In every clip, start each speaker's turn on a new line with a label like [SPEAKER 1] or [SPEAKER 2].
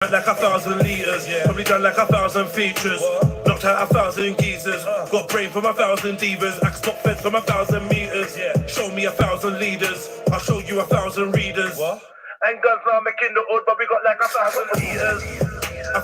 [SPEAKER 1] Like 1,000 liters, probably done like 1,000 features. Knocked out 1,000 geezers. Got brain from 1,000 divas. Axe got fed from 1,000 meters. Show me 1,000 leaders. I'll show you 1,000 readers. And guns are making the hood, but we got like 1,000 liters.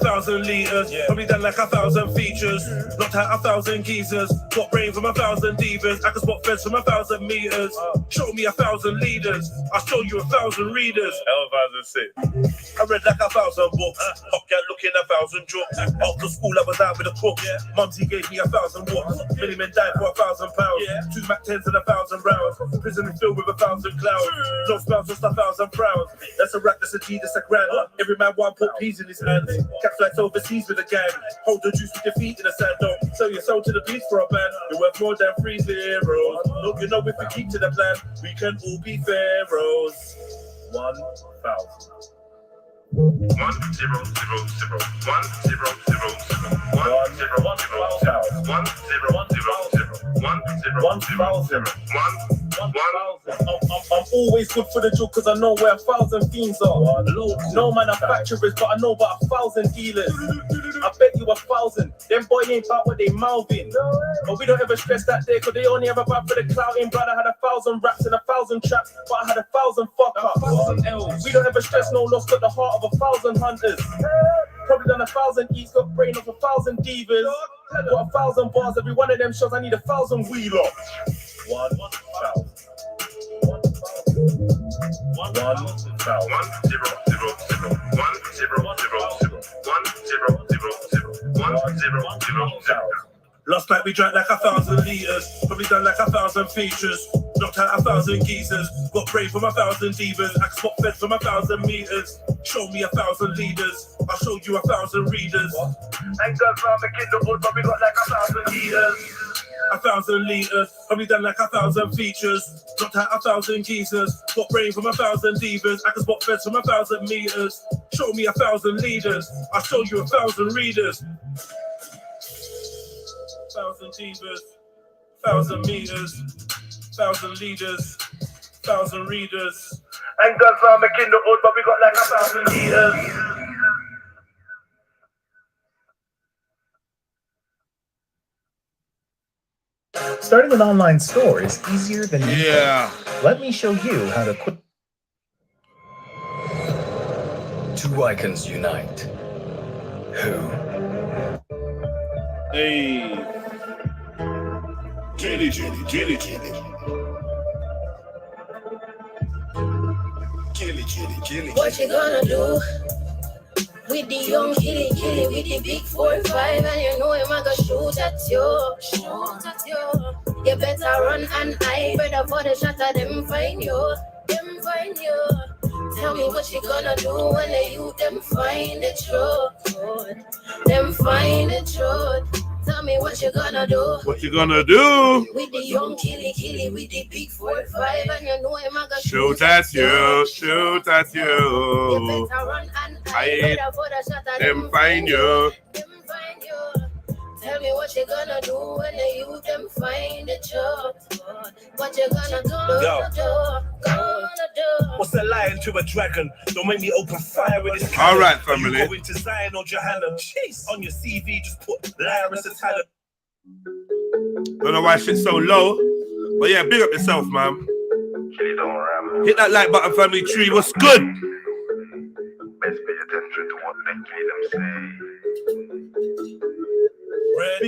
[SPEAKER 1] 1,000 liters, probably done like 1,000 features. Knocked out 1,000 geezers. Got brain from 1,000 divas. I can spot feds from 1,000 meters. Show me 1,000 leaders. I'll show you 1,000 readers. I read like 1,000 books. Hot girl looking 1,000 jokes. After school I was out with the crooks. Mumsy gave me 1,000 watts. Many men died for 1,000 pounds. 2 Mac 10s and 1,000 rounds. Prison filled with 1,000 clowns. No spells, just 1,000 frowns. That's a rap, that's a G, that's a grand. Every man want put peas in his hands. Catch flights overseas with a gang. Hold the juice with your feet in the sand. Don't sell your soul to the beast for a band. You're worth more than 3 zeros. Look, you know if we keep to the plan, we can all be pharaohs. 1,000. 1 0 0 0 1 0 0 0 1 0 0 0 1 0 1 0 1 0 I'm always good for the joke because I know where 1,000 fiends are. No manufacturers, but I know about 1,000 dealers. I bet you 1,000. Them boy ain't about what they mouthing. But we don't ever stress that there because they only ever bad for the clouting. Brother had 1,000 raps and 1,000 traps, but I had 1,000 fuck ups. We don't ever stress no loss, got the heart of 1,000 hunters. Probably done 1,000 eats, got brain of 1,000 divas. Got 1,000 bars, every one of them shots I need 1,000 wheeler. 1,000. 1 0 0 0 1 0 0 0 1 0 0 0 0. Last night we drank like 1,000 liters, probably done like 1,000 features. Knocked out 1,000 geezers, got brave from 1,000 divas. Axe spot fed from 1,000 meters. Show me 1,000 leaders, I'll show you 1,000 readers. And guns are making the hood, but we got like 1,000 liters. 1,000 liters, probably done like 1,000 features. Knocked out 1,000 geezers, got brain from 1,000 divas. I can spot feds from 1,000 meters. Show me 1,000 leaders, I'll show you 1,000 readers. 1,000 divas, 1,000 meters, 1,000 leaders, 1,000 readers. And guns are making the hood, but we got like 1,000 liters.
[SPEAKER 2] Starting an online store is easier than you think. Let me show you how to quit. 2 icons unite. Who?
[SPEAKER 1] Hey. JEDI, JEDI, JEDI, JEDI.
[SPEAKER 3] What you gonna do with the young kitty with the big 4-5 and you know him a go shoot at you. You better run and hide, better for the shot of them find you. Tell me what you gonna do when the youth them find the truth. Them find the truth. Tell me what you gonna do.
[SPEAKER 1] What you gonna do?
[SPEAKER 3] With the young killy with the big 4-5 and you know him a go
[SPEAKER 1] shoot at you, shoot at you.
[SPEAKER 3] You better run and hide, better for the shot of
[SPEAKER 1] them find you.
[SPEAKER 3] Tell me what you gonna do when the youth them find the truth. What you gonna do?
[SPEAKER 1] What's a lion to a dragon? Don't make me open fire with this.
[SPEAKER 4] All right, family.
[SPEAKER 1] You go into Zion or Johanna. On your CV, just put liar as a talent.
[SPEAKER 4] Don't know why shit's so low, but yeah, big up yourself, man. Hit that like button, family tree. What's good?
[SPEAKER 1] Best pay attention to what they say.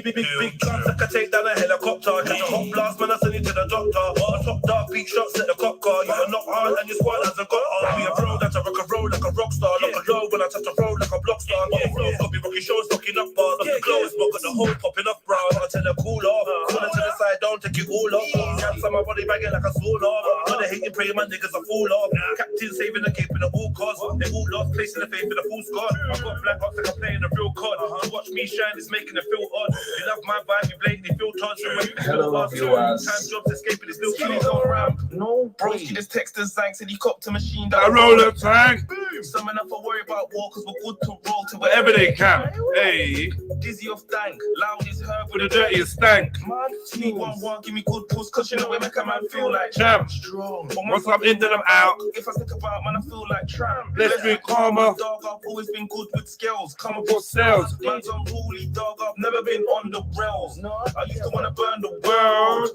[SPEAKER 1] Big guns, I can take down a helicopter. Catch a hot blast, man, I send you to the doctor. A top dark beat shots at the cop car. You are not hard and your squad hasn't got on. Be a bro that's a rock and roll like a rock star. Like a low when I touch a road like a block star. But the flow's got me rocky shows, knocking up bars. But the clothes, but got the hole popping up bras. I tell her cool off. Pull her to the side, don't take it all off. Caps on my body bagging like a sawn off. When they hating, praying, my niggas are full off. Captain saving the cape in the all cause. They all lost, placing the faith in the full squad. I've got black ops like I'm playing a real cod. To watch me shine is making it feel odd. You love my vibe, you blatantly feel touched.
[SPEAKER 5] Hello, viewers.
[SPEAKER 1] Time jobs escaping, it's still killing all around.
[SPEAKER 5] No, bro, she just texted Zanks helicopter machine.
[SPEAKER 4] I roll a tank.
[SPEAKER 5] Some enough to worry about war, cause we're good to roll to
[SPEAKER 4] Whatever they can. Hey,
[SPEAKER 5] Dizzy off dank, loud is her
[SPEAKER 4] with the dirtiest stank.
[SPEAKER 5] Sneak 1-1 give me good puss, cause you know we make a man feel like
[SPEAKER 4] Champ.
[SPEAKER 5] strong.
[SPEAKER 4] Once I'm into them out,
[SPEAKER 5] If I stick about, man, I feel like tramp.
[SPEAKER 4] let's be calmer.
[SPEAKER 5] Dog, I've always been good with skills. Come
[SPEAKER 4] For
[SPEAKER 5] aboard
[SPEAKER 4] sales.
[SPEAKER 5] man's unruly, dog. I've never been on the rails. I used to wanna burn the world,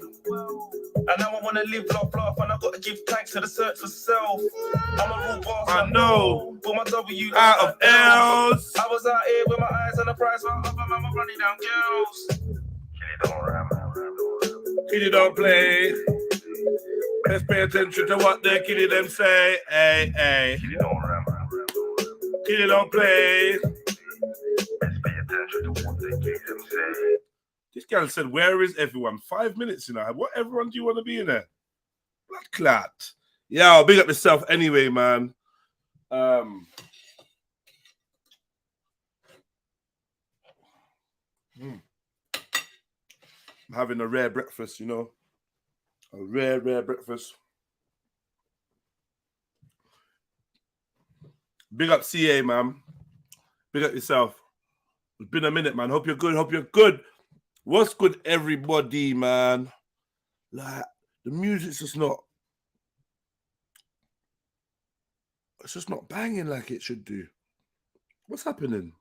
[SPEAKER 5] and now I wanna live, laugh, and I gotta give thanks to the search for self. I'm a real boss,
[SPEAKER 4] I know.
[SPEAKER 5] Put my W
[SPEAKER 4] Out of L's.
[SPEAKER 5] I was out here with my eyes on the prize, so I'm running down girls.
[SPEAKER 4] Kitty don't play. Let's pay attention to what the kitty them say. Hey, hey. Kitty don't play. This guy said, where is everyone? 5 minutes, you know. What everyone do you want to be in there? Blood clot. Yeah, I'll big up yourself anyway, man. I'm having a rare breakfast, you know. A rare breakfast. Big up CA, man. Big up yourself. It's been a minute, man. Hope you're good. What's good, everybody, man? Like, the music's just not... It's just not banging like it should do. What's happening?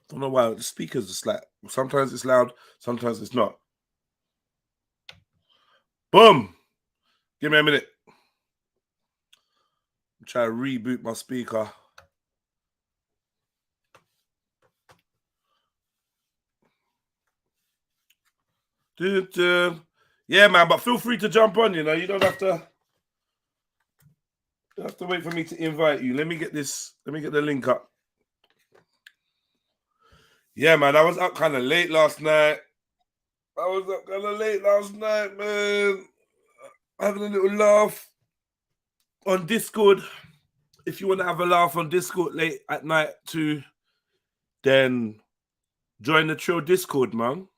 [SPEAKER 4] Don't know why. The speakers just like... Sometimes it's loud, sometimes it's not. Boom! Give me a minute. I'm trying to reboot my speaker. Yeah, man, but feel free to jump on, you know. You don't have to wait for me to invite you. Let me get the link up. Yeah, man, I was up kind of late last night. Man. Having a little laugh on Discord. If you want to have a laugh on Discord late at night too, then join the Trill Discord, man.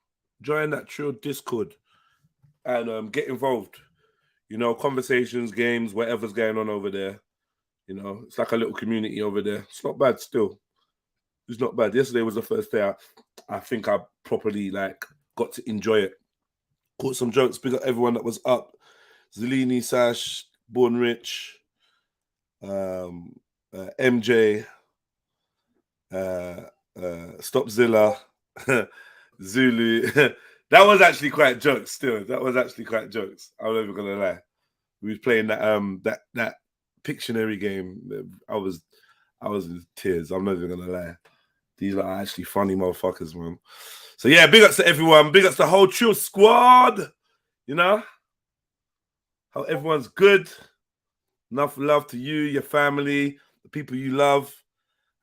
[SPEAKER 4] Join that Trill Discord and get involved. You know, conversations, games, whatever's going on over there. You know, it's like a little community over there. It's not bad still. It's not bad. Yesterday was the first day I think I properly got to enjoy it. Caught some jokes. Big up everyone that was up. Zelini, Sash, Born Rich, MJ, Stopzilla, Zulu. That was actually quite jokes still. That was actually quite jokes. I'm never gonna lie. We was playing that Pictionary game. I was in tears. I'm never gonna lie. These are actually funny motherfuckers, man. So yeah, big ups to everyone. Big ups to the whole Trill squad. You know? How everyone's good. Enough love to you, your family, the people you love,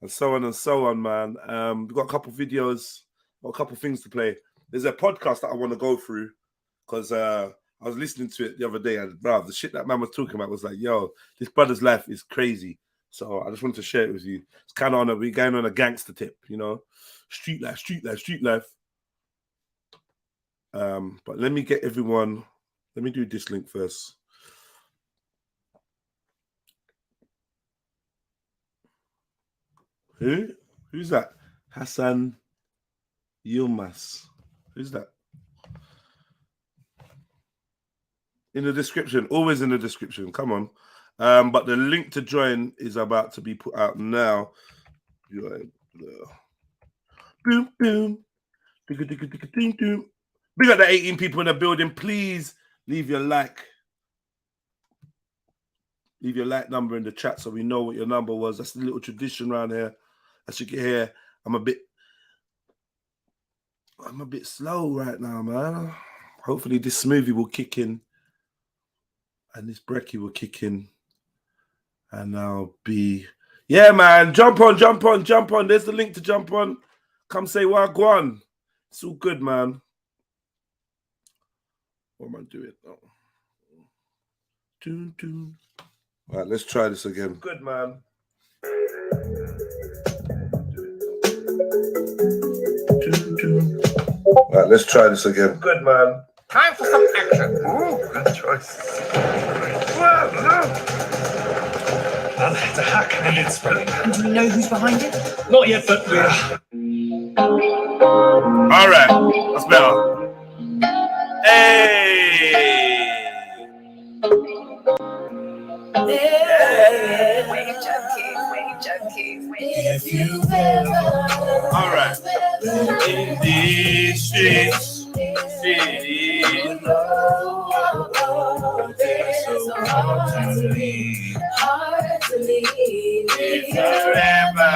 [SPEAKER 4] and so on, man. We've got a couple videos, got a couple things to play. There's a podcast that I want to go through because I was listening to it the other day, and bro, the shit that man was talking about was like, yo, this brother's life is crazy. So I just wanted to share it with you. It's kind of we're going on a gangster tip, you know, street life. But let me get everyone. Let me do this link first. Who's that? Hassan Yilmaz. Who's that? In the description, always in the description. Come on. But the link to join is about to be put out now. Boom, boom. Big up the 18 people in the building. Please leave your like. Leave your like number in the chat so we know what your number was. That's the little tradition around here. As you can hear, I'm a bit slow right now, man. Hopefully this smoothie will kick in. And this brekkie will kick in. And I'll be... Yeah, man. Jump on. There's the link to jump on. Come say wagwan. It's all good, man. What am I doing? Oh. All right, let's try this again. Good, man. All right, let's try this again. Good, man.
[SPEAKER 6] Time for some action.
[SPEAKER 2] Ooh, good choice. Well, no. It's a hack and it's spelling.
[SPEAKER 7] And do we know who's behind it?
[SPEAKER 2] Not yet, but we're...
[SPEAKER 4] All right, that's better. Hey.
[SPEAKER 3] If you've ever,
[SPEAKER 4] all right, in these streets,
[SPEAKER 3] you know they're so hard to leave.
[SPEAKER 4] if you're ever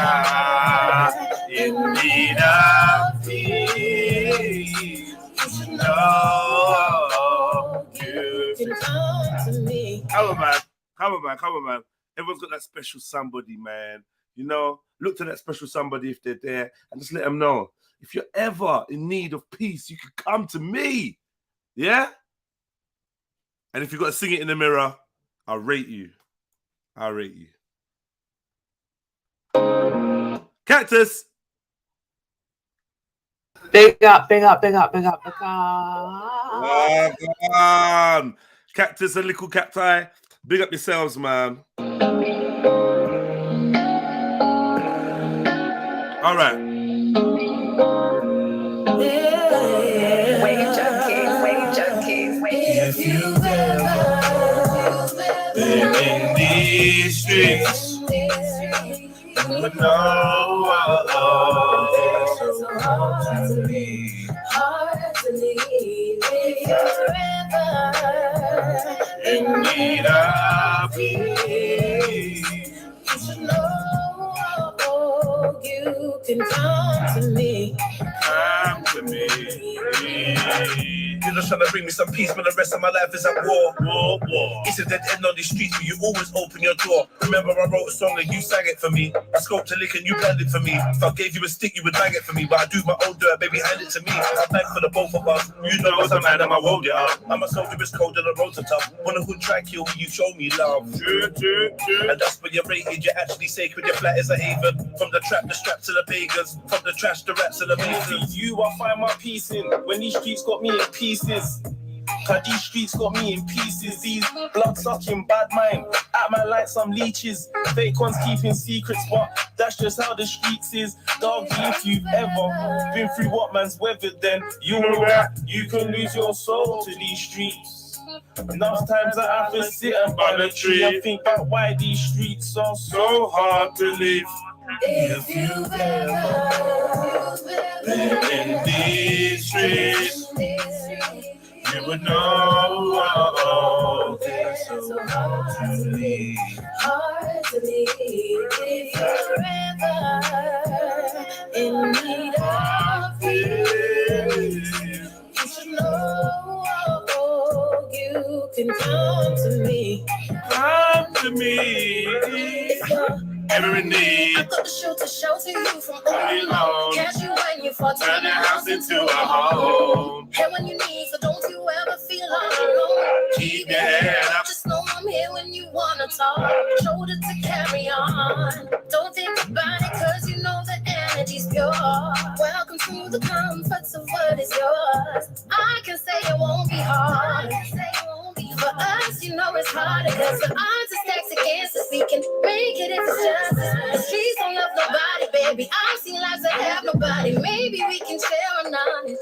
[SPEAKER 4] in need of peace,
[SPEAKER 3] You should
[SPEAKER 4] know you
[SPEAKER 3] can come to me.
[SPEAKER 4] Come on, man. Come on, man. Come on, man. Everyone's got that special somebody, man. You know, look to that special somebody if they're there and just let them know. If you're ever in need of peace, you can come to me. Yeah? And if you've got to sing it in the mirror, I'll rate you. I'll rate you. Cactus.
[SPEAKER 6] Big up, big up, big up, big up, big up.
[SPEAKER 4] Oh, come on. Cactus and Little Cacti. Big up yourselves, man. All right.
[SPEAKER 3] Wave junkies. If you've ever
[SPEAKER 4] Been in these streets, you would know
[SPEAKER 3] it's so hard to leave. If you're ever
[SPEAKER 4] in need of peace.
[SPEAKER 3] you should know you can come to me.
[SPEAKER 4] Come to me.
[SPEAKER 1] You're just trying to bring me some peace, but the rest of my life is at war.
[SPEAKER 4] War.
[SPEAKER 1] It's a dead end on these streets, but you always open your door. Remember, I wrote a song and you sang it for me. I scoped a lick and you planned it for me. If I gave you a stick, you would bang it for me. But I do my own dirt, baby, hand it to me. I bang for the both of us. You know what's a man, I'm a road, yeah. I'm a soldier, it's cold and the roads are tough. When a hood try kill me, you show me love. And that's when you're rated, you're actually sacred. Your flat is a haven. From the trap, the strap to the pagans. From the trash, the rats, to the masons.
[SPEAKER 5] You, I find my peace in when these streets got me in pieces. Cause these streets got me in pieces. These blood sucking bad mind at man like some leeches. Fake ones keeping secrets, but that's just how the streets is. Dog, if you've ever been through what man's weathered, then you know that you can lose your soul to these streets. Enough times I have to sit and by the tree and think about why these streets are so hard to live.
[SPEAKER 3] If you've ever
[SPEAKER 4] Been in these streets, you would know
[SPEAKER 3] they're so hard to leave. If you're ever in need of peace, you should know you can come to me.
[SPEAKER 4] Come to me.
[SPEAKER 3] If you're
[SPEAKER 4] Ever in need.
[SPEAKER 3] I've got the shoe to shelter you from all
[SPEAKER 4] Alone.
[SPEAKER 3] catch you when you fall,
[SPEAKER 4] Turn your house into a home.
[SPEAKER 3] Hey, when you need, so don't you ever feel all alone.
[SPEAKER 4] Keep your head up.
[SPEAKER 3] Just know I'm here when you wanna talk. Shoulder to carry on. Don't think about it, cause you know the energy's pure. Welcome to the comforts of what is yours. I can say it won't be hard. For us, you know it's harder, cause the odds are stacked against us. We can make it if it's justice. The streets don't love nobody, baby. I've seen lives that have nobody. Maybe we can share our knowledge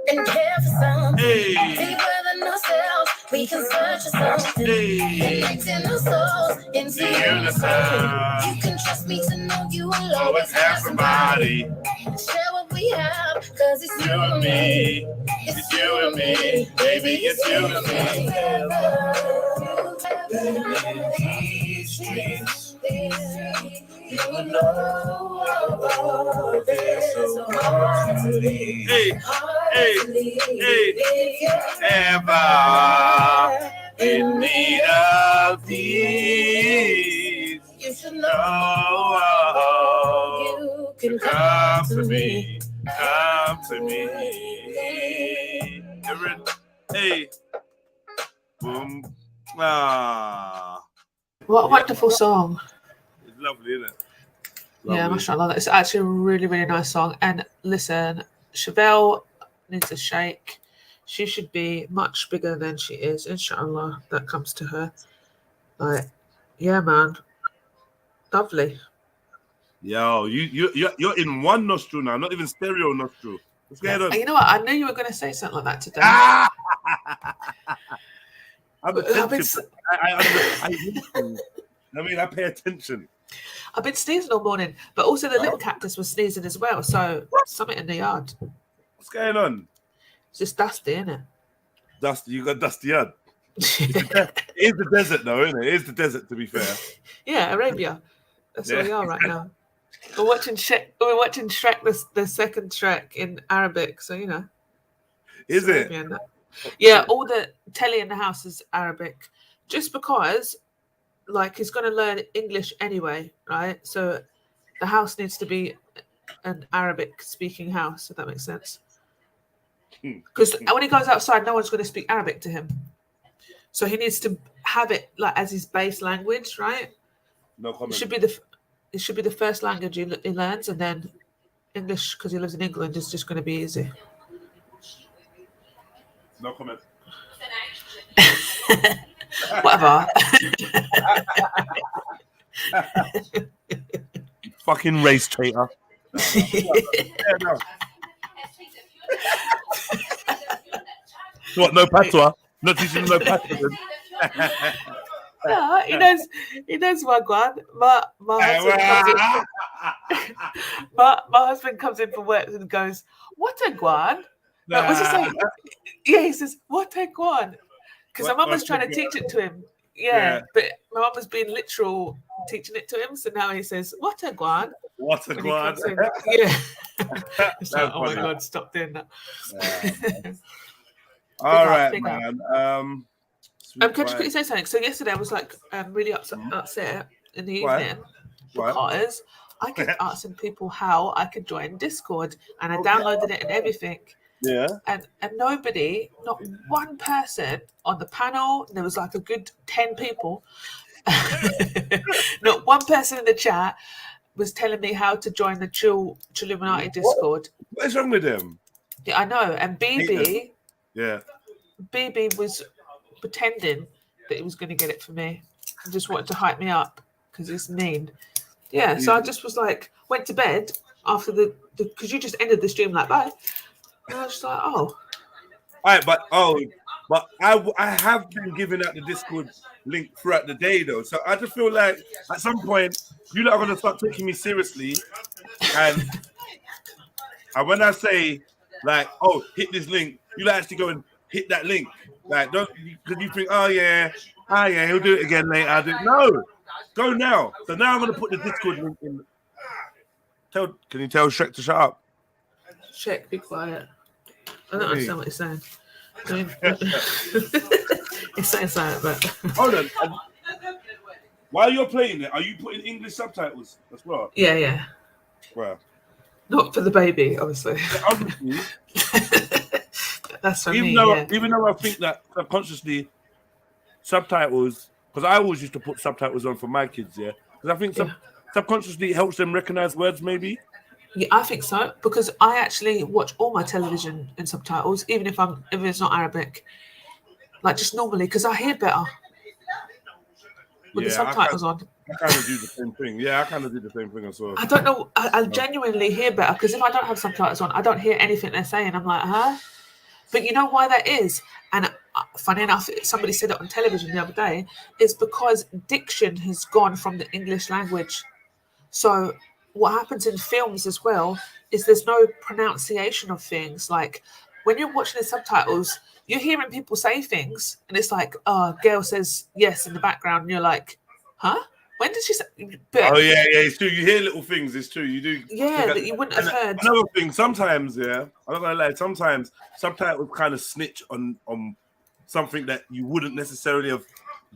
[SPEAKER 3] and care for something deeper than ourselves. We can search for something, connecting our souls into unison. You can trust me to know you will always have somebody. Share what we have, cause it's you and me. It's you and me, baby, it's you and me. These streets, you will know they're so hard to leave.
[SPEAKER 4] Ever in need of peace,
[SPEAKER 3] You should know you can
[SPEAKER 4] come to me. Come to me. Hey. Boom. Ah.
[SPEAKER 6] What a wonderful song.
[SPEAKER 4] It's lovely, isn't it?
[SPEAKER 6] Yeah,
[SPEAKER 4] Lovely.
[SPEAKER 6] mashallah. It's actually a really, really nice song. And listen, Chevelle needs a shake. She should be much bigger than she is, inshallah. That comes to her. Like, yeah, man. Lovely.
[SPEAKER 4] Yo, you're in one nostril now, not even stereo nostril. What's going on?
[SPEAKER 6] You know what? I knew you were going to say something like that today.
[SPEAKER 4] I'm
[SPEAKER 6] I've
[SPEAKER 4] attentive. I pay attention.
[SPEAKER 6] I've been sneezing all morning, but also the little cactus was sneezing as well. So something in the yard.
[SPEAKER 4] What's going on?
[SPEAKER 6] It's just dusty, isn't it?
[SPEAKER 4] Dusty, you got dusty yard. It is the desert, though, isn't it? It is the desert, to be fair.
[SPEAKER 6] Yeah, Arabia. That's where we are right now. We're watching Shrek. The second Shrek in Arabic. So you know.
[SPEAKER 4] Is it?
[SPEAKER 6] Yeah, all the telly in the house is Arabic, just because, like, he's going to learn English anyway, right? So the house needs to be an Arabic-speaking house, if that makes sense. Because when he goes outside, no one's going to speak Arabic to him. So he needs to have it like as his base language, right?
[SPEAKER 4] No comment.
[SPEAKER 6] It should be the first language he learns, and then English, because he lives in England, is just going to be easy.
[SPEAKER 4] No comment.
[SPEAKER 6] Whatever.
[SPEAKER 4] Fucking race traitor. What? No patois? Not teaching him no patois.
[SPEAKER 6] No, he knows Wagwan. My husband comes in from work and goes, "What a guan?" What's he saying? Yeah, he says, "What a guan?" Because my mum was trying to teach it to him. Yeah, but my mum was being literal teaching it to him. So now he says, "What a guan?"
[SPEAKER 4] What a guan?
[SPEAKER 6] Yeah. It's like, oh my God, stop doing that.
[SPEAKER 4] All right, man.
[SPEAKER 6] Can I just quickly say something? So yesterday I was like really upset in the evening because I kept asking people how I could join Discord, and I downloaded it and everything.
[SPEAKER 4] Yeah.
[SPEAKER 6] And nobody, not one person on the panel, there was like a good 10 people, not one person in the chat was telling me how to join the Trilluminati Discord.
[SPEAKER 4] What is wrong with him?
[SPEAKER 6] Yeah, I know. And BB was pretending that he was going to get it for me and just wanted to hype me up because he's mean. Yeah, so I just was like, went to bed after because you just ended the stream like, bye. And I was just like, oh.
[SPEAKER 4] All right, but I have been giving out the Discord link throughout the day, though. So I just feel like at some point, you lot are going to start taking me seriously. And when I say, like, oh, hit this link, you lot actually go and hit that link. Like, don't, because you think, oh, yeah, he'll do it again later. I'll do it. No, go now. So now I'm going to put the Discord link in. Can you tell Shrek to shut up?
[SPEAKER 6] Shrek, be quiet. I don't understand what he's saying. I mean, he's saying something, but
[SPEAKER 4] hold on. While you're playing it, are you putting English subtitles as well?
[SPEAKER 6] Yeah.
[SPEAKER 4] Well,
[SPEAKER 6] not for the baby, obviously.
[SPEAKER 4] Obviously.
[SPEAKER 6] That's for
[SPEAKER 4] even
[SPEAKER 6] me.
[SPEAKER 4] Though I think that subconsciously subtitles, because I always used to put subtitles on for my kids, because I think subconsciously it helps them recognize words, maybe.
[SPEAKER 6] Yeah, I think so, because I actually watch all my television in subtitles, even if it's not Arabic, like just normally, because I hear better with the subtitles on.
[SPEAKER 4] I kind of do the same thing. Yeah, I kind of do the same thing as well.
[SPEAKER 6] I don't know. I genuinely hear better, because if I don't have subtitles on, I don't hear anything they're saying. I'm like, huh? But you know why that is? And funny enough, somebody said it on television the other day, is because diction has gone from the English language. So what happens in films as well is there's no pronunciation of things. Like when you're watching the subtitles, you're hearing people say things and it's like, oh, Gail says yes in the background. And you're like, huh? When did she say? But,
[SPEAKER 4] oh, yeah, it's true. You hear little things. It's true. You do.
[SPEAKER 6] Yeah, that you wouldn't have heard.
[SPEAKER 4] Another thing, sometimes, I'm not going to lie, sometimes subtitles kind of snitch on something that you wouldn't necessarily have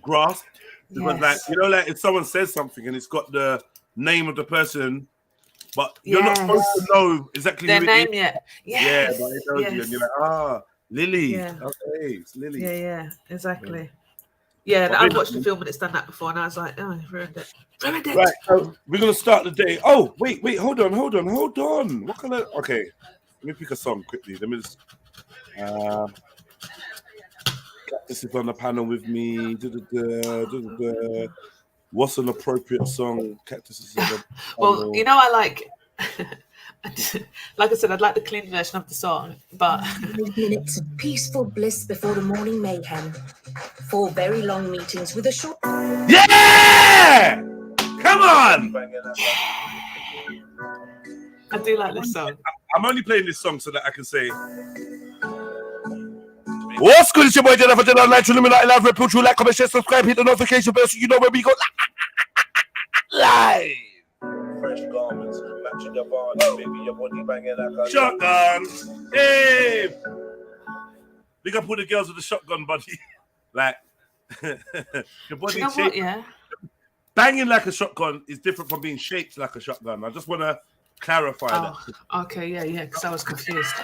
[SPEAKER 4] grasped. Because, like, like if someone says something and it's got the name of the person, but you're not supposed to know exactly
[SPEAKER 6] their
[SPEAKER 4] who
[SPEAKER 6] name
[SPEAKER 4] it is.
[SPEAKER 6] Yet. Yes.
[SPEAKER 4] Yeah, but it tells you, and you're like, Lily.
[SPEAKER 6] Yeah.
[SPEAKER 4] Okay, it's Lily.
[SPEAKER 6] Yeah, exactly. Yeah, I've watched the film and it's done that before, and I was like, oh, I've ruined it.
[SPEAKER 4] Right, so we're gonna start the day. Oh, wait, hold on. What kind of? Okay, let me pick a song quickly. Let me just. This is on the panel with me. What's an appropriate song? Skepticism.
[SPEAKER 6] Well, you know, I like, like I said, I'd like the clean version of the song, but
[SPEAKER 3] 5 minutes of peaceful bliss before the morning mayhem. 4 very long meetings with a short.
[SPEAKER 4] Yeah! Come on!
[SPEAKER 6] I do like this song.
[SPEAKER 4] I'm only playing this song so that I can say. What's good? It's your boy Jedi for Jedi Online, Trilluminati, live, red pill, true, like, comment, share, subscribe, hit the notification bell so you know where we go live.
[SPEAKER 1] Fresh garments, matching your body, baby, your body banging like a
[SPEAKER 4] Shotgun. Hey! Big up all the girls with the shotgun, buddy. Like, your body
[SPEAKER 6] Do you know
[SPEAKER 4] shaped.
[SPEAKER 6] what, yeah?
[SPEAKER 4] Banging like a shotgun is different from being shaped like a shotgun. I just want to clarify that.
[SPEAKER 6] Oh, okay, yeah, because I was confused.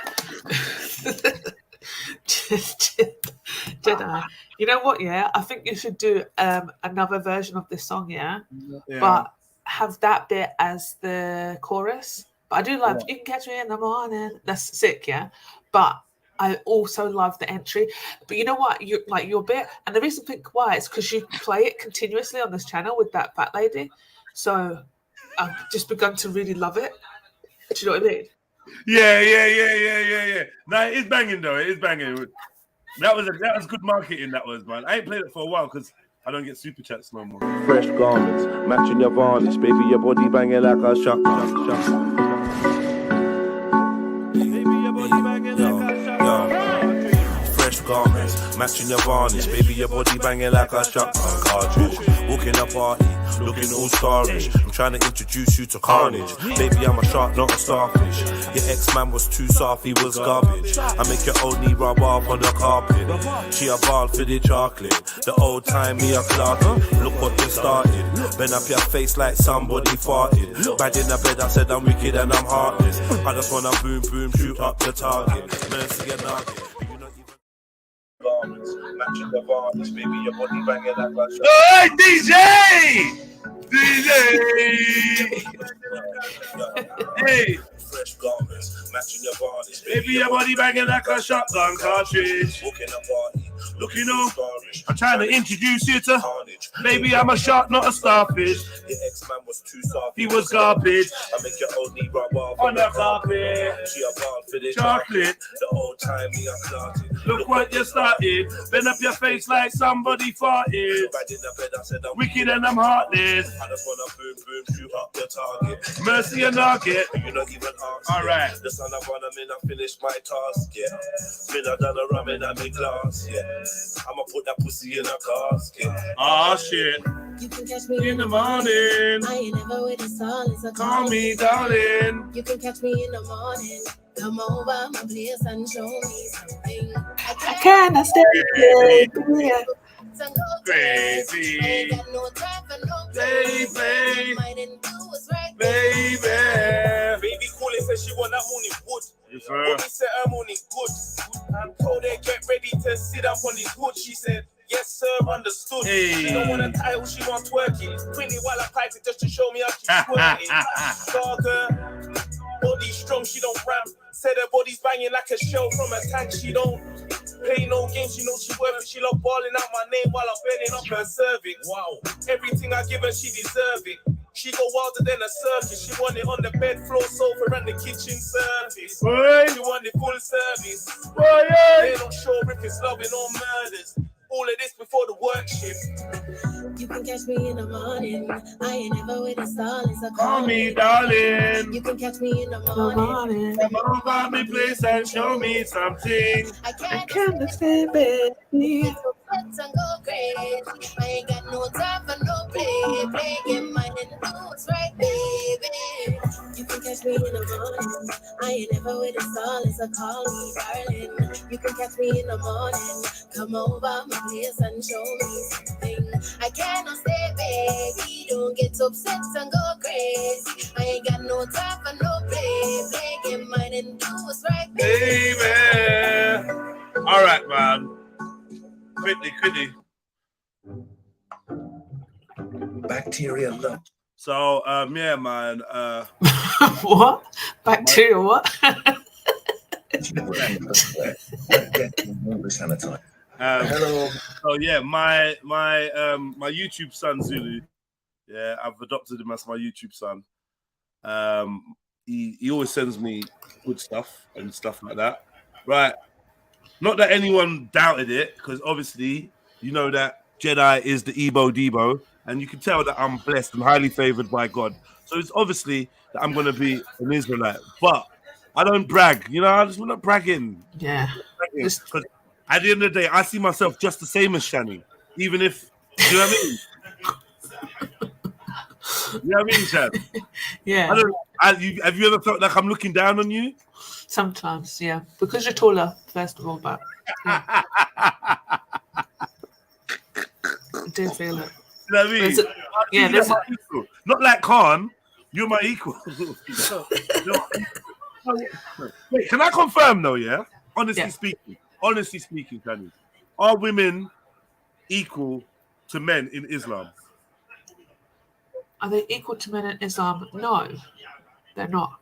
[SPEAKER 6] Jedi. You know what, yeah? I think you should do another version of this song, yeah? But have that bit as the chorus. But I do love, you can catch me in the morning. That's sick, yeah? But I also love the entry. But you know what? You like your bit, and the reason I think why is because you play it continuously on this channel with that fat lady. So I've just begun to really love it. Do you know what I mean?
[SPEAKER 4] Yeah. No, it is banging though. It is banging. That was good marketing. That was, man. I ain't played it for a while because I don't get super chats no more.
[SPEAKER 1] fresh garments, matching your varnish, baby, your body banging like a shotgun. Fresh garments, matching your varnish, baby, your body banging like a shotgun cartridge. Walking a party, looking all starish. I'm trying to introduce you to carnage. Baby, I'm a shark, not a starfish. Your ex-man was too soft, he was garbage. I make your old knee rub off on the carpet. She a ball for the chocolate. The old time me a clotted. Look what you started. Bend up your face like somebody farted. Bad in the bed, I said I'm wicked and I'm heartless. I just wanna boom boom, shoot up the target. Mercy and nugget. Garments, matching the varnish, baby, your body banging like a shotgun.
[SPEAKER 4] Hey, DJ! Hey!
[SPEAKER 1] Fresh garments, matching your varnish,
[SPEAKER 4] Baby, your body banging like a shotgun cartridge.
[SPEAKER 1] walking a party,
[SPEAKER 4] Looking all,
[SPEAKER 1] starish.
[SPEAKER 4] I'm trying to introduce you to.
[SPEAKER 1] Carnage.
[SPEAKER 4] Baby, I'm a shark, not a starfish.
[SPEAKER 1] Your ex-man was too soft,
[SPEAKER 4] He was garbage.
[SPEAKER 1] I make your old knee rub off
[SPEAKER 4] On the carpet.
[SPEAKER 1] She a ball for the
[SPEAKER 4] Chocolate.
[SPEAKER 1] The old time me a clotted.
[SPEAKER 4] Look what you started. Bend up your face like somebody farted.
[SPEAKER 1] Bad in the bed, I said I'm
[SPEAKER 4] Wicked and I'm heartless.
[SPEAKER 1] I just wanna boom boom, shoot up the target.
[SPEAKER 4] Mercy and nugget.
[SPEAKER 1] You not even ask.
[SPEAKER 4] All right.
[SPEAKER 1] The son of one, I finished my task, yeah. Been a done a rum in a me glass, yeah. I'ma put that pussy in a casket.
[SPEAKER 4] Oh shit.
[SPEAKER 3] You can catch me
[SPEAKER 4] In the morning.
[SPEAKER 3] I ain't never with a song. It's a
[SPEAKER 4] Call me darling.
[SPEAKER 3] You can catch me in the morning. Come over my place and show me something.
[SPEAKER 6] I can't stay here.
[SPEAKER 4] Crazy.
[SPEAKER 3] Ain't got no time for no
[SPEAKER 4] Baby.
[SPEAKER 3] Might and do what's right,
[SPEAKER 4] Baby.
[SPEAKER 5] Baby calling said she want that morning wood.
[SPEAKER 4] Yes,
[SPEAKER 5] Bobby
[SPEAKER 4] sir.
[SPEAKER 5] said her morning good. And told her get ready to sit up on his hood. She said, yes sir, understood.
[SPEAKER 4] Hey.
[SPEAKER 5] She don't want a title, she want twerking. Quickly while I pipe it just to show me how she's twerking. Dogger, body strong, she don't ramp. Said her body's banging like a shell from a tank. She don't play no games, she knows she worth it. She love balling out my name while I'm bending up her cervix. Wow, everything I give her, she deserve it. She go wilder than a circus. She want it on the bed, floor, sofa, and the kitchen service.
[SPEAKER 4] Boy.
[SPEAKER 5] She want it full service.
[SPEAKER 4] Boy,
[SPEAKER 5] They don't show if it's loving or murders. All of this before the work shift.
[SPEAKER 3] You can catch me in the morning. I ain't never with a stall. It's a
[SPEAKER 4] Call me darling.
[SPEAKER 3] You can catch me in the
[SPEAKER 6] Good
[SPEAKER 3] morning.
[SPEAKER 6] morning.
[SPEAKER 4] Come over me place and show me something.
[SPEAKER 3] I
[SPEAKER 6] I
[SPEAKER 3] can't
[SPEAKER 6] can't stay baby.
[SPEAKER 3] get so nuts and go crazy. I ain't got no time for no play. Play, get mine and do what's right, baby. You can catch me in the morning. I ain't never with a stall. It's a call me darling. You can catch me in the morning. Come over my place and show me something. I cannot stay, baby. Don't get upset and go crazy. I ain't got no time for no play. Play, get mine and do what's right, baby.
[SPEAKER 4] Baby. All right, man. Quickly.
[SPEAKER 2] Bacteria love.
[SPEAKER 4] So, yeah, man.
[SPEAKER 6] What? Bacteria what?
[SPEAKER 2] Sanitize.
[SPEAKER 4] Um,
[SPEAKER 2] Hello.
[SPEAKER 4] so yeah, my YouTube son Zulu, Yeah, I've adopted him as my YouTube son. He always sends me good stuff and stuff like that. Right. Not that anyone doubted it, because obviously you know that Jedi is the Ebo Debo, and you can tell that I'm blessed and highly favored by God. So it's obviously that I'm going to be an Israelite, but I don't brag. You know, we're not bragging.
[SPEAKER 6] Yeah.
[SPEAKER 4] Because at the end of the day, I see myself just the same as Shani, even if, you know what I mean? You know what I mean, Shan?
[SPEAKER 6] Yeah.
[SPEAKER 4] Have you ever felt like I'm looking down on you?
[SPEAKER 6] Sometimes, yeah. Because you're taller, first of all, but yeah. I do feel it.
[SPEAKER 4] You know what I mean?
[SPEAKER 6] Yeah, there's
[SPEAKER 4] my equal. Not like Khan, you're my equal. Wait, can I confirm though, yeah? Honestly speaking, Shani, are women equal to men in Islam?
[SPEAKER 6] Are they equal to men in Islam? No, they're not.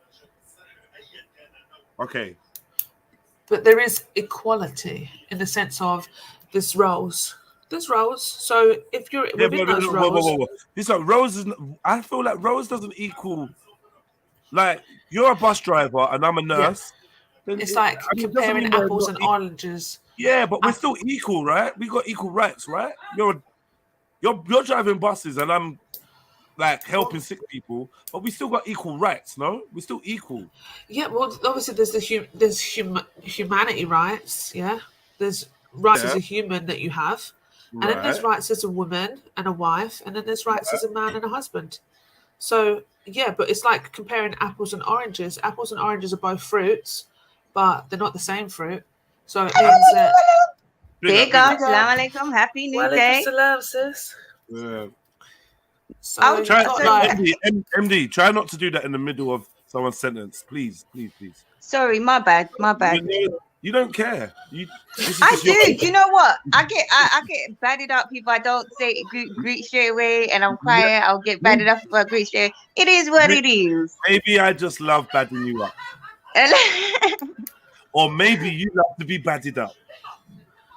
[SPEAKER 4] Okay.
[SPEAKER 6] But there is equality in the sense of there's roles. There's roles. So if you're within those roles...
[SPEAKER 4] This like Rose is. I feel like Rose doesn't equal... Like, you're a bus driver and I'm a nurse.
[SPEAKER 6] Yeah. It's like comparing apples and oranges.
[SPEAKER 4] Yeah, but we're still equal, right? We got equal rights, right? You're driving buses and I'm like helping sick people, but we still got equal rights, no? We're still equal.
[SPEAKER 6] Yeah, well, obviously there's humanity rights, yeah? There's rights as a human that you have, and then there's rights as a woman and a wife, and then there's rights as a man and a husband. So, yeah, but it's like comparing apples and oranges. Apples and oranges are both fruits, but they're not the same fruit. So it means that...
[SPEAKER 7] Big up, Assalamu alaikum, happy new day.
[SPEAKER 6] Salam, sis.
[SPEAKER 4] Yeah.
[SPEAKER 6] So
[SPEAKER 4] MD, try not to do that in the middle of someone's sentence, please.
[SPEAKER 7] Sorry, my bad.
[SPEAKER 4] You don't care.
[SPEAKER 7] I do. Do you know what? I get batted up if I don't say greet straight away, and I'm quiet. I'll get batted up if I greet straight. It is what it is.
[SPEAKER 4] Maybe I just love badding you up, or maybe you love to be badded up.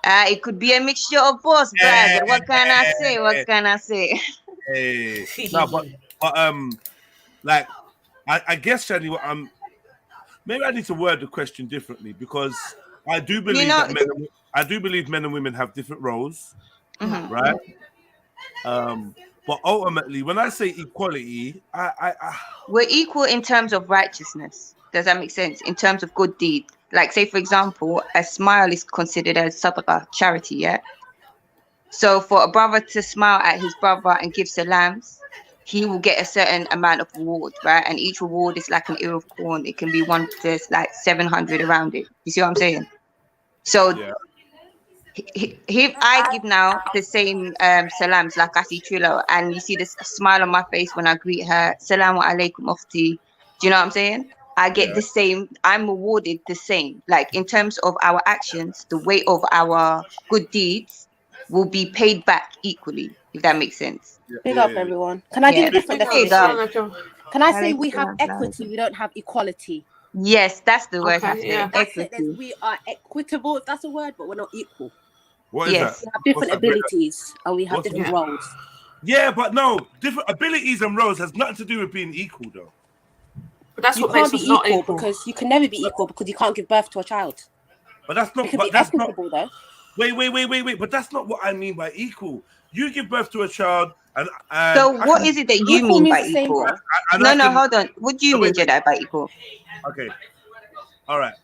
[SPEAKER 7] It could be a mixture of both, brother. What can I say?
[SPEAKER 4] Hey, no, but like I guess, Shani, maybe I need to word the question differently, because I do believe men and women have different roles, right? But ultimately, when I say equality,
[SPEAKER 7] we're equal in terms of righteousness. Does that make sense? In terms of good deed, like say for example, a smile is considered as sadaqah, charity, yeah. So for a brother to smile at his brother and give salams, he will get a certain amount of reward, right? And each reward is like an ear of corn. It can be one, there's like 700 around it. You see what I'm saying? So if I give now the same salams, like I see Trillo, and you see this smile on my face when I greet her, Salamu alaikum ukhti. Do you know what I'm saying? I get the same, I'm rewarded the same. Like in terms of our actions, the weight of our good deeds will be paid back equally, if that makes sense.
[SPEAKER 8] Big up, everyone. Can I give a different definition? Can I say we have equity, we don't have equality?
[SPEAKER 7] Yes, that's the word.
[SPEAKER 8] Equity. We are equitable, if that's a word, but we're not equal.
[SPEAKER 4] What is that?
[SPEAKER 8] We have different abilities and we have different roles.
[SPEAKER 4] Yeah, but no, different abilities and roles has nothing to do with being equal, though.
[SPEAKER 6] But that's what makes us not equal.
[SPEAKER 8] Because you can never be equal because you can't give birth to a child.
[SPEAKER 4] But that's not.
[SPEAKER 8] It can be equitable, though.
[SPEAKER 4] Wait. But that's not what I mean by equal. You give birth to a child, and
[SPEAKER 7] so what is it that you mean by equal? No, hold on. What do you mean, Jedi, by equal?
[SPEAKER 4] Okay, all right.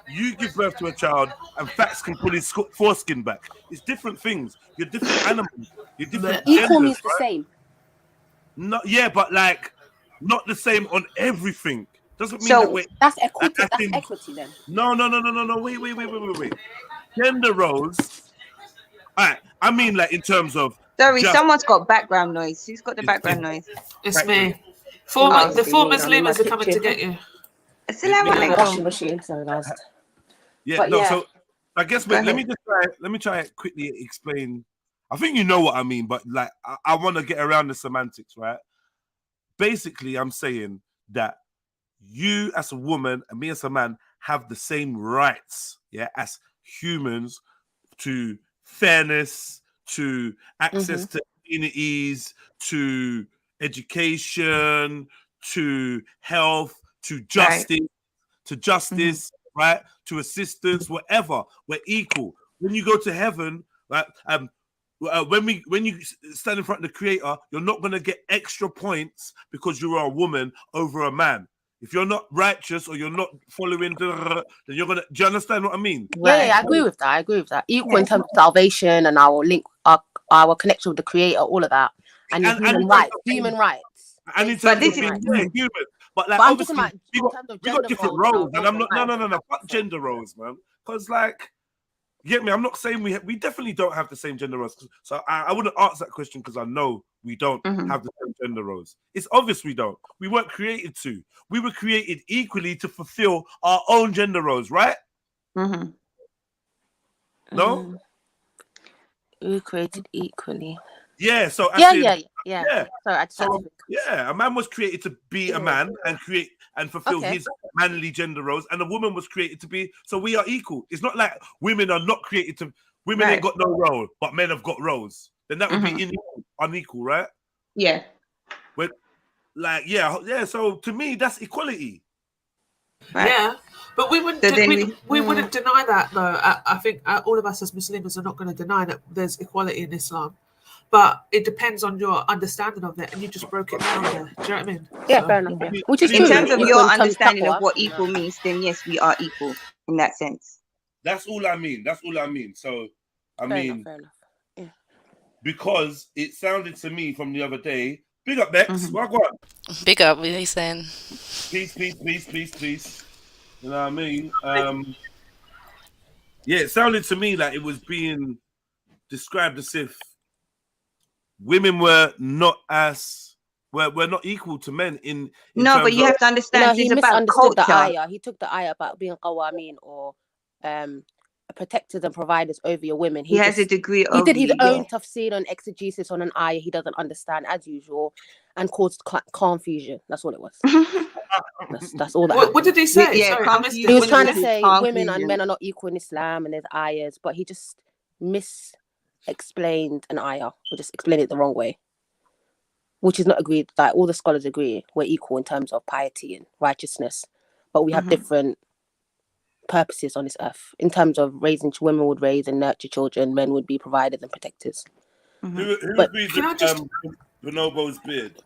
[SPEAKER 4] You give birth to a child, and Fax can pull his foreskin back. It's different things. You're different animals. You're different.
[SPEAKER 8] Equal means the same.
[SPEAKER 4] No, yeah, but like not the same on everything. Doesn't mean
[SPEAKER 7] so
[SPEAKER 8] that's equity. That's equity then.
[SPEAKER 4] No. Wait. Gender roles. All right. I mean, like in terms of.
[SPEAKER 7] Sorry, someone's got background noise. Who's got the background noise?
[SPEAKER 6] It's me. The four Muslims are coming to get you.
[SPEAKER 7] Assalamu
[SPEAKER 8] alaikum.
[SPEAKER 4] Yeah. No. So I guess let me try and quickly explain. I think you know what I mean, but like I want to get around the semantics, right? Basically, I'm saying that you as a woman and me as a man have the same rights, as humans, to fairness, to access to communities, to education, to health, to justice, right? To assistance, whatever. We're equal. When you go to heaven, right? When you stand in front of the Creator, you're not going to get extra points because you're a woman over a man. If you're not righteous or you're not following, then you're gonna. Do you understand what I mean?
[SPEAKER 8] Yeah, I agree with that. Equal in terms of salvation and our link, our connection with the Creator, all of that, and human rights.
[SPEAKER 4] And in terms of being human, but like obviously we got different roles, and I'm not. No. Fuck gender roles, man. Because like. You get me? I'm not saying we definitely don't have the same gender roles. So I wouldn't ask that question because I know we don't have the same gender roles. It's obvious we don't. We weren't created to. We were created equally to fulfill our own gender roles, right? No?
[SPEAKER 8] We were created equally.
[SPEAKER 4] Yeah, so
[SPEAKER 8] yeah.
[SPEAKER 4] Sorry, a man was created to be a man and create and fulfill his manly gender roles, and a woman was created to be. So we are equal. It's not like women are not created to. Women ain't got no role, but men have got roles. Then that would be unequal, right?
[SPEAKER 7] Yeah.
[SPEAKER 4] But like, yeah. So to me, that's equality.
[SPEAKER 7] Right.
[SPEAKER 6] Yeah, but we wouldn't we wouldn't deny that though. I think all of us as Muslims are not going to deny that there's equality in Islam. But it depends on your understanding of it, and you just broke it down there. Do you know what I mean?
[SPEAKER 8] Yeah, fair enough. Which is
[SPEAKER 7] in terms of your understanding of what equal means, then yes, we are equal in that sense.
[SPEAKER 4] That's all I mean. So, fair enough. Yeah. Because it sounded to me from the other day. Big up, Bex. What go on?
[SPEAKER 9] Big up. What are you saying?
[SPEAKER 4] Peace. You know what I mean? Yeah, it sounded to me like it was being described as if women were not equal to men in
[SPEAKER 7] no, but you have to understand
[SPEAKER 8] he misunderstood the ayah. He took the ayah about being qawamin or protectors and providers over your women.
[SPEAKER 7] He has a degree of...
[SPEAKER 8] He did his own tafsir on exegesis on an ayah he doesn't understand as usual and caused confusion. That's all it was. That's all that
[SPEAKER 6] what did he say?
[SPEAKER 8] He was trying to say women and men are not equal in Islam and there's ayahs, but he just explained an ayah or just explained it the wrong way, which is not agreed. Like all the scholars agree we're equal in terms of piety and righteousness, but we have different purposes on this earth. In terms of raising, women would raise and nurture children, men would be providers and protectors.
[SPEAKER 4] Who agrees with Bonobo's beard?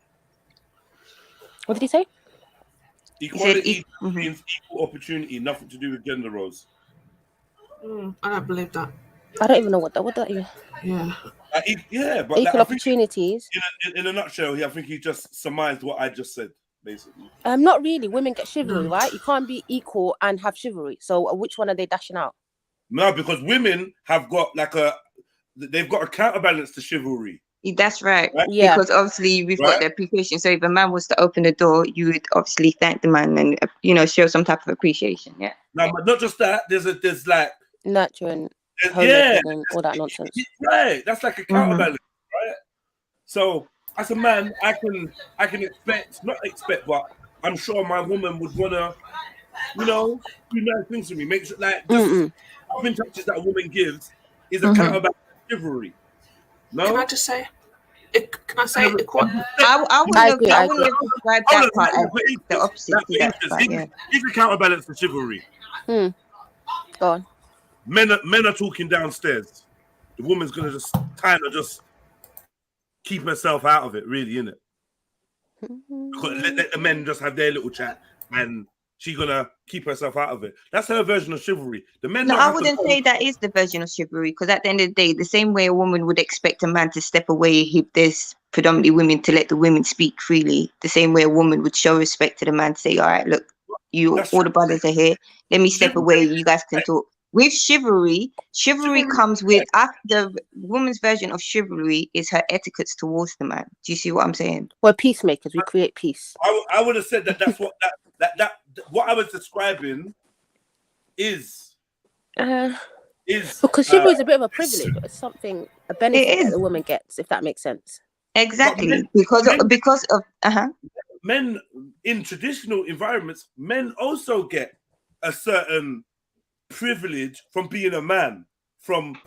[SPEAKER 8] What did he say?
[SPEAKER 4] Equality means equal opportunity, nothing to do with gender roles.
[SPEAKER 6] I don't believe that.
[SPEAKER 8] I don't even know what that is.
[SPEAKER 6] Yeah.
[SPEAKER 4] But
[SPEAKER 8] equal opportunities.
[SPEAKER 4] In a nutshell, I think he just surmised what I just said, basically.
[SPEAKER 8] Not really. Women get chivalry, right? You can't be equal and have chivalry. So which one are they dashing out?
[SPEAKER 4] No, because women have got they've got a counterbalance to chivalry.
[SPEAKER 7] That's right. Yeah. Because obviously we've got the appreciation. So if a man was to open the door, you would obviously thank the man and show some type of appreciation. Yeah.
[SPEAKER 4] No, but not just that. There's like
[SPEAKER 8] nurturing. And all that nonsense.
[SPEAKER 4] Right, that's like a counterbalance, right? So as a man, I can not expect, but I'm sure my woman would wanna, do nice things to me. Make sure like just having touches that a woman gives is a counterbalance to chivalry. No,
[SPEAKER 6] can I just say? Can I say equality?
[SPEAKER 7] I wouldn't describe that part as the opposite.
[SPEAKER 4] It's a counterbalance to chivalry.
[SPEAKER 8] Go on.
[SPEAKER 4] Men are talking downstairs. The woman's gonna just kind of just keep herself out of it, really, innit? Let the men just have their little chat, and she's gonna keep herself out of it. That's her version of chivalry. The men.
[SPEAKER 7] No, I wouldn't say that is the version of chivalry, because at the end of the day, the same way a woman would expect a man to step away if there's predominantly women to let the women speak freely, the same way a woman would show respect to the man to say, all right, look, all the brothers are here. Let me step away. You guys can talk. With chivalry comes with the woman's version of chivalry is her etiquettes towards the man. Do you see what I'm saying?
[SPEAKER 8] We're peacemakers. We create peace.
[SPEAKER 4] I would have said that's what that what I was describing is
[SPEAKER 8] because chivalry is a bit of a privilege. It's something, a benefit that the woman gets, if that makes sense.
[SPEAKER 7] Exactly, because of
[SPEAKER 4] men in traditional environments, men also get a certain privilege from being a man, from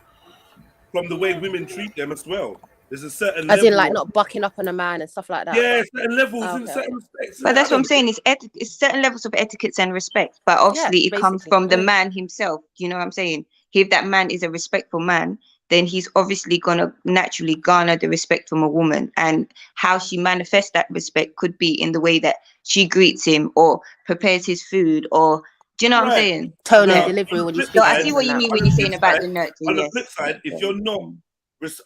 [SPEAKER 4] the way women treat them as well. There's a certain
[SPEAKER 8] As
[SPEAKER 4] level
[SPEAKER 8] in, like,
[SPEAKER 4] of-
[SPEAKER 8] not bucking up on a man and stuff like that.
[SPEAKER 4] Yeah, certain levels
[SPEAKER 8] Oh,
[SPEAKER 4] and
[SPEAKER 8] okay.
[SPEAKER 4] certain respects.
[SPEAKER 7] But that's what I'm saying. It's certain levels of etiquette and respect. But obviously, it comes
[SPEAKER 8] basically.
[SPEAKER 7] from the man himself. You know what I'm saying? If that man is a respectful man, then he's obviously gonna naturally garner the respect from a woman. And how she manifests that respect could be in the way that she greets him or prepares his food, or do you know what I'm
[SPEAKER 4] Right.
[SPEAKER 7] saying?
[SPEAKER 8] Tone
[SPEAKER 7] Yeah.
[SPEAKER 8] and delivery when you
[SPEAKER 4] So
[SPEAKER 8] speak.
[SPEAKER 7] So I
[SPEAKER 8] to
[SPEAKER 7] see
[SPEAKER 8] them
[SPEAKER 7] what
[SPEAKER 8] and
[SPEAKER 7] you
[SPEAKER 8] that.
[SPEAKER 7] mean
[SPEAKER 4] On
[SPEAKER 7] when
[SPEAKER 4] the
[SPEAKER 7] you're
[SPEAKER 4] flip
[SPEAKER 7] saying about the
[SPEAKER 4] side-
[SPEAKER 7] nurturing.
[SPEAKER 4] On the
[SPEAKER 7] Yes.
[SPEAKER 4] flip side, if you're not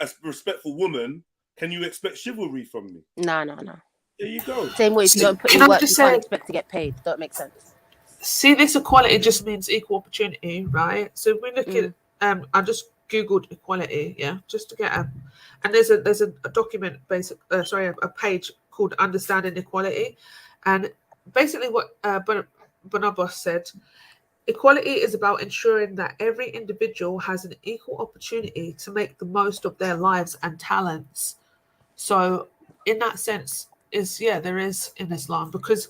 [SPEAKER 4] a respectful woman, can you expect chivalry from me?
[SPEAKER 8] No.
[SPEAKER 4] There you go.
[SPEAKER 8] Same way, if you don't put
[SPEAKER 6] Can
[SPEAKER 8] in
[SPEAKER 6] I
[SPEAKER 8] work,
[SPEAKER 6] just
[SPEAKER 8] you can't
[SPEAKER 6] say-
[SPEAKER 8] expect to get paid. Don't make sense.
[SPEAKER 6] See, this equality just means equal opportunity, right? So if we look at, I just googled equality, yeah, just to get and there's a document, a page called Understanding Equality, and basically what Bonobos said. Equality is about ensuring that every individual has an equal opportunity to make the most of their lives and talents. So, in that sense, there is in Islam, because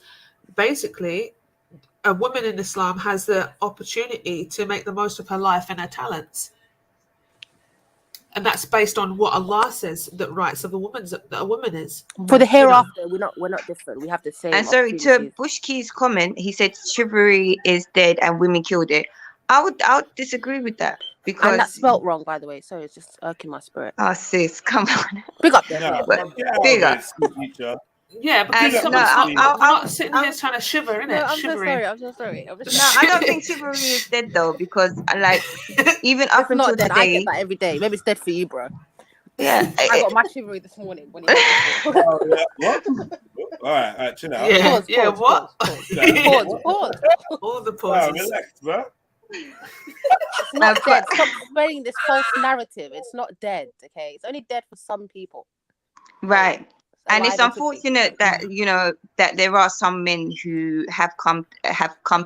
[SPEAKER 6] basically, a woman in Islam has the opportunity to make the most of her life and her talents. And that's based on what Allah says that rights of a woman is.
[SPEAKER 8] For the hereafter, we're not different. We have the same.
[SPEAKER 7] And sorry, to
[SPEAKER 8] opportunities.
[SPEAKER 7] Bushkey's comment, he said chivalry is dead and women killed it. I would disagree with that, because
[SPEAKER 8] And that's spelt wrong, by the way. Sorry, it's just irking my spirit.
[SPEAKER 7] oh sis, come on.
[SPEAKER 8] Big up there.
[SPEAKER 4] No,
[SPEAKER 7] But
[SPEAKER 4] get out
[SPEAKER 7] big
[SPEAKER 4] of
[SPEAKER 7] up.
[SPEAKER 4] it, school teacher.
[SPEAKER 6] Yeah, because
[SPEAKER 7] And
[SPEAKER 6] someone's
[SPEAKER 7] no,
[SPEAKER 6] we're not sitting here trying to shiver, innit?
[SPEAKER 8] No, I'm so
[SPEAKER 6] Shivering.
[SPEAKER 8] sorry. I'm so sorry. I'm just
[SPEAKER 7] No, I don't think chivalry is dead though, because like even up
[SPEAKER 8] It's not
[SPEAKER 7] until
[SPEAKER 8] dead. I
[SPEAKER 7] today,
[SPEAKER 8] get that every day. Maybe it's dead for you, bro.
[SPEAKER 7] yeah,
[SPEAKER 8] I got my chivalry this morning. When
[SPEAKER 4] Oh, yeah. What? All right, chill out.
[SPEAKER 6] Yeah,
[SPEAKER 8] Pause,
[SPEAKER 6] what?
[SPEAKER 8] pause.
[SPEAKER 6] All the
[SPEAKER 4] Wow,
[SPEAKER 6] pauses.
[SPEAKER 4] relax, bro.
[SPEAKER 8] It's not dead. Stop spreading this false narrative. It's not dead. Okay, it's only dead for some people.
[SPEAKER 7] right. And it's
[SPEAKER 8] Alive and kicking.
[SPEAKER 7] unfortunate that that there are some men who have come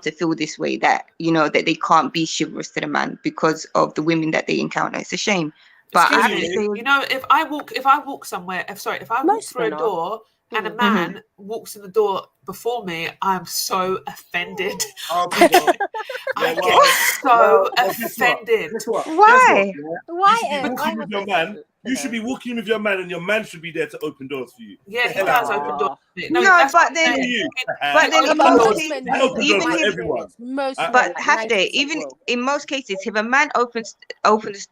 [SPEAKER 7] to feel this way, that that they can't be chivalrous to the man because of the women that they encounter. It's a shame. But I have to
[SPEAKER 6] Excuse
[SPEAKER 7] say,
[SPEAKER 6] me, if I walk somewhere, if I walk
[SPEAKER 8] Most
[SPEAKER 6] through a
[SPEAKER 8] men are.
[SPEAKER 6] door and a man walks in the door before me, I'm so offended.
[SPEAKER 4] Oh, people.
[SPEAKER 6] I
[SPEAKER 4] Well,
[SPEAKER 6] get so
[SPEAKER 4] guess what?
[SPEAKER 6] offended.
[SPEAKER 4] Guess what?
[SPEAKER 7] why?
[SPEAKER 8] Why?
[SPEAKER 4] You should be walking with your man. You should be walking with your man, and your man should be there to open doors for you.
[SPEAKER 6] Yeah, he
[SPEAKER 4] Hell
[SPEAKER 6] does
[SPEAKER 4] out.
[SPEAKER 6] open doors.
[SPEAKER 7] No,
[SPEAKER 6] that's
[SPEAKER 7] but
[SPEAKER 6] what I'm
[SPEAKER 7] then-
[SPEAKER 6] saying.
[SPEAKER 4] For you.
[SPEAKER 7] But then in
[SPEAKER 8] But
[SPEAKER 7] most
[SPEAKER 8] most
[SPEAKER 7] cases,
[SPEAKER 8] men
[SPEAKER 4] I open
[SPEAKER 7] even
[SPEAKER 4] doors for
[SPEAKER 7] if
[SPEAKER 4] everyone.
[SPEAKER 8] Most men,
[SPEAKER 7] but
[SPEAKER 8] like
[SPEAKER 7] have they
[SPEAKER 8] 90%
[SPEAKER 7] even
[SPEAKER 8] will.
[SPEAKER 7] in most cases, if a man opens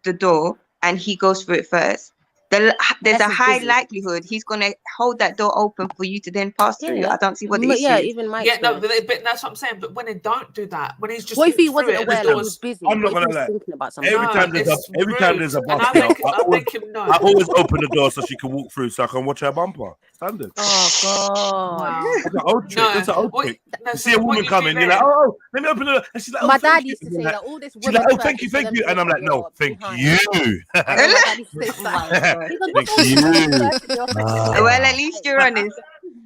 [SPEAKER 7] the door and he goes through it first, there's
[SPEAKER 8] Unless
[SPEAKER 7] a
[SPEAKER 8] he's
[SPEAKER 7] high
[SPEAKER 8] busy.
[SPEAKER 7] likelihood he's gonna hold that door open for you to then pass through.
[SPEAKER 8] Yeah.
[SPEAKER 7] I don't see what the issue
[SPEAKER 8] Yeah,
[SPEAKER 7] is.
[SPEAKER 8] even my
[SPEAKER 6] Yeah, no,
[SPEAKER 8] experience.
[SPEAKER 6] but that's what I'm saying. But when they don't do that, when he's just
[SPEAKER 8] What if he
[SPEAKER 6] walked through
[SPEAKER 8] wasn't
[SPEAKER 6] it and the
[SPEAKER 8] aware, like he
[SPEAKER 6] doors-
[SPEAKER 8] was busy?
[SPEAKER 4] I'm not
[SPEAKER 8] What if he
[SPEAKER 4] gonna
[SPEAKER 8] was
[SPEAKER 4] lie.
[SPEAKER 8] thinking about something?
[SPEAKER 4] Every
[SPEAKER 6] No,
[SPEAKER 4] time there's
[SPEAKER 6] it's
[SPEAKER 4] a
[SPEAKER 6] rude.
[SPEAKER 4] bus
[SPEAKER 6] And I
[SPEAKER 4] stop,
[SPEAKER 6] make him know.
[SPEAKER 4] I always open the door so she can walk through, so I can watch her bumper. Standard.
[SPEAKER 8] Oh God.
[SPEAKER 6] Wow.
[SPEAKER 4] That's an old trick.
[SPEAKER 6] No,
[SPEAKER 4] That's an old
[SPEAKER 6] what-
[SPEAKER 4] trick.
[SPEAKER 6] no,
[SPEAKER 4] You
[SPEAKER 6] so
[SPEAKER 4] see a
[SPEAKER 6] what
[SPEAKER 4] woman
[SPEAKER 6] you
[SPEAKER 4] coming,
[SPEAKER 6] do
[SPEAKER 4] you're like,
[SPEAKER 6] then-
[SPEAKER 4] oh, let me open the door. And she's like, oh,
[SPEAKER 8] My
[SPEAKER 4] thank
[SPEAKER 8] dad
[SPEAKER 4] you.
[SPEAKER 8] used to
[SPEAKER 4] And
[SPEAKER 8] say
[SPEAKER 4] you're
[SPEAKER 8] that all this
[SPEAKER 4] She's
[SPEAKER 8] women
[SPEAKER 4] like, oh,
[SPEAKER 8] twerking
[SPEAKER 4] thank you,
[SPEAKER 8] for them
[SPEAKER 4] thank
[SPEAKER 8] to
[SPEAKER 4] you. And I'm
[SPEAKER 8] look
[SPEAKER 4] like,
[SPEAKER 8] at
[SPEAKER 4] no,
[SPEAKER 8] your
[SPEAKER 4] thank
[SPEAKER 8] behind.
[SPEAKER 4] you.
[SPEAKER 8] And then my dad used to say that. He goes, "What's all this
[SPEAKER 4] Thank
[SPEAKER 8] women
[SPEAKER 4] you.
[SPEAKER 8] twerking? You're such a-"
[SPEAKER 7] Well, at least you're honest.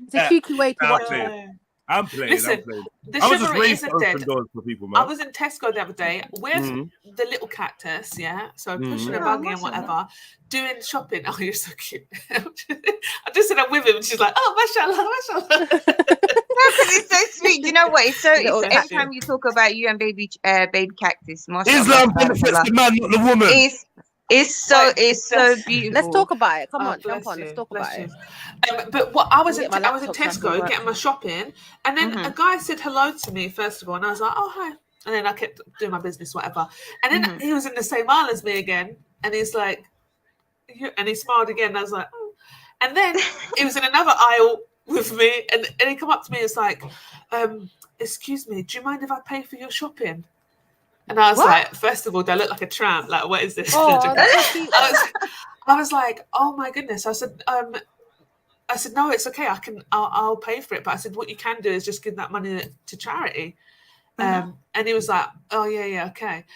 [SPEAKER 8] It's a cheeky way to
[SPEAKER 4] I'm
[SPEAKER 8] watch
[SPEAKER 4] playing.
[SPEAKER 8] it.
[SPEAKER 4] I'm playing.
[SPEAKER 6] Listen,
[SPEAKER 4] I'm playing.
[SPEAKER 6] the
[SPEAKER 4] I was just
[SPEAKER 6] chivalry
[SPEAKER 4] raised to
[SPEAKER 6] isn't
[SPEAKER 4] open
[SPEAKER 6] dead.
[SPEAKER 4] doors for people,
[SPEAKER 6] I
[SPEAKER 4] man.
[SPEAKER 6] was in Tesco the other day with
[SPEAKER 4] Mhm.
[SPEAKER 6] the little cactus, yeah. So pushing a
[SPEAKER 7] Oh,
[SPEAKER 6] buggy and
[SPEAKER 7] mashallah.
[SPEAKER 6] whatever, doing shopping. Oh, you're so cute. I just said I'm with him, and she's like, "Oh, mashallah, mashallah."
[SPEAKER 7] Because it's so sweet. You know what? It's
[SPEAKER 8] Little
[SPEAKER 7] every
[SPEAKER 8] cactus.
[SPEAKER 7] time you talk about you and baby cactus, mashallah,
[SPEAKER 4] Islam benefits
[SPEAKER 7] tabarakallah,
[SPEAKER 4] the man, not the woman.
[SPEAKER 7] it's so
[SPEAKER 6] Wait,
[SPEAKER 7] beautiful.
[SPEAKER 8] Let's talk about it. Come
[SPEAKER 6] Oh,
[SPEAKER 8] on, jump
[SPEAKER 6] bless
[SPEAKER 8] on. Let's
[SPEAKER 6] you,
[SPEAKER 8] talk
[SPEAKER 6] bless
[SPEAKER 8] about
[SPEAKER 6] you.
[SPEAKER 8] it.
[SPEAKER 6] But what I was
[SPEAKER 8] Get my
[SPEAKER 6] in
[SPEAKER 8] laptop so I can
[SPEAKER 6] Tesco
[SPEAKER 8] work.
[SPEAKER 6] getting my shopping, and then a guy said hello to me first of all, and I was like, "Oh, hi." And then I kept doing my business, whatever. And then he was in the same aisle as me again, and he's like, and he smiled again. And I was like, "Oh." And then he was in another aisle with me, and he come up to me and was like, "Excuse me, do you mind if I pay for your shopping?" And I was like, first of all, do I look like a tramp? Like, what is this?
[SPEAKER 8] Oh, that's so cute.
[SPEAKER 6] I was like, oh my goodness. I said, no, it's okay. I'll pay for it. But I said, what you can do is just give that money to charity. And he was like, oh yeah, okay.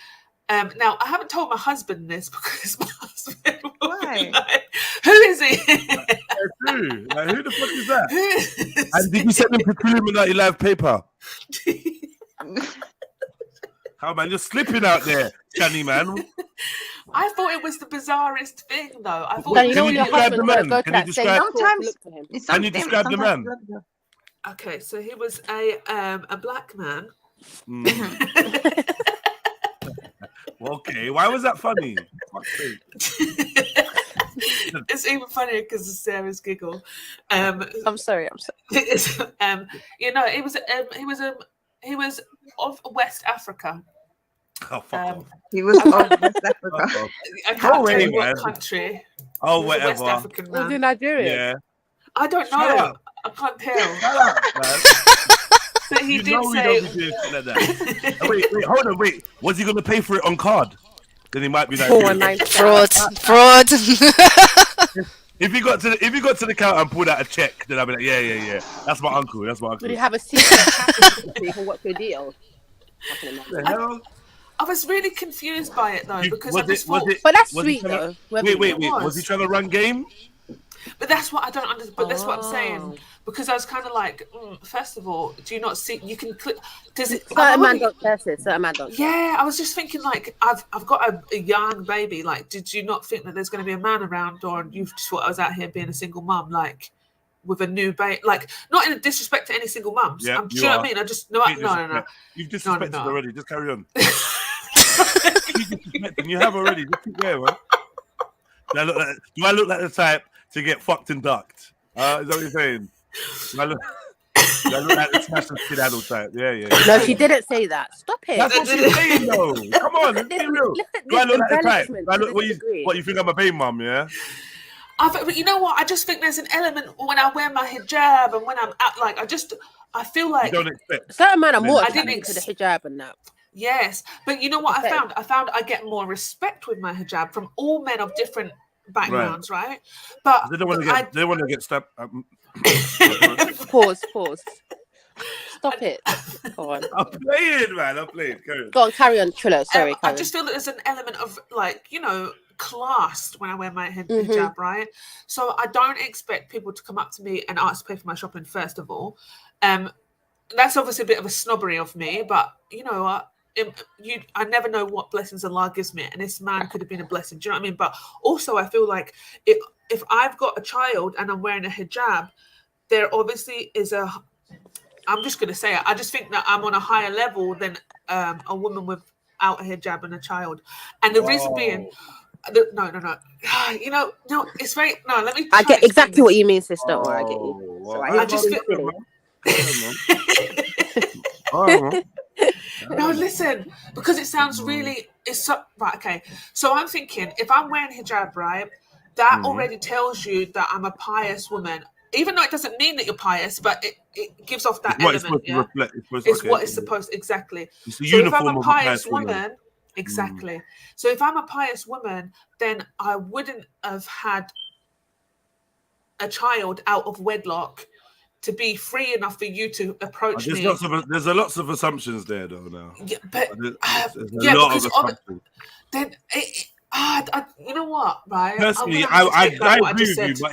[SPEAKER 6] Now I haven't told my husband this because my husband will be like, who is he?
[SPEAKER 4] Who? Like, who the fuck is that?
[SPEAKER 6] Who is
[SPEAKER 4] And did you send him to Trilluminati live paper?
[SPEAKER 6] he?
[SPEAKER 4] How man, you're slipping out there, Channy man.
[SPEAKER 6] I thought it was the bizarrest thing, though. I thought.
[SPEAKER 8] Then you know
[SPEAKER 4] Can
[SPEAKER 8] when
[SPEAKER 4] you
[SPEAKER 8] your
[SPEAKER 4] describe
[SPEAKER 8] husband's
[SPEAKER 4] the
[SPEAKER 8] gonna
[SPEAKER 4] man?
[SPEAKER 8] go to
[SPEAKER 4] Can you
[SPEAKER 8] that same
[SPEAKER 4] describe-
[SPEAKER 8] store to
[SPEAKER 7] Sometimes-
[SPEAKER 8] look for him.
[SPEAKER 4] Can you describe the man?
[SPEAKER 6] Okay, so he was a black man.
[SPEAKER 4] Okay, why was that funny? Fuck's sake.
[SPEAKER 6] It's even funnier because of Sarah's giggle.
[SPEAKER 8] I'm sorry.
[SPEAKER 6] You know, he was of West Africa.
[SPEAKER 4] Oh, fuck off.
[SPEAKER 7] He was of West Africa.
[SPEAKER 4] Fuck off.
[SPEAKER 6] I can't
[SPEAKER 4] away,
[SPEAKER 6] tell you
[SPEAKER 4] man.
[SPEAKER 6] what country.
[SPEAKER 4] Oh,
[SPEAKER 6] He was a West
[SPEAKER 4] whatever.
[SPEAKER 6] African
[SPEAKER 8] Was he
[SPEAKER 6] man.
[SPEAKER 8] Nigerian?
[SPEAKER 4] Yeah.
[SPEAKER 6] I don't
[SPEAKER 4] Shut
[SPEAKER 6] know.
[SPEAKER 4] up.
[SPEAKER 6] I can't tell.
[SPEAKER 4] Shut up, man.
[SPEAKER 6] But he
[SPEAKER 4] You
[SPEAKER 6] did
[SPEAKER 4] know we
[SPEAKER 6] say.
[SPEAKER 4] don't be doing shit like that. Oh, wait, hold on, wait. Was he going to pay for it on card? Then he might be like,
[SPEAKER 8] 419.
[SPEAKER 9] Fraud.
[SPEAKER 4] if he got to the counter and pulled out a check, then I'd be like, yeah. That's my uncle.
[SPEAKER 8] Would he have a secret package so you can watch your deal?
[SPEAKER 4] The hell?
[SPEAKER 6] I was really confused by it though because I
[SPEAKER 4] Was
[SPEAKER 6] just
[SPEAKER 4] it?
[SPEAKER 6] thought.
[SPEAKER 8] But that's
[SPEAKER 4] Was he
[SPEAKER 8] sweet
[SPEAKER 4] trying
[SPEAKER 8] though.
[SPEAKER 4] Wait.
[SPEAKER 6] It
[SPEAKER 4] Was
[SPEAKER 6] was.
[SPEAKER 4] he trying to run game?
[SPEAKER 6] But that's what I don't understand. But that's what I'm
[SPEAKER 8] Oh.
[SPEAKER 6] saying because I was kind of like, first of all, do you not see? You can click. Does it?
[SPEAKER 8] Certain man don't test it. Certain man don't.
[SPEAKER 6] Yeah, I was just thinking like I've got a young baby. Like, did you not think that there's going to be a man around, or you just thought I was out here being a single mum, like with a new baby? Like, not in a disrespect to any single mums.
[SPEAKER 4] Yeah,
[SPEAKER 6] Do you know what I mean? I just no.
[SPEAKER 4] You've disrespected
[SPEAKER 6] No.
[SPEAKER 4] already. Just carry on. You have already. Just keep going, man. Do I look like the type to get fucked and ducked? Is that what you're saying? Do I look like the smash and skedaddle type? Yeah.
[SPEAKER 8] No, she didn't say that. Stop it.
[SPEAKER 4] That's what she's saying, though. Come on, let's be real.
[SPEAKER 8] Look at
[SPEAKER 4] Do I
[SPEAKER 8] this
[SPEAKER 4] look like the type?
[SPEAKER 8] embellishment
[SPEAKER 4] Do I
[SPEAKER 8] to
[SPEAKER 4] look,
[SPEAKER 8] this degree.
[SPEAKER 4] what you think I'm a baby mum? Yeah.
[SPEAKER 6] But you know what? I just think there's an element when I wear my hijab and when I'm out. Like, I feel like
[SPEAKER 4] You don't expect.
[SPEAKER 8] Certain men are more
[SPEAKER 6] I didn't
[SPEAKER 8] attracted to the hijab and that.
[SPEAKER 6] yes, but you know what
[SPEAKER 8] Okay.
[SPEAKER 6] I found I get more respect with my hijab from all men of different backgrounds, right? But
[SPEAKER 4] They don't want to get stabbed.
[SPEAKER 8] Pause. Stop it. Go on.
[SPEAKER 4] I'm playing, man. Carry on.
[SPEAKER 8] Go on, carry on, Trillo. Sorry,
[SPEAKER 6] I
[SPEAKER 8] carry
[SPEAKER 6] just feel that there's an element of like, you know, class when I wear my hijab, right? So I don't expect people to come up to me and ask to pay for my shopping, first of all. That's obviously a bit of a snobbery of me, but you know what? I never know what blessings Allah gives me, and this man could have been a blessing. Do you know what I mean? But also, I feel like if I've got a child and I'm wearing a hijab, there obviously is a. I'm just going to say it. I just think that I'm on a higher level than a woman without a hijab and a child, and the reason being. No. You know, no. It's very no. Let me.
[SPEAKER 8] I get exactly
[SPEAKER 6] this.
[SPEAKER 8] what you mean, sister. Or I get you.
[SPEAKER 4] Wow.
[SPEAKER 8] So
[SPEAKER 6] I just feel. No, listen, because it sounds really. It's so, right. Okay, so I'm thinking if I'm wearing hijab, right, that already tells you that I'm a pious woman. Even though it doesn't mean that you're pious, but it gives off that element. Yeah? It's what it's supposed exactly.
[SPEAKER 4] It's the
[SPEAKER 6] So if
[SPEAKER 4] uniform
[SPEAKER 6] I'm a
[SPEAKER 4] of
[SPEAKER 6] pious
[SPEAKER 4] woman.
[SPEAKER 6] woman, exactly. So if I'm a pious woman, then I wouldn't have had a child out of wedlock to be free enough for you to approach me.
[SPEAKER 4] There's lots of assumptions there, though. Now,
[SPEAKER 6] Yeah, but
[SPEAKER 4] there's a lot of assumptions.
[SPEAKER 6] then you know what, right?
[SPEAKER 4] Personally,
[SPEAKER 6] I'm gonna have to
[SPEAKER 4] I
[SPEAKER 6] take back what
[SPEAKER 4] agree
[SPEAKER 6] just
[SPEAKER 4] with you,
[SPEAKER 6] said.
[SPEAKER 4] but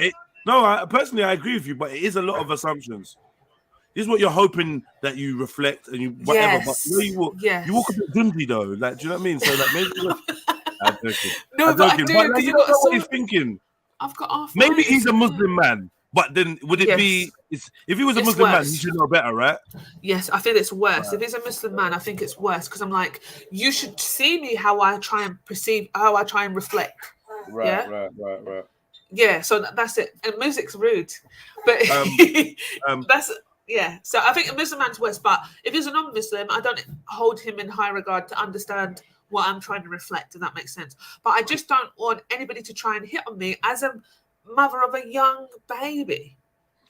[SPEAKER 4] I agree with you, but it is a lot of assumptions. This is what you're hoping that you reflect and you whatever.
[SPEAKER 6] Yes.
[SPEAKER 4] But you walk a bit dundee though. Like, do you know what I mean? So like maybe I'm joking.
[SPEAKER 6] No,
[SPEAKER 4] I'm
[SPEAKER 6] but I
[SPEAKER 4] joking.
[SPEAKER 6] do,
[SPEAKER 4] But like,
[SPEAKER 6] 'cause
[SPEAKER 4] you
[SPEAKER 6] I've
[SPEAKER 4] don't
[SPEAKER 6] got
[SPEAKER 4] know what
[SPEAKER 6] so-
[SPEAKER 4] he's thinking.
[SPEAKER 6] I've got half.
[SPEAKER 4] Maybe
[SPEAKER 6] eyes.
[SPEAKER 4] he's a Muslim man, but then would it
[SPEAKER 6] Yes.
[SPEAKER 4] be? If he was a
[SPEAKER 6] It's
[SPEAKER 4] Muslim man,
[SPEAKER 6] worse.
[SPEAKER 4] he should know better, right?
[SPEAKER 6] Yes, I feel it's worse. If he's a Muslim man, I think it's worse because I'm like, you should see me how I try and perceive, how I try and reflect.
[SPEAKER 4] Right.
[SPEAKER 6] Yeah, so that's it. And music's rude, but that's yeah. So I think a Muslim man's worse. But if he's a non-Muslim, I don't hold him in high regard to understand what I'm trying to reflect, if that makes sense. But I just don't want anybody to try and hit on me as a mother of a young baby.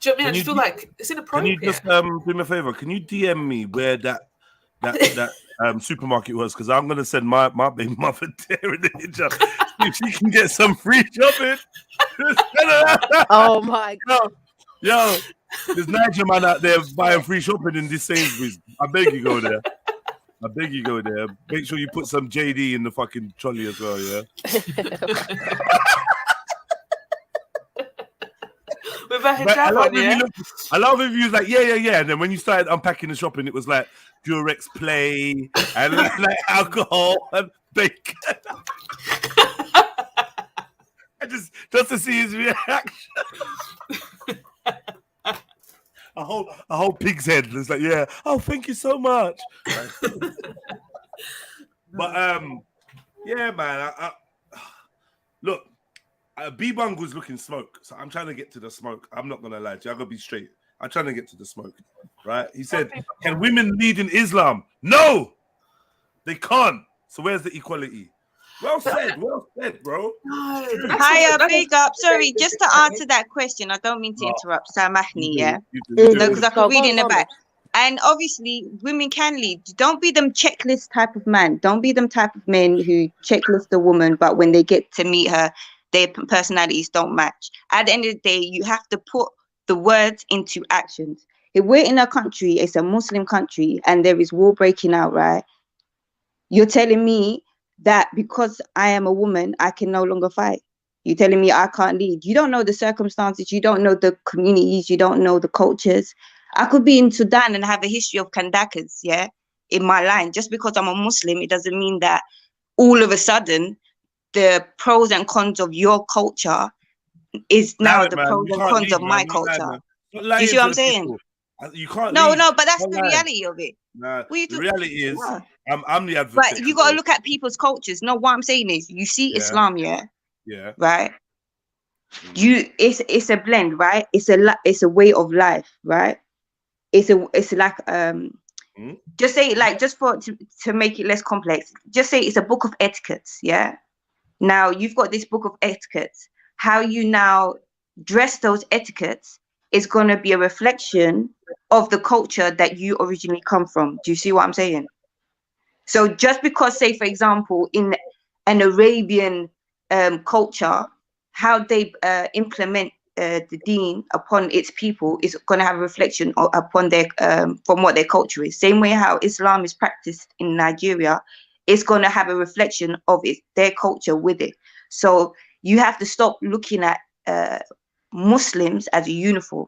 [SPEAKER 6] Do you know what I mean? I just feel like it's
[SPEAKER 4] Can
[SPEAKER 6] inappropriate.
[SPEAKER 4] you just do me a favor? Can you DM me where that supermarket was? Because I'm gonna send my baby mother there in the hijab. See if she can get some free shopping.
[SPEAKER 8] Oh my god.
[SPEAKER 4] Yo, there's Niger man out there buying free shopping in this Sainsbury's. I beg you go there. Make sure you put some JEDI in the fucking trolley as well, yeah?
[SPEAKER 6] With a
[SPEAKER 4] But I
[SPEAKER 6] hijab
[SPEAKER 4] love
[SPEAKER 6] on, yeah?
[SPEAKER 4] I love if you was like, yeah. And then when you started unpacking the shopping, it was like Durex Play and like alcohol and bacon. just to see his reaction. a whole pig's head. It's like, yeah. Oh, thank you so much. But yeah, man. Look, B-Bungle's looking smoke, so I'm trying to get to the smoke. I'm not gonna lie to you. I'm gonna be straight. I'm trying to get to the smoke, right? He said, "Can women lead in Islam?" No, they can't. So where's the equality? Well said, bro.
[SPEAKER 6] No,
[SPEAKER 7] Hiya, big up. Sorry, just to answer that question, I don't mean to interrupt. Samahni, yeah? No, because I could read in the back. And obviously, women can lead. Don't be them checklist type of man. Don't be them type of men who checklist a woman, but when they get to meet her, their personalities don't match. At the end of the day, you have to put the words into actions. If we're in a country, it's a Muslim country, and there is war breaking out, right? You're telling me that because I am a woman, I can no longer fight. You're telling me I can't lead. You don't know the circumstances. You don't know the communities. You don't know the cultures. I could be in Sudan and have a history of kandakas, yeah, in my line. Just because I'm a Muslim, it doesn't mean that all of a sudden the pros and cons of your culture is now the pros and cons of my culture. You see what I'm saying?
[SPEAKER 4] You can't.
[SPEAKER 7] No, but that's the reality of it.
[SPEAKER 4] Nah, the reality is, I'm the advocate.
[SPEAKER 7] But you got to look at people's cultures. No, what I'm saying is, you see Islam, yeah, right. It's a blend, right? It's a way of life, right? It's like just say like just to make it less complex. Just say it's a book of etiquettes, yeah. Now you've got this book of etiquettes. How you now dress those etiquettes is going to be a reflection of the culture that you originally come from. Do you see what I'm saying? So just because, say, for example, in an Arabian culture, how they implement the deen upon its people is going to have a reflection upon their from what their culture is. Same way how Islam is practiced in Nigeria, it's going to have a reflection of their culture with it. So you have to stop looking at Muslims as a uniform.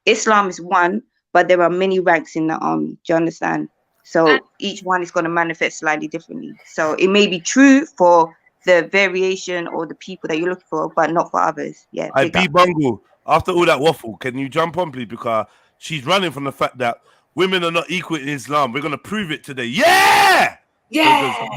[SPEAKER 7] Islam is one, but there are many ranks in the army. Do you understand? So each one is going to manifest slightly differently. So it may be true for the variation or the people that you're looking for, but not for others. Yeah.
[SPEAKER 4] I beat Bungle. After all that waffle, can you jump on, please? Because she's running from the fact that women are not equal in Islam. We're going to prove it today. Yeah!
[SPEAKER 6] Yeah!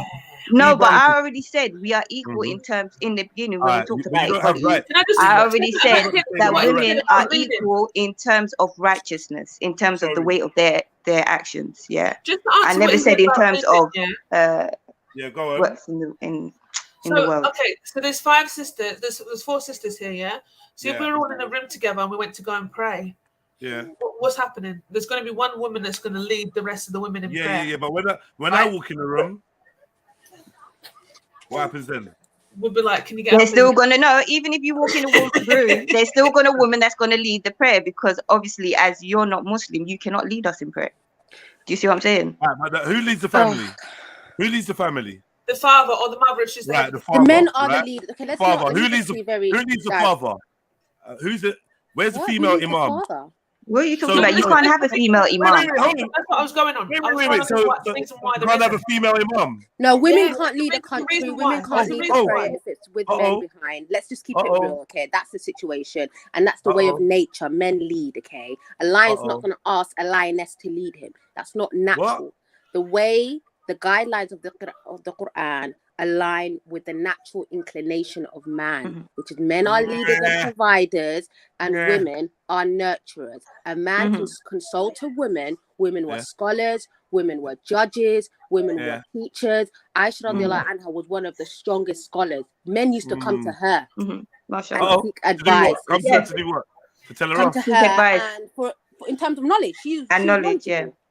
[SPEAKER 7] No, but I already said we are equal in terms in the beginning when we talked about equality. I already said that women are equal in terms of righteousness, in terms of the weight of their actions. Yeah. I never said in terms of
[SPEAKER 4] go on.
[SPEAKER 7] what's in the world.
[SPEAKER 6] Okay, so there's 5 sisters. There's 4 sisters here, yeah. So if we're all in a room together and we went to go and pray, what's happening? There's going to be one woman that's going to lead the rest of the women in prayer.
[SPEAKER 4] Yeah. But when I walk in the room, what happens then?
[SPEAKER 6] We'll be like, can you get?
[SPEAKER 7] They're still gonna know. Even if you walk in a woman's room, there's still gonna a woman that's gonna lead the prayer, because obviously, as you're not Muslim, you cannot lead us in prayer. Do you see what I'm saying?
[SPEAKER 4] Who leads the family? Who leads the family?
[SPEAKER 6] The father or the mother, if she's there.
[SPEAKER 8] The men are the lead. Okay, let's
[SPEAKER 4] father. Who leads the father? Who's it? Where's the female imam?
[SPEAKER 7] What are you talking about? You can't have a female imam.
[SPEAKER 6] That's what I was going on.
[SPEAKER 4] Wait. So you can't have a female imam?
[SPEAKER 8] No, women can't lead a country. Women can't lead a prayer if it's with men behind. Let's just keep it real, okay? That's the situation. And that's the way of nature. Men lead, okay? A lion's not going to ask a lioness to lead him. That's not natural. The way the guidelines of the Quran align with the natural inclination of man, which is men are leaders and providers, and women are nurturers. A man can consult a woman. Women were scholars, women were judges, women were teachers. Aisha radiallahu anha was one of the strongest scholars. Men used to come to her and seek advice.
[SPEAKER 4] Come to do what? To tell her off?
[SPEAKER 8] To her, and for in terms of knowledge, she's
[SPEAKER 7] knowledge,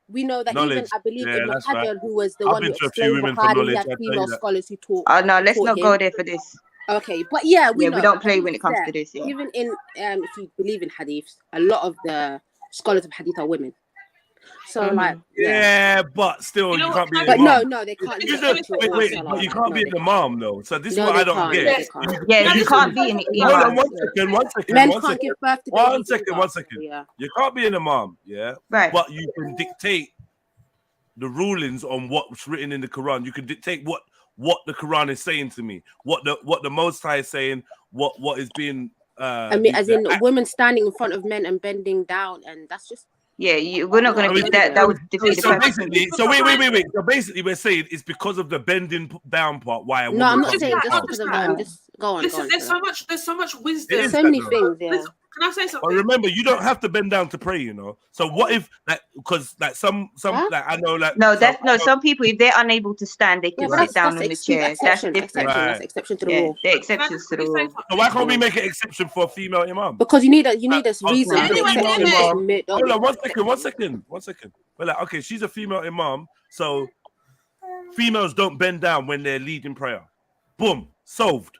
[SPEAKER 8] we know that
[SPEAKER 4] knowledge.
[SPEAKER 8] even, I believe, Ibn Hajar, who was the one who explained Bukhari, he had female scholars who taught.
[SPEAKER 7] Oh, no, let's not go there for this.
[SPEAKER 8] Okay, but we know,
[SPEAKER 7] don't play when it comes to this.
[SPEAKER 8] Even in, if you believe in hadiths, a lot of the scholars of hadith are women. So,
[SPEAKER 4] but still, you can't be.
[SPEAKER 8] But no, they can't.
[SPEAKER 4] Wait, but you can't be an imam, though. So this is what I don't get.
[SPEAKER 7] You can't be an imam.
[SPEAKER 4] Hold on, one second.
[SPEAKER 8] Men can't give birth to babies.
[SPEAKER 4] One second. You can't be an imam,
[SPEAKER 7] right?
[SPEAKER 4] But you can dictate the rulings on what's written in the Quran. You can dictate what the Quran is saying to me, what the Most High is saying, what is being.
[SPEAKER 8] I mean, as in women standing in front of men and bending down, and that's just.
[SPEAKER 7] Yeah, we're not going to do that. That would defeat the
[SPEAKER 4] So
[SPEAKER 7] purpose.
[SPEAKER 4] basically, wait. So basically, we're saying it's because of the bending down part why a woman
[SPEAKER 8] No, I'm not
[SPEAKER 4] can't
[SPEAKER 8] saying
[SPEAKER 4] be
[SPEAKER 8] just
[SPEAKER 4] calm.
[SPEAKER 8] because of them. Just go on.
[SPEAKER 6] Listen, there's so much wisdom.
[SPEAKER 4] It is
[SPEAKER 8] so many
[SPEAKER 4] that,
[SPEAKER 8] things. Yeah.
[SPEAKER 6] Listen, can I say something?
[SPEAKER 4] But remember, you don't have to bend down to pray, you know. So what if, like, because like some
[SPEAKER 8] Huh?
[SPEAKER 4] like I know like
[SPEAKER 7] No, that's no. Some people, if they're unable to stand, they can
[SPEAKER 8] Yeah, but
[SPEAKER 7] sit down on the chair. That's different.
[SPEAKER 8] Exception. That's exception to the
[SPEAKER 7] Yeah,
[SPEAKER 8] rule.
[SPEAKER 7] they're exceptions to the rule.
[SPEAKER 4] So why can't we make an exception for a female imam?
[SPEAKER 8] Because you need a reason for the
[SPEAKER 6] Anyone
[SPEAKER 8] exception.
[SPEAKER 6] can
[SPEAKER 8] Just
[SPEAKER 4] Hold on, one second. Well, like, okay, she's a female imam, so females don't bend down when they're leading prayer. Boom, solved.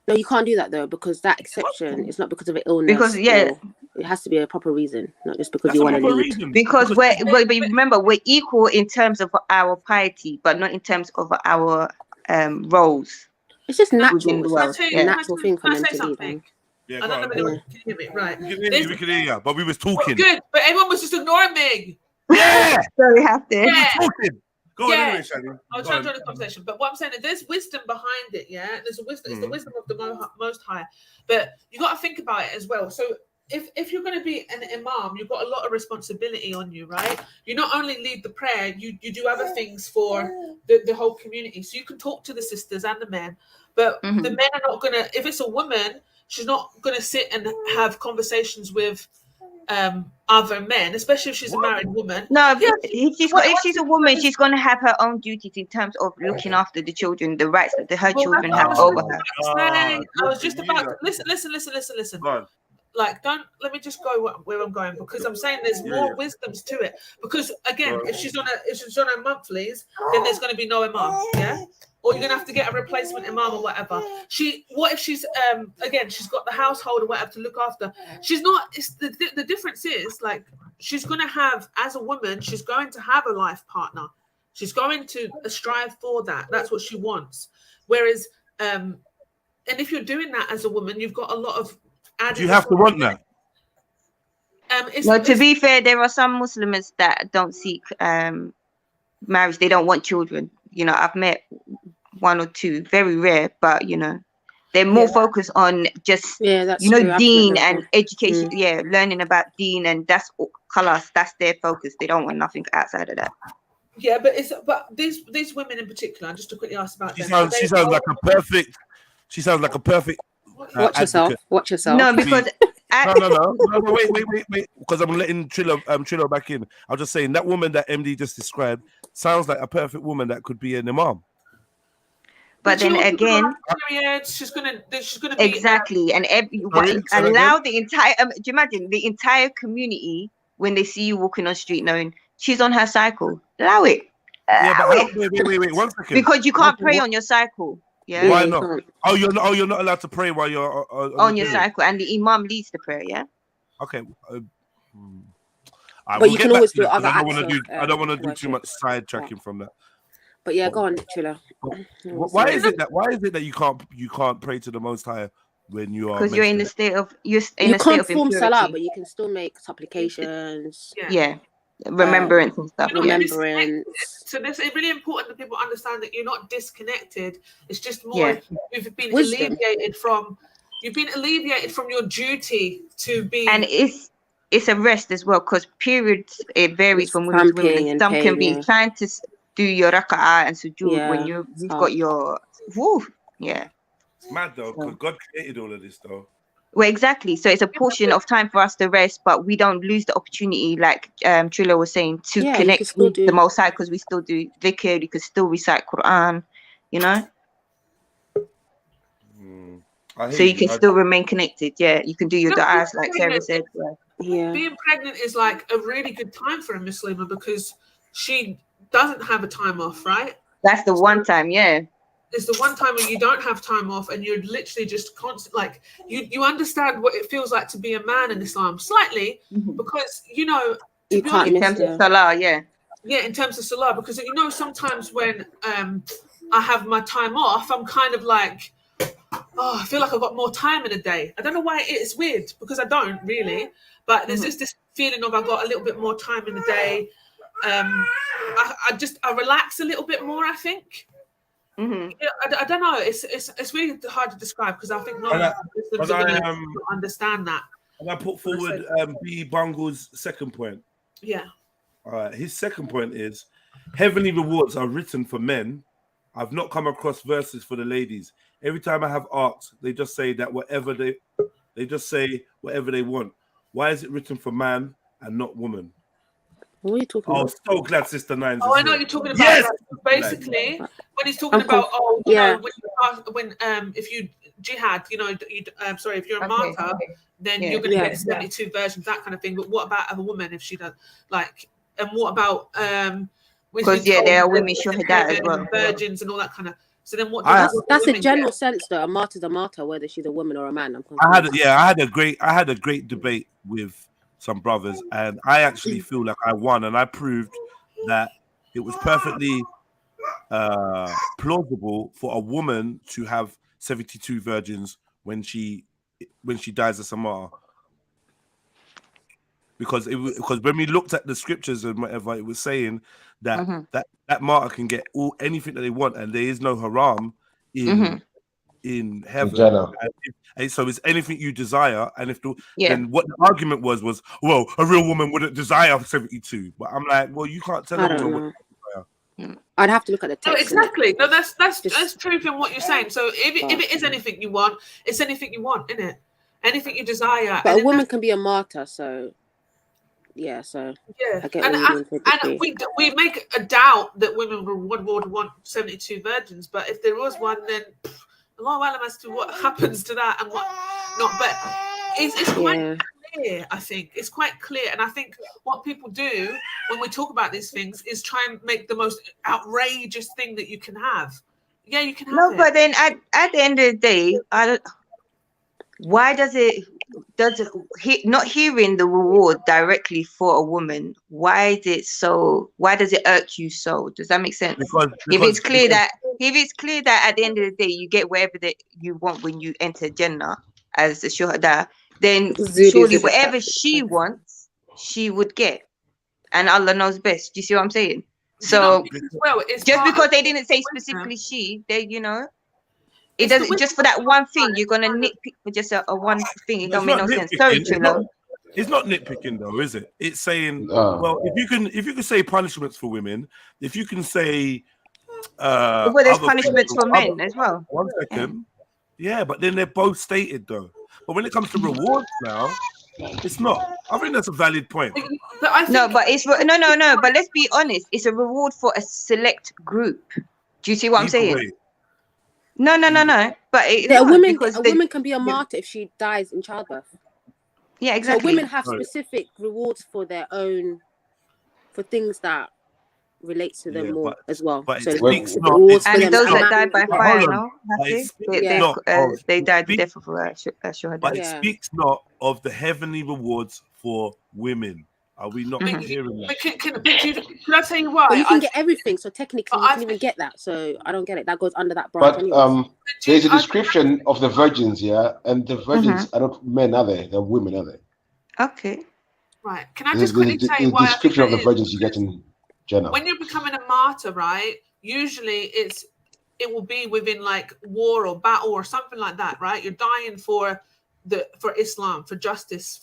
[SPEAKER 8] No, you can't do that though, because that exception is not because of an illness.
[SPEAKER 7] Because it
[SPEAKER 8] has to be a proper reason, not just because
[SPEAKER 4] That's
[SPEAKER 8] you
[SPEAKER 4] a
[SPEAKER 8] want to
[SPEAKER 4] proper
[SPEAKER 8] lead.
[SPEAKER 4] reason.
[SPEAKER 7] Because but remember, we're equal in terms of our piety, but not in terms of our roles.
[SPEAKER 8] It's just natural.
[SPEAKER 7] Within the world.
[SPEAKER 8] It's a natural thing for them to lead.
[SPEAKER 4] Yeah,
[SPEAKER 6] I don't know
[SPEAKER 4] go
[SPEAKER 6] if
[SPEAKER 4] on.
[SPEAKER 6] you can hear me. Right.
[SPEAKER 4] We can hear you, but we was talking.
[SPEAKER 6] Good, but everyone was just ignoring me.
[SPEAKER 4] Yeah,
[SPEAKER 7] So we have to.
[SPEAKER 6] Yeah.
[SPEAKER 4] talking. Go on
[SPEAKER 6] Yeah.
[SPEAKER 4] anyway, Shani.
[SPEAKER 6] I was trying to join the conversation, but what I'm saying is there's wisdom behind it, yeah. There's a wisdom. It's the wisdom of the Most High, but you got to think about it as well. So if you're going to be an imam, you've got a lot of responsibility on you, right? You not only lead the prayer, you do other things for the whole community. So you can talk to the sisters and the men, but the men are not going to. If it's a woman, she's not going to sit and have conversations with other men, especially if she's a married woman.
[SPEAKER 7] No, if she's a woman, she's going to have her own duties in terms of looking after the children, the rights that her children have over her.
[SPEAKER 6] I was just about to listen. Like, let me just go where I'm going, because I'm saying there's more wisdoms to it. Because again, if she's on her monthlies, then there's going to be no imam, yeah. Or you're gonna have to get a replacement imam or whatever. What if she's again, she's got the household or whatever to look after. She's not. It's the difference is, like, she's gonna have, as a woman, she's going to have a life partner. She's going to strive for that. That's what she wants. Whereas, and if you're doing that as a woman, you've got a lot of.
[SPEAKER 4] Do you have to want that?
[SPEAKER 7] To be fair, there are some Muslims that don't seek marriage. They don't want children. You know, I've met one or two, very rare, but you know, they're more focused on just deen and education. Yeah, learning about deen, and that's khalas, that's their focus. They don't want nothing outside of that.
[SPEAKER 6] Yeah, but these women in particular, just to quickly ask about them.
[SPEAKER 4] She sounds like a perfect. She sounds like a perfect.
[SPEAKER 8] Watch yourself.
[SPEAKER 7] No, because
[SPEAKER 4] no. Wait. Because I'm letting Trillo back in. I'm just saying that woman that MD just described sounds like a perfect woman that could be an imam.
[SPEAKER 7] But then again,
[SPEAKER 6] she's gonna be
[SPEAKER 7] exactly, and allow the entire. Do you imagine the entire community when they see you walking on the street, knowing she's on her cycle? Allow it.
[SPEAKER 4] Wait, 1 second.
[SPEAKER 7] Because you can't pray on your cycle. Yeah.
[SPEAKER 4] Why not? Oh, you're not allowed to pray while you're
[SPEAKER 7] on your cycle, and the imam leads the prayer. Yeah.
[SPEAKER 4] Okay.
[SPEAKER 8] But you can always do other acts.
[SPEAKER 4] I don't want to do too much sidetracking from that.
[SPEAKER 8] But yeah, go on, Trilla.
[SPEAKER 4] Why is it that you can't pray to the Most High when you are?
[SPEAKER 7] Because you're in a state of
[SPEAKER 8] you can't perform salah, but you can still make supplications.
[SPEAKER 7] Yeah. Remembrance and stuff.
[SPEAKER 8] Remembrance.
[SPEAKER 6] So it's really important that people understand that you're not disconnected. It's just more you've been alleviated from your duty to be.
[SPEAKER 7] And it's a rest as well, because periods, it varies from women to women. Some can be trying to do your raka'ah and sujood when you've got your
[SPEAKER 4] It's mad though, because God created all of this though.
[SPEAKER 7] Well, exactly. So it's a portion of time for us to rest, but we don't lose the opportunity, like Trillo was saying, to connect with the Most High, because we still do dhikr, you can still recite Quran, you know? So you can still remain connected. Yeah, you can do your du'as, like Sarah said.
[SPEAKER 6] Being pregnant is like a really good time for a Muslimah, because she doesn't have a time off, right?
[SPEAKER 7] That's the one time,
[SPEAKER 6] It's the one time when you don't have time off, and you're literally just constant. Like you understand what it feels like to be a man in Islam slightly, because you know
[SPEAKER 8] you can't
[SPEAKER 7] in terms of salah,
[SPEAKER 6] in terms of salah, because you know sometimes when I have my time off, I'm kind of like, I feel like I've got more time in a day. I don't know why it's weird, because I don't really, but there's just this feeling of I've got a little bit more time in the day. I relax a little bit more, I think. I don't know. It's really hard to describe, because I think not understand that.
[SPEAKER 4] And I put forward B. Bungle's second point.
[SPEAKER 6] Yeah.
[SPEAKER 4] All right. His second point is heavenly rewards are written for men. I've not come across verses for the ladies. Every time I have asked, they just say that they just say whatever they want. Why is it written for man and not woman?
[SPEAKER 8] What are you talking about?
[SPEAKER 4] So glad Sister Nines.
[SPEAKER 6] Oh, I know what you're talking about.
[SPEAKER 4] Yes!
[SPEAKER 6] Basically, when he's talking about, when if you jihad, if you're a martyr, then you're going to get 72 versions, that kind of thing. But what about a woman if she does, and what about
[SPEAKER 7] because there are women shuhada as well,
[SPEAKER 6] virgins and all that kind of. So then what?
[SPEAKER 8] That's a general sense, though. A martyr's a martyr, whether she's a woman or a man.
[SPEAKER 4] I had a great debate with some brothers, and I actually feel like I won, and I proved that it was perfectly plausible for a woman to have 72 virgins when she dies as a martyr. Because when we looked at the scriptures and whatever, it was saying that that martyr can get anything that they want, and there is no haram in heaven. And so it's anything you desire. And then what the argument was, well, a real woman wouldn't desire 72. But I'm like, well, you can't tell a woman what to desire.
[SPEAKER 8] I'd have to look at the text.
[SPEAKER 6] Exactly. No, that's truth in what you're saying. So if it is anything you want, it's anything you want, isn't it? Anything you desire.
[SPEAKER 8] But a woman can be a martyr, so I get
[SPEAKER 6] and we make a doubt that women would want 72 virgins, but if there was one, then Allah alam as to what happens to that and what not. But it's quite clear. I think it's quite clear, and I think what people do when we talk about these things is try and make the most outrageous thing that you can have. Yeah, you can have it.
[SPEAKER 7] But then at the end of the day, why does it not hearing the reward directly for a woman, why does it irk you so? Does that make sense? If it's clear that at the end of the day you get whatever that you want when you enter Jannah as a shuhada, then surely whatever she wants she would get, and Allah knows best. Do you see what I'm saying? So just because they didn't say specifically it doesn't just for that one thing. You're gonna nitpick for just a one thing. It don't make no sense. Sorry, Trillo.
[SPEAKER 4] It's not nitpicking though, is it? It's saying, well, if you can say punishments for women, if you can say,
[SPEAKER 7] there's punishments for men as well.
[SPEAKER 4] 1 second, but then they're both stated though. But when it comes to rewards now, it's not. I think that's a valid point.
[SPEAKER 7] But it's no. But let's be honest. It's a reward for a select group. Do you see what I'm saying? No. But
[SPEAKER 8] a woman can be a martyr if she dies in childbirth.
[SPEAKER 7] Yeah, exactly.
[SPEAKER 8] So women have specific rewards for their own, for things that relate to them more as well.
[SPEAKER 4] But
[SPEAKER 8] so
[SPEAKER 7] those that died by fire, no? They died the death of a
[SPEAKER 4] But it speaks not of the heavenly rewards for women. Are we not hearing that?
[SPEAKER 6] Can I tell you why?
[SPEAKER 8] But you can get everything, so technically you can even get that. So I don't get it. That goes under that branch. But
[SPEAKER 9] there's a description of the virgins, and the virgins are not men, are they? They're women, are they?
[SPEAKER 7] Okay.
[SPEAKER 6] Right. Can I just quickly tell you why?
[SPEAKER 9] The description of the virgins you get in Jannah.
[SPEAKER 6] When you're becoming a martyr, right? Usually it will be within like war or battle or something like that, right? You're dying for Islam, for justice,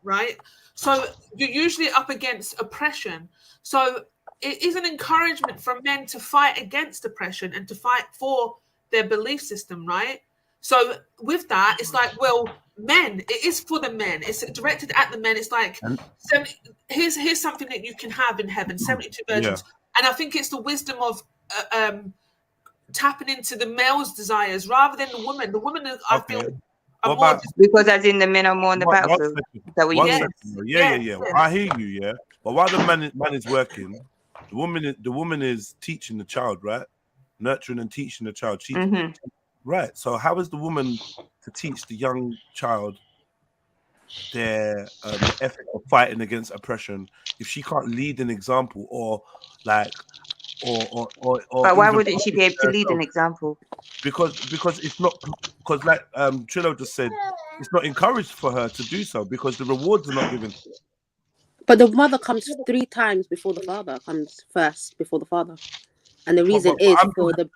[SPEAKER 6] right? So you're usually up against oppression. So it is an encouragement for men to fight against oppression and to fight for their belief system, right? So with that, it's like, well, men, it is for the men. It's directed at the men. It's like, here's something that you can have in heaven, 72 virgins. And I think it's the wisdom of tapping into the male's desires rather than the woman. The woman, I feel...
[SPEAKER 7] because as in the men are more on the battlefield.
[SPEAKER 4] I hear you, but while the man is working, the woman is teaching the child, right? Nurturing and teaching the child. Right. So how is the woman to teach the young child their ethic of fighting against oppression if she can't lead an example or
[SPEAKER 7] but why wouldn't she be able to lead an example?
[SPEAKER 4] Because it's not, because like Trillo just said, it's not encouraged for her to do so because the rewards are not given.
[SPEAKER 8] But the mother comes 3 times before the father, comes first before the father, and the reason is for the.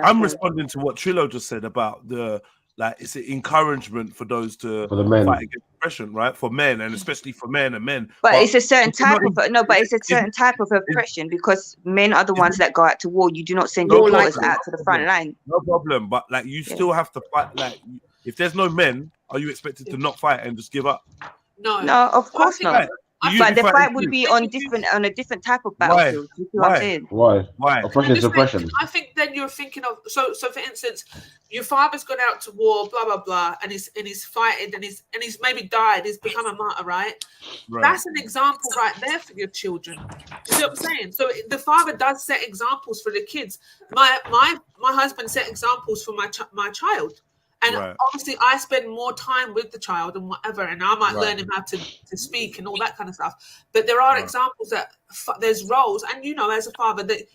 [SPEAKER 4] I'm responding to what Trillo just said about the like it's an encouragement for those to
[SPEAKER 9] For the men.
[SPEAKER 4] fight against oppression, right? For men, and especially for men and men.
[SPEAKER 7] But it's a certain
[SPEAKER 4] it's not
[SPEAKER 7] type of but it's a certain type of oppression, because men are the ones that go out to war. You do not send your daughters out to the front line.
[SPEAKER 4] No problem. But like you still have to fight. Like if there's no men, are you expected to not fight and just give up?
[SPEAKER 6] No,
[SPEAKER 7] of course not.
[SPEAKER 4] Right.
[SPEAKER 7] But the fight would be on a different type of battlefield. You see what I'm saying?
[SPEAKER 9] Why? Oppression is oppression.
[SPEAKER 6] I think then you're thinking of so for instance, your father's gone out to war, blah blah blah, and he's fighting and he's maybe died, he's become a martyr, right? That's an example right there for your children. You see what I'm saying? So the father does set examples for the kids. My husband set examples for my child. And obviously, I spend more time with the child and whatever, and I might learn him how to speak and all that kind of stuff. But there are examples that there's roles, and you know, as a father, that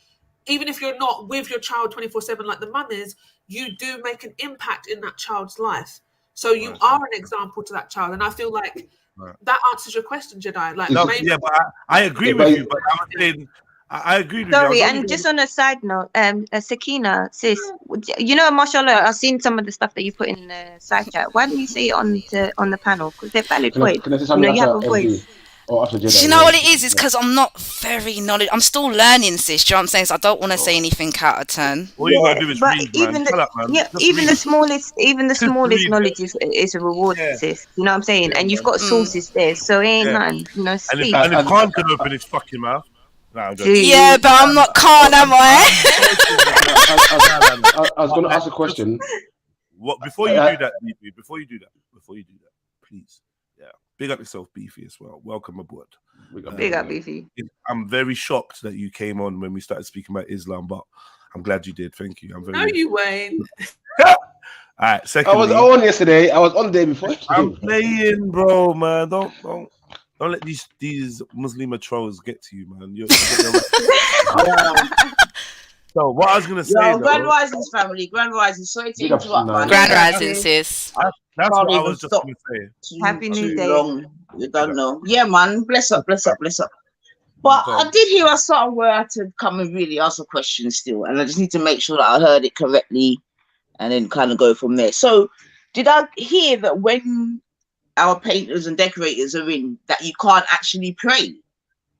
[SPEAKER 6] even if you're not with your child 24/7 like the mum is, you do make an impact in that child's life. So you are an example to that child, and I feel like that answers your question, Jedi. Like,
[SPEAKER 4] but I agree with you, but I'm saying. I agree with you.
[SPEAKER 7] Sorry, and just on a side note, Sakina, sis, you know, mashallah, I've seen some of the stuff that you put in the side chat. Why don't you say it on the panel? Because they're valid points. You know, you have a voice.
[SPEAKER 10] Do you know what it is? It's because I'm not very knowledgeable. I'm still learning, sis. Do you know what I'm saying? So I don't want to say anything out of turn.
[SPEAKER 4] All you gotta do is read,
[SPEAKER 7] even the smallest knowledge is a reward, sis. You know what I'm saying? And you've got sources there, so ain't nothing. You know, speak.
[SPEAKER 4] And if Khan can open his fucking mouth.
[SPEAKER 10] Yeah, but I'm not Khan, am I?
[SPEAKER 9] I was going to ask a question.
[SPEAKER 4] What before you do that, please, big up yourself, Beefy, as well. Welcome aboard.
[SPEAKER 7] Big up, Beefy.
[SPEAKER 4] I'm very shocked that you came on when we started speaking about Islam, but I'm glad you did. Thank you.
[SPEAKER 6] No, you ain't.
[SPEAKER 4] All right. Secondly,
[SPEAKER 9] I was on yesterday. I was on the day before.
[SPEAKER 4] I'm playing, bro, man. Don't let these Muslim trolls get to you, man. So what I was gonna say,
[SPEAKER 11] Grand Rising family, Grand Rising. Sorry to interrupt, man.
[SPEAKER 10] Grand Rising, sis.
[SPEAKER 4] That's what I was just gonna say.
[SPEAKER 7] Happy New Day.
[SPEAKER 11] You don't know. Yeah, man. Bless up. But I did hear a song where I had to come and really ask a question still, and I just need to make sure that I heard it correctly, and then kind of go from there. So, did I hear that when our painters and decorators are in, that you can't actually pray?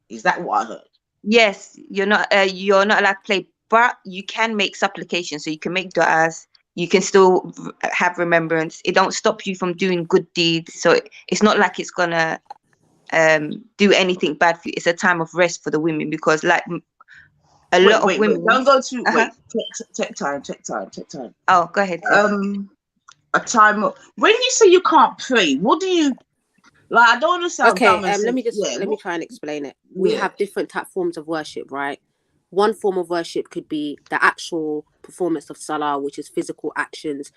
[SPEAKER 11] Is that what I heard?
[SPEAKER 7] Yes, you're not allowed to play, but you can make supplications. So you can make du'as. You can still have remembrance. It don't stop you from doing good deeds. So it's not like it's gonna do anything bad for you. It's a time of rest for the women, because like a lot of women
[SPEAKER 11] don't go too take time.
[SPEAKER 7] Oh, go ahead.
[SPEAKER 11] A time of, when you say you can't pray, what do you like? I don't understand.
[SPEAKER 8] Let me try and explain it. We have different forms of worship, right? One form of worship could be the actual performance of salah, which is physical actions,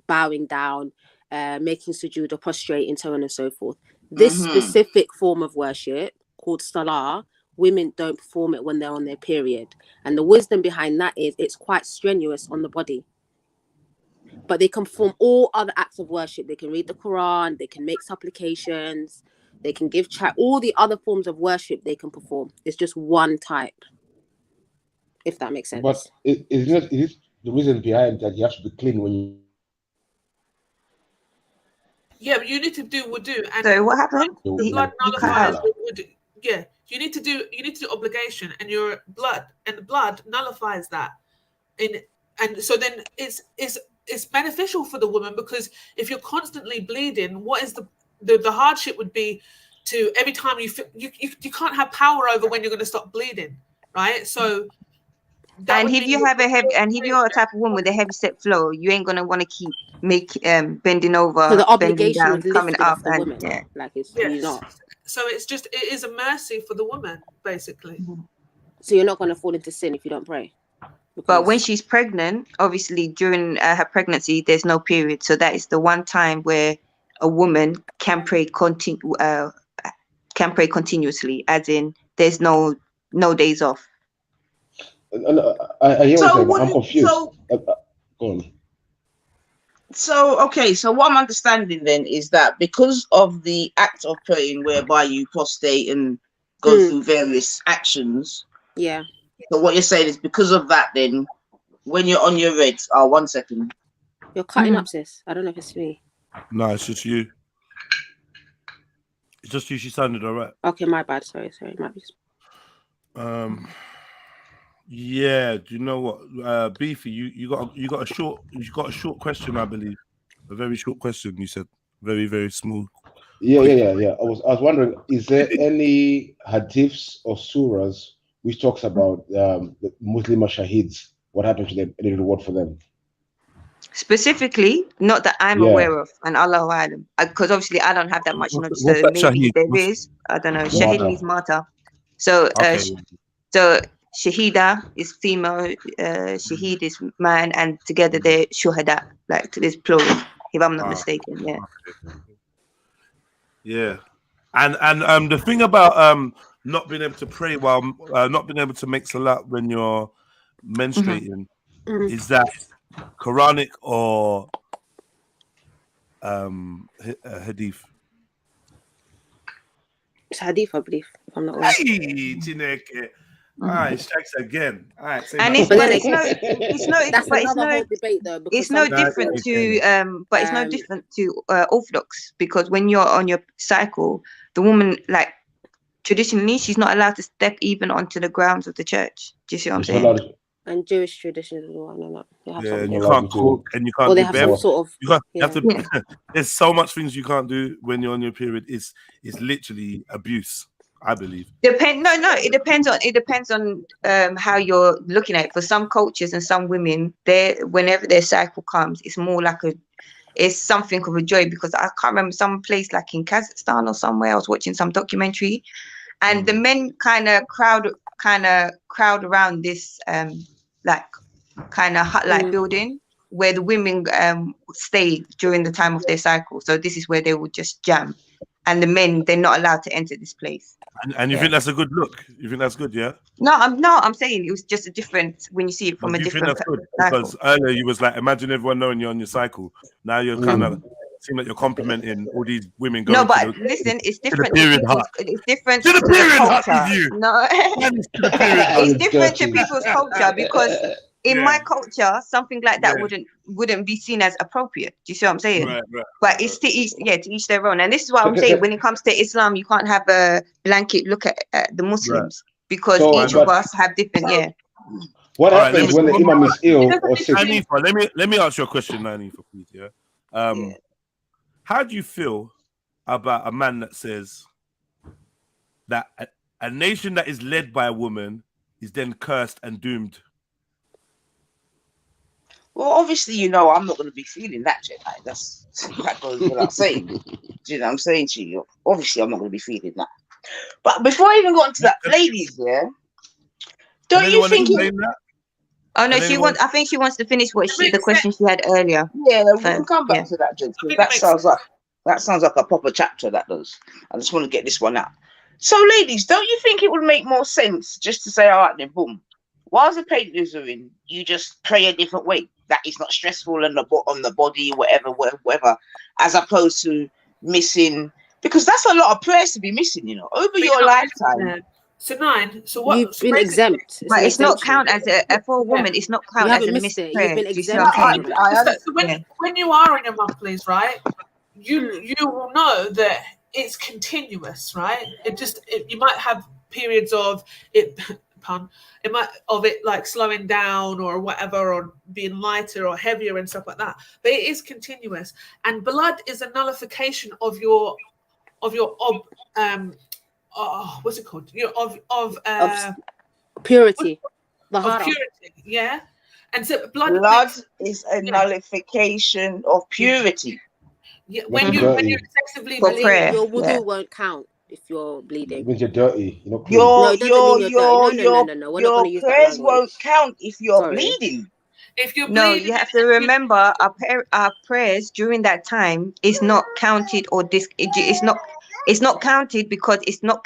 [SPEAKER 8] bowing down, making sujood or prostrating, so on and so forth. This specific form of worship called salah, women don't perform it when they're on their period. And the wisdom behind that is it's quite strenuous on the body. But they can perform all other acts of worship. They can read the Quran, they can make supplications, they can give all the other forms of worship they can perform. It's just one type, if that makes sense.
[SPEAKER 9] But it is the reason behind that you have to be clean when you...
[SPEAKER 6] Yeah, but you need to do wudu. And
[SPEAKER 7] so what happened?
[SPEAKER 6] Blood nullifies wudu. Yeah, you need to do obligation, and your blood nullifies that. And so then it's beneficial for the woman, because if you're constantly bleeding, what is the hardship would be to every time you can't have power over when you're going to stop bleeding, right? So
[SPEAKER 7] and if you have if you're a type of woman with a heavy set flow, you ain't gonna want to keep bending over,
[SPEAKER 8] so the obligation
[SPEAKER 7] down, coming up,
[SPEAKER 8] the woman, like it's not.
[SPEAKER 6] So it is a mercy for the woman, basically.
[SPEAKER 8] So you're not going to fall into sin if you don't pray.
[SPEAKER 7] But when she's pregnant, obviously during her pregnancy, there's no period. So that is the one time where a woman can pray continuously, as in there's no days off.
[SPEAKER 9] I hear what I'm confused. Go on.
[SPEAKER 11] So, okay, so what I'm understanding then is that because of the act of praying, whereby you prostrate and go through various actions.
[SPEAKER 8] Yeah.
[SPEAKER 11] So what you're saying is because of that, then when you're on your reds, 1 second.
[SPEAKER 8] You're cutting up, sis. I don't know if it's me.
[SPEAKER 4] No, it's just you. It's just you. She sounded all right.
[SPEAKER 8] Okay, my bad. Sorry. Might be just...
[SPEAKER 4] Yeah. Do you know what, Beefy? You got a short question, I believe. A very short question. You said very, very small.
[SPEAKER 9] Yeah. I was wondering, is there any hadiths or surahs which talks about the Muslim shaheeds? What happened to them? Any reward for them?
[SPEAKER 7] Specifically, not that I'm aware of, and Allahu Alam, because obviously I don't have that much knowledge. So maybe
[SPEAKER 4] shaheed?
[SPEAKER 7] there is. I don't know. Shaheed means martyr. So,
[SPEAKER 4] Okay.
[SPEAKER 7] so Shahida is female, Shaheed is man, and together they're shuhada, like this plural, if I'm not mistaken. Yeah.
[SPEAKER 4] Yeah, and the thing about not being able to pray while not being able to make salat when you're menstruating is that Quranic or hadith?
[SPEAKER 8] It's hadith, I believe, if I'm not wrong.
[SPEAKER 4] Hey, Chineke. All right, strikes again. All right,
[SPEAKER 7] And it's no
[SPEAKER 8] That's another whole debate though.
[SPEAKER 7] It's no different to but it's no different to Orthodox, because when you're on your cycle, the woman, like traditionally, she's not allowed to step even onto the grounds of the church. Do you see what I'm saying?
[SPEAKER 8] And Jewish traditions as well. No.
[SPEAKER 4] Yeah, and you can't cook and you can't.
[SPEAKER 8] Or they
[SPEAKER 4] do
[SPEAKER 8] have some sort of.
[SPEAKER 4] You have to. There's so much things you can't do when you're on your period. It's literally abuse, I believe.
[SPEAKER 7] It depends on how you're looking at it. For some cultures and some women, whenever their cycle comes, it's more like it's something of a joy, because I can't remember some place like in Kazakhstan or somewhere. I was watching some documentary, and the men kind of crowd around this like kind of hut-like building where the women stay during the time of their cycle. So this is where they would just jam, and the men, they're not allowed to enter this place.
[SPEAKER 4] And you think that's a good look? You think that's good, yeah?
[SPEAKER 7] No, I'm saying it was just a different, when you see it from a different
[SPEAKER 4] cycle. Because earlier you was like, imagine everyone knowing you're on your cycle. Now you're kind of seem like you're complimenting all these women going.
[SPEAKER 7] No, but listen, it's different. It's different
[SPEAKER 4] to the period
[SPEAKER 7] culture. No, it's different to people's culture, because in my culture, something like that wouldn't be seen as appropriate. Do you see what I'm saying? Right. But it's to each their own. And this is what I'm saying. When it comes to Islam, you can't have a blanket look at the Muslims, because each of us have different.
[SPEAKER 9] What happens when the imam is ill or sick?
[SPEAKER 4] Let me ask you a question, Nanifa, please. Yeah. How do you feel about a man that says that a nation that is led by a woman is then cursed and doomed?
[SPEAKER 11] Well, obviously, I'm not going to be feeling that, JEDI. That goes without saying. Do you know what I'm saying to you? Obviously, I'm not going to be feeling that. But before I even got into that, ladies, don't you think?
[SPEAKER 7] Oh no, I think she wants to finish the question she had earlier.
[SPEAKER 11] Yeah, we can come back to that, Jen. That sounds like a proper chapter. That does. I just want to get this one out. So, ladies, don't you think it would make more sense just to say, all right, then, boom, whilst the painters are in, you just pray a different way that is not stressful on the body, whatever, as opposed to missing, because that's a lot of prayers to be missing, over your lifetime.
[SPEAKER 6] So what?
[SPEAKER 8] You've been exempt,
[SPEAKER 7] but it's not count as for a woman. It's not count as a missed prayer.
[SPEAKER 8] You've been exempt.
[SPEAKER 6] So when you are in your monthlies, right? You will know that it's continuous, right? You might have periods of it. It might like slowing down or whatever, or being lighter or heavier and stuff like that. But it is continuous, and blood is a nullification of your what's it called? Of
[SPEAKER 8] purity.
[SPEAKER 6] Of purity, yeah. And so
[SPEAKER 11] blood is a nullification of purity.
[SPEAKER 6] Yeah, when you're excessively
[SPEAKER 7] prayer,
[SPEAKER 8] your wudu won't count if you're bleeding.
[SPEAKER 9] It means you're dirty. You're not
[SPEAKER 8] clean.
[SPEAKER 11] Your prayers won't count if you're bleeding.
[SPEAKER 6] If you're
[SPEAKER 7] bleeding, you have to remember our prayers during that time is not counted or it's not counted because it's not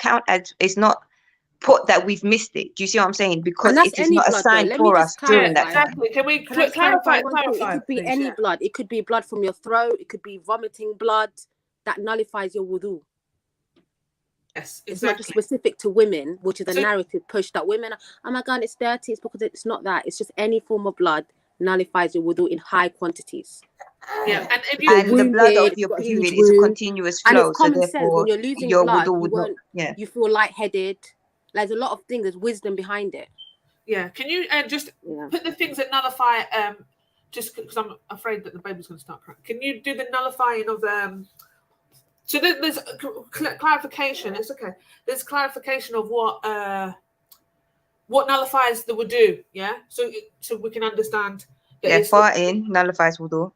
[SPEAKER 7] put that we've missed it. Do you see what I'm saying? Because it is not a sign for us during that time.
[SPEAKER 6] Exactly. Can we clarify?
[SPEAKER 8] It could be any blood. It could be blood from your throat. It could be vomiting blood that nullifies your wudu.
[SPEAKER 6] Yes,
[SPEAKER 8] exactly. It's not just specific to women, which is a narrative push that women are, oh my God, it's dirty. It's because it's not that. It's just any form of blood nullifies your wudu in high quantities.
[SPEAKER 6] Yeah, and if you
[SPEAKER 7] And the blood of
[SPEAKER 8] wounded,
[SPEAKER 7] your
[SPEAKER 8] you've got a huge
[SPEAKER 7] period is a
[SPEAKER 8] wound,
[SPEAKER 7] continuous
[SPEAKER 8] and
[SPEAKER 7] flow,
[SPEAKER 8] it's
[SPEAKER 7] so
[SPEAKER 8] common sense. When
[SPEAKER 7] therefore
[SPEAKER 8] you're losing
[SPEAKER 7] your
[SPEAKER 8] blood,
[SPEAKER 7] wudu
[SPEAKER 8] you
[SPEAKER 7] would not.
[SPEAKER 8] won't.
[SPEAKER 7] Yeah.
[SPEAKER 8] You feel lightheaded. There's a lot of things. There's wisdom behind it.
[SPEAKER 6] Yeah, can you just put the things that nullify? Just because I'm afraid that the baby's going to start crying. Can you do the nullifying of So there's clarification. It's okay. There's clarification of what nullifies the wudu. Yeah, so we can understand. That
[SPEAKER 7] Yeah, farting nullifies wudu.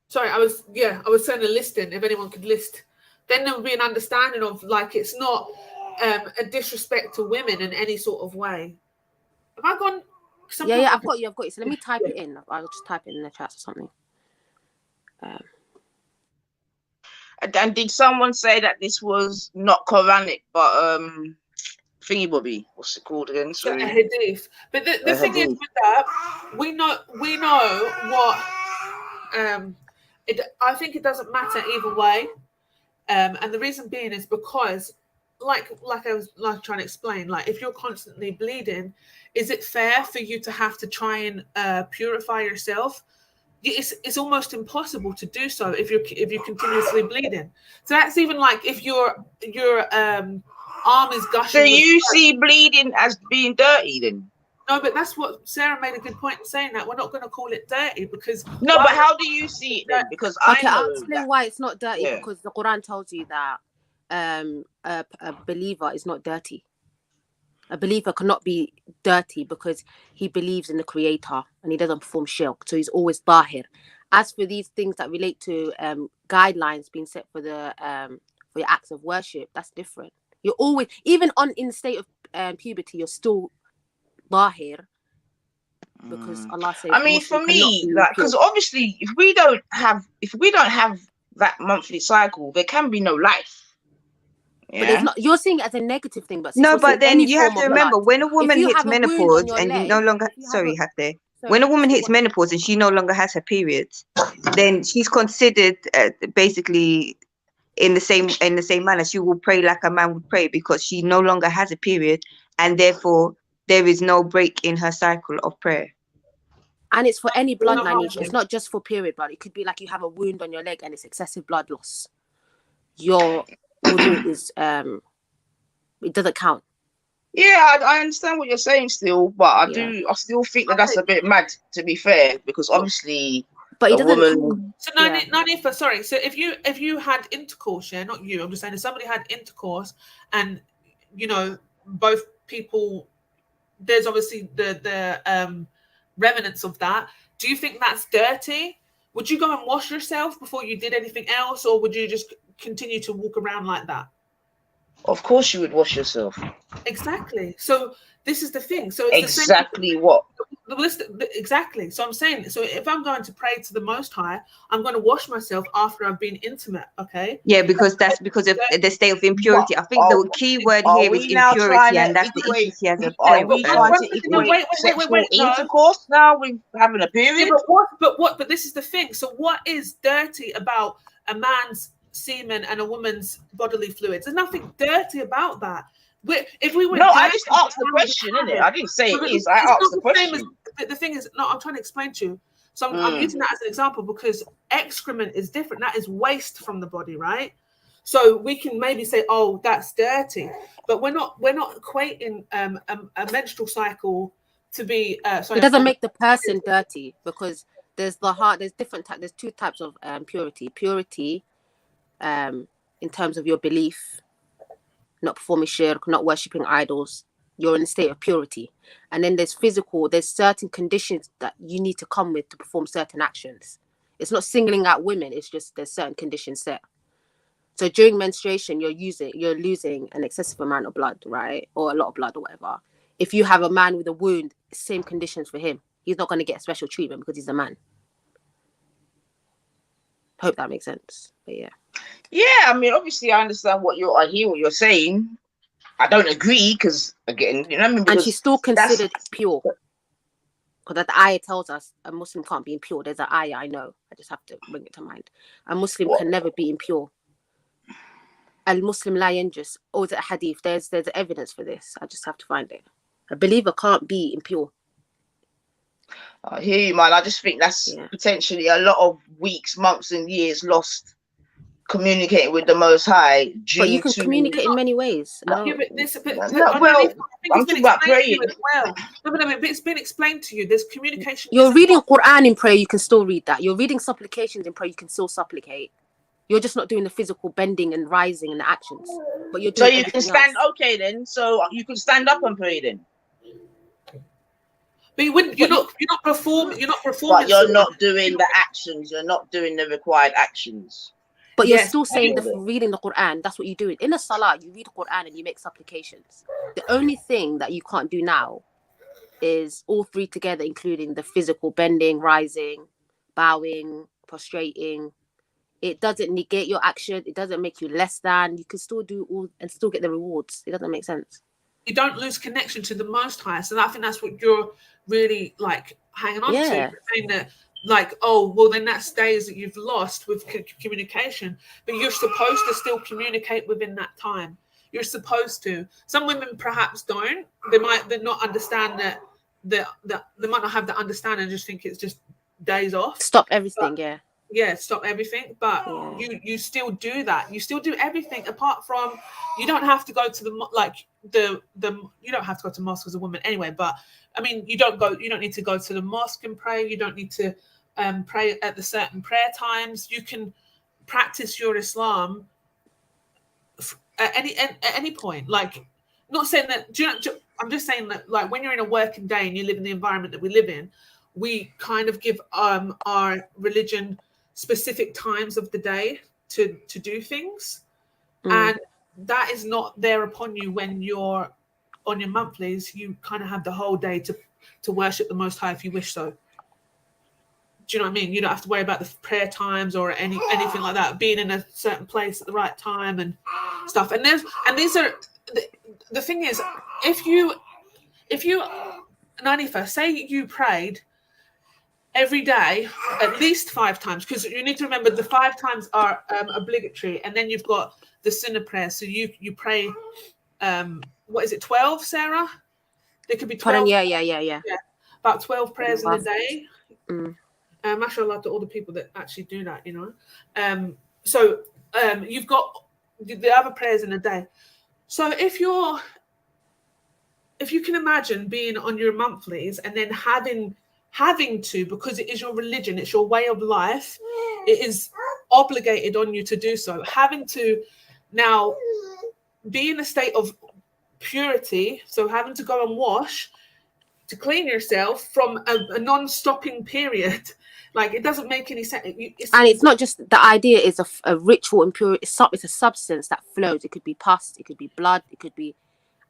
[SPEAKER 6] Sorry, I was saying a listing. If anyone could list, then there would be an understanding of like it's not a disrespect to women in any sort of way. Have I gone?
[SPEAKER 8] Yeah, I've got you. So let me type it in. I'll just type it in the chat or something.
[SPEAKER 11] And did someone say that this was not Quranic, but thingy bobby? What's it called again? Sorry.
[SPEAKER 6] A hadith. But the thing is with that, we know what. I think it doesn't matter either way, and the reason being is because, like I was trying to explain, like if you're constantly bleeding, is it fair for you to have to try and purify yourself? It's almost impossible to do so if you're continuously bleeding. So that's even like if your arm is gushing.
[SPEAKER 11] So you see bleeding as being dirty then?
[SPEAKER 6] No, but that's what Sarah made a good point in saying that we're not going to call it dirty because
[SPEAKER 11] no. But how do you see it then? Because
[SPEAKER 8] I'll explain why it's not dirty. Because the Quran tells you that a believer is not dirty. A believer cannot be dirty because he believes in the Creator and he doesn't perform shirk, so he's always tahir. As for these things that relate to guidelines being set for the for your acts of worship, that's different. You're always, even in the state of puberty, you're still tahir because Allah says.
[SPEAKER 11] I mean, for me, like, because obviously, if we don't have that monthly cycle, there can be no life. Yeah.
[SPEAKER 8] But there's not. You're seeing it as a negative thing, but
[SPEAKER 7] no. But then you have to remember when a woman hits menopause and you no longer. Sorry, Hafte. When a woman hits menopause and she no longer has her periods, then she's considered basically in the same manner. She will pray like a man would pray because she no longer has a period, and therefore there is no break in her cycle of prayer.
[SPEAKER 8] And it's for any bloodline. It's not just for period blood. It could be like you have a wound on your leg and it's excessive blood loss. Your wudu is it doesn't count.
[SPEAKER 11] Yeah, I understand what you're saying still, but I still think that that's a bit mad, to be fair, because obviously
[SPEAKER 8] but it doesn't
[SPEAKER 11] woman.
[SPEAKER 6] So Nanifa, sorry. So if you had intercourse, not you, I'm just saying if somebody had intercourse and both people, there's obviously the remnants of that. Do you think that's dirty? Would you go and wash yourself before you did anything else, or would you just continue to walk around like that?
[SPEAKER 11] Of course you would wash yourself.
[SPEAKER 6] Exactly. So this is the thing. So it's
[SPEAKER 11] exactly the same. What?
[SPEAKER 6] Exactly. So I'm saying, so if I'm going to pray to the Most High, I'm going to wash myself after I've been intimate. Okay.
[SPEAKER 7] Yeah, because that's because of the state of impurity. I think the key word here is impurity, and that's the issue she has.
[SPEAKER 11] Are we trying to equate sexual intercourse now with having a period?
[SPEAKER 6] Yeah, but this is the thing. So what is dirty about a man's semen and a woman's bodily fluids? There's nothing dirty about that.
[SPEAKER 11] I just asked the question, innit? I didn't say it is. I asked the question.
[SPEAKER 6] The thing is, I'm trying to explain to you. So I'm using that as an example because excrement is different. That is waste from the body, right? So we can maybe say, oh, that's dirty, but we're not equating a menstrual cycle to be.
[SPEAKER 8] It doesn't make the person dirty because there's there's two types of purity. Purity, in terms of your belief, not performing shirk, not worshipping idols. You're in a state of purity. And then there's certain conditions that you need to come with to perform certain actions. It's not singling out women, it's just there's certain conditions set. So during menstruation, you're losing an excessive amount of blood, right? Or a lot of blood or whatever. If you have a man with a wound, same conditions for him. He's not going to get special treatment because he's a man. Hope that makes sense. But yeah.
[SPEAKER 11] Yeah, I mean, obviously, I understand I hear what you're saying. I don't agree because, again, you know what I mean?
[SPEAKER 8] And she's still considered pure. Because the ayah tells us a Muslim can't be impure. There's an ayah, I know. I just have to bring it to mind. A Muslim can never be impure. Al-Muslim la yanjus. Or is it a hadith? There's evidence for this. I just have to find it. A believer can't be impure.
[SPEAKER 11] I hear you, man. I just think that's potentially a lot of weeks, months, and years lost communicating with the Most High due
[SPEAKER 8] But you can
[SPEAKER 11] to.
[SPEAKER 8] communicate in many ways.
[SPEAKER 11] Well,
[SPEAKER 6] I'm
[SPEAKER 11] talking about praying.
[SPEAKER 6] Well, no, it's been explained to you. There's communication.
[SPEAKER 8] You're reading Quran in prayer, you can still read that. You're reading supplications in prayer, you can still supplicate. You're just not doing the physical bending and rising and the actions. But you're doing
[SPEAKER 11] so you can stand.
[SPEAKER 8] else.
[SPEAKER 11] Okay, then. So you can stand up and pray then.
[SPEAKER 6] But you're not performing. You're not performing.
[SPEAKER 11] But you're not doing the actions. You're not doing the required actions.
[SPEAKER 8] But you're still saying reading the Quran. That's what you're doing. In a salah, you read the Quran and you make supplications. The only thing that you can't do now is all three together, including the physical bending, rising, bowing, prostrating. It doesn't negate your action. It doesn't make you less than. You can still do all and still get the rewards. It doesn't make sense.
[SPEAKER 6] You don't lose connection to the Most High. So I think that's what you're really like hanging on to. You're saying that, like, oh, well, then that's days that you've lost with communication. But you're supposed to still communicate within that time. You're supposed to. Some women perhaps don't. They not understand that. They might not have the understanding and just think it's just days off.
[SPEAKER 8] Stop everything,
[SPEAKER 6] stop everything, but you still do that. You still do everything apart from you don't have to go to the you don't have to go to mosque as a woman anyway, but I mean you don't need to go to the mosque and pray. You don't need to pray at the certain prayer times. You can practice your Islam at any point. Like, not saying that I'm just saying that, like, when you're in a working day and you live in the environment that we live in, we kind of give our religion specific times of the day to do things, and that is not there upon you when you're on your monthlies. You kind of have the whole day to worship the Most High if you wish so. Do you know what I mean? You don't have to worry about the prayer times or anything like that, being in a certain place at the right time and stuff. And these are the thing is, if you Nanifa, say you prayed every day at least 5 times, because you need to remember the 5 times are obligatory, and then you've got the sunnah prayer. So you pray what is it, 12, Sarah? There could be 12.
[SPEAKER 8] Yeah.
[SPEAKER 6] About 12 prayers in a day. Mashallah to all the people that actually do that, you know. So you've got the other prayers in a day. So if you can imagine being on your monthlies and then having to, because it is your religion, it's your way of life, it is obligated on you to do so, having to now be in a state of purity, so having to go and wash to clean yourself from a non-stopping period, like, it doesn't make any sense.
[SPEAKER 8] And it's not just, the idea is a ritual impurity. It's a substance that flows. It could be pus, it could be blood, it could be,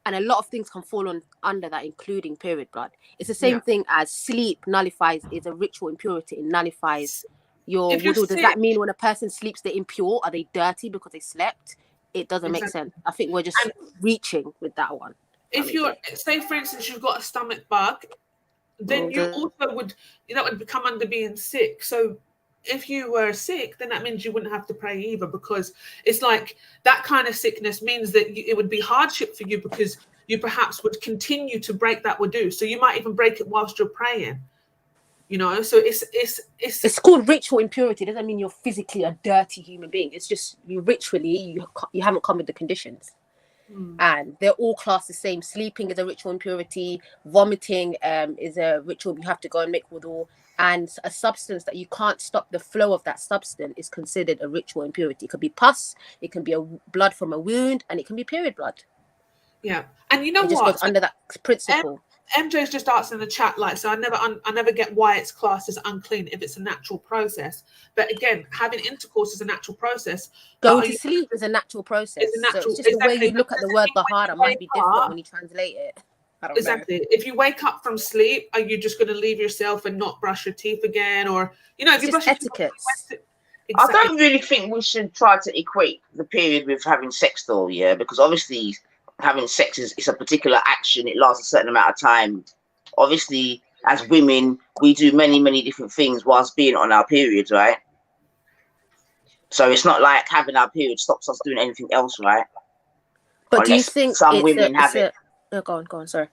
[SPEAKER 8] and a lot of things can fall under that, including period blood. It's the same thing as sleep nullifies, is a ritual impurity. It nullifies your wudu. Does that mean when a person sleeps they're impure? Are they dirty because they slept? It doesn't make sense. I think we're just reaching with that one.
[SPEAKER 6] If you're, say for instance, you've got a stomach bug, then you also would become under being sick. So if you were sick, then that means you wouldn't have to pray either, because it's like that kind of sickness means that it would be hardship for you, because you perhaps would continue to break that wudu. So you might even break it whilst you're praying, you know. So it's
[SPEAKER 8] called ritual impurity. It doesn't mean you're physically a dirty human being. It's just you haven't come with the conditions. And they're all classed the same. Sleeping is a ritual impurity. Vomiting is a ritual. You have to go and make wudu. And a substance that you can't stop the flow of that substance is considered a ritual impurity. It could be pus, it can be blood from a wound, and it can be period blood.
[SPEAKER 6] Yeah, and you know
[SPEAKER 8] it just
[SPEAKER 6] what?
[SPEAKER 8] goes under that principle.
[SPEAKER 6] MJ's just asked in the chat, like, so I never get why it's classed as unclean if it's a natural process. But again, having intercourse is a natural process.
[SPEAKER 8] Going to sleep is a natural process.
[SPEAKER 6] It's a natural,
[SPEAKER 8] so it's just the way you look at the word bahara might be different when you translate it.
[SPEAKER 6] Exactly. If you wake up from sleep, are you just going to leave yourself and not brush your teeth again? Or, you know, if you brush
[SPEAKER 8] etiquette.
[SPEAKER 11] I don't really think we should try to equate the period with having sex, though, yeah, because obviously having sex is a particular action. It lasts a certain amount of time. Obviously, as women, we do many, many different things whilst being on our periods, right? So it's not like having our period stops us doing anything else, right?
[SPEAKER 8] But do you think
[SPEAKER 11] some women have it?
[SPEAKER 8] No, go on, sorry.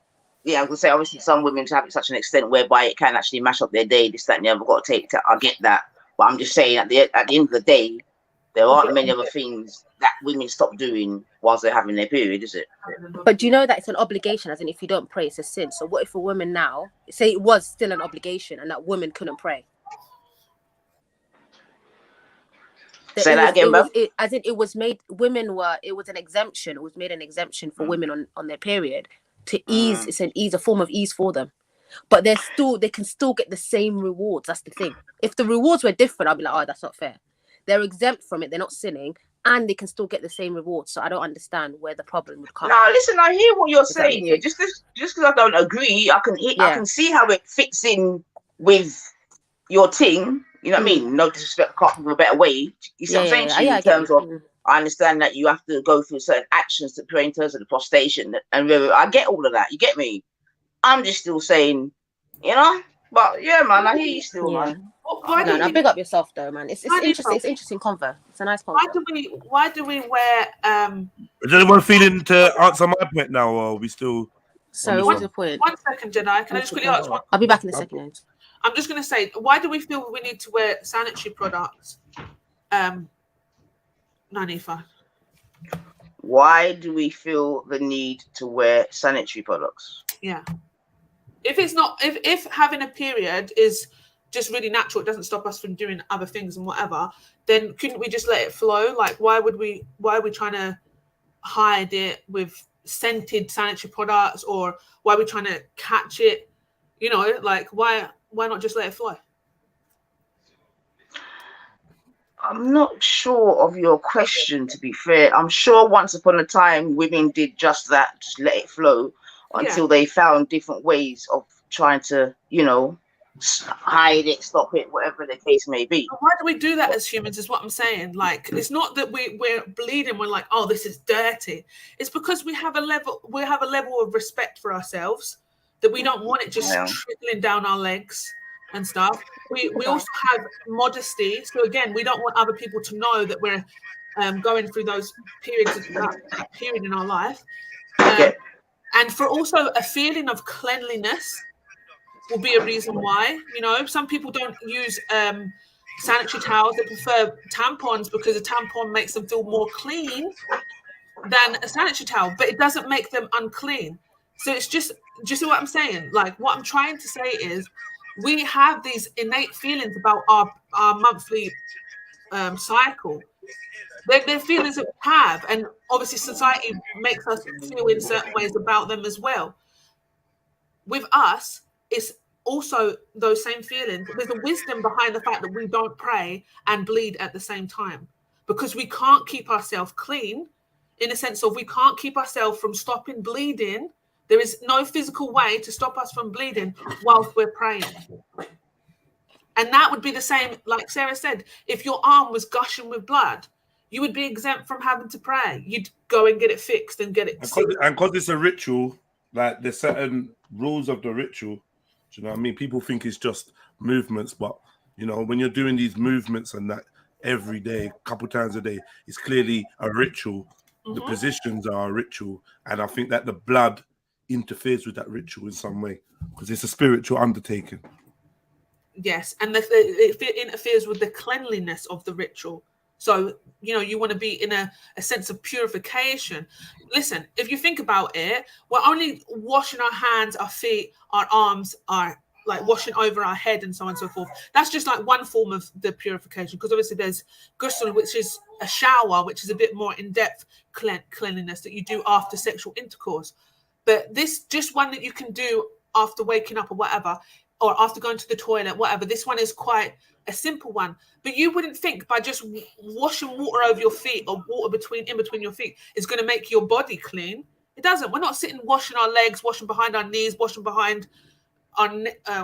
[SPEAKER 11] yeah, I was gonna say obviously some women have it to such an extent whereby it can actually mash up their day. This, that, and the other. Got to take it. I get that, but I'm just saying at the end of the day, there aren't many other things that women stop doing whilst they're having their period, is it?
[SPEAKER 8] But do you know that it's an obligation? As in, if you don't pray, it's a sin. So what if a woman now say it was still an obligation and that woman couldn't pray?
[SPEAKER 11] Say that again, bro.
[SPEAKER 8] As in, it was made. It was an exemption. It was made an exemption for women on their period to ease. It's a form of ease for them. But they can still get the same rewards. That's the thing. If the rewards were different, I'd be like, oh, that's not fair. They're exempt from it. They're not sinning, and they can still get the same rewards. So I don't understand where the problem would come.
[SPEAKER 11] No, listen, I hear what you're saying here. Just because I don't agree, I can see how it fits in with your thing. You know what I mean? No disrespect, can't think of a better way. You see what I'm saying to you in terms of, I understand that you have to go through certain actions to pray in terms of the prostration, and I get all of that. You get me? I'm just still saying, you know. But yeah, man, I hear you still, man.
[SPEAKER 8] No, big up yourself though, man. It's interesting. It's interesting convo. It's a nice convo.
[SPEAKER 6] Why do we wear?
[SPEAKER 4] Is anyone feeling to answer my point now, or are we still?
[SPEAKER 8] So what's your point?
[SPEAKER 6] 1 second, Jedi. Can I just quickly ask one?
[SPEAKER 8] I'll be back in a second.
[SPEAKER 6] I'm just going to say, why do we feel we need to wear sanitary products? Nanifa.
[SPEAKER 11] Why do we feel the need to wear sanitary products?
[SPEAKER 6] Yeah. If it's not, if having a period is just really natural, it doesn't stop us from doing other things and whatever, then couldn't we just let it flow? Like, why are we trying to hide it with scented sanitary products, or why are we trying to catch it? You know, like why not just let it fly?
[SPEAKER 11] I'm not sure of your question, to be fair. I'm sure once upon a time women did just that, just let it flow until they found different ways of trying to, you know, hide it, stop it, whatever the case may be.
[SPEAKER 6] Why do we do that as humans is what I'm saying. Like, it's not that we're bleeding, we're like, oh, this is dirty. It's because we have a level of respect for ourselves that we don't want it just trickling down our legs and stuff. We also have modesty. So again, we don't want other people to know that we're going through those periods of that period in our life. And for also a feeling of cleanliness will be a reason why. You know, some people don't use sanitary towels. They prefer tampons because a tampon makes them feel more clean than a sanitary towel, but it doesn't make them unclean. So it's just see what I'm saying? Like, what I'm trying to say is we have these innate feelings about our monthly cycle. They're feelings that we have, and obviously society makes us feel in certain ways about them as well. With us, it's also those same feelings. There's a wisdom behind the fact that we don't pray and bleed at the same time, because we can't keep ourselves clean, in a sense of we can't keep ourselves from stopping bleeding. There is no physical way to stop us from bleeding whilst we're praying. And that would be the same, like Sarah said, if your arm was gushing with blood, you would be exempt from having to pray. You'd go and get it fixed and get it.
[SPEAKER 4] And because it's a ritual, like there's certain rules of the ritual. Do you know what I mean? People think it's just movements, but you know, when you're doing these movements and that every day, a couple times a day, it's clearly a ritual. The positions are a ritual, and I think that the blood interferes with that ritual in some way because it's a spiritual undertaking.
[SPEAKER 6] Yes, and it interferes with the cleanliness of the ritual. So, you know, you want to be in a sense of purification. Listen, if you think about it, we're only washing our hands, our feet, our arms, our like washing over our head and so on and so forth. That's just like one form of the purification, because obviously there's ghusl, which is a shower, which is a bit more in-depth cleanliness that you do after sexual intercourse. But this just one that you can do after waking up or whatever, or after going to the toilet, whatever. This one is quite a simple one. But you wouldn't think by just washing water over your feet or water in between your feet is going to make your body clean. It doesn't. We're not sitting washing our legs, washing behind our knees, washing behind our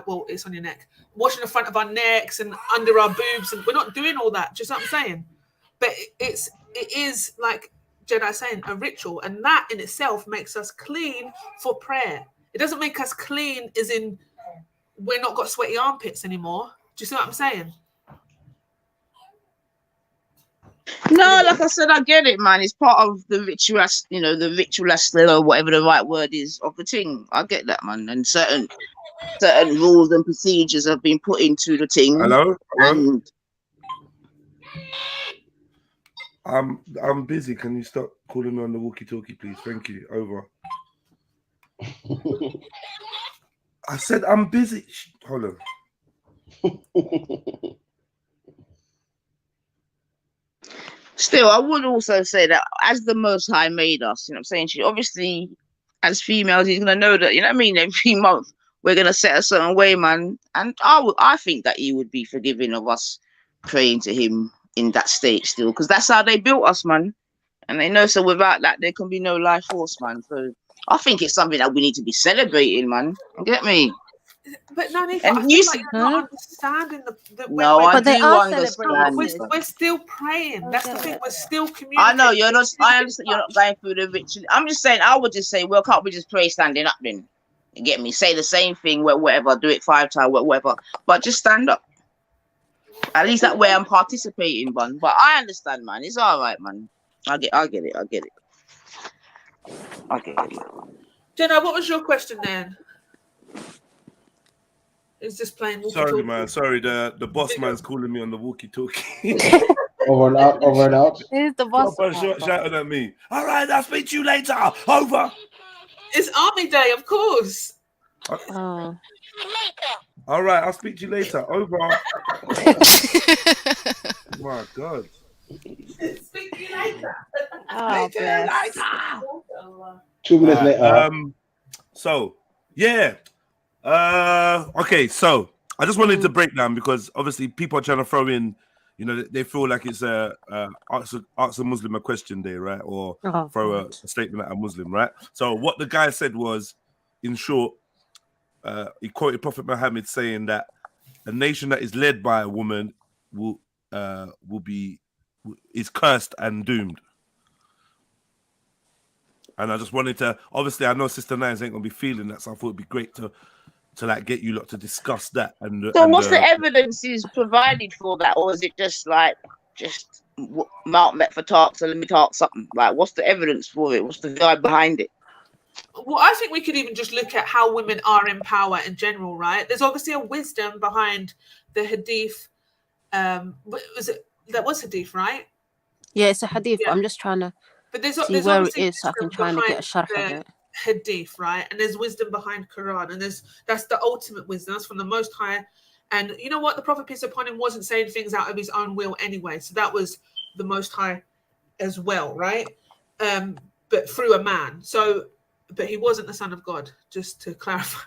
[SPEAKER 6] well, it's on your neck, washing the front of our necks and under our boobs, and we're not doing all that. Just what I'm saying. But it is like Jedi saying, a ritual, and that in itself makes us clean for prayer. It doesn't make us clean as in we're not got sweaty armpits anymore. Do you see what I'm saying?
[SPEAKER 11] No, like I said, I get it, man. It's part of the ritual, you know, the ritualist or whatever the right word is of the thing. I get that, man. And certain rules and procedures have been put into the thing.
[SPEAKER 4] Hello?
[SPEAKER 11] And
[SPEAKER 4] I'm busy. Can you stop calling me on the walkie-talkie, please? Thank you. Over. I said I'm busy. Hold on.
[SPEAKER 11] still, I would also say that as the Most High made us, you know what I'm saying? She obviously, as females, he's gonna know that, you know what I mean, every month we're gonna set a certain way, man. And I think that he would be forgiving of us praying to him in that state still, because that's how they built us, man. And they know, so without that there can be no life force, man. So I think it's something that we need to be celebrating, man. Get me?
[SPEAKER 6] But no, Nifa,
[SPEAKER 11] And
[SPEAKER 6] I
[SPEAKER 11] you
[SPEAKER 6] feel like you're not understanding the
[SPEAKER 11] No, I
[SPEAKER 8] But they
[SPEAKER 11] do
[SPEAKER 8] are
[SPEAKER 11] understand.
[SPEAKER 6] we're still praying. That's the thing. We're still communicating.
[SPEAKER 11] I know you're not. I understand you're not going through the ritual. I'm just saying. I would just say, well, can't we just pray standing up then? You get me? Say the same thing, whatever. Do it 5 times, whatever. But just stand up. At least that way I'm participating, man. But I understand, man. It's all right, man. I get it.
[SPEAKER 6] Jenna, what was your question then? It's just playing.
[SPEAKER 4] Sorry, man. Sorry, the boss man's calling me on the walkie-talkie.
[SPEAKER 9] Over and out.
[SPEAKER 8] Who's the boss?
[SPEAKER 4] Shouting at me. All right, I'll speak to you later. Over.
[SPEAKER 6] It's Army Day, of course.
[SPEAKER 8] Oh.
[SPEAKER 4] All right, I'll speak to you later. Over. My God.
[SPEAKER 6] Speak to you later.
[SPEAKER 8] Oh, bless.
[SPEAKER 9] 2 minutes later.
[SPEAKER 4] So yeah. Okay, so I just wanted to break down because obviously people are trying to throw in, you know, they feel like it's ask a Muslim a question day, right? Or throw a statement at a Muslim, right? So what the guy said was, in short, he quoted Prophet Muhammad saying that a nation that is led by a woman is cursed and doomed. And I just wanted to, obviously, I know Sister Nines ain't gonna be feeling that, so I thought it'd be great to like get you lot to discuss that. And
[SPEAKER 11] So, what's the evidence is provided for that, or is it just like Mount met for talk? So let me talk something. Like, what's the evidence for it? What's the vibe behind it?
[SPEAKER 6] Well, I think we could even just look at how women are in power in general, right? There's obviously a wisdom behind the hadith. That was hadith, right?
[SPEAKER 8] Yeah, it's a hadith. Yeah. I'm just trying to see where it is so I can try and get a sharh of it.
[SPEAKER 6] Hadith, right? And there's wisdom behind Quran, and that's the ultimate wisdom. That's from the Most High. And you know what? The Prophet, peace upon him, wasn't saying things out of his own will anyway. So that was the Most High as well, right? But through a man. So, but he wasn't the Son of God, just to clarify.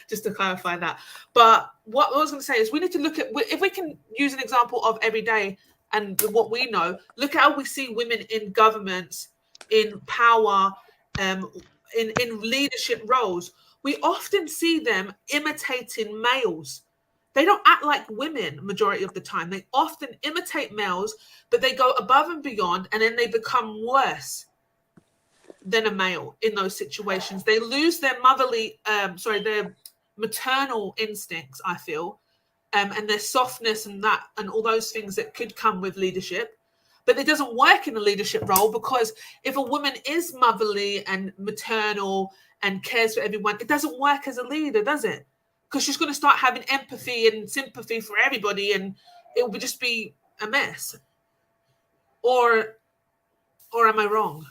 [SPEAKER 6] Just to clarify that. But what I was going to say is we need to look at, if we can use an example of every day and what we know, look at how we see women in governments, in power, in leadership roles. We often see them imitating males. They don't act like women majority of the time. They often imitate males, but they go above and beyond, and then they become worse than a male in those situations. They lose their their maternal instincts, I feel, and their softness and all those things that could come with leadership. But it doesn't work in a leadership role, because if a woman is motherly and maternal and cares for everyone, it doesn't work as a leader, does it? Because she's going to start having empathy and sympathy for everybody, and it will just be a mess. Or am I wrong?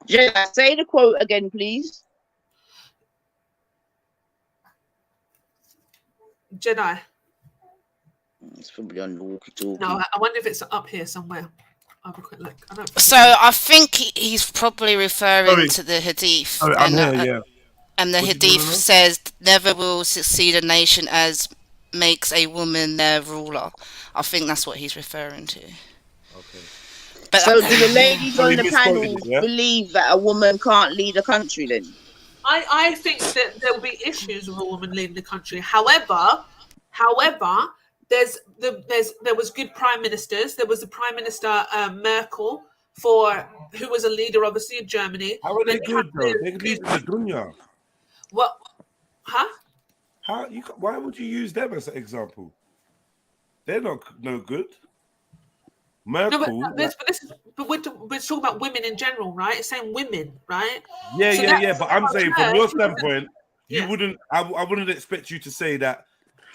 [SPEAKER 11] Yeah, say the quote again, please.
[SPEAKER 6] JEDI.
[SPEAKER 11] It's probably on the walkie-talkie.
[SPEAKER 6] No, I wonder if it's up here somewhere. I'll have a quick look.
[SPEAKER 10] So I think he's probably referring to the hadith. And the hadith says, never will succeed a nation as makes a woman their ruler. I think that's what he's referring to. Okay. But
[SPEAKER 11] so do the ladies on the panel believe that a woman can't lead a country then?
[SPEAKER 6] I think that there will be issues with a woman leading the country. However, there was good prime ministers. There was the Prime Minister Merkel, who was a leader, obviously, of Germany.
[SPEAKER 4] How are they good, though? They lead the dunya.
[SPEAKER 6] What? Huh?
[SPEAKER 4] Why would you use them as an example? They're not no good. Merkel.
[SPEAKER 6] But we're talking about women in general, right? It's saying women, right?
[SPEAKER 4] Yeah. But I'm saying from your standpoint,
[SPEAKER 6] Yeah.
[SPEAKER 4] you wouldn't. I wouldn't expect you to say that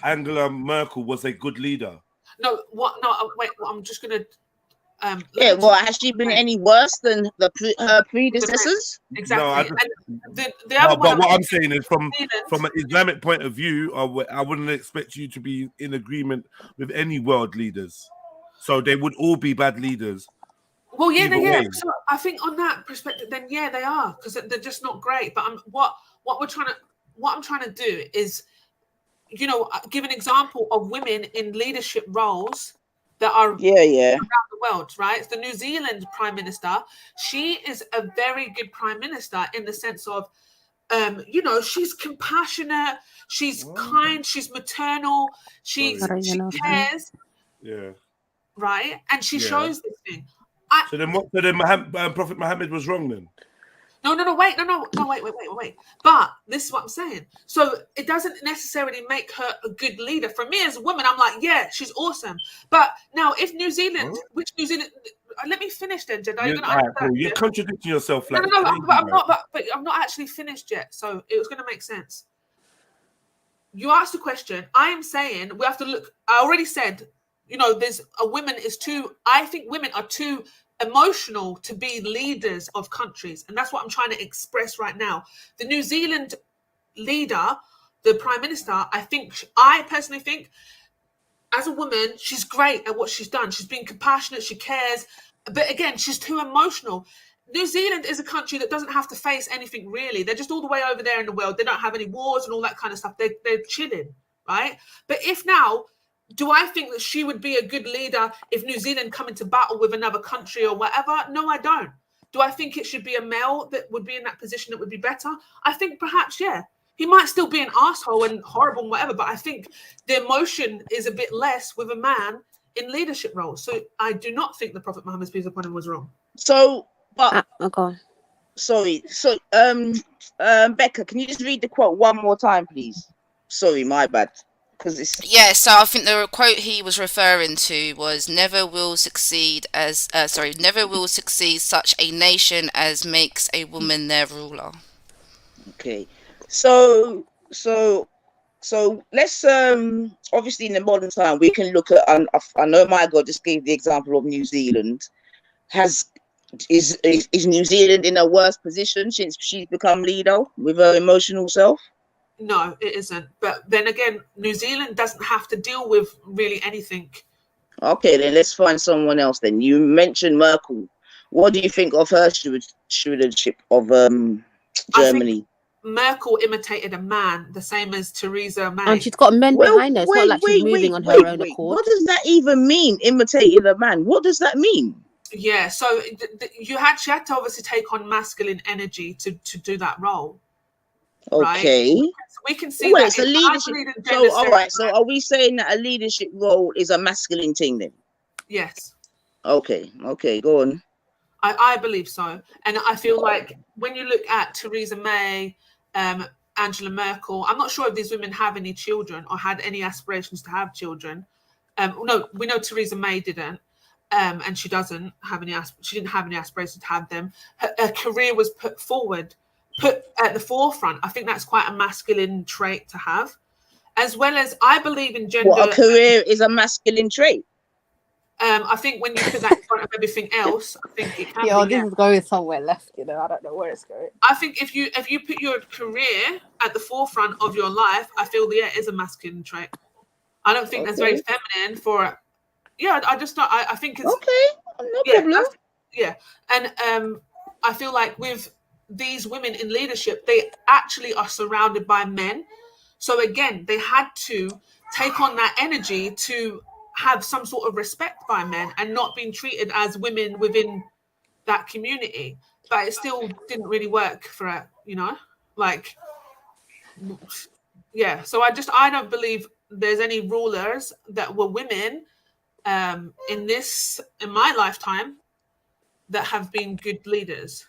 [SPEAKER 4] Angela Merkel was a good leader.
[SPEAKER 6] No, what? No, wait. Well, I'm just gonna.
[SPEAKER 11] Well, has she been any worse than her predecessors?
[SPEAKER 6] Exactly.
[SPEAKER 4] No, but what I'm saying is, from an Islamic point of view, I wouldn't expect you to be in agreement with any world leaders. So they would all be bad leaders.
[SPEAKER 6] Well, yeah. So I think on that perspective, then yeah, they are, because they're just not great. But what I'm trying to do is, you know, give an example of women in leadership roles that are around the world, right? It's the New Zealand Prime Minister. She is a very good Prime Minister in the sense of, you know, she's compassionate, she's kind, she's maternal, she cares.
[SPEAKER 4] Yeah.
[SPEAKER 6] Right? And she shows this thing.
[SPEAKER 4] So then Prophet Muhammad was wrong then?
[SPEAKER 6] No, wait. But this is what I'm saying. So it doesn't necessarily make her a good leader. For me as a woman, I'm like, yeah, she's awesome. But now if New Zealand, which New Zealand, let me finish then, Jedi.
[SPEAKER 4] You're contradicting yourself.
[SPEAKER 6] Like, no, but I'm not actually finished yet. So it was going to make sense. You asked a question. I am saying we have to look. I already said, you know, I think women are too emotional to be leaders of countries. And that's what I'm trying to express right now. The New Zealand leader, the Prime Minister, I personally think, as a woman, she's great at what she's done. She's been compassionate, she cares. But again, she's too emotional. New Zealand is a country that doesn't have to face anything really. They're just all the way over there in the world. They don't have any wars and all that kind of stuff. They're chilling, right? But if now, do I think that she would be a good leader if New Zealand come into battle with another country or whatever? No, I don't. Do I think it should be a male that would be in that position that would be better? I think perhaps, yeah. He might still be an asshole and horrible and whatever, but I think the emotion is a bit less with a man in leadership roles. So I do not think the Prophet Muhammad's peace upon him was wrong.
[SPEAKER 11] So, but
[SPEAKER 8] okay.
[SPEAKER 11] Sorry. So, Becca, can you just read the quote one more time, please? Sorry, my bad.
[SPEAKER 10] So I think the quote he was referring to was never will succeed such a nation as makes a woman their ruler.
[SPEAKER 11] Okay, so let's obviously in the modern time we can look at, I know my God just gave the example of New Zealand. Is New Zealand in a worse position since she's become leader with her emotional self?
[SPEAKER 6] No, it isn't. But then again, New Zealand doesn't have to deal with really anything.
[SPEAKER 11] Okay, then let's find someone else. Then you mentioned Merkel. What do you think of her stewardship of Germany?
[SPEAKER 6] Merkel imitated a man, the same as Theresa May.
[SPEAKER 8] And she's got men behind her. It's not like she's moving on her own accord.
[SPEAKER 11] What does that even mean? Imitating a man. What does that mean?
[SPEAKER 6] Yeah, so she had to obviously take on masculine energy to do that role.
[SPEAKER 11] Okay.
[SPEAKER 6] Right? We can see that
[SPEAKER 11] it's a leadership. So, all right. So, are we saying that a leadership role is a masculine thing then?
[SPEAKER 6] Yes.
[SPEAKER 11] Okay. Go on.
[SPEAKER 6] I believe so, and I feel like when you look at Theresa May, Angela Merkel, I'm not sure if these women have any children or had any aspirations to have children. No, we know Theresa May didn't, and she doesn't have any. She didn't have any aspirations to have them. Her career was put at the forefront. I think that's quite a masculine trait to have, as well as I believe in gender.
[SPEAKER 11] What, a career is a masculine trait?
[SPEAKER 6] I think when you put that in front of everything else, I think it can.
[SPEAKER 8] This is going somewhere left. You know, I don't know where it's going.
[SPEAKER 6] I think if you put your career at the forefront of your life, I feel it is a masculine trait. I don't think that's very feminine for. Yeah, I just don't. I think it's
[SPEAKER 11] okay. No problem.
[SPEAKER 6] Yeah, and I feel like with these women in leadership, they actually are surrounded by men. So again, they had to take on that energy to have some sort of respect by men and not being treated as women within that community. But it still didn't really work for it, you know? Like, yeah. So I don't believe there's any rulers that were women in my lifetime that have been good leaders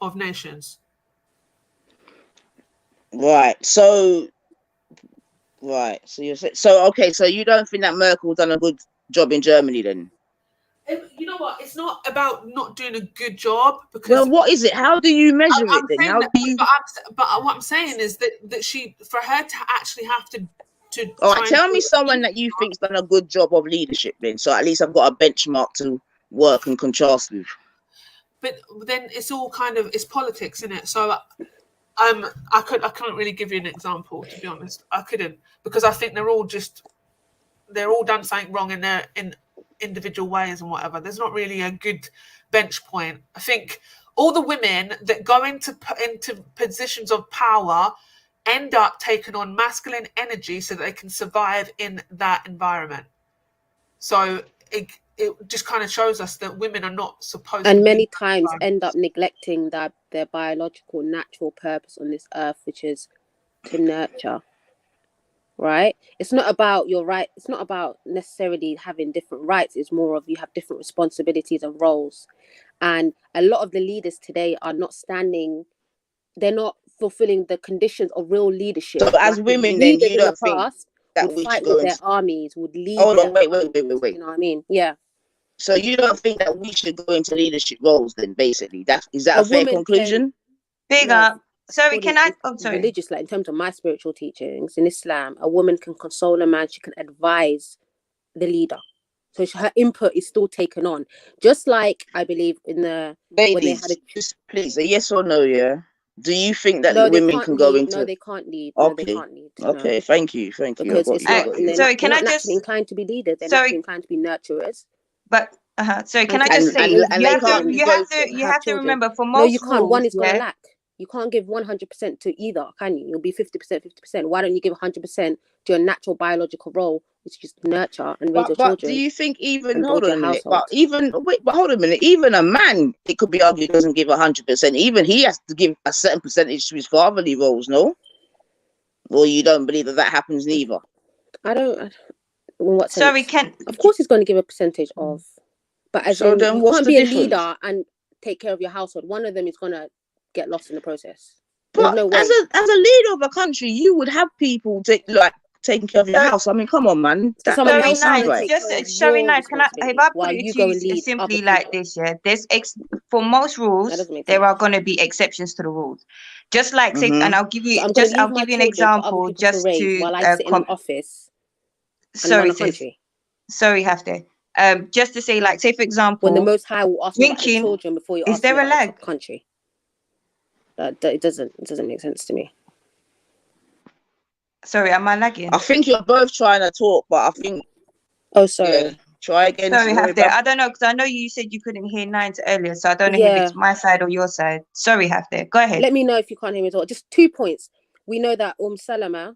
[SPEAKER 6] of nations.
[SPEAKER 11] Right. So Right. So you're so okay. So you don't think that Merkel done a good job in Germany then?
[SPEAKER 6] You know what? It's not about not doing a good job because.
[SPEAKER 11] Well, what is it? How do you measure it then? How do you?
[SPEAKER 6] But what I'm saying is that for her to actually have to.
[SPEAKER 11] All right, tell me someone that you think's done a good job of leadership then, so at least I've got a benchmark to work and contrast with.
[SPEAKER 6] But then it's all it's politics, isn't it? So I couldn't really give you an example, to be honest. I couldn't, because I think they're all done something wrong in individual ways and whatever. There's not really a good bench point. I think all the women that go into positions of power end up taking on masculine energy so that they can survive in that environment. So it just kind of shows us that women are not supposed to.
[SPEAKER 8] And many times end up neglecting their biological natural purpose on this earth, which is to nurture. Right? It's not about your right. It's not about necessarily having different rights. It's more of you have different responsibilities and roles. And a lot of the leaders today are not standing. They're not fulfilling the conditions of real leadership.
[SPEAKER 11] So as women, then you don't think that we should go
[SPEAKER 8] with their armies, would lead.
[SPEAKER 11] Hold on, wait.
[SPEAKER 8] You know what I mean? Yeah.
[SPEAKER 11] So you don't think that we should go into leadership roles then? Basically, is that a fair conclusion?
[SPEAKER 7] Big up. Sorry, can I? Oh, sorry.
[SPEAKER 8] Religious, like in terms of my spiritual teachings in Islam, a woman can console a man. She can advise the leader, so her input is still taken on. Just like I believe in the
[SPEAKER 11] ladies, please, a yes or no, yeah. Do you think that women can go into?
[SPEAKER 8] No, they can't lead.
[SPEAKER 11] Okay.
[SPEAKER 8] No, they can't lead.
[SPEAKER 11] Okay, no. Thank you.
[SPEAKER 8] Because it's not. Sorry, can I just inclined to be leaders? They're not inclined to be nurturers.
[SPEAKER 7] But sorry, can I just say you have to remember for most.
[SPEAKER 8] No, you can't. One is gonna lack. You can't give 100% to either, can you? You'll be 50%, 50%. Why don't you give 100% to your natural biological role, which is to nurture and raise your children?
[SPEAKER 11] But do you think even hold on a minute? But hold a minute. Even a man, it could be argued, doesn't give 100%. Even he has to give a certain percentage to his fatherly roles, no? Or you don't believe that happens neither?
[SPEAKER 8] I don't. What sense?
[SPEAKER 7] Sorry,
[SPEAKER 8] of course he's going to give a percentage of, but as you can't be a leader and take care of your household. One of them is going to get lost in the process.
[SPEAKER 11] But no as a leader of a country, you would have people taking care of your house. I mean, come on, man.
[SPEAKER 7] Can I put it to you simply like this? Yeah, for most rules there are going to be exceptions to the rules. Just like say, and I'll give you an example just to
[SPEAKER 8] while I sit in an office.
[SPEAKER 7] Sorry, Hafte. Just to say, like, say for example,
[SPEAKER 8] when the Most High will ask about the children before you ask
[SPEAKER 7] is there a lag?
[SPEAKER 8] Country. It doesn't make sense to me.
[SPEAKER 7] Sorry, am I lagging?
[SPEAKER 11] I think you're both trying to talk, but I think.
[SPEAKER 8] Oh, sorry.
[SPEAKER 11] Yeah, try again.
[SPEAKER 7] Sorry, Hafte. I don't know, because I know you said you couldn't hear 9 earlier, so I don't know if it's my side or your side. Sorry, Hafte. Go ahead.
[SPEAKER 8] Let me know if you can't hear me at all. Just 2 points. We know that Salama,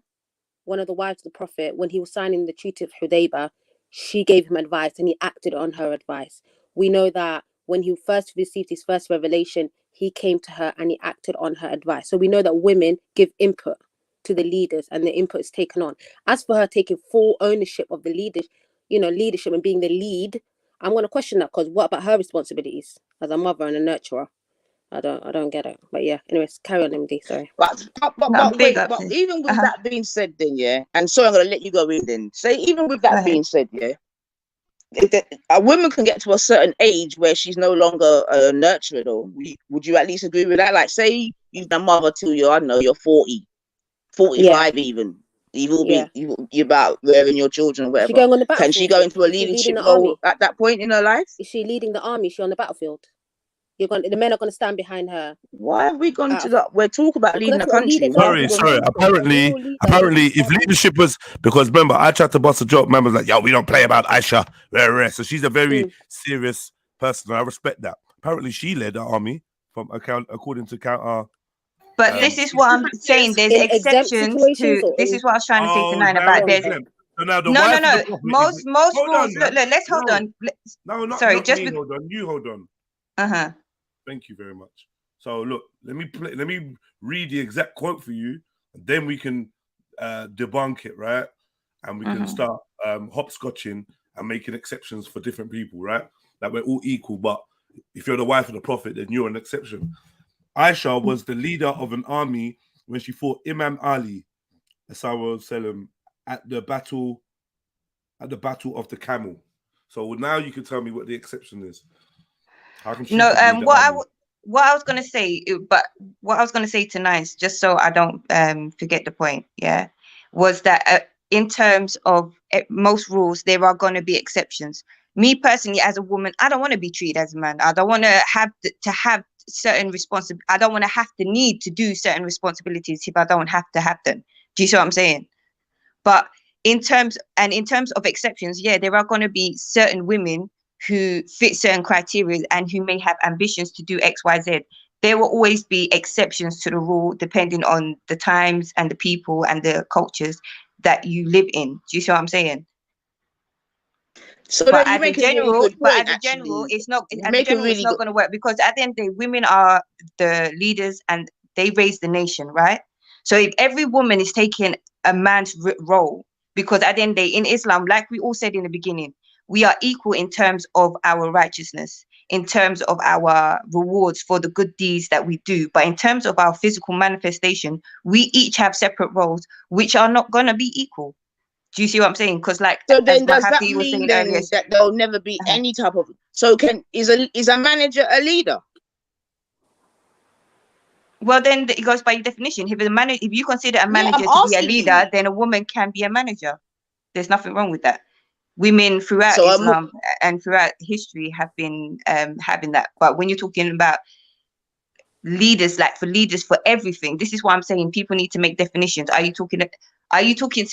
[SPEAKER 8] one of the wives of the Prophet, when he was signing the Treaty of Hudaybah, she gave him advice and he acted on her advice. We know that when he first received his first revelation, he came to her and he acted on her advice. So we know that women give input to the leaders and the input is taken on. As for her taking full ownership of the leadership and being the lead, I'm going to question that, because what about her responsibilities as a mother and a nurturer? I don't get it. But yeah, anyways, carry on, MD. Sorry.
[SPEAKER 11] But even with that being said, then and so I'm going to let you go in. Then say even with that being said, a woman can get to a certain age where she's no longer a nurturer, though. Would you at least agree with that? Like, say you've been a mother till you're 40, 45 even. You will be you're about rearing your children or whatever.
[SPEAKER 8] She going on the battlefield?
[SPEAKER 11] Can she go into a leadership role at that point in her life?
[SPEAKER 8] Is she leading the army? Is she on the battlefield? The men are going to stand behind her.
[SPEAKER 11] Why have we gone to that? We're talking about leading the country.
[SPEAKER 4] Sorry. Apparently, if leadership was, because remember, I tried to bust a joke. Man was like, "Yo, we don't play about Aisha." So she's a very serious person. I respect that. Apparently, she led the army according to counter.
[SPEAKER 7] But this is what I'm saying. There's exceptions to. This is what I was trying to say tonight about this. No. Most rules. Look. Let's hold on.
[SPEAKER 4] No, not
[SPEAKER 7] sorry.
[SPEAKER 4] Not
[SPEAKER 7] just
[SPEAKER 4] me, hold on. You hold on. Thank you very much. So look, let me read the exact quote for you, and then we can debunk it, right? And we can start hopscotching and making exceptions for different people, right? That we're all equal, but if you're the wife of the Prophet, then you're an exception. Aisha was the leader of an army when she fought Imam Ali, at the battle of the camel. So now you can tell me what the exception is. How come she
[SPEAKER 7] No,
[SPEAKER 4] could lead the army?
[SPEAKER 7] what I was gonna say, but what I was gonna say to Nice, just so I don't forget the point, yeah, was that in terms of most rules, there are gonna be exceptions. Me personally, as a woman, I don't want to be treated as a man. I don't want to have certain responsibilities. I don't want to have the need to do certain responsibilities if I don't have to have them. Do you see what I'm saying? But in terms of exceptions, yeah, there are going to be certain women who fit certain criteria and who may have ambitions to do X, Y, Z. There will always be exceptions to the rule depending on the times and the people and the cultures that you live in. Do you see what I'm saying?
[SPEAKER 11] So
[SPEAKER 7] but
[SPEAKER 11] you
[SPEAKER 7] as
[SPEAKER 11] make
[SPEAKER 7] a general,
[SPEAKER 11] really good
[SPEAKER 7] but
[SPEAKER 11] point,
[SPEAKER 7] as a general,
[SPEAKER 11] actually.
[SPEAKER 7] it's not.
[SPEAKER 11] You
[SPEAKER 7] As a
[SPEAKER 11] make a
[SPEAKER 7] general, it's
[SPEAKER 11] really
[SPEAKER 7] not
[SPEAKER 11] good.
[SPEAKER 7] going to work because at the end of the day, women are the leaders and they raise the nation, right? So if every woman is taking a man's role, because at the end of the day, in Islam, like we all said in the beginning, we are equal in terms of our righteousness, in terms of our rewards for the good deeds that we do. But in terms of our physical manifestation, we each have separate roles, which are not going to be equal. Do you see what I'm saying? Because like,
[SPEAKER 11] so then does that
[SPEAKER 7] Mahabdi was
[SPEAKER 11] mean
[SPEAKER 7] saying
[SPEAKER 11] then
[SPEAKER 7] earlier,
[SPEAKER 11] that there'll never be any type of, so is a manager a leader?
[SPEAKER 7] well, then it goes by definition. If you consider a manager to be a leader, then a woman can be a manager. There's nothing wrong with that. Women throughout Islam and throughout history have been having that. But when you're talking about leaders, like for leaders for everything, this is why I'm saying people need to make definitions. Are you talking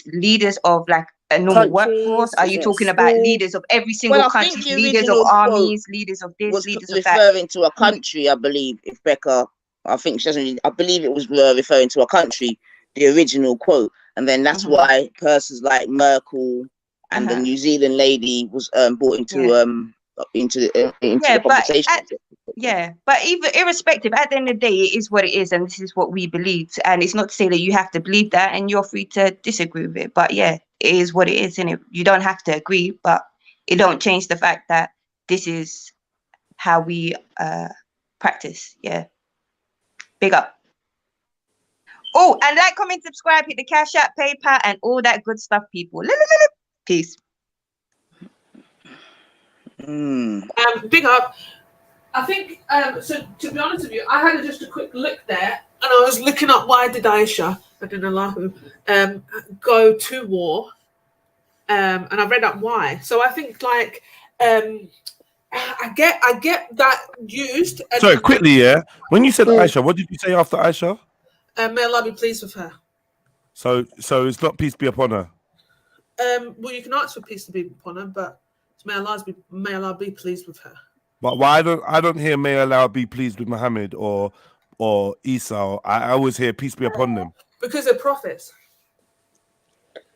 [SPEAKER 7] leaders of like a normal workforce? Are you talking about leaders of every single country, leaders of armies, leaders of this, leaders of that?
[SPEAKER 11] Referring to a country, I believe, if Becca, I think she doesn't, I believe it was referring to a country, the original quote. And then that's why persons like Merkel and the New Zealand lady was brought into the conversation.
[SPEAKER 7] But even irrespective, at the end of the day, it is what it is, and this is what we believe. And it's not to say that you have to believe that, and you're free to disagree with it. But yeah, it is what it is, and you don't have to agree, but it don't change the fact that this is how we practice. Yeah, big up. Oh, and like, comment, subscribe, hit the Cash App, PayPal, and all that good stuff, people. Peace.
[SPEAKER 6] Big up. I think, so to be honest with you, I had just a quick look there, and I was looking up why did Aisha, go to war, and I read up why. So I think, like, I get that used.
[SPEAKER 4] Sorry, quickly, yeah. When you said Aisha, what did you say after Aisha?
[SPEAKER 6] May Allah be pleased with her.
[SPEAKER 4] So it's not peace be upon her.
[SPEAKER 6] Well, you can ask for peace to be upon her, but may Allah be pleased with her.
[SPEAKER 4] But why I don't hear may Allah be pleased with Muhammad or Isa. I always hear peace be upon them.
[SPEAKER 6] Because they're prophets.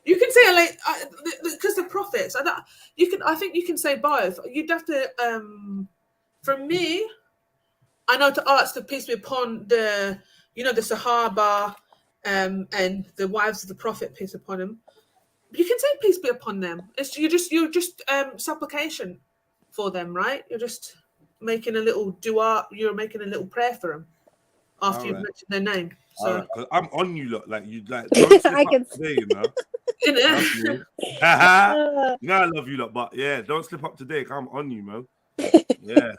[SPEAKER 6] You can say because they're prophets. I think you can say both. You'd have to. For me, I know to ask the peace be upon the Sahaba, and the wives of the Prophet, peace upon him. You can say peace be upon them. You're just supplication for them, right? You're just making a little dua. You're making a little prayer for them after you've mentioned their name. So
[SPEAKER 4] right, 'cause I'm on you lot, like you like. Don't slip up today, you know. You know I love you lot, but yeah, don't slip up today. 'Cause I'm on you, man. Yeah,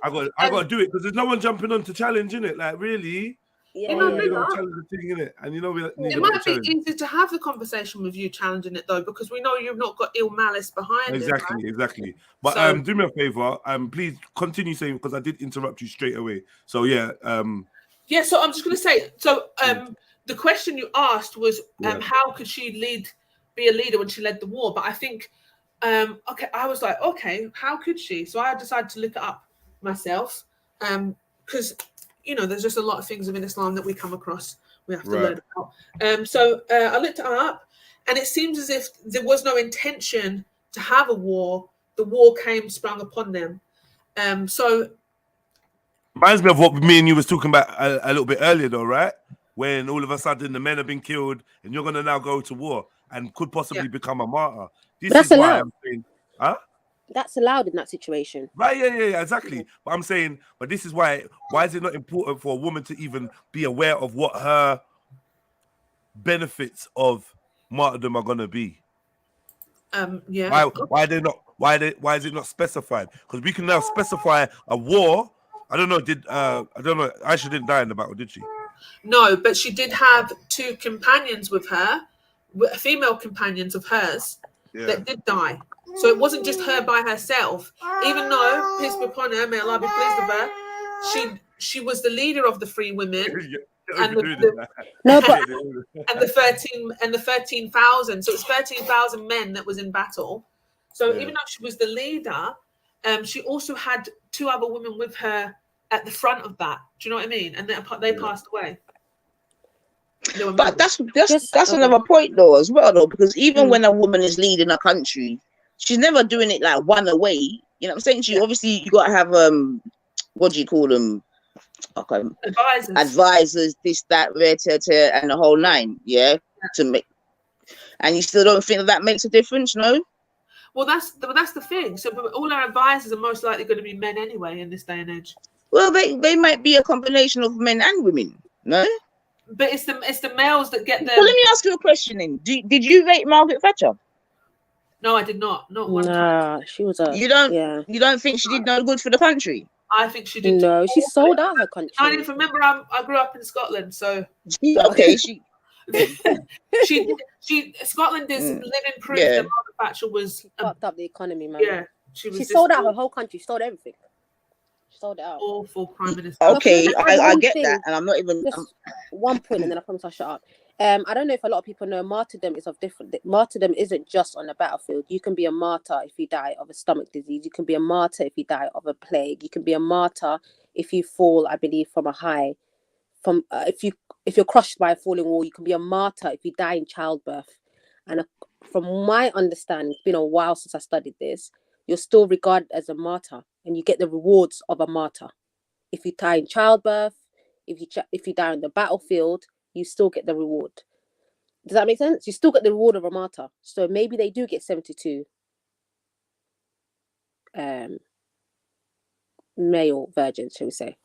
[SPEAKER 4] I got to do it because there's no one jumping on to challenge, innit? Like really.
[SPEAKER 6] Yeah,
[SPEAKER 4] challenge the thing, innit? And you know we need
[SPEAKER 6] it might be easy to have the conversation with you challenging it though, because we know you've not got ill malice behind it.
[SPEAKER 4] Exactly. But do me a favor, please continue saying, because I did interrupt you straight away. So yeah,
[SPEAKER 6] so I'm just gonna say, so the question you asked was how could she be a leader when she led the war? But I think I was like, okay, how could she? So I decided to look it up myself, because there's just a lot of things within Islam that we come across. We have to learn about. So I looked it up, and it seems as if there was no intention to have a war. The war sprung upon them. So
[SPEAKER 4] reminds me of what me and you was talking about a little bit earlier, though, right? When all of a sudden the men have been killed, and you're gonna now go to war and could possibly become a martyr. This is why I'm saying,
[SPEAKER 8] that's allowed in that situation.
[SPEAKER 4] Right, yeah, exactly. But I'm saying, but this is why is it not important for a woman to even be aware of what her benefits of martyrdom are gonna be?
[SPEAKER 6] Yeah.
[SPEAKER 4] Why is it not specified? Because we can now specify a war. I don't know. Aisha didn't die in the battle, did she?
[SPEAKER 6] No, but she did have 2 companions with her, female companions of hers, that did die. So it wasn't just her by herself. Even though, peace be upon her, may Allah be pleased with her, she was the leader of the 3 women. And the 13,000. So it's 13,000 men that was in battle. So even though she was the leader, she also had 2 other women with her at the front of that. Do you know what I mean? And they passed away.
[SPEAKER 11] But that's another point though as well though, because even when a woman is leading a country, she's never doing it like one away. You know what I'm saying? She obviously you gotta have what do you call them? Okay. Advisors, this, that, and the whole 9, to make, and you still don't think that makes a difference, no?
[SPEAKER 6] Well, that's the thing. So, but all our advisors are most likely going to be men anyway in this day and age.
[SPEAKER 11] Well, they might be a combination of men and women, no?
[SPEAKER 6] But it's the males that get them.
[SPEAKER 11] Well, let me ask you a question then. Did you rate Margaret Thatcher?
[SPEAKER 6] No, I did not. Not one time.
[SPEAKER 8] She was a.
[SPEAKER 11] You don't think she did no good for the country?
[SPEAKER 6] I think she did.
[SPEAKER 8] No, she sold out her country.
[SPEAKER 6] I didn't remember. I grew up in Scotland, so
[SPEAKER 11] okay.
[SPEAKER 6] Scotland is living proof that Margaret Thatcher was
[SPEAKER 8] fucked up the economy, man.
[SPEAKER 6] Yeah, she
[SPEAKER 8] sold out her whole country. She sold everything. She sold it out.
[SPEAKER 6] Awful prime minister.
[SPEAKER 11] Okay, I get that, and I'm not even.
[SPEAKER 8] Just one point, and then I promise I'll shut up. I don't know if a lot of people know martyrdom is of different. Martyrdom isn't just on the battlefield. You can be a martyr if you die of a stomach disease. You can be a martyr if you die of a plague. You can be a martyr if you fall, I believe, from a high. From if you're crushed by a falling wall, you can be a martyr if you die in childbirth. And from my understanding, it's been a while since I studied this. You're still regarded as a martyr, and you get the rewards of a martyr. If you die in childbirth, if you die on the battlefield, you still get the reward. Does that make sense? You still get the reward of a martyr. So maybe they do get 72 male virgins, shall we say.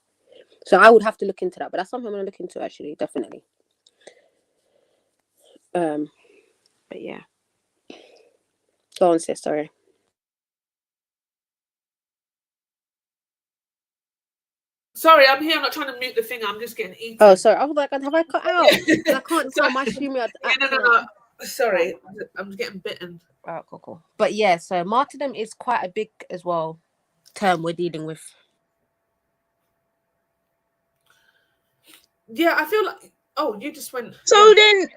[SPEAKER 8] So I would have to look into that, but that's something I'm going to look into actually, definitely. But yeah. Go on, sis, sorry.
[SPEAKER 6] Sorry, I'm here. I'm not trying to mute the thing. I'm just getting eaten.
[SPEAKER 8] Oh, sorry. I was like, have I cut out? I can't tell my stream.
[SPEAKER 6] No. Sorry, I'm getting bitten.
[SPEAKER 8] Oh, cool. But yeah, so martyrdom is quite a big as well term we're dealing with.
[SPEAKER 6] Yeah, I feel like. Oh, you just went.
[SPEAKER 11] So then,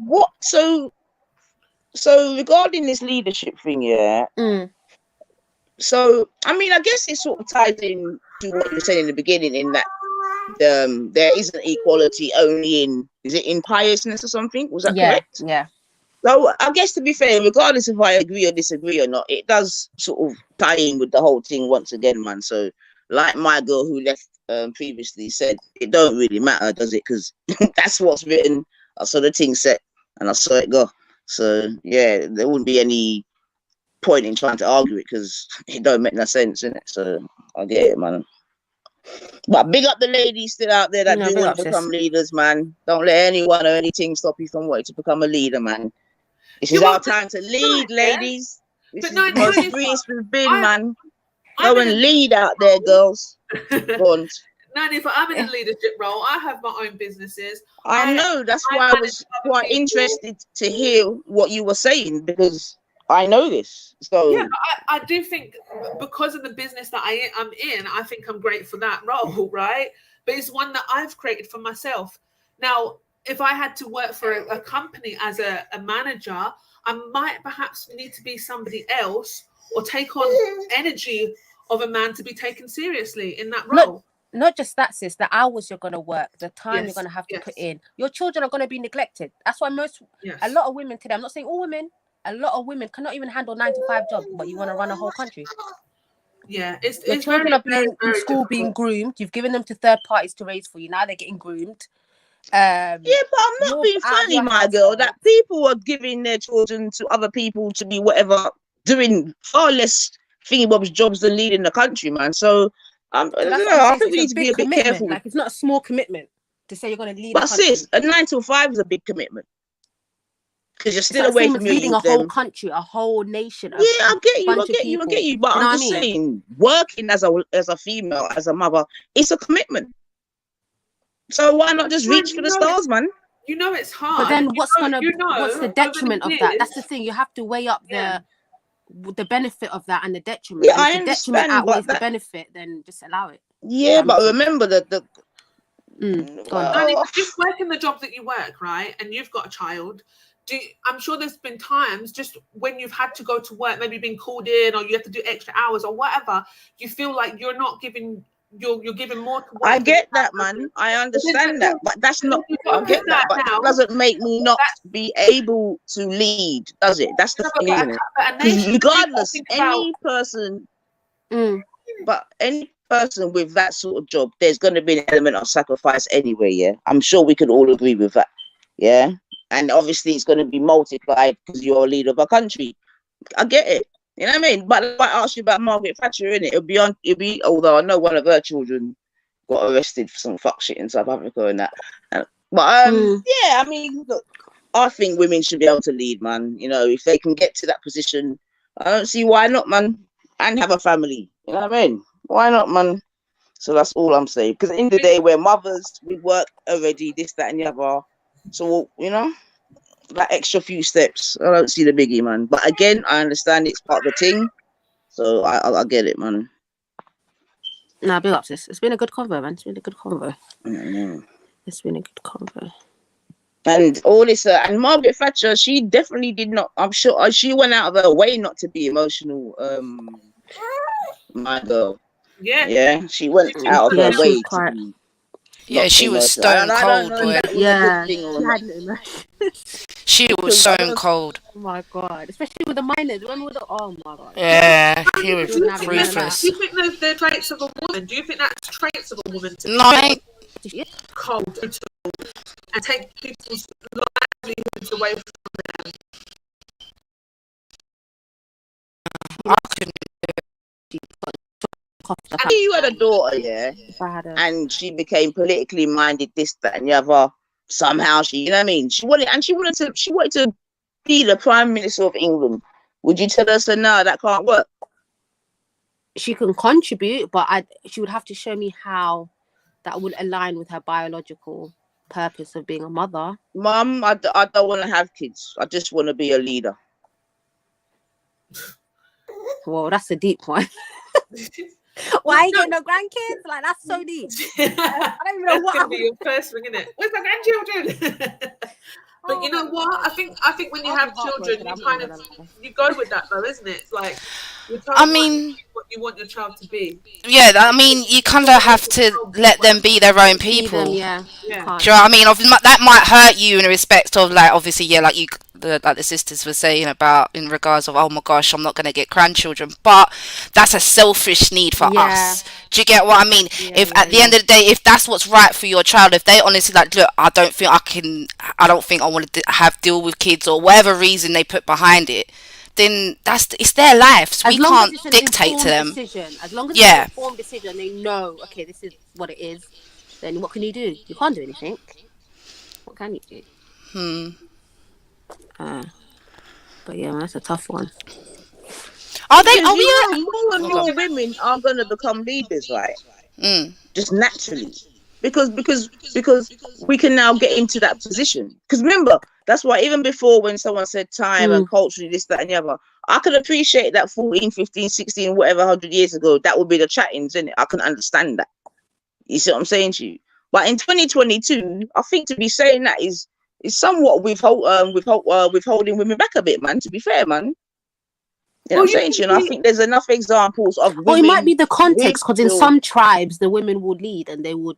[SPEAKER 11] what? So regarding this leadership thing, yeah. So I mean, I guess it sort of ties in to what you said in the beginning, in that there isn't equality only in piousness or something. Was that correct?
[SPEAKER 8] Yeah.
[SPEAKER 11] So I guess, to be fair, regardless if I agree or disagree or not, it does sort of tie in with the whole thing once again, man. So like my girl who left previously said, it don't really matter, does it? Because that's what's written. I saw the thing set and I saw it go. So yeah, there wouldn't be any point in trying to argue it because it don't make no sense, innit? So I get it, man. But big up the ladies still out there that do want to become leaders, man. Don't let anyone or anything stop you from wanting to become a leader, man. This is our time to lead, ladies. This is the most freest we've been, man. Go and lead out there, girls. Go on.
[SPEAKER 6] Nanny, if I'm in a leadership role, I have my own businesses.
[SPEAKER 11] I know. That's why I was quite interested to hear what you were saying, because I know this. So
[SPEAKER 6] yeah, I do think because of the business that I'm in, I think I'm great for that role, right? But it's one that I've created for myself. Now, if I had to work for a company as a manager, I might perhaps need to be somebody else or take on energy of a man to be taken seriously in that role.
[SPEAKER 8] Not just that, sis, the hours you're going to work, the time you're going to have to put in. Your children are going to be neglected. That's why a lot of women today, I'm not saying all women, a lot of women cannot even handle 9-to-5 jobs, but you want to run a whole country.
[SPEAKER 6] Yeah,
[SPEAKER 8] your children are being in school being groomed. You've given them to third parties to raise for you. Now they're getting groomed.
[SPEAKER 11] Yeah, but I'm not being funny, my girl. That people are giving their children to other people to be whatever, doing far less thingy-bob's jobs than leading the country, man. So I don't know. I think we need to be a bit careful.
[SPEAKER 8] Like, it's not a small commitment to say you're going to lead.
[SPEAKER 11] But sis, a 9-to-5 is a big commitment. because you're
[SPEAKER 8] It's
[SPEAKER 11] still
[SPEAKER 8] like the
[SPEAKER 11] away
[SPEAKER 8] same
[SPEAKER 11] from
[SPEAKER 8] as
[SPEAKER 11] your
[SPEAKER 8] leading a
[SPEAKER 11] youth.
[SPEAKER 8] whole country, a whole nation,
[SPEAKER 11] Yeah, I get you,
[SPEAKER 8] bunch
[SPEAKER 11] I
[SPEAKER 8] of
[SPEAKER 11] get you, I
[SPEAKER 8] people.
[SPEAKER 11] get you. But
[SPEAKER 8] You know
[SPEAKER 11] I'm
[SPEAKER 8] what I
[SPEAKER 11] just
[SPEAKER 8] mean?
[SPEAKER 11] saying, working as a female, as a mother, it's a commitment. So why not just reach for the stars, man?
[SPEAKER 6] You know it's hard.
[SPEAKER 8] But then what's
[SPEAKER 6] what's
[SPEAKER 8] the detriment of that? That's the thing. You have to weigh up the benefit of that and the detriment.
[SPEAKER 11] Yeah,
[SPEAKER 8] And
[SPEAKER 11] I
[SPEAKER 8] if the detriment
[SPEAKER 11] understand,
[SPEAKER 8] outweighs
[SPEAKER 11] but
[SPEAKER 8] the benefit, then just allow it.
[SPEAKER 11] yeah, but remember that the
[SPEAKER 6] Just working the job that you work, right? And you've got a child. I'm sure there's been times just when you've had to go to work, maybe been called in, or you have to do extra hours or whatever. You feel like you're not giving. You're giving more to work.
[SPEAKER 11] I get that, man. I understand that, but that's not. I get that, but that doesn't make me not be able to lead, does it? That's the thing, isn't it? Because regardless, any person, but any person with that sort of job, there's going to be an element of sacrifice anyway. Yeah, I'm sure we can all agree with that. Yeah, and obviously it's going to be multiplied because you're a leader of a country. I get it. You know what I mean? But if I ask you about Margaret Thatcher, innit, it'll be. Although I know one of her children got arrested for some fuck shit in South Africa and that. Yeah, I mean, look, I think women should be able to lead, man. You know, if they can get to that position, I don't see why not, man. And have a family. You know what I mean? Why not, man? So that's all I'm saying. Because at the end of the day, we're mothers, we work already, this, that, and the other. So you know. That extra few steps, I don't see the biggie, man. But again, I understand it's part of the thing, so I get it, man.
[SPEAKER 8] Nah, big up, sis. It's been a good convo, man. It's been a good convo. It's been a good convo.
[SPEAKER 11] And all this, and Margaret Thatcher, she definitely did not. I'm sure she went out of her way not to be emotional. My girl. Yeah, she went out of her way to be.
[SPEAKER 10] Yeah, she was stone cold, boy.
[SPEAKER 8] Yeah,
[SPEAKER 10] she was stone cold.
[SPEAKER 8] Oh my god, especially with the minors. Remember with the oh my god.
[SPEAKER 10] Yeah, he was ruthless.
[SPEAKER 6] Do you think they're traits of a woman? Do you think that's traits of a woman?
[SPEAKER 10] No,
[SPEAKER 6] cold and take people's livelihoods away from them.
[SPEAKER 10] I couldn't.
[SPEAKER 11] I knew you had a daughter, yeah, and she became politically minded, this, that, and the other. Somehow she, you know what I mean? She wanted to be the Prime Minister of England. Would you tell us, no, that can't work?
[SPEAKER 8] She can contribute, but she would have to show me how that would align with her biological purpose of being a mother.
[SPEAKER 11] Mum, I don't want to have kids. I just want to be a leader.
[SPEAKER 8] Well, that's a deep one. Why you get no grandkids? Like, that's so deep. I don't even know what.
[SPEAKER 6] That's gonna be your first thing, isn't it? Where's my grandchildren? But you know what? I think when you have children, you go with that though, isn't it? It's like
[SPEAKER 10] I mean,
[SPEAKER 6] what you want your child to be.
[SPEAKER 10] Yeah, I mean, you kind of have to let them be their own people. Do you know what I mean? That might hurt you in respect of, like, obviously, yeah, like the sisters were saying about in regards of, oh my gosh, I'm not going to get grandchildren, but that's a selfish need for us. Do you get what I mean? If at the end of the day, if that's what's right for your child, if they honestly like, look, I don't think I want to deal with kids, or whatever reason they put behind it, then it's their lives. We can't dictate to them.
[SPEAKER 8] As long as it's an informed decision, they know, okay, this is what it is. Then what can you do? You can't do anything. What can you do? But yeah, man, that's a tough one.
[SPEAKER 10] Are they?
[SPEAKER 11] More and more women are going to become leaders, right? Just naturally, because we can now get into that position. Because remember, that's why even before, when someone said time and culturally this, that, and the other, I could appreciate that 14, 15, 16, whatever 100 years ago. That would be the chattings, isn't it? I can understand that. You see what I'm saying to you? But in 2022, I think to be saying that is somewhat withholding women back a bit, man. To be fair, man. You know what I'm saying to you? And I think there's enough examples of women.
[SPEAKER 8] Well, it might be the context, because in some tribes, the women would lead and they would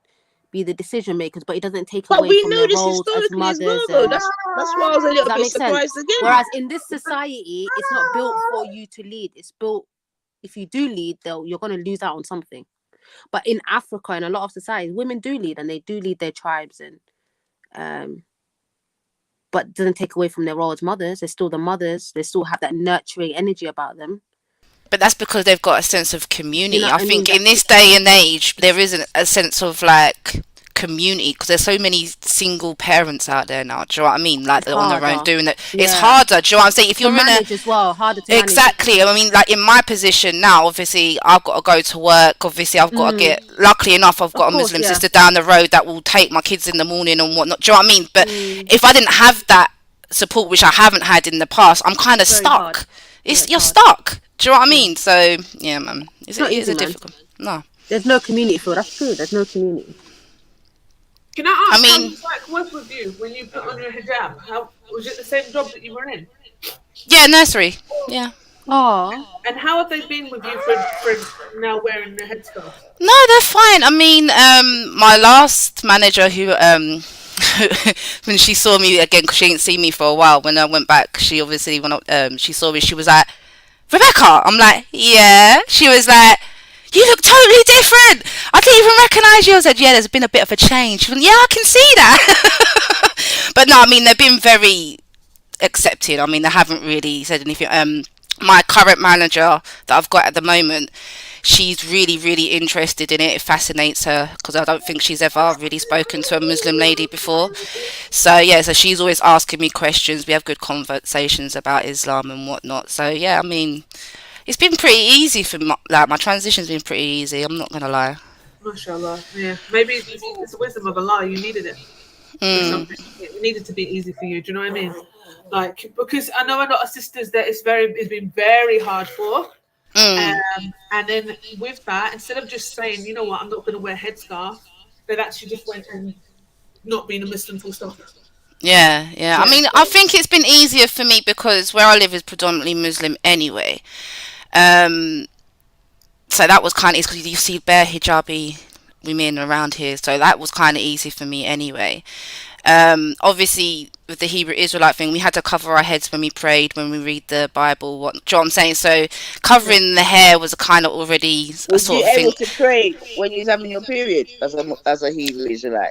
[SPEAKER 8] be the decision makers, but it doesn't take away from their roles as mothers.
[SPEAKER 11] That's why I was a little bit surprised again.
[SPEAKER 8] Whereas in this society, it's not built for you to lead. It's built, if you do lead, you're going to lose out on something. But in Africa and a lot of societies, women do lead, and they do lead their tribes, and but it doesn't take away from their role as mothers. They're still the mothers. They still have that nurturing energy about them.
[SPEAKER 10] But that's because they've got a sense of community.
[SPEAKER 8] You know
[SPEAKER 10] I think in this day and age, there isn't a sense of like community, because there's so many single parents out there now. Do you know what I mean? Like,
[SPEAKER 8] It's
[SPEAKER 10] they're on their own
[SPEAKER 8] harder.
[SPEAKER 10] doing it. It's
[SPEAKER 8] Yeah.
[SPEAKER 10] harder. Do you know what I'm saying? If you're
[SPEAKER 8] To
[SPEAKER 10] in a
[SPEAKER 8] manage as well, harder to manage.
[SPEAKER 10] Exactly. I mean, like in my position now, obviously, I've got to go to work. Obviously, I've got to get. Luckily enough, I've got a
[SPEAKER 8] course,
[SPEAKER 10] Muslim
[SPEAKER 8] yeah.
[SPEAKER 10] sister down the road that will take my kids in the morning and whatnot. Do you know what I mean? But if I didn't have that support, which I haven't had in the past, I'm kind of
[SPEAKER 8] Very
[SPEAKER 10] stuck.
[SPEAKER 8] hard.
[SPEAKER 10] It's
[SPEAKER 8] Yeah,
[SPEAKER 10] you're
[SPEAKER 8] it's
[SPEAKER 10] stuck. Do you know what I mean? So yeah, man, it's
[SPEAKER 8] not
[SPEAKER 10] it is
[SPEAKER 8] easy,
[SPEAKER 10] a
[SPEAKER 8] man.
[SPEAKER 10] difficult. No,
[SPEAKER 8] There's no community for it. That's true. There's no community.
[SPEAKER 6] Can I ask
[SPEAKER 10] I mean-
[SPEAKER 6] how it's like work with you when you put on your hijab? How was it the same job that you were in?
[SPEAKER 10] yeah, nursery. Yeah.
[SPEAKER 8] Oh,
[SPEAKER 6] And how have they been with you for now wearing the headscarf?
[SPEAKER 10] No, they're fine. I mean, my last manager who when she saw me again, because she didn't see me for a while, when I went back, she obviously she saw me, she was like, Rebecca. I'm like, yeah. She was like, you look totally different. I didn't even recognise you. I said, yeah, there's been a bit of a change. She went, yeah, I can see that. But no, I mean, they've been very accepting. I mean, they haven't really said anything. My current manager that I've got at the moment, she's really, really interested in it. It fascinates her, because I don't think she's ever really spoken to a Muslim lady before. So yeah, so she's always asking me questions. We have good conversations about Islam and whatnot. So yeah, I mean, it's been pretty easy for my transition's been pretty easy. I'm not gonna lie.
[SPEAKER 6] MashaAllah. Yeah. Maybe it's the wisdom of Allah. You needed it. For something. It needed to be easy for you. Do you know what I mean? Like, because I know a lot of sisters that it's been very hard for. And then with that, instead of just saying, you know what, I'm not going to wear a headscarf, they've actually just went and not been a Muslim full stop.
[SPEAKER 10] Yeah. I mean, I think it's been easier for me because where I live is predominantly Muslim anyway. So that was kind of easy, because you see bare hijabi women around here, so that was kind of easy for me anyway. Obviously with the Hebrew Israelite thing, we had to cover our heads when we prayed, when we read the Bible. Do you know what I'm saying? So covering the hair was a kind of already a
[SPEAKER 11] Was
[SPEAKER 10] sort
[SPEAKER 11] you
[SPEAKER 10] of thing.
[SPEAKER 11] able to pray when you was having your period as a Hebrew Israelite?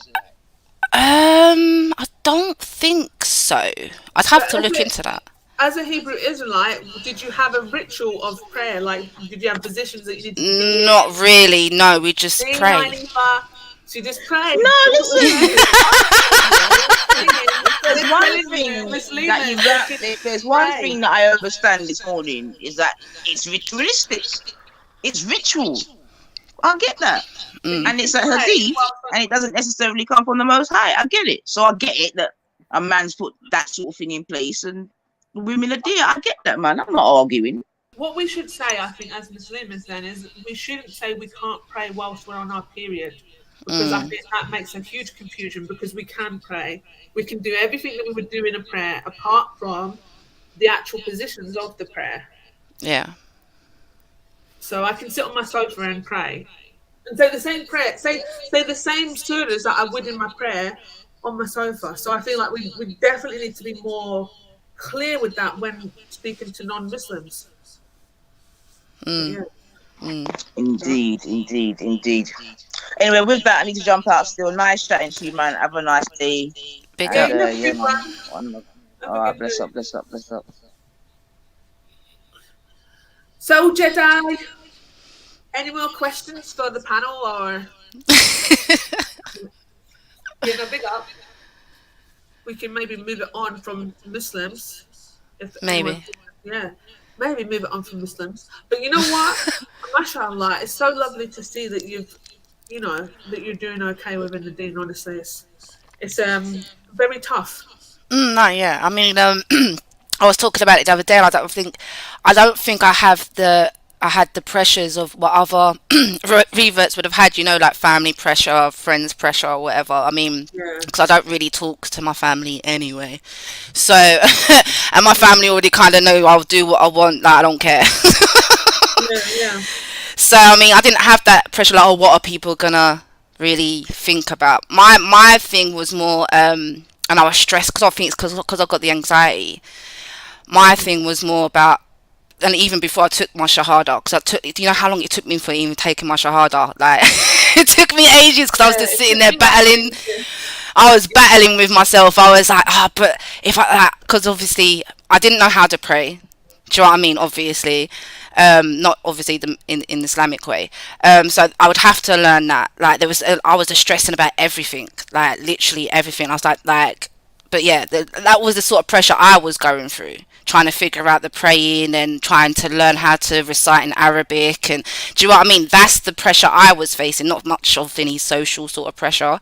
[SPEAKER 10] I don't think so. I'd have to look into that.
[SPEAKER 6] As a Hebrew Israelite, did you have a ritual of prayer? Like, did you have positions that you needed to be in?
[SPEAKER 10] Not really. No, we just pray.
[SPEAKER 6] So you just pray.
[SPEAKER 11] No, listen. There's one thing that I understand this morning is that it's ritualistic. It's ritual. I get that. And it's a hadith, and it doesn't necessarily come from the Most High. I get it. So I get it that a man's put that sort of thing in place, and women are dear. I get that, man. I'm not arguing.
[SPEAKER 6] What we should say, I think, as Muslims then, is we shouldn't say we can't pray whilst we're on our period. Because I think that makes a huge confusion, because we can pray. We can do everything that we would do in a prayer apart from the actual positions of the prayer.
[SPEAKER 10] Yeah.
[SPEAKER 6] So I can sit on my sofa and pray. And say the same prayer, say the same surahs that I would in my prayer on my sofa. So I feel like we definitely need to be more clear with that when speaking to non-Muslims. Yeah.
[SPEAKER 11] Indeed. Anyway, with that, I need to jump out still. Nice chatting to you, man. Have a nice day.
[SPEAKER 10] Big
[SPEAKER 11] And,
[SPEAKER 10] up.
[SPEAKER 11] yeah, man. All right, bless up.
[SPEAKER 6] So, Jedi, any more questions for the panel, or big up? We can maybe move it on from Muslims. If
[SPEAKER 10] Maybe.
[SPEAKER 6] Maybe move it on from Muslims. But you know what? MashaAllah, it's so lovely to see that that you're doing okay within the deen. Honestly, it's very tough.
[SPEAKER 10] No, yeah. I mean, I was talking about it the other day, and I don't think I had the pressures of what other reverts would have had, like family pressure, friends pressure, or whatever. I mean, because I don't really talk to my family anyway. So, and my family already kind of know I'll do what I want, like I don't care.
[SPEAKER 6] Yeah.
[SPEAKER 10] So, I mean, I didn't have that pressure, like, what are people gonna really think about? My thing was more, and I was stressed, because I think it's because I've got the anxiety. My thing was more about, and even before I took my shahada, because do you know how long it took me for even taking my shahada? Like, it took me ages, because I was just sitting there battling. I was battling with myself. I was like, but if because obviously I didn't know how to pray. Do you know what I mean? Obviously, not obviously in Islamic way. So I would have to learn that. Like I was stressing about everything, like literally everything. I was like, but yeah, that was the sort of pressure I was going through, trying to figure out the praying and trying to learn how to recite in Arabic. And do you know what I mean? That's the pressure I was facing, not much of any social sort of pressure.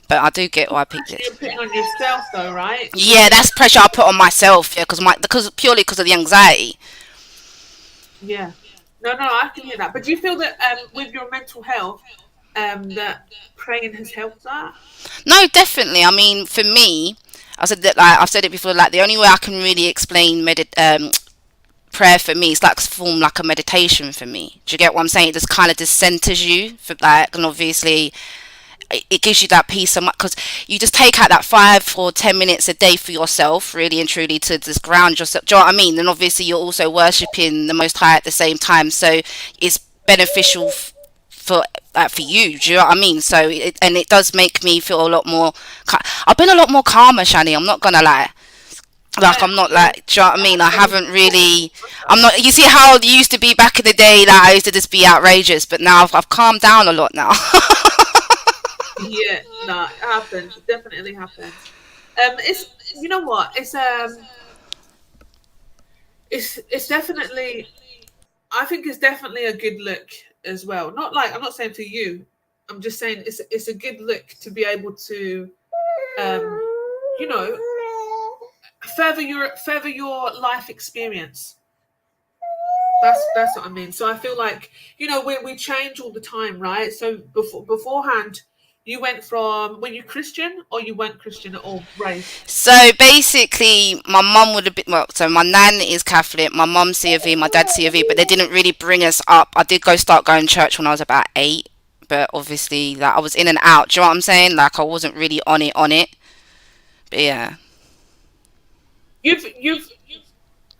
[SPEAKER 10] But I do get why people.
[SPEAKER 6] You're putting on yourself, though, right?
[SPEAKER 10] Yeah, that's pressure I put on myself. Yeah, purely because of the anxiety.
[SPEAKER 6] Yeah. No, I can hear that. But do you feel that with your mental health, that praying has helped that?
[SPEAKER 10] No, definitely. I mean, for me, I said that like I've said it before. Like the only way I can really explain prayer for me is like form like a meditation for me. Do you get what I'm saying? It just kind of just centers you for like, and obviously it gives you that peace of mind because you just take out that 5 or 10 minutes a day for yourself, really and truly, to just ground yourself. Do you know what I mean? And obviously you're also worshipping the Most High at the same time, so it's beneficial for you. Do you know what I mean? So it does make me feel a lot more. I've been a lot more calmer, Shani. I'm not gonna lie. Like I'm not like, do you know what I mean? I haven't really. I'm not. You see how it used to be back in the day? Like I used to just be outrageous, but now I've calmed down a lot now.
[SPEAKER 6] Yeah, no, it happens. It definitely happens. It's, you know what? It's definitely. I think it's definitely a good look as well. Not like, I'm not saying for you. I'm just saying it's a good look to be able to, you know, further your life experience. That's what I mean. So I feel like, you know, we change all the time, right? So beforehand, you went from, were you Christian or you weren't Christian at all, raised?
[SPEAKER 10] So basically, my mum would have been, well, so my nan is Catholic, my mum's C of E, my dad's C of E, but they didn't really bring us up. I did start going to church when I was about 8, but obviously, like, I was in and out. Do you know what I'm saying? Like, I wasn't really on it. But yeah.
[SPEAKER 6] You've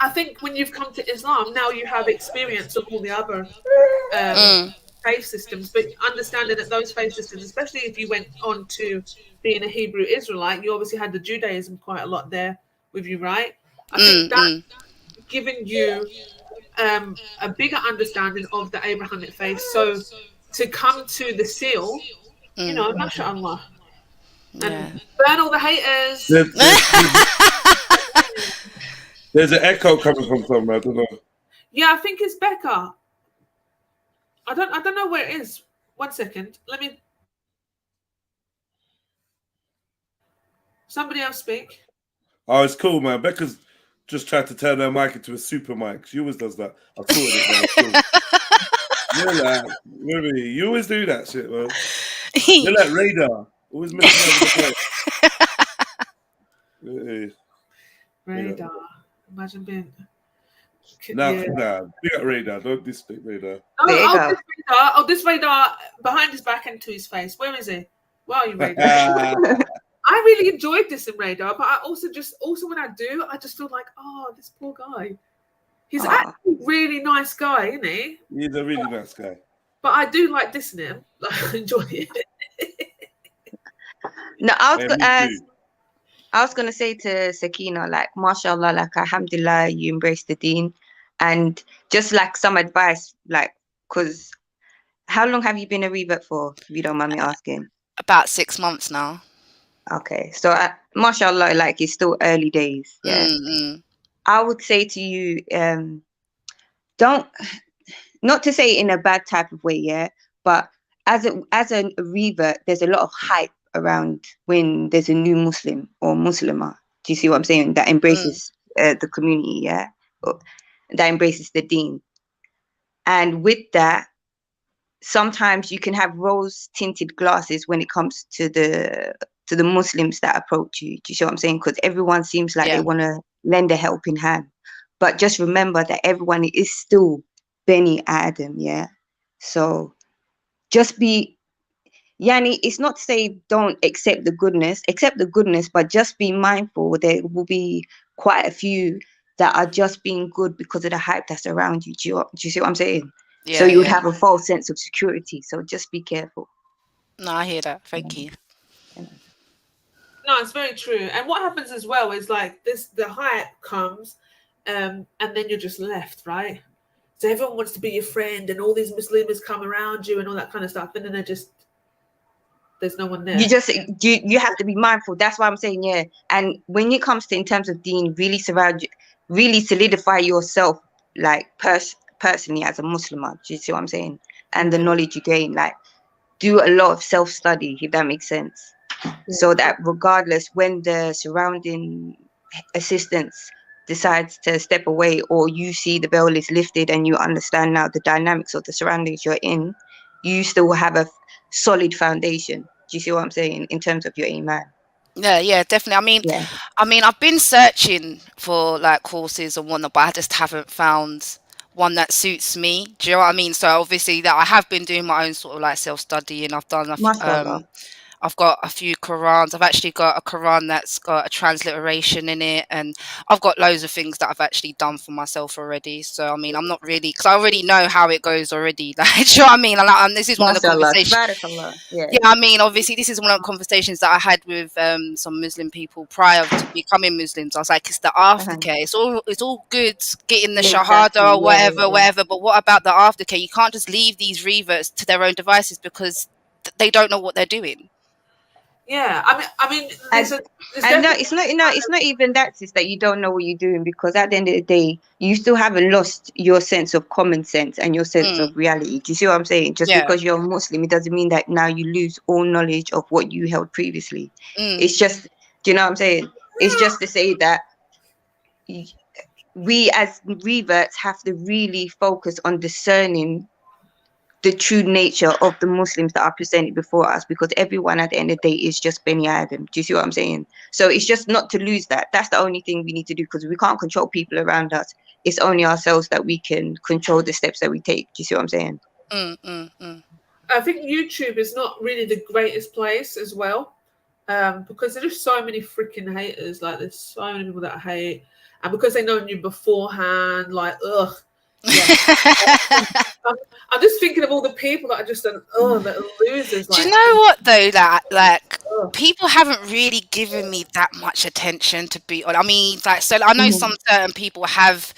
[SPEAKER 6] I think when you've come to Islam, now you have experience of all the other faith systems, but understanding that those faith systems, especially if you went on to being a Hebrew Israelite, you obviously had the Judaism quite a lot there with you, right? I think that giving you a bigger understanding of the Abrahamic faith. So to come to the seal, you know, mashallah, and burn all the haters.
[SPEAKER 4] There's an echo coming from somewhere. I don't know.
[SPEAKER 6] Yeah, I think it's Becca. I don't know where it is. 1 second. Let me. Somebody else speak.
[SPEAKER 4] Oh, it's cool, man. Becca's just tried to turn her mic into a super mic. She always does that. I thought it. You're like, really, you always do that shit, man. You're like radar. Always messing over the place.
[SPEAKER 6] Radar. Imagine being.
[SPEAKER 4] Nah, big up radar. Don't disrespect radar.
[SPEAKER 6] This radar behind his back and to his face. Where is he? Where are you, radar? I really enjoyed this in radar, but I also when I do, I just feel like, oh, this poor guy. He's actually a really nice guy, isn't he?
[SPEAKER 4] He's a really nice guy.
[SPEAKER 6] But I do like dissing him. Like, I enjoy it.
[SPEAKER 7] No, I was gonna say to Sakina, like, mashallah, like, alhamdulillah, you embrace the deen, and just like some advice, like, because how long have you been a revert for, if you don't mind me asking?
[SPEAKER 10] About 6 months now.
[SPEAKER 7] Okay, so mashallah, like, it's still early days. Yeah, I would say to you, don't, not to say in a bad type of way, yeah, but as a revert, there's a lot of hype around when there's a new Muslim or Muslimah. Do you see what I'm saying? That embraces the community, yeah, that embraces the deen. And with that, sometimes you can have rose-tinted glasses when it comes to the Muslims that approach you. Do you see what I'm saying? Because everyone seems like they want to lend a helping hand, but just remember that everyone is still Beni Adam, yeah. So just be. Yani, it's not to say don't accept the goodness, but just be mindful. There will be quite a few that are just being good because of the hype that's around you. Do you see what I'm saying? Yeah, so you would have a false sense of security. So just be careful.
[SPEAKER 10] No, I hear that. Thank you.
[SPEAKER 6] No, it's very true. And what happens as well is like this: the hype comes, and then you're just left, right? So everyone wants to be your friend, and all these Muslims come around you and all that kind of stuff, and then there's no one there.
[SPEAKER 7] You have to be mindful. That's why I'm saying, yeah. And when it comes to in terms of deen, really solidify yourself, like personally as a Muslim. Do you see what I'm saying? And the knowledge you gain, like do a lot of self-study, if that makes sense. So that regardless when the surrounding assistance decides to step away, or you see the veil is lifted and you understand now the dynamics of the surroundings you're in, you still have a solid foundation. Do you see what I'm saying in terms of your iman?
[SPEAKER 10] Yeah, definitely. I mean, I've been searching for like courses and whatnot, but I just haven't found one that suits me. Do you know what I mean? So obviously that I have been doing my own sort of like self-study, and I've done I've got a few Qurans. I've actually got a Quran that's got a transliteration in it, and I've got loads of things that I've actually done for myself already. So I mean, I'm not really, because I already know how it goes already. Like, do you know what I mean? And this is one of the conversations. Yeah, I mean, obviously, this is one of the conversations that I had with some Muslim people prior to becoming Muslims. I was like, it's the aftercare. It's all good getting the shahada or whatever. But what about the aftercare? You can't just leave these reverts to their own devices because they don't know what they're doing.
[SPEAKER 6] Yeah, I mean,
[SPEAKER 7] it's not even that, sis, that you don't know what you're doing, because at the end of the day, you still haven't lost your sense of common sense and your sense of reality. Do you see what I'm saying? Just because you're a Muslim, it doesn't mean that now you lose all knowledge of what you held previously. It's just, do you know what I'm saying? It's just to say that we as reverts have to really focus on discerning the true nature of the Muslims that are presented before us, because everyone at the end of the day is just Bani Adam. Do you see what I'm saying? So it's just not to lose that. That's the only thing we need to do, because we can't control people around us. It's only ourselves that we can control the steps that we take. Do you see what I'm saying?
[SPEAKER 6] I think YouTube is not really the greatest place as well, because there's just so many freaking haters. Like, there's so many people that hate, and because they know you beforehand, like, ugh. Yeah. I'm just thinking of all the people that are just that are losers.
[SPEAKER 10] Do you know what though? Like people haven't really given me that much attention, to be honest. I mean, like, so I know some certain people have.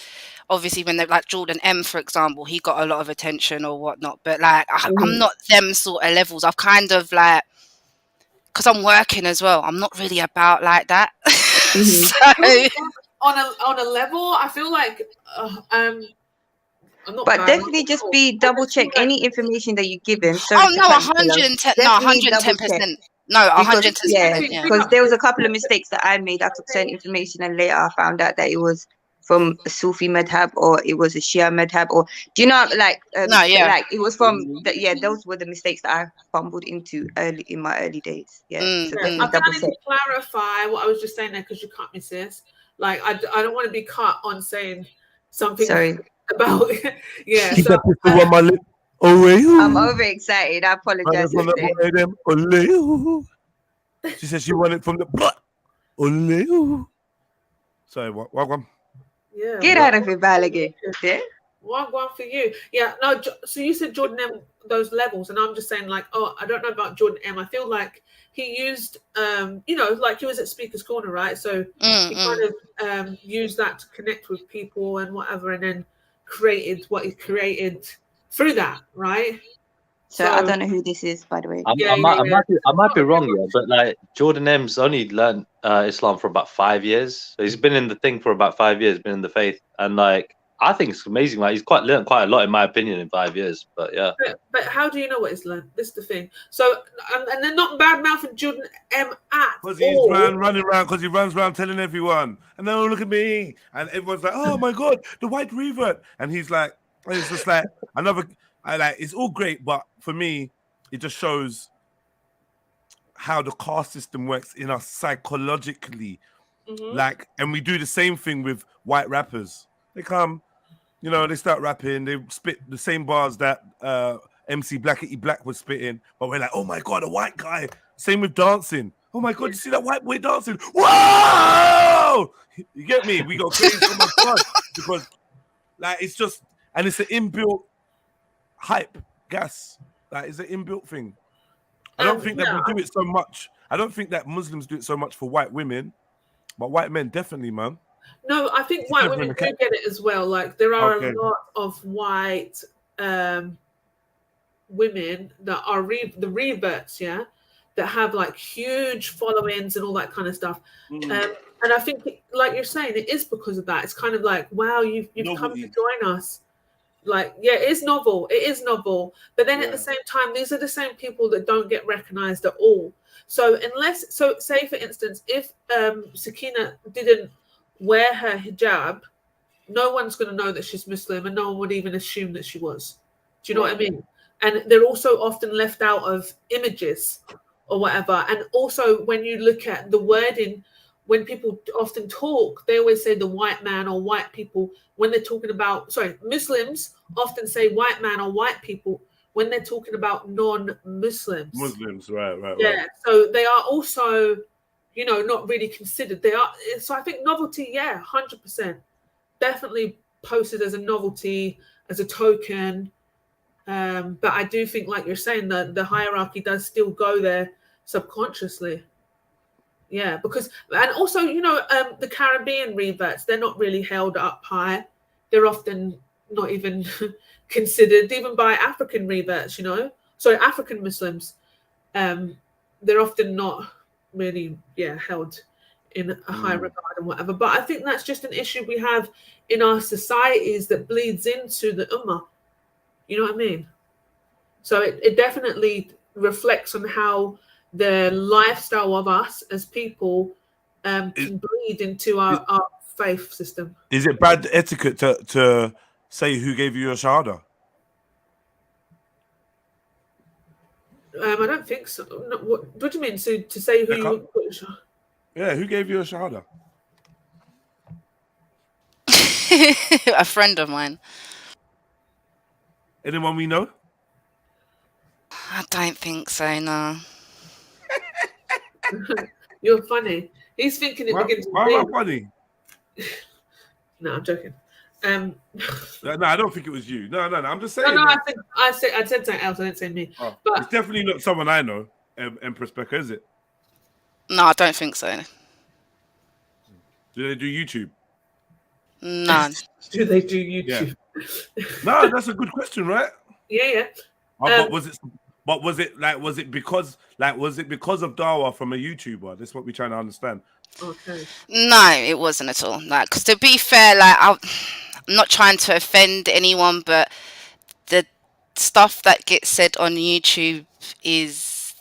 [SPEAKER 10] Obviously, when they're like Jordan M, for example, he got a lot of attention or whatnot. But like, I'm not them sort of levels. I've kind of like, because I'm working as well, I'm not really about like that. So
[SPEAKER 6] on a level, I feel like
[SPEAKER 7] but definitely just be double check any information that you're given. So
[SPEAKER 10] 110%. No, 110%. No, 110%.
[SPEAKER 7] Yeah, because there was a couple of mistakes that I made. I took certain information and later I found out that it was from a Sufi madhab or it was a Shia madhab, or do you know, like like it was from those were the mistakes that I fumbled into early in my early days. So definitely double check.
[SPEAKER 6] To clarify what I was just saying there, because you cut me, sis. Like, I don't want to be cut on saying something.
[SPEAKER 7] Sorry.
[SPEAKER 6] About
[SPEAKER 7] so, I'm overexcited. I apologize.
[SPEAKER 4] She said she wanted from the butt. Sorry, what one?
[SPEAKER 6] Yeah.
[SPEAKER 7] Get out of it, Balagay. Yeah.
[SPEAKER 6] One for you. Yeah. No. So you said Jordan M, those levels, and I'm just saying, like, I don't know about Jordan M. I feel like he used, like he was at Speaker's Corner, right? So he kind of used that to connect with people and whatever, and then created what he created through that, right?
[SPEAKER 7] So I don't know who this is, by the way.
[SPEAKER 12] I might be wrong, but like Jordan M's only learned Islam for about 5 years. So he's been in the thing for about 5 years, been in the faith, and like I think it's amazing. Like he's learned quite a lot, in my opinion, in 5 years. But yeah.
[SPEAKER 6] But how do you know what he's learned? This is the thing. So and they're not bad mouthing Jordan M at
[SPEAKER 4] because he's running around, because he runs around telling everyone, and then look at me, and everyone's like, oh my god, the white revert, and he's like, it's just like another. It's all great, but for me, it just shows how the caste system works in us psychologically. Like, and we do the same thing with white rappers. They come, they start rapping, they spit the same bars that MC Blackety Black was spitting, but we're like, oh my god, a white guy. Same with dancing. Oh my god, you see that white boy dancing? Whoa! You get me? We got crazy so much fun because, like, it's just, and it's an inbuilt hype gas. Like, it's an inbuilt thing. I don't think that we do it so much. I don't think that Muslims do it so much for white women, but white men definitely, man.
[SPEAKER 6] No, I think white women do get it as well. Like there are
[SPEAKER 4] Okay.
[SPEAKER 6] a lot of white women that are the reverts, yeah, that have like huge followings and all that kind of stuff. And I think, like you're saying, it is because of that. It's kind of like, wow, you've come to join us. Like, yeah, it is novel. It is novel. But then at the same time, these are the same people that don't get recognized at all. So say for instance, if Sakina didn't wear her hijab, no one's going to know that she's Muslim, and no one would even assume that she was. Do you know what I mean? And they're also often left out of images or whatever. And also when you look at the wording, when people often talk, they always say the white man or white people when they're talking about, Muslims often say white man or white people when they're talking about non-Muslims.
[SPEAKER 4] Muslims, right.
[SPEAKER 6] Yeah, so they are also, not really considered. They are. So I think novelty, 100%. Definitely posted as a novelty, as a token. But I do think, like you're saying, that the hierarchy does still go there subconsciously. Yeah, because, and also, the Caribbean reverts, they're not really held up high. They're often not even considered, even by African reverts, African Muslims. They're often not really, held in a high regard and whatever. But I think that's just an issue we have in our societies that bleeds into the Ummah. You know what I mean? So it definitely reflects on how the lifestyle of us as people can bleed into our faith system.
[SPEAKER 4] Is it bad etiquette to say who gave you your shahada?
[SPEAKER 6] I don't think so. No, what do you mean? So to say who you put your shahada?
[SPEAKER 4] Yeah, who gave you a shahada?
[SPEAKER 10] A friend of mine.
[SPEAKER 4] Anyone we know?
[SPEAKER 10] I don't think so, no.
[SPEAKER 6] You're funny. He's thinking it begins with
[SPEAKER 4] Why
[SPEAKER 6] B.
[SPEAKER 4] am I funny?
[SPEAKER 6] No, I'm joking.
[SPEAKER 4] No, I don't think it was you. No, I'm just saying.
[SPEAKER 6] No, I said something else. I didn't say me.
[SPEAKER 4] Oh,
[SPEAKER 6] but
[SPEAKER 4] it's definitely not someone I know, Empress Becca, is it?
[SPEAKER 10] No, I don't think so.
[SPEAKER 4] Do they do YouTube?
[SPEAKER 10] None.
[SPEAKER 6] Do they do YouTube?
[SPEAKER 4] Yeah. No, that's a good question, right?
[SPEAKER 6] Yeah.
[SPEAKER 4] But was it because of Dawah from a YouTuber? That's what we're trying to understand.
[SPEAKER 6] Okay.
[SPEAKER 10] No, it wasn't at all. Like, because to be fair, like I'm not trying to offend anyone, but the stuff that gets said on YouTube is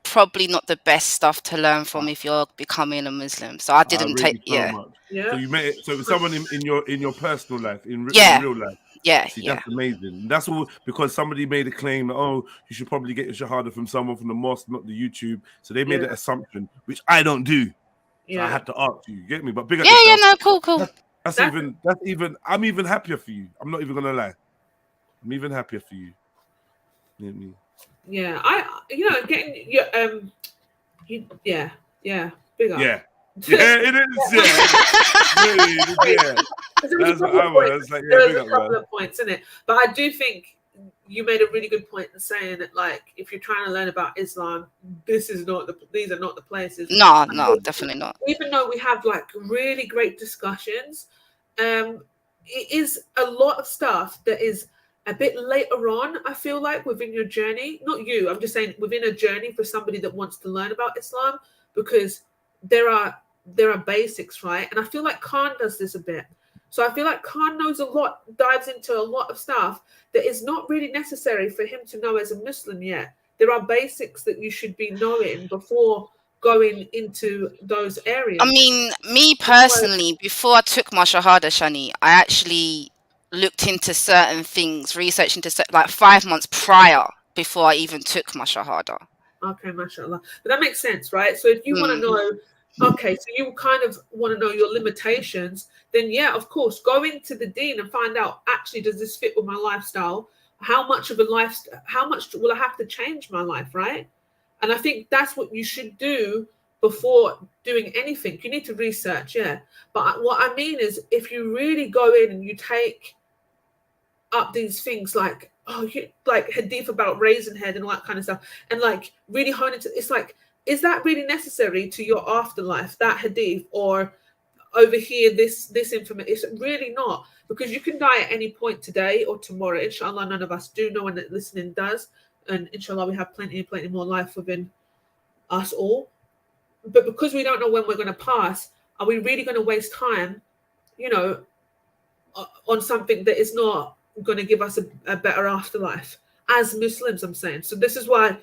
[SPEAKER 10] probably not the best stuff to learn from if you're becoming a Muslim. So I didn't take.
[SPEAKER 4] Much. So you met it. So someone in your personal life, in real life.
[SPEAKER 10] Yeah,
[SPEAKER 4] See, that's amazing. That's all because somebody made a claim that, you should probably get your shahada from someone from the mosque, not the YouTube. So they made an assumption, which I don't do. So I had to ask you. Get me? But big up yourself.
[SPEAKER 10] No, cool.
[SPEAKER 4] That's even. I'm even happier for you. I'm not even gonna lie. I'm even happier for you. You know what I mean?
[SPEAKER 6] Yeah, getting your big up.
[SPEAKER 4] Yeah, it is. Yeah.
[SPEAKER 6] There's a couple of points in it, but I do think you made a really good point in saying that, like, if you're trying to learn about Islam, these are not the places.
[SPEAKER 10] No, definitely not.
[SPEAKER 6] Even though we have like really great discussions, it is a lot of stuff that is a bit later on, I feel like, within your journey. Not you, I'm just saying within a journey for somebody that wants to learn about Islam, because there are basics, right? And I feel like Khan does this a bit. So I feel like Khan knows a lot, dives into a lot of stuff that is not really necessary for him to know as a Muslim yet. There are basics that you should be knowing before going into those areas.
[SPEAKER 10] I mean, me personally, before I took my Shahada, Shani, I actually looked into certain things, researched into like 5 months prior before I even took my Shahada.
[SPEAKER 6] Okay, mashallah. But that makes sense, right? So if you want to know, okay, so you kind of want to know your limitations, then yeah, of course, go into the deen and find out, actually, does this fit with my lifestyle? How much will I have to change my life, right? And I think that's what you should do before doing anything. You need to research, yeah. But what I mean is, if you really go in and you take up these things like, like hadith about raising head and all that kind of stuff, and like really hone into, it's like, is that really necessary to your afterlife, that hadith? Or over here this information. It's really not, because you can die at any point today or tomorrow. Inshallah, none of us do. No one that listening does, and inshallah, we have plenty more life within us all. But because we don't know when we're going to pass, are we really going to waste time, you know, on something that is not going to give us a better afterlife? As Muslims, I'm saying. So this is why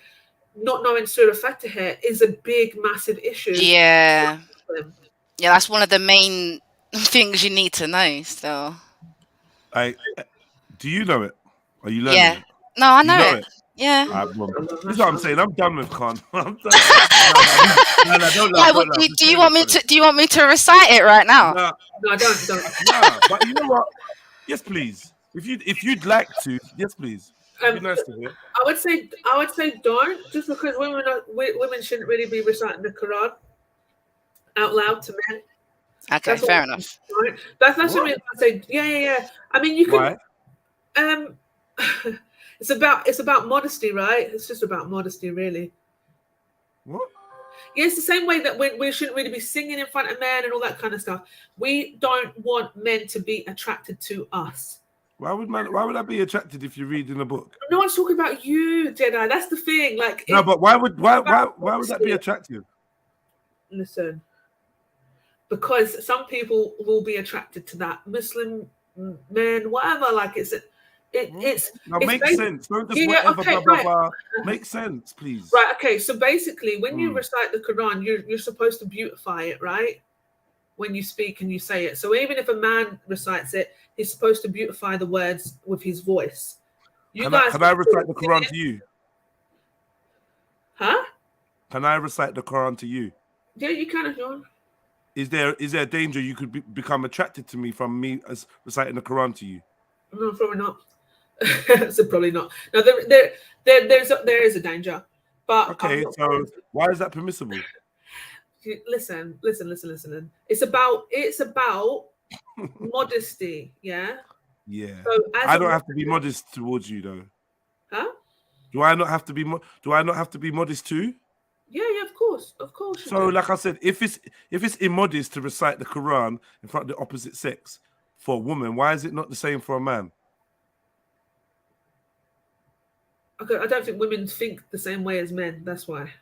[SPEAKER 6] not knowing Surah Fatiha is a big, massive issue.
[SPEAKER 10] Yeah, that's one of the main things you need to know. So,
[SPEAKER 4] do you know it? Are you learning
[SPEAKER 10] yeah.
[SPEAKER 4] it?
[SPEAKER 10] No, I know it. Yeah.
[SPEAKER 4] This is what I'm saying. I'm done with Khan. I'm done. Don't
[SPEAKER 10] Yeah,
[SPEAKER 4] laugh.
[SPEAKER 10] do you want me to? Do you want me to recite it right now?
[SPEAKER 6] No, don't.
[SPEAKER 4] No, but you know what? Yes, please. If you'd like to, yes, please. It'd be nice to hear.
[SPEAKER 6] I would say don't, just because women shouldn't really be reciting the Quran out loud to men.
[SPEAKER 10] Okay, fair enough.
[SPEAKER 6] Right? That's what I say. Yeah. I mean, you can. It's about modesty, right? It's just about modesty, really.
[SPEAKER 4] What?
[SPEAKER 6] Yeah, it's the same way that we shouldn't really be singing in front of men and all that kind of stuff. We don't want men to be attracted to us.
[SPEAKER 4] Why would I be attracted if you're reading a book?
[SPEAKER 6] No one's talking about you, Jedi. That's the thing. Like,
[SPEAKER 4] no, but why would that be attractive?
[SPEAKER 6] Listen, because some people will be attracted to that. Muslim men, whatever. Like it's
[SPEAKER 4] makes sense. Don't just whatever, blah, blah. Makes sense, please.
[SPEAKER 6] Right. Okay. So basically, when you recite the Quran, you're supposed to beautify it, right? When you speak and you say it. So even if a man recites it, he's supposed to beautify the words with his voice.
[SPEAKER 4] Can I recite the Quran to you?
[SPEAKER 6] Huh?
[SPEAKER 4] Can I recite the Quran to you?
[SPEAKER 6] Yeah, you can, John.
[SPEAKER 4] Is there a danger you could become attracted to me from me as reciting the Quran to you?
[SPEAKER 6] No, probably not. So probably not. No, there is a danger. But
[SPEAKER 4] okay, so why is that permissible?
[SPEAKER 6] Listen. It's about modesty, yeah?
[SPEAKER 4] Yeah.
[SPEAKER 6] So
[SPEAKER 4] I don't have to be modest towards you though.
[SPEAKER 6] Huh?
[SPEAKER 4] Do I not have to be modest too?
[SPEAKER 6] Yeah, of course.
[SPEAKER 4] So like I said, if it's immodest to recite the Quran in front of the opposite sex for a woman, why is it not the same for a man?
[SPEAKER 6] Okay, I don't think women think the same way as men. That's why.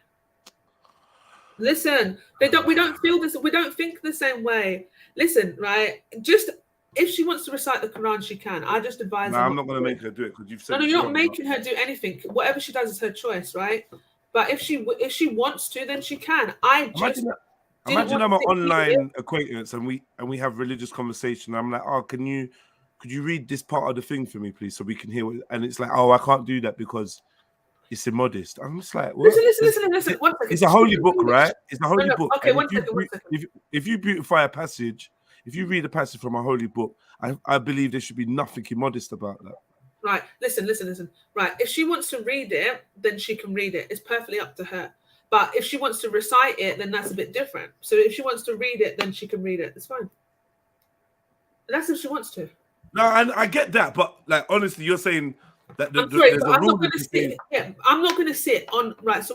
[SPEAKER 6] Listen, we don't feel this. We don't think the same way. Listen, right? Just if she wants to recite the Quran, she can. I just advise.
[SPEAKER 4] No, I'm not going to make her do it because you've said.
[SPEAKER 6] No, you're not making her do anything. Whatever she does is her choice, right? But if she wants to, then she can.
[SPEAKER 4] Imagine I'm an online acquaintance and we have religious conversation. I'm like, oh, could you read this part of the thing for me, please, so we can hear it? And it's like, oh, I can't do that because it's immodest. I'm just like, what?
[SPEAKER 6] Listen.
[SPEAKER 4] It's a holy book, right? It's a holy book.
[SPEAKER 6] Okay, one second.
[SPEAKER 4] If you beautify a passage, if you read a passage from a holy book, I believe there should be nothing immodest about that.
[SPEAKER 6] Right, listen. Right, if she wants to read it, then she can read it. It's perfectly up to her. But if she wants to recite it, then that's a bit different. So if she wants to read it, then she can read it. It's fine. And that's if she wants to.
[SPEAKER 4] No, and I get that, but like honestly, you're saying that
[SPEAKER 6] I'm not going to sit. Yeah, I'm not going to sit on right. So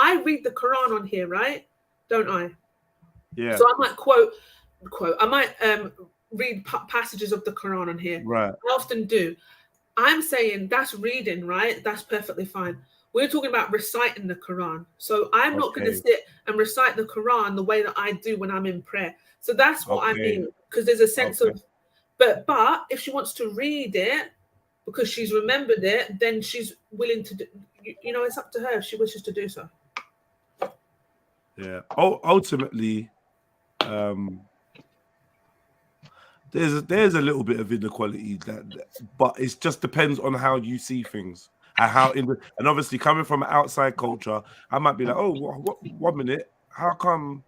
[SPEAKER 6] I read the Quran on here, right? Don't I?
[SPEAKER 4] Yeah.
[SPEAKER 6] So I might quote. I might read passages of the Quran on here.
[SPEAKER 4] Right.
[SPEAKER 6] I often do. I'm saying that's reading, right? That's perfectly fine. We're talking about reciting the Quran. So I'm not going to sit and recite the Quran the way that I do when I'm in prayer. So that's what I mean, because there's a sense of, but if she wants to read it because she's remembered it, then she's willing to do, it's up to her if she wishes to do so.
[SPEAKER 4] Yeah. Ultimately, there's a little bit of inequality but it just depends on how you see things and obviously coming from an outside culture, I might be like, oh, what 1 minute, how come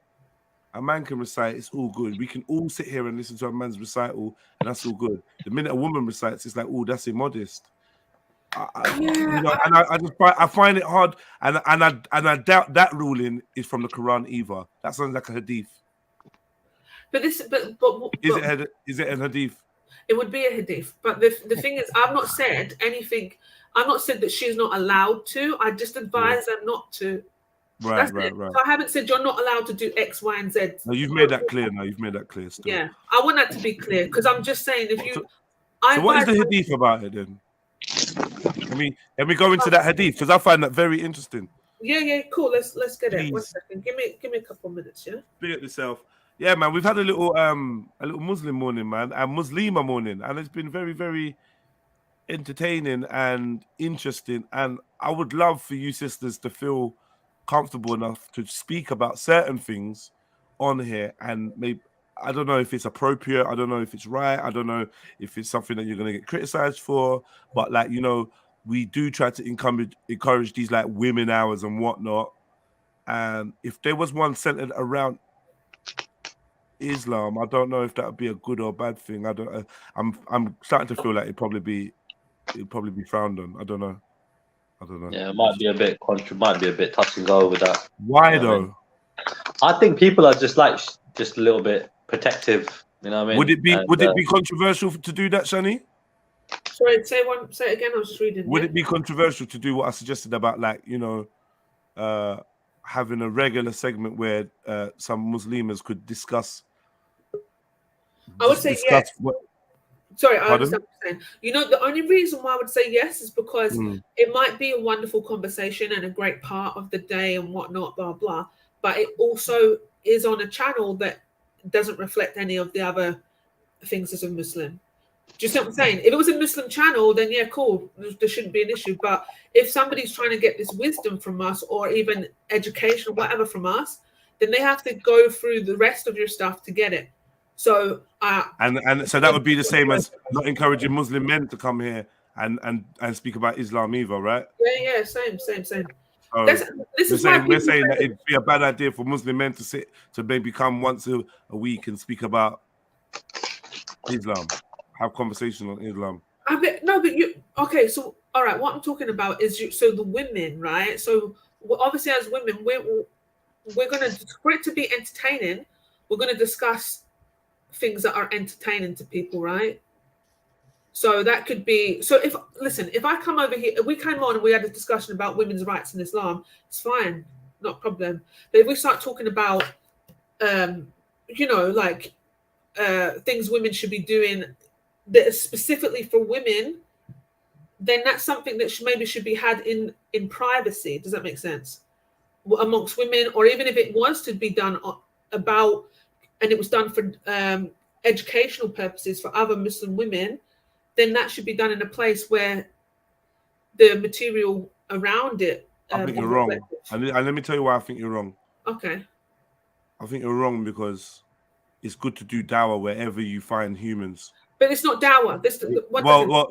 [SPEAKER 4] a man can recite, it's all good, we can all sit here and listen to a man's recital and that's all good. The minute a woman recites, it's like, oh, that's immodest. I find it hard, and I doubt that ruling is from the Quran either. That sounds like a hadith.
[SPEAKER 6] Is
[SPEAKER 4] it an hadith?
[SPEAKER 6] It would be a hadith. But the thing is, I've not said anything. I've not said that she's not allowed to. I just advise her not to.
[SPEAKER 4] Right.
[SPEAKER 6] So I haven't said you're not allowed to do X, Y, and Z.
[SPEAKER 4] No, you've made that clear now. You've made that clear still.
[SPEAKER 6] Yeah, I want that to be clear because I'm just saying if you.
[SPEAKER 4] So what is the hadith about it then? Can we go into that hadith because I find that very interesting.
[SPEAKER 6] Yeah, cool. Let's get
[SPEAKER 4] Please.
[SPEAKER 6] it. 1 second. Give me a couple of minutes, yeah.
[SPEAKER 4] Big up yourself. Yeah, man. We've had a little Muslim morning, man, and Muslima morning, and it's been very, very entertaining and interesting. And I would love for you sisters to feel comfortable enough to speak about certain things on here, and maybe I don't know if it's appropriate, I don't know if it's right, I don't know if it's something that you're going to get criticized for, but like, you know, we do try to encourage these like women hours and whatnot. And if there was one centered around Islam, I don't know if that would be a good or bad thing. I don't. I'm starting to feel like it'd probably be frowned on. I don't know.
[SPEAKER 12] Yeah, it might be a bit touch and go with that.
[SPEAKER 4] Why though?
[SPEAKER 12] I think people are just a little bit protective. You know what I mean?
[SPEAKER 4] Would it be controversial to do that, Shani?
[SPEAKER 6] Sorry, say it again. I was just reading.
[SPEAKER 4] Would it be controversial to do what I suggested about, like, you know, having a regular segment where some Muslims could discuss?
[SPEAKER 6] I would say yes. Sorry, I understand what you're saying. You know, the only reason why I would say yes is because it might be a wonderful conversation and a great part of the day and whatnot, blah, blah. But it also is on a channel that doesn't reflect any of the other things as a Muslim. Do you see what I'm saying? If it was a Muslim channel, then yeah, cool. There shouldn't be an issue. But if somebody's trying to get this wisdom from us or even education or whatever from us, then they have to go through the rest of your stuff to get it. So
[SPEAKER 4] and so that would be the same as not encouraging Muslim men to come here and speak about Islam either, right?
[SPEAKER 6] Yeah, same.
[SPEAKER 4] So we're saying that it'd be a bad idea for Muslim men to maybe come once a week and speak about Islam, have conversation on Islam.
[SPEAKER 6] So all right, what I'm talking about is the women, right? So obviously as women, we're gonna, for it to be entertaining, we're gonna discuss things that are entertaining to people, right? So that could be, if I come over here, if we came on and we had a discussion about women's rights in Islam, it's fine, not a problem. But if we start talking about you know, like things women should be doing that are specifically for women, then that's something that maybe should be had in privacy. Does that make sense? Amongst women, or even if it was to be done about, and it was done for educational purposes for other Muslim women, then that should be done in a place where the material around it.
[SPEAKER 4] I think you're wrong. And let me tell you why I think you're wrong.
[SPEAKER 6] Okay.
[SPEAKER 4] I think you're wrong because it's good to do dawah wherever you find humans.
[SPEAKER 6] But it's not dawah.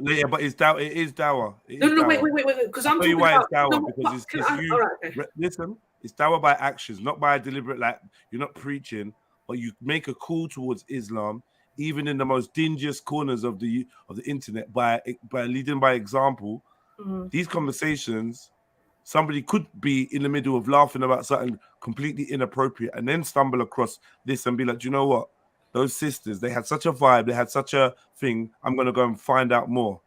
[SPEAKER 4] Yeah, but it's dawah. It is dawah.
[SPEAKER 6] No, wait. Because I'm talking about.
[SPEAKER 4] It's dawah because it's you. Right, okay. Listen, it's dawah by actions, not by deliberate. Like, you're not preaching, but you make a call towards Islam, even in the most dingiest corners of the internet, by leading by example. These conversations, somebody could be in the middle of laughing about something completely inappropriate and then stumble across this and be like, do you know what? Those sisters, they had such a vibe, they had such a thing, I'm going to go and find out more.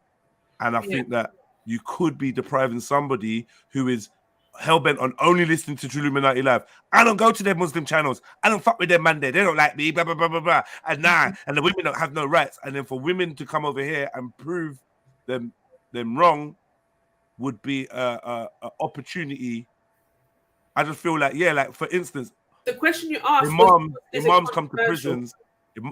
[SPEAKER 4] And I think that you could be depriving somebody who is hell-bent on only listening to Trilluminati Live. I don't go to their Muslim channels. I don't fuck with them man there. They don't like me, blah, blah, blah, blah, blah. And and the women don't have no rights. And then for women to come over here and prove them wrong would be a opportunity. I just feel like, like for instance,
[SPEAKER 6] the question you asked,
[SPEAKER 4] imams come to prisons.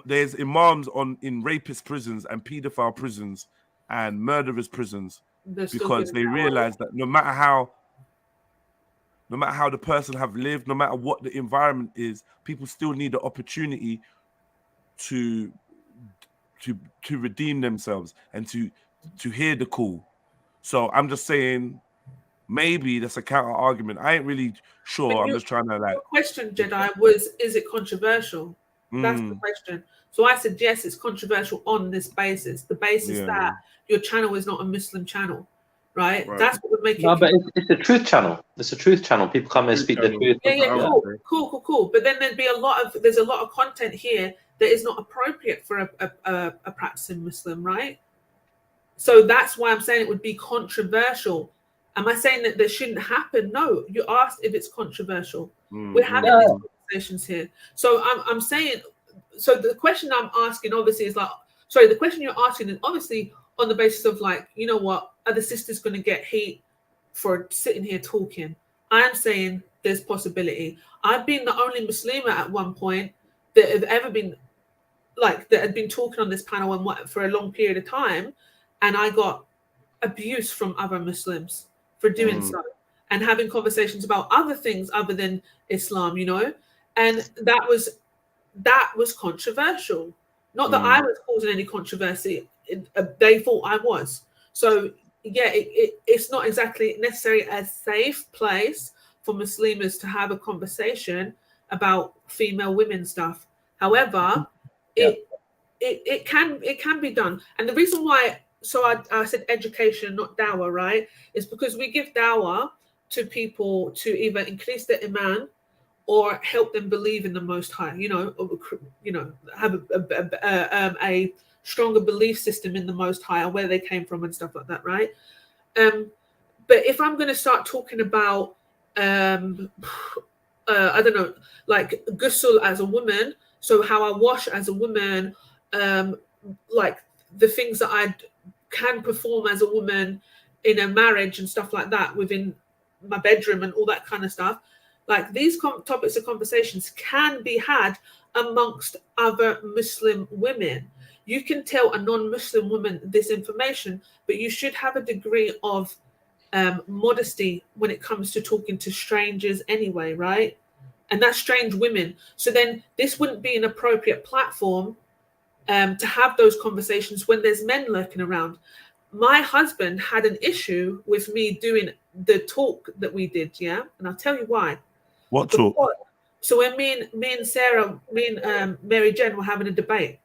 [SPEAKER 4] There's imams in rapist prisons and pedophile prisons and murderers prisons because they realize that no matter how the person have lived, no matter what the environment is, people still need the opportunity to redeem themselves and to hear the call. So I'm just saying, maybe that's a counter argument. I ain't really sure. I'm just trying to like.
[SPEAKER 6] The question, Jedi, was: is it controversial? That's the question. So I said yes, it's controversial on this basis. The basis that your channel is not a Muslim channel, right? That's what would make it.
[SPEAKER 12] No, but it's a truth channel. It's a truth channel. People come and speak their truth.
[SPEAKER 6] Cool. But then there's a lot of content here that is not appropriate for a practicing Muslim, right? So that's why I'm saying it would be controversial. Am I saying that this shouldn't happen? No. You asked if it's controversial. We're having these conversations here. So I'm saying, so the question I'm asking obviously is like, sorry, the question you're asking is obviously on the basis of like, you know what, are the sisters going to get heat for sitting here talking? I'm saying there's possibility. I've been the only Muslima at one point that have ever been like, that had been talking on this panel and for a long period of time, and I got abuse from other Muslims for doing so and having conversations about other things other than Islam, you know, and that was controversial. Not that I was causing any controversy; they thought I was. So yeah, it's not exactly necessarily a safe place for Muslims to have a conversation about female women stuff. However, it can be done, and the reason why. So I said education, not dawah, right? It's because we give dawah to people to either increase their iman or help them believe in the Most High. You know, have a stronger belief system in the Most High, or where they came from and stuff like that, right? But if I'm going to start talking about, I don't know, like ghusl as a woman, so how I wash as a woman, like the things that I can perform as a woman in a marriage and stuff like that within my bedroom and all that kind of stuff, like these topics of conversations can be had amongst other Muslim women. You can tell a non-Muslim woman this information, but you should have a degree of modesty when it comes to talking to strangers anyway, right? And that's strange women. So then this wouldn't be an appropriate platform to have those conversations when there's men lurking around. My husband had an issue with me doing the talk that we did, yeah? And I'll tell you why.
[SPEAKER 4] What talk?
[SPEAKER 6] So when me and Sarah, me and Mary Jen were having a debate,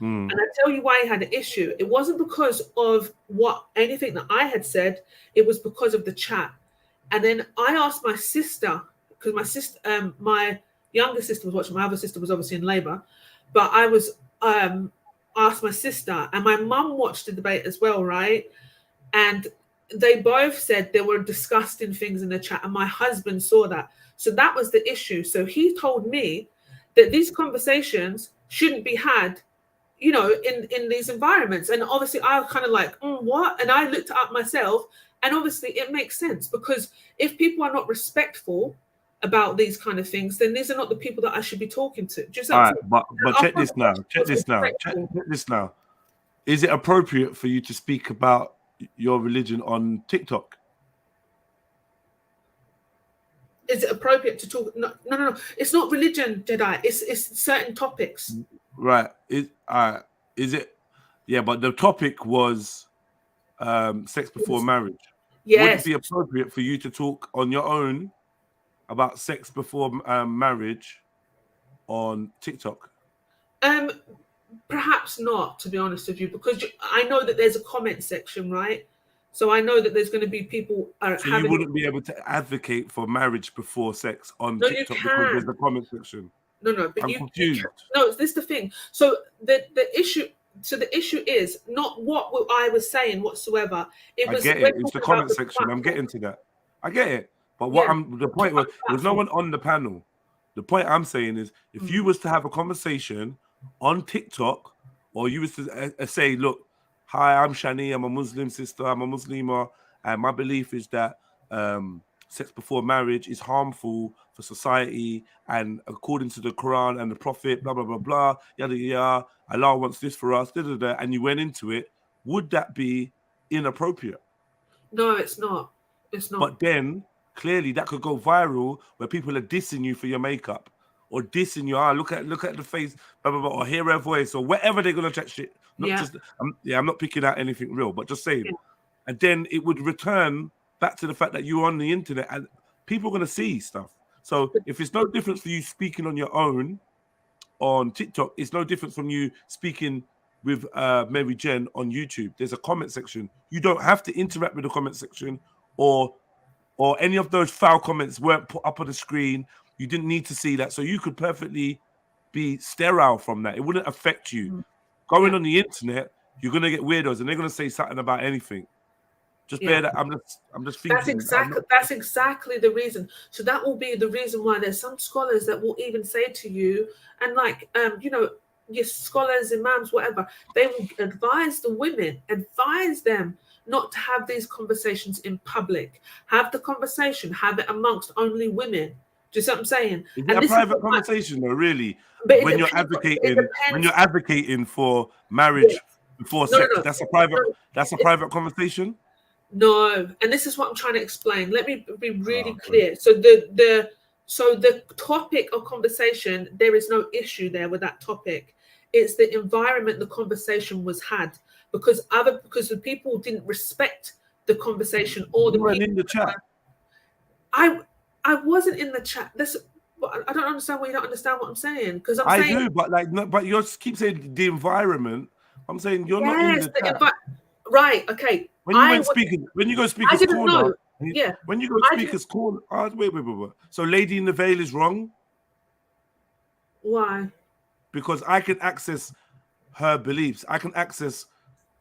[SPEAKER 6] and I tell you why he had an issue. It wasn't because of anything that I had said. It was because of the chat. And then I asked my sister, because my sister, my younger sister was watching. My other sister was obviously in labor, but I was asked my sister, and my mum watched the debate as well, right? And they both said there were disgusting things in the chat, and my husband saw that. So that was the issue. So he told me that these conversations shouldn't be had, you know, in these environments. And obviously I was kind of like, what? And I looked it up myself, and obviously it makes sense, because if people are not respectful about these kind of things, then these are not the people that I should be talking to. Just
[SPEAKER 4] all right, but check this now. Check this now. Is it appropriate for you to speak about your religion on TikTok?
[SPEAKER 6] Is it appropriate to talk? No. It's not religion, JEDI. It's certain topics.
[SPEAKER 4] Right. Is it? Yeah, but the topic was sex before marriage.
[SPEAKER 6] Yes.
[SPEAKER 4] Would it be appropriate for you to talk on your own about sex before marriage on TikTok?
[SPEAKER 6] Perhaps not, to be honest with you, because I know that there's a comment section, right? So I know that there's going to be people.
[SPEAKER 4] So you wouldn't be able to advocate for marriage before sex on TikTok because there's a comment section.
[SPEAKER 6] No, but
[SPEAKER 4] I'm confused.
[SPEAKER 6] No, this is the thing. So the issue. So the issue is not what I was saying whatsoever.
[SPEAKER 4] I get it. It's the comment section. I'm getting to that. I get it. But the point was, there's no one on the panel. The point I'm saying is, if you was to have a conversation on TikTok, or you was to say, look, hi, I'm Shani, I'm a Muslim sister, I'm a Muslima, and my belief is that sex before marriage is harmful for society, and according to the Quran and the Prophet, blah, blah, blah, blah, yada, yada, Allah wants this for us, da, da, da, and you went into it, would that be inappropriate?
[SPEAKER 6] No, it's not. It's not.
[SPEAKER 4] But then, clearly, that could go viral where people are dissing you for your makeup, or dissing you, look at the face, blah, blah, blah, or hear her voice, or whatever they're going to chat shit. I'm not picking out anything real, but just saying. Yeah. And then it would return back to the fact that you're on the internet and people are going to see stuff. So if it's no difference for you speaking on your own on TikTok, it's no different from you speaking with Mary Jen on YouTube. There's a comment section. You don't have to interact with the comment section, or any of those foul comments weren't put up on the screen. You didn't need to see that. So you could perfectly be sterile from that. It wouldn't affect you. Going on the internet, you're going to get weirdos and they're going to say something about anything. Just
[SPEAKER 6] Yeah.
[SPEAKER 4] bear that. I'm just thinking.
[SPEAKER 6] That's exactly the reason. So that will be the reason why there's some scholars that will even say to you, and like you know, your scholars, imams, whatever, they will advise the women, advise them not to have these conversations in public. Have the conversation, have it amongst only women. Do you see what I'm saying?
[SPEAKER 4] Is it a private conversation though, really?
[SPEAKER 6] But
[SPEAKER 4] When you're advocating for marriage before sex, that's a private conversation.
[SPEAKER 6] No, and this is what I'm trying to explain. Let me be really clear. So the topic of conversation, there is no issue there with that topic. It's the environment the conversation was had, because the people didn't respect the conversation or the people
[SPEAKER 4] in the chat.
[SPEAKER 6] I wasn't in the chat. I don't understand why you don't understand what I'm saying. Because
[SPEAKER 4] I do, but but you keep saying the environment. I'm saying you're not in the chat.
[SPEAKER 6] Right. Okay.
[SPEAKER 4] When you go speakers corner,
[SPEAKER 6] yeah.
[SPEAKER 4] When you go speakers corner, wait. So, lady in the veil is wrong.
[SPEAKER 6] Why?
[SPEAKER 4] Because I can access her beliefs. I can access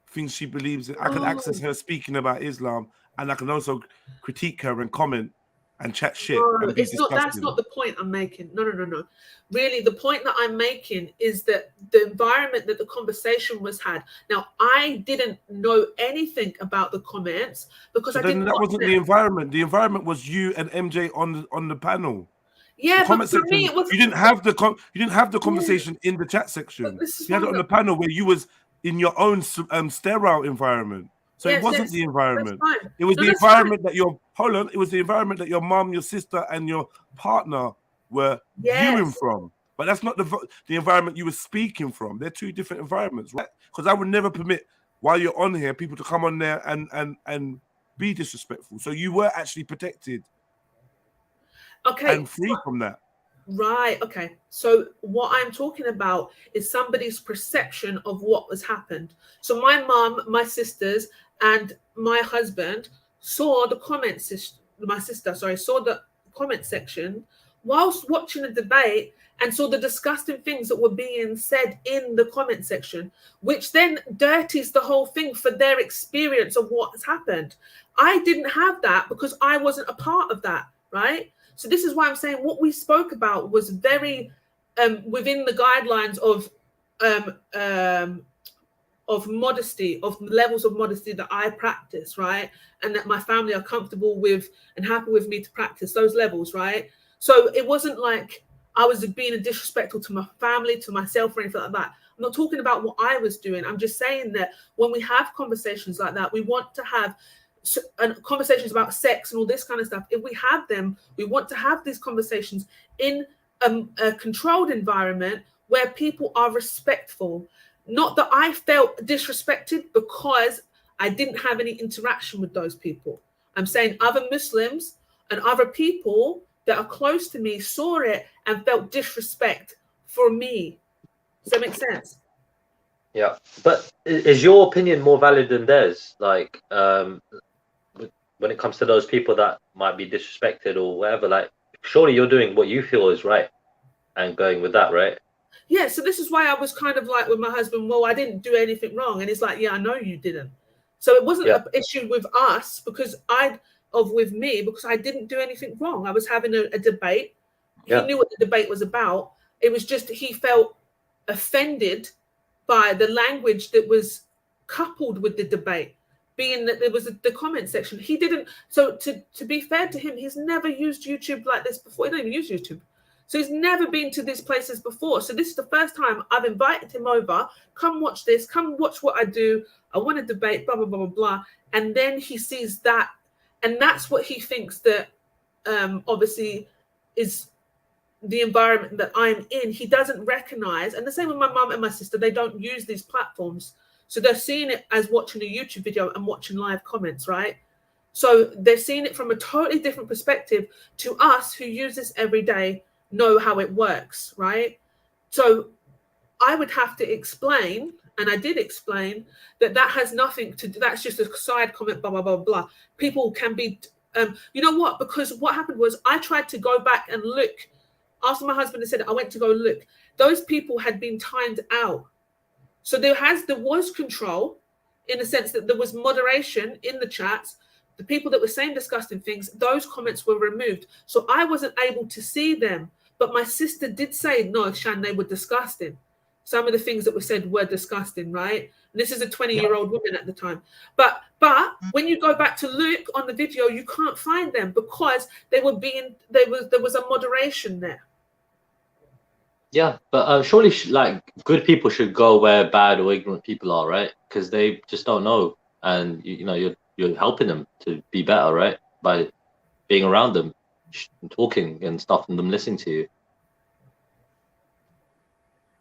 [SPEAKER 4] things she believes in. I can access her speaking about Islam, and I can also critique her and comment and chat shit.
[SPEAKER 6] No, that's not the point I'm making. No. Really, the point that I'm making is that the environment that the conversation was had. Now, I didn't know anything about the comments because I didn't.
[SPEAKER 4] That wasn't the environment. The environment was you and MJ on the panel.
[SPEAKER 6] Yeah,
[SPEAKER 4] but
[SPEAKER 6] for me, it was.
[SPEAKER 4] You didn't have the conversation in the chat section. You had it on the panel where you was in your own sterile environment. So it wasn't the environment. It was the environment that your It was the environment that your mom, your sister, and your partner were viewing from. But that's not the environment you were speaking from. They're two different environments, right? Because I would never permit, while you're on here, people to come on there and be disrespectful. So you were actually protected.
[SPEAKER 6] Okay.
[SPEAKER 4] And free from that.
[SPEAKER 6] Right. Okay. So what I'm talking about is somebody's perception of what has happened. So my mom, my sisters, and my husband saw the comments. My sister, saw the comment section whilst watching the debate and saw the disgusting things that were being said in the comment section, which then dirties the whole thing for their experience of what has happened. I didn't have that because I wasn't a part of that, right? So this is why I'm saying what we spoke about was very within the guidelines of modesty, of levels of modesty that I practice, right? And that my family are comfortable with and happy with me to practice those levels, right? So it wasn't like I was being disrespectful to my family, to myself, or anything like that. I'm not talking about what I was doing. I'm just saying that when we have conversations like that, we want to have conversations about sex and all this kind of stuff. If we have them, we want to have these conversations in a controlled environment where people are respectful. Not that I felt disrespected because I didn't have any interaction with those people. I'm saying other Muslims and other people that are close to me saw it and felt disrespect for me. Does that make sense?
[SPEAKER 12] Yeah, but is your opinion more valid than theirs? Like, when it comes to those people that might be disrespected or whatever, like, surely you're doing what you feel is right and going with that, right?
[SPEAKER 6] Yeah, so this is why I was kind of like with my husband, well, I didn't do anything wrong. And he's like, yeah, I know you didn't. So it wasn't an issue with us with me because I didn't do anything wrong. I was having a debate. He knew what the debate was about. It was just he felt offended by the language that was coupled with the debate, being that there was the comment section. He didn't. So to be fair to him, he's never used YouTube like this before. He don't even use YouTube. So he's never been to these places before. So this is the first time I've invited him over. Come watch this. Come watch what I do. I want to debate, blah, blah, blah, blah, blah. And then he sees that. And that's what he thinks that obviously is the environment that I'm in. He doesn't recognize. And the same with my mum and my sister. They don't use these platforms. So they're seeing it as watching a YouTube video and watching live comments, right? So they're seeing it from a totally different perspective to us who use this every day, know how it works, right? So I would have to explain, and I did explain, that has nothing to do, that's just a side comment, blah, blah, blah, blah. People can be, you know what? Because what happened was I tried to go back and look. After my husband had said it, I went to go look. Those people had been timed out. So there was control in the sense that there was moderation in the chats. The people that were saying disgusting things, those comments were removed. So I wasn't able to see them. But my sister did say, no, Shan, they were disgusting. Some of the things that were said were disgusting, right? And this is a 20-year-old woman at the time. But when you go back to look on the video, you can't find them because they were being, there was a moderation there.
[SPEAKER 12] Yeah, but surely like good people should go where bad or ignorant people are, right? Because they just don't know, and you know you're helping them to be better, right? By being around them, talking and stuff, and them listening to you.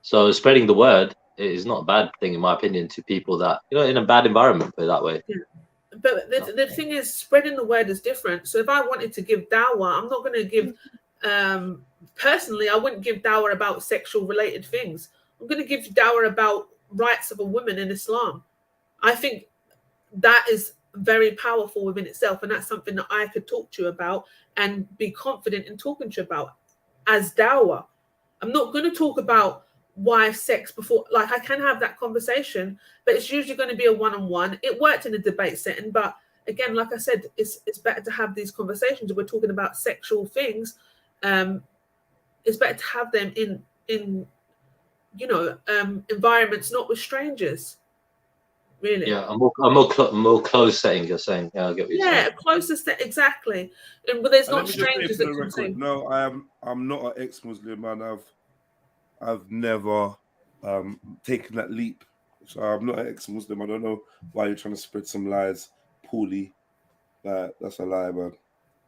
[SPEAKER 12] So spreading the word is not a bad thing, in my opinion, to people that, you know, in a bad environment, put it that way.
[SPEAKER 6] Yeah. But the thing is, spreading the word is different. So if I wanted to give dawah, I'm not going to give, personally, I wouldn't give dawah about sexual related things. I'm going to give dawah about rights of a woman in Islam. I think that is very powerful within itself. And that's something that I could talk to you about and be confident in talking to you about as dawah. I'm not going to talk about why sex before, like I can have that conversation, but it's usually going to be a one-on-one. It worked in a debate setting, but again, like I said, it's better to have these conversations. If we're talking about sexual things, it's better to have them in you know, environments, not with strangers. Really?
[SPEAKER 12] Yeah, a more closed setting. You're saying? Yeah, I get what you're saying.
[SPEAKER 6] Yeah, closer set exactly. And but there's
[SPEAKER 4] And
[SPEAKER 6] not
[SPEAKER 4] let me just say
[SPEAKER 6] strangers
[SPEAKER 4] for
[SPEAKER 6] that
[SPEAKER 4] the
[SPEAKER 6] can say.
[SPEAKER 4] record, no, I'm not an ex-Muslim, man. I've never taken that leap. So I'm not an ex-Muslim. I don't know why you're trying to spread some lies poorly. That's a lie, man.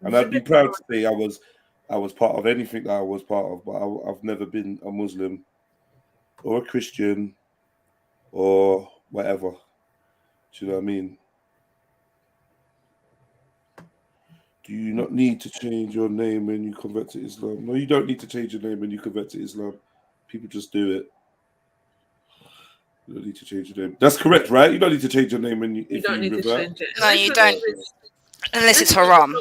[SPEAKER 4] And I'd be proud to say I was part of anything that I was part of, but I've never been a Muslim or a Christian or whatever. Do you know what I mean? Do you not need to change your name when you convert to Islam? No, you don't need to change your name when you convert to Islam. People just do it. You don't need to change your name. That's correct, right? You don't need to change your name when you
[SPEAKER 6] don't need
[SPEAKER 4] revert.
[SPEAKER 6] to change it.
[SPEAKER 10] No, you don't. Unless it's haram.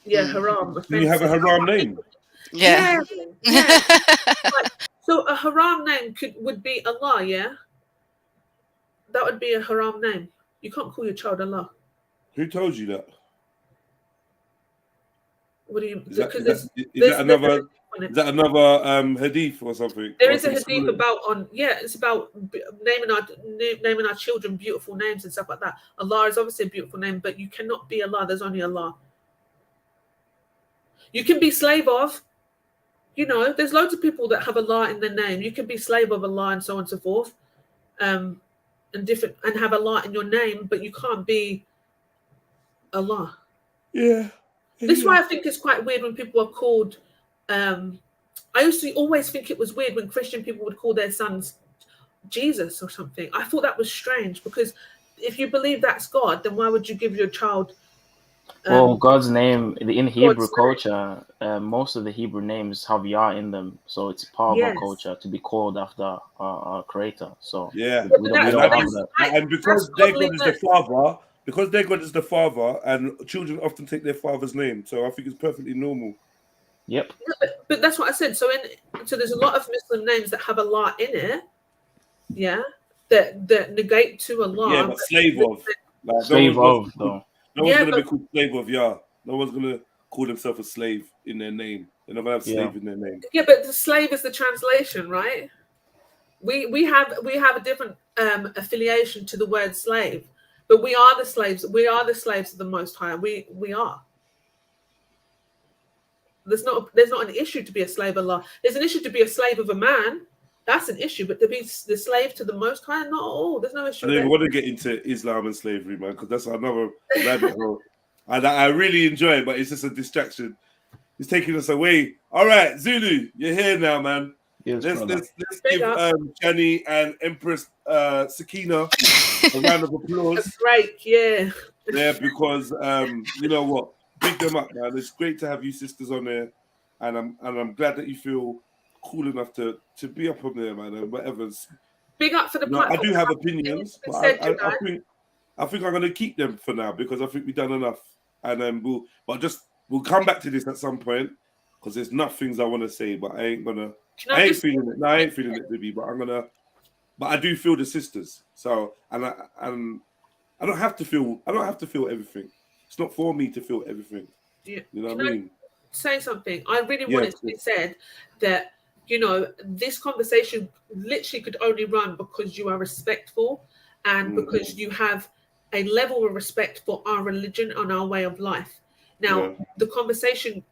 [SPEAKER 6] Yeah, haram.
[SPEAKER 4] Can you have a haram name?
[SPEAKER 10] Yeah.
[SPEAKER 6] Like, so a haram name would be Allah, yeah? That would be a haram name. You can't call your child Allah.
[SPEAKER 4] Who told you that?
[SPEAKER 6] What do you?
[SPEAKER 4] Is that another hadith or something?
[SPEAKER 6] There is a hadith about it's about naming our children beautiful names and stuff like that. Allah is obviously a beautiful name, but you cannot be Allah. There's only Allah. You can be slave of. You know, there's loads of people that have Allah in their name. You can be slave of Allah and so on and so forth, and have Allah in your name, but you can't be Allah.
[SPEAKER 4] Yeah.
[SPEAKER 6] This is why I think it's quite weird when people are called. I used to always think it was weird when Christian people would call their sons Jesus or something. I thought that was strange because if you believe that's God, then why would you give your child?
[SPEAKER 13] Well, God's name in Hebrew culture, most of the Hebrew names have Yah in them, so it's part of our culture to be called after our Creator. So
[SPEAKER 4] yeah,
[SPEAKER 13] we don't have that.
[SPEAKER 4] And because their God is the Father. Because their God is the Father, and children often take their father's name, so I think it's perfectly normal.
[SPEAKER 13] Yep.
[SPEAKER 6] But that's what I said. So there's a lot of Muslim names that have Allah in it, yeah, that negate to Allah.
[SPEAKER 4] Yeah, but slave of. Like,
[SPEAKER 13] slave of, though.
[SPEAKER 4] No one's going to be called slave of Yah. No one's going to call themselves a slave in their name. They're not going to have slave in their name.
[SPEAKER 6] Yeah, but the slave is the translation, right? We have a different affiliation to the word slave. But we are the slaves. We are the slaves of the Most High. We are. There's not an issue to be a slave of Allah. There's an issue to be a slave of a man. That's an issue. But to be the slave to the Most High, not at all. There's no issue.
[SPEAKER 4] I don't even want to get into Islam and slavery, man, because that's another rabbit hole. And I really enjoy it, but it's just a distraction. It's taking us away. All right, Zulu, you're here now, man.
[SPEAKER 13] Yes,
[SPEAKER 4] let's give Chani and Empress Sakina a round of applause.
[SPEAKER 6] A break, yeah.
[SPEAKER 4] Yeah, because you know what? Big them up, man. It's great to have you sisters on there, and I'm glad that you feel cool enough to be up on there, man. And whatever's
[SPEAKER 6] big up for the
[SPEAKER 4] platform. I do have opinions, but I think I'm gonna keep them for now because I think we've done enough, and then we'll come back to this at some point because there's enough things I want to say, but I ain't feeling it. No, I ain't feeling it, baby. But I'm gonna but I do feel the sisters. So I don't have to feel everything. It's not for me to feel everything.
[SPEAKER 6] Yeah.
[SPEAKER 4] You know
[SPEAKER 6] Can
[SPEAKER 4] what I
[SPEAKER 6] I
[SPEAKER 4] mean?
[SPEAKER 6] say something? I really
[SPEAKER 4] Yeah,
[SPEAKER 6] want it to be said that, you know, this conversation literally could only run because you are respectful and because you have a level of respect for our religion and our way of life. Now, the conversation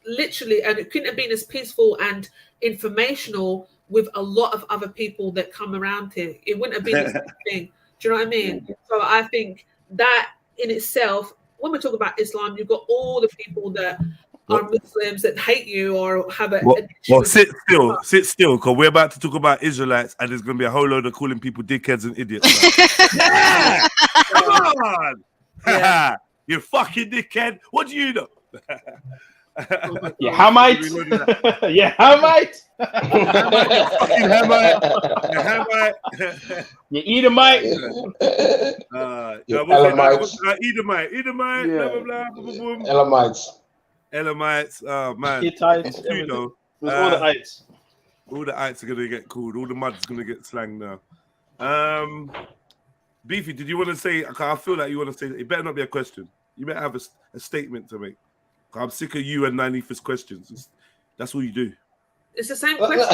[SPEAKER 6] literally, and it couldn't have been as peaceful and informational with a lot of other people that come around here. It wouldn't have been the same thing. Do you know what I mean? So I think that in itself, when we talk about Islam, you've got all the people that are Muslims that hate you or have an issue with
[SPEAKER 4] sit still, because we're about to talk about Israelites, and there's going to be a whole load of calling people dickheads and idiots. Yeah! Come on! Yeah. You fucking dickhead. What do you know?
[SPEAKER 13] Yeah, Hamite. Yeah, Hamite.
[SPEAKER 4] Fucking Hamite.
[SPEAKER 13] You Edomite.
[SPEAKER 4] Edomite. Blah, blah, blah. Elamites. Oh, man.
[SPEAKER 13] Hittites.
[SPEAKER 4] It's true, though.
[SPEAKER 13] All the ites.
[SPEAKER 4] All the ites are going to get called. All the mud's going to get slanged now. Beefy, did you want to say? I feel like you want to say. It better not be a question. You better have a statement to make. I'm sick of you and Nanif's questions. That's all you do.
[SPEAKER 6] It's the same question.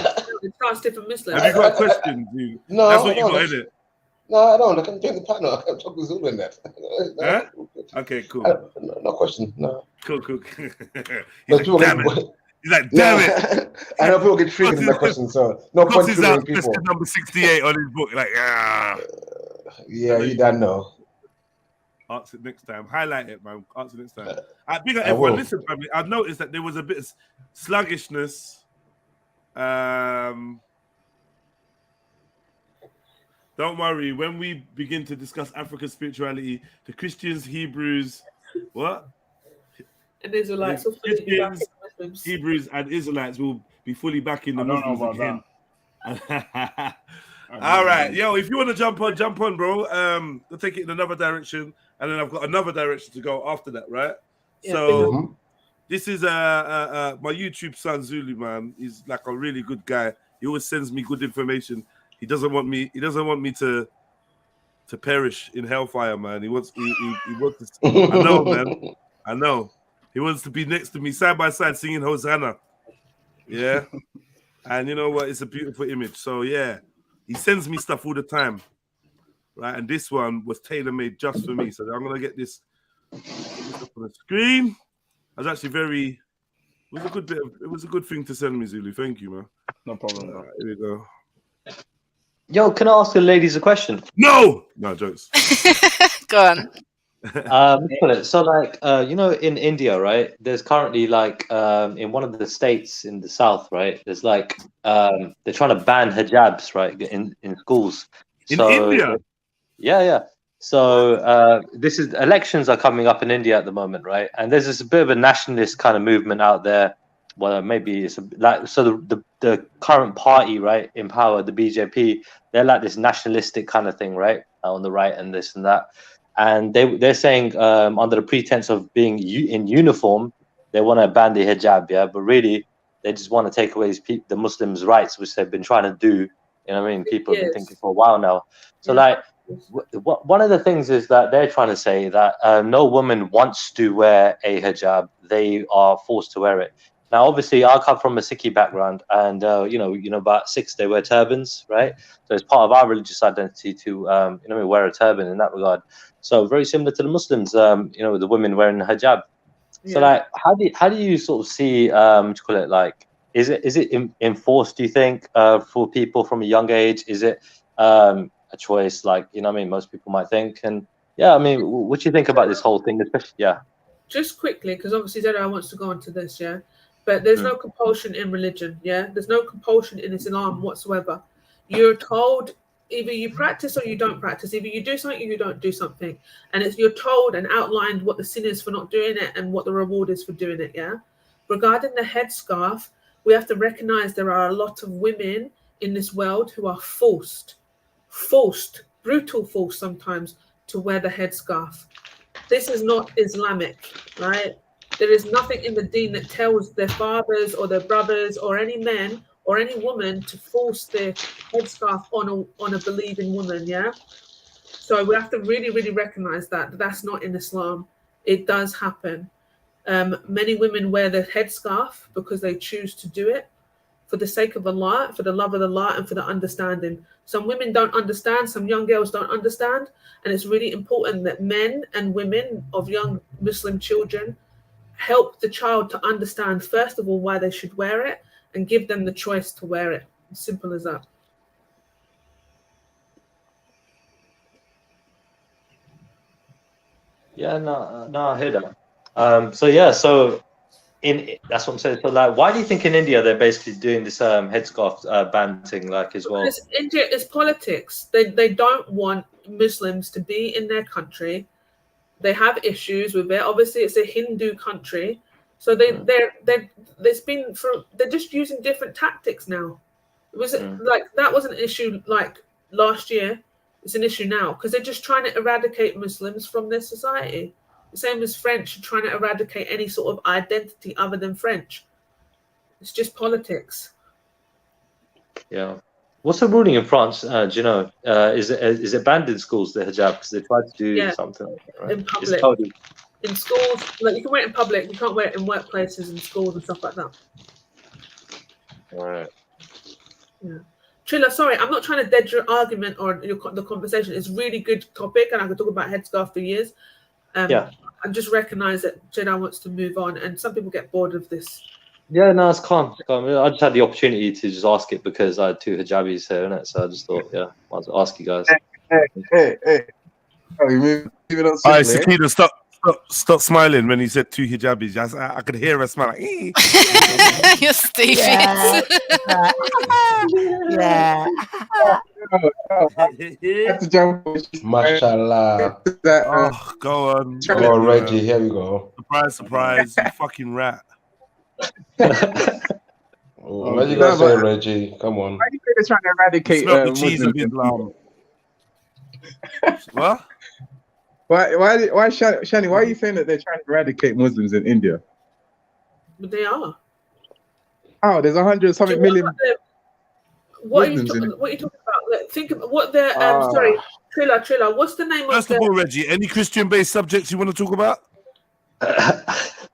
[SPEAKER 6] It's asked different Muslims.
[SPEAKER 4] Have you got a question, dude?
[SPEAKER 9] No,
[SPEAKER 4] that's what you got, isn't it?
[SPEAKER 9] No, I don't. I can join the panel. I can talk with Zulu in that.
[SPEAKER 4] Huh? Okay, cool.
[SPEAKER 9] No question. No.
[SPEAKER 4] Cool.
[SPEAKER 9] He's like,
[SPEAKER 4] damn it. He's like, damn it.
[SPEAKER 9] I know people get triggered in that question, so no point triggering people.
[SPEAKER 4] Number 68 on his book, like,
[SPEAKER 9] yeah, you don't know.
[SPEAKER 4] Answer it next time. Highlight it, man. Answer next time. I think everyone, listen, family. I've noticed that there was a bit of sluggishness. Don't worry. When we begin to discuss African spirituality, the Christians, Hebrews, what?
[SPEAKER 6] And Israelites,
[SPEAKER 4] Christians, Hebrews, and Israelites will be fully backing the Muslims again. All right, yo, if you want to jump on, bro. We'll take it in another direction, and then I've got another direction to go after that, right? Yeah, so this is my YouTube son Zulu, man. He's like a really good guy. He always sends me good information. He doesn't want me to perish in hellfire, man. He wants to. I know, man. I know. He wants to be next to me, side by side, singing Hosanna. Yeah, and you know what? It's a beautiful image. So yeah. He sends me stuff all the time, right? And this one was tailor-made just for me. So I'm gonna get this up on the screen. I was actually it was a good thing to send me, Zulu. Thank you, man.
[SPEAKER 13] No problem.
[SPEAKER 4] Right, here we go.
[SPEAKER 12] Yo, can I ask the ladies a question?
[SPEAKER 4] No, jokes.
[SPEAKER 10] Go on.
[SPEAKER 12] So like you know, in India, right, there's currently like in one of the states in the south, right, there's like they're trying to ban hijabs, right, in schools.
[SPEAKER 4] In India?
[SPEAKER 12] Yeah. So this is elections are coming up in India at the moment, right, and there's this bit of a nationalist kind of movement out there. Well, maybe it's the current party, right, in power, the BJP, they're like this nationalistic kind of thing, right, on the right, and this and that. And they're saying under the pretense of being in uniform, they want to ban the hijab, yeah. But really, they just want to take away the Muslims' rights, which they've been trying to do. You know what I mean? People have been thinking for a while now. So, like, one of the things is that they're trying to say that no woman wants to wear a hijab; they are forced to wear it. Now, obviously, I come from a Sikhi background, and you know, about Sikhs, they wear turbans, right? So it's part of our religious identity to wear a turban in that regard. So very similar to the Muslims, the women wearing the hijab. Yeah. So like, how do you sort of see, is it enforced? Do you think for people from a young age? Is it a choice? Like, most people might think. And yeah, I mean, what do you think about this whole thing? Especially, yeah.
[SPEAKER 6] Just quickly, because obviously Zedda wants to go into this, yeah. But there's no compulsion in religion, yeah. There's no compulsion in Islam whatsoever. You're told. Either you practice or you don't practice. Either you do something or you don't do something. And you're told and outlined what the sin is for not doing it and what the reward is for doing it, yeah? Regarding the headscarf, we have to recognize there are a lot of women in this world who are forced, brutal force sometimes, to wear the headscarf. This is not Islamic, right? There is nothing in the deen that tells their fathers or their brothers or any men or any woman to force their headscarf on a believing woman, yeah? So we have to really, really recognize that that's not in Islam. It does happen. Many women wear their headscarf because they choose to do it for the sake of Allah, for the love of Allah, and for the understanding. Some women don't understand, some young girls don't understand, and it's really important that men and women of young Muslim children help the child to understand, first of all, why they should wear it, and give them the choice to wear it. Simple as that.
[SPEAKER 12] Yeah, no, I hear that. So that's what I'm saying. So like, why do you think in India they're basically doing this headscarf ban thing like as well?
[SPEAKER 6] Because India is politics. They don't want Muslims to be in their country. They have issues with it. Obviously, it's a Hindu country, so they're just using different tactics now. It was like that was an issue like last year. It's an issue now because they're just trying to eradicate Muslims from their society. The same as French are trying to eradicate any sort of identity other than French. It's just politics.
[SPEAKER 12] Yeah. What's the ruling in France? Do you know? Is it banned in schools, the hijab? Because they tried to do something like that, right?
[SPEAKER 6] In public. In schools, like you can wear it in public, you can't wear it in workplaces and schools and stuff like that.
[SPEAKER 12] All right.
[SPEAKER 6] Yeah. Trilla, sorry, I'm not trying to dead your argument or the conversation. It's a really good topic, and I could talk about headscarf for years. I just recognise that JEDI wants to move on, and some people get bored of this.
[SPEAKER 12] Yeah, no, it's calm. I just had the opportunity to just ask it because I had two hijabis here, innit? So I just thought, I might as well ask you guys.
[SPEAKER 14] Hey. Oh, you moving on?
[SPEAKER 4] All right, Sakina, stop smiling when you said two hijabis. I could hear her smile. Like,
[SPEAKER 10] You're stupid.
[SPEAKER 8] Yeah.
[SPEAKER 9] Mashallah.
[SPEAKER 4] Oh, go on.
[SPEAKER 9] Go on, Reggie. Here we go.
[SPEAKER 4] Surprise, you fucking rat.
[SPEAKER 9] What you gonna say, Reggie? Come on.
[SPEAKER 14] Why do you think they're trying to eradicate
[SPEAKER 4] the cheese of Islam? What?
[SPEAKER 14] Why, Shani? Why are you saying that they're trying to eradicate Muslims in India?
[SPEAKER 6] But they are.
[SPEAKER 14] Oh, there's 100-something million.
[SPEAKER 6] What are you talking about? Like, think about what they're. Sorry, Trilla. What's the name
[SPEAKER 4] First of all, Reggie, any Christian-based subjects you want to talk about?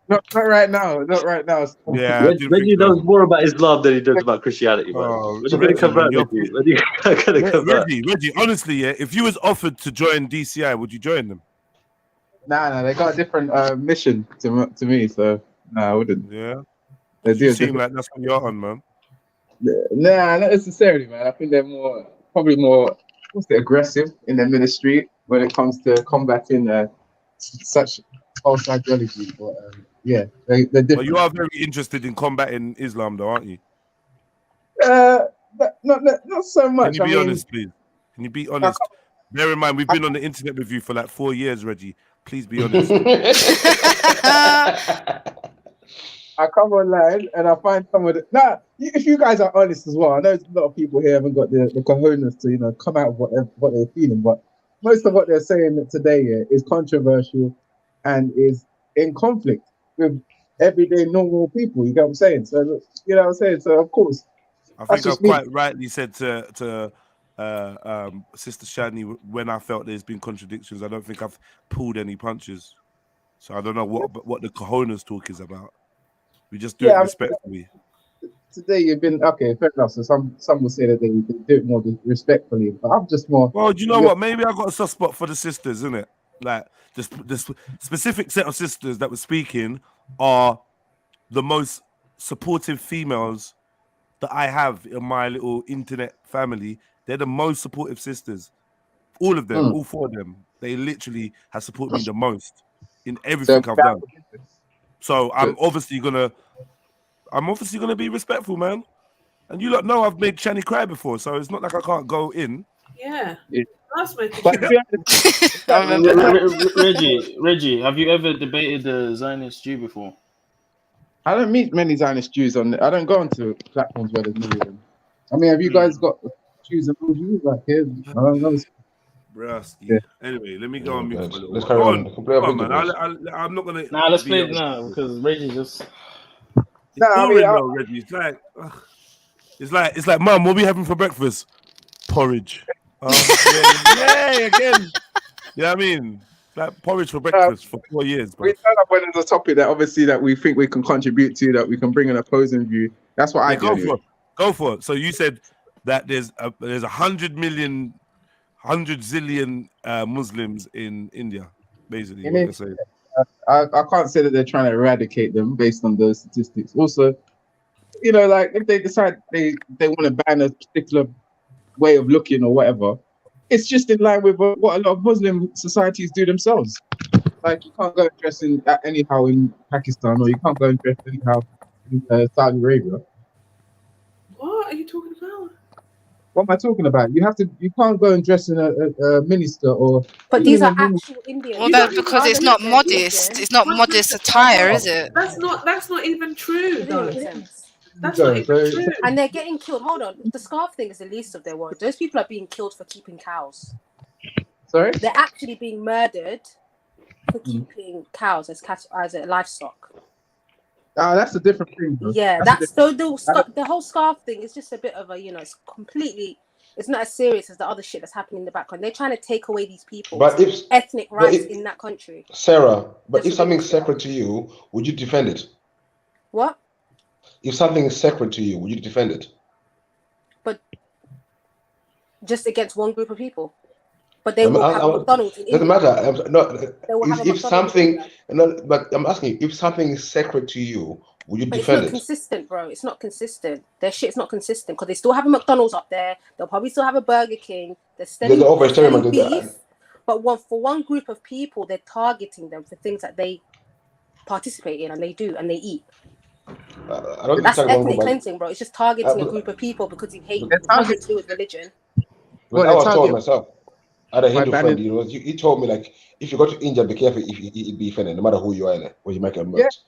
[SPEAKER 14] Not right now. Not right now.
[SPEAKER 12] Yeah, Reggie knows more about Islam than he does about Christianity, man.
[SPEAKER 4] Reggie, honestly, yeah, if you was offered to join DCI, would you join them?
[SPEAKER 14] Nah, they got a different mission to me, so nah, I wouldn't.
[SPEAKER 4] Yeah,
[SPEAKER 14] they do.
[SPEAKER 4] Seem like that's what you're on, man.
[SPEAKER 14] Nah, not necessarily, man. I think they're probably more aggressive in their ministry when it comes to combating such false ideology. But yeah, they're different.
[SPEAKER 4] Well, you are very interested in combating Islam, though, aren't you?
[SPEAKER 14] Not so much.
[SPEAKER 4] Can you be honest, please? Can you be honest? Bear in mind, we've been on the internet with you for like 4 years, Reggie. Please be honest.
[SPEAKER 14] I come online and I find some of the. Nah, if you guys are honest as well, I know a lot of people here haven't got the cojones to come out of what they're feeling, but most of what they're saying today is controversial and is in conflict with everyday normal people. You get what I'm saying? So you know what I'm saying. So of course,
[SPEAKER 4] I think I've quite rightly said to Sister Shani when I felt there's been contradictions. I don't think I've pulled any punches, so I don't know what the cojones talk is about. We just do it respectfully.
[SPEAKER 14] Today you've been okay, fair enough. So some will say that they can do it more respectfully, but I'm just more.
[SPEAKER 4] Well, do you know what? Maybe I got a soft spot for the sisters, isn't it? Like the specific set of sisters that were speaking are the most supportive females that I have in my little internet family. They're the most supportive sisters. All of them, all four of them. They literally have supported me the most in everything I've done. So I'm obviously gonna be respectful, man. And you lot know I've made Shani cry before, so it's not like I can't go in.
[SPEAKER 6] Yeah. That's making
[SPEAKER 13] Reggie, have you ever debated the Zionist Jew before?
[SPEAKER 14] I don't meet many Zionist Jews I don't go onto platforms where there's many of them. I mean, have you guys got Jews and Jews like here? I don't know.
[SPEAKER 4] Yeah. Anyway, let me go on mute for a little.
[SPEAKER 9] Let's carry on.
[SPEAKER 4] Come on, man. I'm not gonna.
[SPEAKER 13] Nah, let's play it now because Reggie just.
[SPEAKER 4] It's boring, though, Reggie. It's like. It's like, Mum, what are we having for breakfast? Porridge. Yeah, again. You know what I mean? Like porridge for breakfast for 4 years, bro.
[SPEAKER 14] We turn up when there's a topic that obviously that we think we can contribute to, that we can bring an opposing view. That's what I do. Anyway.
[SPEAKER 4] Go for it. So you said that there's 100 zillion Muslims in India, basically. What you're saying.
[SPEAKER 14] I can't say that they're trying to eradicate them based on those statistics. Also, you know, like if they decide they want to ban a particular way of looking or whatever, it's just in line with what a lot of Muslim societies do themselves. Like you can't go and dress anyhow in Pakistan, or you can't go and dress anyhow in Saudi Arabia.
[SPEAKER 6] What are you talking about?
[SPEAKER 14] What am I talking about? You can't go and dress in a minister or.
[SPEAKER 8] But these are actual Indians.
[SPEAKER 10] Well, that's because it's not modest. It's not modest attire, is it?
[SPEAKER 6] That's not even true, though. That's
[SPEAKER 14] So-
[SPEAKER 6] not even
[SPEAKER 14] so-
[SPEAKER 6] true.
[SPEAKER 8] And they're getting killed. Hold on. The scarf thing is the least of their worries. Those people are being killed for keeping cows.
[SPEAKER 14] Sorry?
[SPEAKER 8] They're actually being murdered for keeping cows as a livestock.
[SPEAKER 14] That's a different thing. Bro.
[SPEAKER 8] Yeah, that's so the whole scarf thing is just a bit of a, you know, it's not as serious as the other shit that's happening in the background. They're trying to take away these people's ethnic rights in that country.
[SPEAKER 9] Sarah, but if something's sacred to you, would you defend it?
[SPEAKER 8] What?
[SPEAKER 9] If something is sacred to you, would you defend it?
[SPEAKER 8] But just against one group of people. But they will have McDonald's in
[SPEAKER 9] doesn't
[SPEAKER 8] India.
[SPEAKER 9] matter.
[SPEAKER 8] They will have a
[SPEAKER 9] If
[SPEAKER 8] McDonald's
[SPEAKER 9] something,
[SPEAKER 8] in India.
[SPEAKER 9] but I'm asking you, if something is sacred to you, would you
[SPEAKER 8] But it's
[SPEAKER 9] defend
[SPEAKER 8] not
[SPEAKER 9] it?
[SPEAKER 8] consistent, bro. It's not consistent. Their shit's not consistent because they still have a McDonald's up there. They'll probably still have a Burger King. They're selling beef. But for one group of people, they're targeting them for things that they participate in and they do and they eat.
[SPEAKER 9] I don't
[SPEAKER 8] That's
[SPEAKER 9] think
[SPEAKER 8] ethnic cleansing, bro. It's just targeting a group of people because you hate. It's nothing to do with religion.
[SPEAKER 9] Well, I was told myself. I had a Hindu friend.
[SPEAKER 14] banning-
[SPEAKER 9] He told me, like, if you go to India, be careful if you eat beef, no matter who you are, or you might get murked.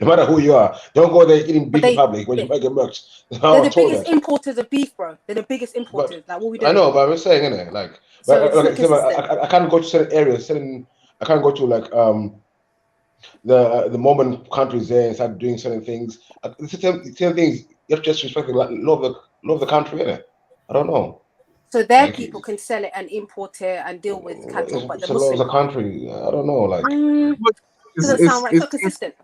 [SPEAKER 9] No matter who you are, don't go there eating beef in public when you might get murked.
[SPEAKER 8] They're the biggest importers of beef, bro. They're the biggest importers. Like, what we do?
[SPEAKER 9] I know, but I'm saying, innit, like,
[SPEAKER 8] So
[SPEAKER 9] but,
[SPEAKER 8] it's not
[SPEAKER 9] I can't go to certain areas. I can't go to like the Mormon countries there and start doing certain things. Certain things you have to just respect the law of the country, innit? I don't know.
[SPEAKER 8] So their people can sell it and import it and deal with cattle, but the Muslim
[SPEAKER 9] the country. I don't know, like.
[SPEAKER 8] Doesn't sound right. It's not consistent.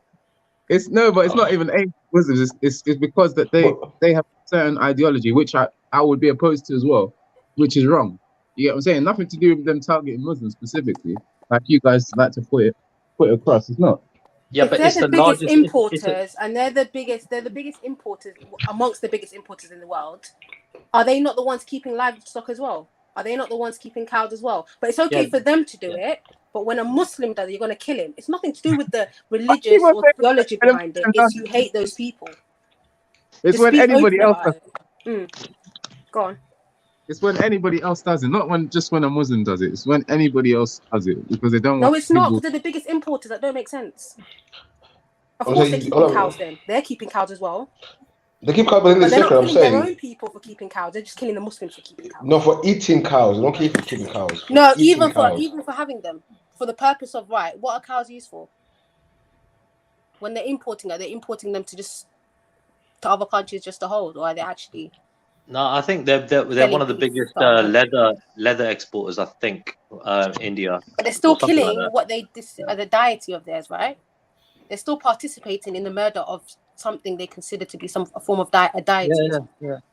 [SPEAKER 14] It's not even aimed at Muslims. It's because that they have a certain ideology, which I would be opposed to as well, which is wrong. You get what I'm saying? Nothing to do with them targeting Muslims specifically, like you guys like to put it across. It's not.
[SPEAKER 12] Yeah,
[SPEAKER 8] if
[SPEAKER 12] but
[SPEAKER 8] they're
[SPEAKER 12] it's
[SPEAKER 8] the
[SPEAKER 12] the
[SPEAKER 8] biggest
[SPEAKER 12] largest
[SPEAKER 8] importers, and they're the biggest importers amongst the biggest importers in the world. Are they not the ones keeping livestock as well? Are they not the ones keeping cows as well? But it's okay for them to do it. But when a Muslim does it, you're going to kill him. It's nothing to do with the religious or theology behind it. It's you hate those people.
[SPEAKER 14] It's when anybody else does
[SPEAKER 8] it. Go on.
[SPEAKER 14] It's when anybody else does it, not just when a Muslim does it. It's when anybody else does it because they don't.
[SPEAKER 8] No,
[SPEAKER 14] want
[SPEAKER 8] it's not.
[SPEAKER 14] people...
[SPEAKER 8] They're the biggest importers. That don't make sense. Of course, they're keeping cows. Then they're keeping cows as well.
[SPEAKER 9] They keep cows, but
[SPEAKER 8] they're not
[SPEAKER 9] I'm
[SPEAKER 8] killing
[SPEAKER 9] saying.
[SPEAKER 8] Their own people for keeping cows. They're just killing the Muslims for keeping cows.
[SPEAKER 9] No, for eating cows. They don't keep keeping cows.
[SPEAKER 8] No, even for having them, for the purpose of what are cows used for? When they're importing them to other countries just to hold, or are they actually?
[SPEAKER 12] No, I think they're one of the biggest leather exporters. I think India.
[SPEAKER 8] But they're still killing the deity of theirs, right? They're still participating in the murder of something they consider to be a form of a deity.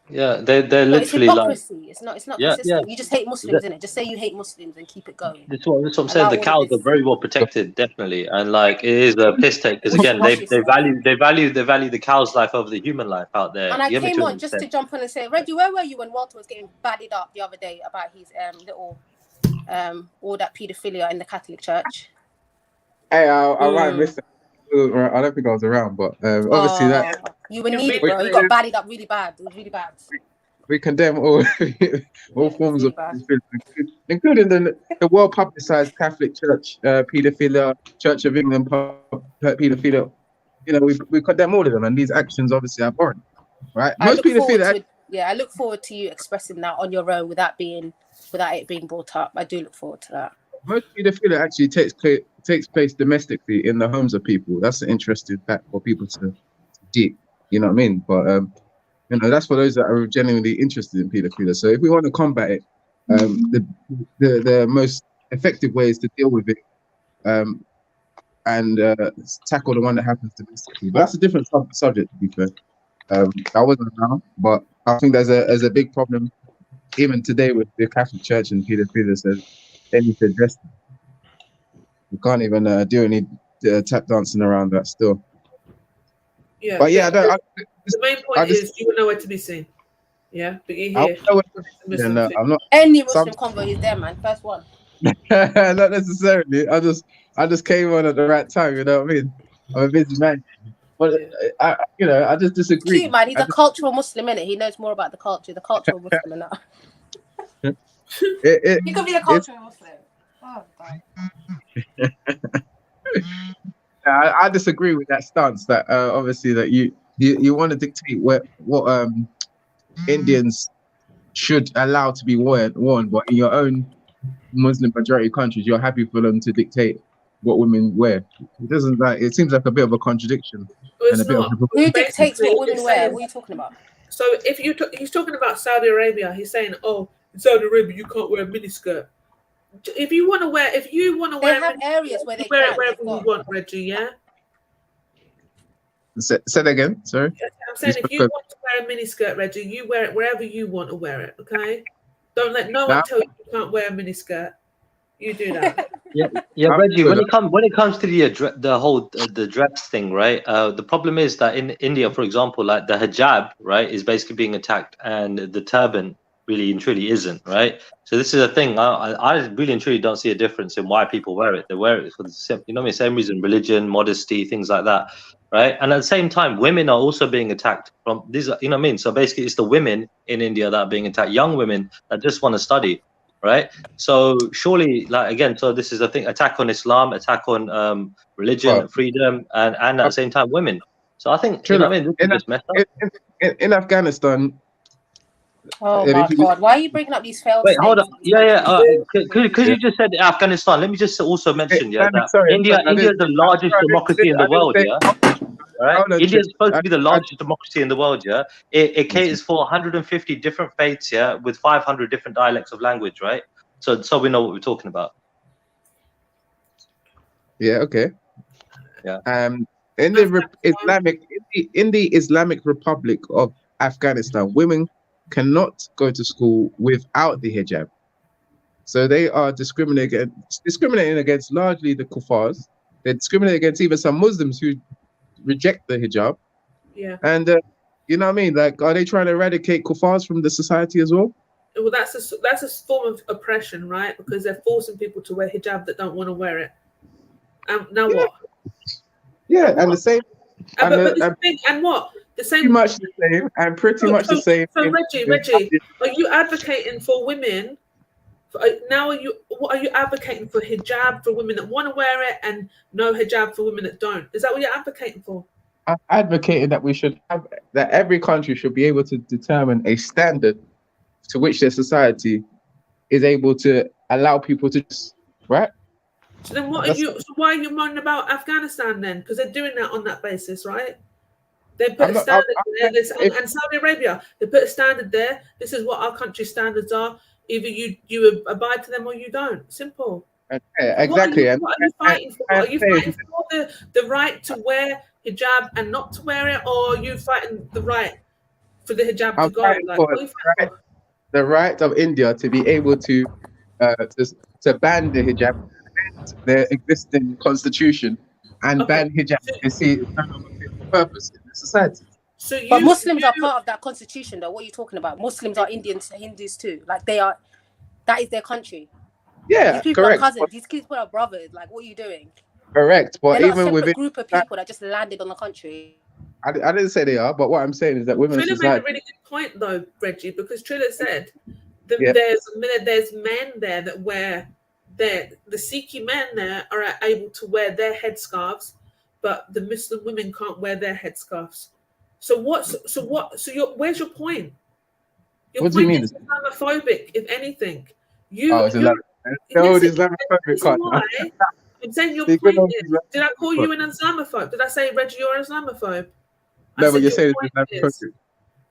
[SPEAKER 12] Yeah. They're literally
[SPEAKER 8] it's hypocrisy.
[SPEAKER 12] like.
[SPEAKER 8] It's not consistent. You just hate Muslims, innit? Just say you hate Muslims and keep it going.
[SPEAKER 12] That's what I'm saying. The cows are very well protected, definitely, and like it is a piss take because again they value the cow's life over the human life out there.
[SPEAKER 8] And I came on just to jump on and say, Reggie, where were you when Walter was getting badded up the other day about his little all that paedophilia in the Catholic Church?
[SPEAKER 14] Hey, I might have missed it. I don't think I was around, but obviously that
[SPEAKER 8] you were needed, bro. You got badded up really bad. It was really bad.
[SPEAKER 14] We condemn all forms of paedophilia, including the well publicized Catholic Church paedophilia, Church of England paedophilia. You know, we condemn all of them, and these actions obviously are abhorrent, right?
[SPEAKER 8] Most paedophilia. I look forward to you expressing that on your own without it being brought up. I do look forward to that.
[SPEAKER 14] Most paedophilia actually takes place domestically in the homes of people. That's an interesting fact for people to deep. You know what I mean? But You know, that's for those that are genuinely interested in paedophilia. So if we want to combat it, the most effective way is to deal with it and tackle the one that happens domestically. But that's a different subject, to be fair. I wasn't around, but I think there's a big problem even today with the Catholic Church and paedophilia. So they need to address it. We can't even do any tap dancing around that still.
[SPEAKER 6] Yeah,
[SPEAKER 14] but yeah,
[SPEAKER 6] the main point is you will know where to be seen. Yeah, but you hear.
[SPEAKER 14] I'm not.
[SPEAKER 8] Any Muslim convo is there, man. First one.
[SPEAKER 14] Not necessarily. I just came on at the right time. You know what I mean? I'm a busy man, but I just disagree.
[SPEAKER 8] Cute man. He's a cultural Muslim, innit? He knows more about the cultural Muslim and that. He could be a cultural Muslim. Oh, God.
[SPEAKER 14] I disagree with that stance. That obviously that you want to dictate what Indians should allow to be worn, but in your own Muslim majority countries, you're happy for them to dictate what women wear. It doesn't like. It seems like a bit of a contradiction.
[SPEAKER 6] Well, it's not.
[SPEAKER 8] Who dictates what women wear? What are you talking about?
[SPEAKER 6] So if he's talking about Saudi Arabia, he's saying, "Oh, in Saudi Arabia, you can't wear a miniskirt. If you want to wear,
[SPEAKER 8] they have areas where they
[SPEAKER 6] wear it wherever you want, Reggie. Yeah."
[SPEAKER 14] Say that again. Sorry.
[SPEAKER 6] I'm saying if you want to wear a miniskirt, Reggie, you wear it wherever you want to wear it. Okay. Don't let no one tell you can't wear a miniskirt. You do that.
[SPEAKER 12] Yeah, Reggie. When it comes to the dress thing, right? The problem is that in India, for example, like the hijab, right, is basically being attacked, and the turban really and truly isn't, right? So this is a thing. I really and truly don't see a difference in why people wear it. They wear it for the same reason: religion, modesty, things like that, right? And at the same time, women are also being attacked from these. You know what I mean? So basically, it's the women in India that are being attacked. Young women that just want to study, right? So surely, like again, so this is a thing: attack on Islam, attack on religion, freedom, and at the same time, women. So I think you know what I mean. This is just messed up.
[SPEAKER 14] In Afghanistan.
[SPEAKER 8] Oh my God! Why are you bringing up these failed?
[SPEAKER 12] Wait, hold on. Because you just said Afghanistan. Let me just also mention that India is the largest democracy in the world. Right? India is supposed to be the largest democracy in the world. Yeah, it caters for 150 different faiths. Yeah, with 500 different dialects of language. Right. So we know what we're talking about.
[SPEAKER 14] Yeah. Okay.
[SPEAKER 12] Yeah.
[SPEAKER 14] In the Islamic Republic of Afghanistan, women cannot go to school without the hijab. So they are discriminating against largely the kuffars. They discriminate against even some Muslims who reject the hijab.
[SPEAKER 6] Yeah.
[SPEAKER 14] And you know what I mean? Like, are they trying to eradicate kuffars from the society as well?
[SPEAKER 6] Well, that's a form of oppression, right? Because they're forcing people to wear hijab that don't want to wear it. Now what?
[SPEAKER 14] Yeah, and the same.
[SPEAKER 6] And what? The same.
[SPEAKER 14] Pretty much the same, and pretty much the same.
[SPEAKER 6] So Reggie, are you advocating for women? What are you advocating for? Hijab for women that want to wear it, and no hijab for women that don't. Is that what you're advocating for?
[SPEAKER 14] I'm advocating that that every country should be able to determine a standard to which their society is able to allow people to, right?
[SPEAKER 6] So then, why are you moaning about Afghanistan then? Because they're doing that on that basis, right? They put a standard there, and Saudi Arabia, they put a standard there. This is what our country's standards are. Either you abide to them or you don't. Simple.
[SPEAKER 14] Exactly.
[SPEAKER 6] What are you fighting for? Are you fighting for the right to wear hijab and not to wear it, or are you fighting the right for the hijab to go? Like,
[SPEAKER 14] the right of India to be able to ban the hijab, their existing constitution, and ban hijab. You see, it's no longer fit for purpose in the society.
[SPEAKER 8] But Muslims are part of that constitution, though. What are you talking about? Muslims are Indians, Hindus too. Like that is their country.
[SPEAKER 14] Yeah,
[SPEAKER 8] these people
[SPEAKER 14] correct.
[SPEAKER 8] are cousins. These people are brothers. Like, what are you doing?
[SPEAKER 14] Correct, but
[SPEAKER 8] they're not
[SPEAKER 14] even
[SPEAKER 8] a
[SPEAKER 14] within
[SPEAKER 8] group of people that just landed on the country.
[SPEAKER 14] I didn't say they are, but what I'm saying is that women's
[SPEAKER 6] Trilla
[SPEAKER 14] society.
[SPEAKER 6] made a really good point, though, Reggie, because Trilla said there's men there that wear the Sikhi men there are able to wear their headscarves, but the Muslim women can't wear their headscarves. So where's your point?
[SPEAKER 14] What do you mean?
[SPEAKER 6] Is Islamophobic, if anything.
[SPEAKER 14] Islamophobic.
[SPEAKER 6] I'm saying your point is, did I call you an Islamophobe? Did I say, Reggie, you're an Islamophobe?
[SPEAKER 14] No, but you're saying it's Islamophobic.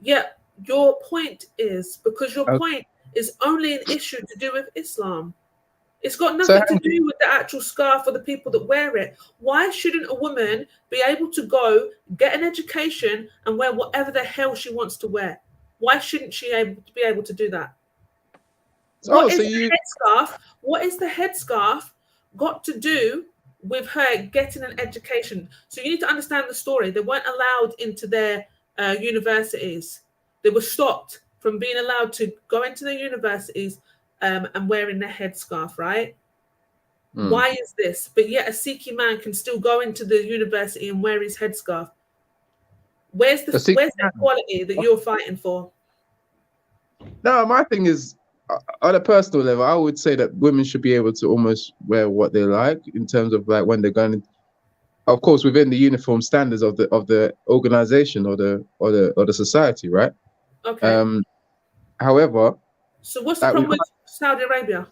[SPEAKER 6] Yeah, your point is, because your point is only an issue to do with Islam. It's got nothing to do with the actual scarf or the people that wear it. Why shouldn't a woman be able to go, get an education and wear whatever the hell she wants to wear? Why shouldn't she be able to do that? What is the headscarf? What is the headscarf got to do with her getting an education? So you need to understand the story. They weren't allowed into their universities. They were stopped from being allowed to go into their universities and wearing their headscarf, right? Why is this? But yet a Sikh man can still go into the university and wear his headscarf. Where's the equality that you're fighting for?
[SPEAKER 14] No, my thing is, on a personal level, I would say that women should be able to almost wear what they like in terms of like when they're going, of course, within the uniform standards of the organization or the society, right?
[SPEAKER 6] Okay.
[SPEAKER 14] However,
[SPEAKER 6] so what's the problem with Saudi Arabia?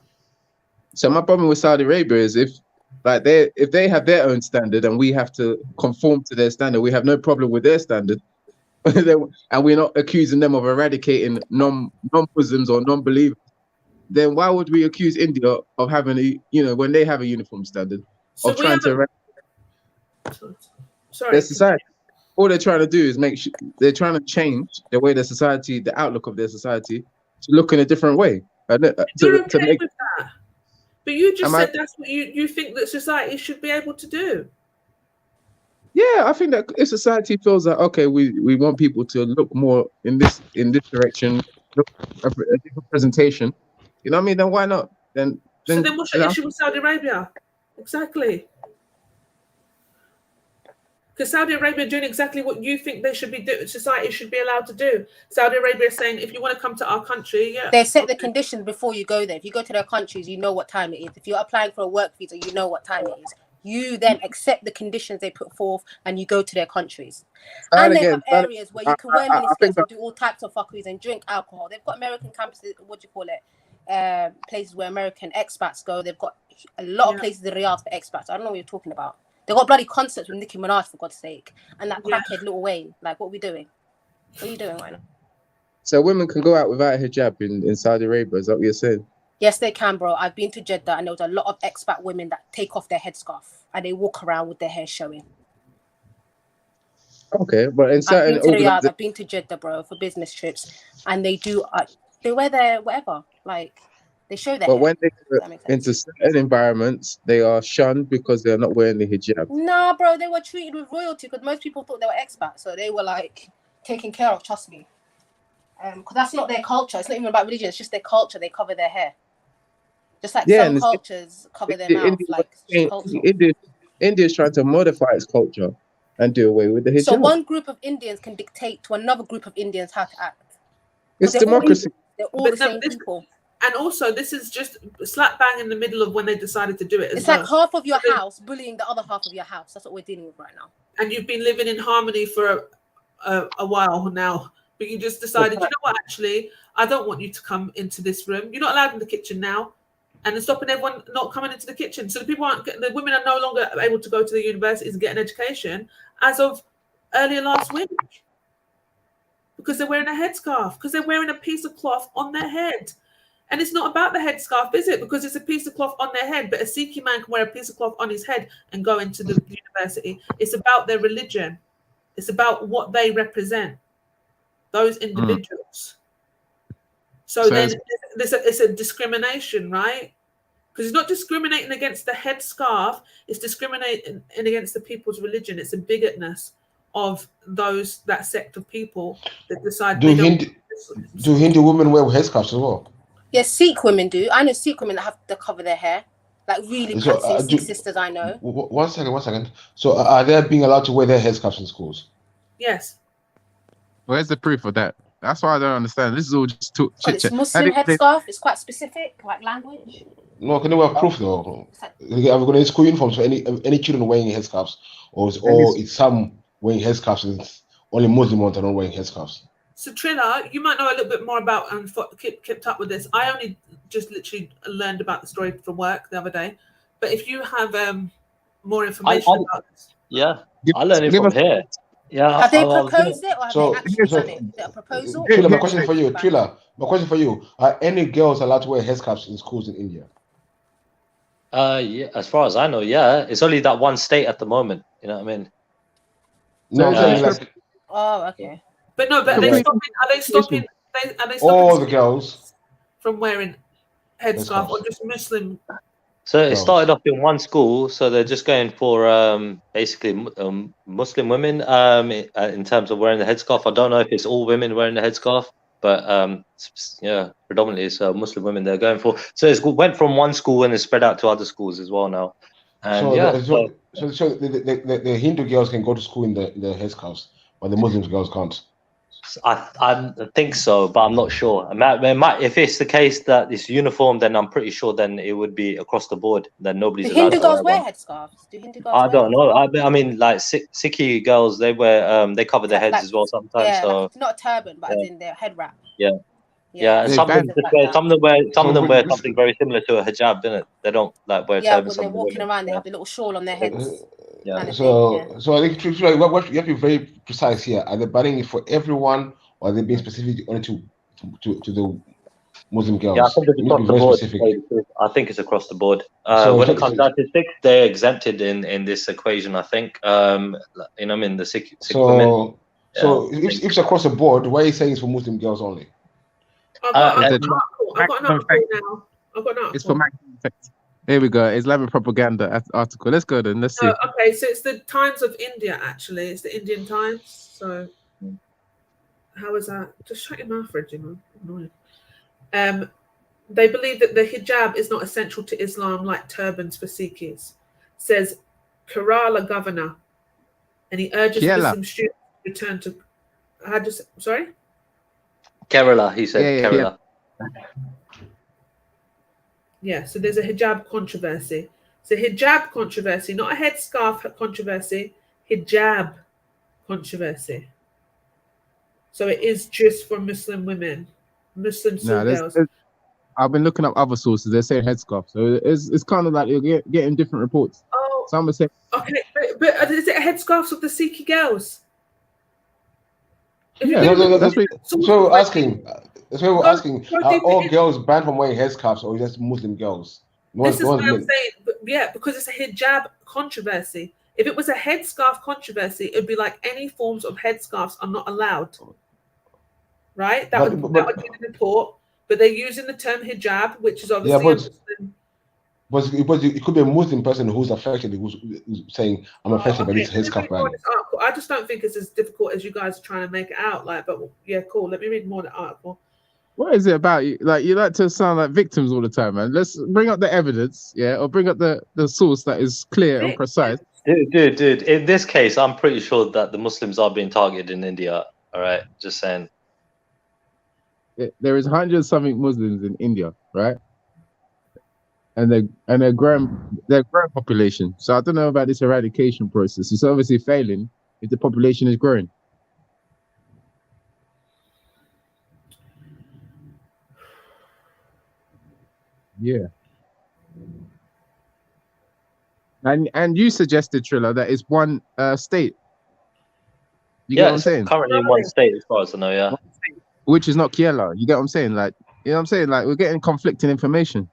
[SPEAKER 14] So my problem with Saudi Arabia is if they have their own standard and we have to conform to their standard, we have no problem with their standard, and we're not accusing them of eradicating non-Muslims or non-believers. Then why would we accuse India of having when they have a uniform standard of trying to eradicate their society? All they're trying to do is they're trying to change the way their society, the outlook of their society, to look in a different way.
[SPEAKER 6] You're okay with that? But you just said that's what you think that society should be able to do.
[SPEAKER 14] Yeah, I think that if society feels that okay, we want people to look more in this direction, look a different presentation, you know what I mean? Then why not? Then
[SPEAKER 6] what's your issue with Saudi Arabia? Exactly. Because Saudi Arabia are doing exactly what you think they should be doing. Society should be allowed to do. Saudi Arabia is saying, if you want to come to our country,
[SPEAKER 8] they set the conditions before you go there. If you go to their countries, you know what time it is. If you're applying for a work visa, you know what time it is. You then accept the conditions they put forth, and you go to their countries. And they have areas where you can wear miniskirts and do all types of fuckeries and drink alcohol. They've got American campuses. What do you call it? Places where American expats go. They've got a lot of places in Riyadh for expats. I don't know what you're talking about. They got bloody concerts with Nicki Minaj, for God's sake, and that crackhead Lil Wayne. Like, what are we doing? What are you doing right now?
[SPEAKER 14] So women can go out without a hijab in Saudi Arabia. Is that what you're saying?
[SPEAKER 8] Yes, they can, bro. I've been to Jeddah, and there was a lot of expat women that take off their headscarf and they walk around with their hair showing.
[SPEAKER 14] Okay, but in certain
[SPEAKER 8] I've been to Jeddah, bro, for business trips, and they do. They wear their whatever, like. They show that.
[SPEAKER 14] But when they go into certain environments, they are shunned because they're not wearing the hijab.
[SPEAKER 8] Nah, bro, they were treated with royalty because most people thought they were expats, so they were like taken care of. Trust me, because that's not their culture. It's not even about religion. It's just their culture. They cover their hair, just like some cultures cover their mouth.
[SPEAKER 14] India's trying to modify its culture and do away with the hijab.
[SPEAKER 8] So one group of Indians can dictate to another group of Indians how to act.
[SPEAKER 14] It's democracy.
[SPEAKER 8] They're all the same people.
[SPEAKER 6] And also, this is just slap bang in the middle of when they decided to do it.
[SPEAKER 8] It's like half of your house bullying the other half of your house. That's what we're dealing with right now.
[SPEAKER 6] And you've been living in harmony for a while now. But you just decided, you know what, actually, I don't want you to come into this room. You're not allowed in the kitchen now. And it's stopping everyone not coming into the kitchen. So the women are no longer able to go to the universities and get an education as of earlier last week. Because they're wearing a headscarf. Because they're wearing a piece of cloth on their head. And it's not about the headscarf, is it? Because it's a piece of cloth on their head, but a Sikh man can wear a piece of cloth on his head and go into the university. It's about their religion. It's about what they represent, those individuals. So then it's a discrimination, right? Because it's not discriminating against the headscarf, it's discriminating against the people's religion. It's a bigotness of that sect of people that decide
[SPEAKER 15] do Hindu women wear headscarves as well?
[SPEAKER 8] Yes, Sikh women do. I know Sikh women that have to cover their hair. Like really practicing Sikh sisters I know.
[SPEAKER 15] One second. So are they being allowed to wear their headscarves in schools?
[SPEAKER 6] Yes.
[SPEAKER 16] Where's the proof of that? That's why I don't understand. This is all just chit chat.
[SPEAKER 8] It's Muslim headscarf. It's quite specific, like language.
[SPEAKER 15] No, can they have proof though? Are we going to school uniforms for any children wearing headscarves? Or it's some wearing headscarves and it's only Muslim ones are not wearing headscarves?
[SPEAKER 6] So Trilla, you might know a little bit more about and kept up with this. I only just literally learned about the story from work the other day. But if you have more information about this.
[SPEAKER 12] Yeah, I learned it from here. Yeah.
[SPEAKER 8] Have they proposed it or have they actually done it? Is it a proposal?
[SPEAKER 9] Trilla, my question for you, Trilla, my question for you: are any girls allowed to wear headscarves in schools in India?
[SPEAKER 12] Yeah. As far as I know, yeah. It's only that one state at the moment. You know what I mean?
[SPEAKER 9] No, I'm saying like.
[SPEAKER 8] Oh, okay.
[SPEAKER 6] But no, but are they stopping? Are they stopping
[SPEAKER 9] all the girls
[SPEAKER 6] from wearing headscarf or just Muslim?
[SPEAKER 12] So it started off in one school, so they're just going for basically Muslim women in terms of wearing the headscarf. I don't know if it's all women wearing the headscarf, but yeah, predominantly it's Muslim women they're going for. So it went from one school and it's spread out to other schools as well now. And
[SPEAKER 9] so the Hindu girls can go to school in the headscarves, but the Muslim girls can't.
[SPEAKER 12] I think so, but I'm not sure. If it's the case that it's uniform, then I'm pretty sure then it would be across the board. Then nobody's
[SPEAKER 8] Do
[SPEAKER 12] allowed
[SPEAKER 8] Hindu
[SPEAKER 12] to
[SPEAKER 8] girls wear
[SPEAKER 12] one.
[SPEAKER 8] headscarves? Do Hindu girls
[SPEAKER 12] I
[SPEAKER 8] wear
[SPEAKER 12] don't know. I mean, like Sikhi girls, they wear they cover their heads as well sometimes.
[SPEAKER 8] Yeah,
[SPEAKER 12] so
[SPEAKER 8] like, not a turban, but as in their head wrap.
[SPEAKER 12] Yeah. And some of them wear something very similar to a hijab, don't it? They don't like wear
[SPEAKER 8] Yeah,
[SPEAKER 12] turbans.
[SPEAKER 8] when they're walking around, they have the little shawl on their heads.
[SPEAKER 9] So I think you have to be very precise here. Are they banning it for everyone, or are they being specific only to the Muslim girls?
[SPEAKER 12] Yeah, I think it's across the board. I think it's across the board. When it comes down to Sikhs, they're exempted in this equation. I think. You know, I mean the Sikh women.
[SPEAKER 9] So if it's across the board, why are you saying it's for Muslim girls only?
[SPEAKER 6] I've got an article now.
[SPEAKER 16] It's for maximum effect. Here we go. Islamic propaganda article. Let's go then. Let's see.
[SPEAKER 6] Okay, so it's the Times of India. Actually, it's the Indian Times. So how is that? Just shut your mouth, Reggie, man. Annoying. They believe that the hijab is not essential to Islam like turbans for Sikhs, says Kerala governor, and he urges Muslim students to return to. Sorry.
[SPEAKER 12] Kerala, he said. Kerala.
[SPEAKER 6] Yeah, so there's a hijab controversy. It's a hijab controversy, not a headscarf controversy, hijab controversy. So it is just for Muslim women, Muslim girls.
[SPEAKER 16] I've been looking up other sources. They're saying headscarf. So it's kind of like you're getting different reports.
[SPEAKER 6] Oh,
[SPEAKER 16] some are saying.
[SPEAKER 6] Okay, but is it headscarves of the Sikh girls?
[SPEAKER 9] Yeah, that's what we're asking. That's why we're asking: are all girls banned from wearing headscarves, or just Muslim girls?
[SPEAKER 6] This is what I'm saying. Yeah, because it's a hijab controversy. If it was a headscarf controversy, it'd be like any forms of headscarves are not allowed. Right? That would be the report. But they're using the term hijab, which is obviously a Muslim.
[SPEAKER 9] But it could be a Muslim person who's affected, who's saying, I'm affected by this headscarf ban.
[SPEAKER 6] I just don't think it's as difficult as you guys are trying to make it out. Like, but yeah, cool. Let me read more of the article.
[SPEAKER 16] What is it about you? Like, you like to sound like victims all the time, man. Let's bring up the evidence, or bring up the source that is clear and precise.
[SPEAKER 12] Dude. In this case, I'm pretty sure that the Muslims are being targeted in India. All right, just saying.
[SPEAKER 16] There is 100-something Muslims in India, right? And they're growing population. So I don't know about this eradication process. It's obviously failing if the population is growing. Yeah. And you suggested, Trilla, that it's one state. You get what I'm saying?
[SPEAKER 12] Currently in one state, as far as I know, yeah.
[SPEAKER 16] Which is not Kerala. You get what I'm saying? Like, you know what I'm saying? Like, we're getting conflicting information.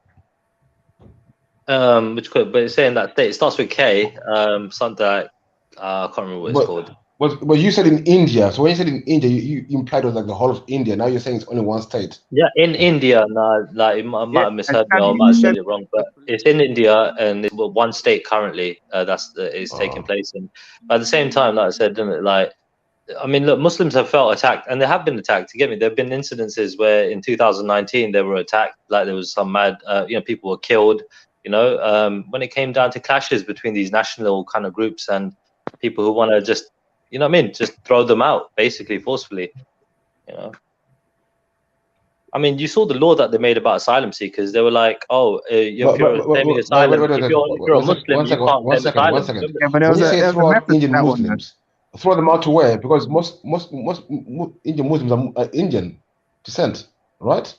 [SPEAKER 12] But it's saying that it starts with K. Something like I can't remember what it's called.
[SPEAKER 9] But you said in India. So when you said in India, you implied it was like the whole of India. Now you're saying it's only one state.
[SPEAKER 12] Yeah, in India. No, like I might have misheard me or I might have said it wrong, but it's in India and it's one state currently is taking place in. But at the same time, like I said, like, I mean, look, Muslims have felt attacked, and they have been attacked. You get me? There have been incidences where in 2019 they were attacked. Like there was some mad, people were killed. When it came down to clashes between these national kind of groups and people who want to just, just throw them out, basically, forcefully, I mean, you saw the law that they made about asylum seekers. They were like, "Oh, if you're claiming asylum, if you're a Muslim, you can't claim asylum."
[SPEAKER 9] One second. When you say throw out Indian Muslims, throw them out to where? Because most Indian Muslims are Indian descent, right?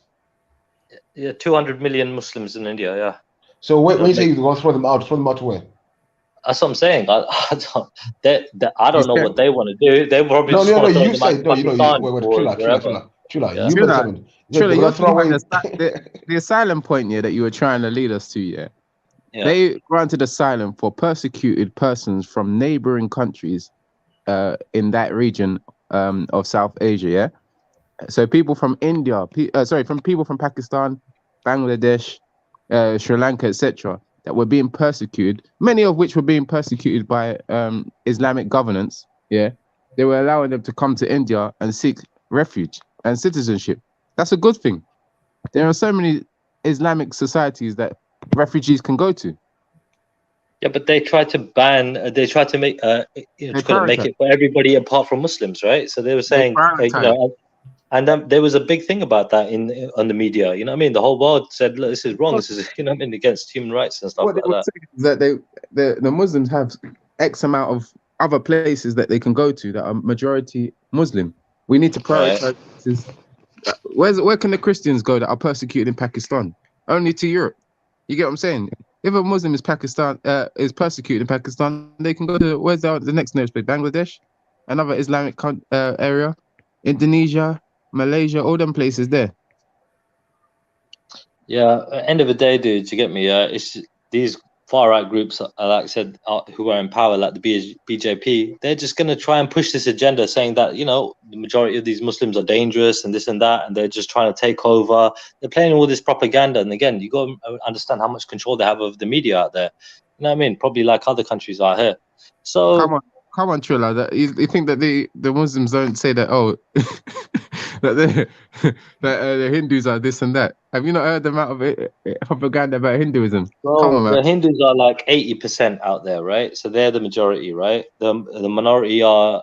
[SPEAKER 12] Yeah, 200 million Muslims in India. Yeah.
[SPEAKER 9] So when you say you're going to throw them out to where?
[SPEAKER 12] That's what I'm saying. I don't know what they want to do. They probably just want to throw them out to Pakistan or wherever.
[SPEAKER 15] Trilla, you better something.
[SPEAKER 16] Trilla,
[SPEAKER 15] You're
[SPEAKER 16] you're
[SPEAKER 15] throw away
[SPEAKER 16] the asylum point here that you were trying to lead us to, yeah? They granted asylum for persecuted persons from neighboring countries in that region of South Asia, yeah? So people from India, from people from Pakistan, Bangladesh, Sri Lanka, etc., that were being persecuted, many of which were being persecuted by Islamic governance, yeah? They were allowing them to come to India and seek refuge and citizenship. That's a good thing. There are so many Islamic societies that refugees can go to.
[SPEAKER 12] Yeah, but they try to ban. They try to make make it for everybody apart from Muslims, right? So they were saying, and there was a big thing about that on the media. You know what I mean? The whole world said, "Look, this is wrong. This is against human rights and stuff like that."
[SPEAKER 16] That the Muslims have X amount of other places that they can go to that are majority Muslim. We need to prioritize. Where can the Christians go that are persecuted in Pakistan? Only to Europe. You get what I'm saying? If a Muslim is persecuted in Pakistan, they can go to where's the next nearest place? Bangladesh, another Islamic area, Indonesia, Malaysia, all them places there.
[SPEAKER 12] Yeah, end of the day, dude, you get me? It's these far-right groups, like I said, who are in power, like the BJP, they're just going to try and push this agenda saying that, the majority of these Muslims are dangerous and this and that, and they're just trying to take over. They're playing all this propaganda. And again, you got to understand how much control they have of the media out there. You know what I mean? Probably like other countries out here. So
[SPEAKER 16] come on, Trilla. You think that the Muslims don't say that, that the Hindus are this and that? Have you not heard the amount of propaganda about Hinduism?
[SPEAKER 12] Well,
[SPEAKER 16] come on, man.
[SPEAKER 12] The Hindus are like 80% out there, right? So they're the majority, right? The minority are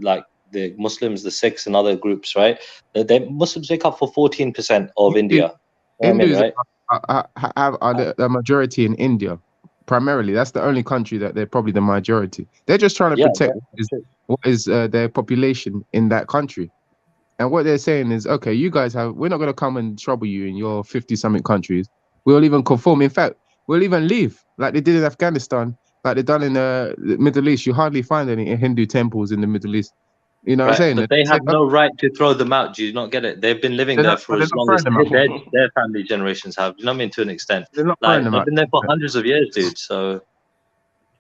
[SPEAKER 12] like the Muslims, the Sikhs, and other groups, right? The Muslims make up for 14% of India.
[SPEAKER 16] Hindus
[SPEAKER 12] right?
[SPEAKER 16] are the majority in India. Primarily, that's the only country that they're probably the majority. They're just trying to protect what is their population in that country. And what they're saying is, okay, you guys we're not going to come and trouble you in your 50-something countries. We'll even conform. In fact, we'll even leave, like they did in Afghanistan, like they've done in the Middle East. You hardly find any Hindu temples in the Middle East. You know what I'm saying?
[SPEAKER 12] But they have no right to throw them out. Do you not get it? They've been living there for as long as their family generations have. You know what I mean? To an extent.
[SPEAKER 16] They're not throwing them out.
[SPEAKER 12] They've been there for hundreds of years, dude. So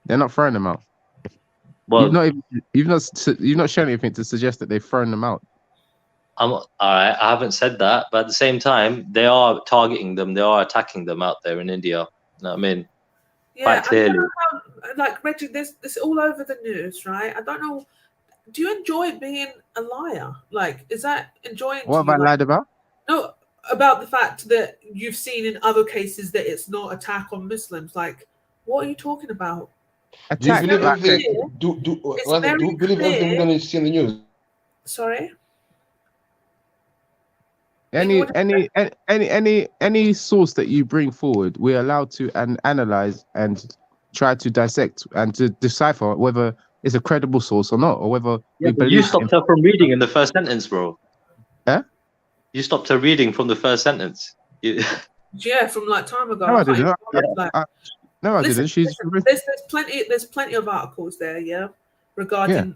[SPEAKER 16] they're not throwing them out.
[SPEAKER 12] Well,
[SPEAKER 16] you've not shown anything to suggest that they've thrown them out.
[SPEAKER 12] All right, I haven't said that, but at the same time, they are targeting them. They are attacking them out there in India. You know what I mean?
[SPEAKER 6] Yeah,
[SPEAKER 12] quite clearly.
[SPEAKER 6] Like Reggie, this all over the news, right? I don't know. Do you enjoy being a liar? Like, is that enjoying?
[SPEAKER 16] What have I lied about?
[SPEAKER 6] No, about the fact that you've seen in other cases that it's not attack on Muslims. Like, what are you talking about?
[SPEAKER 15] Do you believe everything? Do you believe everything we're going to see in the news?
[SPEAKER 6] Sorry.
[SPEAKER 16] Any source that you bring forward, we're allowed to analyze and try to dissect and to decipher whether it's a credible source or not, or whether we believe.
[SPEAKER 12] You stopped her from reading in the first sentence, bro.
[SPEAKER 16] Yeah.
[SPEAKER 12] You stopped her reading from the first sentence.
[SPEAKER 6] Yeah, from like time ago.
[SPEAKER 16] No, I didn't. I didn't.
[SPEAKER 6] There's plenty of articles there, yeah, regarding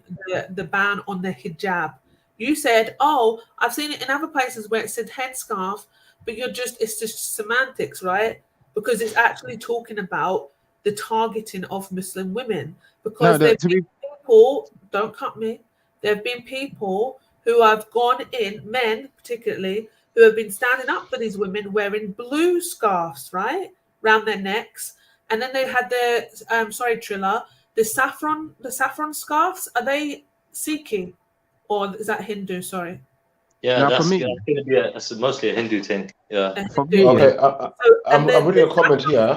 [SPEAKER 6] the ban on the hijab. You said, "Oh, I've seen it in other places where it said headscarf," but it's just semantics, right? Because it's actually talking about the targeting of Muslim women. Because people, don't cut me. There have been people who have gone in, men particularly, who have been standing up for these women wearing blue scarves, right, around their necks, and then they had their Trilla, the saffron scarves. Are they Sikh? Or is that Hindu? Sorry.
[SPEAKER 12] Yeah, that's going to be that's mostly a Hindu thing. Yeah.
[SPEAKER 15] Okay, I'm reading a comment here.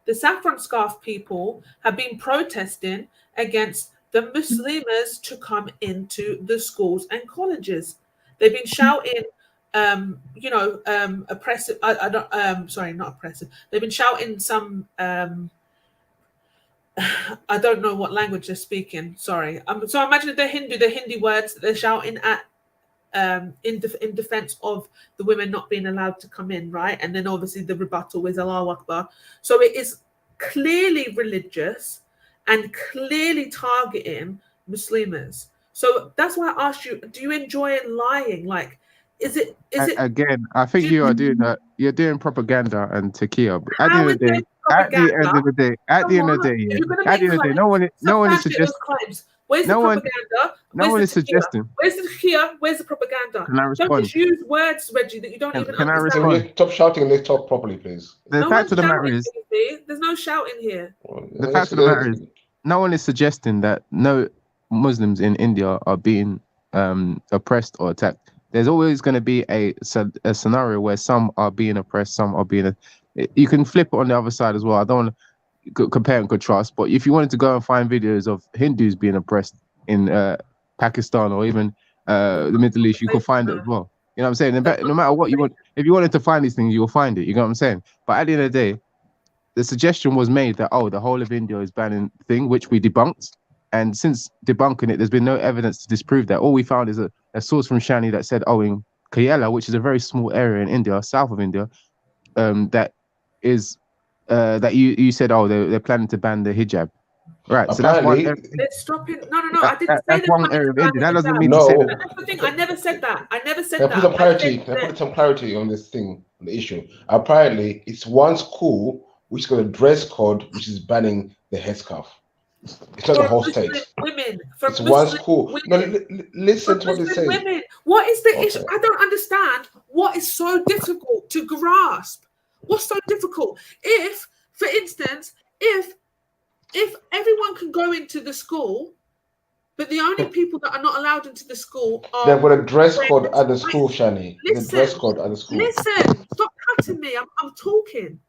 [SPEAKER 6] The saffron scarf people have been protesting against the Muslims to come into the schools and colleges. They've been shouting, oppressive. Not oppressive. They've been shouting some. I don't know what language they're speaking. Sorry. So imagine the Hindi words that they're shouting at in defense of the women not being allowed to come in, right? And then obviously the rebuttal is Allahu Akbar. So it is clearly religious and clearly targeting Muslims. So that's why I asked you, do you enjoy lying? Like, is it
[SPEAKER 16] again? I think you are doing that. You're doing propaganda and tequila. But at the
[SPEAKER 6] how
[SPEAKER 16] end
[SPEAKER 6] is
[SPEAKER 16] of the day,
[SPEAKER 6] this propaganda?
[SPEAKER 16] no one is suggesting.
[SPEAKER 6] Claims. Where's the propaganda?
[SPEAKER 16] No one is suggesting.
[SPEAKER 6] Where's the tequila? Where's the propaganda?
[SPEAKER 16] Can I respond?
[SPEAKER 6] Don't just use words, Reggie, that you don't even
[SPEAKER 16] Can I
[SPEAKER 6] understand.
[SPEAKER 16] respond?
[SPEAKER 15] Stop shouting. Let's talk properly, please.
[SPEAKER 16] The fact of the matter is,
[SPEAKER 6] there's no shouting here.
[SPEAKER 16] The fact of the matter is, no one is suggesting that no Muslims in India are being oppressed or attacked. There's always going to be a scenario where some are being oppressed, some are being. You can flip it on the other side as well. I don't want to compare and contrast, but if you wanted to go and find videos of Hindus being oppressed in Pakistan or even the Middle East, you can find it as well. You know what I'm saying? No matter what you want, if you wanted to find these things, you will find it. You know what I'm saying? But at the end of the day, the suggestion was made that, the whole of India is banning thing, which we debunked. And since debunking it, there's been no evidence to disprove that. All we found is a source from Shani that said, in Kerala, which is a very small area in India, south of India, that is that you said, they're planning to ban the hijab. Right. So that's one.
[SPEAKER 6] Let's stop it. No. I didn't say
[SPEAKER 16] that's one area of India. That doesn't mean
[SPEAKER 15] no.
[SPEAKER 16] to say that.
[SPEAKER 6] That's the thing. I never said that.
[SPEAKER 15] Put some clarity on this thing, on the issue. Apparently, it's one school which got a dress code which is banning the headscarf. It's not the whole state.
[SPEAKER 6] Women.
[SPEAKER 15] It's one school. No, listen to what it says.
[SPEAKER 6] Women. What is the issue? I don't understand. What is so difficult to grasp? What's so difficult? If, for instance, if everyone can go into the school, but the only people that are not allowed into the school are...
[SPEAKER 15] They've got a dress code at the school, Shani. The dress code at the school.
[SPEAKER 6] Listen, stop cutting me. I'm talking.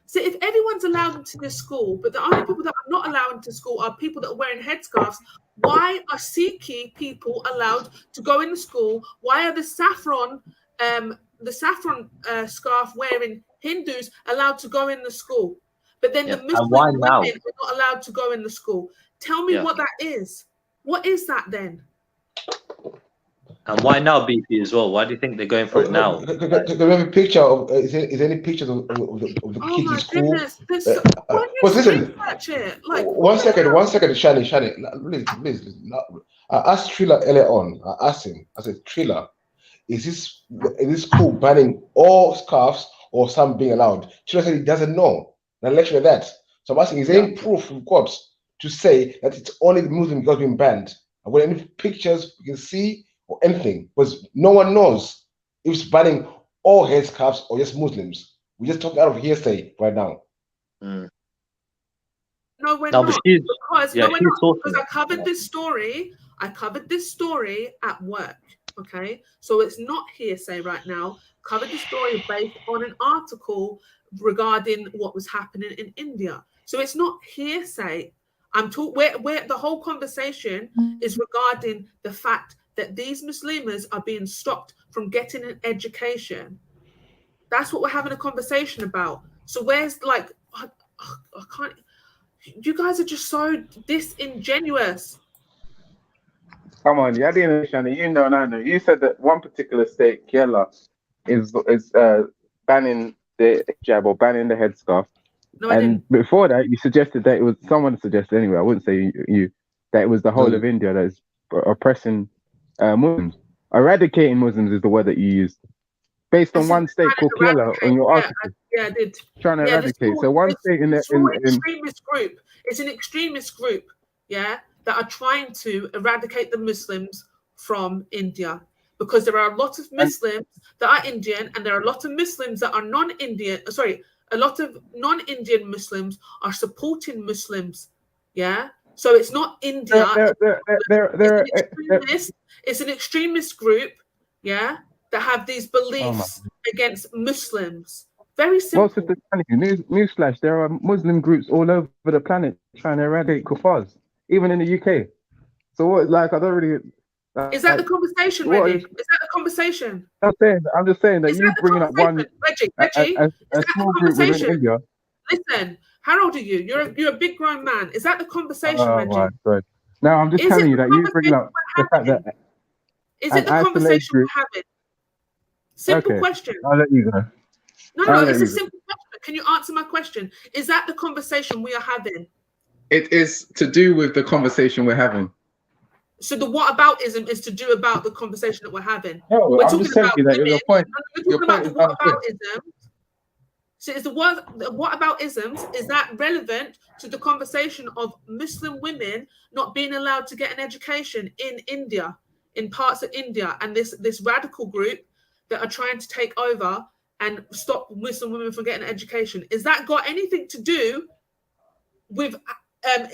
[SPEAKER 6] So if everyone's allowed into the school, but the only people that are not allowed into school are people that are wearing headscarves, why are Sikhi people allowed to go in the school? Why are the saffron scarf wearing Hindus allowed to go in the school? But then the Muslim women are not allowed to go in the school. Tell me what that is. What is that then?
[SPEAKER 12] And why now, BP, as well? Why do you think they're going for it now?
[SPEAKER 15] Do we have a picture of? Is there any pictures of the kids in school?
[SPEAKER 6] Listen.
[SPEAKER 15] One second, Shani, please. I asked Triller earlier on. I asked him. I said, Triller, is this school banning all scarves or some being allowed? Triller said he doesn't know. An election of that. So I'm asking, is there any proof from courts to say that it's only the Muslim girls being banned? I've got any pictures we can see or anything? Because no one knows if it's banning all headscarves or just Muslims. We just talking out of hearsay right now.
[SPEAKER 6] No, we're not. Because I covered this story. I covered this story at work. Okay, so it's not hearsay right now. Covered the story based on an article regarding what was happening in India. So it's not hearsay. I'm talking where the whole conversation is regarding the fact that these Muslims are being stopped from getting an education. That's what we're having a conversation about. So where's I can't. You guys are just so disingenuous.
[SPEAKER 16] Come on, you know. You said that one particular state, Kerala, is banning the hijab or banning the headscarf.
[SPEAKER 6] No, I didn't.
[SPEAKER 16] Before that, you suggested that it was someone suggested anyway. I wouldn't say you that it was the whole of India that is oppressing Muslims. Eradicating Muslims is the word that you used, based on one state called Kerala on your article.
[SPEAKER 6] I did.
[SPEAKER 16] Trying to eradicate. So one state in
[SPEAKER 6] extremist group. It's an extremist group, that are trying to eradicate the Muslims from India. Because there are a lot of Muslims that are Indian, and there are a lot of Muslims that are non-Indian. Sorry, a lot of non-Indian Muslims are supporting Muslims. Yeah, so it's not India. It's an extremist group. Yeah, that have these beliefs against Muslims. Very simple.
[SPEAKER 16] Newsflash: there are Muslim groups all over the planet trying to eradicate kuffars, even in the UK. So what? I don't really.
[SPEAKER 6] Is that the conversation, Reggie? Is that the conversation?
[SPEAKER 16] I'm just saying that you bringing up one
[SPEAKER 6] Reggie,
[SPEAKER 16] a small group within India.
[SPEAKER 6] Listen, how old are you? You're a big grown man. Is that the conversation, Reggie?
[SPEAKER 16] My God. No, I'm just telling you that you bring up the fact that.
[SPEAKER 6] Is it the conversation we're having? Simple question.
[SPEAKER 16] I'll let you go.
[SPEAKER 6] No, it's a simple question. Can you answer my question? Is that the conversation we are having?
[SPEAKER 16] It is to do with the conversation we're having.
[SPEAKER 6] So the whataboutism is to do about the conversation that we're having.
[SPEAKER 16] No,
[SPEAKER 6] We're
[SPEAKER 16] I'm
[SPEAKER 6] talking
[SPEAKER 16] just telling
[SPEAKER 6] about
[SPEAKER 16] you that
[SPEAKER 6] women.
[SPEAKER 16] your point.
[SPEAKER 6] We're talking about
[SPEAKER 16] is
[SPEAKER 6] the whataboutism. So is the whataboutisms, is that relevant to the conversation of Muslim women not being allowed to get an education in India, in parts of India, and this radical group that are trying to take over and stop Muslim women from getting an education? Is that got anything to do with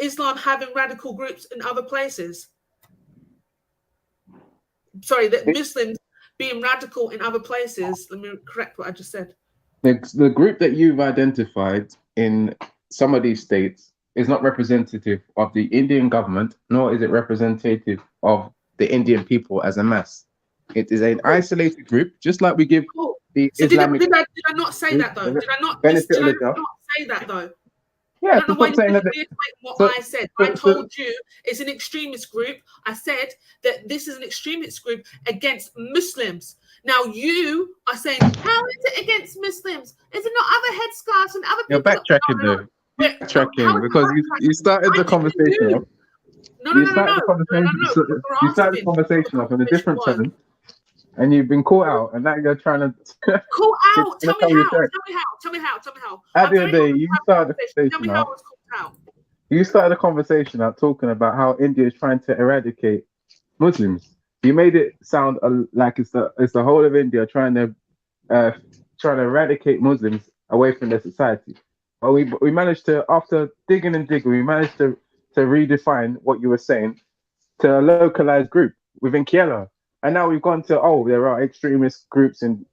[SPEAKER 6] Islam having radical groups in other places? Sorry, that Muslims being radical in other places. Let me correct what I just said.
[SPEAKER 16] The group that you've identified in some of these states is not representative of the Indian government, nor is it representative of the Indian people as a mass. It is an isolated group, just like we give the
[SPEAKER 6] So
[SPEAKER 16] Islamic.
[SPEAKER 6] did I not say that though? Did I not
[SPEAKER 16] benefit
[SPEAKER 6] say that though?
[SPEAKER 16] Yeah,
[SPEAKER 6] I don't know why you
[SPEAKER 16] saying that.
[SPEAKER 6] reiterate what I said. I told you it's an extremist group. I said that this is an extremist group against Muslims. Now you are saying, how is it against Muslims? Is it not other headscarves and other people?
[SPEAKER 16] You're backtracking though. Backtracking because you started the conversation off. You started the conversation off on a different tone, and you've been caught out, and now you're trying to
[SPEAKER 6] call out. Tell me how.
[SPEAKER 16] At the end of the day, you started the conversation out. You started the conversation out talking about how India is trying to eradicate Muslims. You made it sound like it's the whole of India trying to eradicate Muslims away from their society. But we managed to, after digging and digging, we managed to redefine what you were saying to a localized group within Kerala. And now we've gone to, there are extremist groups in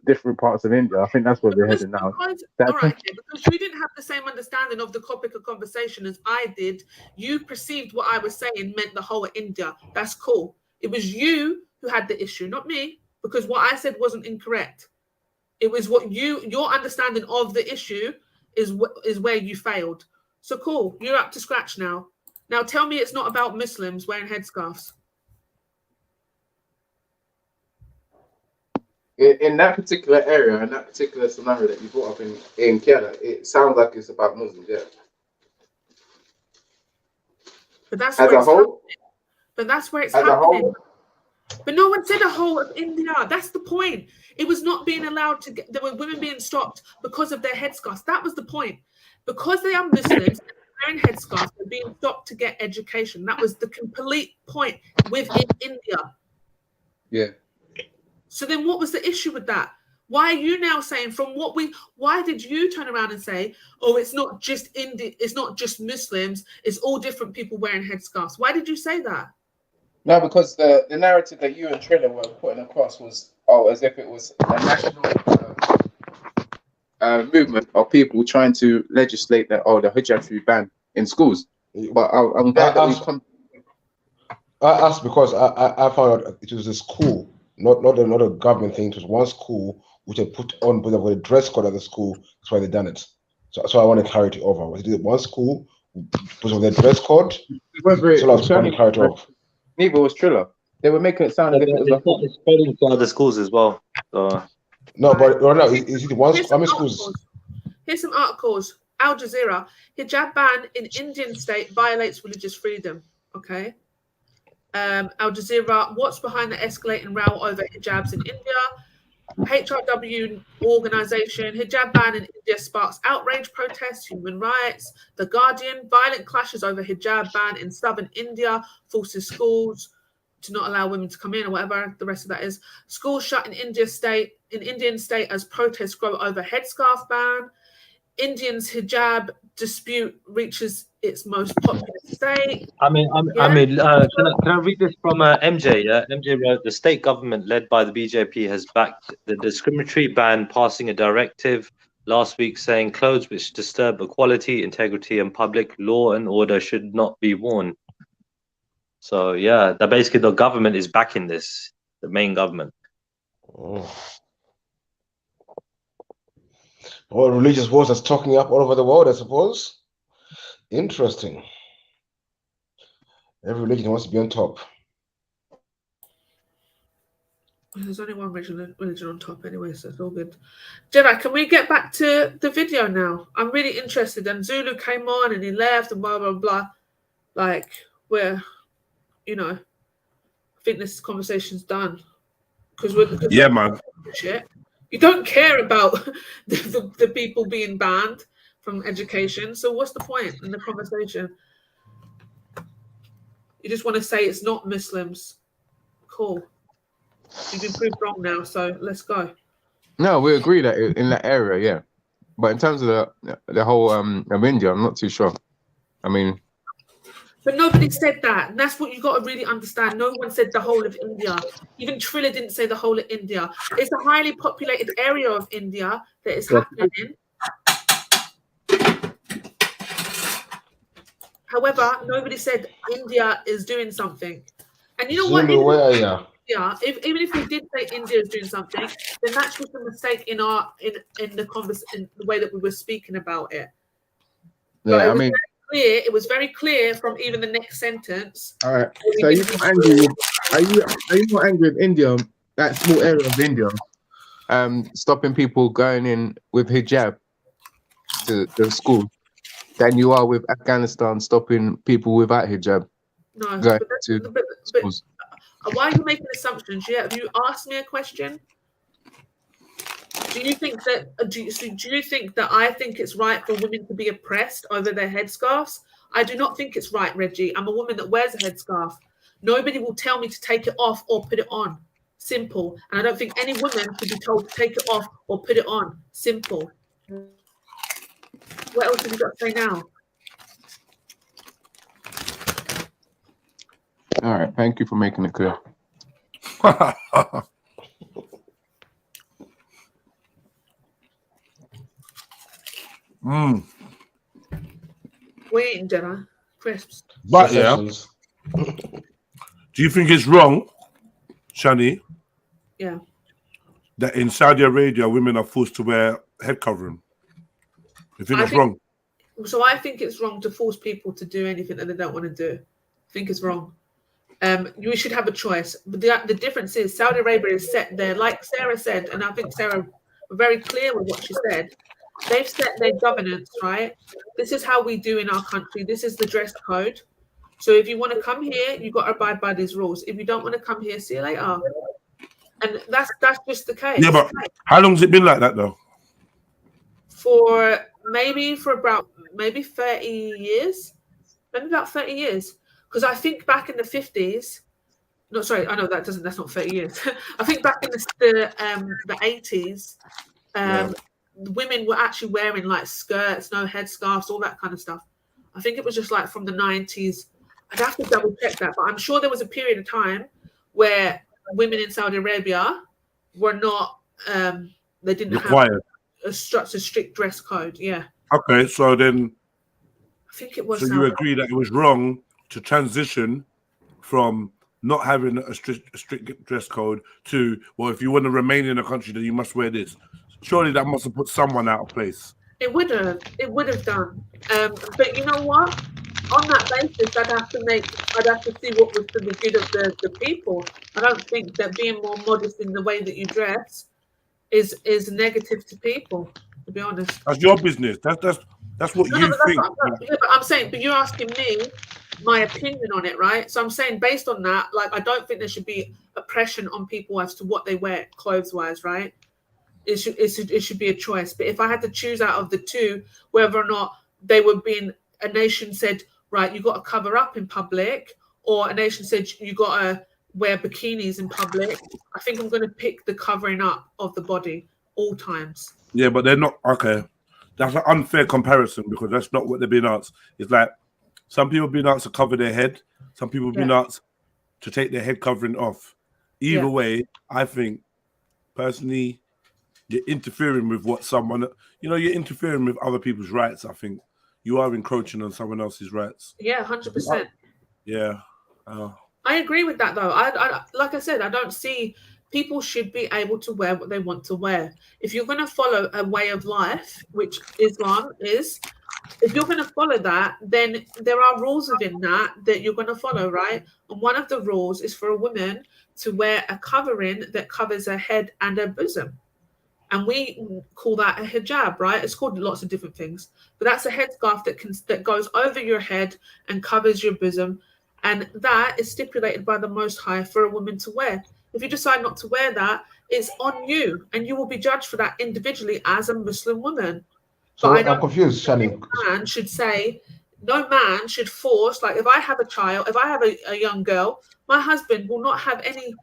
[SPEAKER 16] different parts of India. I think that's where we're heading now.
[SPEAKER 6] Because you didn't have the same understanding of the topic of conversation as I did. You perceived what I was saying meant the whole of India. That's cool. It was you who had the issue, not me, because what I said wasn't incorrect. It was what your understanding of the issue is where you failed. So cool, you're up to scratch now. Now tell me it's not about Muslims wearing headscarves.
[SPEAKER 16] In that particular area, in that particular scenario that you brought up in Kerala, it sounds like it's about Muslims, yeah.
[SPEAKER 6] But that's
[SPEAKER 16] as
[SPEAKER 6] where
[SPEAKER 16] a whole.
[SPEAKER 6] But that's where it's happening. But no one said the whole of India. That's the point. It was not being allowed to get. There were women being stopped because of their headscarves. That was the point. Because they are Muslims and wearing headscarves, they're being stopped to get education. That was the complete point within India.
[SPEAKER 16] Yeah.
[SPEAKER 6] So then what was the issue with that? Why are you now saying why did you turn around and say, it's not just it's not just Muslims, it's all different people wearing headscarves? Why did you say that?
[SPEAKER 16] No, because the narrative that you and Triller were putting across was, as if it was a national movement of people trying to legislate that, the hijab should be banned in schools. But I'm glad that we've come.
[SPEAKER 15] I asked because I found out it was a school, not a government thing. It was one school which had put on, but they've got a dress code at the school. That's why they done it. So I want to carry it over. Was it one school because of their dress code? So I was trying to carry it over.
[SPEAKER 16] Neither was Triller. They were making it sound as if it was a whole.
[SPEAKER 12] It's spreading to other schools as well. So.
[SPEAKER 15] No, but right now, is it one? How many schools?
[SPEAKER 6] Here's some articles. Al Jazeera: hijab ban in Indian state violates religious freedom. Okay. Al Jazeera: what's behind the escalating row over hijabs in India? HRW organization: hijab ban in India sparks outrage, protests, human rights. The Guardian: violent clashes over hijab ban in southern India forces schools to not allow women to come in, or whatever the rest of that is. Schools shut in Indian state as protests grow over headscarf ban. Indians' hijab dispute reaches its most popular state.
[SPEAKER 12] Can I read this from MJ? Yeah, MJ wrote, the state government led by the BJP has backed the discriminatory ban, passing a directive last week saying clothes which disturb equality, integrity, and public law and order should not be worn. So yeah, that basically the government is backing this, the main government.
[SPEAKER 15] All religious wars that's talking up all over the world, I suppose. Interesting. Every religion wants to be on top.
[SPEAKER 6] There's only one religion on top anyway, so it's all good. Jedi, can we get back to the video now? I'm really interested. And Zulu came on and he left and blah, blah, blah. Like, we're, you know, I think this conversation's done. Because
[SPEAKER 4] yeah, man.
[SPEAKER 6] Shit. You don't care about the people being banned from education. So what's the point in the conversation? You just want to say it's not Muslims. Cool. You've been proved wrong now, so let's go.
[SPEAKER 16] No, we agree that in that area, yeah. But in terms of the whole of India, I'm not too sure. I mean,
[SPEAKER 6] but nobody said that, and that's what you got to really understand. No one said the whole of India. Even Trilla didn't say the whole of India. It's a highly populated area of India that is happening in. However, nobody said India is doing something. And you know what? Even if we did say India is doing something, then that's just a mistake in the way that we were speaking about it.
[SPEAKER 16] Yeah, I mean,
[SPEAKER 6] it was very clear from even the next sentence.
[SPEAKER 16] All right. So are you not angry? Are you not angry with India? That small area of India, stopping people going in with hijab to school, than you are with Afghanistan stopping people without hijab going to schools?
[SPEAKER 6] Why are you making assumptions? Have you asked me a question? Do you think that I think it's right for women to be oppressed over their headscarves? I do not think it's right, Reggie. I'm a woman that wears a headscarf. Nobody will tell me to take it off or put it on. Simple. And I don't think any woman should be told to take it off or put it on. Simple. What else have you got to say now?
[SPEAKER 16] All right, thank you for making it clear.
[SPEAKER 6] Waiting, Jenna. Crisps.
[SPEAKER 4] But yeah, do you think it's wrong, Shani?
[SPEAKER 6] Yeah.
[SPEAKER 4] That in Saudi Arabia, women are forced to wear head covering? You think it's wrong?
[SPEAKER 6] So I think it's wrong to force people to do anything that they don't want to do. I think it's wrong. You should have a choice. But the difference is Saudi Arabia is set there, like Sarah said, and I think Sarah was very clear with what she said. They've set their governance, right? This is how we do in our country. This is the dress code. So if you want to come here, you've got to abide by these rules. If you don't want to come here, see you later. And that's just the case.
[SPEAKER 4] Yeah, but how long has it been like that though?
[SPEAKER 6] For about 30 years. Maybe about 30 years. Because I think back in the 50s, no, sorry, I know that's not 30 years. I think back in the 80s, women were actually wearing like skirts, no headscarves, all that kind of stuff. I think it was just like from the 90s. I'd have to double check that, but I'm sure there was a period of time where women in Saudi Arabia were not, they didn't
[SPEAKER 4] required.
[SPEAKER 6] Have a strict dress code. Yeah.
[SPEAKER 4] Okay, so then
[SPEAKER 6] I think it was.
[SPEAKER 4] So you agree that it was wrong to transition from not having a strict dress code to, well, if you want to remain in the country, then you must wear this. Surely that must have put someone out of place.
[SPEAKER 6] It would have done. But you know what? On that basis, I'd have to see what was for the good of the people. I don't think that being more modest in the way that you dress is negative to people, to be honest.
[SPEAKER 4] That's your business. That's what you think.
[SPEAKER 6] But I'm saying, but you're asking me my opinion on it, right? So I'm saying based on that, like, I don't think there should be oppression on people as to what they wear clothes-wise, right? It should be a choice. But if I had to choose out of the two, whether or not they were being, a nation said, right, you got to cover up in public, or a nation said you got to wear bikinis in public, I think I'm going to pick the covering up of the body all times.
[SPEAKER 4] Yeah, but they're not, okay. That's an unfair comparison because that's not what they're being asked. It's like some people being asked to cover their head, some people being asked to take their head covering off. Either way, I think personally, you're interfering with what someone, you're interfering with other people's rights. I think you are encroaching on someone else's rights.
[SPEAKER 6] Yeah, 100%.
[SPEAKER 4] Yeah.
[SPEAKER 6] I agree with that though. I like I said, I don't see people should be able to wear what they want to wear. If you're going to follow a way of life, which Islam is, if you're going to follow that, then there are rules within that you're going to follow, right? And one of the rules is for a woman to wear a covering that covers her head and her bosom. And we call that a hijab, right? It's called lots of different things, but that's a headscarf that goes over your head and covers your bosom, and that is stipulated by the Most High for a woman to wear. If you decide not to wear that, it's on you, and you will be judged for that individually as a Muslim woman.
[SPEAKER 15] So
[SPEAKER 6] but
[SPEAKER 15] I'm confused, Shani.
[SPEAKER 6] No man should say, no man should force. Like if I have a child, if I have a young girl, my husband will not have any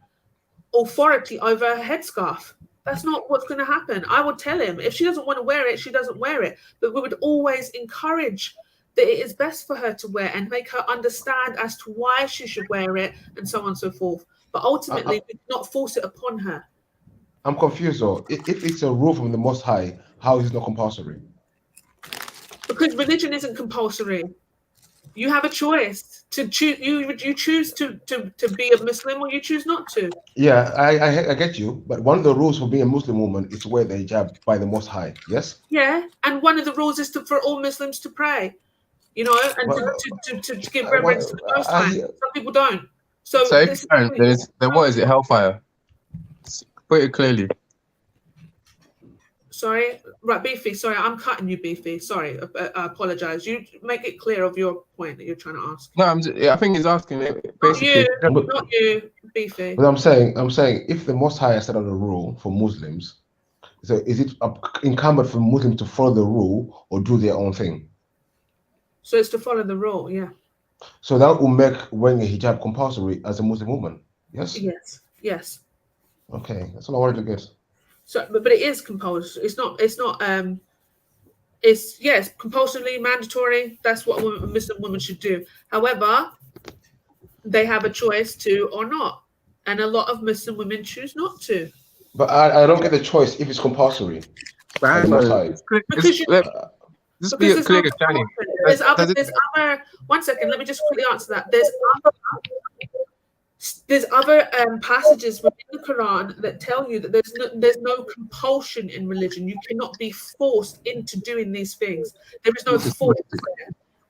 [SPEAKER 6] authority over a headscarf. That's not what's going to happen. I would tell him if she doesn't want to wear it, she doesn't wear it. But we would always encourage that it is best for her to wear and make her understand as to why she should wear it and so on and so forth. But ultimately, we do not force it upon her.
[SPEAKER 15] I'm confused though. If it's a rule from the Most High, how is it not compulsory?
[SPEAKER 6] Because religion isn't compulsory. You have a choice to choose. You choose to be a Muslim or you choose not to.
[SPEAKER 15] Yeah, I get you. But one of the rules for being a Muslim woman is to wear the hijab by the Most High. Yes.
[SPEAKER 6] Yeah, and one of the rules is for all Muslims to pray. You know, and to give reverence to the Most High. Some people don't. So
[SPEAKER 16] if what is it? Hellfire. Put it clearly.
[SPEAKER 6] Sorry, right, Beefy. Sorry, I'm cutting you, Beefy. Sorry, I apologize. You make it clear of your point that you're trying to ask.
[SPEAKER 16] No, I think he's asking it basically.
[SPEAKER 6] Not you, Beefy.
[SPEAKER 15] But I'm saying, if the Most High set out a rule for Muslims, so is it incumbent for Muslims to follow the rule or do their own thing?
[SPEAKER 6] So it's to follow the rule, yeah.
[SPEAKER 15] So that will make wearing a hijab compulsory as a Muslim woman. Yes.
[SPEAKER 6] Yes. Yes.
[SPEAKER 15] Okay, that's all I wanted to get.
[SPEAKER 6] So, but it is compulsory. It's not. It's yes, compulsorily mandatory. That's what a Muslim woman should do. However, they have a choice to or not, and a lot of Muslim women choose not to.
[SPEAKER 15] But I don't get the choice if it's compulsory.
[SPEAKER 6] There's other. One second, let me just quickly answer that. There's other passages within the Quran that tell you that there's no compulsion in religion. You cannot be forced into doing these things. There is no force,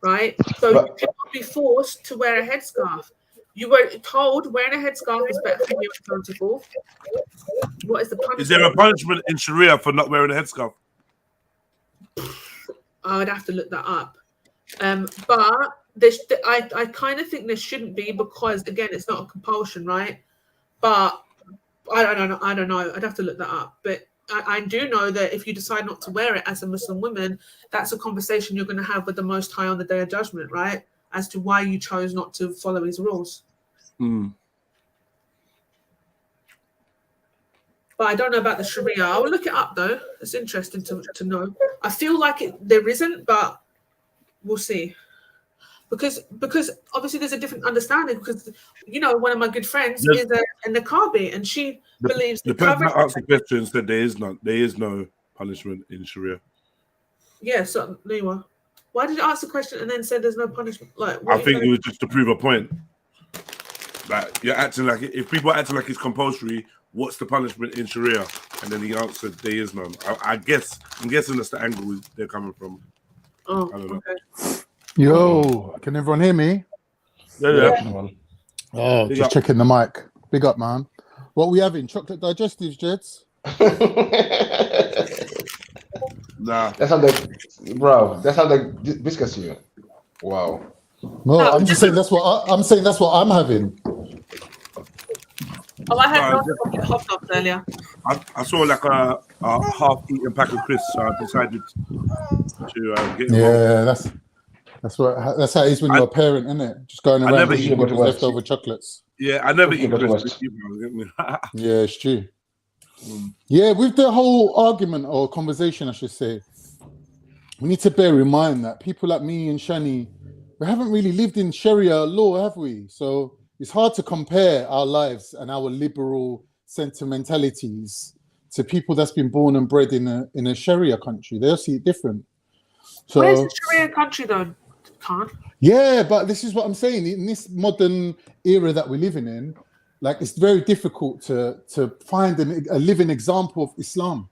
[SPEAKER 6] right? So you cannot be forced to wear a headscarf. You were told wearing a headscarf is better for you and so on and so forth. What is the punishment?
[SPEAKER 4] Is there a punishment in Sharia for not wearing a headscarf?
[SPEAKER 6] I would have to look that up. But I kind of think there shouldn't be because, again, it's not a compulsion, right? But I don't know. I'd have to look that up. But I do know that if you decide not to wear it as a Muslim woman, that's a conversation you're going to have with the Most High on the Day of Judgment, right? As to why you chose not to follow his rules. But I don't know about the Sharia. I'll look it up though. It's interesting to know. I feel like there isn't, but we'll see. Because obviously there's a different understanding. Because one of my good friends is a Niqabi, and she believes
[SPEAKER 4] the person that asked the question said there is no punishment in Sharia.
[SPEAKER 6] Yeah, so Liwa, why did you ask the question and then say there's no punishment? Like,
[SPEAKER 4] I think it was just to prove a point. Like you're acting like if people are acting like it's compulsory. What's the punishment in Sharia? And then he answered, there is none. I'm guessing that's the angle they're coming from.
[SPEAKER 6] Oh,
[SPEAKER 4] I don't know.
[SPEAKER 6] Okay.
[SPEAKER 17] Yo, can everyone hear me?
[SPEAKER 4] Yeah.
[SPEAKER 17] Oh,
[SPEAKER 4] Big
[SPEAKER 17] just
[SPEAKER 4] up.
[SPEAKER 17] checking the mic. Big up, man. What we having? Chocolate digestives, Jeds?
[SPEAKER 4] Nah.
[SPEAKER 15] That sounds like biscuits here. Wow.
[SPEAKER 17] No, I'm just saying that's what I'm having.
[SPEAKER 6] Oh, I had hot dogs earlier.
[SPEAKER 4] I saw like a half-eaten pack of crisps, so I decided to get involved.
[SPEAKER 17] Yeah, that's how it is when you're a parent, isn't it? Just going around eating leftover chocolates.
[SPEAKER 4] Yeah, I never eat crisps.
[SPEAKER 17] Yeah, it's true. Yeah, with the whole argument or conversation, I should say, we need to bear in mind that people like me and Shani, we haven't really lived in Sharia law, have we? So it's hard to compare our lives and our liberal sentimentalities to people that's been born and bred in a Sharia country. They'll see it different. So,
[SPEAKER 6] where's the Sharia country though? Can't.
[SPEAKER 17] Yeah, but this is what I'm saying. In this modern era that we're living in, like it's very difficult to find a living example of Islam.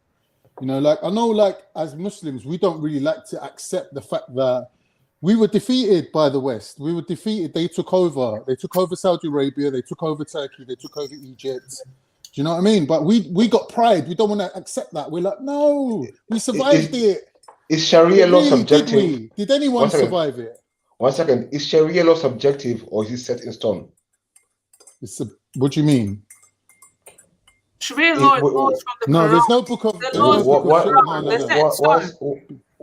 [SPEAKER 17] You know, like I know, like as Muslims, we don't really like to accept the fact that we were defeated by the West. We were defeated. They took over. They took over Saudi Arabia. They took over Turkey. They took over Egypt. Do you know what I mean? But we got pride. We don't want to accept that. We're like, no, we survived it.
[SPEAKER 15] Is Sharia law subjective?
[SPEAKER 17] Did anyone survive it?
[SPEAKER 15] 1 second. Is Sharia law subjective or is it set in stone?
[SPEAKER 17] What do you mean?
[SPEAKER 6] Sharia law is laws from the Quran.
[SPEAKER 17] No, there's no book of.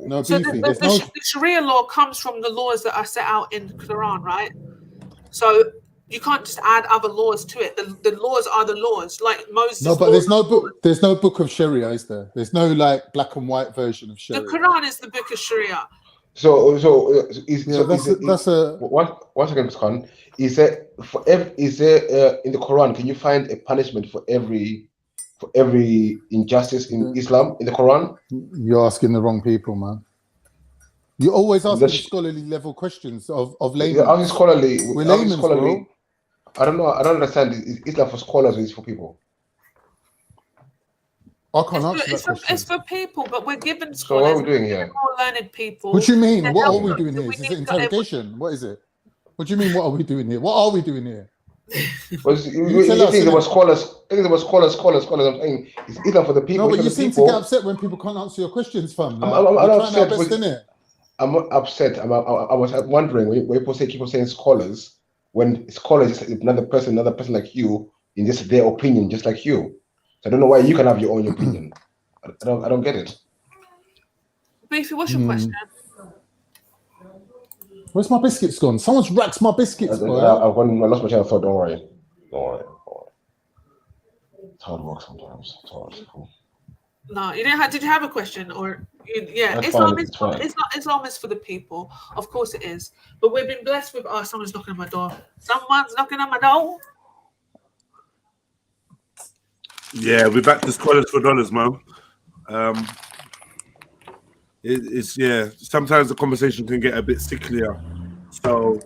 [SPEAKER 17] No,
[SPEAKER 6] so
[SPEAKER 17] Beefy,
[SPEAKER 6] the Sharia law comes from the laws that are set out in the Quran, right? So you can't just add other laws to it. The laws are the laws, like Moses.
[SPEAKER 17] No, but there's no book. There's no book of Sharia, is there? There's no like black and white version of Sharia.
[SPEAKER 6] The Quran is the book of Sharia.
[SPEAKER 15] So
[SPEAKER 17] that's a
[SPEAKER 15] one second, Khan. Is there in the Quran? Can you find a punishment for every injustice in Islam in the Quran?
[SPEAKER 17] You're asking the wrong people, man. You're always asking scholarly level questions of laymen.
[SPEAKER 15] I'm scholarly.
[SPEAKER 17] We're laymen, bro.
[SPEAKER 15] I don't know. I don't understand. Is Islam for scholars or is it for people?
[SPEAKER 17] I can't answer that question.
[SPEAKER 6] It's for people, but we're given scholars.
[SPEAKER 15] So what are we doing here?
[SPEAKER 6] More learned people.
[SPEAKER 17] What do you mean? What are we doing here? Is it interrogation? What is it? What do you mean? What are we doing here? What are we doing here?
[SPEAKER 15] You think there were scholars? I think there were scholars. I'm saying it's Islam for the people.
[SPEAKER 17] No, but you seem to get upset when people can't answer your questions, fam. Like,
[SPEAKER 15] I'm
[SPEAKER 17] we're
[SPEAKER 15] upset.
[SPEAKER 17] trying our best, innit?
[SPEAKER 15] I'm not upset. I was wondering when people keep on saying scholars, when scholars is another person like you in just their opinion, just like you. So I don't know why you can have your own opinion. I don't get it.
[SPEAKER 6] Beefy, what's your question?
[SPEAKER 17] Where's my biscuits gone? Someone's racked my biscuits, boy.
[SPEAKER 15] I lost my train of thought. Don't worry. It's hard work sometimes. It's hard. Cool.
[SPEAKER 6] No, you didn't have. Did you have a question or? Yeah,
[SPEAKER 15] Islam
[SPEAKER 6] is for the people. Of course it is. But we've been blessed with. Oh, someone's knocking on my door. Someone's knocking on my door.
[SPEAKER 4] Yeah, we're back to scholars for dollars, man. It's sometimes the conversation can get a bit sicklier. So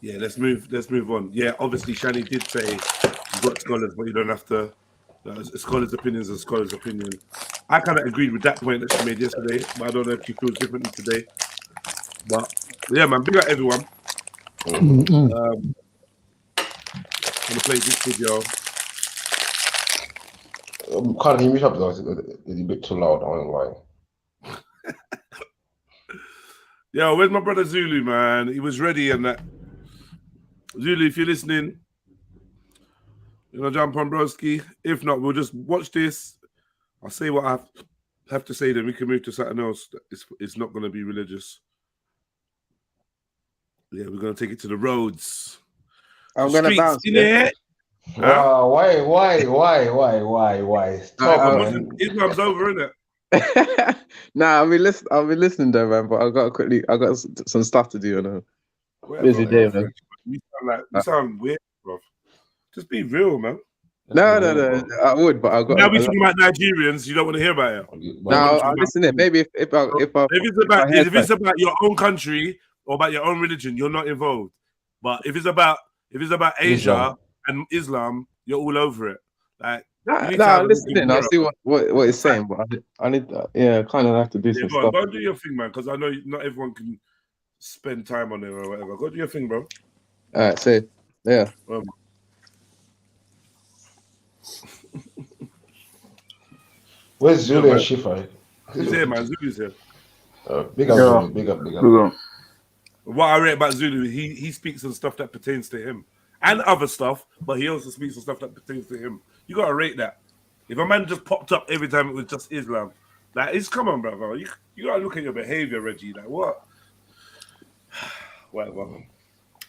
[SPEAKER 4] let's move on. Yeah, obviously Shani did say you've got scholars, but you don't have to scholars' opinions and scholars' opinion. I kind of agreed with that point that she made yesterday, but I don't know if she feels differently today. But yeah, man, big up everyone. I'm gonna play this video.
[SPEAKER 15] Can't hear me up though. It's a bit too loud. I don't know why.
[SPEAKER 4] Yo, where's my brother Zulu, man? He was ready and that. Zulu, if you're listening, you know, jump on broski. If not, we'll just watch this. I'll say what I have to say, then we can move to something else. It's not going to be religious. Yeah, we're going to take it to the roads.
[SPEAKER 18] I'm going to bounce.
[SPEAKER 4] Yeah.
[SPEAKER 15] Wow, why? Stop,
[SPEAKER 4] Islam's over, isn't it?
[SPEAKER 18] Nah, I'll be listening though, man. But I got some stuff to do. You know, busy day, man.
[SPEAKER 4] You sound weird, bro. Just be real, man.
[SPEAKER 18] No. I would, but I got.
[SPEAKER 4] Now we're talking about Nigerians. You don't want to hear about it.
[SPEAKER 18] No, I'll listen. It maybe if
[SPEAKER 4] it's about your own country or about your own religion, you're not involved. But if it's about Asia and Islam, you're all over it. Like,
[SPEAKER 18] listen. I'll see what it's saying, but I need, kind of have to do some stuff.
[SPEAKER 4] Go do your thing, man, because I know not everyone can spend time on it or whatever. Go do your thing, bro.
[SPEAKER 18] All right, so yeah.
[SPEAKER 15] Where's Zulu and Shifa?
[SPEAKER 4] He's here, man. Zulu's here.
[SPEAKER 15] Big up, Zulu. Big up.
[SPEAKER 4] What I read about Zulu, he speaks on stuff that pertains to him and other stuff, but he also speaks on stuff that pertains to him. You gotta rate that. If a man just popped up every time it was just Islam, like, come on, brother. You gotta look at your behavior, Reggie. Like, what? Whatever.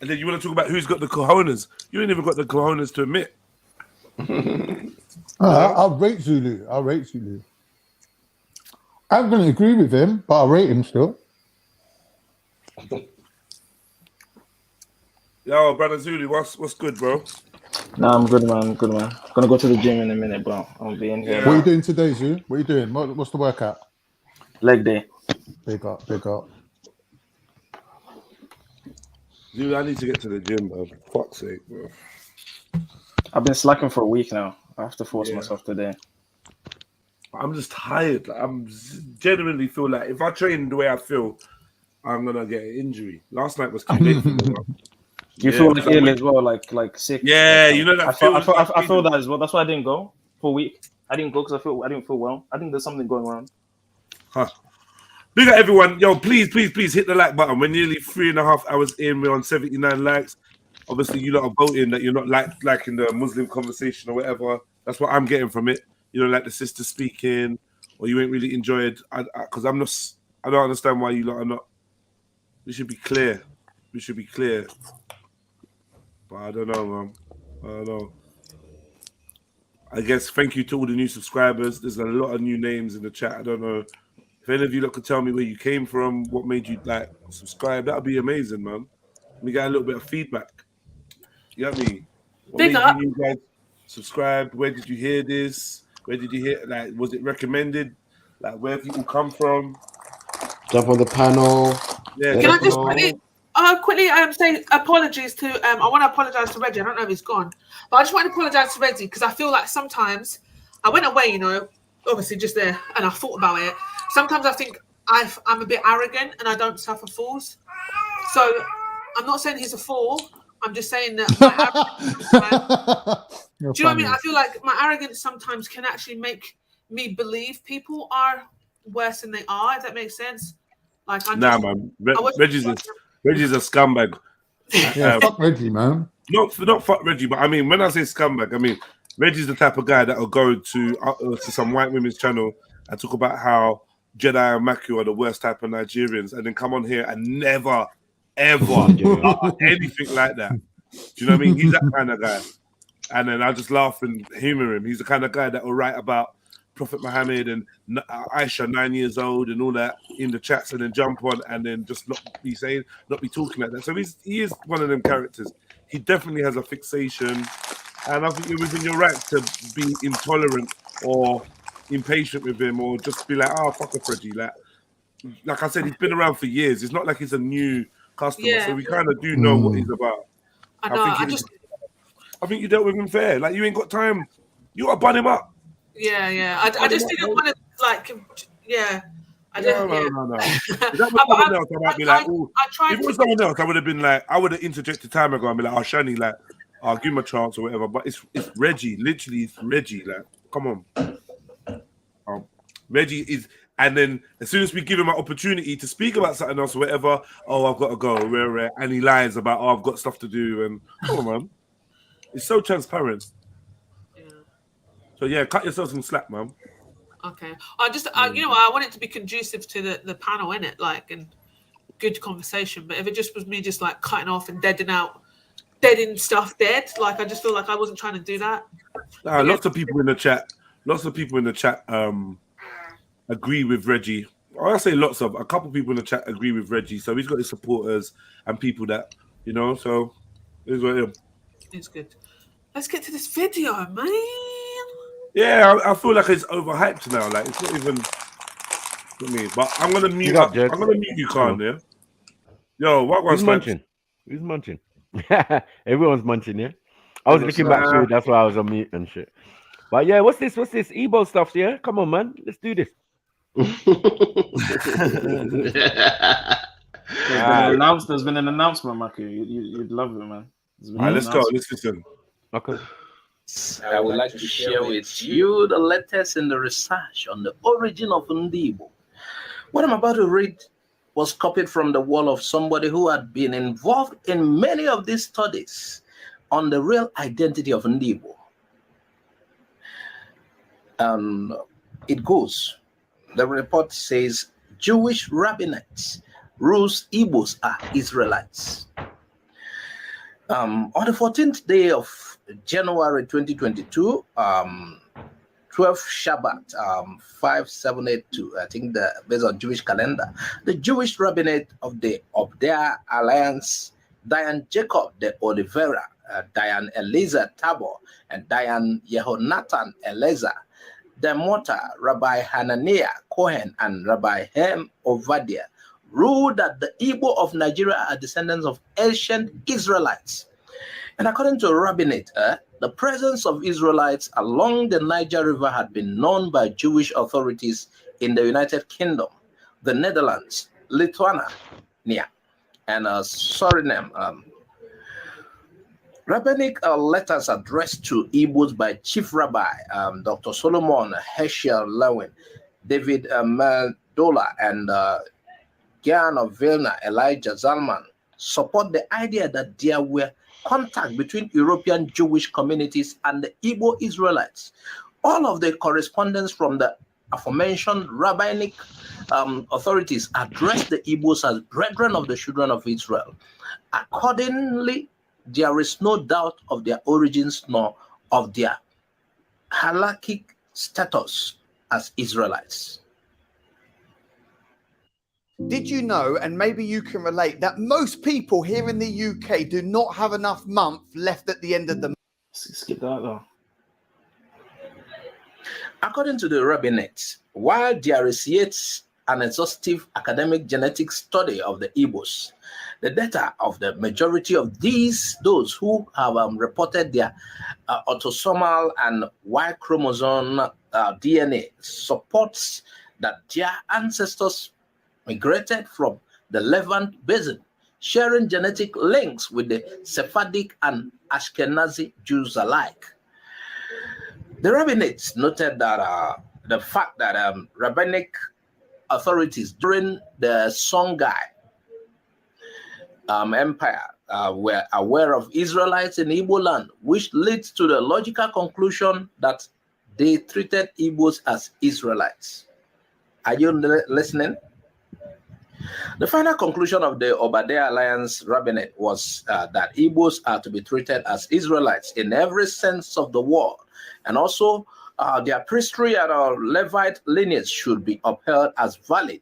[SPEAKER 4] And then you want to talk about who's got the cojones. You ain't even got the cojones to admit.
[SPEAKER 17] I'll rate Zulu. I'm going to agree with him, but I'll rate him still.
[SPEAKER 4] Yo, brother Zulu, what's good, bro?
[SPEAKER 13] Nah, I'm good, man. Gonna go to the gym in a minute, bro. I'll be in here.
[SPEAKER 17] What are you doing today, Zulu? What are you doing? What's the workout?
[SPEAKER 13] Leg day.
[SPEAKER 17] Big up.
[SPEAKER 4] Dude, I need to get to the gym, man. Fuck's sake, bro.
[SPEAKER 13] I've been slacking for a week now. I have to force myself today.
[SPEAKER 4] I'm just tired. Like, genuinely feel like if I train the way I feel, I'm gonna get an injury. Last night was too late for me.
[SPEAKER 13] You feel like ill as well, like sick.
[SPEAKER 4] Yeah,
[SPEAKER 13] like,
[SPEAKER 4] you know that
[SPEAKER 13] I feel that as well. That's why I didn't go for a week. I didn't go because I didn't feel well. I think there's something going on.
[SPEAKER 4] Huh. Big up everyone. Yo, please hit the like button. We're nearly 3.5 hours in. We're on 79 likes. Obviously, you lot are voting that you're not liking the Muslim conversation or whatever. That's what I'm getting from it. You know, like the sister speaking, or you ain't really enjoyed. Because I don't understand why you lot are not. We should be clear. We should be clear. But I don't know, man. I don't know. I guess thank you to all the new subscribers. There's a lot of new names in the chat. I don't know if any of you lot could tell me where you came from, what made you like subscribe. That'd be amazing, man. We got a little bit of feedback. You know what I mean? What
[SPEAKER 6] Big up.
[SPEAKER 4] you guys subscribe? Where did you hear this? Where did you hear? Like, was it recommended? Like, where have people come from?
[SPEAKER 15] Jump on the panel.
[SPEAKER 4] Yeah.
[SPEAKER 6] Can I just quickly say apologies to I want to apologize to Reggie. I don't know if he's gone, but I just want to apologize to Reggie because I feel like sometimes I went away, you know, obviously just there, and I thought about it. Sometimes I think I'm a bit arrogant and I don't suffer fools. So I'm not saying he's a fool. I'm just saying that my do you know what I mean? I feel like my arrogance sometimes can actually make me believe people are worse than they are. If that makes sense. Like
[SPEAKER 4] man. Reggie's a scumbag.
[SPEAKER 17] Yeah, fuck Reggie, man.
[SPEAKER 4] Not fuck Reggie, but I mean, when I say scumbag, I mean Reggie's the type of guy that will go to some white women's channel and talk about how JEDI and Maku are the worst type of Nigerians, and then come on here and never, ever anything like that. Do you know what I mean? He's that kind of guy. And then I just laugh and humor him. He's the kind of guy that will write about Prophet Muhammad and Aisha 9 years old and all that in the chats, and then jump on and then just not be talking like that. So he is one of them characters. He definitely has a fixation, and I think you're within your right to be intolerant or impatient with him, or just be like, oh, fuck a Reggie. Like I said, he's been around for years. It's not like he's a new customer, so we kind of do know what he's about.
[SPEAKER 6] I know.
[SPEAKER 4] I think you dealt with him fair. Like, you ain't got time. You got to bun him up.
[SPEAKER 6] Yeah. I just didn't want to, like, yeah. I didn't.
[SPEAKER 4] No. If that was someone else, I might be like, oh. If it was someone else, I would have been like, I would have interjected time ago and be like, oh, Shani, like, I'll give him a chance or whatever. But it's Reggie. Literally, it's Reggie. Like, come on. Reggie is, and then as soon as we give him an opportunity to speak about something else or whatever, oh, I've got to go. And he lies about, oh, I've got stuff to do. And come on, man. It's so transparent. Yeah. So yeah, cut yourself some slack, man.
[SPEAKER 6] Okay. You know, I want it to be conducive to the panel, innit? Like, and good conversation. But if it just was me just like cutting off and deading stuff dead, like I just feel like I wasn't trying to do that.
[SPEAKER 4] Lots of people in the chat agree with Reggie. I say a couple people in the chat agree with Reggie. So he's got his supporters and people that, you know, so it's what it is.
[SPEAKER 6] It's good. Let's get to this video, man.
[SPEAKER 4] Yeah, I feel like it's overhyped now. Like, it's not even for me. But I'm gonna mute up. I'm gonna mute you, Khan. Yeah. Yo, what was
[SPEAKER 19] munching? Who's munching? Everyone's munching. Yeah. I was looking back through. That's why I was on mute and shit. But yeah, what's this? Ebo stuff? Yeah. Come on, man. Let's do this.
[SPEAKER 13] There's been an announcement, Maki. You'd love it, man.
[SPEAKER 4] All right, let's go. Let's listen.
[SPEAKER 19] Okay.
[SPEAKER 20] I would like to share with you the latest in the research on the origin of Ndibo. What I'm about to read was copied from the wall of somebody who had been involved in many of these studies on the real identity of Ndibo. It goes. The report says Jewish rabbinate rules Igbos are Israelites. On the 14th day of January 2022, 12 Shabbat, 5782, I think based on Jewish calendar, the Jewish rabbinate of their alliance, Diane Jacob de Oliveira, Diane Eliza Tabor, and Diane Yehonatan Eleza, the Mota, Rabbi Hananiah Cohen, and Rabbi Hem Ovadia ruled that the Igbo of Nigeria are descendants of ancient Israelites. And according to Rabbinate, the presence of Israelites along the Niger River had been known by Jewish authorities in the United Kingdom, the Netherlands, Lithuania, and Suriname. Rabbinic letters addressed to Igbos by Chief Rabbi Dr. Solomon Heschel Lewin, David Mandola, and Gian of Vilna, Elijah Zalman, support the idea that there were contact between European Jewish communities and the Igbo Israelites. All of the correspondence from the aforementioned rabbinic authorities addressed the Igbos as brethren of the children of Israel. Accordingly, there is no doubt of their origins nor of their halakhic status as Israelites.
[SPEAKER 21] Did you know, and maybe you can relate, that most people here in the UK do not have enough month left at the end of the month?
[SPEAKER 13] Skip that though.
[SPEAKER 20] According to the rabbinate, while there is yet an exhaustive academic genetic study of the Igbos, the data of the majority of those who have reported their autosomal and Y chromosome DNA supports that their ancestors migrated from the Levant Basin, sharing genetic links with the Sephardic and Ashkenazi Jews alike. The rabbinate noted that the fact that rabbinic authorities during the Songhai Empire were aware of Israelites in Igbo land, which leads to the logical conclusion that they treated Igbos as Israelites. Are you listening? The final conclusion of the Obadiah Alliance rabbinate was that Igbos are to be treated as Israelites in every sense of the word, and also their priestry and Levite lineage should be upheld as valid.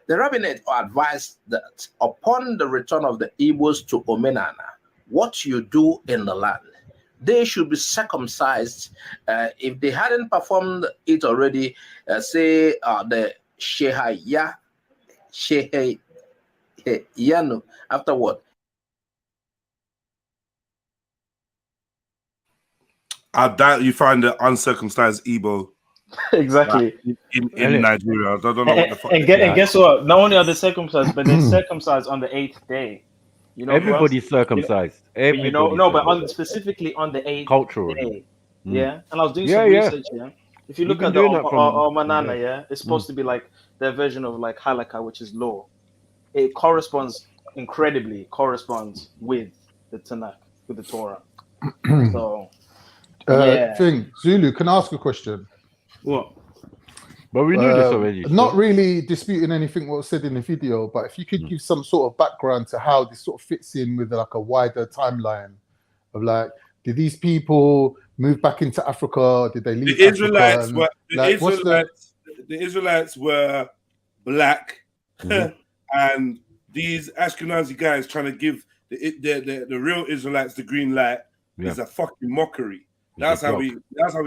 [SPEAKER 20] The rabbinate advised that upon the return of the Igbos to Omenana, what you do in the land, they should be circumcised. If they hadn't performed it already, say the Shehayanu afterward.
[SPEAKER 4] I doubt you find the uncircumcised Igbo
[SPEAKER 13] Exactly.
[SPEAKER 4] in Nigeria. I don't know what the fuck.
[SPEAKER 13] And guess what? Not only are they circumcised, but they're circumcised on the 8th day. You know,
[SPEAKER 19] everybody's circumcised.
[SPEAKER 13] You know, no, but specifically on the 8th
[SPEAKER 19] culturally.
[SPEAKER 13] day. Yeah, and I was doing some research. Yeah, if you look at the Omanana, yeah, it's supposed to be like their version of like halakha, which is law. It incredibly corresponds with the Tanakh, with the Torah. So,
[SPEAKER 17] Zulu, can I ask a question?
[SPEAKER 13] What?
[SPEAKER 19] But we knew this already.
[SPEAKER 17] Not really disputing anything what was said in the video, but if you could give some sort of background to how this sort of fits in with like a wider timeline of like, did these people move back into Africa? Did they leave?
[SPEAKER 4] The Israelites were black, and these Ashkenazi guys trying to give the real Israelites the green light is a fucking mockery. That's how we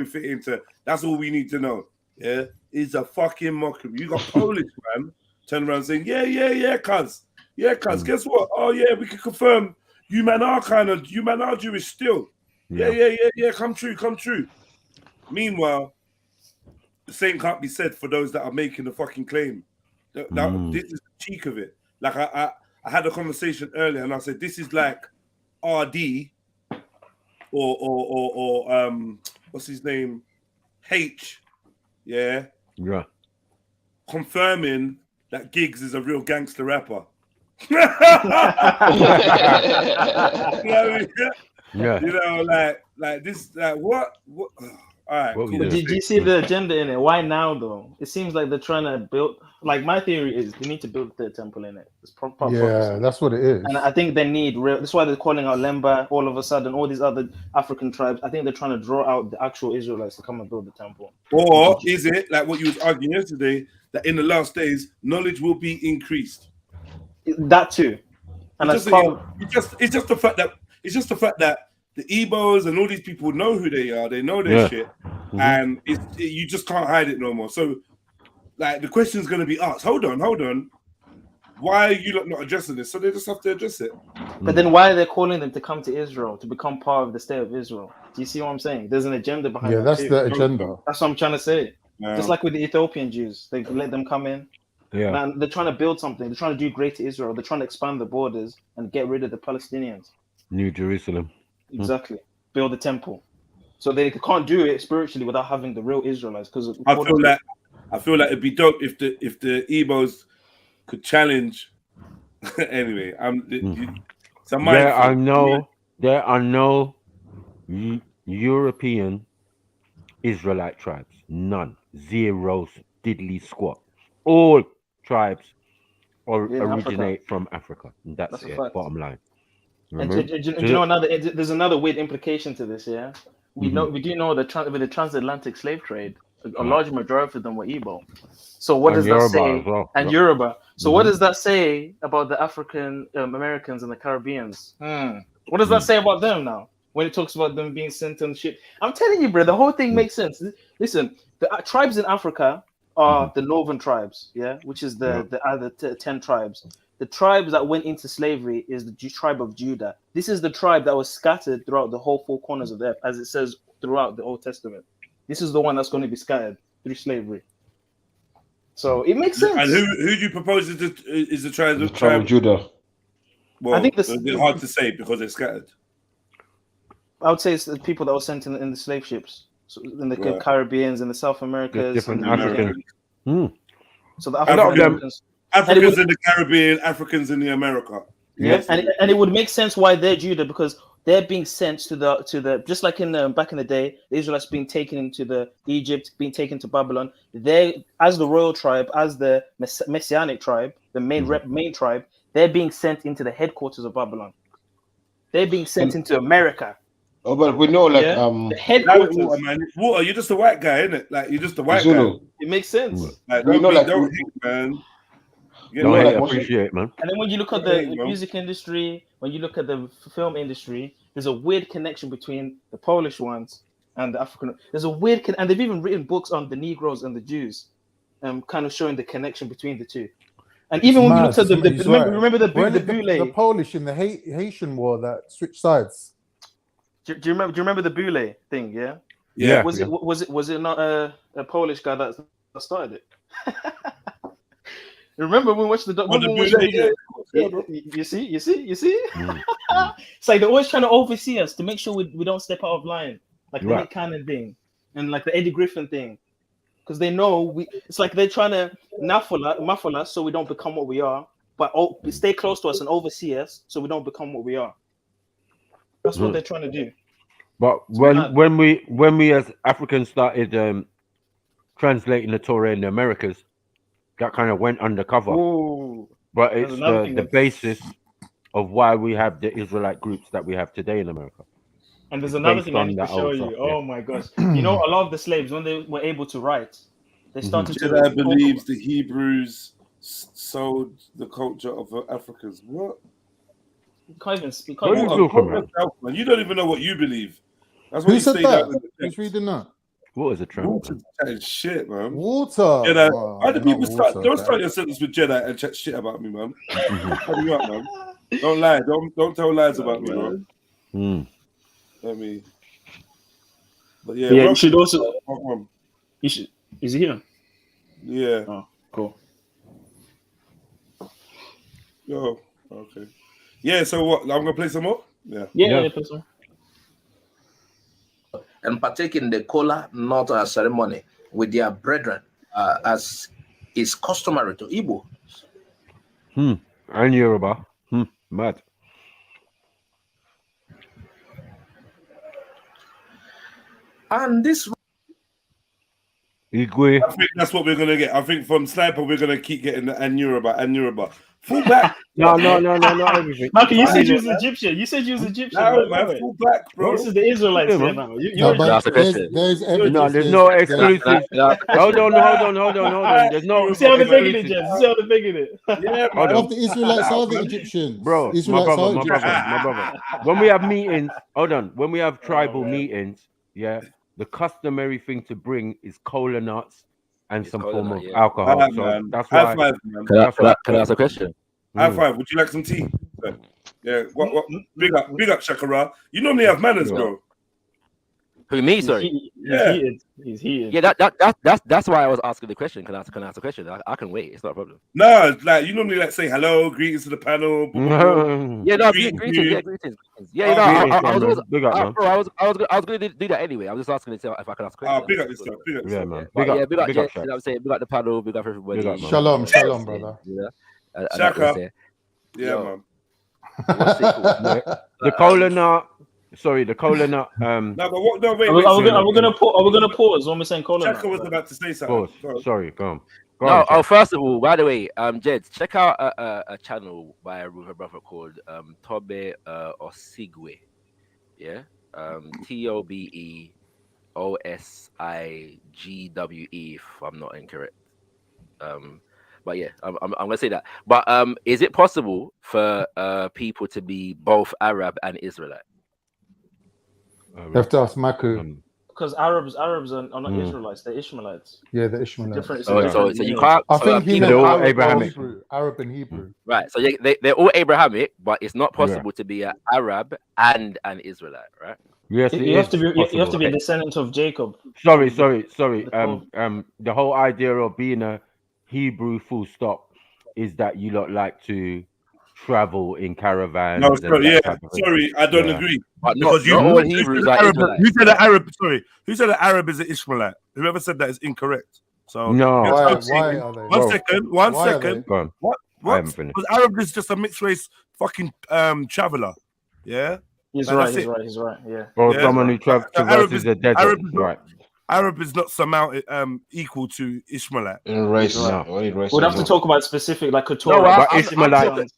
[SPEAKER 4] fit into. That's all we need to know. Yeah, it's a fucking mockery. You got Polish man turn around saying, yeah, cuz. Guess what? Oh yeah, we can confirm you man are Jewish still. Yeah. Come true. Meanwhile, the same can't be said for those that are making the fucking claim. This is the cheek of it. Like I had a conversation earlier, and I said this is like RD or what's his name? H. Yeah. Confirming that Giggs is a real gangster rapper. You know what I mean? You know, like this, like what? All right. Cool.
[SPEAKER 13] Did you see the agenda in it? Why now though? It seems like they're trying to build. Like my theory is they need to build the temple in it. It's
[SPEAKER 17] that's what it is.
[SPEAKER 13] And I think they need real. That's why they're calling out Lemba all of a sudden. All these other African tribes. I think they're trying to draw out the actual Israelites to come and build the temple.
[SPEAKER 4] Or is it like what you was arguing yesterday that in the last days knowledge will be increased?
[SPEAKER 13] That too. And
[SPEAKER 4] it's just the fact that the Igbos and all these people know who they are. They know their shit, and you just can't hide it no more. So, like, the question is going to be asked. Hold on. why are you not addressing this? So they just have to address it.
[SPEAKER 13] But then why are they calling them to come to Israel to become part of the state of Israel? Do you see what I'm saying? There's an agenda behind that.
[SPEAKER 17] that's
[SPEAKER 13] too.
[SPEAKER 17] the agenda.
[SPEAKER 13] That's what I'm trying to say.
[SPEAKER 4] Yeah.
[SPEAKER 13] Just like with the Ethiopian Jews, they let them come in.
[SPEAKER 19] Yeah.
[SPEAKER 13] Man, they're trying to build something. They're trying to do greater Israel. They're trying to expand the borders and get rid of the Palestinians.
[SPEAKER 19] New Jerusalem.
[SPEAKER 13] Exactly. Build a temple. So they can't do it spiritually without having the real Israelites. Because
[SPEAKER 4] I feel like it'd be dope if the Igbos could challenge. Anyway,
[SPEAKER 19] there are no European Israelite tribes. None. Zero. Diddly squat. All tribes originate from Africa. That's it. Bottom line.
[SPEAKER 13] And do you know there's another weird implication to this, yeah? We do know that with the transatlantic slave trade, a large majority of them were Igbo. So what does that say? And Yoruba. So what does that say about the African Americans and the Caribbeans? What does that say about them now? When it talks about them being sent and shit, I'm telling you, bro, the whole thing makes sense. Listen, the tribes in Africa are the northern tribes, yeah, which is the other 10 tribes. The tribes that went into slavery is the tribe of Judah. This is the tribe that was scattered throughout the whole four corners of the earth, as it says throughout the Old Testament. This is the one that's going to be scattered through slavery. So it makes sense.
[SPEAKER 4] And who do you propose is the tribe
[SPEAKER 15] of Judah?
[SPEAKER 4] Well,
[SPEAKER 13] I think
[SPEAKER 4] it's hard to say because they're scattered.
[SPEAKER 13] I would say it's the people that were sent in the slave ships, so in the Caribbeans and the South Americas,
[SPEAKER 19] different Africans.
[SPEAKER 13] So the Africans
[SPEAKER 4] in the Caribbean, Africans in the America.
[SPEAKER 13] Yeah, and it would make sense why they're Judah, because they're being sent to the just like in back in the day, the Israelites being taken into the Egypt, being taken to Babylon. They, as the royal tribe, as the messianic tribe, the main tribe, they're being sent into the headquarters of Babylon. They're being sent into America.
[SPEAKER 15] Oh, but we know, like,
[SPEAKER 13] the headquarters.
[SPEAKER 4] Water, you're just a white guy, isn't it? Like, you're just a white
[SPEAKER 15] Zulu.
[SPEAKER 4] guy.
[SPEAKER 13] It makes sense.
[SPEAKER 4] Like,
[SPEAKER 15] We know, like,
[SPEAKER 4] don't hate, man.
[SPEAKER 19] Appreciate, man.
[SPEAKER 13] And then when you look at the music industry, when you look at the film industry, there's a weird connection between the Polish ones and the African. There's a weird and they've even written books on the Negroes and the Jews, kind of showing the connection between the two. And even when you look at remember the Boule,
[SPEAKER 17] the Polish in the Haitian war that switched sides.
[SPEAKER 13] Do you remember the Boule thing? Yeah.
[SPEAKER 19] Yeah.
[SPEAKER 13] Was it not a Polish guy that started it? Remember when we watched the You see? It's like they're always trying to oversee us to make sure we don't step out of line, like the Nick Cannon thing and like the Eddie Griffin thing, because they know it's like they're trying to muffle us so we don't become what we are, but stay close to us and oversee us so we don't become what we are. That's what they're trying to do.
[SPEAKER 19] But when we as Africans started translating the Torah in the Americas, that kind of went undercover.
[SPEAKER 13] Ooh,
[SPEAKER 19] but it's the basis of why we have the Israelite groups that we have today in America.
[SPEAKER 13] And there's another thing I need to show you. Oh my gosh. You know, a lot of the slaves, when they were able to write, they started to...
[SPEAKER 4] Jedi believes the Hebrews sold the culture of the Africans. What?
[SPEAKER 13] You can't even speak.
[SPEAKER 4] You don't even know what you believe. That's what
[SPEAKER 17] Who said that? Who's reading that?
[SPEAKER 19] What is a tramp?
[SPEAKER 4] Shit, man.
[SPEAKER 17] Water.
[SPEAKER 4] Jedi.
[SPEAKER 17] Oh,
[SPEAKER 4] Why do people start?
[SPEAKER 17] water,
[SPEAKER 4] Don't start your sentence with Jedi and chat shit about me, man. Hurry you up, man. Don't lie. Don't tell lies about me, man. Let me. But yeah,
[SPEAKER 13] you should also. You should. Is he here?
[SPEAKER 4] Yeah.
[SPEAKER 13] Oh, cool.
[SPEAKER 4] Yo. Okay. Yeah. So what? I'm gonna play some more. Yeah.
[SPEAKER 13] Yeah. Play some.
[SPEAKER 20] And partake in the kola nut ceremony with their brethren, as is customary to Igbo.
[SPEAKER 19] And Yoruba. Mad.
[SPEAKER 20] And this...
[SPEAKER 19] Igwe.
[SPEAKER 4] I think that's what we're gonna get. I think from Sniper we're gonna keep getting the and Yoruba. Full black.
[SPEAKER 19] No, not everything.
[SPEAKER 13] Marky, you said you was Egyptian.
[SPEAKER 4] No, man, full black, bro.
[SPEAKER 13] This is the Israelites here now.
[SPEAKER 17] There's evidence.
[SPEAKER 19] No, there's no exclusive. Hold on. There's no.
[SPEAKER 13] You see how they're making it, Jess? You see how they're making it?
[SPEAKER 4] Yeah,
[SPEAKER 17] man. Of the Israelites are the Egyptians.
[SPEAKER 19] Bro, my brother. When we have meetings, when we have tribal meetings, the customary thing to bring is cola nuts and some form of alcohol. So that's why.
[SPEAKER 1] Can I ask a question?
[SPEAKER 4] High five. Would you like some tea? Yeah. What? Big up, Shakara. You normally have manners, bro.
[SPEAKER 1] Who, me? Sorry.
[SPEAKER 13] He's heated.
[SPEAKER 1] Yeah, that's why I was asking the question. Can I ask a question? I can wait. It's not a problem.
[SPEAKER 4] No, like you normally like say hello, greetings to the panel.
[SPEAKER 1] Yeah, no, greetings. Yeah, greetings. Yeah, I was going to do that anyway. I was just asking if I can ask a question.
[SPEAKER 4] Big up yourself. Big up yourself.
[SPEAKER 19] Yeah, man.
[SPEAKER 1] Big up, Jets. You know what I'm saying? Big up the panel. Big up everybody.
[SPEAKER 19] Big up, man.
[SPEAKER 17] Shalom, shalom, brother.
[SPEAKER 1] Yeah.
[SPEAKER 4] Shaka. Yeah, man.
[SPEAKER 1] What's it called?
[SPEAKER 19] The cola nut. Sorry, the cola nut.
[SPEAKER 4] No, but what? No, wait.
[SPEAKER 13] Are we gonna pause when we're saying cola?
[SPEAKER 4] Shaka was about to say something.
[SPEAKER 19] Sorry, go on.
[SPEAKER 1] First of all, by the way, Jed, check out a channel by a brother called Tobe Osigwe. Yeah, TOBEOSIGWE, if I'm not incorrect. But yeah, I'm gonna say that. But is it possible for people to be both Arab and Israelite?
[SPEAKER 17] You have to ask Maku.
[SPEAKER 13] Because Arabs are not Israelites; they're Ishmaelites.
[SPEAKER 17] Yeah, the Ishmaelites.
[SPEAKER 1] So you can't.
[SPEAKER 17] I think he
[SPEAKER 19] they're
[SPEAKER 17] meant
[SPEAKER 19] all Abrahamic.
[SPEAKER 17] Arab and Hebrew.
[SPEAKER 1] Right. So they're all Abrahamic, but it's not possible to be an Arab and an Israelite, right?
[SPEAKER 19] Yes,
[SPEAKER 13] you have to be a descendant of Jacob.
[SPEAKER 19] Sorry. The whole idea of being a Hebrew full stop is that you lot like to travel in caravans.
[SPEAKER 4] No, sorry, I don't agree.
[SPEAKER 1] Because not all Hebrews are Israelites.
[SPEAKER 4] Who said that Arab? Sorry, who said that Arab is an Ishmaelite? Whoever said that is incorrect. So
[SPEAKER 19] no.
[SPEAKER 17] Why are they?
[SPEAKER 4] One second.
[SPEAKER 19] Go on.
[SPEAKER 4] What?
[SPEAKER 19] I haven't finished.
[SPEAKER 4] Because Arab is just a mixed race fucking traveler. Yeah.
[SPEAKER 13] He's right. Yeah.
[SPEAKER 19] Or someone who traverses the desert. Right.
[SPEAKER 4] Arab is not equal to Ishmaelite.
[SPEAKER 15] In race,
[SPEAKER 13] We'd have to talk about specific, like a Torah.
[SPEAKER 19] No, but Ishmaelite.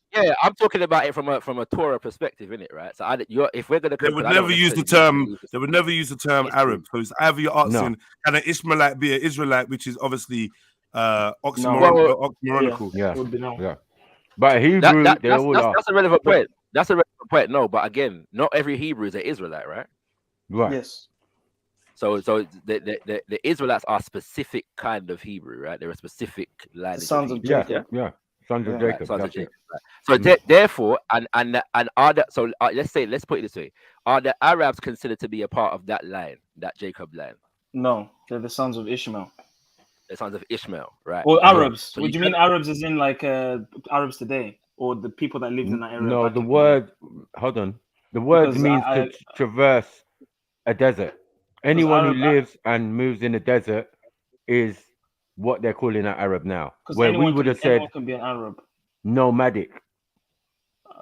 [SPEAKER 1] I'm talking about it from a Torah perspective, innit, right? So if we're gonna,
[SPEAKER 4] they would never use the term. They would never use the term Arab. So it's either you're asking, can an Ishmaelite be an Israelite, which is obviously oxymoronical.
[SPEAKER 19] Yeah. But Hebrew, they're all
[SPEAKER 1] that's a relevant point. That's a relevant point. No, but again, not every Hebrew is an Israelite, right?
[SPEAKER 19] Right.
[SPEAKER 13] Yes.
[SPEAKER 1] So the Israelites are a specific kind of Hebrew, right? They're a specific line.
[SPEAKER 13] Sons of Jacob.
[SPEAKER 19] Yeah. Sons of Jacob.
[SPEAKER 1] Right. So therefore, let's put it this way: are the Arabs considered to be a part of that line, that Jacob line?
[SPEAKER 13] No, they're the sons of Ishmael.
[SPEAKER 1] The sons of Ishmael, right?
[SPEAKER 13] Or Arabs? So would you mean Arabs as in like Arabs today, or the people that lived in that area?
[SPEAKER 19] No, the word. Hold on. The word means to traverse a desert. Anyone who lives and moves in the desert is what they're calling an Arab now. Where we would have said
[SPEAKER 13] anyone can be an Arab.
[SPEAKER 19] Nomadic.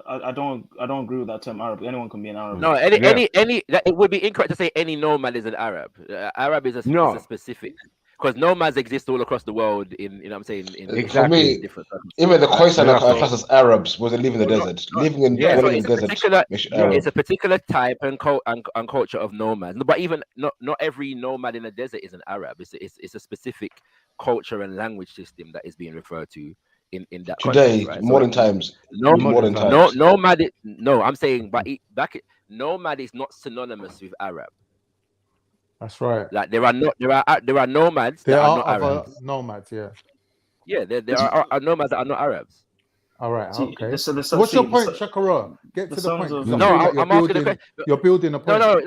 [SPEAKER 13] I don't agree with that term Arab. Anyone can be an Arab.
[SPEAKER 1] No, it would be incorrect to say any nomad is an Arab. Arab is a specific, because nomads exist all across the world in what I'm saying,
[SPEAKER 15] for me,
[SPEAKER 1] different
[SPEAKER 15] even the Khoisan are classed as Arabs, was they live in the desert. Living in the desert.
[SPEAKER 1] It's a particular type and culture of nomads. But even not every nomad in the desert is an Arab. It's a specific culture and language system that is being referred to in that
[SPEAKER 15] today,
[SPEAKER 1] country, right?
[SPEAKER 15] modern times.
[SPEAKER 1] Nomad. No, I'm saying, but nomad is not synonymous with Arab.
[SPEAKER 17] That's right.
[SPEAKER 1] Like there are nomads that are not Arabs.
[SPEAKER 17] Nomads, yeah.
[SPEAKER 1] Yeah, there are nomads that are not Arabs.
[SPEAKER 17] All right, okay. What's your point, Shakara? Get to the point.
[SPEAKER 1] I'm asking the question.
[SPEAKER 17] You're building a point.
[SPEAKER 1] No.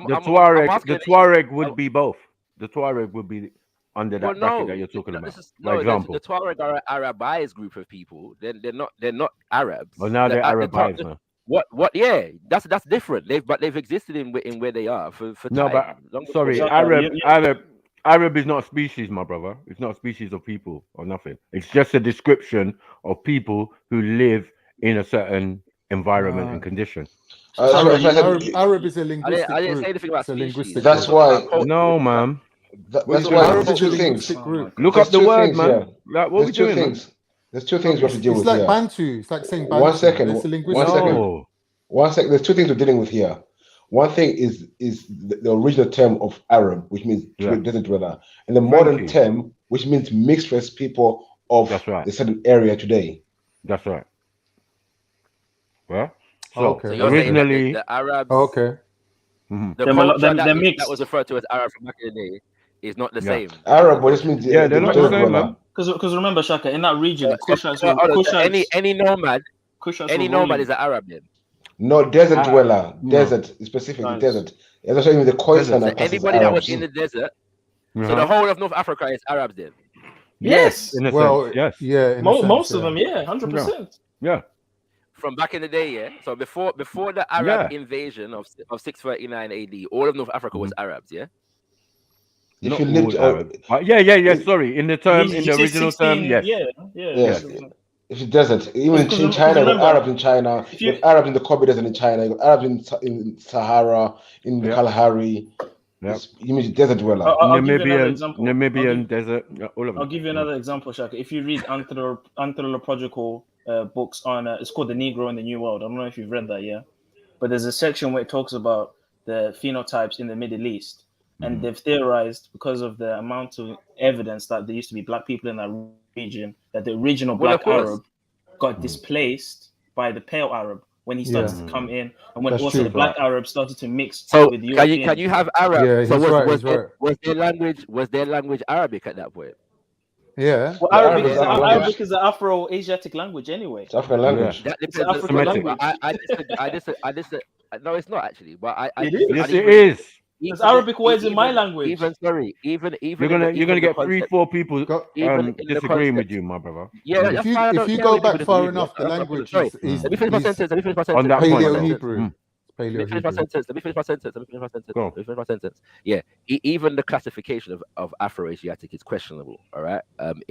[SPEAKER 19] The Tuareg would be both. The Tuareg would be under that bracket that you're talking about. For example,
[SPEAKER 1] the Tuareg are an Arabized group of people. They're not Arabs.
[SPEAKER 19] Oh, now they're Arabized now.
[SPEAKER 1] What? Yeah, that's different. They've existed in where they are for
[SPEAKER 19] no,
[SPEAKER 1] time.
[SPEAKER 19] But sorry, Arab is not a species, my brother. It's not a species of people or nothing. It's just a description of people who live in a certain environment and condition.
[SPEAKER 17] Arab is a linguistic
[SPEAKER 1] I didn't say anything about
[SPEAKER 17] species.
[SPEAKER 15] That's why.
[SPEAKER 19] No, man.
[SPEAKER 15] That's why. There's two things.
[SPEAKER 19] Look up the word, man. Like, what are we doing?
[SPEAKER 15] There's two things we have to deal with here.
[SPEAKER 17] It's like Bantu. It's like saying Bantu.
[SPEAKER 15] 1 second. One second. There's two things we're dealing with here. One thing is the original term of Arab, which means desert dweller, and the modern term, which means mixed race people of a certain area today.
[SPEAKER 19] That's right. Well,
[SPEAKER 1] so originally the Arabs.
[SPEAKER 17] Okay.
[SPEAKER 1] The culture that was referred to as Arab from back in the day is not the same.
[SPEAKER 15] Arab, but this means
[SPEAKER 19] they're not the same, man.
[SPEAKER 13] Because remember, Shaka, in that region, Kushites
[SPEAKER 1] any nomad, any nomad is an Arab then.
[SPEAKER 15] No, desert dweller, desert, specifically desert. As I showing you the Khoisan and
[SPEAKER 1] anybody that was in the desert. So the whole of North Africa is Arabs then.
[SPEAKER 13] Yes.
[SPEAKER 19] In a sense, yes.
[SPEAKER 17] Yeah.
[SPEAKER 13] Most of them, 100%.
[SPEAKER 19] Yeah.
[SPEAKER 1] From back in the day, yeah. So before the Arab invasion of 639 AD, all of North Africa was Arabs, yeah.
[SPEAKER 15] If you lived,
[SPEAKER 19] sorry, in the term, in the original term, yes.
[SPEAKER 15] Yeah. It's a desert. Even in China, you got Arabs in China. You got Arabs in the Gobi Desert in China. You got Arabs in Sahara, in Kalahari. You mean desert dweller.
[SPEAKER 19] Namibian desert. All of them.
[SPEAKER 13] I'll give you another example, Shaka. If you read anthropological books on, it's called The Negro in the New World. I don't know if you've read that, yeah. But there's a section where it talks about the phenotypes in the Middle East. And they've theorized, because of the amount of evidence that there used to be black people in that region, that the original black Arab got displaced by the pale Arab when he started to come in, and when also the black Arab started to mix with the European.
[SPEAKER 1] Can you have Arab?
[SPEAKER 17] Yeah,
[SPEAKER 1] so
[SPEAKER 17] was
[SPEAKER 1] their language Arabic at that point?
[SPEAKER 17] Yeah.
[SPEAKER 13] Well, Arabic is an Afro-Asiatic language anyway.
[SPEAKER 15] It's African language.
[SPEAKER 1] That depends on language. I disagree. No, it's not actually. But
[SPEAKER 19] it is.
[SPEAKER 13] There's Arabic words in my language.
[SPEAKER 1] Even you're
[SPEAKER 19] gonna get 3-4 people disagreeing with you, my brother.
[SPEAKER 17] Yeah, if you go back far enough, the language is
[SPEAKER 1] Let me finish my sentence.
[SPEAKER 19] On that
[SPEAKER 17] Paleo-Hebrew.
[SPEAKER 1] Let me finish my sentence. Yeah, even the classification of Afro-Asiatic is questionable. All right,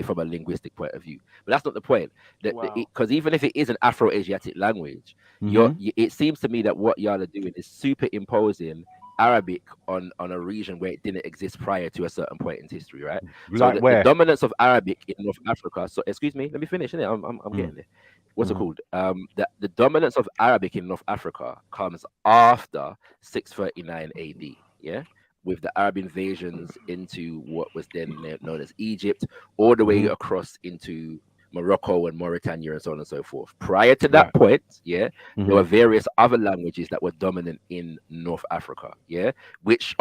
[SPEAKER 1] from a linguistic point of view, but that's not the point. Because even if it is an Afro-Asiatic language, it seems to me that what y'all are doing is superimposing Arabic on a region where it didn't exist prior to a certain point in history, right?
[SPEAKER 19] Like
[SPEAKER 1] so the dominance of Arabic in North Africa. So excuse me, let me finish. I'm getting there. What's it called? The dominance of Arabic in North Africa comes after 639 AD. Yeah, with the Arab invasions into what was then known as Egypt, all the way across into Morocco and Mauritania and so on and so forth. Prior to that point, there were various other languages that were dominant in North Africa, which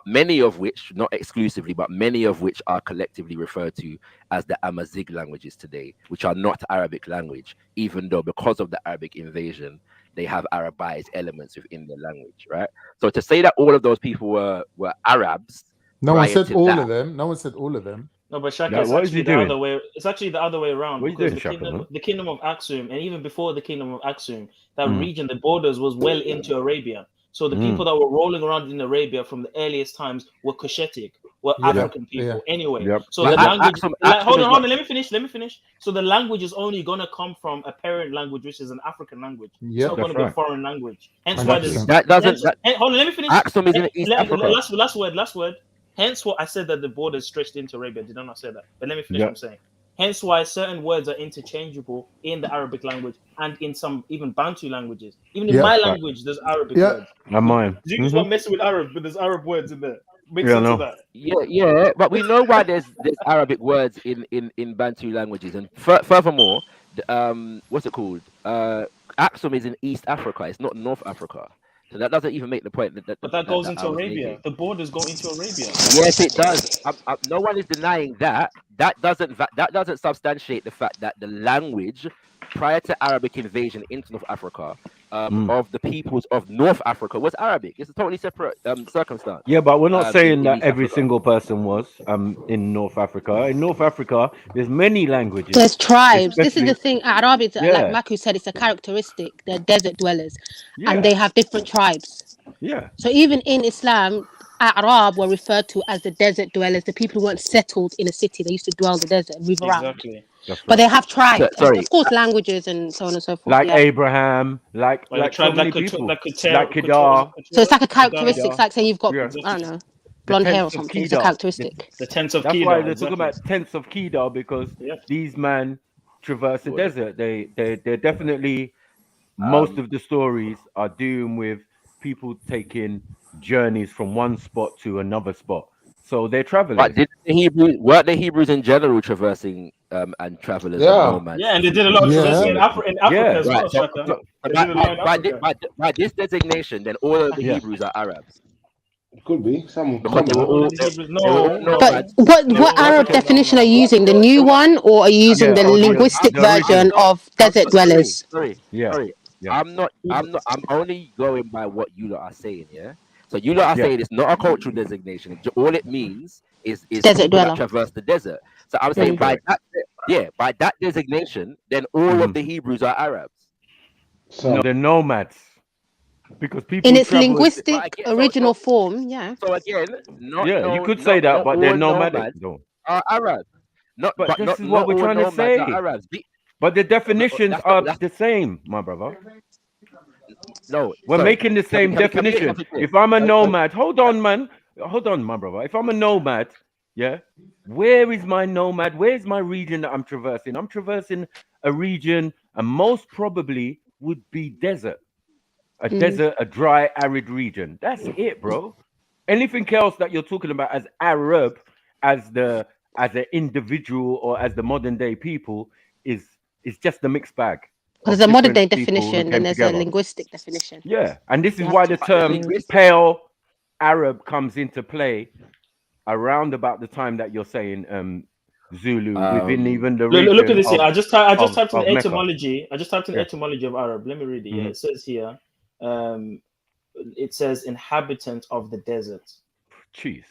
[SPEAKER 1] many of which, not exclusively, but many of which are collectively referred to as the Amazigh languages today, which are not Arabic language, even though because of the Arabic invasion, they have Arabized elements within their language, right? So to say that all of those people were Arabs,
[SPEAKER 17] no one said all of them. No one said all of them.
[SPEAKER 13] No, but Shaka, it's actually the other way. It's actually the other way around.
[SPEAKER 19] What
[SPEAKER 13] because
[SPEAKER 19] doing,
[SPEAKER 13] the kingdom of Aksum, and even before the kingdom of Aksum, that region, the borders was well into Arabia. So the people that were rolling around in Arabia from the earliest times were Cushitic, were African people. Anyway, so the language. Hold on, let me finish. So the language is only gonna come from a parent language, which is an African language. It's not gonna be a foreign language. Hence why there's. Hold on, let me finish.
[SPEAKER 1] Aksum is in East Africa.
[SPEAKER 13] Last word. Hence what I said that the border stretched into Arabia. Did I not say that? But let me finish what I'm saying. Hence why certain words are interchangeable in the Arabic language and in some even Bantu languages. Even in my language, there's Arabic words.
[SPEAKER 19] And mine.
[SPEAKER 13] You just want messing with Arab, but there's Arab words in there. Make sense of that.
[SPEAKER 1] Yeah, but we know why there's Arabic words in Bantu languages. And furthermore, what's it called? Aksum is in East Africa. It's not North Africa. So that doesn't even make the point.
[SPEAKER 13] But that goes into Arabia. The borders go into Arabia.
[SPEAKER 1] Yes, it does. No one is denying that. That doesn't substantiate the fact that the language prior to Arabic invasion into North Africa of the peoples of North Africa was Arabic. It's a totally separate circumstance.
[SPEAKER 19] Yeah, but we're not saying that every single person was in North Africa. In North Africa, there's many languages.
[SPEAKER 8] There's tribes. This is the thing. Arabic, like Maku said, it's a characteristic. They're desert dwellers, and they have different tribes.
[SPEAKER 19] Yeah.
[SPEAKER 8] So even in Islam, Arab were referred to as the desert dwellers, the people who weren't settled in a city. They used to dwell in the desert and move around.
[SPEAKER 13] Exactly.
[SPEAKER 8] But they have tribes, of course, languages and so on and so forth.
[SPEAKER 19] Like Abraham, like so many people, like Kedar.
[SPEAKER 8] So it's like a characteristic. It's like saying you've got, I don't know, blonde hair or something. It's a characteristic.
[SPEAKER 13] The tents of
[SPEAKER 19] That's
[SPEAKER 13] Kedar.
[SPEAKER 19] why they're talking about tents of Kedar, because these men traverse the desert. They're definitely, most of the stories are doomed with people taking journeys from one spot to another spot. So they're traveling.
[SPEAKER 1] But weren't the Hebrews in general traversing and travelers?
[SPEAKER 13] Yeah, and they did a lot of traversing in Africa as well.
[SPEAKER 1] By this designation, then all of the Hebrews are Arabs.
[SPEAKER 15] It could be some.
[SPEAKER 1] Because they were all
[SPEAKER 13] No,
[SPEAKER 8] But
[SPEAKER 1] nomads.
[SPEAKER 8] what Arab definition are you using? The new one, or are you using the linguistic version of desert dwellers?
[SPEAKER 1] Sorry.
[SPEAKER 19] Yeah.
[SPEAKER 1] I'm only going by what you lot are saying, yeah? So you lot are saying it's not a cultural designation. All it means is
[SPEAKER 8] Desert
[SPEAKER 1] people that
[SPEAKER 8] dweller.
[SPEAKER 1] traverse the desert. So I'm saying by that designation, then all of the Hebrews are Arabs.
[SPEAKER 19] No, they're nomads. Because people
[SPEAKER 8] In its
[SPEAKER 19] travel
[SPEAKER 8] linguistic original form, yeah.
[SPEAKER 1] So again,
[SPEAKER 19] you could say that, but they're nomadic. No.
[SPEAKER 1] Are Arabs.
[SPEAKER 19] But this is what we're trying to say.
[SPEAKER 1] Arabs.
[SPEAKER 19] But the definitions are the same, my brother.
[SPEAKER 1] No,
[SPEAKER 19] we're making the same definition. If I'm a nomad, hold on, man. Hold on, my brother. If I'm a nomad, yeah, where is my nomad? Where's my region that I'm traversing? I'm traversing a region, and most probably would be desert. A desert, a dry, arid region. That's it, bro. Anything else that you're talking about as Arab, as an individual or as the modern day people is just a mixed bag.
[SPEAKER 8] There's a modern day definition and there's a linguistic definition.
[SPEAKER 19] Yeah, and this is why the term pale Arab comes into play around about the time that you're saying Zulu within even the region.
[SPEAKER 13] Look at this here. I just typed in the
[SPEAKER 19] Mecca.
[SPEAKER 13] etymology. I just typed in the etymology of Arab. Let me read it. Yeah, it says here. It says inhabitant of the desert.
[SPEAKER 19] Jeez.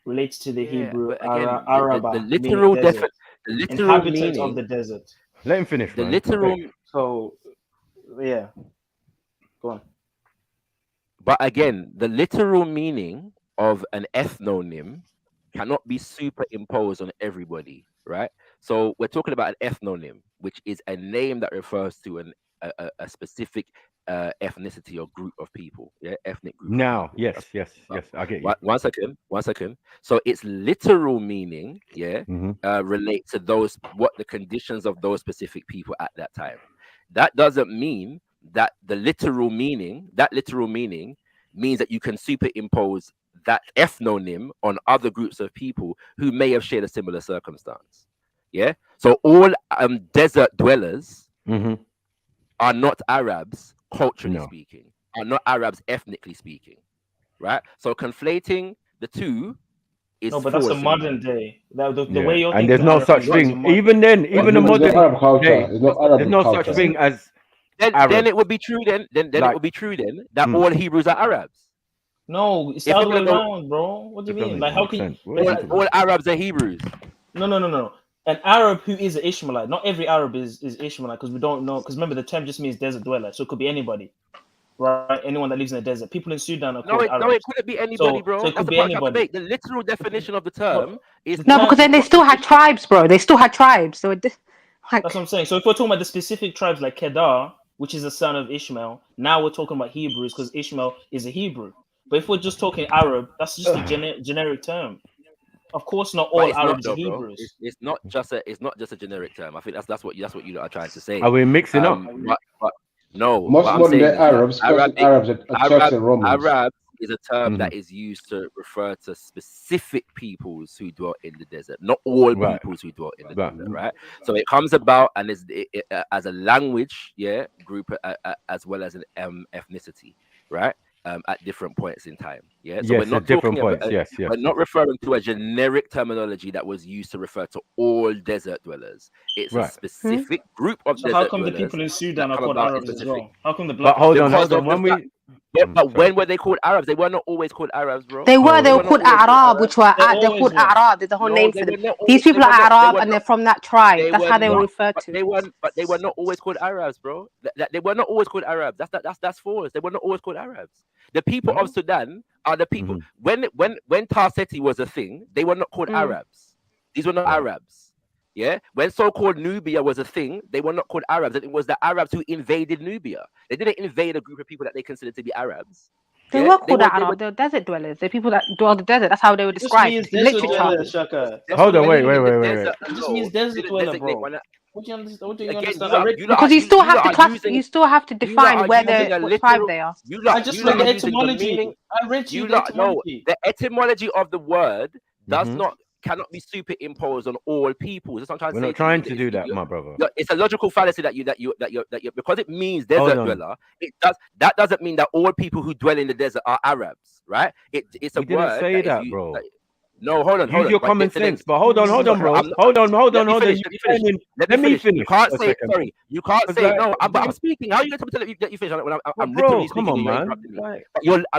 [SPEAKER 13] Relates to the Hebrew
[SPEAKER 1] Araba. The literal
[SPEAKER 13] inhabitant
[SPEAKER 1] meaning
[SPEAKER 13] of the desert.
[SPEAKER 19] Let him finish.
[SPEAKER 1] The
[SPEAKER 19] man.
[SPEAKER 1] literal.
[SPEAKER 19] Okay.
[SPEAKER 13] So, yeah. Go on.
[SPEAKER 1] But again, the literal meaning of an ethnonym cannot be superimposed on everybody, right? So we're talking about an ethnonym, which is a name that refers to a specific ethnicity or group of people, ethnic group.
[SPEAKER 19] Now, yes, I get you.
[SPEAKER 1] One second. So its literal meaning, relates to what the conditions of those specific people at that time. That doesn't mean that the literal meaning means that you can superimpose that ethnonym on other groups of people who may have shared a similar circumstance. Yeah. So all desert dwellers are not Arabs culturally speaking, are not Arabs ethnically speaking, right? So conflating the two is
[SPEAKER 13] no, but that's a modern day. The way you're
[SPEAKER 19] and there's no such thing. Even then, even the modern day, there's no such thing as.
[SPEAKER 1] Then it would be true. Then it would be true. Then that all Hebrews are Arabs.
[SPEAKER 13] No, it's the other way around, bro. What do you mean? Like, how can
[SPEAKER 1] all Arabs are Hebrews?
[SPEAKER 13] No. An Arab who is an Ishmaelite. Not every Arab is Ishmaelite because we don't know. Because remember, the term just means desert dweller, so it could be anybody, right? Anyone that lives in the desert. People in Sudan are called Arabs.
[SPEAKER 1] No, it couldn't be anybody, bro.
[SPEAKER 13] So it could be anybody.
[SPEAKER 1] The literal definition of the term is
[SPEAKER 8] no, because then they still had tribes, bro. They still had tribes. So that's
[SPEAKER 13] what I'm saying. So if we're talking about the specific tribes like Kedar, which is a son of Ishmael, now we're talking about Hebrews because Ishmael is a Hebrew. But if we're just talking Arab, that's just a generic term. Of course, not all Arabs are Hebrews.
[SPEAKER 1] It's not just a generic term. I think that's what you are trying to say.
[SPEAKER 19] Are we mixing up?
[SPEAKER 1] But no.
[SPEAKER 15] Most modern day Arabs are Turks and Romans.
[SPEAKER 1] Arabs is a term that is used to refer to specific peoples who dwell in the desert, not all peoples who dwell in the desert, right? So it comes about and is as a language, group as well as an ethnicity, right? At different points in time, So we're not talking about, we're not referring to a generic terminology that was used to refer to all desert dwellers. It's a specific group of desert dwellers.
[SPEAKER 13] How come the people in Sudan are called Arabs as well? How come the black?
[SPEAKER 19] But hold on.
[SPEAKER 1] When were they called Arabs? They were not always called Arabs, bro.
[SPEAKER 8] They were called Arab, which were they're called Arab. There's a whole name for them. These people are Arab, and they're from that tribe. That's how they were referred to.
[SPEAKER 1] But they were not always called Arabs, bro. They were not always called Arabs. That's false. They were not always called Arabs. The people of Sudan are the people. When Tarseti was a thing, they were not called Arabs. These were not Arabs. Yeah. When so-called Nubia was a thing, they were not called Arabs. It was the Arabs who invaded Nubia. They didn't invade a group of people that they considered to be Arabs.
[SPEAKER 8] They were called Arab. They're desert dwellers. They're people that dwell in the desert. That's how they were described.
[SPEAKER 13] Literature.
[SPEAKER 19] Hold on, wait.
[SPEAKER 13] It just means desert dweller, bro. What do you understand?
[SPEAKER 8] Because you still have to define what tribe they are.
[SPEAKER 13] I just read the etymology. I read you the etymology.
[SPEAKER 1] The etymology of the word does not cannot be superimposed on all peoples. That's what I'm
[SPEAKER 19] We're
[SPEAKER 1] trying
[SPEAKER 19] not
[SPEAKER 1] to say.
[SPEAKER 19] trying to do that, my brother.
[SPEAKER 1] It's a logical fallacy that you because it means desert dweller. That doesn't mean that all people who dwell in the desert are Arabs, right? It's a
[SPEAKER 19] We didn't
[SPEAKER 1] word
[SPEAKER 19] say
[SPEAKER 1] that
[SPEAKER 19] that,
[SPEAKER 1] is
[SPEAKER 19] bro.
[SPEAKER 1] No, hold on.
[SPEAKER 19] Use your common sense. But hold on, bro. Hold on.
[SPEAKER 1] Let me finish. You can't say sorry. You can't say no. I'm speaking. How are you going to let you finish when I'm literally speaking?
[SPEAKER 19] Come on, man.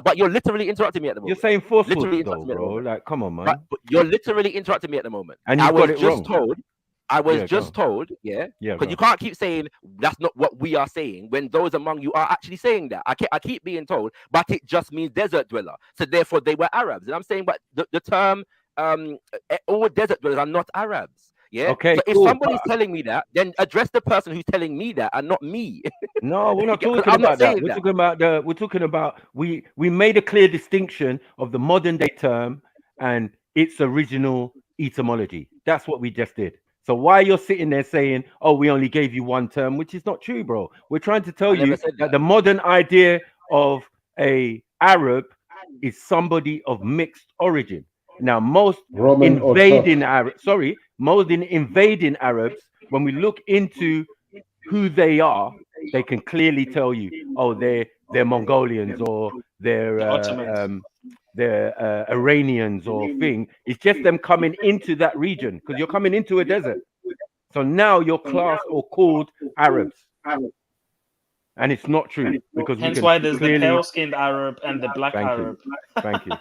[SPEAKER 1] But you're literally interrupting me at the moment.
[SPEAKER 19] You're saying forceful, though, bro. Like, come on, man.
[SPEAKER 1] But you're literally interrupting me at the moment.
[SPEAKER 19] And you got it wrong.
[SPEAKER 1] I was just told, because you can't keep saying that's not what we are saying when those among you are actually saying that. I keep being told, but it just means desert dweller. So therefore, they were Arabs. And I'm saying, but the term all desert dwellers are not Arabs. Yeah.
[SPEAKER 19] Okay.
[SPEAKER 1] So if somebody's telling me that, then address the person who's telling me that and not me.
[SPEAKER 19] No, we're not talking about that. We're talking about we made a clear distinction of the modern day term and its original etymology. That's what we just did. So why you're sitting there saying, "Oh, we only gave you one term," which is not true, bro. We're trying to tell you that the modern idea of a Arab is somebody of mixed origin. Now, most invading Arabs, when we look into who they are, they can clearly tell you, oh, they're Mongolians or they're Iranians or thing. It's just them coming into that region because you're coming into a desert. So now you're classed or called Arabs. And it's not true because
[SPEAKER 13] hence why there's the pale-skinned Arab and the black Arab.
[SPEAKER 19] Thank you.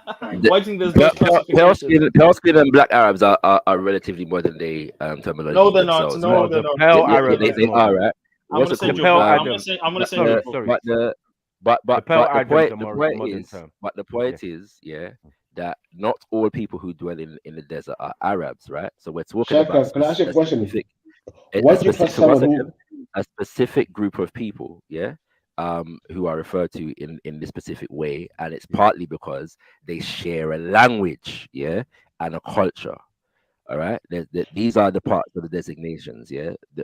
[SPEAKER 13] Why do you think there's no classification?
[SPEAKER 1] Pale-skinned and black Arabs are relatively modern day terminology.
[SPEAKER 13] No, they're not. No, they're not.
[SPEAKER 1] Pale Arabs, they are, right?
[SPEAKER 13] I'm gonna send you. I'm gonna send you.
[SPEAKER 1] But the point is, that not all people who dwell in the desert are Arabs, right? So we're talking about.
[SPEAKER 15] Can I ask you a question?
[SPEAKER 1] A specific group of people, who are referred to in this specific way, and it's partly because they share a language, and a culture. All right, these are the parts of the designations,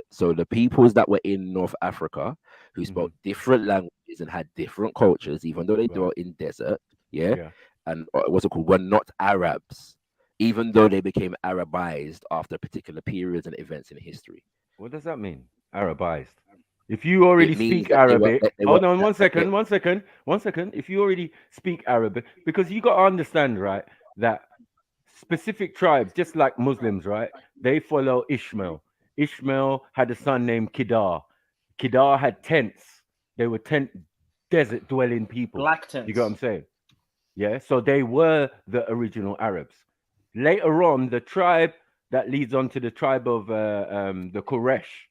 [SPEAKER 1] so the peoples that were in North Africa who spoke different languages and had different cultures, even though they dwelt in desert, and what's it called, were not Arabs, even though they became Arabized after particular periods and events in history.
[SPEAKER 19] What does that mean? Arabized. If you already speak Arabic, hold on one second. If you already speak Arabic, because you got to understand, right, that specific tribes, just like Muslims, right, they follow Ishmael. Ishmael had a son named Kedar. Kedar had tents. They were desert dwelling people.
[SPEAKER 13] Black tents.
[SPEAKER 19] You got what I'm saying? Yeah. So they were the original Arabs. Later on, the tribe that leads on to the tribe of the Quraysh,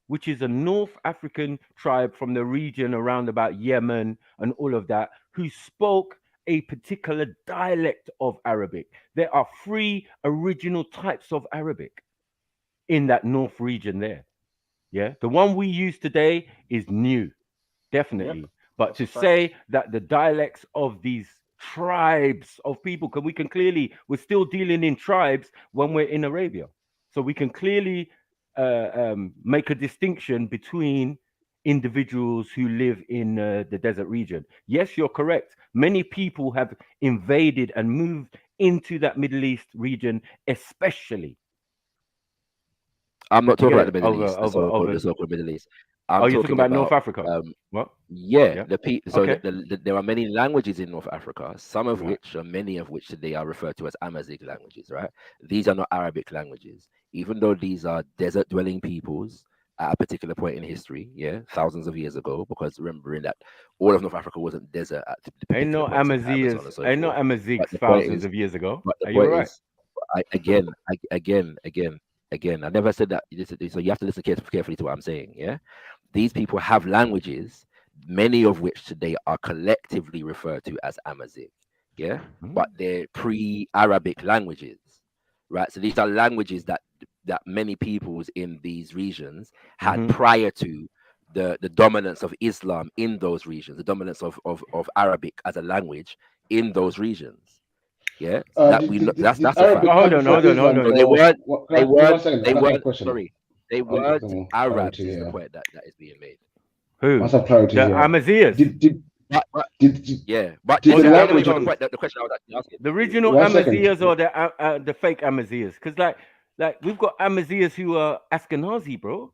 [SPEAKER 19] which is a North African tribe from the region around about Yemen and all of that, who spoke a particular dialect of Arabic. There are 3 original types of Arabic in that North region there. The one we use today is new, definitely. But to say that the dialects of these tribes of people, because we're still dealing in tribes when we're in Arabia. So we can clearly make a distinction between individuals who live in the desert region. Yes, you're correct. Many people have invaded and moved into that Middle East region, especially.
[SPEAKER 1] I'm not talking about the Middle East. The so-called Middle East.
[SPEAKER 19] You're talking about North Africa? What?
[SPEAKER 1] There are many languages in North Africa, some of which, or many of which today are referred to as Amazigh languages, right? These are not Arabic languages, even though these are desert-dwelling peoples at a particular point in history, thousands of years ago, because remembering that all of North Africa wasn't desert at the
[SPEAKER 19] ain't no Amazigh thousands of years ago. Are you right?
[SPEAKER 1] Again, I never said that. So you have to listen carefully to what I'm saying. These people have languages, many of which today are collectively referred to as Amazigh. But they're pre-Arabic languages, right? So these are languages that many peoples in these regions had prior to the dominance of Islam in those regions, the dominance of Arabic as a language in those regions. That's a fact.
[SPEAKER 19] Hold on.
[SPEAKER 1] They weren't Arabs. Is the point that is being made.
[SPEAKER 19] Who? The Amazighs.
[SPEAKER 1] But
[SPEAKER 15] did the language
[SPEAKER 1] the question I was actually asking.
[SPEAKER 19] The original Amaziahs or the fake Amaziahs? Because like we've got Amaziahs who are Ashkenazi, bro,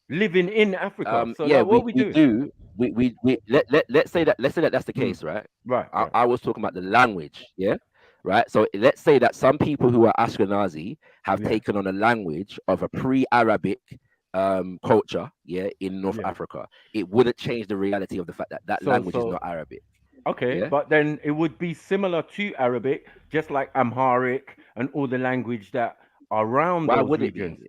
[SPEAKER 19] living in Africa. So
[SPEAKER 1] yeah,
[SPEAKER 19] like, what we
[SPEAKER 1] do. Let's say that that's the case, right?
[SPEAKER 19] Right.
[SPEAKER 1] I was talking about the language, yeah. Right. So let's say that some people who are Ashkenazi have taken on a language of a pre-Arabic culture, in North Africa. It wouldn't change the reality of the fact that language is not Arabic.
[SPEAKER 19] Okay, but then it would be similar to Arabic, just like Amharic and all the language that are around those regions.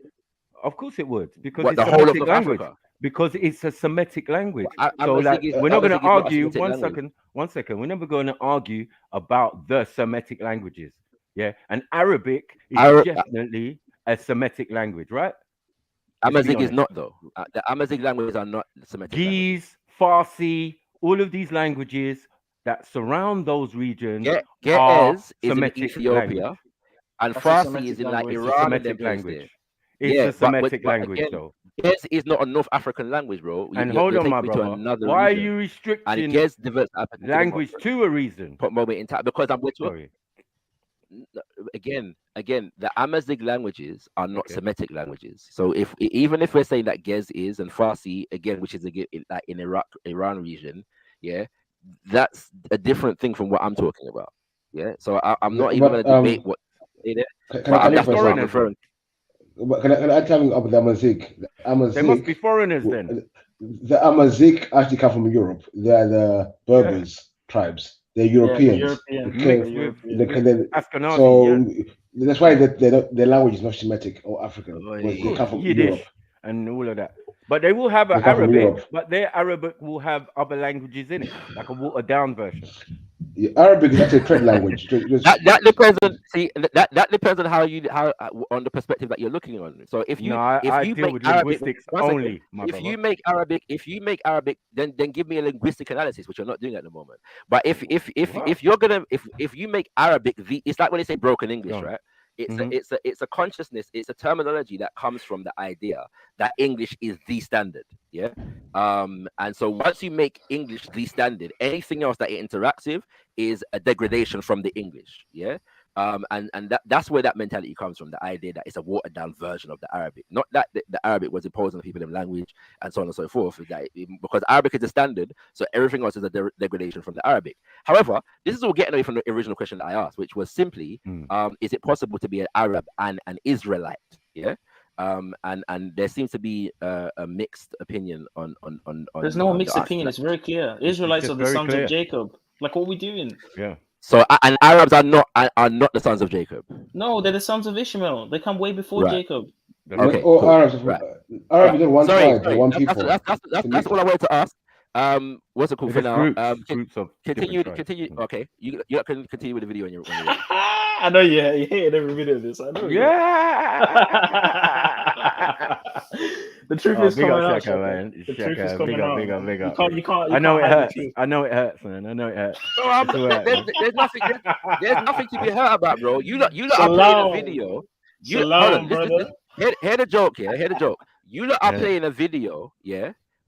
[SPEAKER 19] Of course it would, because it's
[SPEAKER 1] the
[SPEAKER 19] a
[SPEAKER 1] whole
[SPEAKER 19] Semitic
[SPEAKER 1] of
[SPEAKER 19] language.
[SPEAKER 1] Africa?
[SPEAKER 19] Because it's a Semitic language.
[SPEAKER 1] Well,
[SPEAKER 19] So like, we're not going to argue.
[SPEAKER 1] One
[SPEAKER 19] second. We're never going to argue about the Semitic languages. Yeah, and Arabic is definitely a Semitic language, right?
[SPEAKER 1] Amazigh is not, though. The Amazigh languages are not Semitic.
[SPEAKER 19] Ge'ez, Farsi, all of these languages that surround those regions are
[SPEAKER 1] Ge'ez is
[SPEAKER 19] Semitic
[SPEAKER 1] in Ethiopia,
[SPEAKER 19] language.
[SPEAKER 1] and Farsi is in like
[SPEAKER 19] It's a
[SPEAKER 1] Iran.
[SPEAKER 19] Semitic language. It's a Semitic language, though.
[SPEAKER 1] Ge'ez is not a North African language, bro.
[SPEAKER 19] And hold on, my brother. Why are you restricting language to a reason?
[SPEAKER 1] Moment in time, because I'm with you. Again, the Amazigh languages are not Semitic languages. So even if we're saying that Ge'ez is and Farsi, again, which is like in Iran region, that's a different thing from what I'm talking about. Yeah. So I'm not even going to debate what that's what I'm referring to.
[SPEAKER 15] But can I tell you about the Amazigh?
[SPEAKER 19] They must be foreigners then.
[SPEAKER 15] The Amazigh actually come from Europe. They are the Berbers tribes. They're Europeans. So that's why their language is not Semitic or African. They come from Europe
[SPEAKER 19] and all of that. But they will have Arabic, but their Arabic will have other languages in it, like a watered down version.
[SPEAKER 15] Arabic is actually a trade language.
[SPEAKER 1] That depends on that depends on how on the perspective that you're looking on. So if you
[SPEAKER 19] deal with linguistics only,
[SPEAKER 1] if you make Arabic, then give me a linguistic analysis, which you're not doing at the moment. But if you make Arabic, it's like when they say broken English, right? It's a consciousness, it's a terminology that comes from the idea that English is the standard. Yeah. And so once you make English the standard, anything else that it interacts with is a degradation from the English. Yeah. And that's where that mentality comes from, the idea that it's a watered down version of the Arabic, not that the Arabic was imposed on people in language and so on and so forth, because Arabic is the standard, so everything else is a degradation from the Arabic. However, this is all getting away from the original question that I asked, which was simply, is it possible to be an Arab and an Israelite? Yeah. And there seems to be a mixed opinion on.
[SPEAKER 13] There's no mixed opinion. It's very clear. Israelites are the sons of Jacob. Like, what are we doing?
[SPEAKER 19] Yeah.
[SPEAKER 1] So and Arabs are not the sons of Jacob.
[SPEAKER 13] No, they're the sons of Ishmael. They come way before Jacob.
[SPEAKER 15] Okay. Cool. Arabs are one tribe, one people.
[SPEAKER 1] That's all I wanted to ask. What's it called for now?
[SPEAKER 19] Groups of
[SPEAKER 1] continue. Okay, you can continue with the video when you're ready.
[SPEAKER 13] I know you hate every video of this. I know. The truth is coming out. The truth is coming out.
[SPEAKER 19] Big up.
[SPEAKER 13] You can't.
[SPEAKER 19] I know it hurts. I know it hurts, man. I know it hurts.
[SPEAKER 1] No, there's nothing to be hurt about, bro. You lot are playing a video. Hear the joke here. Hear the joke. You lot are playing a video,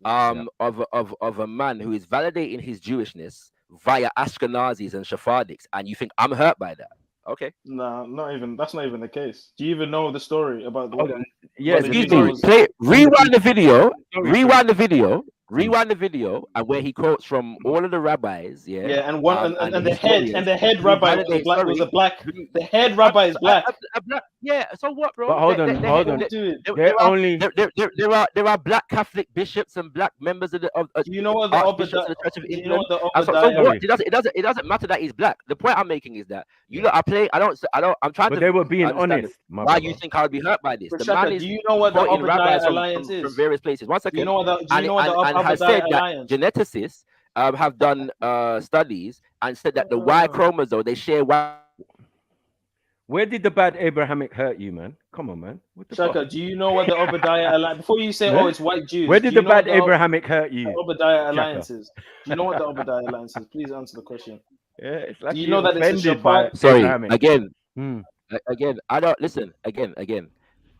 [SPEAKER 1] of a man who is validating his Jewishness via Ashkenazis and Sephardics, and you think I'm hurt by that? Okay.
[SPEAKER 13] No, not even. That's not even the case. Do you even know the story about the?
[SPEAKER 1] Excuse me. Rewind the video. Rewind the video, and where he quotes from all of the rabbis. Yeah.
[SPEAKER 13] And one and the head rabbi was a black. The head rabbi is black.
[SPEAKER 1] Yeah. So what, bro?
[SPEAKER 19] But hold on.
[SPEAKER 1] There are black Catholic bishops and black members of the.
[SPEAKER 13] Do you know what the
[SPEAKER 1] Archbishops of the Church of England? It doesn't matter that he's black. The point I'm making is that you lot are playing. I'm trying to.
[SPEAKER 19] But they were being honest.
[SPEAKER 1] Why you think I would be hurt by this?
[SPEAKER 13] The man is. Do you know what the Obadiah Alliance is?
[SPEAKER 1] From various places. 1 second.
[SPEAKER 13] Do you know what the
[SPEAKER 1] has said that geneticists have done studies and said that the Y chromosome they share Y.
[SPEAKER 19] Where did the bad Abrahamic hurt you, man? Come on, man.
[SPEAKER 13] Shaka, do you know what the Obadiah Alliance? Before you say, it's white Jews.
[SPEAKER 19] Where did the bad Abrahamic hurt you?
[SPEAKER 13] Obadiah Alliance is. Do you know what the Obadiah Alliance is? Please answer the question.
[SPEAKER 19] Yeah, it's like
[SPEAKER 13] do you know that it's a
[SPEAKER 19] by
[SPEAKER 1] Sorry,
[SPEAKER 19] Abrahamic.
[SPEAKER 1] Again, I don't listen. Again.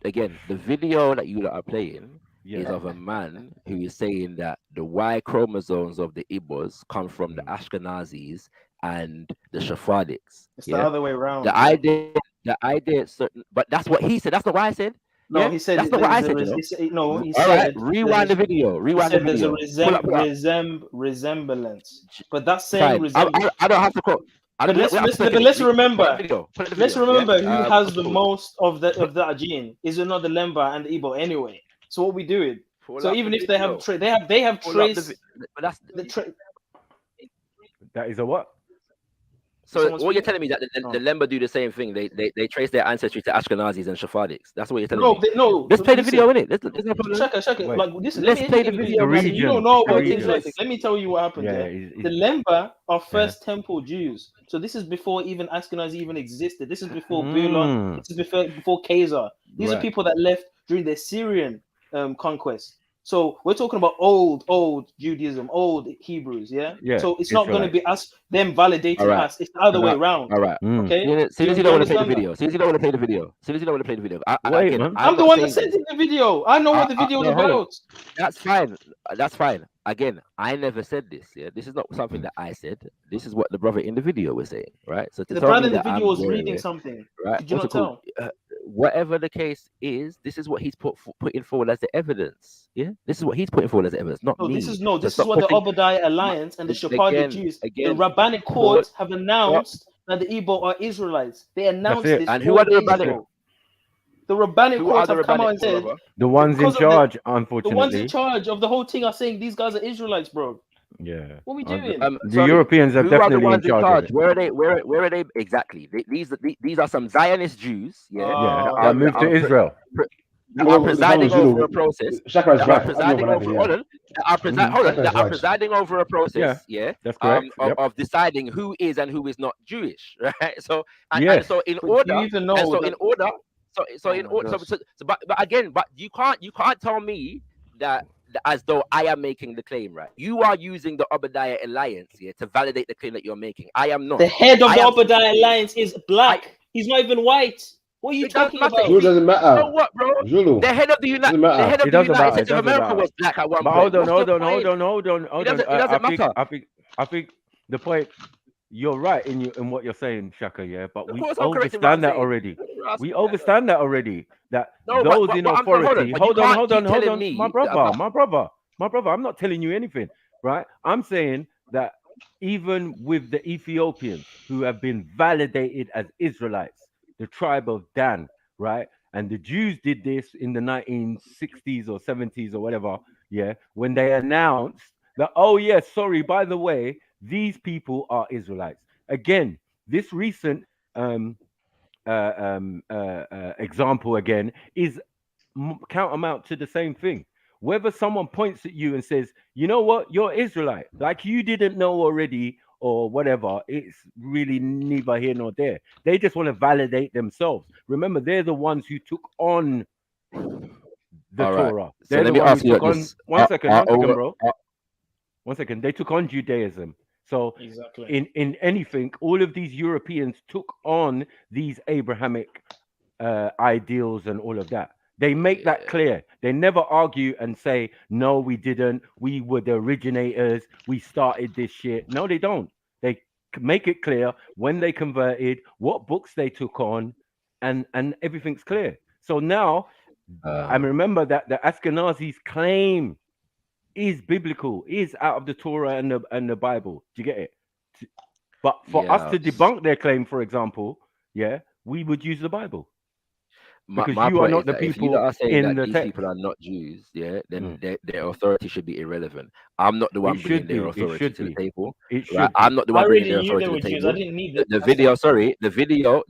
[SPEAKER 1] The video that you are playing is of a man who is saying that the Y chromosomes of the Igbos come from the Ashkenazis and the Sephardics.
[SPEAKER 13] It's the other way around.
[SPEAKER 1] The idea, certain, but that's what he said. That's not what I said.
[SPEAKER 13] No, he said
[SPEAKER 1] that's not what I said.
[SPEAKER 13] He
[SPEAKER 1] All
[SPEAKER 13] said.
[SPEAKER 1] Right, rewind the video. Rewind the video.
[SPEAKER 13] There's a resemblance, but that same resemblance.
[SPEAKER 1] I don't have to quote.
[SPEAKER 13] But let's remember who has the most of that gene. Is it not the Lemba and the Igbo anyway? So what we do it. So even if they have trace,
[SPEAKER 1] but that's
[SPEAKER 19] that is a what?
[SPEAKER 1] So what you're telling me that the Lemba do the same thing? They trace their ancestry to Ashkenazis and Sephardics. That's what you're telling me.
[SPEAKER 13] No.
[SPEAKER 1] Let's play the video, innit? Let's
[SPEAKER 13] play the video. You don't know about things like this. Let me tell you what happened. The Lemba are first temple Jews. So this is before even Ashkenazi even existed. This is before Bula. This is before Khazar. These are people that left during the Syrian conquest. So we're talking about old Judaism, old Hebrews, yeah. So it's not going to be them validating us. It's the other way around.
[SPEAKER 1] All right. Okay. Since you don't want to play the video. Since you don't want to play the video.
[SPEAKER 13] I'm the one that sent in the video. I know what the video is about.
[SPEAKER 1] That's fine. That's fine. Again, I never said this. Yeah, this is not something that I said. This is what the brother in the video was saying. Right. So
[SPEAKER 13] the brother in the video was reading something.
[SPEAKER 1] Right.
[SPEAKER 13] Did you not tell?
[SPEAKER 1] Whatever the case is, this is what he's putting forward as the evidence. Yeah, this is what he's putting forward as the evidence, not me.
[SPEAKER 13] This is what the Obadiah Alliance and the Sephardic Jews, the rabbinic courts have announced that the Igbo are Israelites. They announced this.
[SPEAKER 1] And who are the rabbinic?
[SPEAKER 13] The rabbinic courts have come out and said
[SPEAKER 19] the ones in charge, unfortunately.
[SPEAKER 13] The ones in charge of the whole thing are saying these guys are Israelites, bro.
[SPEAKER 19] Yeah.
[SPEAKER 13] What are we doing?
[SPEAKER 19] The Europeans are definitely in charge.
[SPEAKER 1] Where are they? Where are they exactly? These are some Zionist Jews. Yeah.
[SPEAKER 19] That moved to Israel.
[SPEAKER 1] Are presiding over a process. Presiding over a process. Yeah.
[SPEAKER 19] That's correct.
[SPEAKER 1] Of deciding who is and who is not Jewish. Right. So and so in order. But you can't tell me that as though I am making the claim, right? You are using the Obadiah Alliance here to validate the claim that you're making. I am not.
[SPEAKER 13] The head of the Obadiah Alliance is black. He's not even white. What are you talking about?
[SPEAKER 15] It doesn't matter.
[SPEAKER 1] You know what, bro? The head of the United States of America was black at one point.
[SPEAKER 19] Hold on.
[SPEAKER 1] It doesn't matter.
[SPEAKER 19] I think the point. You're right in what you're saying, Shaka, yeah, but we understand that already. We understand that already. That those in authority. Hold on, my brother. I'm not telling you anything, right? I'm saying that even with the Ethiopians who have been validated as Israelites, the tribe of Dan, right? And the Jews did this in the 1960s or 70s or whatever, yeah, when they announced that, oh yes, sorry, by the way, these people are Israelites. Again, this recent example again is countermount to the same thing. Whether someone points at you and says, you know what, you're Israelite, like you didn't know already or whatever, it's really neither here nor there. They just want to validate themselves. Remember, they're the ones who took on the Torah.
[SPEAKER 1] So let me ask you this.
[SPEAKER 19] One second, bro. 1 second. They took on Judaism. So in anything, all of these Europeans took on these Abrahamic ideals and all of that. They make that clear. They never argue and say, no, we didn't. We were the originators. We started this shit. No, they don't. They make it clear when they converted, what books they took on, and everything's clear. So now, I remember that the Ashkenazis claim is biblical, is out of the Torah and the Bible. Do you get it? But for us to debunk their claim, for example, we would use the Bible. Because
[SPEAKER 1] my
[SPEAKER 19] you are not the
[SPEAKER 1] people. If you are saying that these people are not Jews, then their authority should be irrelevant. I'm not the one bringing their authority to the table. I'm not the one bringing their authority to the table.
[SPEAKER 13] I didn't need
[SPEAKER 1] the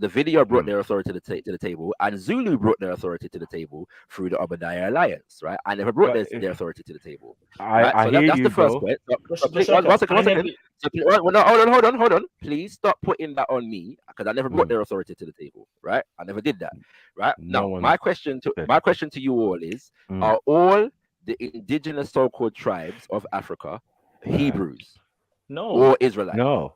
[SPEAKER 1] video brought their authority to the table, and Zulu brought their authority to the table through the Obadiah Alliance, right? I never brought their authority to the table. That's the first point. One second. Hold on. Please stop putting that on me, because I never brought their authority to the table, right? I never did that, right? Now, my question to you all is: are all the indigenous so-called tribes of Africa Hebrews?
[SPEAKER 13] No.
[SPEAKER 1] Or Israelites?
[SPEAKER 19] No.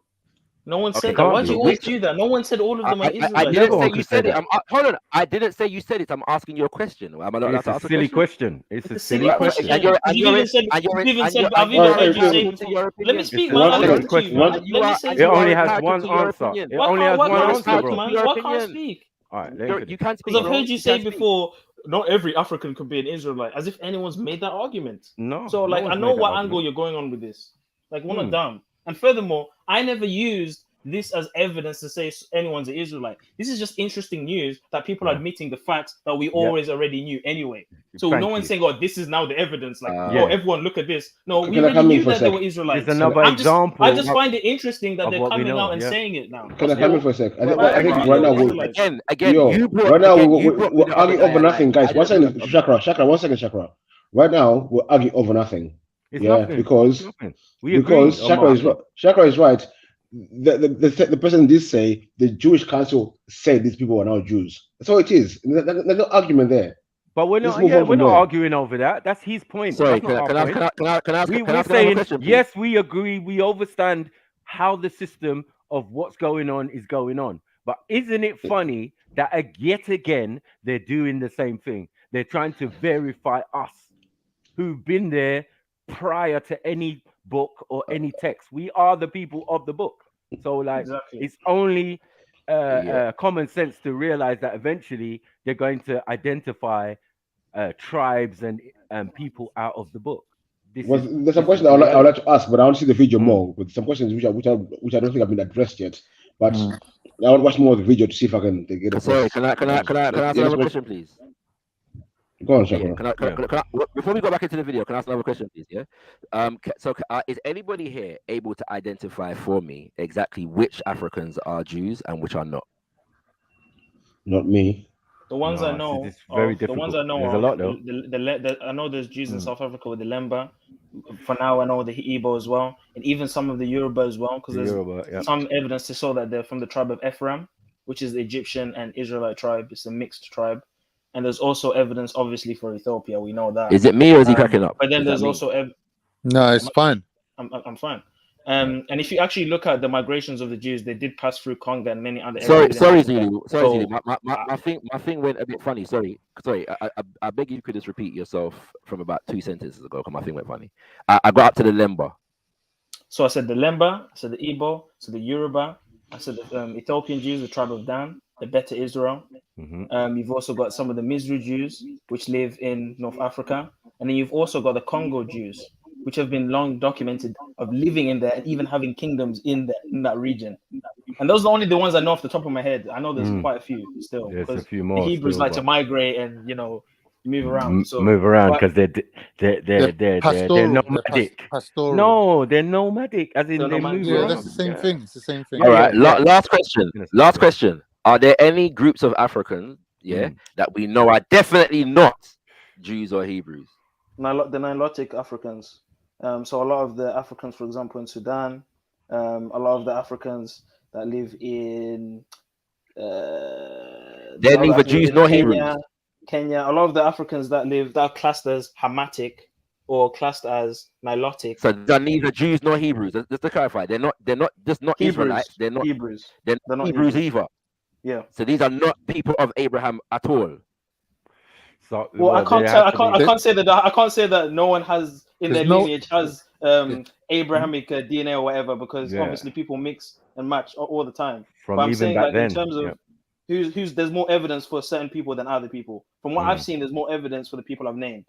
[SPEAKER 13] No one
[SPEAKER 1] Okay,
[SPEAKER 13] said that.
[SPEAKER 1] can't
[SPEAKER 13] Why
[SPEAKER 1] be.
[SPEAKER 13] do you always
[SPEAKER 1] Which
[SPEAKER 13] do that? No one said all of them are
[SPEAKER 1] I
[SPEAKER 13] Israelites.
[SPEAKER 1] didn't
[SPEAKER 19] Never
[SPEAKER 1] say
[SPEAKER 19] one
[SPEAKER 1] you
[SPEAKER 19] could say
[SPEAKER 1] said it.
[SPEAKER 19] that.
[SPEAKER 1] Hold on. I didn't say you said it. I'm asking you a question. Am I not allowed
[SPEAKER 19] It's
[SPEAKER 1] to
[SPEAKER 19] a
[SPEAKER 1] ask a
[SPEAKER 19] silly
[SPEAKER 1] question?
[SPEAKER 19] question. It's a
[SPEAKER 13] It's a
[SPEAKER 19] silly
[SPEAKER 13] silly
[SPEAKER 19] question.
[SPEAKER 1] And
[SPEAKER 13] question.
[SPEAKER 1] you're
[SPEAKER 13] Because you've even said, I've even
[SPEAKER 1] you're
[SPEAKER 13] heard you say
[SPEAKER 1] entitled to
[SPEAKER 13] before.
[SPEAKER 1] your
[SPEAKER 13] Let me
[SPEAKER 1] opinion.
[SPEAKER 13] speak,
[SPEAKER 19] It's a
[SPEAKER 13] man. I'll
[SPEAKER 19] silly
[SPEAKER 13] listen to you,
[SPEAKER 19] question.
[SPEAKER 13] man. Let me say
[SPEAKER 19] It
[SPEAKER 1] You are
[SPEAKER 19] only
[SPEAKER 13] something.
[SPEAKER 19] has
[SPEAKER 1] entitled
[SPEAKER 19] one
[SPEAKER 1] to your
[SPEAKER 19] answer.
[SPEAKER 1] opinion.
[SPEAKER 19] It only has
[SPEAKER 13] Why
[SPEAKER 19] one
[SPEAKER 13] can't I
[SPEAKER 19] answer,
[SPEAKER 13] speak,
[SPEAKER 19] bro.
[SPEAKER 13] man?
[SPEAKER 1] Your
[SPEAKER 13] Why can't I
[SPEAKER 1] opinion.
[SPEAKER 13] speak?
[SPEAKER 19] All right, let him
[SPEAKER 1] You
[SPEAKER 19] finish.
[SPEAKER 1] can't
[SPEAKER 13] Because
[SPEAKER 1] speak,
[SPEAKER 13] I've
[SPEAKER 1] bro.
[SPEAKER 13] heard you
[SPEAKER 1] You
[SPEAKER 13] say
[SPEAKER 1] can't speak.
[SPEAKER 13] before, not every African could be an Israelite, as if anyone's made that argument.
[SPEAKER 19] No,
[SPEAKER 13] So,
[SPEAKER 19] no
[SPEAKER 13] like, I
[SPEAKER 19] one's
[SPEAKER 13] know
[SPEAKER 19] made that
[SPEAKER 13] what angle
[SPEAKER 19] argument.
[SPEAKER 13] you're going on with this. Like, we're not
[SPEAKER 19] Hmm.
[SPEAKER 13] dumb. And furthermore, I never used this as evidence to say anyone's an Israelite. This is just interesting news that people are admitting the facts that we always already knew anyway. So no
[SPEAKER 19] Thank
[SPEAKER 13] one's
[SPEAKER 19] you.
[SPEAKER 13] saying, "Oh, this is now the evidence." Like,
[SPEAKER 19] Yeah.
[SPEAKER 13] oh, everyone look at this. No, we
[SPEAKER 15] Can I
[SPEAKER 13] already
[SPEAKER 15] come in
[SPEAKER 13] knew
[SPEAKER 15] for a
[SPEAKER 13] that they were
[SPEAKER 15] sec?
[SPEAKER 19] It's
[SPEAKER 13] Israelites.
[SPEAKER 19] another
[SPEAKER 13] I
[SPEAKER 19] example
[SPEAKER 13] just find it interesting that
[SPEAKER 19] of
[SPEAKER 13] they're
[SPEAKER 19] what we
[SPEAKER 13] coming
[SPEAKER 19] know.
[SPEAKER 13] out and
[SPEAKER 19] Yeah.
[SPEAKER 13] saying it now.
[SPEAKER 15] Can I
[SPEAKER 13] That's
[SPEAKER 15] come in
[SPEAKER 13] all.
[SPEAKER 15] for a sec? I
[SPEAKER 13] Why
[SPEAKER 15] think
[SPEAKER 13] everyone
[SPEAKER 15] right now
[SPEAKER 13] knows
[SPEAKER 15] we're
[SPEAKER 13] Israelites.
[SPEAKER 1] Again, you brought
[SPEAKER 15] right now
[SPEAKER 1] you brought me
[SPEAKER 15] we're
[SPEAKER 1] the
[SPEAKER 15] arguing over
[SPEAKER 1] Obadiah
[SPEAKER 15] nothing,
[SPEAKER 1] line.
[SPEAKER 15] guys.
[SPEAKER 1] I
[SPEAKER 15] One
[SPEAKER 1] didn't bring
[SPEAKER 15] second,
[SPEAKER 1] that
[SPEAKER 15] Chakra. 1 second, Chakra. Right now we're arguing over nothing.
[SPEAKER 19] It's
[SPEAKER 15] Yeah,
[SPEAKER 19] nothing.
[SPEAKER 15] because
[SPEAKER 19] It's nothing. We agree on
[SPEAKER 15] Chakra is
[SPEAKER 19] nothing.
[SPEAKER 15] Chakra is right. The person did say the Jewish council said these people are now Jews. That's all it is. There's no argument there.
[SPEAKER 19] But we're
[SPEAKER 15] Let's
[SPEAKER 19] not.
[SPEAKER 15] move
[SPEAKER 19] Yeah,
[SPEAKER 15] on
[SPEAKER 19] we're
[SPEAKER 15] from
[SPEAKER 19] not
[SPEAKER 15] there.
[SPEAKER 19] arguing over that. That's his point.
[SPEAKER 1] Sorry,
[SPEAKER 19] That's not our
[SPEAKER 1] can I
[SPEAKER 19] point.
[SPEAKER 1] ask
[SPEAKER 19] We're
[SPEAKER 1] another
[SPEAKER 19] saying
[SPEAKER 1] question, please?
[SPEAKER 19] yes, we agree. We understand how the system of what's going on is going on. But isn't it funny that yet again they're doing the same thing? They're trying to verify us, who've been there prior to any book or any text. We are the people of the book. So, like,
[SPEAKER 13] Exactly.
[SPEAKER 19] it's only common sense to realize that eventually they're going to identify tribes and people out of the book.
[SPEAKER 15] There's some questions I would like to ask, but I want to see the video more. With some questions which I don't think have been addressed yet. But I want to watch more of the video to see if I can get a.
[SPEAKER 1] Sorry, can I ask another question, please?
[SPEAKER 15] Go on,
[SPEAKER 1] Yeah,
[SPEAKER 15] Chakra.
[SPEAKER 1] before we go back into the video, can I ask another question, please? Yeah. Is anybody here able to identify for me exactly which Africans are Jews and which are not?
[SPEAKER 15] Not me.
[SPEAKER 13] The ones I know,
[SPEAKER 19] it's very
[SPEAKER 13] the ones I
[SPEAKER 19] difficult.
[SPEAKER 13] know,
[SPEAKER 19] There's a lot, though.
[SPEAKER 13] I know there's Jews in South Africa with the Lemba. For now, I know the Igbo as well, and even some of the Yoruba as well, because there's some evidence to show that they're from the tribe of Ephraim, which is the Egyptian and Israelite tribe. It's a mixed tribe, and there's also evidence, obviously, for Ethiopia. We know that.
[SPEAKER 1] Is it me or is he cracking up?
[SPEAKER 13] But then
[SPEAKER 1] Is
[SPEAKER 13] there's
[SPEAKER 1] that me?
[SPEAKER 13] also
[SPEAKER 17] No, it's fine.
[SPEAKER 13] I'm fine. And if you actually look at the migrations of the Jews, they did pass through Congo and many other areas.
[SPEAKER 1] Sorry, Zulu. My thing went a bit funny. Sorry. I beg you could just repeat yourself from about 2 sentences ago because my thing went funny. I got up to the Lemba.
[SPEAKER 13] So I said the Lemba, I said the Igbo, I said the Yoruba, I said the Ethiopian Jews, the tribe of Dan, the Beta Israel. You've also got some of the Mizru Jews, which live in North Africa. And then you've also got the Congo Jews, which have been long documented of living in there and even having kingdoms in that region. And those are only the ones I know off the top of my head. I know there's quite a few still.
[SPEAKER 19] There's
[SPEAKER 13] because
[SPEAKER 19] a few more
[SPEAKER 13] the Hebrews
[SPEAKER 19] still,
[SPEAKER 13] like to migrate and move around. So
[SPEAKER 19] move around because they're nomadic.
[SPEAKER 17] Pastoral.
[SPEAKER 19] No, they're nomadic, as in they move around.
[SPEAKER 17] That's the same thing. It's the same thing.
[SPEAKER 1] All right. Last question. Are there any groups of Africans, that we know are definitely not Jews or Hebrews?
[SPEAKER 13] The Nilotic Africans. So a lot of the Africans, for example, in Sudan, a lot of the Africans that live in
[SPEAKER 1] they're neither Jews nor Hebrews.
[SPEAKER 13] Kenya, a lot of the Africans that are classed as Hamitic or classed as Nilotic.
[SPEAKER 1] So they're neither Jews nor Hebrews. Just to clarify, they're not just not
[SPEAKER 13] Hebrews.
[SPEAKER 1] Israelites. They're not
[SPEAKER 13] Hebrews.
[SPEAKER 1] They're not Hebrews either.
[SPEAKER 13] Yeah.
[SPEAKER 1] So these are not people of Abraham at all.
[SPEAKER 19] So,
[SPEAKER 13] I can't say that no one has in their lineage has Abrahamic DNA or whatever, because obviously people mix and match all the time. But I'm saying that in terms of who's there's more evidence for certain people than other people. From what I've seen, there's more evidence for the people I've named.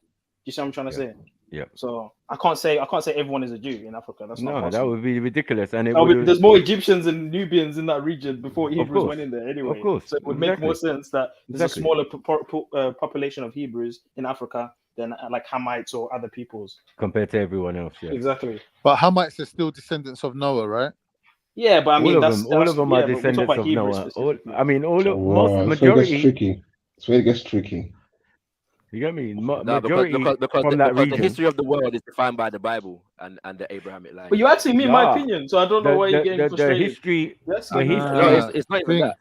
[SPEAKER 13] You see what I'm trying to say?
[SPEAKER 19] Yeah.
[SPEAKER 13] So I can't say everyone is a Jew in Africa. That's not possible.
[SPEAKER 19] That would be ridiculous. And
[SPEAKER 13] there's more Egyptians and Nubians in that region before Hebrews went in there anyway.
[SPEAKER 19] Of course.
[SPEAKER 13] So it would make more sense that there's a smaller population of Hebrews in Africa than like Hamites or other peoples
[SPEAKER 19] compared to everyone else. Yeah.
[SPEAKER 13] Exactly.
[SPEAKER 17] But Hamites are still descendants of Noah, right?
[SPEAKER 13] Yeah, but I mean,
[SPEAKER 19] all of them are descendants of Noah.
[SPEAKER 15] Majority. It's where it gets tricky.
[SPEAKER 19] You get me?
[SPEAKER 1] Majority because
[SPEAKER 19] from that region.
[SPEAKER 1] The history of the world is defined by the Bible and the Abrahamic line.
[SPEAKER 13] But you asking me my opinion, so I don't know why you're getting frustrated.
[SPEAKER 19] The history.
[SPEAKER 1] It's not even that.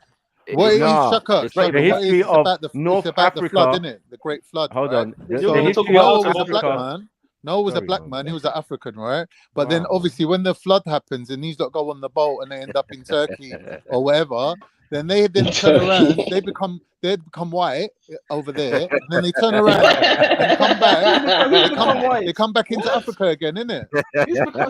[SPEAKER 17] What is Shaka?
[SPEAKER 19] The history of North Africa.
[SPEAKER 17] The flood, isn't it? The Great Flood.
[SPEAKER 19] Hold on.
[SPEAKER 17] The history of Africa. Noah was a black man. He was an African, right? But then obviously when the flood happens and these lot go on the boat and they end up in Turkey or wherever, then they then turn around. They become white over there, and then they turn around and come back. They come back into Africa again, innit?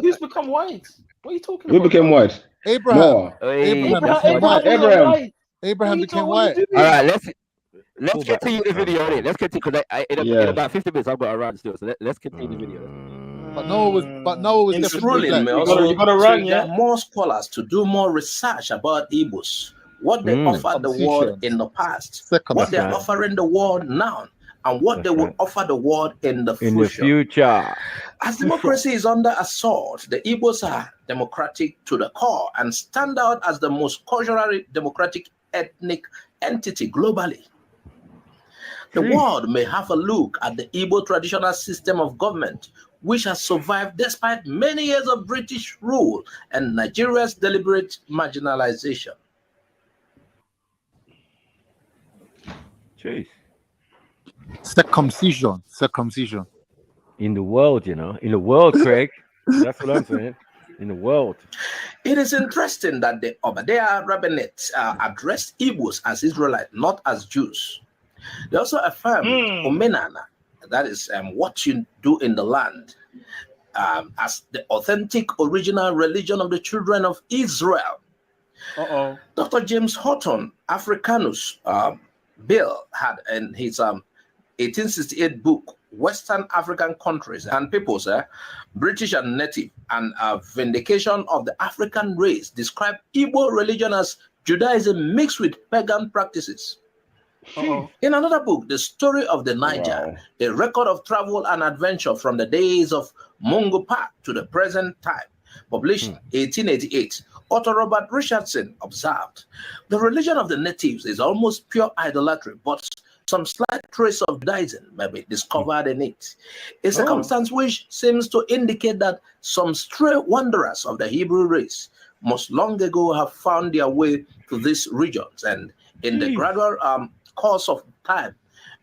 [SPEAKER 13] Who's become white? What are you talking
[SPEAKER 15] Who
[SPEAKER 13] about?
[SPEAKER 15] became white?
[SPEAKER 17] Abraham.
[SPEAKER 15] Noah.
[SPEAKER 17] Abraham became white. Abraham became white.
[SPEAKER 1] All right, let's continue the video. Let's continue because in about 50 minutes I've got to run still. So let's continue the video.
[SPEAKER 17] But Noah was
[SPEAKER 20] It's
[SPEAKER 17] definitely
[SPEAKER 20] ruling
[SPEAKER 17] black.
[SPEAKER 20] me
[SPEAKER 13] You gotta run,
[SPEAKER 20] get more scholars to do more research about Igbos, what they offered the world in the past, what they're offering the world now, and what they will offer the world in the future. As democracy is under assault, the Igbos are democratic to the core and stand out as the most culturally democratic ethnic entity globally. The world may have a look at the Igbo traditional system of government, which has survived despite many years of British rule and Nigeria's deliberate marginalization.
[SPEAKER 19] Jeez.
[SPEAKER 17] Circumcision.
[SPEAKER 19] In the world, in the world, Craig. That's what I'm saying. In the world.
[SPEAKER 20] It is interesting that the Obadiah rabbinate addressed Igbos as Israelites, not as Jews. They also affirm Omenana, that is what you do in the land, as the authentic original religion of the children of Israel. Dr. James Houghton, Africanus Bill, had in his 1868 book, Western African Countries and Peoples, British and Native, and Vindication of the African Race, described Igbo religion as Judaism mixed with pagan practices. In another book, The Story of the Niger, a record of travel and adventure from the days of Mungo Park to the present time, published 1888, author Robert Richardson observed, the religion of the natives is almost pure idolatry, but some slight trace of Judaism may be discovered in it. A circumstance which seems to indicate that some stray wanderers of the Hebrew race must long ago have found their way to these regions and in the gradual course of time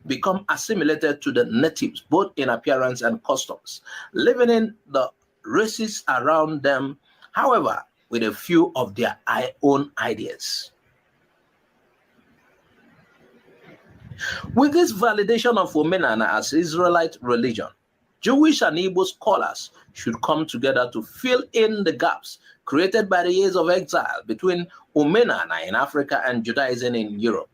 [SPEAKER 20] become assimilated to the natives, both in appearance and customs, living in the races around them, however, with a few of their own ideas. With this validation of Omenana as Israelite religion, Jewish and Igbo scholars should come together to fill in the gaps created by the years of exile between Omenana in Africa and Judaism in Europe.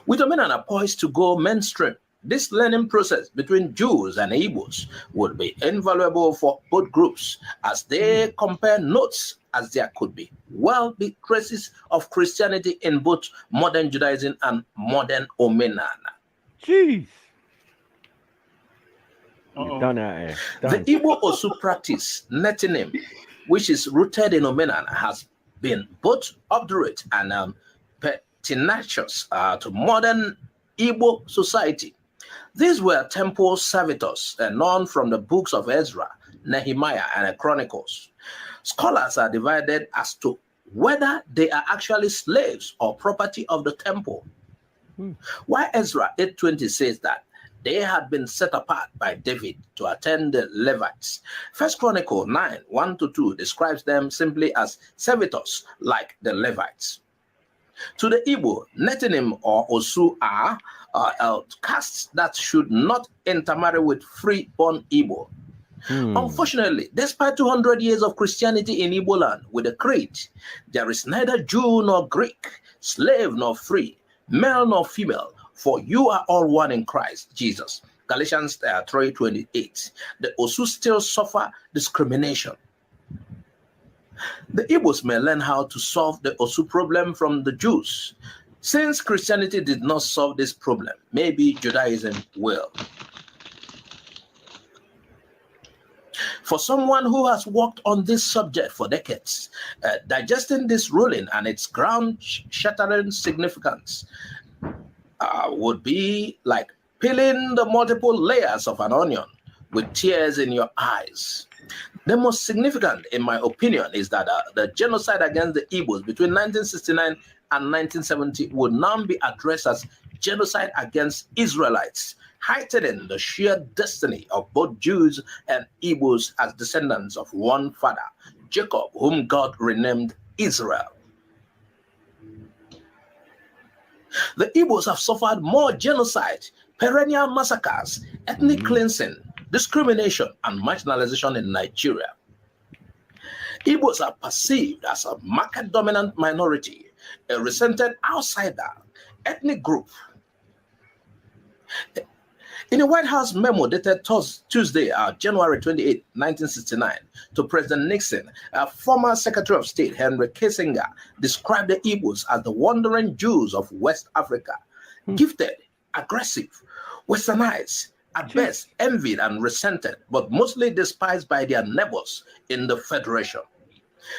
[SPEAKER 20] With Omenana poised to go mainstream, this learning process between Jews and Igbos would be invaluable for both groups as they compare notes, as there could be be traces of Christianity in both modern Judaism and modern Omenana.
[SPEAKER 19] Jeez. The
[SPEAKER 20] Igbo Osu practice, Netinim, which is rooted in Omenana, has been both obdurate and pertinacious to modern Igbo society. These were temple servitors known from the books of Ezra, Nehemiah, and Chronicles. Scholars are divided as to whether they are actually slaves or property of the temple. While Ezra 8:20 says that they had been set apart by David to attend the Levites, 1 Chronicle 9:1-2 describes them simply as servitors like the Levites. To the Igbo, Netinim or Osu are castes that should not intermarry with free-born Igbo. Unfortunately, despite 200 years of Christianity in Igbo land with a creed, there is neither Jew nor Greek, slave nor free, male nor female, for you are all one in Christ Jesus. Galatians 3:28. The Osu still suffer discrimination. The Igbos may learn how to solve the Osu problem from the Jews. Since Christianity did not solve this problem, maybe Judaism will. For someone who has worked on this subject for decades, digesting this ruling and its ground-shattering significance would be like peeling the multiple layers of an onion with tears in your eyes. The most significant, in my opinion, is that the genocide against the Igbos between 1969 and 1970 would now be addressed as genocide against Israelites, heightening the shared destiny of both Jews and Igbos as descendants of one father, Jacob, whom God renamed Israel. The Igbos have suffered more genocide, perennial massacres, ethnic cleansing, discrimination, and marginalization in Nigeria. Igbos are perceived as a market-dominant minority, a resented outsider, ethnic group. In a White House memo dated Tuesday, January 28, 1969, to President Nixon, former Secretary of State Henry Kissinger described the Igbos as the wandering Jews of West Africa, gifted, aggressive, westernized, at best envied and resented, but mostly despised by their neighbors in the Federation.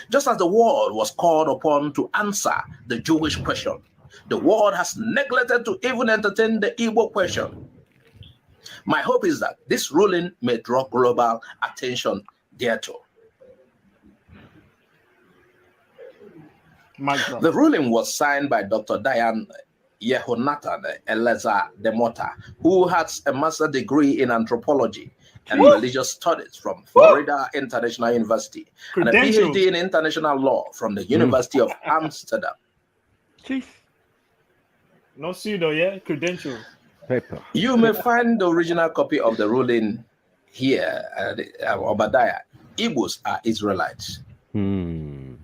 [SPEAKER 20] Just as the world was called upon to answer the Jewish question, the world has neglected to even entertain the Igbo question. My hope is that this ruling may draw global attention thereto. The ruling was signed by Dr. Diane Yehonatan Eleazar Demota, who has a master's degree in anthropology and religious studies from Florida International University and a PhD in international law from the University of Amsterdam.
[SPEAKER 13] No pseudo, yeah? Credentials.
[SPEAKER 19] Paper.
[SPEAKER 20] You may find the original copy of the ruling here, Obadiah. Igbos are Israelites.
[SPEAKER 13] Oh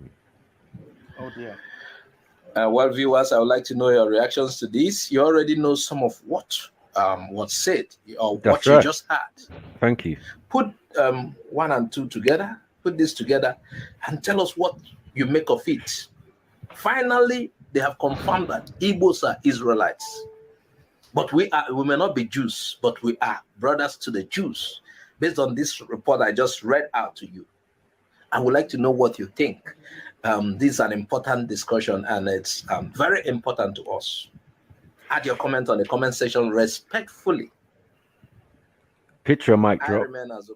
[SPEAKER 13] dear.
[SPEAKER 20] Well, viewers, I would like to know your reactions to this. You already know some of what was said or what you just heard.
[SPEAKER 19] Thank you.
[SPEAKER 20] Put 1 and 2 together, put this together, and tell us what you make of it. Finally, they have confirmed that Igbos are Israelites. But we may not be Jews, but we are brothers to the Jews. Based on this report I just read out to you, I would like to know what you think. This is an important discussion, and it's very important to us. Add your comment on the comment section respectfully.
[SPEAKER 19] Picture mic drop.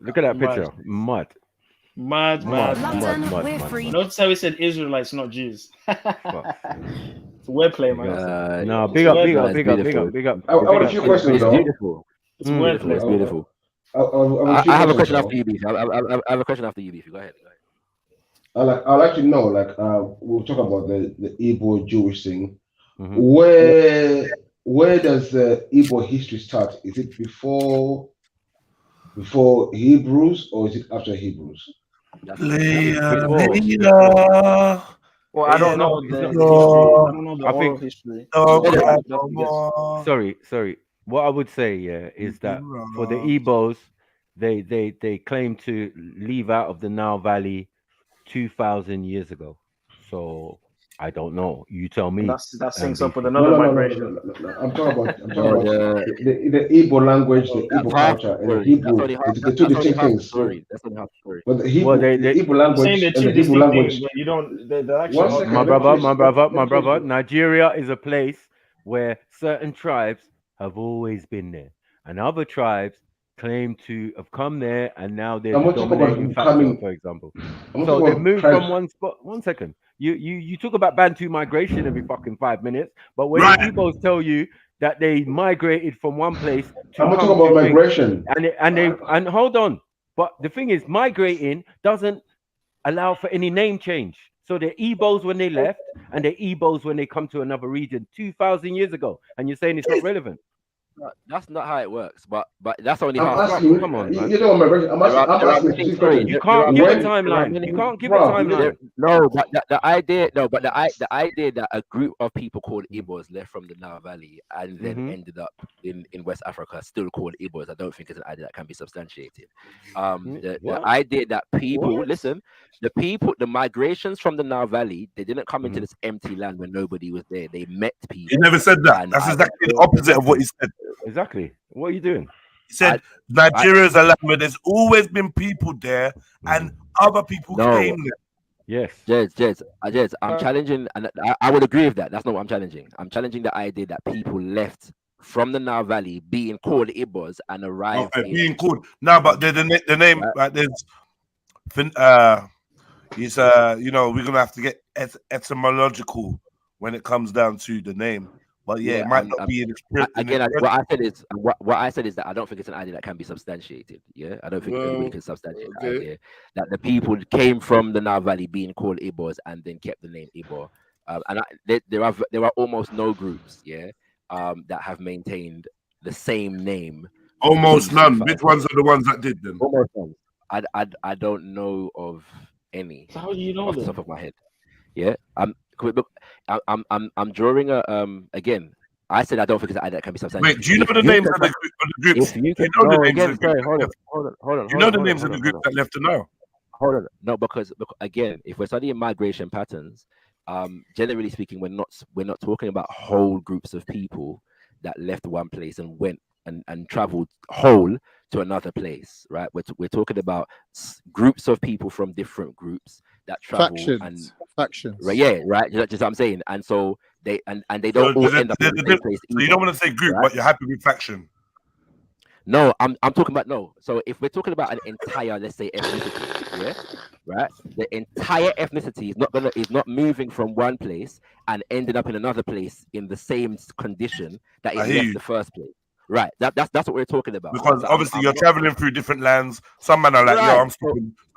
[SPEAKER 19] Look at that picture. Mud.
[SPEAKER 13] Notice how we said Israelites, not Jews. It's a wordplay, man.
[SPEAKER 19] No, big up.
[SPEAKER 15] I want a few questions, though.
[SPEAKER 1] Beautiful.
[SPEAKER 13] It's wordplay.
[SPEAKER 1] It's beautiful. I have a question after you, Beef. I have a question after you, Beef. Go ahead.
[SPEAKER 15] I'd like to know, we'll talk about the Igbo Jewish thing. Where does the Igbo history start? Is it before Hebrews, or is it after Hebrews?
[SPEAKER 13] Well, I don't know the history. I don't know the oral history.
[SPEAKER 19] Sorry. What I would say, is that for the Igbos, they claim to leave out of the Nile Valley 2,000 years ago. So I don't know. You tell me.
[SPEAKER 13] That syncs up with another migration.
[SPEAKER 15] I'm talking about the Igbo language, the Igbo culture, and the Hebrew. The two distinct things.
[SPEAKER 1] That's not half the story.
[SPEAKER 15] But the Igbo language and the Hebrew language.
[SPEAKER 13] But you don't.
[SPEAKER 19] My brother. Nigeria is a place where certain tribes have always been there, and other tribes claim to have come there, and now they're the dominating factor, for example. So they moved from one spot. 1 second. You talk about Bantu migration every fucking 5 minutes, but when the Igbos tell you that they migrated from one place to
[SPEAKER 15] I'm talking about migration,
[SPEAKER 19] and hold on, but the thing is, migrating doesn't allow for any name change. So they're Igbos when they left, and they're Igbos when they come to another region 2,000 years ago, and you're saying it's not relevant.
[SPEAKER 1] That's not how it works, but that's only
[SPEAKER 15] I'm
[SPEAKER 1] how.
[SPEAKER 15] asking,
[SPEAKER 19] come on, man.
[SPEAKER 15] You know my question. I'm asking.
[SPEAKER 19] You can't give a timeline. You can't give a timeline.
[SPEAKER 1] No, but the idea that a group of people called Igbos left from the Nile Valley and then ended up in West Africa, still called Igbos, I don't think it's an idea that can be substantiated. The idea that people the migrations from the Nile Valley, they didn't come into this empty land when nobody was there. They met people.
[SPEAKER 4] He never said that. That's exactly the opposite of what he said.
[SPEAKER 19] Exactly. What are you doing?
[SPEAKER 4] He said Nigeria is a land where there's always been people there, and other people came there.
[SPEAKER 19] Yes.
[SPEAKER 1] Jez, I'm challenging, and I would agree with that. That's not what I'm challenging. I'm challenging the idea that people left from the Nile Valley being called Igbos and arrived.
[SPEAKER 4] Being called. No, but the name, there's, it's we're gonna have to get etymological when it comes down to the name. But yeah, it might not be in its
[SPEAKER 1] again. What I said is that I don't think it's an idea that can be substantiated. Yeah, I don't think anybody can substantiate the idea that the people came from the Nile Valley being called Ibos and then kept the name Ibo. There are almost no groups, that have maintained the same name.
[SPEAKER 4] Almost none. Which ones are the ones that did them?
[SPEAKER 1] Almost none. I don't know of any.
[SPEAKER 13] So how do you know
[SPEAKER 1] off the top of my head? Yeah, I'm drawing a again. I said I don't think it's an idea that can be substantiated.
[SPEAKER 4] Wait, do you know the names of the groups?
[SPEAKER 1] If you can,
[SPEAKER 4] know the
[SPEAKER 1] no,
[SPEAKER 4] names
[SPEAKER 1] again,
[SPEAKER 4] of the groups.
[SPEAKER 1] sorry, hold on.
[SPEAKER 4] You know the names of the groups that left the Nile?
[SPEAKER 1] Hold on. No, because again, if we're studying migration patterns, generally speaking, we're not talking about whole groups of people that left one place and went and traveled whole to another place, right? We're talking about groups of people from different groups that travel
[SPEAKER 17] factions.
[SPEAKER 1] Right, yeah, right. Just what I'm saying, and so they don't all end up in the same place.
[SPEAKER 4] So you don't want to say group, right? But you're happy with faction.
[SPEAKER 1] No, I'm talking about no. So if we're talking about an entire, let's say, ethnicity, yeah, right? The entire ethnicity is not moving from one place and ending up in another place in the same condition that it left the first place. Right. That's what we're talking about.
[SPEAKER 4] Because obviously you're traveling through different lands. Some men are like, yo,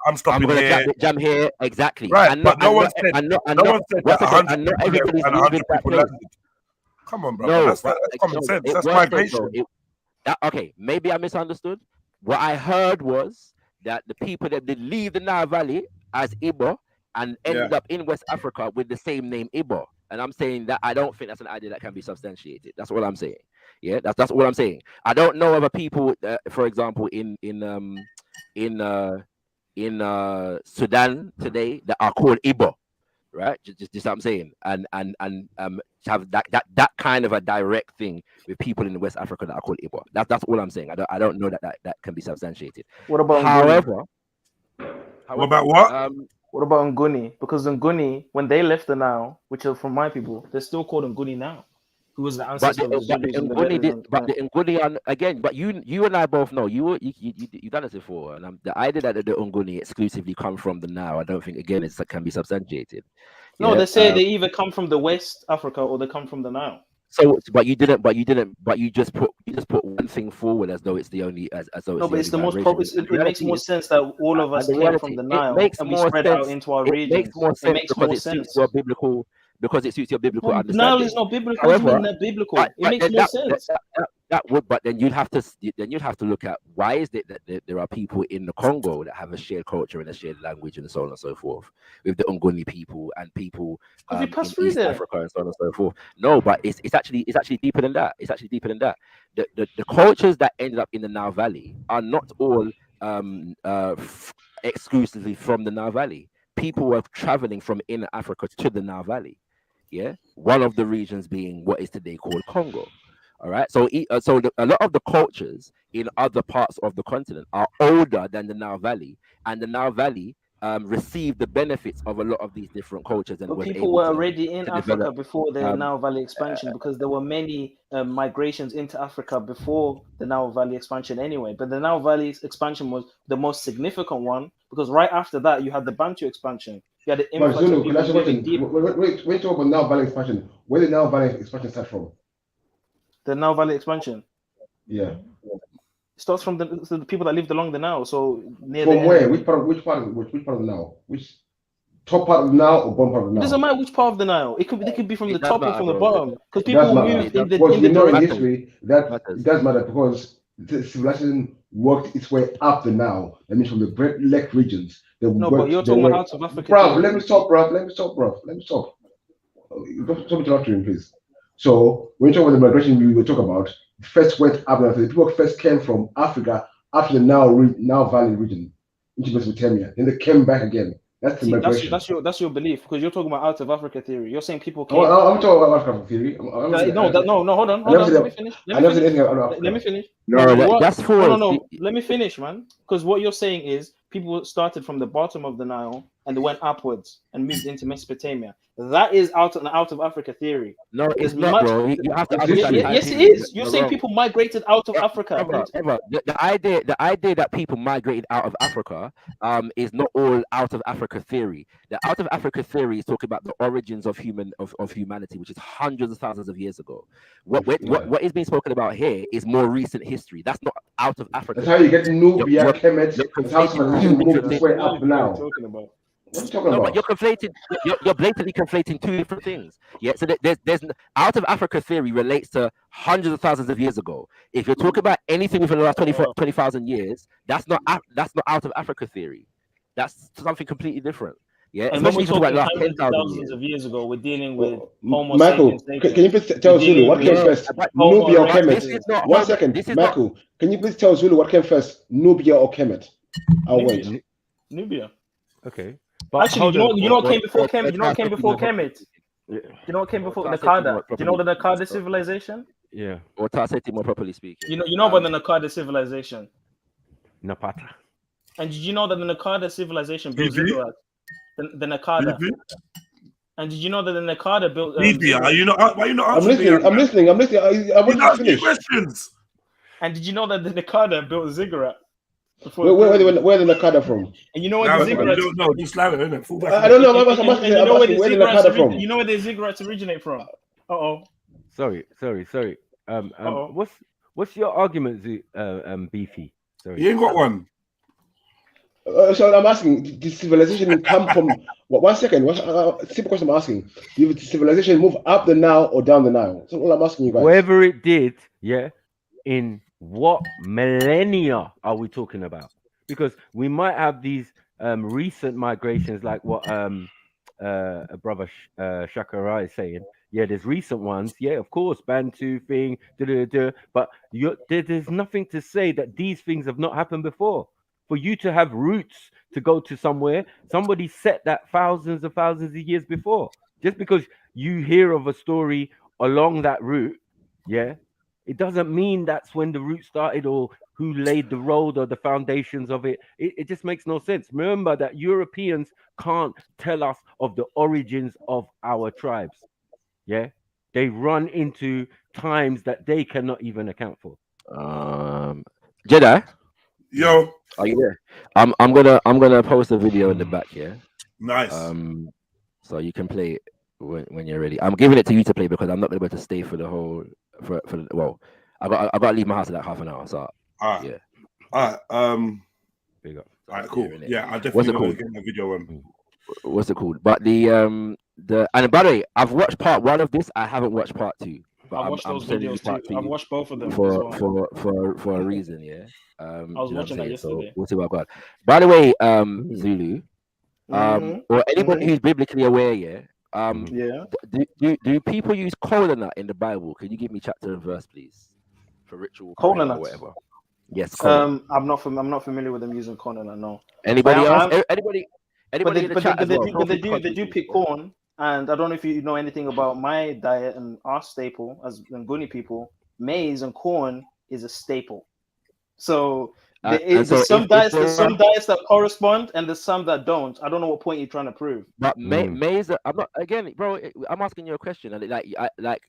[SPEAKER 4] I'm stopping here.
[SPEAKER 1] Jam here, exactly.
[SPEAKER 4] Right. But no one said that 100 people and 100 people landed. Come on, bro.
[SPEAKER 1] No,
[SPEAKER 4] that's common sense. That's migration.
[SPEAKER 1] Okay, maybe I misunderstood. What I heard was that the people that did leave the Nile Valley as Igbo and ended up in West Africa with the same name Igbo. And I'm saying that I don't think that's an idea that can be substantiated. That's what I'm saying. Yeah, that's what I'm saying. I don't know other people, for example, in Sudan today that are called Igbo, right? Just what I'm saying, and have that kind of a direct thing with people in West Africa that are called Igbo. That's all I'm saying. I don't know that can be substantiated.
[SPEAKER 13] What about
[SPEAKER 1] however,
[SPEAKER 4] what about what?
[SPEAKER 13] What about Nguni? Because Nguni, when they left the Nile, which are from my people, they're still called Nguni now. Who was the ancestor of the Zulus?
[SPEAKER 1] But the Nguni are, again, but you and I both know you done this before, and the idea that the Nguni exclusively come from the Nile, I don't think again it can be substantiated.
[SPEAKER 13] No, they say they either come from the West Africa or they come from the Nile.
[SPEAKER 1] So, but you just put one thing forward as though it's the only as though.
[SPEAKER 13] No, but it's the most it makes more sense that all of us came from the Nile and we spread out into our regions.
[SPEAKER 1] It makes more sense because it suits your biblical. Because it suits your biblical understanding.
[SPEAKER 13] Nile is not biblical. However, it's biblical. It makes more sense.
[SPEAKER 1] That would, but then you'd have to look at why is it that there are people in the Congo that have a shared culture and a shared language and so on and so forth with the Nguni people and people in East Africa and so on and so forth. No, but it's actually deeper than that. It's actually deeper than that. The cultures that ended up in the Nile Valley are not all exclusively from the Nile Valley. People were traveling from inner Africa to the Nile Valley. Yeah, one of the regions being what is today called Congo. All right, so a lot of the cultures in other parts of the continent are older than the Nile Valley, and the Nile Valley received the benefits of a lot of these different cultures. And
[SPEAKER 13] but people were already in Africa before the Nile Valley expansion, because there were many migrations into Africa before the Nile Valley expansion anyway. But the Nile Valley expansion was the most significant one, because right after that you had the Bantu expansion. You had the influx of people living deep.
[SPEAKER 15] Wait, talk about Nile Valley expansion. Where did Nile Valley expansion start from?
[SPEAKER 13] The Nile Valley expansion.
[SPEAKER 15] Yeah.
[SPEAKER 13] It starts from the people that lived along the Nile. So near
[SPEAKER 15] from where? Which part of the Nile? Which top part of the Nile or bottom part of the Nile?
[SPEAKER 13] It doesn't matter which part of the Nile. It could be from the top or from the bottom. Because people moved in the
[SPEAKER 15] in history that it does matter, because the civilization worked its way up the Nile. That means from the Great Lake regions.
[SPEAKER 13] But you're talking about out of Africa.
[SPEAKER 15] Bruv, let me stop. Don't interrupt me, please. So when you talk about the migration we will talk about, first went up there. The people first came from Africa after the Nile Valley region into Mesopotamia. Then they came back again. That's the migration.
[SPEAKER 13] That's your belief, because you're talking about out of Africa theory. You're saying people came.
[SPEAKER 15] I'm talking about Africa theory.
[SPEAKER 13] No, hold on. Let me finish.
[SPEAKER 1] That's for
[SPEAKER 13] no. Let me finish, man. Because what you're saying is people started from the bottom of the Nile and they went upwards and moved into Mesopotamia. That is out of Africa theory.
[SPEAKER 1] No, it's not, bro. You have to understand.
[SPEAKER 13] Yes, it is. You're saying people migrated out of Africa.
[SPEAKER 1] The idea that people migrated out of Africa is not all out of Africa theory. The out of Africa theory is talking about the origins of humanity, which is hundreds of thousands of years ago. What is being spoken about here is more recent history. That's not out of Africa.
[SPEAKER 15] That's how you get Nubia, Kemet. That's how civilization moved its way up now. What are you talking about?
[SPEAKER 1] But you're blatantly conflating two different things. Yeah, so there's out of Africa theory relates to hundreds of thousands of years ago. If you're talking about anything within the last 20,000 years, that's not out of Africa theory. That's something completely different. Yeah,
[SPEAKER 13] and when we're talking
[SPEAKER 1] about
[SPEAKER 13] thousands of years ago, we're dealing with Homo
[SPEAKER 15] Michael,
[SPEAKER 13] sapiens.
[SPEAKER 15] can you please tell Zulu what came first, Nubia or Kemet? 1 second, Michael, can you please tell Zulu what came first, Nubia or Kemet? I'll wait.
[SPEAKER 13] Nubia.
[SPEAKER 19] Okay.
[SPEAKER 13] But actually, you know what came before Kemet? You know what came before Kemet? You know what came before Nakada? Do you know the Nakada civilization?
[SPEAKER 19] Yeah.
[SPEAKER 1] Or Tarseti, more properly speaking.
[SPEAKER 13] You know about the Nakada civilization?
[SPEAKER 19] Napata.
[SPEAKER 13] And did you know that the Nakada civilization built ziggurats? The Nakada. And did you know that the Nakada built?
[SPEAKER 4] Are you not? Why are you not answering?
[SPEAKER 15] I'm listening. I want to finish.
[SPEAKER 4] Questions.
[SPEAKER 13] And did you know that the Nakada built ziggurat?
[SPEAKER 15] Where the Nakada from?
[SPEAKER 13] And you know where the ziggurat?
[SPEAKER 4] You don't know. Just lie, innit?
[SPEAKER 15] I don't know. I'm asking where the Nakada from.
[SPEAKER 13] You know where the ziggurats originate from?
[SPEAKER 19] Sorry. What's your argument, Beefy? Sorry.
[SPEAKER 4] You ain't got one.
[SPEAKER 15] So I'm asking, did civilization come from? 1 second. Simple question I'm asking: did civilization move up the Nile or down the Nile? That's all I'm asking you guys.
[SPEAKER 19] Wherever it did, yeah. In what millennia are we talking about? Because we might have these recent migrations, like what brother Shakara is saying. Yeah, there's recent ones. Yeah, of course, Bantu thing. But there's nothing to say that these things have not happened before. For you to have roots to go to somewhere, somebody set that thousands of years before. Just because you hear of a story along that route, yeah, it doesn't mean that's when the route started or who laid the road or the foundations of it. It just makes no sense. Remember that Europeans can't tell us of the origins of our tribes. Yeah, they run into times that they cannot even account for.
[SPEAKER 1] Jedi.
[SPEAKER 4] Yo,
[SPEAKER 1] are you there? I'm gonna post a video in the back here.
[SPEAKER 4] Nice.
[SPEAKER 1] So you can play it when you're ready. I'm giving it to you to play because I'm not gonna be able to stay for the whole well. I got to leave my house in like half an hour. So yeah.
[SPEAKER 4] All right. Cool. Yeah, I definitely want to get the video on.
[SPEAKER 1] What's it called? But and by the way, I've watched part 1 of this. I haven't watched part 2. But
[SPEAKER 13] I've watched those videos too. I've watched both of them
[SPEAKER 1] for a reason. Yeah.
[SPEAKER 13] I was watching that yesterday.
[SPEAKER 1] So we'll see what I've got. By the way, Zulu, or anybody who's biblically aware, yeah. Do people use kola nut in the Bible? Can you give me chapter and verse, please, for ritual
[SPEAKER 13] kola nut
[SPEAKER 1] or whatever? Yes.
[SPEAKER 13] I'm not familiar with them using kola nut. No.
[SPEAKER 1] Anybody else? Anybody in the chat?
[SPEAKER 13] But they do pick corn. And I don't know if you know anything about my diet and our staple as Nguni people. Maize and corn is a staple. So there's some diets that correspond, and there's some that don't. I don't know what point you're trying to prove.
[SPEAKER 1] But maize, I'm not again, bro. I'm asking you a question, and like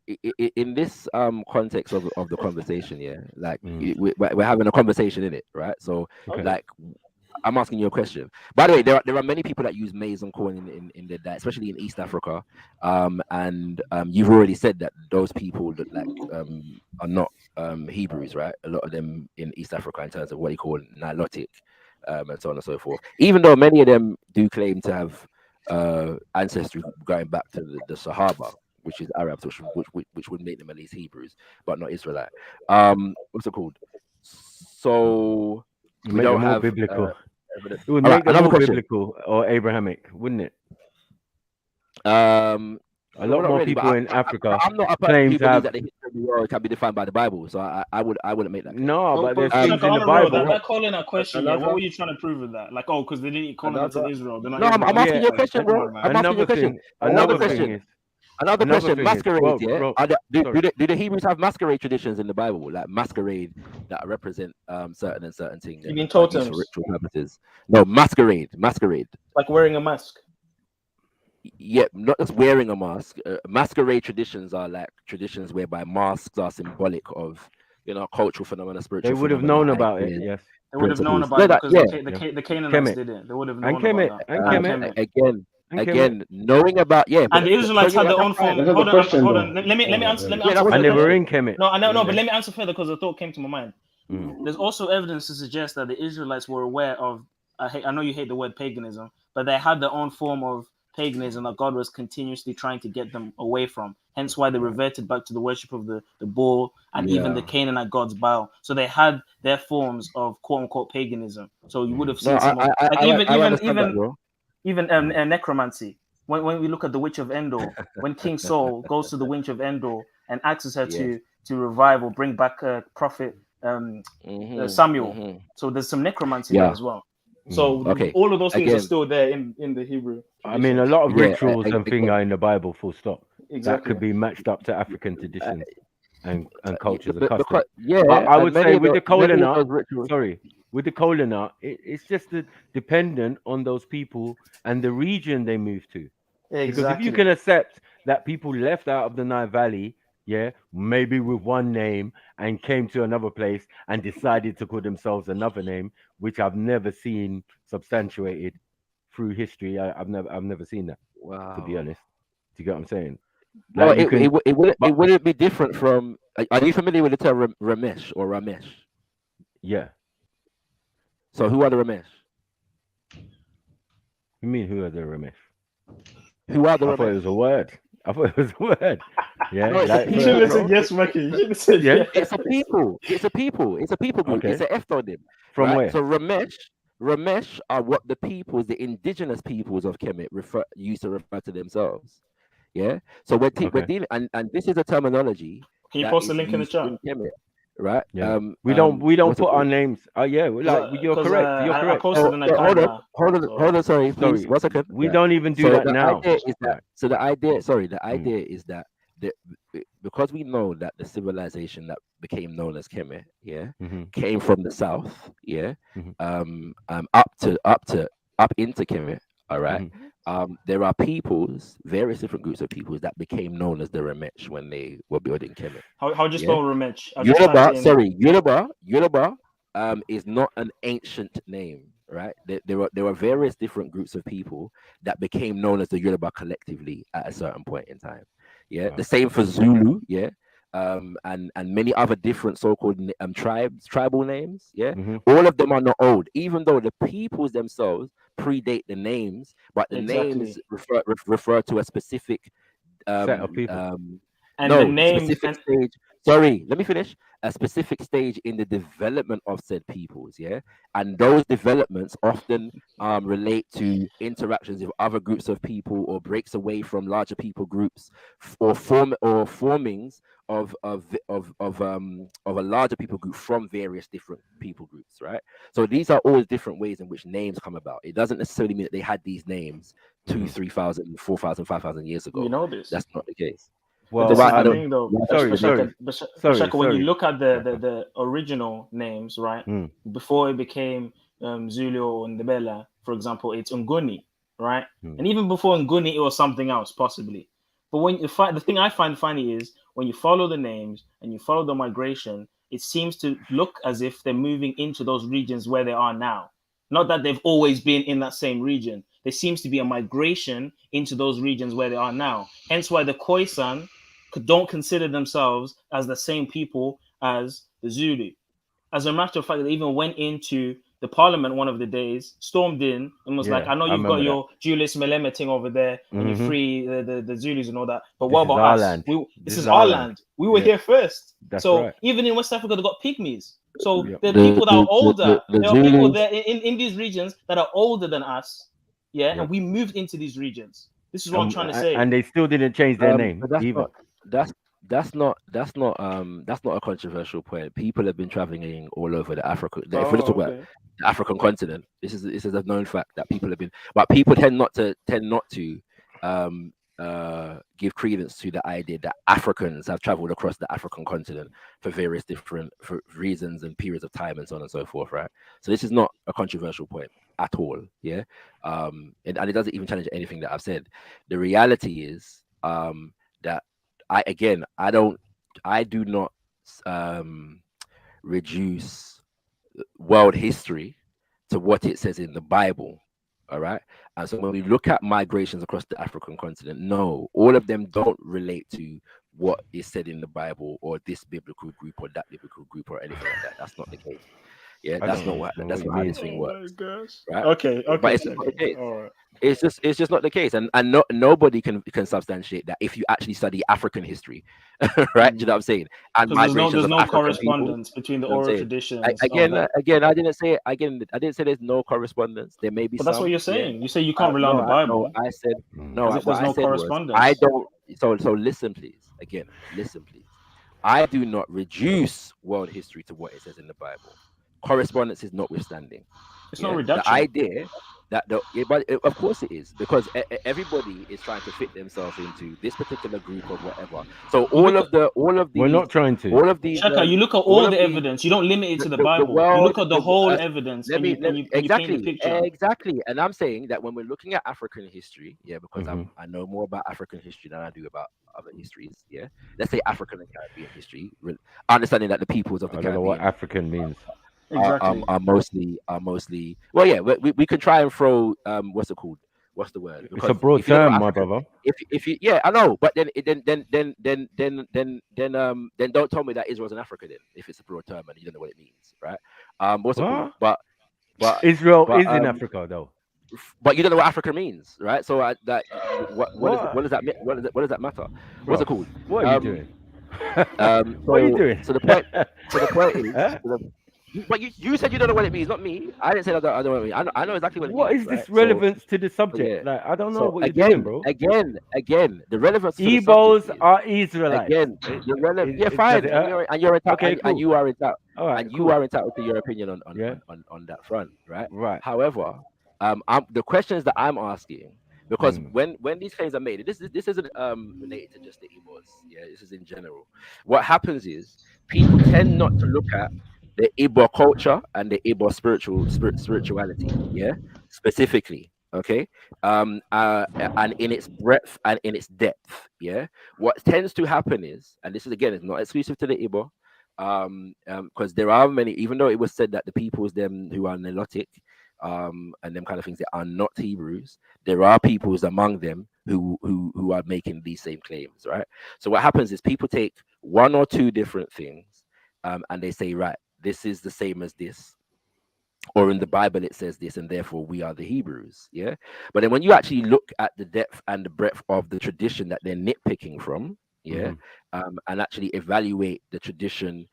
[SPEAKER 1] in this context of the conversation, yeah. Like we're having a conversation in it, right? So like. I'm asking you a question. By the way, there are many people that use maize and corn in their diet, especially in East Africa. And you've already said that those people that are not Hebrews, right? A lot of them in East Africa in terms of what you call Nilotic, and so on and so forth. Even though many of them do claim to have ancestry going back to the Sahaba, which is Arabs, which would make them at least Hebrews, but not Israelite. What's it called? So we don't have
[SPEAKER 19] biblical. It would make them more biblical or Abrahamic, wouldn't it?
[SPEAKER 1] A
[SPEAKER 19] lot more people in Africa
[SPEAKER 1] I'm not a person who believes that the history of the world can be defined by the Bible, so I wouldn't make that.
[SPEAKER 19] No, but there's things in the Bible.
[SPEAKER 13] That calling a question. What were you trying to prove with that? Like, because they didn't eat corn to Israel.
[SPEAKER 1] No, I'm asking you a question, bro. I'm asking you a question.
[SPEAKER 19] Another thing is,
[SPEAKER 1] Another question:
[SPEAKER 19] thing is,
[SPEAKER 1] masquerade. Do the Hebrews have masquerade traditions in the Bible, like masquerade that represent certain things?
[SPEAKER 13] You mean totems?
[SPEAKER 1] For ritual purposes? No, masquerade.
[SPEAKER 13] Like wearing a mask.
[SPEAKER 1] Yeah, not just wearing a mask. Masquerade traditions are like traditions whereby masks are symbolic of, cultural phenomena, spiritual.
[SPEAKER 19] They would have known about it. Yes,
[SPEAKER 13] they would have known about it because the Canaanites did it. They would have known about that.
[SPEAKER 1] And Again, knowing about
[SPEAKER 13] and the Israelites had their own form. Hold on. Let me answer.
[SPEAKER 19] And they were in Kemet.
[SPEAKER 13] No, but let me answer further because a thought came to my mind. There's also evidence to suggest that the Israelites were aware of. I know you hate the word paganism, but they had their own form of paganism that God was continuously trying to get them away from. Hence why they reverted back to the worship of the bull and even the Canaanite gods Baal. So they had their forms of quote unquote paganism. So you would have seen even necromancy. When we look at the Witch of Endor, when King Saul goes to the Witch of Endor and asks her to revive or bring back prophet Samuel. So there's some necromancy there as well. So all of those things are still there in the Hebrew.
[SPEAKER 19] I mean, a lot of rituals and things are in the Bible, full stop. Exactly. That could be matched up to African traditions and cultures and customs. But I would say with the Kolina, it's just dependent on those people and the region they move to. Exactly. Because if you can accept that people left out of the Nile Valley, maybe with one name and came to another place and decided to call themselves another name, which I've never seen substantiated through history. I've never seen that. Wow. To be honest, do you get what I'm saying?
[SPEAKER 1] Like it wouldn't be different from. Are you familiar with the term Ramesh or Ramesh?
[SPEAKER 19] Yeah.
[SPEAKER 1] So who are the Ramesh?
[SPEAKER 19] You mean who are the Ramesh?
[SPEAKER 1] Who are the Ramesh?
[SPEAKER 19] I thought it was a word. Yeah.
[SPEAKER 13] No, you should have said yes, Mackie. You should have said yes.
[SPEAKER 1] It's a people. It's a people group. Okay. It's an ethnonym.
[SPEAKER 19] From where?
[SPEAKER 1] So Ramesh are what the indigenous peoples of Kemet used to refer to themselves. Yeah. So we're dealing, and this is a terminology.
[SPEAKER 13] Can you post the link in the chat?
[SPEAKER 1] Kemet, right?
[SPEAKER 19] Yeah. We don't put our names. You're correct. You're correct.
[SPEAKER 13] I posted in the
[SPEAKER 1] hold on. Sorry, please. 1 second.
[SPEAKER 19] We don't even do that now.
[SPEAKER 1] The idea is that because we know that the civilization that became known as Kemet, came from the south, up into Kemet. All right. There are various different groups of peoples that became known as the Ramesh when they were building Kemet.
[SPEAKER 13] How do you spell Ramesh?
[SPEAKER 1] Yoruba is not an ancient name, right? There were various different groups of people that became known as the Yoruba collectively at a certain point in time. Yeah, the same for Zulu, and many other different so-called tribal names. All of them are not old, even though the peoples themselves predate the names, but the names refer to a specific
[SPEAKER 19] set of people.
[SPEAKER 1] Stage. Sorry, let me finish. A specific stage in the development of said peoples, and those developments often relate to interactions with other groups of people, or breaks away from larger people groups, or formings of a larger people group from various different people groups, right? So these are all different ways in which names come about. It doesn't necessarily mean that they had these names 2,000, 3,000, 4,000, 5,000 years ago.
[SPEAKER 13] You know this.
[SPEAKER 1] That's not the case.
[SPEAKER 19] Well,
[SPEAKER 13] when you look at the original names, right, before it became Zulu or Ndebele, for example, it's Nguni, right? And even before Nguni, it was something else, possibly. But when you the thing I find funny is when you follow the names and you follow the migration, it seems to look as if they're moving into those regions where they are now. Not that they've always been in that same region. There seems to be a migration into those regions where they are now. Hence why the Khoisan don't consider themselves as the same people as the Zulu. As a matter of fact, they even went into the parliament one of the days, stormed in, and was like, I know you've got your Julius Malema thing over there, and you free the Zulus and all that, but what about us? This is our land. We were here first. Even in West Africa, they got pygmies. So there are people that are older. There are people there in these regions that are older than us. And we moved into these regions. This is what I'm trying to say.
[SPEAKER 19] And they still didn't change their name either.
[SPEAKER 1] That's not a controversial point. People have been traveling all over the Africa. If we talk about the African continent, this is a known fact that people have been. But people tend not to give credence to the idea that Africans have traveled across the African continent for various different reasons and periods of time and so on and so forth, right? So this is not a controversial point at all, yeah. And it doesn't even challenge anything that I've said. The reality is that I do not reduce world history to what it says in the Bible. All right. And so when we look at migrations across the African continent, no, all of them don't relate to what is said in the Bible or this biblical group or that biblical group or anything like that. That's not the case. Yeah, that's not how this thing works. Right?
[SPEAKER 13] Okay.
[SPEAKER 1] But it's not the case.
[SPEAKER 13] All right.
[SPEAKER 1] It's just not the case, and nobody can substantiate that if you actually study African history, right? Do you know what I'm saying? And
[SPEAKER 13] there's no correspondence between the oral traditions.
[SPEAKER 1] Again, I didn't say there's no correspondence. There may be.
[SPEAKER 13] But that's what you're saying. You say you can't rely on the Bible.
[SPEAKER 1] I said no.
[SPEAKER 13] As if there's no correspondence.
[SPEAKER 1] I don't. So listen, please. Again, listen, please. I do not reduce world history to what it says in the Bible. Correspondence is notwithstanding.
[SPEAKER 13] It's not reduction.
[SPEAKER 1] The idea that of course it is, because everybody is trying to fit themselves into this particular group or whatever. So all of these,
[SPEAKER 19] we're not trying to.
[SPEAKER 1] All of these.
[SPEAKER 13] Shaka, you look at all the evidence. You don't limit it to the Bible. You look at the whole evidence.
[SPEAKER 1] Exactly. And I'm saying that when we're looking at African history, because I know more about African history than I do about other histories. Yeah, let's say African and Caribbean history, understanding that the peoples of the Caribbean.
[SPEAKER 19] I don't know what African means.
[SPEAKER 1] Exactly. Are mostly well, yeah. We can try and throw what's it called? What's the word?
[SPEAKER 19] Because it's a broad term, my brother.
[SPEAKER 1] If you I know, but then don't tell me that Israel's an Africa then, if it's a broad term and you don't know what it means, right? What's it called? But
[SPEAKER 19] Israel is in Africa though.
[SPEAKER 1] But you don't know what Africa means, right? So what does that mean? What does that matter? What's it called?
[SPEAKER 19] What are you doing?
[SPEAKER 1] What are you doing? So the point is. But you said you don't know what it means, not me. I didn't say I don't know what it means. I know exactly what it means.
[SPEAKER 19] What is this relevance to the subject? Like, I don't know what you're doing, bro.
[SPEAKER 1] Again, the relevance.
[SPEAKER 19] Igbos are Israelites.
[SPEAKER 1] Again, the relevance. Yeah, fine. And you're entitled. Okay, cool. And you are entitled. All right, you are entitled to your opinion on that front, right?
[SPEAKER 19] Right.
[SPEAKER 1] However, the questions that I'm asking, because when these claims are made, this isn't related to just the Igbos. Yeah, this is in general. What happens is people tend not to look at the Igbo culture and the Igbo spirituality, specifically, okay, and in its breadth and in its depth, what tends to happen is, and this is again, it's not exclusive to the Igbo, because there are many, even though it was said that the peoples them who are Nilotic, and them kind of things, they are not Hebrews, there are peoples among them who are making these same claims, right? So what happens is people take one or two different things, and they say, right, this is the same as this, or in the Bible it says this, and therefore we are the Hebrews. Yeah, but then when you actually look at the depth and the breadth of the tradition that they're nitpicking from, and actually evaluate the tradition,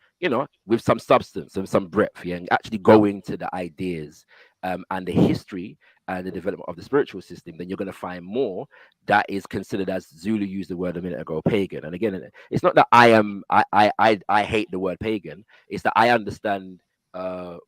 [SPEAKER 1] with some substance and some breadth, and actually go into the ideas and the history and the development of the spiritual system, then you're going to find more that is considered, as Zulu used the word a minute ago, pagan. And again, it's not that I hate the word pagan. It's that I understand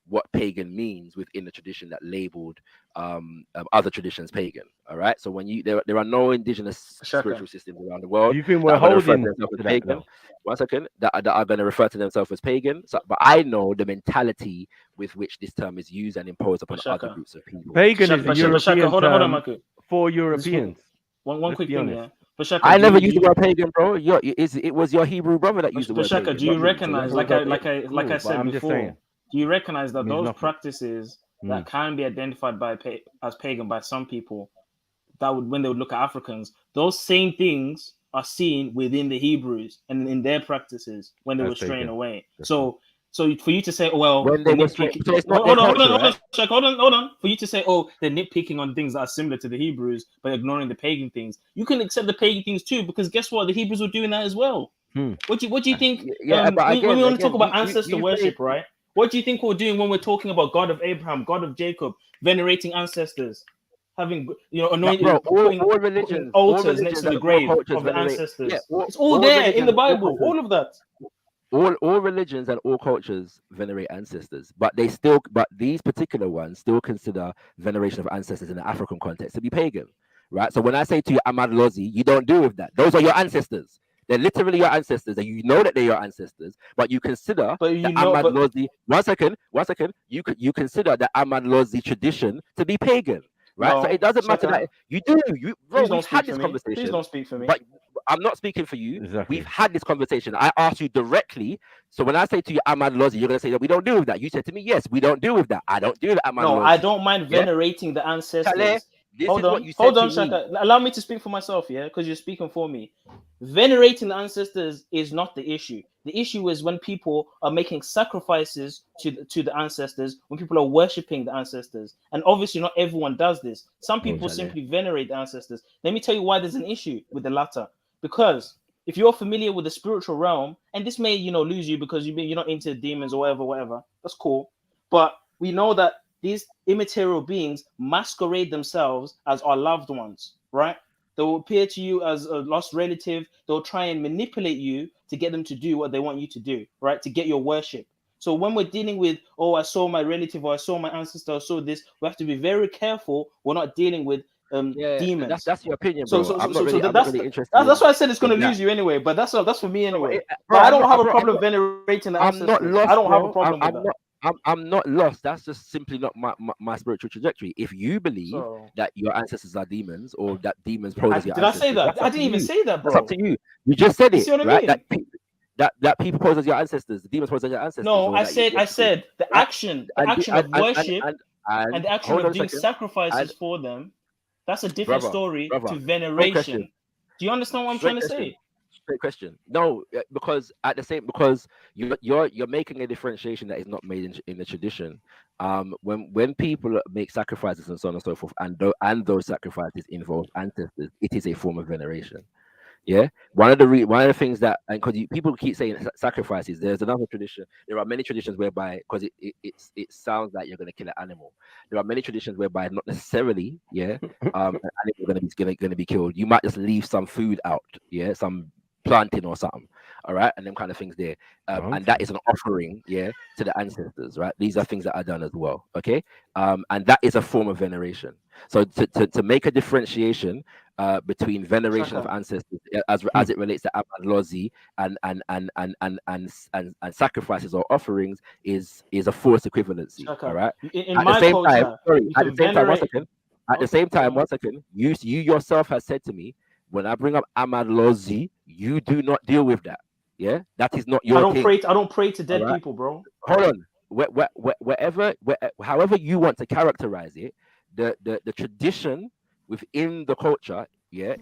[SPEAKER 1] what pagan means within the tradition that labeled other traditions pagan. All right. So when there are no indigenous spiritual systems around the world.
[SPEAKER 19] You think we're holding
[SPEAKER 1] pagan? One second. That are going to refer to themselves as pagan. So, but I know the mentality with which this term is used and imposed upon other groups of people.
[SPEAKER 19] Pagan is a European term for Europeans.
[SPEAKER 13] One quick thing, yeah. But Shaka,
[SPEAKER 1] I never used the word pagan, bro. It was your Hebrew brother that used the word
[SPEAKER 13] Shaka,
[SPEAKER 1] pagan.
[SPEAKER 13] Do you recognize, like I said before, do you recognize that those practices that can be identified as pagan by some people, when they would look at Africans, those same things are seen within the Hebrews and in their practices when they were straying away. So for you to say, oh, well, hold on, hold on. For you to say, oh, they're nitpicking on things that are similar to the Hebrews, but ignoring the pagan things, you can accept the pagan things too, because guess what? The Hebrews were doing that as well. What do you think? When we want to talk about ancestor worship, right? What do you think we're doing when we're talking about God of Abraham, God of Jacob, venerating ancestors, having anointing, putting altars next to the grave of the ancestors? It's all there in the Bible. All of that.
[SPEAKER 1] All religions and all cultures venerate ancestors, but these particular ones still consider veneration of ancestors in the African context to be pagan, right? So when I say to you Ahmad Lozi, you don't deal with that. Those are your ancestors. They're literally your ancestors, and you know that they're your ancestors, but you consider Ahmad Lozi. One second. You consider the Ahmad Lozi tradition to be pagan, right?
[SPEAKER 13] No,
[SPEAKER 1] so it doesn't matter that you do. Bro, we've had this conversation.
[SPEAKER 13] Please don't speak for me.
[SPEAKER 1] But I'm not speaking for you.
[SPEAKER 19] Exactly.
[SPEAKER 1] We've had this conversation. I asked you directly. So when I say to you Ahmad Lozi, you're gonna say that we don't deal with that. You said to me, yes, we don't deal with that. I don't deal with Ahmad Lozi.
[SPEAKER 13] No, I don't mind venerating the ancestors.
[SPEAKER 1] Kale, this
[SPEAKER 13] hold
[SPEAKER 1] is
[SPEAKER 13] on,
[SPEAKER 1] what you said
[SPEAKER 13] hold on,
[SPEAKER 1] to me.
[SPEAKER 13] Shaka. Allow me to speak for myself, yeah, because you're speaking for me. Venerating the ancestors is not the issue. The issue is when people are making sacrifices to the ancestors, when people are worshiping the ancestors. And obviously not everyone does this. Some people simply venerate the ancestors. Let me tell you why there's an issue with the latter. Because if you're familiar with the spiritual realm, and this may, lose you because you're not into demons or whatever, that's cool. But we know that these immaterial beings masquerade themselves as our loved ones, right? They will appear to you as a lost relative. They'll try and manipulate you to get them to do what they want you to do, right? To get your worship. So when we're dealing with, I saw my relative, or I saw my ancestor, I saw this, we have to be very careful. We're not dealing with demons.
[SPEAKER 1] That's your opinion, bro.
[SPEAKER 13] So
[SPEAKER 1] I'm not really interested.
[SPEAKER 13] That's why I said it's going to lose you anyway. But that's for me anyway. But I don't have a problem venerating the ancestors.
[SPEAKER 1] I'm not lost,
[SPEAKER 13] I don't have a problem with that.
[SPEAKER 1] I'm not lost. That's just simply not my spiritual trajectory. If you believe that your ancestors are demons, or that demons pose as your
[SPEAKER 13] ancestors, did I say that? I didn't even say that, bro.
[SPEAKER 1] That's up to you. You just said it, right?
[SPEAKER 13] I mean?
[SPEAKER 1] That people pose as your ancestors. The demons pose as your ancestors.
[SPEAKER 13] No, I said the action of worship and the action of doing sacrifices for them. That's a different story to veneration. Do you understand what I'm trying to say?
[SPEAKER 1] Great question. No, because you're making a differentiation that is not made in the tradition. When people make sacrifices and so on and so forth, and those sacrifices involve ancestors, it is a form of veneration. Yeah, one of the things that, and because people keep saying sacrifices, there's another tradition. There are many traditions whereby, because it sounds like you're going to kill an animal. There are many traditions whereby not necessarily, an animal going to be killed. You might just leave some food out, some planting or something, all right, and them kind of things there, and that is an offering, to the ancestors, right? These are things that are done as well, okay, and that is a form of veneration. So to make a differentiation between veneration of ancestors as it relates to Ahmad Lozi and sacrifices or offerings is a false equivalency, all right. At the same time, one second, you yourself has said to me, when I bring up Ahmad Lozi, you do not deal with that. Yeah, that is not your thing.
[SPEAKER 13] I don't pray to dead people, bro.
[SPEAKER 1] Hold on. However you want to characterize it, the tradition within the culture,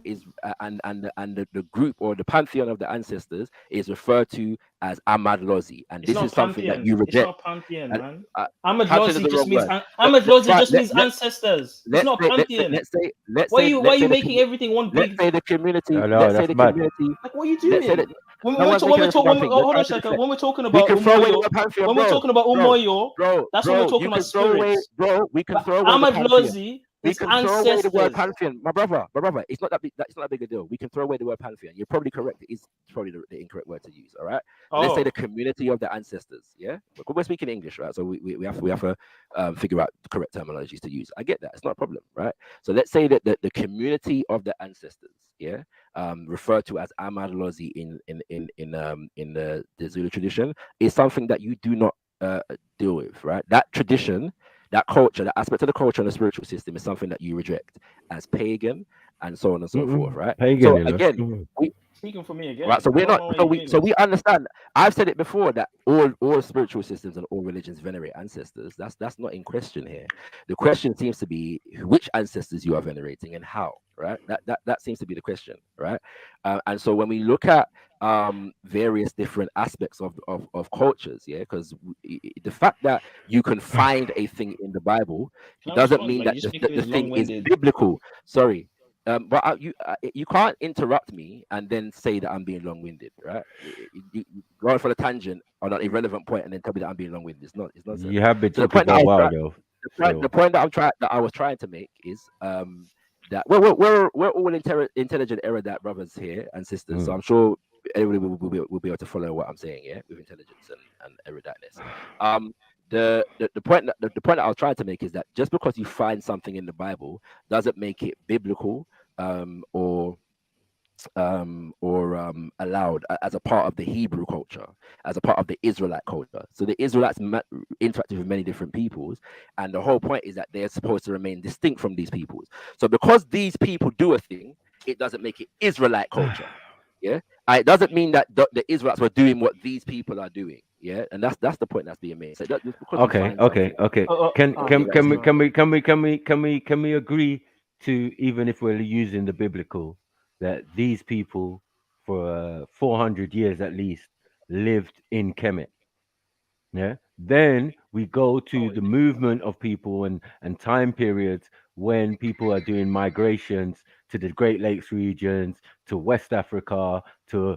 [SPEAKER 1] is and the group or the pantheon of the ancestors is referred to as Ahmad Lozi, and this is something that you reject.
[SPEAKER 13] It's not pantheon, man. Ahmad Lozi just means ancestors. It's not pantheon. Why are you making everything one big?
[SPEAKER 1] Let's say the community.
[SPEAKER 19] Let's say the community.
[SPEAKER 13] Like, what are you doing? When we're talking about Umoyo, that's when we're talking about spirits.
[SPEAKER 1] Bro, we can throw away
[SPEAKER 13] Ahmad Lozi.
[SPEAKER 1] We can throw away the word pantheon, my brother. It's not that big. It's not a big a deal. We can throw away the word pantheon. You're probably correct. It is probably the incorrect word to use. All right. Let's say the community of the ancestors. Yeah, we're speaking English, right? So we have to figure out the correct terminologies to use. I get that. It's not a problem, right? So let's say that the community of the ancestors, referred to as Ahmad Lozi in the Zulu tradition, is something that you do not deal with, right? That tradition. That culture, that aspect of the culture and the spiritual system is something that you reject as pagan and so on and so forth, right?
[SPEAKER 19] Pagan,
[SPEAKER 1] so again,
[SPEAKER 13] speaking for me again,
[SPEAKER 1] right? So we're not. So we understand. I've said it before that all spiritual systems and all religions venerate ancestors. That's not in question here. The question seems to be which ancestors you are venerating and how, right? That seems to be the question, right? And so when we look at various different aspects of cultures, because the fact that you can find a thing in the Bible doesn't mean that the thing is biblical. Sorry, but you can't interrupt me and then say that I'm being long-winded, right? You go on for a tangent on an irrelevant point and then tell me that I'm being long-winded. It's not.
[SPEAKER 19] You have been talking for a while, though.
[SPEAKER 1] The point that I was trying to make is that we're all intelligent erudite brothers here and sisters, so I'm sure everybody will be able to follow what I'm saying, with intelligence and eruditeness. The point that I was trying to make is that just because you find something in the Bible doesn't make it biblical allowed as a part of the Hebrew culture, as a part of the Israelite culture. So the Israelites interacted with many different peoples, and the whole point is that they're supposed to remain distinct from these peoples. So because these people do a thing, it doesn't make it Israelite culture. Yeah, it doesn't mean that the Israelites were doing what these people are doing. Yeah, and that's the point that's being made. So just because
[SPEAKER 19] Okay. Can we agree to, even if we're using the biblical, that these people for 400 years at least lived in Kemet? Yeah. Then we go to the movement of people and time periods when people are doing migrations to the Great Lakes regions, to West Africa, to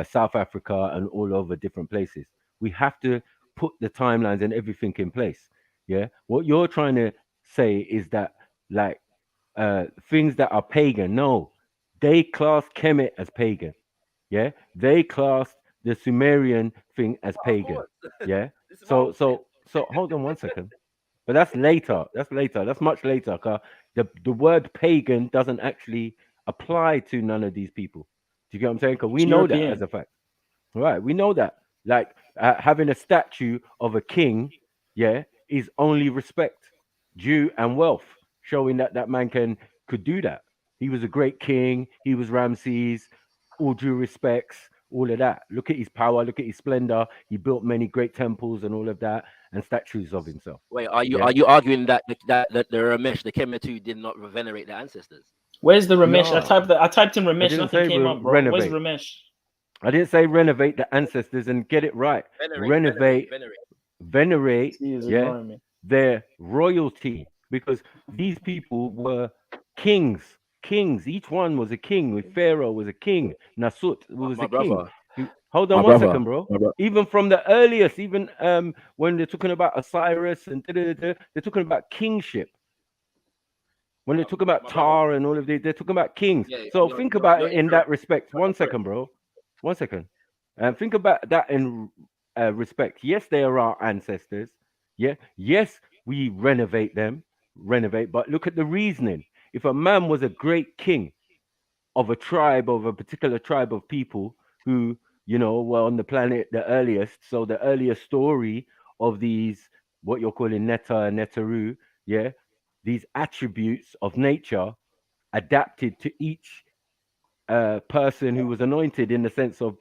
[SPEAKER 19] South Africa, and all over different places. We have to put the timelines and everything in place. Yeah. What you're trying to say is that, like, things that are pagan, no, they class Kemet as pagan. Yeah. They classed the Sumerian thing as pagan. Yeah. So hold on one second. But that's later. That's later. That's much later. Cause the word pagan doesn't actually apply to none of these people. Do you get what I'm saying? Because we know that as a fact. Right. We know that. Like, having a statue of a king, yeah, is only respect, due, and wealth, showing that that man could do that. He was a great king. He was Ramses. All due respects, all of that. Look at his power. Look at his splendor. He built many great temples and all of that, and statues of himself.
[SPEAKER 1] Wait, are you arguing that the Ramesh, the Kemetu, did not venerate their ancestors?
[SPEAKER 13] Where's the Ramesh?
[SPEAKER 19] No.
[SPEAKER 13] I typed in Ramesh. Nothing came up, bro.
[SPEAKER 19] Renovate.
[SPEAKER 13] Where's Ramesh?
[SPEAKER 19] I didn't say renovate the ancestors, and get it right. Venerate, yeah, their royalty, because these people were kings. Each one was a king. With Pharaoh was a king. Nasut was a king. Hold on one second, bro. Even from the earliest, even when they're talking about Osiris and they're talking about kingship. When they're talking about Tar and all of these, they're talking about kings. So think about it in that respect. One second, bro. One second. And think about that in respect. Yes, they are our ancestors. Yeah. Yes, we renovate them. But look at the reasoning. If a man was a great king of a tribe, of a particular tribe of people who, you know, were on the planet the earliest, so the earliest story of these, what you're calling Netta and Neteru, yeah, these attributes of nature adapted to each person who was anointed, in the sense of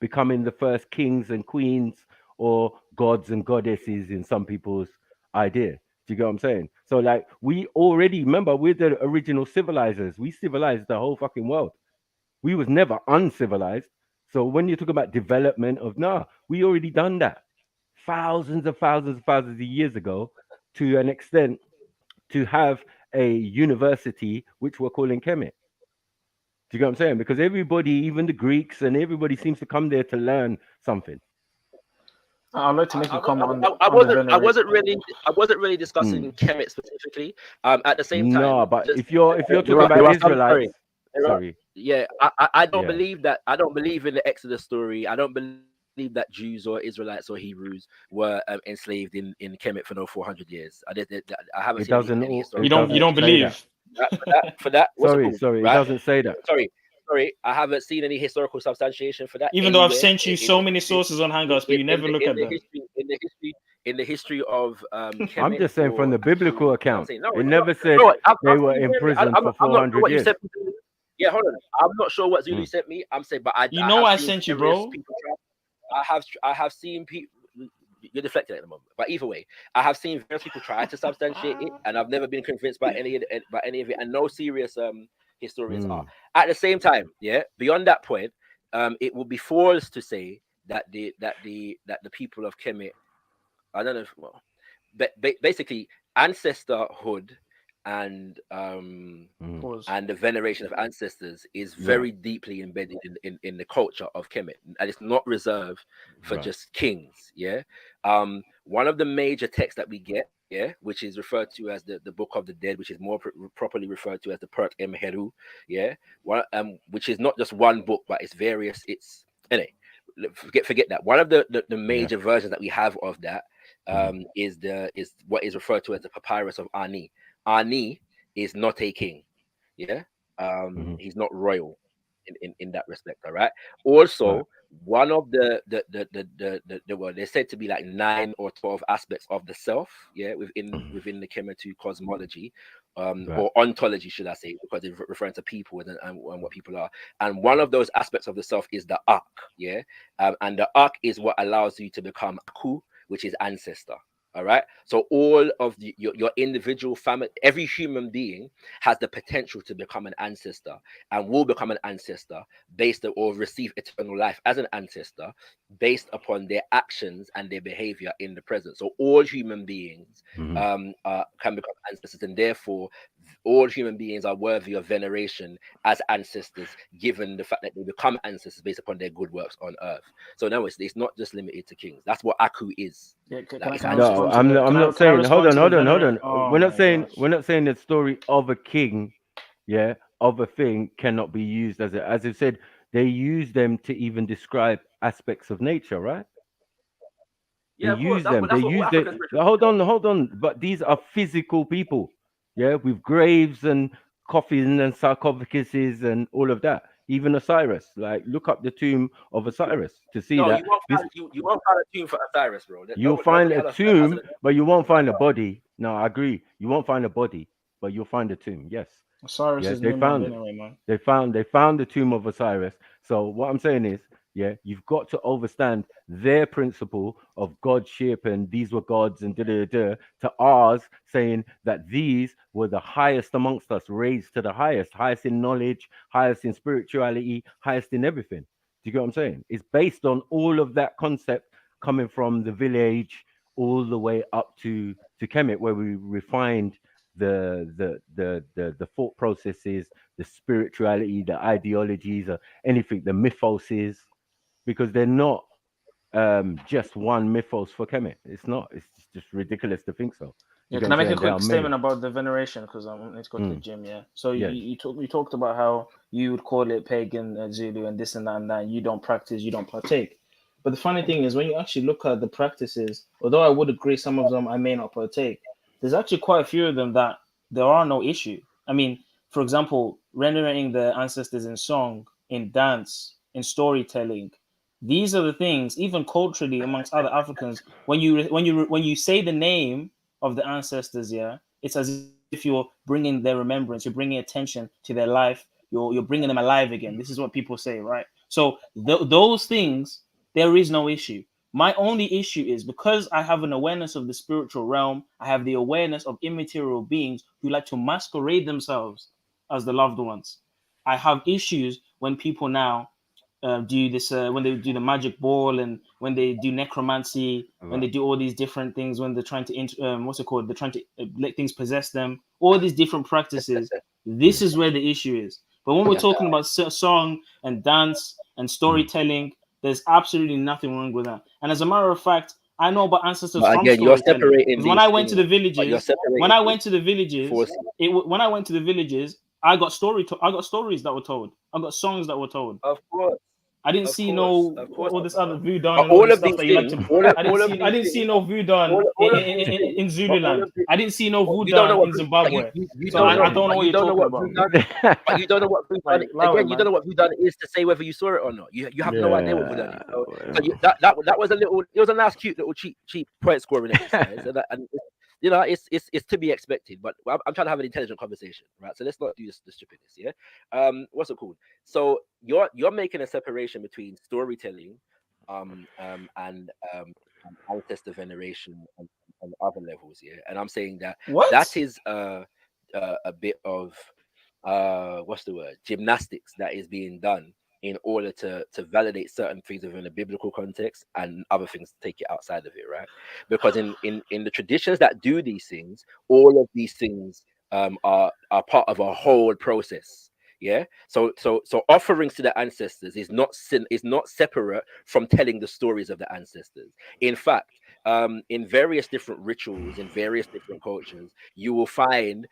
[SPEAKER 19] becoming the first kings and queens, or gods and goddesses in some people's idea. Do you get what I'm saying? So, like, we already, remember, we're the original civilizers. We civilized the whole fucking world. We was never uncivilized. So when you talk about development of, we already done that thousands of years ago, to an extent, to have a university which we're calling Kemet. Do you get what I'm saying? Because everybody, even the Greeks and everybody, seems to come there to learn something.
[SPEAKER 13] I'd like to make a comment
[SPEAKER 1] I wasn't really discussing Kemet specifically. At the same time,
[SPEAKER 19] no, but if you're talking about Israelites, sorry.
[SPEAKER 1] Yeah, I don't believe that. I don't believe in the Exodus story. I don't believe that Jews or Israelites or Hebrews were enslaved in Kemet for no 400 years. I haven't
[SPEAKER 19] it
[SPEAKER 1] seen
[SPEAKER 19] doesn't.
[SPEAKER 1] Any
[SPEAKER 13] you don't believe
[SPEAKER 1] for that.
[SPEAKER 19] Sorry,
[SPEAKER 1] right?
[SPEAKER 19] It doesn't say that.
[SPEAKER 1] Sorry, I haven't seen any historical substantiation for that.
[SPEAKER 13] Even though I've sent you so many sources on Hangouts, but you never look at them.
[SPEAKER 1] In the history of Kemet,
[SPEAKER 19] I'm just saying from the biblical account. It never said they were in prison for 400 years.
[SPEAKER 1] Yeah, hold on. I'm not sure what Zulu sent me. I'm saying, but I
[SPEAKER 13] sent you, bro.
[SPEAKER 1] I have seen people. You're deflecting at the moment, but either way, I have seen various people try to substantiate it, and I've never been convinced by any of it, and no serious historians are. At the same time, yeah, beyond that point, it would be false to say that the people of Kemet, I don't know if, well, basically ancestorhood and the veneration of ancestors is very deeply embedded in the culture of Kemet, and it's not reserved for just kings. Yeah, one of the major texts that we get, which is referred to as the Book of the Dead, which is more properly referred to as the Pert Emheru, which is not just one book, but it's various. It's anyway, forget that. One of the major versions that we have of that is what is referred to as the Papyrus of Ani. Ani is not a king. Yeah, He's not royal in that respect. All right. Also, one of the well, they're said to be like 9 or 12 aspects of the self, within the Kemetu cosmology, or ontology, should I say, because it's referring to people and what people are. And one of those aspects of the self is the ark, and the ark is what allows you to become Aku, which is ancestor. All right. So all of your individual family, every human being has the potential to become an ancestor and will become an ancestor based or receive eternal life as an ancestor based upon their actions and their behavior in the present. So all human beings can become ancestors, and therefore all human beings are worthy of veneration as ancestors, given the fact that they become ancestors based upon their good works on earth. So no, it's not just limited to kings. That's what Aku is.
[SPEAKER 19] No, I'm not saying. Hold on. We're not saying the story of a king, of a thing cannot be used as I said. They use them to even describe aspects of nature, right? They use them. They use it. Hold on. But these are physical people, with graves and coffins and sarcophaguses and all of that. Even Osiris, like look up the tomb of Osiris to see that.
[SPEAKER 1] You won't find a tomb for Osiris, bro.
[SPEAKER 19] You'll find a tomb, but you won't find a body. No, I agree. You won't find a body, but you'll find a tomb. Yes.
[SPEAKER 13] Osiris is
[SPEAKER 19] they found it.
[SPEAKER 13] Anyway, man.
[SPEAKER 19] They found the tomb of Osiris. So what I'm saying is, you've got to understand their principle of godship and these were gods and to ours saying that these were the highest amongst us, raised to the highest in knowledge, highest in spirituality, highest in everything. Do you get what I'm saying? It's based on all of that concept coming from the village all the way up to Kemet, where we refined the thought processes, the spirituality, the ideologies, or anything, the mythoses, because they're not just one mythos for Kemet. It's not. It's just ridiculous to think so.
[SPEAKER 13] Can I make a quick statement about the veneration, because I need to go to the gym. So you talked about how you would call it pagan Zulu and this and that and that. You don't practice, you don't partake. But the funny thing is, when you actually look at the practices, although I would agree some of them I may not partake, there's actually quite a few of them that there are no issue. I mean, for example, rendering the ancestors in song, in dance, in storytelling. These are the things, even culturally amongst other Africans, when you say the name of the ancestors, it's as if you're bringing their remembrance, you're bringing attention to their life, you're bringing them alive again. This is what people say, right? So those things, there is no issue. My only issue is because I have an awareness of the spiritual realm, I have the awareness of immaterial beings who like to masquerade themselves as the loved ones. I have issues when people now do this, when they do the magic ball and when they do necromancy, when they do all these different things, when they're trying to, they're trying to let things possess them, all these different practices. This is where the issue is. But when we're talking about song and dance and storytelling, there's absolutely nothing wrong with that. And as a matter of fact, I know about ancestors from storytelling. When I went to the villages, I got stories that were told. I got songs that were told.
[SPEAKER 1] Of course.
[SPEAKER 13] I didn't see all this other voodoo and all this stuff that you like to. I didn't see no voodoo in Zululand. I didn't see no voodoo in Zimbabwe. So I don't know what you're talking about.
[SPEAKER 1] But you don't know what voodoo again. You don't know what voodoo is to say whether you saw it or not. You have no idea what voodoo is. So that was it was a nice, cute little cheap point scoring exercise, and it's to be expected, but I'm trying to have an intelligent conversation, right? So let's not do the stupidness, what's it called? So you're making a separation between storytelling, and ancestor veneration and other levels, and I'm saying that that is a bit of what's the word? Gymnastics that is being done in order to validate certain things within a biblical context and other things to take it outside of it, right? Because in the traditions that do these things, all of these things are part of a whole process. So offerings to the ancestors is not separate from telling the stories of the ancestors. In fact, in various different rituals, in various different cultures, you will find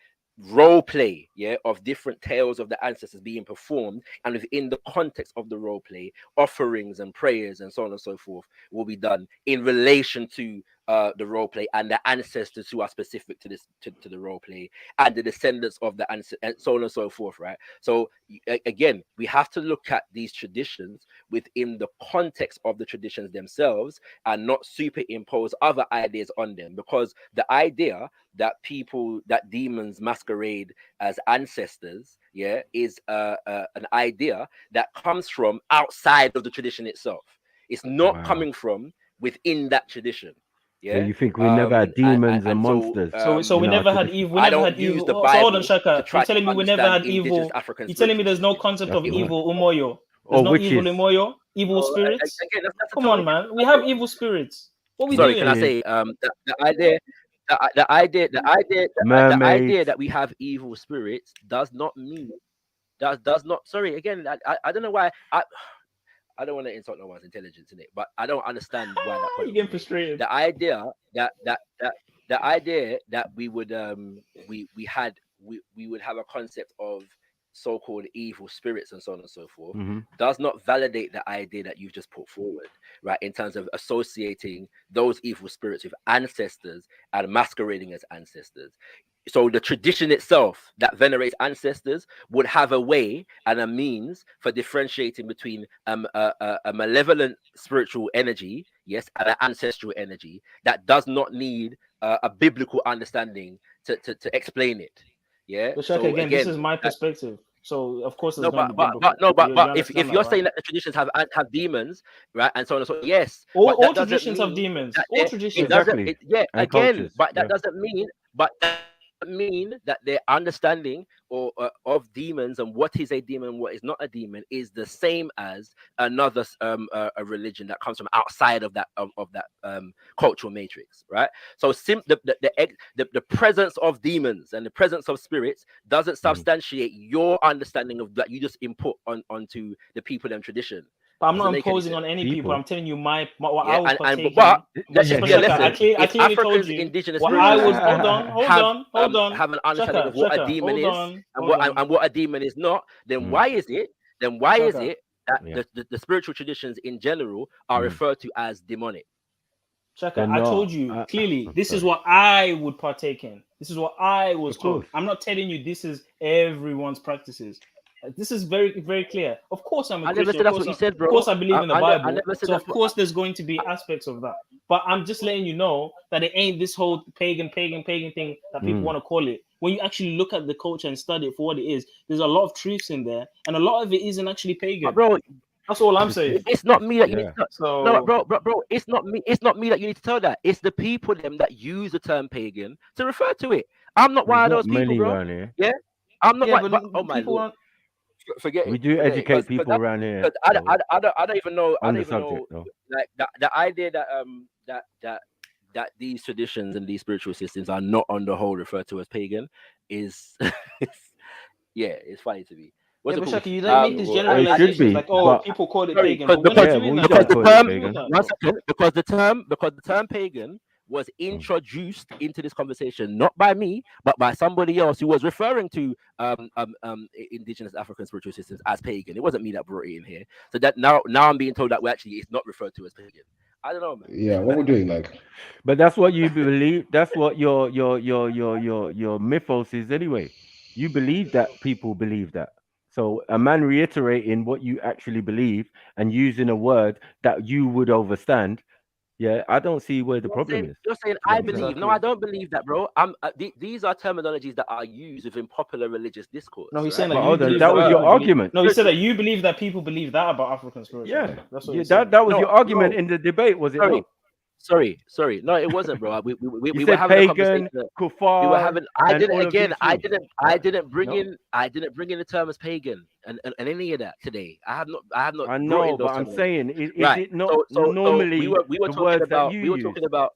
[SPEAKER 1] role play of different tales of the ancestors being performed, and within the context of the role play, offerings and prayers and so on and so forth will be done in relation to the role play, and the ancestors who are specific to this to the role play, and the descendants of the ancestors, and so on and so forth, right? So again, we have to look at these traditions within the context of the traditions themselves, and not superimpose other ideas on them, because the idea that demons masquerade as ancestors, is an idea that comes from outside of the tradition itself. It's not coming from within that tradition.
[SPEAKER 19] So you think we never had demons and monsters?
[SPEAKER 13] So we never had evil. We never had evil. So hold on, Shaka. You're telling me we never had evil. You're telling me there's no concept of evil umoyo. There's no evil umoyo. Evil spirits. Come on, man. We have evil spirits. What we doing?
[SPEAKER 1] Can I say the idea that we have evil spirits does not mean does not. Sorry, again, I don't know why I don't want to insult no one's intelligence in it, but I don't understand why that.
[SPEAKER 13] You getting frustrated?
[SPEAKER 1] The idea that we would we would have a concept of so-called evil spirits and so on and so forth does not validate the idea that you've just put forward, right? In terms of associating those evil spirits with ancestors and masquerading as ancestors. So the tradition itself that venerates ancestors would have a way and a means for differentiating between a malevolent spiritual energy, yes, and an ancestral energy that does not need a biblical understanding to explain it. Yeah.
[SPEAKER 13] But Shaka, again, this is my perspective. So of course,
[SPEAKER 1] but if you're saying that the traditions have demons, right, and so on and so on, yes,
[SPEAKER 13] all traditions have demons. All traditions,
[SPEAKER 1] exactly. Again, but that doesn't mean, that their understanding of demons and what is a demon and what is not a demon is the same as another a religion that comes from outside of that cultural matrix, right? So the presence of demons and the presence of spirits doesn't substantiate your understanding of that you just input onto the people and tradition.
[SPEAKER 13] But I'm not imposing on any people. I'm telling you what I was partaking. I clearly told you
[SPEAKER 1] indigenous
[SPEAKER 13] what I was. Hold on.
[SPEAKER 1] Have an understanding of what a demon is and what a demon is not. Then why is it that the spiritual traditions in general are referred to as demonic?
[SPEAKER 13] Shaka, I told you clearly. This is what I would partake in. This is what I was told. I'm not telling you this is everyone's practices. This is very, very clear. Of course, I'm a Christian. Of course, I believe in the Bible. So, of course, there's going to be aspects of that. But I'm just letting you know that it ain't this whole pagan thing that people want to call it. When you actually look at the culture and study it for what it is, there's a lot of truths in there, and a lot of it isn't actually pagan.
[SPEAKER 1] But bro,
[SPEAKER 13] that's all I'm saying.
[SPEAKER 1] It's not me that you need to tell. No, bro. It's not me. It's not me that you need to tell that. It's the people that use the term pagan to refer to it. I'm not one of those people, bro. Yeah, I'm not. Oh my Lord. Forget
[SPEAKER 19] we do educate people around here.
[SPEAKER 1] I don't even know. Like the idea that these traditions and these spiritual systems are not on the whole referred to as pagan is it's funny to me.
[SPEAKER 13] But Shaka, you don't make this generalization like people call it pagan.
[SPEAKER 1] Because the term pagan was introduced into this conversation not by me but by somebody else who was referring to indigenous African spiritual systems as pagan. It wasn't me that brought it in here. So that now I'm being told that it's not referred to as pagan. I don't know, man.
[SPEAKER 15] Yeah, what we're doing, like.
[SPEAKER 19] But that's what you believe. That's what your mythos is anyway. You believe that people believe that. So a man reiterating what you actually believe and using a word that you would understand. Yeah, I don't see where the problem is.
[SPEAKER 1] You're saying I believe. Exactly. No, I don't believe that, bro. These are terminologies that are used within popular religious discourse.
[SPEAKER 13] No, he's saying
[SPEAKER 19] that that was your argument.
[SPEAKER 13] No, he said that you believe that people believe that about African spirituality.
[SPEAKER 19] Yeah, that's what that was your argument in the debate, was it not?
[SPEAKER 1] Sorry. No, it wasn't, bro. We were having
[SPEAKER 19] pagan,
[SPEAKER 1] a conversation.
[SPEAKER 19] Kuffar,
[SPEAKER 1] we were having. I didn't bring in the term as pagan and any of that today. I have not.
[SPEAKER 19] I know, but I'm saying, is it not normally
[SPEAKER 1] we were talking about.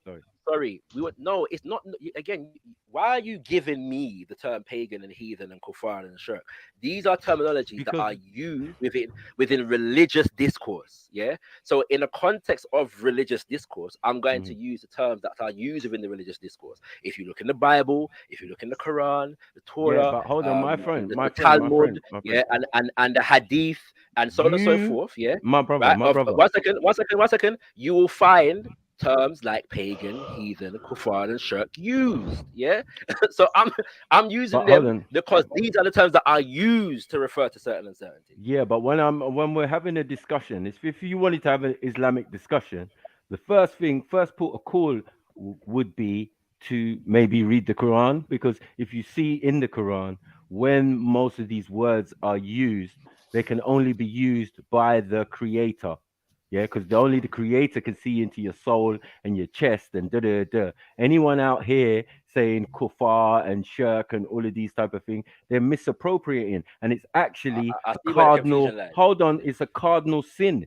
[SPEAKER 1] Sorry, it's not. Again, why are you giving me the term pagan and heathen and kuffar and shirk? These are terminologies that are used within religious discourse. Yeah. So in the context of religious discourse, I'm going to use the terms that are used within the religious discourse. If you look in the Bible, if you look in the Quran, the Torah,
[SPEAKER 19] but hold on, my friend,
[SPEAKER 1] the Talmud, and the Hadith, and so on and so forth. Yeah.
[SPEAKER 19] My brother.
[SPEAKER 1] One second. You will find terms like pagan, heathen, kuffar, and shirk used. Yeah, so I'm using them because these are the terms that are used to refer to certain uncertainty.
[SPEAKER 19] Yeah, but when we're having a discussion, if you wanted to have an Islamic discussion, the first port of call would be to maybe read the Quran, because if you see in the Quran, when most of these words are used, they can only be used by the Creator. Yeah, because only the Creator can see into your soul and your chest and da. Anyone out here saying kuffar and shirk and all of these type of things, they're misappropriating, and it's actually
[SPEAKER 1] I
[SPEAKER 19] a
[SPEAKER 1] see where the
[SPEAKER 19] cardinal.
[SPEAKER 1] confusion lies.
[SPEAKER 19] Hold on, it's a cardinal sin.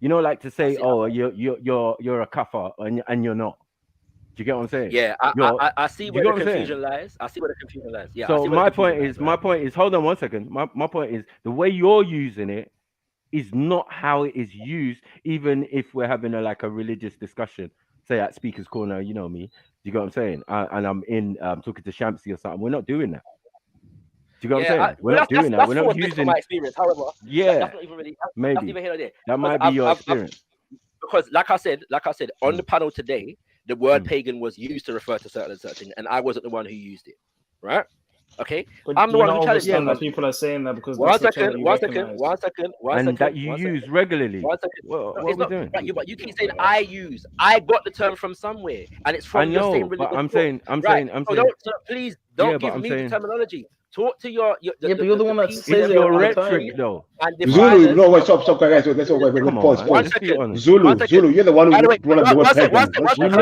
[SPEAKER 19] You know, like to say, oh, you're a kafir and you're not. Do you get what I'm saying?
[SPEAKER 1] Yeah, I see where the confusion lies. I see where the confusion lies. Yeah.
[SPEAKER 19] So my point is, hold on one second. My point is, the way you're using it is not how it is used, even if we're having a religious discussion, say at Speaker's Corner, you know me. Do you get what I'm saying? And I'm talking to Shamsi or something. We're not doing that. Do you get what I'm saying? We're not doing that. We're not using
[SPEAKER 1] my experience. However,
[SPEAKER 19] yeah,
[SPEAKER 1] that's not even really
[SPEAKER 19] maybe
[SPEAKER 1] that's even here or there.
[SPEAKER 19] that might be your experience.
[SPEAKER 1] Because like I said, on the panel today, the word pagan was used to refer to certain things, and I wasn't the one who used it, right? Okay,
[SPEAKER 13] but
[SPEAKER 1] I'm the one who challenged
[SPEAKER 13] it. That people are saying that because
[SPEAKER 1] one
[SPEAKER 13] second,
[SPEAKER 1] and
[SPEAKER 19] that you use regularly.
[SPEAKER 1] One second.
[SPEAKER 19] What
[SPEAKER 1] no,
[SPEAKER 19] are we doing?
[SPEAKER 1] Right, but you keep saying I use. I got the term from somewhere, and it's from your same religious.
[SPEAKER 19] I'm saying.
[SPEAKER 1] So please don't give me the terminology. Talk to your
[SPEAKER 13] but you're the one that says
[SPEAKER 19] your rhetoric, though.
[SPEAKER 15] Zulu, no, wait, stop, guys. Let's pause. Zulu, you're the one who brought up the word pagan.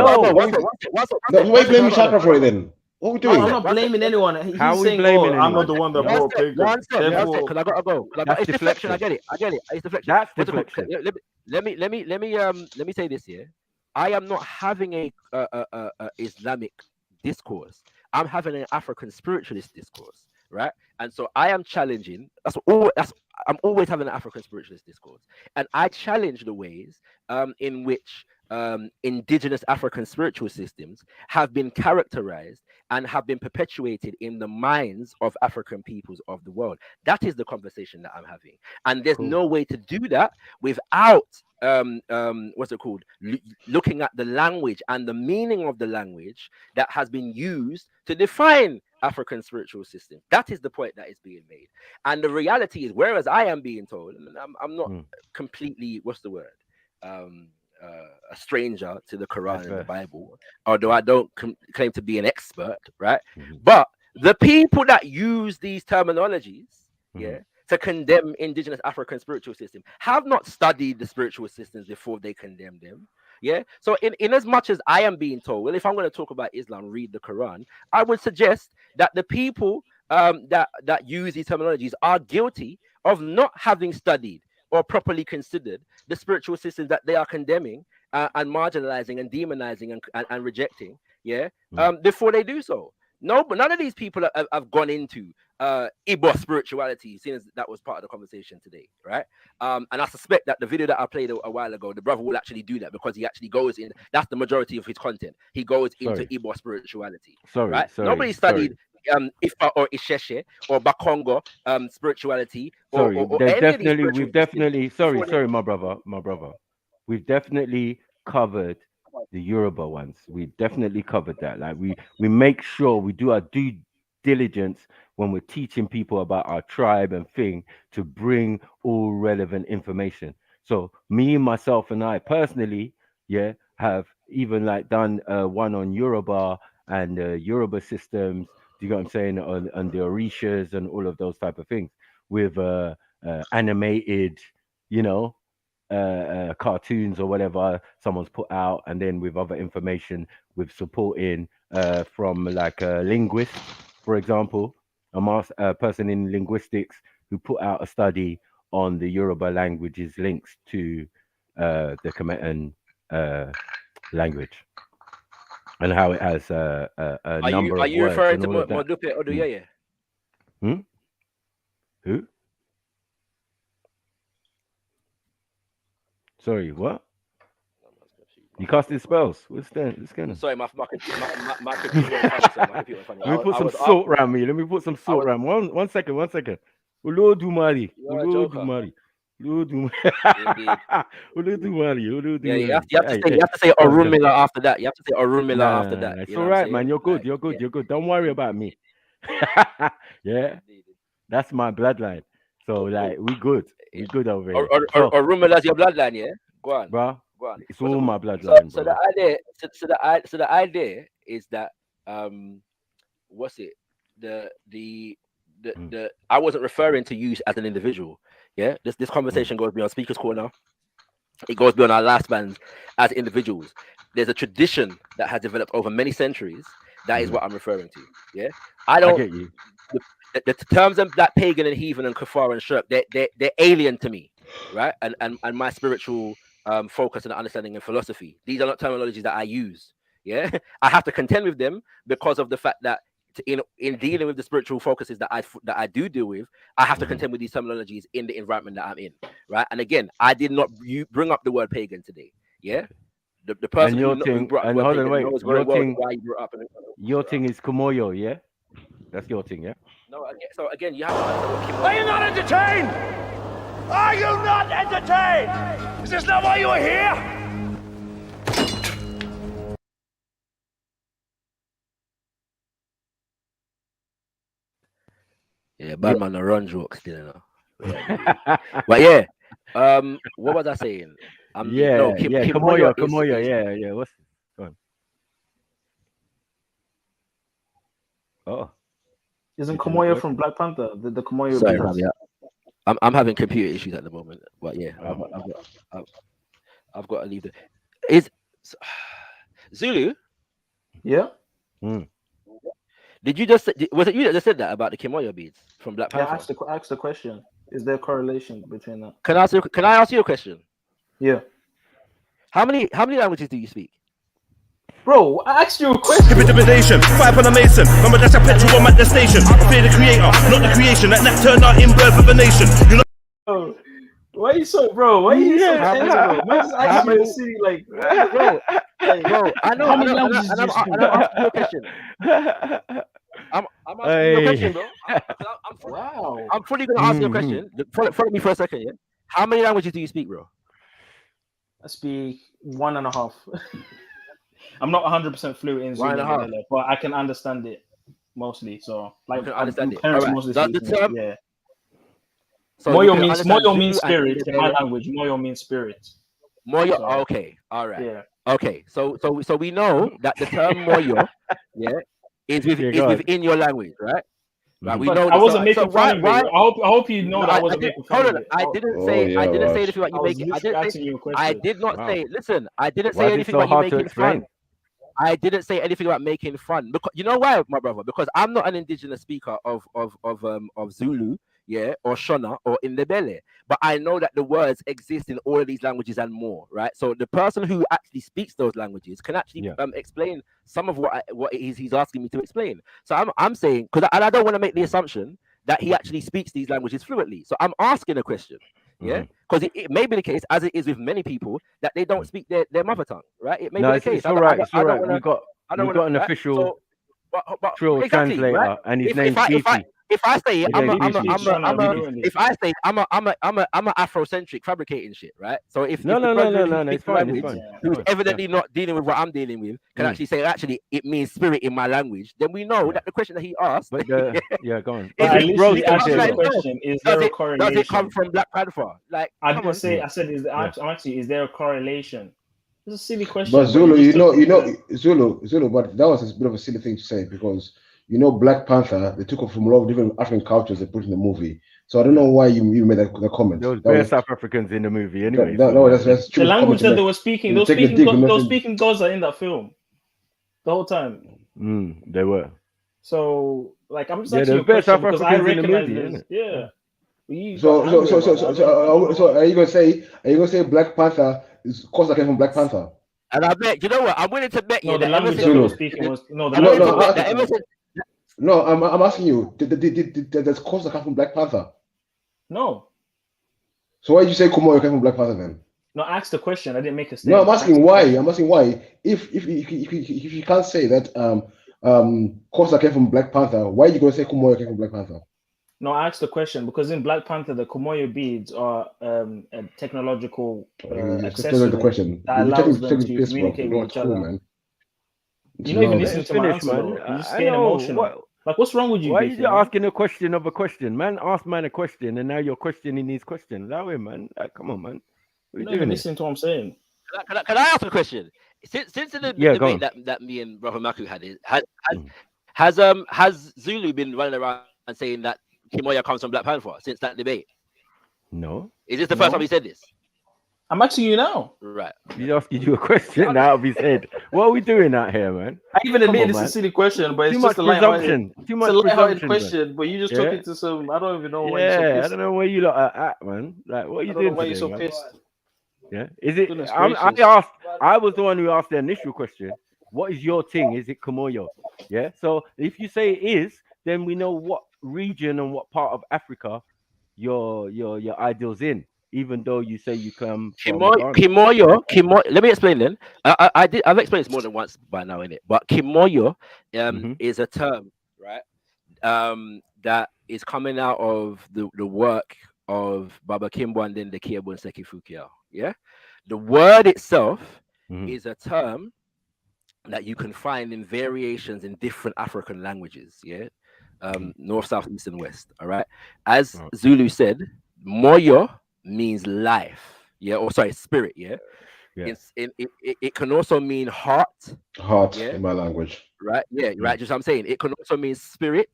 [SPEAKER 15] Why blame Shaka for it then? What are we doing?
[SPEAKER 13] I'm not blaming anyone. He's
[SPEAKER 19] How are we
[SPEAKER 13] saying,
[SPEAKER 19] blaming
[SPEAKER 13] I'm not the one that brought pagan.
[SPEAKER 1] Because I gotta go. It's deflection. I get it. It's deflection.
[SPEAKER 19] That's deflection.
[SPEAKER 1] Let me say this here. I am not having a Islamic discourse. I'm having an African spiritualist discourse, right? And so I am challenging. I'm always having an African spiritualist discourse, and I challenge the ways in which indigenous African spiritual systems have been characterized and have been perpetuated in the minds of African peoples of the world. That is the conversation that I'm having, and there's no way to do that without what's it called? Looking at the language and the meaning of the language that has been used to define African spiritual system. That is the point that is being made, and the reality is, whereas I am being told, and I'm not completely, what's the word? A stranger to the Quran and the Bible, although I don't claim to be an expert, right? But the people that use these terminologies, to condemn indigenous African spiritual system have not studied the spiritual systems before they condemn them. Yeah. So in as much as I am being told, well, if I'm going to talk about Islam, read the Quran, I would suggest that the people that use these terminologies are guilty of not having studied or properly considered the spiritual systems that they are condemning and marginalizing and demonizing and rejecting, before they do so. No, but none of these people have gone into Igbo spirituality, since that was part of the conversation today, right? And I suspect that the video that I played a while ago, the brother will actually do that, because he actually goes in. That's the majority of his content. He goes into Igbo spirituality. Nobody studied Ifa or Isheshe or Bakongo spirituality.
[SPEAKER 19] We've definitely. Sorry, my brother. We've definitely covered the Yoruba ones. We definitely covered that. Like we make sure we do our due diligence when we're teaching people about our tribe and thing, to bring all relevant information. So me, myself, and I personally, have even done one on Yoruba and Yoruba systems. Do you get what I'm saying? On the Orishas and all of those type of things, with animated, cartoons or whatever someone's put out, and then with other information, with supporting from a linguist, for example, a person in linguistics who put out a study on the Yoruba language's links to the Kemetan language, and how it has a number of words. Are you referring to
[SPEAKER 1] Modupe Oduyeye?
[SPEAKER 19] Who? Sorry, what? You casting spells? What's that? What's going on?
[SPEAKER 1] Sorry, my computer.
[SPEAKER 19] Let me put some salt around me. Let me put some salt around. One second. Ulodumari. Indeed.
[SPEAKER 1] Yeah, you have to say Orunmila after that. You have to say Orunmila after that.
[SPEAKER 19] It's
[SPEAKER 1] You know
[SPEAKER 19] all
[SPEAKER 1] what I'm
[SPEAKER 19] right,
[SPEAKER 1] saying?
[SPEAKER 19] man. You're good.
[SPEAKER 1] Like,
[SPEAKER 19] You're good. You're good. Don't worry about me. Yeah, that's my bloodline. So like, we good. We good over here.
[SPEAKER 1] Orumila's your bloodline, yeah. Go on,
[SPEAKER 19] bro.
[SPEAKER 1] Go on.
[SPEAKER 19] It's all my bloodline,
[SPEAKER 1] So
[SPEAKER 19] bro.
[SPEAKER 1] the idea is that what's it? The I wasn't referring to you as an individual. Yeah, this conversation goes beyond Speaker's Corner. It goes beyond our last bands as individuals. There's a tradition that has developed over many centuries. That is what I'm referring to. Yeah, I
[SPEAKER 19] get you.
[SPEAKER 1] The terms of that pagan and heathen and kafar and shirk, they're alien to me, right? And my spiritual focus and understanding and philosophy. These are not terminologies that I use. Yeah, I have to contend with them because of the fact that in dealing with the spiritual focuses that I do deal with, I have to contend with these terminologies in the environment that I'm in, right? And again, I did not bring up the word pagan today. Yeah, the person who brought up the word pagan knows very well why you brought up.
[SPEAKER 19] Your thing is Kumoyo, yeah? That's your thing, yeah?
[SPEAKER 1] No, so again, you have to answer what Kim.
[SPEAKER 3] Are you not entertained? Are you not entertained? Is this not why you are here?
[SPEAKER 1] Yeah, bad man, run jokes, you know. But yeah, what was I saying?
[SPEAKER 19] Kumoyo, yeah. What's going? Oh,
[SPEAKER 13] isn't Kumoyo from Black Panther? The Kumoyo.
[SPEAKER 1] Sorry, I'm having computer issues at the moment, but yeah, I've got to leave the. Is Zulu?
[SPEAKER 13] Yeah.
[SPEAKER 1] Did you just was it you that just said that about the Kimoyo beads from Black Panther?
[SPEAKER 13] Yeah, ask the question. Is there a correlation between that?
[SPEAKER 1] Can I ask you a question?
[SPEAKER 13] Yeah.
[SPEAKER 1] How many languages do you speak?
[SPEAKER 13] Bro, I asked you a question.
[SPEAKER 3] Intimidation, fight on a mason. Remember that's a petrol bomb at the station. I fear the creator, not the creation. That turned out in birth of a nation. You know.
[SPEAKER 13] Why are you so, bro? Why are you so tense, bro? Man, just ask you to see, like, bro,
[SPEAKER 1] I know.
[SPEAKER 13] How many languages do you speak?
[SPEAKER 1] I'm asking you a question. I'm asking you a question, bro. I'm fully gonna ask you a question. Follow me for a second, yeah. How many languages do you speak, bro?
[SPEAKER 13] I speak 1.5. I'm not 100% fluent in Zulu, but I can understand it mostly. So, like,
[SPEAKER 1] you can understand it.
[SPEAKER 13] Parents
[SPEAKER 1] Right.
[SPEAKER 13] mostly
[SPEAKER 1] That's
[SPEAKER 13] speak
[SPEAKER 1] the term.
[SPEAKER 13] yeah.
[SPEAKER 1] So
[SPEAKER 13] Moyo
[SPEAKER 1] Zulu
[SPEAKER 13] means spirit
[SPEAKER 1] and
[SPEAKER 13] in my language. Moyo means spirit.
[SPEAKER 1] Moyo.
[SPEAKER 13] So,
[SPEAKER 1] okay. All right.
[SPEAKER 13] Yeah.
[SPEAKER 1] Okay. So we know that the term Moyo, is within your language, right? Right. We
[SPEAKER 13] but
[SPEAKER 1] know.
[SPEAKER 13] I wasn't making
[SPEAKER 1] so
[SPEAKER 13] fun
[SPEAKER 1] why,
[SPEAKER 13] of it. I hope you know that I wasn't making fun of it.
[SPEAKER 1] I didn't say anything about you making. I did not say. Listen, I didn't say anything about you making fun. I didn't say anything about making fun. Because you know why, my brother? Because I'm not an indigenous speaker of Zulu, or Shona or Indebele. But I know that the words exist in all of these languages and more, right? So the person who actually speaks those languages can actually explain some of what it is he's asking me to explain. So I'm saying, because I don't want to make the assumption that he actually speaks these languages fluently. So I'm asking a question. Yeah, because it may be the case, as it is with many people, that they don't speak their mother tongue, right? It may be the case.
[SPEAKER 19] It's all right. It's all right. We've got an official Trill translator, and his name's Beefy.
[SPEAKER 1] If I say I'm a Afrocentric fabricating shit, right? So if
[SPEAKER 19] no,
[SPEAKER 1] it's fine. Who's evidently not dealing with what I'm dealing with can actually say actually it means spirit in my language, then we know that the question that he asked.
[SPEAKER 19] But yeah, go on.
[SPEAKER 13] I literally asked you the question: is there a correlation?
[SPEAKER 1] Does it come from Black Panther? Like
[SPEAKER 13] I didn't say. I said, I'm actually, is there a correlation? It's a silly question.
[SPEAKER 15] But Zulu, Zulu, but that was a bit of a silly thing to say because. Black Panther, they took it from a lot of different African cultures they put in the movie. So I don't know why you made that comment.
[SPEAKER 19] There was South Africans in the movie anyway.
[SPEAKER 15] That's
[SPEAKER 13] the language that they were speaking. They were speaking Xhosa in that film the whole time.
[SPEAKER 19] They were.
[SPEAKER 13] So, like, I'm just asking you a question because I recognize this. Yeah.
[SPEAKER 15] So are you gonna say Black Panther is cause that came from Black Panther?
[SPEAKER 1] And I bet I'm willing to bet you
[SPEAKER 13] the language they were speaking was
[SPEAKER 15] No, I'm asking you. Did there's cause that come from Black Panther?
[SPEAKER 13] No.
[SPEAKER 15] So why did you say Kumoyo came from Black Panther then?
[SPEAKER 13] No, I asked the question. I didn't make a statement.
[SPEAKER 15] No, I'm asking why. If you can't say that cause that came from Black Panther, why are you gonna say Kumoyo came from Black Panther?
[SPEAKER 13] No, I asked the question because in Black Panther, the Komoyo beads are a technological accessory
[SPEAKER 15] the question.
[SPEAKER 13] that allows them to communicate with each other.
[SPEAKER 15] Man.
[SPEAKER 13] You're not even listening to my answer, though. You're just getting emotional. Like, what's wrong with you?
[SPEAKER 19] Why are you asking a question of a question, man? Ask man a question, and now you're questioning his question. Allow him, man. Like, come on, man.
[SPEAKER 13] You're not even listening to what I'm saying.
[SPEAKER 1] Can I ask a question? Since the debate that me and Brother Maku had, has Zulu been running around and saying that Kimoya comes from Black Panther since that debate?
[SPEAKER 19] No.
[SPEAKER 1] Is this the first time he said this?
[SPEAKER 13] I'm asking you now.
[SPEAKER 1] Right.
[SPEAKER 19] He's asking you a question out of his head. What are we doing out here, man?
[SPEAKER 13] I even admit it's a silly question, but it's just a light-hearted question. But you just took it to some. I don't even know why you're so pissed.
[SPEAKER 19] I don't know where you lot are at, man. Like, what are you doing?
[SPEAKER 13] Why you're so pissed?
[SPEAKER 19] Yeah. Is it? I was the one who asked the initial question. What is your thing? Is it Komoyo? Yeah. So if you say it is, then we know what region and what part of Africa your ideal's in. Even though you say you come from
[SPEAKER 1] Kimoyo. Let me explain then. I've explained this more than once by now, innit? But Kimoyo is a term, right? That is coming out of the work of Baba Kimbwanden the Kiebun Seki Fukiao. Yeah, the word itself is a term that you can find in variations in different African languages. Yeah, north, south, east, and west. All right. As Zulu said, Moyo means life, spirit, it can also mean heart
[SPEAKER 15] in my language,
[SPEAKER 1] right? Right, just what I'm saying, it can also mean spirit,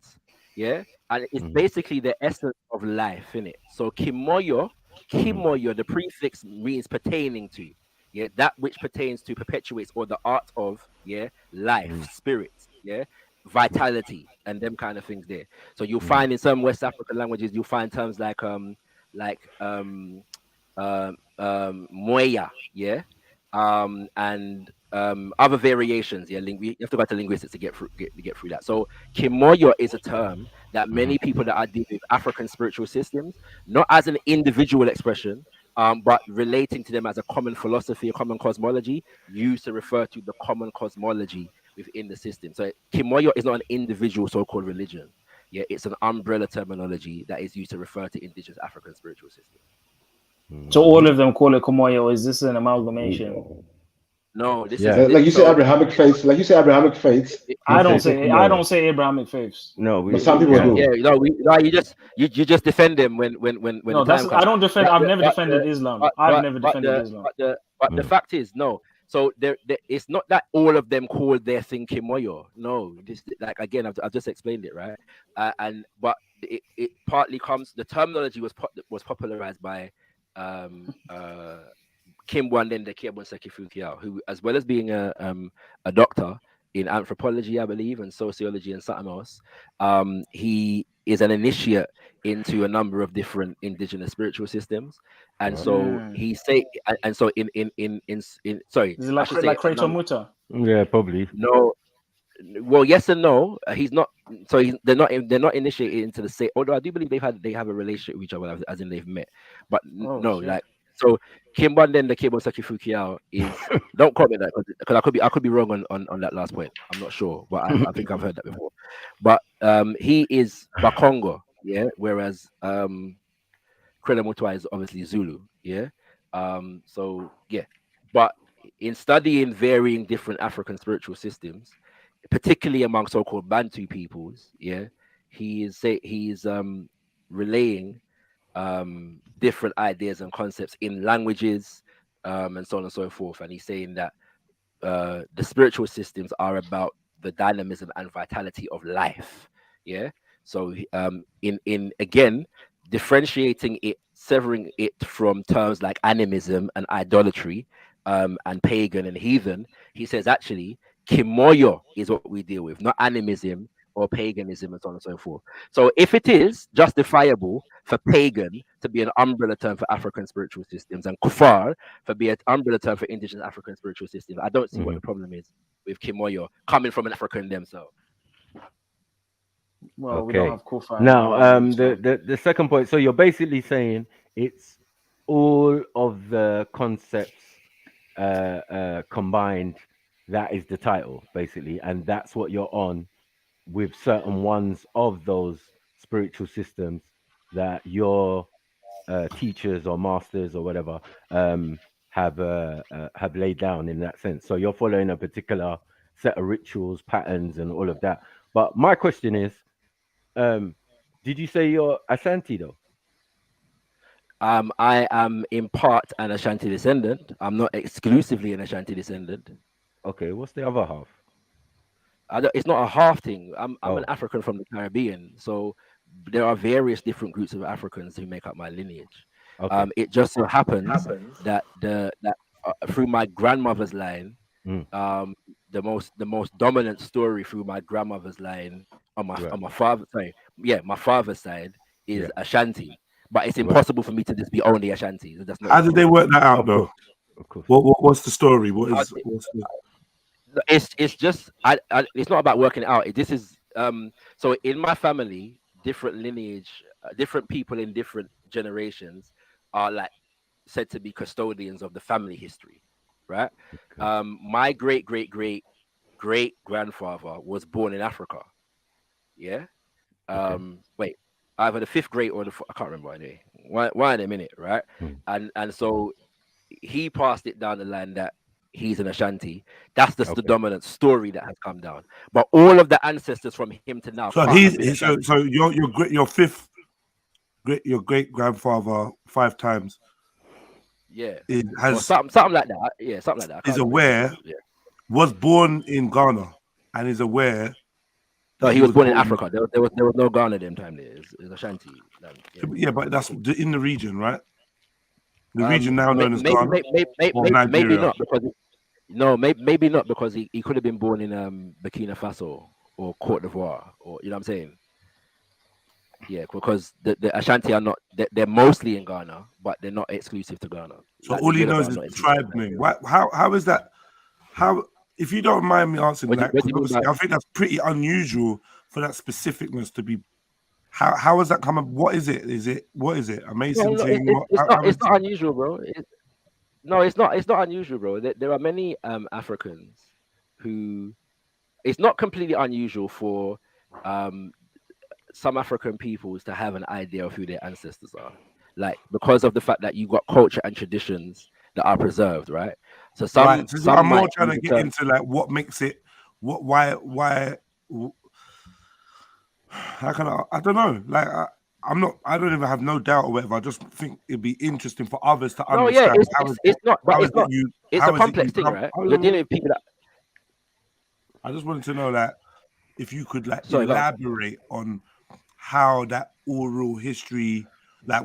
[SPEAKER 1] and it's basically the essence of life, innit? So Kimoyo, the prefix means pertaining to, that which pertains to, perpetuates, or the art of, life, spirit, vitality, and them kind of things there. So you'll find in some West African languages, you'll find terms like Moya, and other variations. You have to go to linguistics to get through that. So Kimoyo is a term that many people that are dealing with African spiritual systems, not as an individual expression, but relating to them as a common philosophy, a common cosmology, used to refer to the common cosmology within the system. So Kimoyo is not an individual so-called religion. It's an umbrella terminology that is used to refer to indigenous African spiritual systems.
[SPEAKER 13] So all of them call it Komoyo, or is this an amalgamation?
[SPEAKER 1] No, this
[SPEAKER 15] is like you say Abrahamic faiths.
[SPEAKER 13] I don't say Abrahamic faiths.
[SPEAKER 19] No,
[SPEAKER 15] but some people do.
[SPEAKER 1] You just defend them when
[SPEAKER 13] no, the time comes. I don't defend. I've never defended Islam. I've never defended Islam.
[SPEAKER 1] But the fact is, no. So there, it's not that all of them call their thing Kimoyo. No, this, like again, I've just explained it, right? But it partly comes. The terminology was popularized by Kimbwanden the Kiebun Seki Fukiao, who, as well as being a doctor in anthropology, I believe, and sociology and something else, he is an initiate into a number of different indigenous spiritual systems, and so he say, and so in sorry,
[SPEAKER 13] is it like Kratos Muta?
[SPEAKER 19] Yeah, probably.
[SPEAKER 1] No, well, yes and no. He's not. So they're not initiated into the same. Although I do believe they have a relationship with each other, as in they've met. But
[SPEAKER 13] shit.
[SPEAKER 1] Like, so Kimbwanden the Kiebun Seki Fukiao is. Don't comment that because I could be wrong on that last point. I'm not sure, but I think I've heard that before. But he is Bakongo, whereas Krela Mutwa is obviously Zulu, but in studying varying different African spiritual systems, particularly among so-called Bantu peoples, he is relaying different ideas and concepts in languages, and so on and so forth. And he's saying that the spiritual systems are about the dynamism and vitality of life. So in again, differentiating it, severing it from terms like animism and idolatry, and pagan and heathen, he says actually Kimoyo is what we deal with, not animism or paganism and so on and so forth. So if it is justifiable for pagan to be an umbrella term for African spiritual systems, and kufar for be an umbrella term for indigenous African spiritual systems, I don't see what the problem is with Kimoyo coming from an African themselves.
[SPEAKER 13] Well, we don't have kufar.
[SPEAKER 19] Now, the second point. So you're basically saying it's all of the concepts combined. That is the title, basically, and that's what you're on with certain ones of those spiritual systems that your teachers or masters or whatever have laid down in that sense. So you're following a particular set of rituals, patterns, and all of that. But my question is, did you say you're Ashanti though?
[SPEAKER 1] I am in part an Ashanti descendant. I'm not exclusively an Ashanti descendant.
[SPEAKER 19] Okay, what's the other half?
[SPEAKER 1] It's not a half thing. I'm an African from the Caribbean, so there are various different groups of Africans who make up my lineage.
[SPEAKER 19] Okay.
[SPEAKER 1] It just so happens that through my grandmother's line, the most dominant story through my grandmother's line on my father's side is Ashanti. But it's impossible for me to just be only Ashanti. That's not.
[SPEAKER 4] How did they work that out, though?
[SPEAKER 19] Of course.
[SPEAKER 4] What's the story? What's the...
[SPEAKER 1] It's just it's not about working it out. This is so in my family, different lineage, different people in different generations are like said to be custodians of the family history, right? Okay. My great grandfather was born in Africa. Yeah. Wait, either the 5th grade or I can't remember anyway. Why in a minute, right? And so he passed it down the line that he's an Ashanti. That's just the dominant story that has come down. But all of the ancestors from him to now.
[SPEAKER 4] So your great grandfather 5 times.
[SPEAKER 1] Yeah.
[SPEAKER 4] Has
[SPEAKER 1] something like that. Yeah, something like that.
[SPEAKER 4] Is aware. Yeah. Was born in Ghana and is aware.
[SPEAKER 1] No, he was born in Africa. There was no Ghana at them time. There is Ashanti.
[SPEAKER 4] Yeah, but that's in the region, right? The region now known as Ghana.
[SPEAKER 1] Maybe not because maybe not because he could have been born in Burkina Faso or Cote d'Ivoire, or you know what I'm saying? Yeah, because the Ashanti are not. They're mostly in Ghana, but they're not exclusive to Ghana.
[SPEAKER 4] So all he knows is the tribe name. How is that? How, if you don't mind me answering that, because obviously I think that's pretty unusual for that specificness to be. How has that come up? What is it? What is it? Amazing thing?
[SPEAKER 1] It's not unusual, bro. It's not unusual, bro. There are many Africans who. It's not completely unusual for some African peoples to have an idea of who their ancestors are, like because of the fact that you got culture and traditions that are preserved, right? So some
[SPEAKER 4] I'm more trying to get into like what makes it, why. How can I don't know. Like I don't even have no doubt or whatever. I just think it'd be interesting for others to understand.
[SPEAKER 1] It's a complex thing, right? You're dealing with people that.
[SPEAKER 4] I just wanted to know that if you could like elaborate on how that oral history, like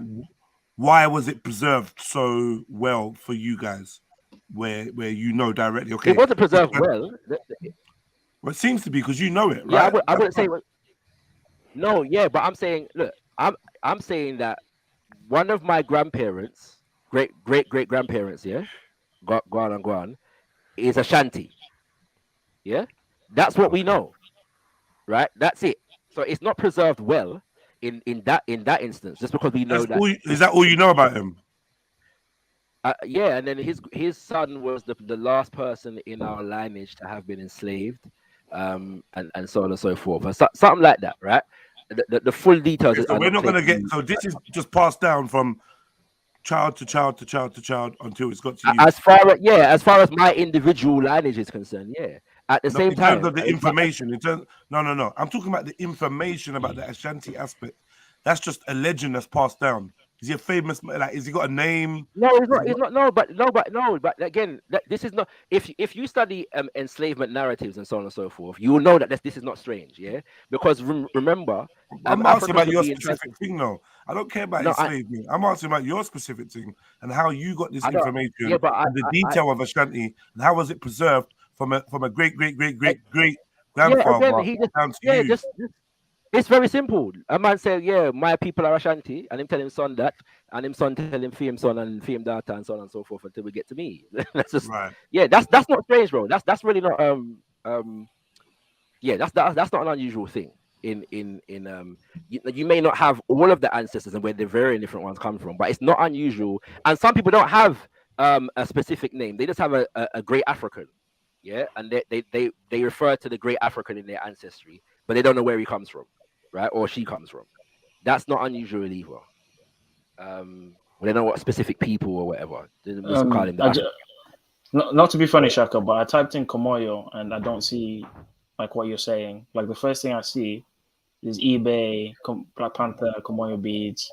[SPEAKER 4] why was it preserved so well for you guys, where you know directly? Okay,
[SPEAKER 1] it wasn't preserved well.
[SPEAKER 4] Well, it seems to be because you know it, right?
[SPEAKER 1] Yeah, I wouldn't say. No, yeah, but I'm saying, look, I'm saying that one of my grandparents, great grandparents, yeah, Guan, is Ashanti. Yeah, that's what we know, right? That's it. So it's not preserved well in that instance, just because we know that.
[SPEAKER 4] Is that all you know about him?
[SPEAKER 1] Yeah, and then his son was the last person in our lineage to have been enslaved, and so on and so forth, something like that, right? The full details.
[SPEAKER 4] So we're not going to get. So this is just passed down from child to child to child to child until it's got to you.
[SPEAKER 1] As far as my individual lineage is concerned, yeah. At the same time,
[SPEAKER 4] in terms of the information, no. I'm talking about the information about the Ashanti aspect. That's just a legend that's passed down. Is he a famous? Like, has he got a name?
[SPEAKER 1] No, he's not. No, but again, this is not. If you study enslavement narratives and so on and so forth, you will know that this is not strange. Yeah, because remember,
[SPEAKER 4] I'm asking about your specific thing, though. I don't care about enslavement. I'm asking about your specific thing and how you got this information, and the detail of Ashanti, and how was it preserved from a great grandfather down to you.
[SPEAKER 1] It's very simple. A man said, yeah, my people are Ashanti, and him tell him son that, and him son tell him fee him son and fee him daughter and so on and so forth until we get to me. That's just that's not strange, bro. That's really not that's not an unusual thing. You may not have all of the ancestors and where the very different ones come from, but it's not unusual. And some people don't have a specific name; they just have a great African, and they refer to the great African in their ancestry, but they don't know where he comes from, right, or she comes from. That's not unusual either. We don't know what specific people or whatever. Call him the
[SPEAKER 13] not to be funny, Shaka, but I typed in Komoyo and I don't see like what you're saying. Like the first thing I see is eBay, Black Panther, Komoyo beads,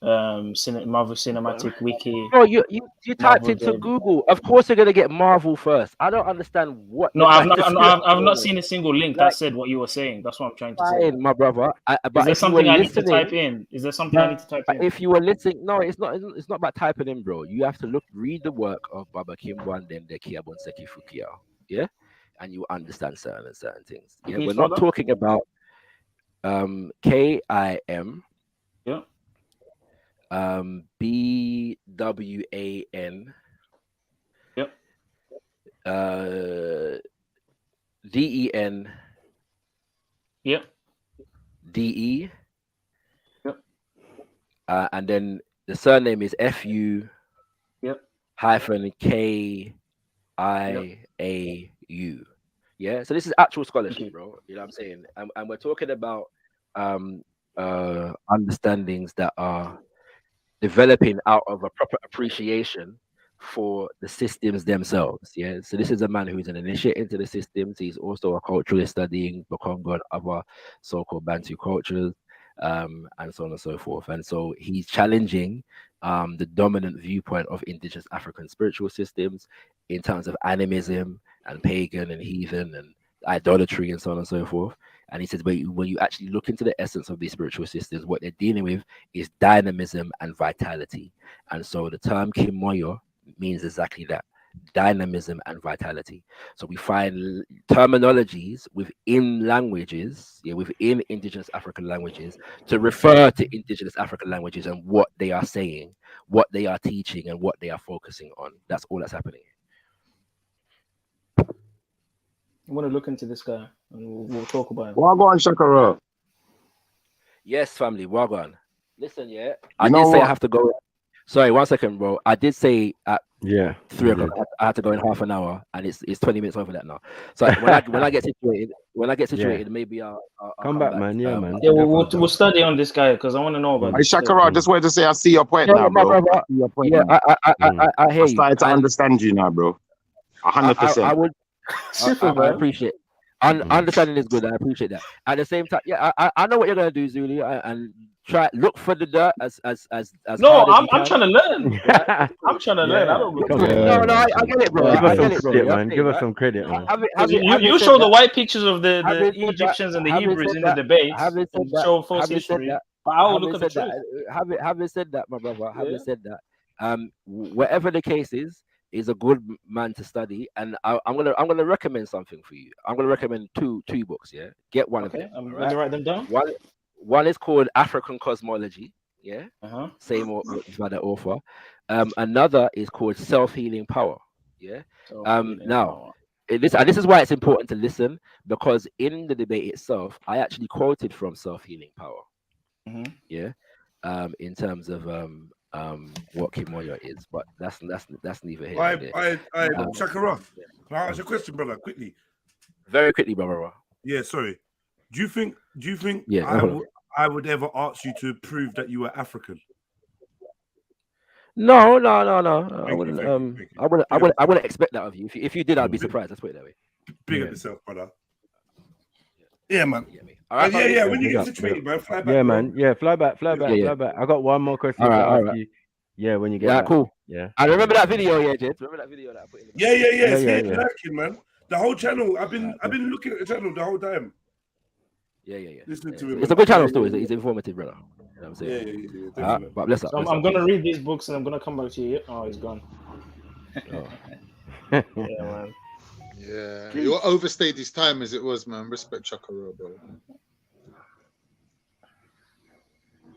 [SPEAKER 13] Marvel Cinematic Wiki.
[SPEAKER 1] Oh, you typed
[SPEAKER 13] Marvel
[SPEAKER 1] into
[SPEAKER 13] Dead.
[SPEAKER 1] Google. Of course, you're gonna get Marvel first. I don't understand what.
[SPEAKER 13] No, I've not seen a single link that said what you were saying. That's what I'm trying to say.
[SPEAKER 1] My brother.
[SPEAKER 13] Is there something I need to type in? Is there something I need to type in?
[SPEAKER 1] If you were listening, no, it's not. It's not about typing in, bro. You have to read the work of Baba Kimbwande Ndekia Bonseki Fukia, yeah, and you understand certain things. Yeah, we're not talking about KIM.
[SPEAKER 13] Yeah.
[SPEAKER 1] BWAN.
[SPEAKER 13] Yep.
[SPEAKER 1] DEN.
[SPEAKER 13] Yep.
[SPEAKER 1] DE.
[SPEAKER 13] Yep.
[SPEAKER 1] And then the surname is FU.
[SPEAKER 13] Yep.
[SPEAKER 1] Hyphen KIAU. Yeah. So this is actual scholarship, bro. You know what I'm saying? And we're talking about understandings that are developing out of a proper appreciation for the systems themselves. Yeah. So this is a man who's an initiate into the systems. He's also a culturalist studying Bakongo and other so-called Bantu cultures, and so on and so forth. And so he's challenging the dominant viewpoint of indigenous African spiritual systems in terms of animism and pagan and heathen and idolatry and so on and so forth. And he says, when you actually look into the essence of these spiritual systems, what they're dealing with is dynamism and vitality. And so the term Kimoyo means exactly that, dynamism and vitality. So we find terminologies within languages, within indigenous African languages, to refer to indigenous African languages and what they are saying, what they are teaching, and what they are focusing on. That's all that's happening.
[SPEAKER 13] I want to look into this guy and we'll talk about him.
[SPEAKER 5] Wagwan Shakara.
[SPEAKER 1] Yes, family, Wagwan. Listen, yeah, I did say I have to go. Sorry, 1 second, bro. I did say at 3 o'clock I had to go in half an hour, and it's 20 minutes over that now. So when I get situated, maybe I'll
[SPEAKER 19] come back, man. Yeah, man.
[SPEAKER 13] Yeah, we'll study on this guy because I want to know about.
[SPEAKER 5] Hey, Shakara, I just wanted to say I see your point now, bro. I see your point now.
[SPEAKER 1] I hear you.
[SPEAKER 5] I started to understand you now, bro. 100%.
[SPEAKER 1] I would. I appreciate. Understanding is good. I appreciate that. At the same time, I know what you're gonna do, Zuli, and try look for the dirt as
[SPEAKER 13] no,
[SPEAKER 1] hard as
[SPEAKER 13] I'm trying to learn. I'm trying to learn. I don't know.
[SPEAKER 1] No, I get it, bro.
[SPEAKER 19] Give us some credit, man. Give us some credit, man.
[SPEAKER 13] You show the white pictures of the Egyptians and the Hebrews in the debate. Show false history.
[SPEAKER 1] Having said that, my brother. Having said that, whatever the case is a good man to study, and I'm gonna recommend something for you. I'm gonna recommend two books. Yeah, get one of them.
[SPEAKER 13] I'm gonna write them down.
[SPEAKER 1] One is called African Cosmology. Yeah, same by the author. Another is called Self-Healing Power. Yeah. This is why it's important to listen, because in the debate itself, I actually quoted from Self-Healing Power. Yeah. In terms of what Kimoyo is, but that's neither here nor there.
[SPEAKER 4] Shakara, can I ask you a question, brother, quickly?
[SPEAKER 1] Very quickly, brother.
[SPEAKER 4] Yeah, sorry. Do you think I would ever ask you to prove that you were African?
[SPEAKER 1] No. I wouldn't expect that of you. If you did, I'd be surprised. Let's put it that way.
[SPEAKER 4] Big up yourself, brother. Yeah, man.
[SPEAKER 1] All right,
[SPEAKER 4] yeah. When you get situated, man, fly back.
[SPEAKER 19] Yeah, man. Yeah, fly back. Fly back. I got one more question to ask you. Yeah, when you get back.
[SPEAKER 1] Cool.
[SPEAKER 19] Yeah.
[SPEAKER 1] I remember that video, Jed. Remember that video that I put in?
[SPEAKER 4] Yeah. Lurking, man. The whole channel. I've been looking at the channel the whole time.
[SPEAKER 1] Yeah.
[SPEAKER 4] Listening to it.
[SPEAKER 1] It's a good channel still. It's informative, brother. You know what I'm saying?
[SPEAKER 4] Yeah.
[SPEAKER 1] But bless up.
[SPEAKER 13] I'm gonna read these books and I'm gonna come back to you. Oh, he's gone. Yeah, man.
[SPEAKER 17] Yeah, you overstayed his time as it was, man. Respect Shakara, bro.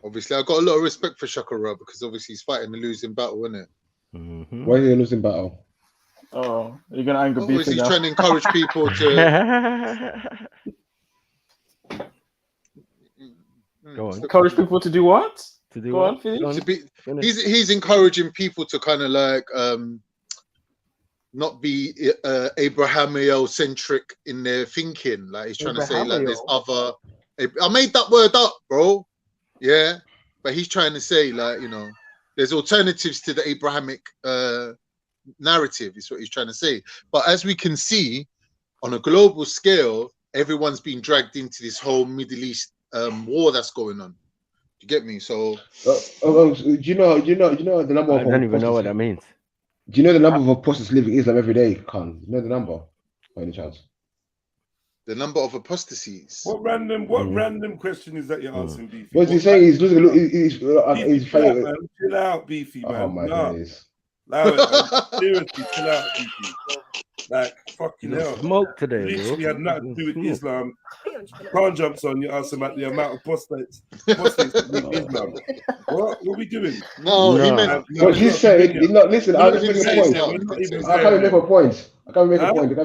[SPEAKER 17] Obviously, I got a lot of respect for Shakara because obviously he's fighting a losing battle, isn't it?
[SPEAKER 9] Why are you losing battle?
[SPEAKER 13] Oh, you're gonna anger beef.
[SPEAKER 17] He's trying to encourage people to
[SPEAKER 19] go on.
[SPEAKER 13] Encourage people to do what?
[SPEAKER 19] To do
[SPEAKER 13] go
[SPEAKER 19] what?
[SPEAKER 13] On,
[SPEAKER 17] to be. He's encouraging people to kind of like not be Abrahamiel-centric in their thinking. Like he's trying to say like there's other. I made that word up, bro. Yeah, but he's trying to say, like, there's alternatives to the Abrahamic narrative, is what he's trying to say. But as we can see, on a global scale, everyone's been dragged into this whole Middle East war that's going on. You get me? So,
[SPEAKER 9] do you know the number of?
[SPEAKER 19] I don't even know what that means.
[SPEAKER 9] Do you know the number of apostles living Islam every day? Khan, you know the number, by any chance?
[SPEAKER 17] The number of apostasies.
[SPEAKER 4] What random question is that you're asking, Beefy?
[SPEAKER 9] What's he saying? He's losing. He's
[SPEAKER 4] chill out, Beefy, man.
[SPEAKER 9] Oh my days.
[SPEAKER 4] Allow it, man. Seriously, chill out, Beefy. Like, fucking hell.
[SPEAKER 19] Smoke today,
[SPEAKER 4] literally
[SPEAKER 19] bro.
[SPEAKER 4] had nothing to do with Islam. Khan jumps on you, ask about the amount of apostates in Islam. What are we doing?
[SPEAKER 17] No, he meant.
[SPEAKER 9] What he's saying. Listen, I'll just make a point. I can't make a point. I can't make a point.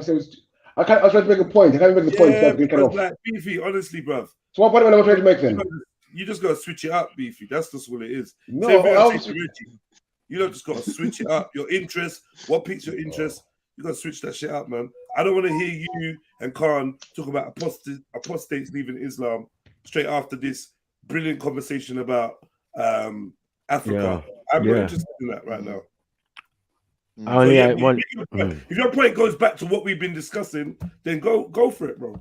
[SPEAKER 9] I was trying to make a point. I can't make the point.
[SPEAKER 4] Yeah, because, like, Beefy, honestly, bruv.
[SPEAKER 9] So what point am I trying to make then?
[SPEAKER 4] You just got to switch it up, Beefy. That's just what it is.
[SPEAKER 9] No,
[SPEAKER 4] you don't just got to switch it up. Your interest, what piques your interest, you got to switch that shit up, man. I don't want to hear you and Khan talk about apostates leaving Islam straight after this brilliant conversation about Africa. I'm not interested in that right now. If your point goes back to what we've been discussing, then go for it, bro.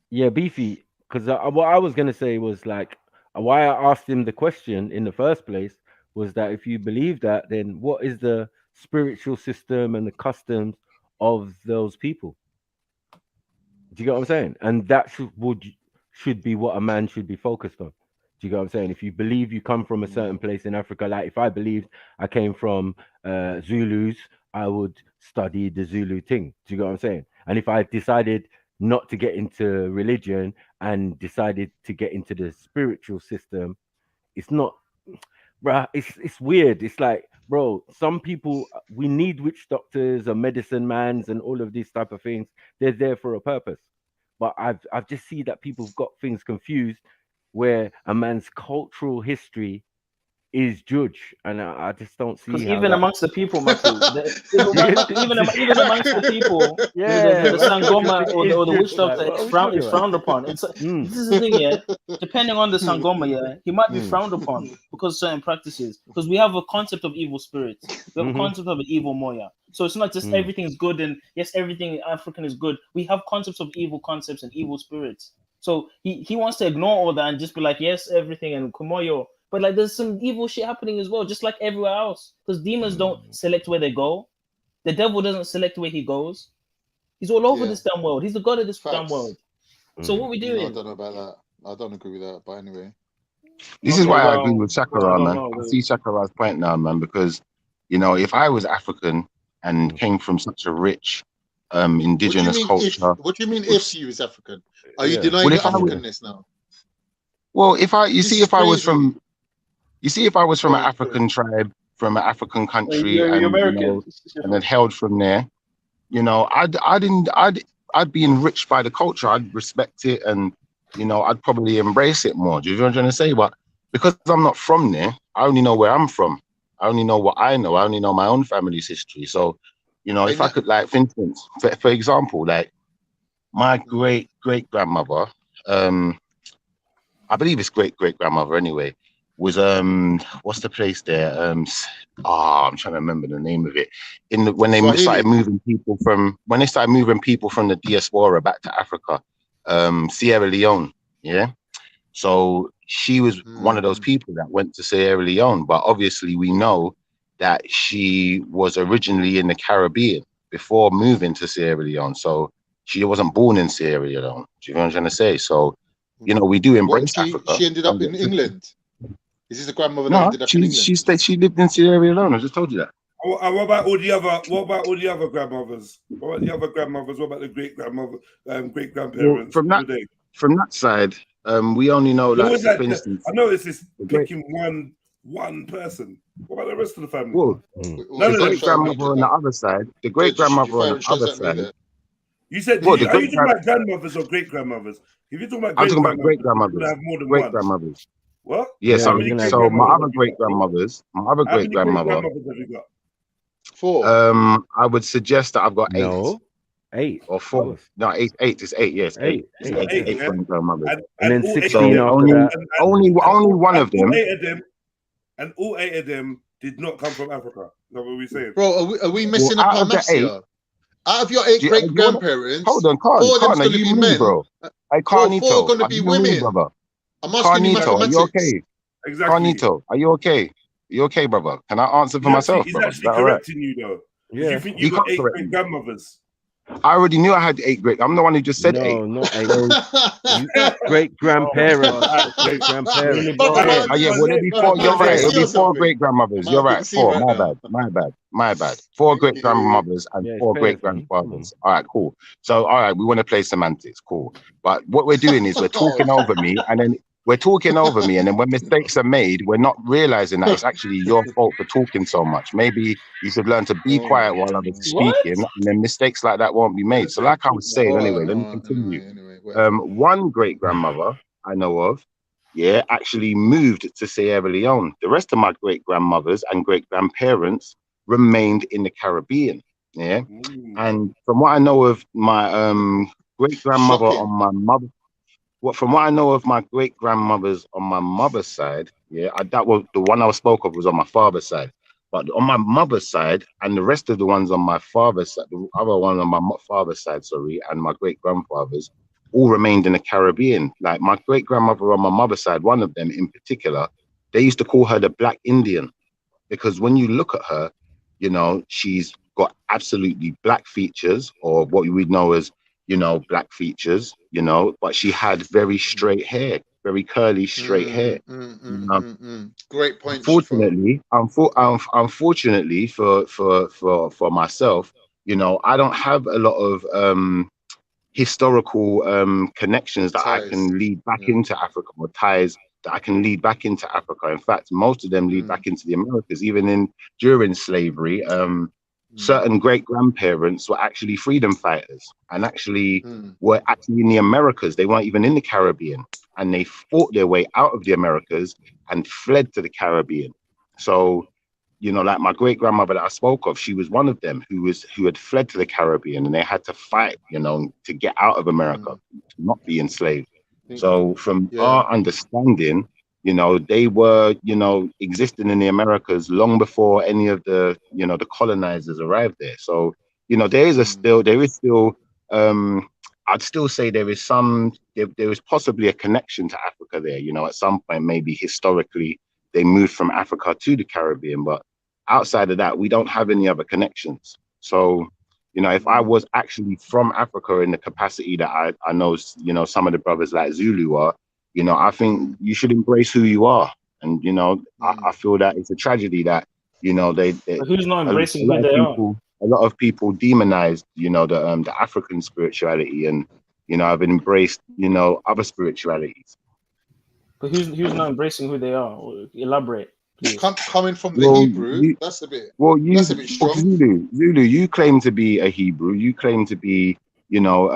[SPEAKER 19] Yeah, Beefy, because what I was gonna say was, like, why I asked him the question in the first place was that if you believe that, then what is the spiritual system and the customs of those people? Do you get what I'm saying? And that should be what a man should be focused on. Do you get what I'm saying? If you believe you come from a certain place in Africa, like if I believed I came from Zulus, I would study the Zulu thing. Do you get what I'm saying? And if I decided not to get into religion and decided to get into the spiritual system, it's not, bruh, it's weird. It's like, bro, some people, we need witch doctors and medicine mans and all of these type of things. They're there for a purpose. But I've just seen that people have got things confused, where a man's cultural history is judged, and I just don't see.
[SPEAKER 13] Because even amongst the people, Matthew, even amongst the people, the Sangoma or the witch doctor is frowned upon. This is the thing, depending on the Sangoma, he might be frowned upon because certain practices. Because we have a concept of evil spirits, we have a concept of an evil moya. So it's not just everything's good and yes, everything African is good. We have concepts of evil concepts and evil spirits. So he wants to ignore all that and just be like, yes, everything and kumoyo. But like, there's some evil shit happening as well, just like everywhere else. Because demons don't select where they go. The devil doesn't select where he goes. He's all over this damn world. He's the god of this damn world. So what are we doing?
[SPEAKER 17] I don't know about that. I don't agree with that. But anyway.
[SPEAKER 5] This is why I agree with Shakara, man. I see Shakara's point now, man, because, if I was African and came from such a rich indigenous culture.
[SPEAKER 17] What do you mean if you was African? Are you denying your Africanness now?
[SPEAKER 5] Well, if I was from an African tribe, from an African country, and then held from there, I'd be enriched by the culture. I'd respect it, and I'd probably embrace it more. Do you know what I'm trying to say? But because I'm not from there, I only know where I'm from. I only know what I know. I only know my own family's history. So, if I could, like, for instance, for example, like my great grandmother, I believe it's great grandmother anyway, was what's the place there? I'm trying to remember the name of it. When they started moving people from the diaspora back to Africa, Sierra Leone, So she was one of those people that went to Sierra Leone, but obviously we know that she was originally in the Caribbean before moving to Sierra Leone. So she wasn't born in Sierra Leone. Do you know what I'm trying to say? So, we do embrace Africa.
[SPEAKER 17] She ended up in England. Is this the grandmother that ended up in England?
[SPEAKER 5] She lived in Sierra Leone. I just told you that.
[SPEAKER 4] What about all the other grandmothers? What about the other grandmothers? What about the great grandmother, great grandparents?
[SPEAKER 5] Well, from that side, we only know, like, for instance,
[SPEAKER 4] I know it's this picking one person. What about the rest of the family?
[SPEAKER 5] Well, the great grandmother on the other side. The great grandmother on the other side.
[SPEAKER 4] You said, are you talking about grandmothers or great grandmothers? If you're talking about
[SPEAKER 5] great grandmothers,
[SPEAKER 4] have more than
[SPEAKER 5] great
[SPEAKER 4] one.
[SPEAKER 5] grandmothers.
[SPEAKER 4] What?
[SPEAKER 5] Yeah, so my other great grandmothers,
[SPEAKER 4] How many great grandmothers have you got?
[SPEAKER 17] 4.
[SPEAKER 5] I would suggest that I've got 8.
[SPEAKER 19] 8
[SPEAKER 5] or 4. No, eight. It's 8. Yes, 8. It's 8 great grandmothers.
[SPEAKER 19] And then
[SPEAKER 4] all
[SPEAKER 19] 16 after
[SPEAKER 5] only,
[SPEAKER 19] that.
[SPEAKER 5] Only one of them.
[SPEAKER 4] All 8 of them did not come from Africa. Is that what we're saying?
[SPEAKER 21] Bro, are we messing up our maths here? Out of your 8 great grandparents,
[SPEAKER 5] hold on,
[SPEAKER 21] 4 of them's going to be men.
[SPEAKER 5] Bro. Hey,
[SPEAKER 21] Carnito, 4 are going to be women.
[SPEAKER 5] Brother?
[SPEAKER 21] I'm asking you
[SPEAKER 5] Carnito,
[SPEAKER 21] mathematics.
[SPEAKER 5] are you okay?
[SPEAKER 4] Exactly.
[SPEAKER 5] Carnito, are you okay? You okay, brother? Can I answer for myself,
[SPEAKER 4] He's
[SPEAKER 5] brother?
[SPEAKER 4] actually correcting you, though.
[SPEAKER 19] Yeah.
[SPEAKER 4] You think you got 8 great grandmothers?
[SPEAKER 5] I already knew I had 8 great. I'm the one who just said 8.
[SPEAKER 19] No, not 8. Great grandparents. Great grandparents.
[SPEAKER 5] Yeah, well, there'll be 4. You're right. It'll be 4 great grandmothers. You're right. 4. My bad. 4 great grandmothers and 4 great grandfathers. All right, cool. So, all right, we want to play semantics. Cool. But what we're doing is we're talking over me, and then when mistakes are made, we're not realizing that it's actually your fault for talking so much. Maybe you should learn to be quiet while I'm speaking, and then mistakes like that won't be made. So like I was saying, anyway, let me continue. One great grandmother I know of, actually moved to Sierra Leone. The rest of my great grandmothers and great grandparents remained in the Caribbean. Yeah. And from what I know of my great grandmother on my mother, from what I know of my great grandmothers on my mother's side, that was the one I spoke of was on my father's side. But on my mother's side, and the rest of the ones on my father's side, the other one on my father's side, and my great grandfathers, all remained in the Caribbean. Like my great grandmother on my mother's side, one of them in particular, they used to call her the Black Indian, because when you look at her, you know, she's got absolutely black features, or what we know as, you know, black features, you know, but she had very straight hair, very curly, straight hair.
[SPEAKER 21] Great point.
[SPEAKER 5] Unfortunately for myself, you know, I don't have a lot of historical connections that I can lead back into Africa, or ties that I can lead back into Africa. In fact, most of them lead back into the Americas. Even during slavery, certain great grandparents were actually freedom fighters, and actually were actually in the Americas. They weren't even in the Caribbean, and they fought their way out of the Americas and fled to the Caribbean. So, you know, like my great grandmother that I spoke of, she was one of them who had fled to the Caribbean, and they had to fight, you know, to get out of America, to not be enslaved. So from our understanding, you know, they were, you know, existing in the Americas long before any of the, you know, the colonizers arrived there. So, you know, there is still, I'd still say there is possibly a connection to Africa there. You know, at some point, maybe historically, they moved from Africa to the Caribbean, but outside of that, we don't have any other connections. So, you know, if I was actually from Africa in the capacity that I know, you know, some of the brothers like Zulu are, you know, I think you should embrace who you are. And, you know, I feel that it's a tragedy that, you know, they
[SPEAKER 13] who's not embracing who they are?
[SPEAKER 5] A lot of people demonized, you know, the African spirituality, and, you know, I've embraced, you know, other spiritualities.
[SPEAKER 13] But who's not embracing who they are? Elaborate, please.
[SPEAKER 21] Coming from the Hebrew, that's a bit strong.
[SPEAKER 5] Zulu, you claim to be a Hebrew. You claim to be, you know,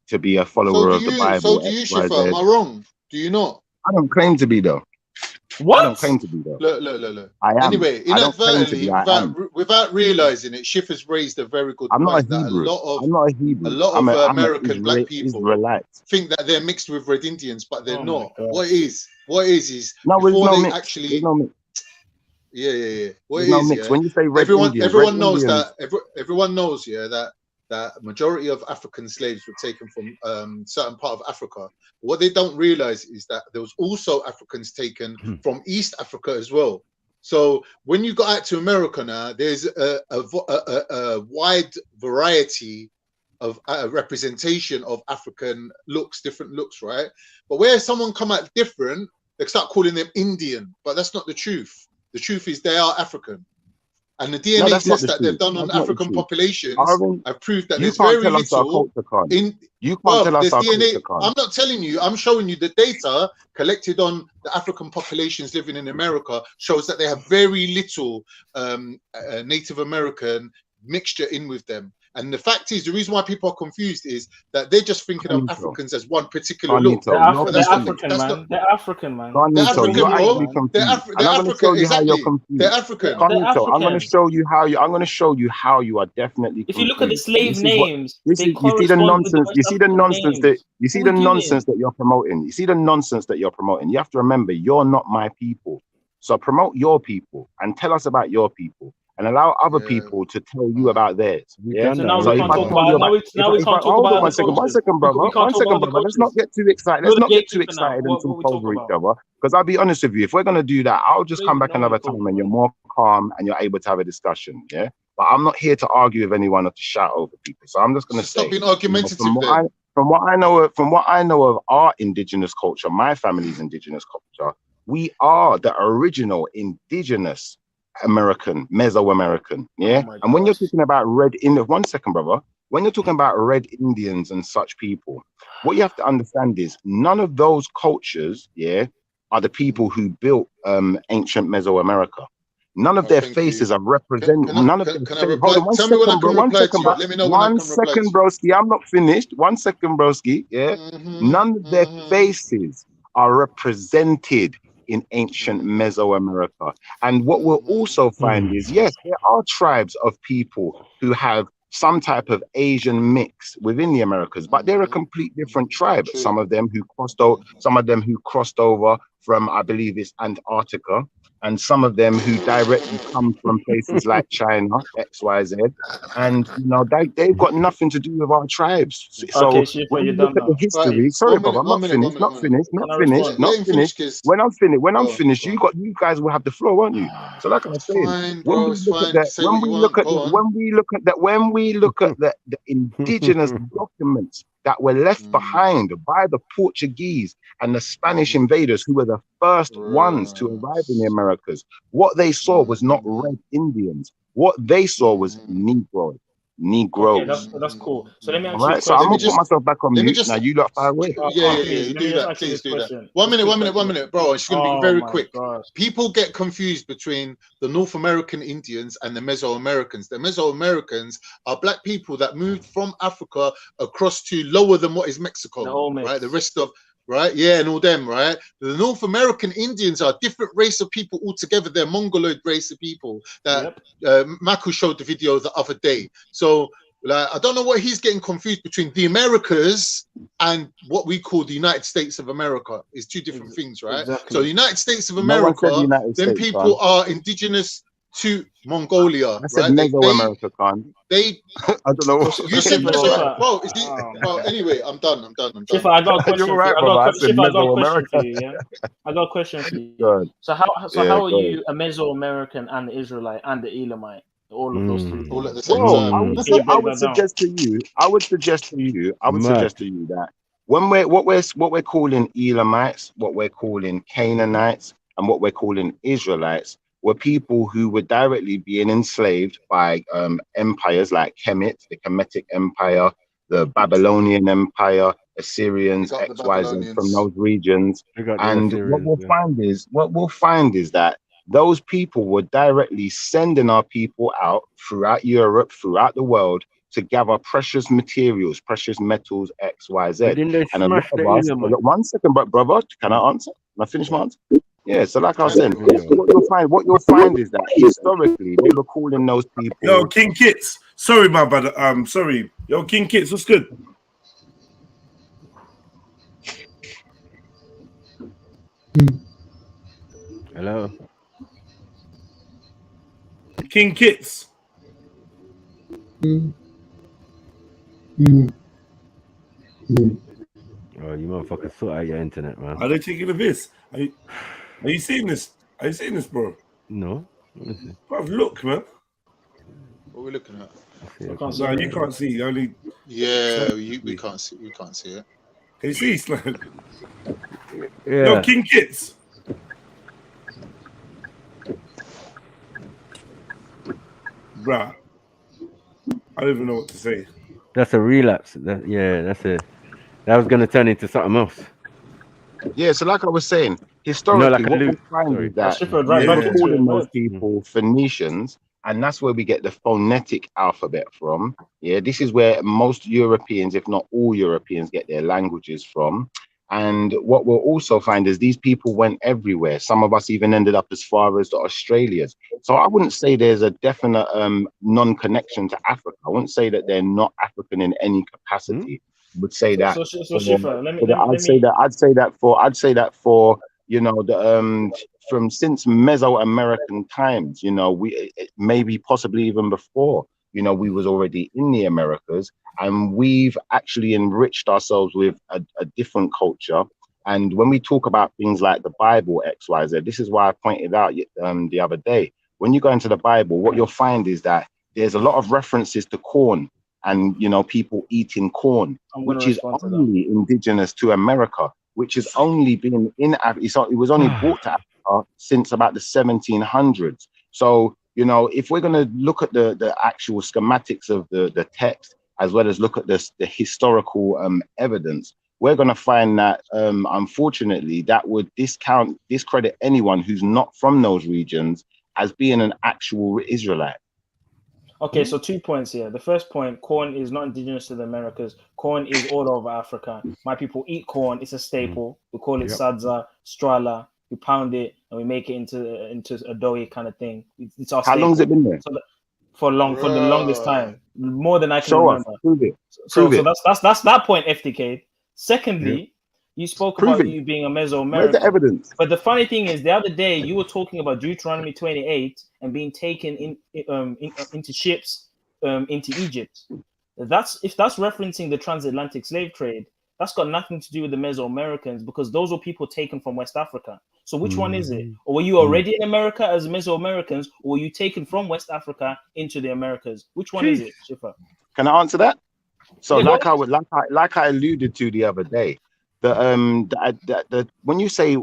[SPEAKER 5] to be a follower of the Bible.
[SPEAKER 21] So do you, Shifa. Am I wrong? Do you not?
[SPEAKER 5] I don't claim to be, though.
[SPEAKER 13] What?
[SPEAKER 5] I don't claim to be, though.
[SPEAKER 21] Look.
[SPEAKER 5] I am.
[SPEAKER 21] Anyway, inadvertently, without realizing it, Shifa's raised a very good
[SPEAKER 5] point.
[SPEAKER 21] I'm not a Hebrew. A lot of American black people think that they're mixed with Red Indians, but they're not. What is
[SPEAKER 5] no,
[SPEAKER 21] before
[SPEAKER 5] no
[SPEAKER 21] they
[SPEAKER 5] mix.
[SPEAKER 21] actually
[SPEAKER 5] no mix.
[SPEAKER 21] Yeah. What
[SPEAKER 5] no
[SPEAKER 21] is
[SPEAKER 5] mix. When you say Red
[SPEAKER 21] everyone knows
[SPEAKER 5] Indians,
[SPEAKER 21] that everyone knows that majority of African slaves were taken from certain part of Africa. What they don't realize is that there was also Africans taken from East Africa as well. So when you got out to America now, there's a wide variety of representation of African different looks, right? But where someone come out different, they start calling them Indian, but that's not the truth. The truth is they are African. And the DNA tests that they've done on African populations have proved that there's very little in.
[SPEAKER 5] You can't tell us our
[SPEAKER 21] DNA.
[SPEAKER 5] culture can't.
[SPEAKER 21] I'm not telling you. I'm showing you the data collected on the African populations living in America shows that they have very little Native American mixture in with them. And the fact is, the reason why people are confused is that they're just thinking of Africans as one particular
[SPEAKER 16] Carnito,
[SPEAKER 21] look.
[SPEAKER 13] They're African, man. They're African, man.
[SPEAKER 21] They're
[SPEAKER 16] Carnito,
[SPEAKER 21] African,
[SPEAKER 16] you're
[SPEAKER 21] bro.
[SPEAKER 16] actually confused.
[SPEAKER 21] They're
[SPEAKER 16] And I'm going to show you how you're confused.
[SPEAKER 21] They're African.
[SPEAKER 16] Carnito, I'm going to show you how you. I'm going to show you how you are definitely.
[SPEAKER 13] If you look at the slave
[SPEAKER 16] This
[SPEAKER 13] names,
[SPEAKER 16] you
[SPEAKER 13] they
[SPEAKER 16] see the
[SPEAKER 13] correspond
[SPEAKER 16] nonsense.
[SPEAKER 13] with
[SPEAKER 16] You see the nonsense that you see
[SPEAKER 13] Who
[SPEAKER 16] the
[SPEAKER 13] are you
[SPEAKER 16] nonsense that you're promoting. You see the nonsense that you're promoting. You have to remember, you're not my people. So promote your people and tell us about your people, and allow other people to tell you about theirs. Yeah.
[SPEAKER 13] So now
[SPEAKER 16] So
[SPEAKER 13] we
[SPEAKER 16] if
[SPEAKER 13] can't
[SPEAKER 16] I
[SPEAKER 13] talk
[SPEAKER 16] tell you
[SPEAKER 13] about.
[SPEAKER 16] about,
[SPEAKER 13] Now we can't talk
[SPEAKER 16] hold
[SPEAKER 13] about
[SPEAKER 16] on
[SPEAKER 13] other cultures.
[SPEAKER 16] one second, brother.
[SPEAKER 13] We can't
[SPEAKER 16] One
[SPEAKER 13] talk
[SPEAKER 16] second,
[SPEAKER 13] about
[SPEAKER 16] brother.
[SPEAKER 13] other
[SPEAKER 16] Let's not
[SPEAKER 13] cultures.
[SPEAKER 16] get too excited.
[SPEAKER 13] You're
[SPEAKER 16] Let's
[SPEAKER 13] the
[SPEAKER 16] not get too
[SPEAKER 13] gatekeeper now.
[SPEAKER 16] excited and too
[SPEAKER 13] What we talk
[SPEAKER 16] over each
[SPEAKER 13] about?
[SPEAKER 16] other. Because I'll be honest with you, if we're gonna do that, I'll just come back another time and you're more calm and you're able to have a discussion. Yeah. But I'm not here to argue with anyone or to shout over people. So I'm just gonna say,
[SPEAKER 21] Stop being argumentative.
[SPEAKER 16] From what I know of our indigenous culture, my family's indigenous culture, we are the original indigenous American, Mesoamerican. Yeah. And when you're talking about one second, brother, when you're talking about red Indians and such people, what you have to understand is none of those cultures, yeah, are the people who built ancient Mesoamerica. None of their faces are represented. None of them. Hold on, one second, bro. One second, bro. One second, broski. I'm not finished. 1 second, broski. Yeah. None of their faces are represented in ancient Mesoamerica. And what we'll also find is, yes, there are tribes of people who have some type of Asian mix within the Americas, but they're a complete different tribe. Some of them who crossed over from, I believe it's Antarctica, and some of them who directly come from places like China, XYZ, and you know they've got nothing to do with our tribes. So
[SPEAKER 13] Okay, Shifa,
[SPEAKER 16] when you
[SPEAKER 13] you're
[SPEAKER 16] look
[SPEAKER 13] done
[SPEAKER 16] at the
[SPEAKER 13] now.
[SPEAKER 16] history, sorry, brother, I'm not finished. Not finished. When I'm finished, you guys will have the floor, won't you? So like I was saying, when we look at the indigenous documents that were left behind by the Portuguese and the Spanish invaders, who were the first ones to arrive in the Americas, what they saw was not red Indians. What they saw was Negroes.
[SPEAKER 13] Okay, that's cool. So let me ask you a question.
[SPEAKER 16] So I'm gonna put myself back on mute. Now you lot fire away.
[SPEAKER 21] Yeah, do that. Please do that. One minute, bro. It's gonna be very quick. People get confused between the North American Indians and the Mesoamericans. The Mesoamericans are black people that moved from Africa across to lower than what is Mexico, right? The rest of and all them, right? The North American Indians are a different race of people altogether. They're Mongoloid race of people that Maku showed the video the other day. So like, I don't know what he's getting confused between the Americas and what we call the United States of America. Is two different things, right?
[SPEAKER 13] Exactly.
[SPEAKER 21] So the United States of America, then people are indigenous to Mongolia, right?
[SPEAKER 16] Mesoamerica,
[SPEAKER 21] they
[SPEAKER 16] I don't know.
[SPEAKER 21] You said Mesoamerica, bro. Well, anyway, I'm done.
[SPEAKER 13] Shifa, I got a question.
[SPEAKER 16] You're right, brother. I said
[SPEAKER 13] I got a question for you. Yeah, I got a question for you. So how are you a Mesoamerican and the Israelite and the Elamite? All of those three.
[SPEAKER 21] All at the same time.
[SPEAKER 16] I would suggest to you that when what we're calling Elamites, what we're calling Canaanites, and what we're calling Israelites were people who were directly being enslaved by empires like Kemet, the Kemetic Empire, the Babylonian Empire, Assyrians, XYZ from those regions. And what we'll find is that those people were directly sending our people out throughout Europe, throughout the world, to gather precious materials, precious metals, XYZ. And a lot of us, 1 second, but brother, can I answer? Can I finish my answer? Yeah, so like I was saying, what you'll find is that historically they were calling those people.
[SPEAKER 4] Yo, King Kits. Sorry, my brother. Sorry. Yo, King Kits, what's good?
[SPEAKER 19] Hello.
[SPEAKER 4] King Kits.
[SPEAKER 19] Oh, you motherfucker sort out your internet, man.
[SPEAKER 4] Are they taking a piss? Are you seeing this? Are you seeing this, bro?
[SPEAKER 19] No.
[SPEAKER 4] Bro, look, man.
[SPEAKER 21] What are we looking at?
[SPEAKER 4] No, you can't see. Only.
[SPEAKER 21] Yeah, we can't see. We can't see it.
[SPEAKER 4] Can you see, Slan?
[SPEAKER 19] Yeah.
[SPEAKER 4] Yo, King Kits. Bruh. I don't even know what to say.
[SPEAKER 19] That's a relapse. That was going to turn into something else.
[SPEAKER 16] Yeah, so like I was saying, historically, what we find is that they were calling those people Phoenicians,
[SPEAKER 5] and that's where we get the phonetic alphabet from. Yeah, this is where most Europeans, if not all Europeans, get their languages from. And what we'll also find is these people went everywhere. Some of us even ended up as far as the Australias. So I wouldn't say there's a definite non-connection to Africa. I wouldn't say that they're not African in any capacity. I would say that. I'd say that for you know the from since Mesoamerican times, you know, maybe possibly even before, you know, we was already in the Americas, and we've actually enriched ourselves with a different culture. And when we talk about things like the Bible, XYZ, this is why I pointed out the other day, when you go into the Bible, what you'll find is that there's a lot of references to corn and, you know, people eating corn, which is only indigenous to America, which has only been in Africa. It was only brought to Africa since about the 1700s. So, you know, if we're going to look at the actual schematics of the text, as well as look at the historical evidence, we're going to find that, unfortunately, that would discredit anyone who's not from those regions as being an actual Israelite.
[SPEAKER 13] Okay, so 2 points here. The first point, corn is not indigenous to the Americas. Corn is all over Africa. My people eat corn. It's a staple. We call it sadza, strala. We pound it and we make it into a doughy kind of thing. It's our staple. How long has it been there? So for the longest time, more than I can remember. Prove it. So that's that point, FDK. Secondly, you spoke about you being a Mesoamerican.
[SPEAKER 5] Where's the evidence?
[SPEAKER 13] But the funny thing is, the other day you were talking about Deuteronomy 28 and being taken into ships into Egypt. If that's referencing the transatlantic slave trade, that's got nothing to do with the Mesoamericans, because those were people taken from West Africa. So which one is it? Or were you already in America as Mesoamericans, or were you taken from West Africa into the Americas? Which one is it, Shifa?
[SPEAKER 5] Can I answer that? So like I alluded to the other day, when you say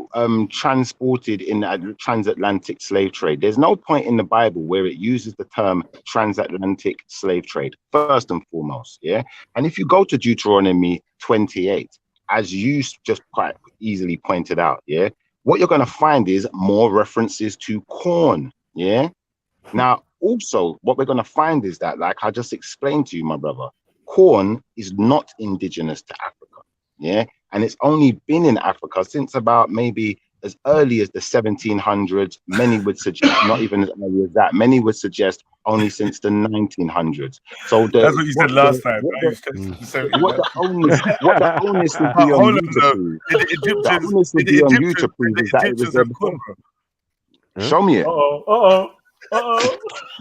[SPEAKER 5] transported in the transatlantic slave trade, there's no point in the Bible where it uses the term transatlantic slave trade, first and foremost. Yeah. And if you go to Deuteronomy 28, as you just quite easily pointed out, yeah, what you're going to find is more references to corn. Yeah. Now, also, what we're going to find is that, like I just explained to you, my brother, corn is not indigenous to Africa. Yeah. And it's only been in Africa since about maybe as early as the 1700s. Many would suggest, not even as early as that, many would suggest only since the 1900s. So
[SPEAKER 4] that's what you said last time.
[SPEAKER 5] What the onus would be on you to prove. The onus would be on you to prove is that it was there before. Show me it.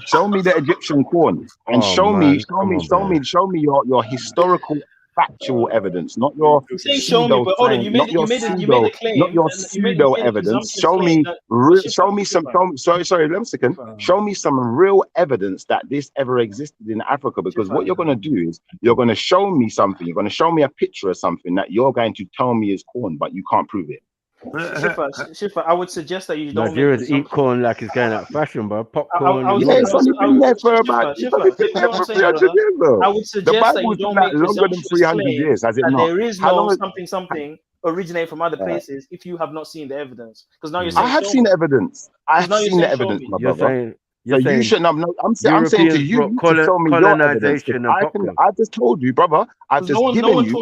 [SPEAKER 5] Show me the Egyptian corn, and show me your historical factual evidence, not your pseudo evidence. Show me some real evidence that this ever existed in Africa, because what you're going to do is you're going to show me something. You're going to show me a picture of something that you're going to tell me is corn, but you can't prove it.
[SPEAKER 13] Shifa, I would suggest that you don't.
[SPEAKER 19] Nigerians eat corn like it's going out of fashion, bro. Popcorn.
[SPEAKER 5] I would
[SPEAKER 13] suggest that you don't make
[SPEAKER 5] longer than 300 years. Has it not?
[SPEAKER 13] There is no something originate from other places if you have not seen the evidence. Because now you're saying
[SPEAKER 5] I have seen the evidence. I have seen the evidence, my brother. You shouldn't have. No, I'm saying to you to show me your evidence. I just told you, brother. I've just given you.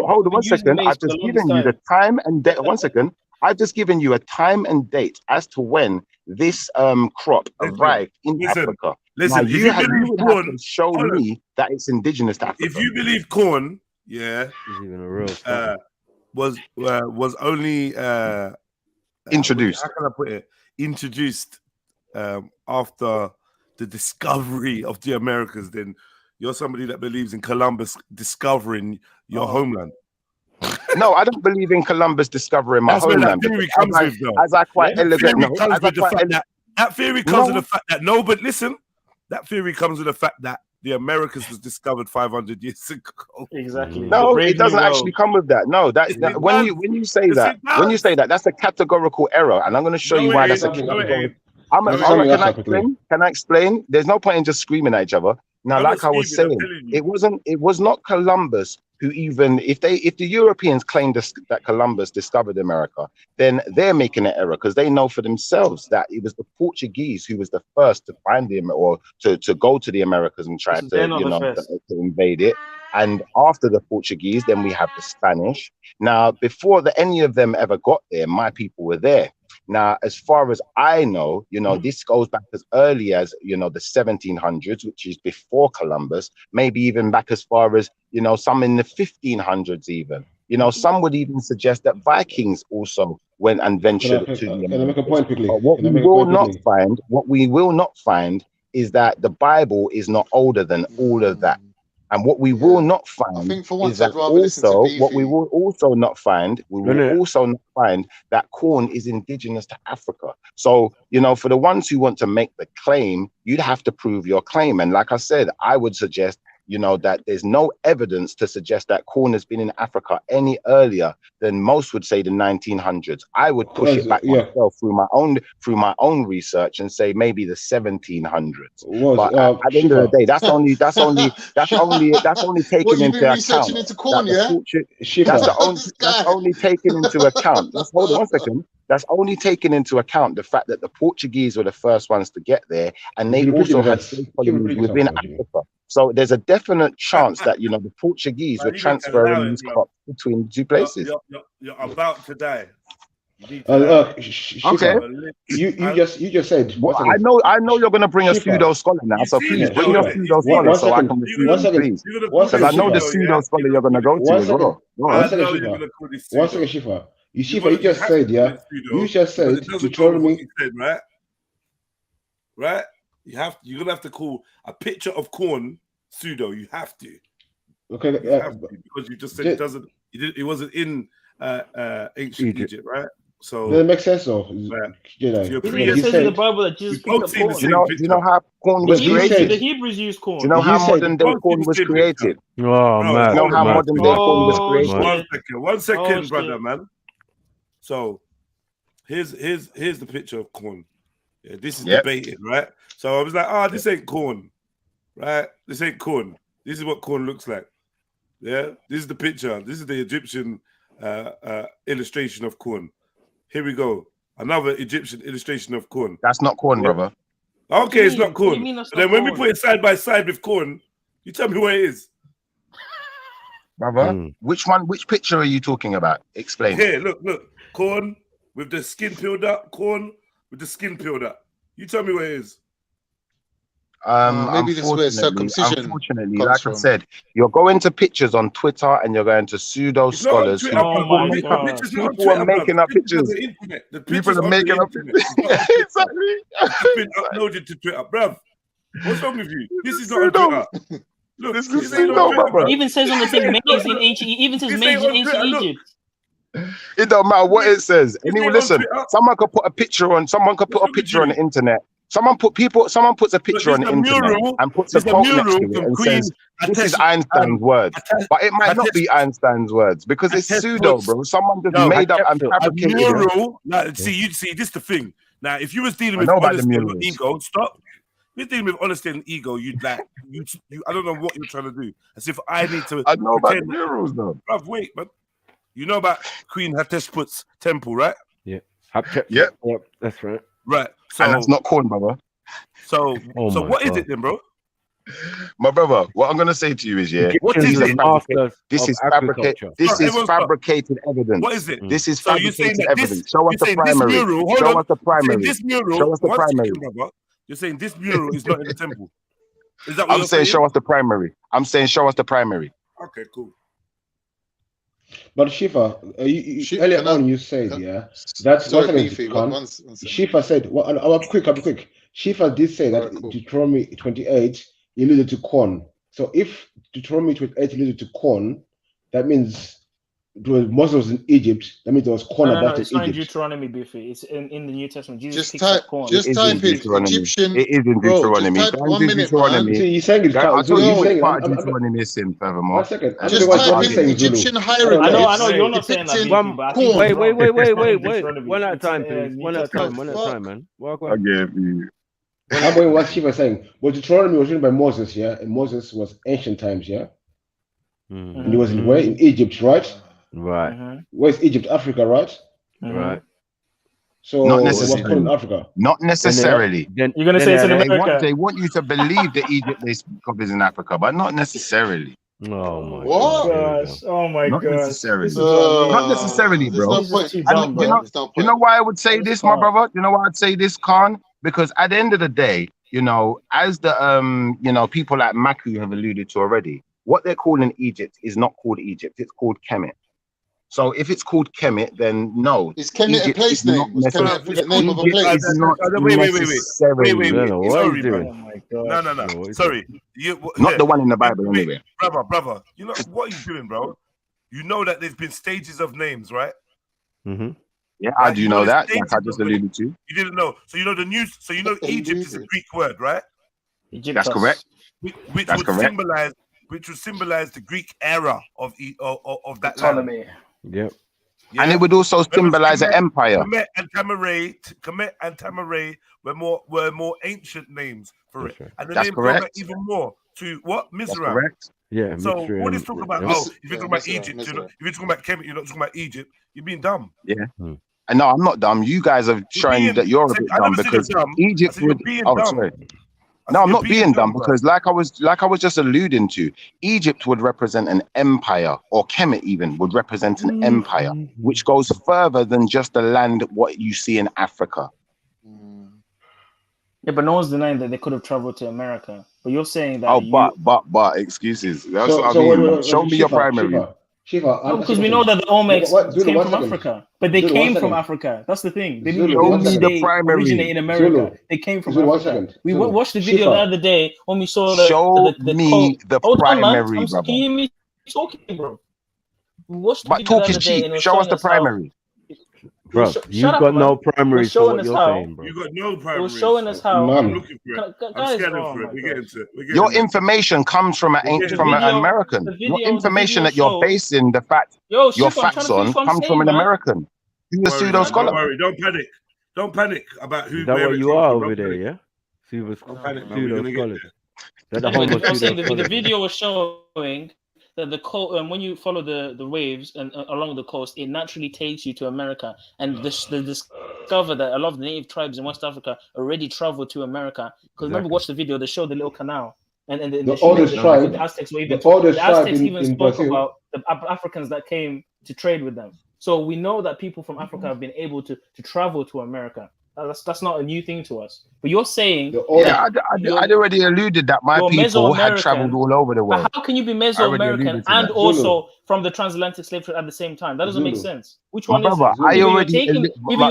[SPEAKER 5] Hold on 1 second. I've just given you the time and date. 1 second. I've just given you a time and date as to when this crop arrived in Africa.
[SPEAKER 4] Listen,
[SPEAKER 5] you have to show me that it's indigenous to Africa.
[SPEAKER 4] If you believe corn, was only
[SPEAKER 5] introduced.
[SPEAKER 4] How can I put it? Introduced after the discovery of the Americas, then you're somebody that believes in Columbus discovering your homeland.
[SPEAKER 5] No, I don't believe in Columbus discovering my homeland.
[SPEAKER 4] That theory comes with, though. That theory comes with the fact that but listen, that theory comes with the fact that the Americas was discovered 500 years ago.
[SPEAKER 13] Exactly.
[SPEAKER 5] No, it doesn't actually come with that. No, when you say that, that's a categorical error, and I'm going to show you why that's a categorical. Can I explain? There's no point in just screaming at each other. Now, like I was saying, it was not Columbus who even if the Europeans claim that Columbus discovered America, then they're making an error because they know for themselves that it was the Portuguese who was the first to find them or to go to the Americas and try to to invade it. And after the Portuguese, then we have the Spanish. Now, before any of them ever got there, my people were there. Now, as far as I know, this goes back as early as, the 1700s, which is before Columbus, maybe even back as far as, some in the 1500s even. Some would even suggest that Vikings also went and ventured to the Americas.
[SPEAKER 9] Can I make a point quickly?
[SPEAKER 5] What we will not find is that the Bible is not older than all of that. And what we will not find is that also, what we will also not find, that corn is indigenous to Africa. So, for the ones who want to make the claim, you'd have to prove your claim. And like I said, I would suggest, that there's no evidence to suggest that corn has been in Africa any earlier than most would say the 1900s. I would push it back myself through my own research and say maybe the 1700s. But at the end of the day, that's only taken into account. That's only taken into account. Hold on one second. That's only taken into account the fact that the Portuguese were the first ones to get there, and they also had colonies within Africa. So there's a definite chance that the Portuguese were transferring these crops between the two places.
[SPEAKER 4] You're about to die.
[SPEAKER 9] Okay. You just said.
[SPEAKER 5] Well, I know you're gonna bring a pseudo scholar now, so please bring your pseudo scholar so I can refute you, please. Because I know the pseudo scholar you're gonna go to as well.
[SPEAKER 9] One second, Shifa. You just said, you just said Deuteronomy,
[SPEAKER 4] right? You're gonna have to call a picture of corn pseudo. You have to.
[SPEAKER 9] Okay.
[SPEAKER 4] Because you just said it wasn't in ancient Egypt, right? So
[SPEAKER 9] that makes sense, though.
[SPEAKER 13] It says in the Bible that Jesus picked up corn.
[SPEAKER 5] You know how corn was created?
[SPEAKER 13] The Hebrews used corn.
[SPEAKER 5] Do you know how modern day corn was created?
[SPEAKER 19] Oh man!
[SPEAKER 5] You know how modern day corn was created?
[SPEAKER 4] One second, brother, man. So here's the picture of corn. Yeah, this is debated, right? So I was like, this ain't corn, right? This ain't corn. This is what corn looks like. Yeah, this is the picture. This is the Egyptian illustration of corn. Here we go. Another Egyptian illustration of corn.
[SPEAKER 5] That's not corn, brother.
[SPEAKER 4] Okay, it's not corn. But then when we put it side by side with corn, you tell me what it is.
[SPEAKER 5] Brother, which picture are you talking about? Explain.
[SPEAKER 4] Here, look. Corn with the skin peeled up. Corn with the skin peeled up. You tell me what it is.
[SPEAKER 21] Maybe this is where circumcision.
[SPEAKER 5] Unfortunately, like I said, you're going to pictures on Twitter and you're going to pseudo scholars. People are making up pictures. People are making up pictures. Exactly.
[SPEAKER 4] It's been uploaded to Twitter, bruv. What's wrong with you? This is not on Twitter. Look, this is
[SPEAKER 13] it even says on the thing maize in ancient. Even says maize in ancient Egypt.
[SPEAKER 5] It don't matter what it says. Anyway, listen. Someone could put a picture on. Someone could put a picture on the internet. Someone puts a picture on the internet and puts a quote next to it and says, "This is Einstein's words," but it might not be Einstein's words because it's pseudo, bro. Someone just made up and fabricated it.
[SPEAKER 4] See, this is the thing. Now, if you was dealing with honesty and ego, stop. You're dealing with honesty and ego. I don't know what you're trying to do. As if I need to.
[SPEAKER 5] I know about the murals, though.
[SPEAKER 4] Bruv, wait, but you know about Queen Hatshepsut's temple, right?
[SPEAKER 19] Yeah.
[SPEAKER 5] Yep,
[SPEAKER 19] that's right.
[SPEAKER 4] Right. So
[SPEAKER 5] and that's not corn, brother.
[SPEAKER 4] So what is it then, bro?
[SPEAKER 5] My brother, what I'm gonna say to you is,
[SPEAKER 4] what is it?
[SPEAKER 5] This is fabricated. This is fabricated evidence.
[SPEAKER 4] What is it?
[SPEAKER 5] This is fabricated evidence. Show us the primary. Show us the primary. Show us the primary.
[SPEAKER 4] You're saying this mural is not in the temple. Is that what
[SPEAKER 5] I'm saying? Show us the primary. I'm saying show us the primary.
[SPEAKER 4] Okay, cool.
[SPEAKER 9] But Shifa, earlier on you said, that's Shifa said, I'll be quick. Shifa did say that Deuteronomy 28 alluded to corn. So if Deuteronomy 28 alluded to corn, that means Muslims in Egypt, that means there was corn about in Egypt.
[SPEAKER 13] It's not in Deuteronomy, Biffy. It's in the New Testament. Jesus
[SPEAKER 21] just type Egyptian.
[SPEAKER 5] It is in Deuteronomy.
[SPEAKER 21] Just type 1 minute, man.
[SPEAKER 9] So you're saying it's
[SPEAKER 5] Deuteronomy is in, furthermore.
[SPEAKER 9] 1 second.
[SPEAKER 21] Just type in Egyptian hieroglyphs.
[SPEAKER 13] I know you're not saying that.
[SPEAKER 19] Wait. One at a time, please. One at a time, man.
[SPEAKER 5] I gave you.
[SPEAKER 9] I'm going what Shiva saying. Well, Deuteronomy was written by Moses, and Moses was ancient times, And he was in where? In Egypt, right?
[SPEAKER 19] Right.
[SPEAKER 9] Where's Egypt? Africa, right?
[SPEAKER 19] Right.
[SPEAKER 9] So
[SPEAKER 5] Not
[SPEAKER 9] it was called
[SPEAKER 5] necessarily.
[SPEAKER 9] in Africa.
[SPEAKER 5] Not necessarily.
[SPEAKER 13] You're gonna say it's in America.
[SPEAKER 5] They want you to believe that Egypt they speak of is in Africa, but not necessarily.
[SPEAKER 19] Oh my
[SPEAKER 13] gosh! Oh my
[SPEAKER 5] Not
[SPEAKER 13] gosh!
[SPEAKER 5] necessarily.
[SPEAKER 13] This is what I mean.
[SPEAKER 5] Not necessarily, bro.
[SPEAKER 13] This is just too
[SPEAKER 5] And
[SPEAKER 13] dumb, bro.
[SPEAKER 5] you know why I would say
[SPEAKER 13] That's
[SPEAKER 5] this, my
[SPEAKER 13] calm.
[SPEAKER 5] brother? You know why I'd say this, Khan? Because at the end of the day, you know, as the people like Maku have alluded to already, what they're calling Egypt is not called Egypt. It's called Kemet. So if it's called Kemet, then no.
[SPEAKER 21] Is Kemet a place name? Is Kemet the name of a place?
[SPEAKER 5] It's not necessarily.
[SPEAKER 4] Sorry,
[SPEAKER 19] doing?
[SPEAKER 4] bro. No. Sorry.
[SPEAKER 5] Not the one in the Bible, anyway.
[SPEAKER 4] Brother. You know what are you doing, bro? You know that there's been stages of names, right?
[SPEAKER 19] Mm-hmm.
[SPEAKER 5] Yeah, I do know that. Like I just alluded to.
[SPEAKER 4] You didn't know. So you know the news. So you know Egypt is a Greek word, right?
[SPEAKER 5] That's correct.
[SPEAKER 4] Which
[SPEAKER 5] That's
[SPEAKER 4] would
[SPEAKER 5] correct.
[SPEAKER 4] symbolize the Greek era of that
[SPEAKER 13] Autonomy.
[SPEAKER 4] land.
[SPEAKER 19] Yep.
[SPEAKER 4] Yeah.
[SPEAKER 5] And it would also symbolize an empire.
[SPEAKER 4] Kemet and Tamaray were more ancient names for it. And the
[SPEAKER 5] That's
[SPEAKER 4] name
[SPEAKER 5] correct.
[SPEAKER 4] goes back even more to what?
[SPEAKER 5] That's
[SPEAKER 4] Mizraim.
[SPEAKER 5] correct.
[SPEAKER 19] Yeah.
[SPEAKER 4] So what is talking about?
[SPEAKER 21] Mis-
[SPEAKER 4] If you're talking
[SPEAKER 21] yeah,
[SPEAKER 4] about
[SPEAKER 21] Mizraim,
[SPEAKER 4] Egypt,
[SPEAKER 21] Mizraim.
[SPEAKER 4] if you're talking about Kemet, you're not talking about Egypt. You're being dumb.
[SPEAKER 5] Yeah. And no, I'm not dumb. You guys have shown that you're a bit dumb because Egypt would. Oh, sorry. No, I'm not being dumb because, like I was just alluding to, Egypt would represent an empire, or Kemet even would represent an empire, which goes further than just the land what you see in Africa.
[SPEAKER 13] Yeah, but no one's denying that they could have traveled to America. But you're saying that.
[SPEAKER 5] But excuses. That's what I mean. Show me your primary.
[SPEAKER 13] Shiva, no, because we know that the Olmecs came from Africa, but they came from Africa. That's the thing. They didn't originate in America. They came from Africa. We watched the video the other day when we saw the primary, brother. Can you hear me talking, bro? We watched the video the other day and it was
[SPEAKER 5] show us the primary.
[SPEAKER 19] Bro, you've got no primaries for what you're saying, bro.
[SPEAKER 4] You got no primaries.
[SPEAKER 13] It was showing us how.
[SPEAKER 4] I'm looking for it. I'm scanning for it. We get into it.
[SPEAKER 5] Your information comes from an American. Your information that you're basing the fact your facts on comes from an American. Who's a pseudo scholar?
[SPEAKER 4] Don't worry. Don't panic. Don't panic about who.
[SPEAKER 19] Is that what you are over there? Yeah. Pseudo scholars.
[SPEAKER 13] The video was showing that the coast, when you follow the waves and along the coast, it naturally takes you to America. And they discover that a lot of the native tribes in West Africa already traveled to America. Because remember, watch the video. They show the little canal, and the oldest tribe, the Aztecs were even. The Aztecs even spoke about the Africans that came to trade with them. So we know that people from Africa have been able to travel to America. That's not a new thing to us. But you're saying...
[SPEAKER 5] I'd already alluded that my people had traveled all over the world.
[SPEAKER 13] How can you be Mesoamerican and also from the transatlantic slave trade at the same time? That doesn't make sense. Which one is it? Either you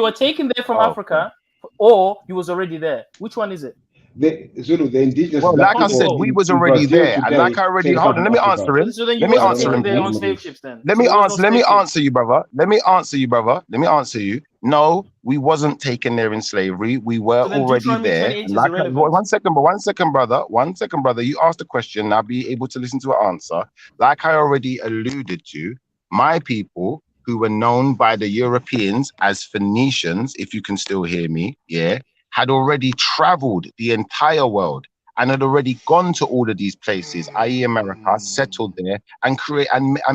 [SPEAKER 13] were taken there from Africa or you was already there. Which one is it?
[SPEAKER 9] The indigenous.
[SPEAKER 5] Well, like I said, we was already there, and like I already hold on. Let me answer him. Let me answer him. Let me answer you, brother. Let me answer you. No, we wasn't taken there in slavery. We were already there. Like, one second, brother. You asked a question. I'll be able to listen to an answer. Like I already alluded to, my people, who were known by the Europeans as Phoenicians, if you can still hear me, had already traveled the entire world and had already gone to all of these places, i.e. America, settled there and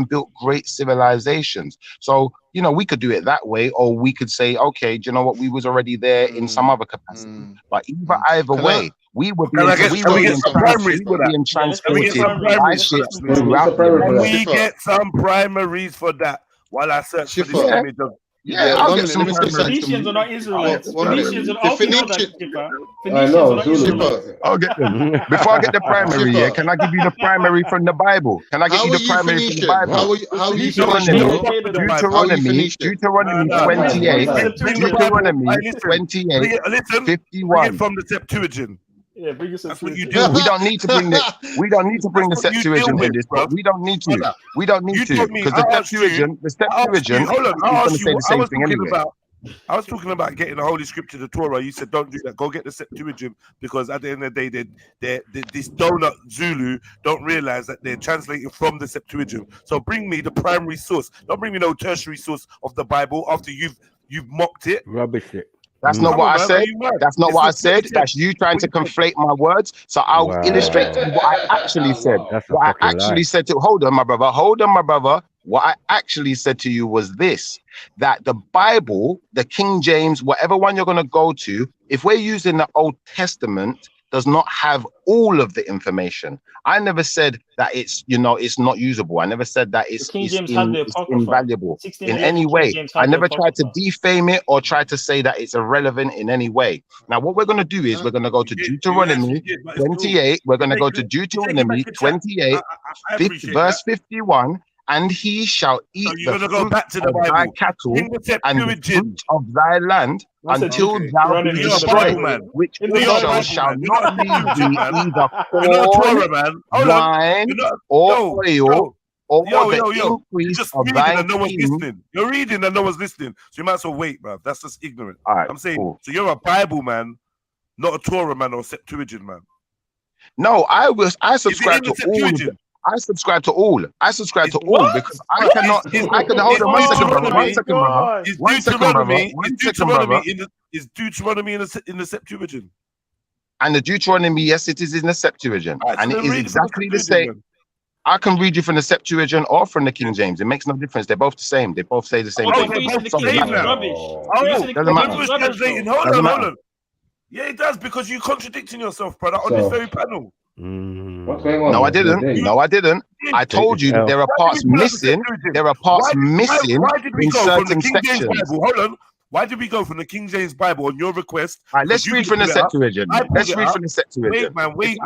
[SPEAKER 5] built great civilizations. So, you know, we could do it that way, or we could say, okay, do you know what? We was already there in some other capacity. But either way, we would be being transported by ships throughout the world.
[SPEAKER 4] We get some primaries for that while I search for this image of...
[SPEAKER 5] I'll get some
[SPEAKER 13] Phoenicians are not Israelites. Phoenicians are not
[SPEAKER 5] I'll get them. Before I get the primary, can I give you the primary from the Bible? Can I give you the primary from the Bible?
[SPEAKER 21] How are you
[SPEAKER 5] Deuteronomy 28, 51.
[SPEAKER 4] From the Septuagint.
[SPEAKER 13] Yeah, bring us
[SPEAKER 4] That's what you do.
[SPEAKER 5] We don't need to bring the Septuagint in this, but we don't need to. Because the Septuagint is going to say the same thing anyway.
[SPEAKER 4] I was talking about getting the Holy Scripture, the Torah. You said don't do that. Go get the Septuagint, because at the end of the day, this donut Zulu don't realize that they're translating from the Septuagint. So bring me the primary source. Don't bring me no tertiary source of the Bible after you've mocked it.
[SPEAKER 19] Rubbish it.
[SPEAKER 5] That's not what I said. That's not what I said. That's you trying to conflate my words. So I'll illustrate to you what I actually said. What I actually said to hold on, my brother. Hold on, my brother. What I actually said to you was this: that the Bible, the King James, whatever one you're going to go to, if we're using the Old Testament, does not have all of the information. I never said that it's, you know, it's not usable. I never said that it's invaluable in any way. I never tried to defame it or try to say that it's irrelevant in any way. Now, what we're going to do is we're going to go to Deuteronomy 28. We're going to go to Deuteronomy 28, verse 51. And he shall eat the fruit of thy cattle and the fruit of thy land until thou be destroyed, which also shall not leave thee either corn, wine, or oil, or the increase of thy king.
[SPEAKER 4] You're reading and no one's listening, so you might as well wait, bruv. That's just ignorant. I'm saying, so you're a Bible man, not a Torah man or a Septuagint man.
[SPEAKER 5] No, I subscribe to all of them. I subscribe to all. I subscribe to all because I cannot. I can hold on 1 second, brother. 1 second, brother. 1 second, brother. 1 second, brother.
[SPEAKER 4] Is Deuteronomy in the Septuagint?
[SPEAKER 5] And the Deuteronomy, yes, it is in the Septuagint, and it is exactly the same. I can read you from the Septuagint or from the King James. It makes no difference. They're both the same. They both say the same thing. Doesn't matter.
[SPEAKER 4] Hold on. Yeah, it does, because you're contradicting yourself, brother, on this very panel.
[SPEAKER 9] What's going on?
[SPEAKER 5] No, I didn't. No, I didn't. I told you that there are parts missing. There are parts missing in certain sections.
[SPEAKER 4] Hold on. Why did we go from the King James Bible on your request?
[SPEAKER 5] All right, let's read from the Septuagint. Let's read from the Septuagint.
[SPEAKER 4] Wait.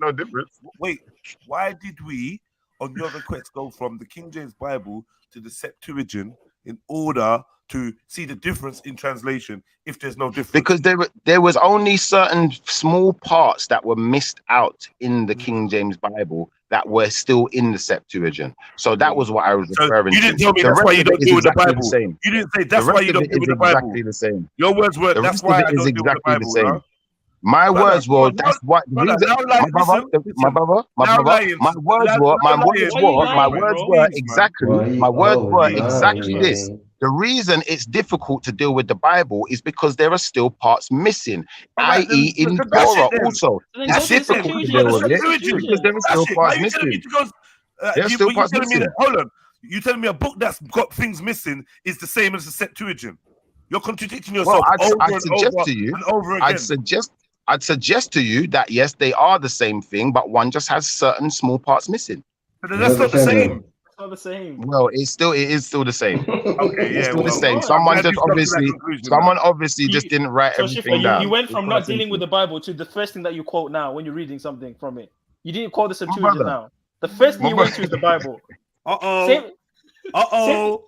[SPEAKER 5] No difference.
[SPEAKER 4] Wait. Why did we, on your request, go from the King James Bible to the Septuagint in order to see the difference in translation if there's no difference?
[SPEAKER 5] Because there was only certain small parts that were missed out in the King James Bible that were still in the Septuagint. So that was what I was referring to.
[SPEAKER 4] You didn't tell me that's why you don't deal with the Bible. You didn't say that's why you don't deal with the Bible.
[SPEAKER 5] Exactly the same.
[SPEAKER 4] Your words were that's why I don't deal with the Bible.
[SPEAKER 5] My words were that's what my words were exactly this. The reason it's difficult to deal with the Bible is because there are still parts missing, i.e. in Dawah also. It's difficult to deal with it because there are still parts missing. There's still parts missing.
[SPEAKER 4] Hold on. You telling me a book that's got things missing is the same as the Septuagint? You're contradicting yourself I'd
[SPEAKER 5] suggest to you that yes, they are the same thing, but one just has certain small parts missing.
[SPEAKER 4] But that's not the same.
[SPEAKER 13] It's not the same.
[SPEAKER 5] Well, it is still the same.
[SPEAKER 4] Okay, yeah,
[SPEAKER 5] it's still the same. Someone obviously just didn't write everything down.
[SPEAKER 13] You went from not dealing with the Bible to the first thing that you quote now when you're reading something from it. You didn't quote the Septuagint now. The first thing you went to is the Bible.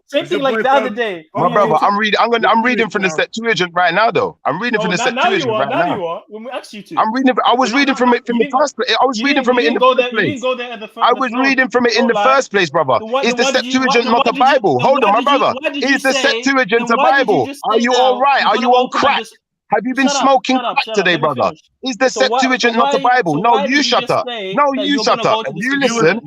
[SPEAKER 13] Same thing like the other day.
[SPEAKER 5] My brother, I'm reading from the Septuagint right now, though. I'm reading from the Septuagint right now.
[SPEAKER 13] Now you are. When we asked you to.
[SPEAKER 5] I was reading from it from the first place. I was reading from it in the first place. I was reading from it in the first place, brother. Is the Septuagint not a Bible? Hold on, my brother. Is the Septuagint a Bible? Are you all right? Are you on crack? Have you been smoking crack today, brother? Is the Septuagint not a Bible? No, you shut up. No, you shut up. You listen,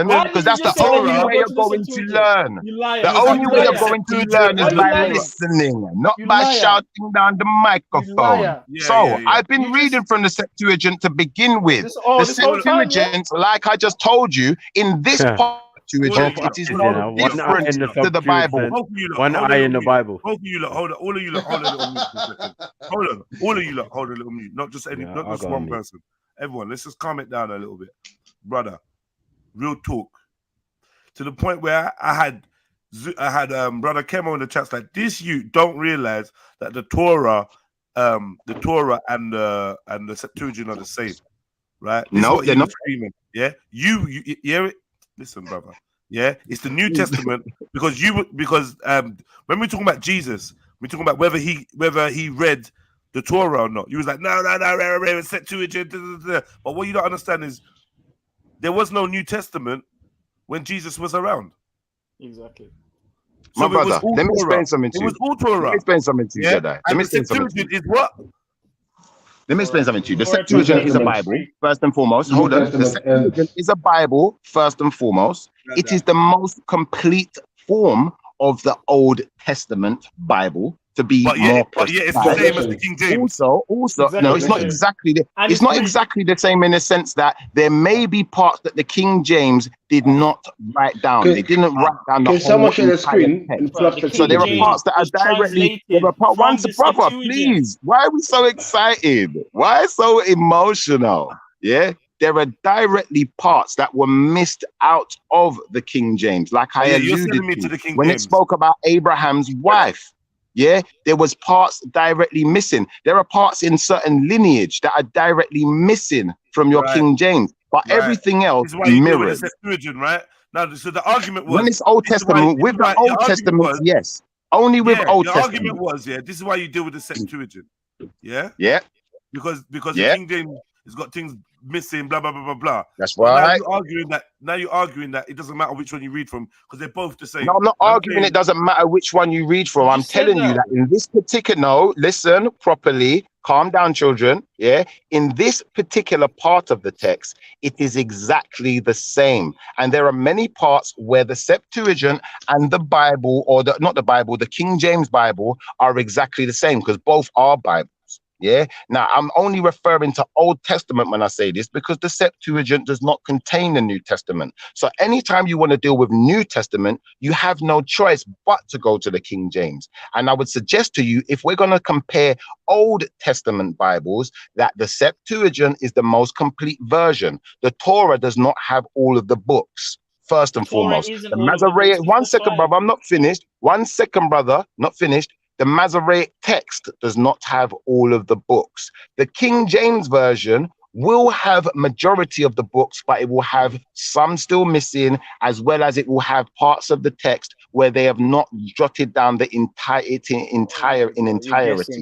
[SPEAKER 5] because that's the only way you're going to learn. The only way you're going to learn is by listening, not by shouting down the microphone. So I've been reading from the Septuagint to begin with. The Septuagint, like I just told you, in this part, it is no different to the Bible.
[SPEAKER 19] One eye in the Bible.
[SPEAKER 4] Hold on. All of you lot, hold a little mute. All of you lot, hold a little mute. Not just one person. Everyone, let's just calm it down a little bit. Brother, real talk. To the point where I had Brother Kemo in the chats like this. You don't realize that the Torah and the Septuagint are the same, right?
[SPEAKER 5] No, they're not.
[SPEAKER 4] Yeah, you hear it. Listen, brother. Yeah, it's the New Testament because when we're talking about Jesus, we're talking about whether he read the Torah or not. You was like, no, Septuagint. But what you don't understand is there was no New Testament when Jesus was around.
[SPEAKER 13] Exactly.
[SPEAKER 4] So
[SPEAKER 5] my brother, let me explain something to you.
[SPEAKER 4] It was all Torah.
[SPEAKER 5] Let me explain something to you, Jedi.
[SPEAKER 4] Let me explain something to you. Is what?
[SPEAKER 5] Let me explain something to you. The Septuagint is a Bible, first and foremost. Hold on. The Septuagint is a Bible, first and foremost. It is the most complete form of the Old Testament Bible to be more precise.
[SPEAKER 4] But it's the same as the King James.
[SPEAKER 5] Also,
[SPEAKER 14] Exactly
[SPEAKER 5] no, it's
[SPEAKER 14] the
[SPEAKER 5] not
[SPEAKER 14] same.
[SPEAKER 5] exactly the.
[SPEAKER 14] And
[SPEAKER 5] It's
[SPEAKER 14] it's
[SPEAKER 5] not
[SPEAKER 14] not-
[SPEAKER 5] exactly the same in the sense that there may be parts that the King James did not write down.
[SPEAKER 9] Can-
[SPEAKER 5] They didn't write down the
[SPEAKER 9] Can someone
[SPEAKER 5] whole
[SPEAKER 9] share the
[SPEAKER 5] entire
[SPEAKER 9] screen
[SPEAKER 5] text.
[SPEAKER 9] and pull up the
[SPEAKER 5] So there are
[SPEAKER 9] King
[SPEAKER 5] parts that are
[SPEAKER 9] James?
[SPEAKER 5] directly. There are parts. Once, brother, please. Why are we so excited? Why so emotional? Yeah. There are directly parts that were missed out of the King James, like I
[SPEAKER 4] You're
[SPEAKER 5] alluded
[SPEAKER 4] sending me to the King
[SPEAKER 5] when it
[SPEAKER 4] James.
[SPEAKER 5] spoke about Abraham's wife. Yeah, there was parts directly missing. There are parts in certain lineage that are directly missing from your King James, but everything else
[SPEAKER 4] This is why you deal with
[SPEAKER 5] mirrors.
[SPEAKER 4] the Septuagint, right? Now, so the argument was
[SPEAKER 5] When it's Old
[SPEAKER 4] this is why-
[SPEAKER 5] Testament,
[SPEAKER 4] this
[SPEAKER 5] with
[SPEAKER 4] is
[SPEAKER 5] the
[SPEAKER 4] why- your
[SPEAKER 5] Old
[SPEAKER 4] argument
[SPEAKER 5] Testament,
[SPEAKER 4] was-
[SPEAKER 5] yes, only with Old
[SPEAKER 4] your
[SPEAKER 5] Testament.
[SPEAKER 4] argument was, this is why you deal with the Septuagint. Yeah?
[SPEAKER 5] Yeah.
[SPEAKER 4] Because
[SPEAKER 5] Yeah.
[SPEAKER 4] the King James has got things missing, blah blah blah blah blah.
[SPEAKER 5] That's
[SPEAKER 4] But now
[SPEAKER 5] right.
[SPEAKER 4] you're arguing that it doesn't matter which one you read from because they're both the same.
[SPEAKER 5] No, I'm not arguing it doesn't matter which one you read from. I'm telling you that in this particular, no, listen properly, calm down, children. Yeah. In this particular part of the text, it is exactly the same. And there are many parts where the Septuagint and the Bible, or not the Bible, the King James Bible are exactly the same because both are Bibles. Yeah. Now, I'm only referring to Old Testament when I say this because the Septuagint does not contain the New Testament. So anytime you want to deal with New Testament, you have no choice but to go to the King James. And I would suggest to you, if we're going to compare Old Testament Bibles, that the Septuagint is the most complete version. The Torah does not have all of the books. First and foremost, the Masoretic. 1 second, brother. I'm not finished. 1 second, brother. Not finished. The Masoretic text does not have all of the books. The King James Version will have majority of the books, but it will have some still missing, as well as it will have parts of the text where they have not jotted down the entirety.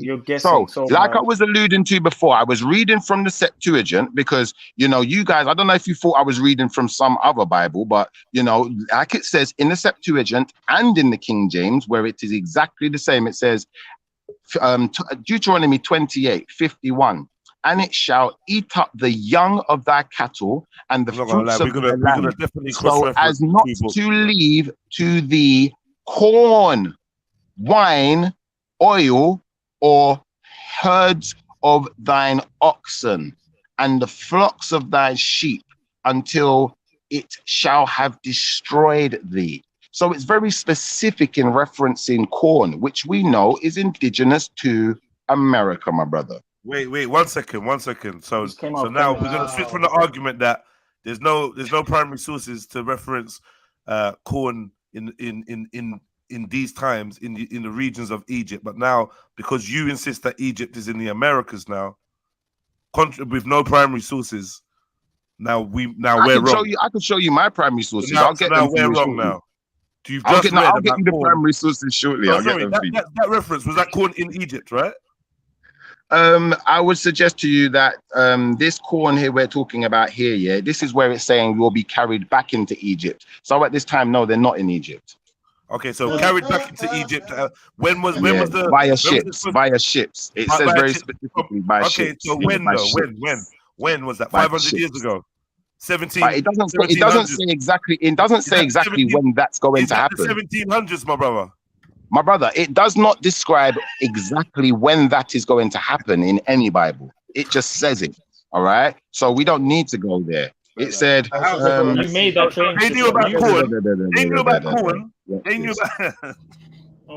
[SPEAKER 13] You're guessing
[SPEAKER 5] So, like I was alluding to before, I was reading from the Septuagint because, you guys, I don't know if you thought I was reading from some other Bible, but, like it says in the Septuagint and in the King James, where it is exactly the same, it says, Deuteronomy 28:51. And it shall eat up the young of thy cattle and the fruits of the land, so as not to leave to thee corn, wine, oil, or herds of thine oxen, and the flocks of thy sheep, until it shall have destroyed thee. So it's very specific in referencing corn, which we know is indigenous to America, my brother.
[SPEAKER 4] Wait, 1 second. So now we're gonna switch from the argument that there's no primary sources to reference corn in these times in the regions of Egypt. But now, because you insist that Egypt is in the Americas now, with no primary sources, we're wrong.
[SPEAKER 5] I can show you my primary sources.
[SPEAKER 4] So
[SPEAKER 5] I'll get them.
[SPEAKER 4] We're wrong now.
[SPEAKER 5] I'll get you the primary sources shortly.
[SPEAKER 4] I'll get them. That reference was that corn in Egypt, right?
[SPEAKER 5] I would suggest to you that this corn here we're talking about here, yeah, this is where it's saying will be carried back into Egypt. So at this time, no, they're not in Egypt.
[SPEAKER 4] Okay, so carried back into Egypt. When was the
[SPEAKER 5] via ships? It says very specifically by ships.
[SPEAKER 4] Okay, so when was that? 500 years ago. 17.
[SPEAKER 5] But it doesn't say exactly. It doesn't say exactly when that's going to happen.
[SPEAKER 4] The 1700s, my brother.
[SPEAKER 5] My brother, it does not describe exactly when that is going to happen in any Bible. It just says it. All right. So we don't need to go there. It said
[SPEAKER 13] you made that change.
[SPEAKER 4] They knew about corn. They knew about corn. They knew about.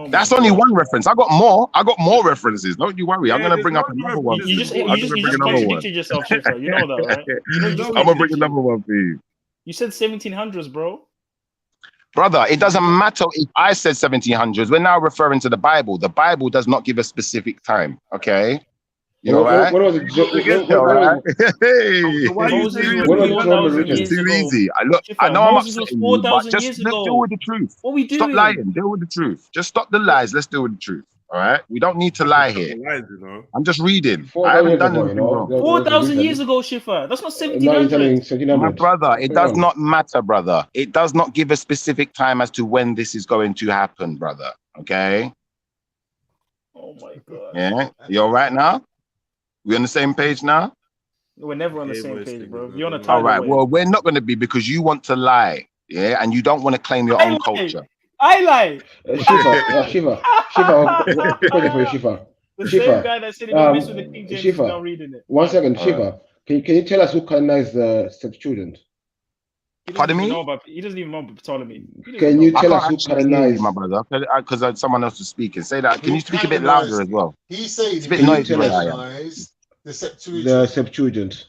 [SPEAKER 5] That's only one reference. I got more references. Don't you worry. I'm gonna bring up another one.
[SPEAKER 13] You just contradicted yourself, Shifter. You know that, right?
[SPEAKER 5] I'm gonna bring another one for you.
[SPEAKER 13] You said 1700s, bro.
[SPEAKER 5] Brother, it doesn't matter if I said 1700s. We're now referring to the Bible. The Bible does not give a specific time. Okay. You know, right?
[SPEAKER 9] What was it?
[SPEAKER 5] It's too easy. I know I'm upsetting you, but just let's deal with the truth.
[SPEAKER 13] What we doing?
[SPEAKER 5] Stop lying. Deal with the truth. Just stop the lies. Let's deal with the truth. All right. We don't need to lie here. I'm just reading. I haven't done anything wrong.
[SPEAKER 13] 4,000 years ago, Shifa. That's not 1700.
[SPEAKER 5] My brother, it does not matter, brother. It does not give a specific time as to when this is going to happen, brother. Okay.
[SPEAKER 13] Oh my God.
[SPEAKER 5] Yeah. You all right now? We on the same page now?
[SPEAKER 13] We're never on the same page, bro. You're on a
[SPEAKER 5] all right. Well, we're not going to be because you want to lie. Yeah. And you don't want to claim your own culture.
[SPEAKER 13] I lie.
[SPEAKER 9] Shiva, quick question for you, Shiva.
[SPEAKER 13] The same guy that said he don't mess with the King James is now reading it.
[SPEAKER 9] 1 second, Shiva. Can you tell us who canonized the Septuagint?
[SPEAKER 5] Pardon me?
[SPEAKER 13] He doesn't even know about Ptolemy.
[SPEAKER 9] Can you tell us who canonized?
[SPEAKER 5] My brother, because someone else is speaking. Say that. Can you speak a bit louder as well?
[SPEAKER 21] He's saying
[SPEAKER 5] it's a bit noisy.
[SPEAKER 21] The Septuagint.
[SPEAKER 9] The Septuagint.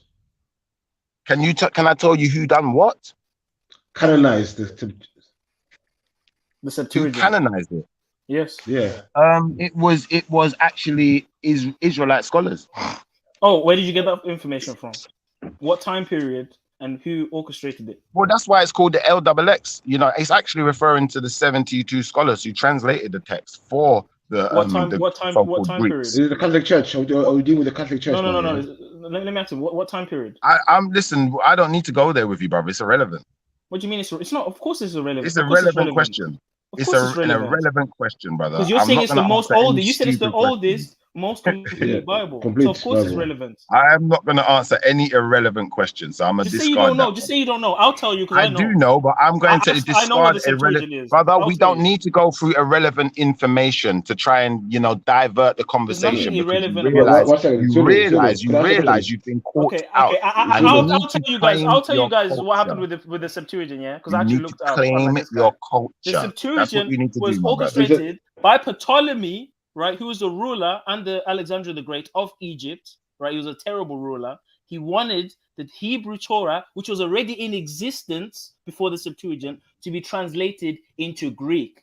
[SPEAKER 5] Can I tell you who done what?
[SPEAKER 9] Canonized
[SPEAKER 13] the Septuagint.
[SPEAKER 5] Who canonized it?
[SPEAKER 13] Yes.
[SPEAKER 9] Yeah.
[SPEAKER 5] It was actually Israelite scholars.
[SPEAKER 13] Oh, where did you get that information from? What time period and who orchestrated it?
[SPEAKER 5] Well, that's why it's called the LXX. You know, it's actually referring to the 72 scholars who translated the text for the
[SPEAKER 13] what time period?
[SPEAKER 9] Is it the Catholic Church? Are we dealing with the Catholic Church?
[SPEAKER 13] No. Let me ask you, what time period?
[SPEAKER 5] Listen, I don't need to go there with you, brother. It's irrelevant.
[SPEAKER 13] What do you mean it's not? Of course it's irrelevant.
[SPEAKER 5] It's a relevant question. It's an irrelevant question, brother.
[SPEAKER 13] Because you're saying it's the most oldest. You said it's the oldest, most complete Bible. So of course it's relevant.
[SPEAKER 5] I am not going to answer any irrelevant questions. So I'm going to discard that.
[SPEAKER 13] Just say you don't know. I'll tell you because I know.
[SPEAKER 5] I do know, but I'm going to discard irrelevant. Brother, we don't need to go through irrelevant information to try and, divert the conversation. You realize you've been caught out.
[SPEAKER 13] I'll tell you guys what happened with the Septuagint, yeah? Because I actually looked up.
[SPEAKER 5] Claim your culture.
[SPEAKER 13] The Septuagint was orchestrated by Ptolemy, right, who was the ruler under Alexander the Great of Egypt, right? He was a terrible ruler. He wanted the Hebrew Torah, which was already in existence before the Septuagint, to be translated into Greek.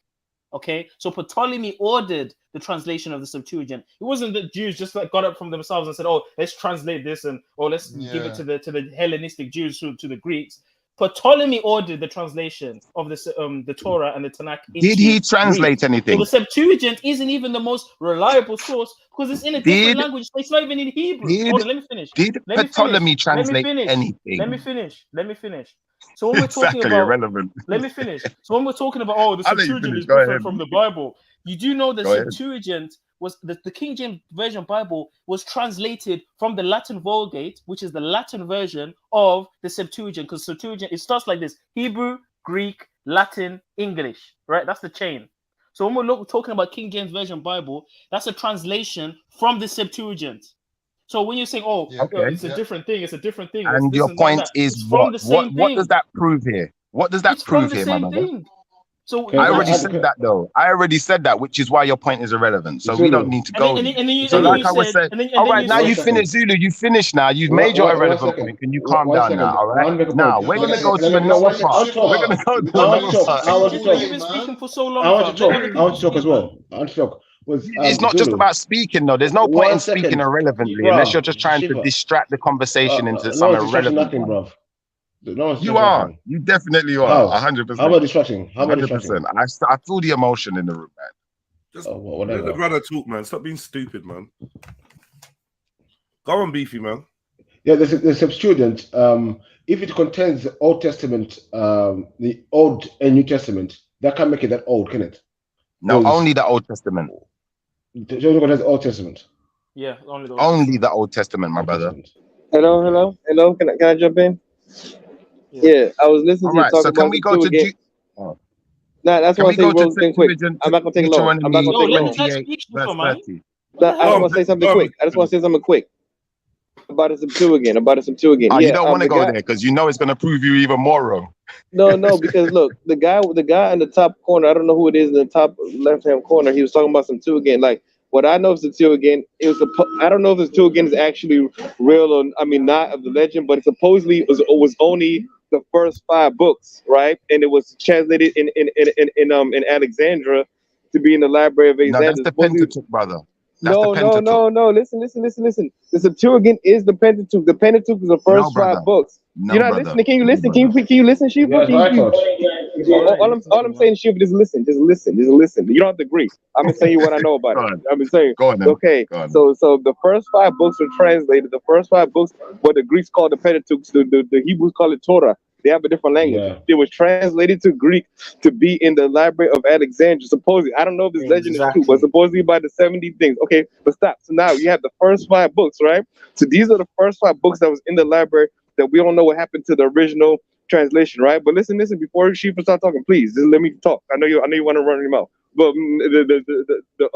[SPEAKER 13] Okay, so Ptolemy ordered the translation of the Septuagint. It wasn't that Jews just got up from themselves and said, "Oh, let's translate this and let's give it to the Hellenistic Jews, to the Greeks." Ptolemy ordered the translation of the Torah and the Tanakh.
[SPEAKER 5] Did he translate anything?
[SPEAKER 13] So the Septuagint isn't even the most reliable source because it's in a different language. It's not even in Hebrew. Hold on, let me finish.
[SPEAKER 5] Did Ptolemy translate anything?
[SPEAKER 13] Let me finish. So when we're talking about
[SPEAKER 5] irrelevant.
[SPEAKER 13] Let me finish. So when we're talking about the Septuagint is different from the Bible, you do know the Septuagint was the King James Version Bible was translated from the Latin Vulgate, which is the Latin version of the Septuagint, because Septuagint, it starts like this: Hebrew, Greek, Latin, English, right? That's the chain. So when we're talking about King James Version Bible, that's a translation from the Septuagint. So when you're saying, it's a different thing, it's a different thing.
[SPEAKER 5] And your point is what does that prove here? What does that prove here, my brother?
[SPEAKER 13] So
[SPEAKER 5] I already said that, though. I already said that, which is why your point is irrelevant. So we don't need to go. So like I was saying, all right, now you finished, Zulu. You finished now. You've made your irrelevant point. Can you calm down now? All right. Now we're gonna go to the next part. We're gonna go to the next part.
[SPEAKER 13] You've been speaking for so long.
[SPEAKER 9] I want to talk as well.
[SPEAKER 5] It's not just about speaking, though. There's no point in speaking irrelevantly unless you're just trying to distract the conversation into some irrelevant.
[SPEAKER 9] Bro.
[SPEAKER 5] You are. You definitely are. 100%.
[SPEAKER 9] How about distracting?
[SPEAKER 5] 100%. I feel the emotion in the room, man.
[SPEAKER 4] Just let the brother talk, man. Stop being stupid, man. Go on, Beefy, man.
[SPEAKER 9] Yeah, the Septuagint. If it contains the Old Testament, the Old and New Testament, that can't make it that old, can it?
[SPEAKER 5] No, only the Old Testament.
[SPEAKER 9] It only contains the Old Testament.
[SPEAKER 13] Yeah, only
[SPEAKER 5] the Old Testament, my brother.
[SPEAKER 18] Hello. Can I jump in? Yeah, I was listening to you talk about.
[SPEAKER 5] Can we go to?
[SPEAKER 18] Nah, that's why I say one thing quick. I'm not gonna take long. I'm not gonna take long. I just want to say something quick. About the Septuagint.
[SPEAKER 5] Oh, you don't want to go there because you know it's gonna prove you even more wrong.
[SPEAKER 18] No, because look, the guy in the top corner. I don't know who it is in the top left-hand corner. He was talking about Septuagint. Like what I know of Septuagint, I don't know if the Septuagint is actually real or not of the legend, but it supposedly was only the first 5 books, right? And it was translated in Alexandria to be in the Library of Alexandria.
[SPEAKER 5] No, that's the Pentateuch, brother.
[SPEAKER 18] No. Listen. The Septuagint is the Pentateuch. The Pentateuch is the first 5 books. You're not listening. Can you listen? Can you listen, Shiva? All I'm saying, Shiva, just listen. You don't have to agree. I'm just saying what I know about it. I'm just saying.
[SPEAKER 5] Go on,
[SPEAKER 18] okay. So the first 5 books were translated. The first 5 books, what the Greeks call the Pentateuch, the Hebrews call it Torah. They have a different language. Yeah. It was translated to Greek to be in the Library of Alexandria. Supposedly, I don't know if this legend is true, but supposedly by the 70 things. Okay, but stop. So now you have the first 5 books, right? So these are the first 5 books that was in the library that we don't know what happened to the original translation, right? But listen, before Shifa start talking, please just let me talk. I know you want to run your mouth. But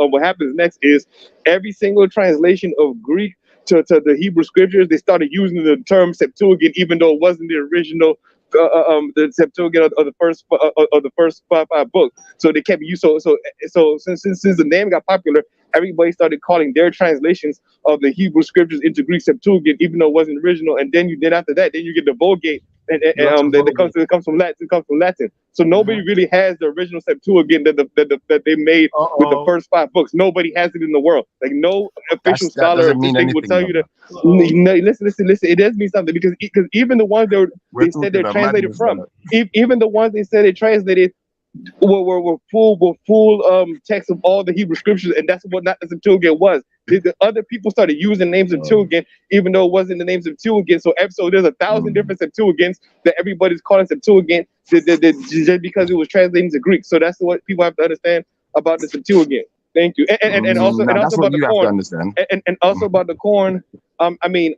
[SPEAKER 18] what happens next is every single translation of Greek to the Hebrew scriptures, they started using the term Septuagint, even though it wasn't the original. The Septuagint of the first five books, so they kept using. So since the name got popular, everybody started calling their translations of the Hebrew scriptures into Greek Septuagint, even though it wasn't original. And then after that, you get the Vulgate, and it comes from Latin. So nobody really has the original Septuagint that they made with the first 5 books. Nobody has it in the world. Like no official scholar of this thing will tell you that. No, listen. It does mean something because even the ones they said they're translated from, even the ones they said they translated were full text of all the Hebrew scriptures, and that's what not the Septuagint was. The other people started using names of Septuagint, even though it wasn't the names of Septuagint. So there's 1,000 different Septuagints that everybody's calling Septuagint just because it was translated to Greek. So that's what people have to understand about the Septuagint. Thank you. And also about the corn. And also about the corn. I mean,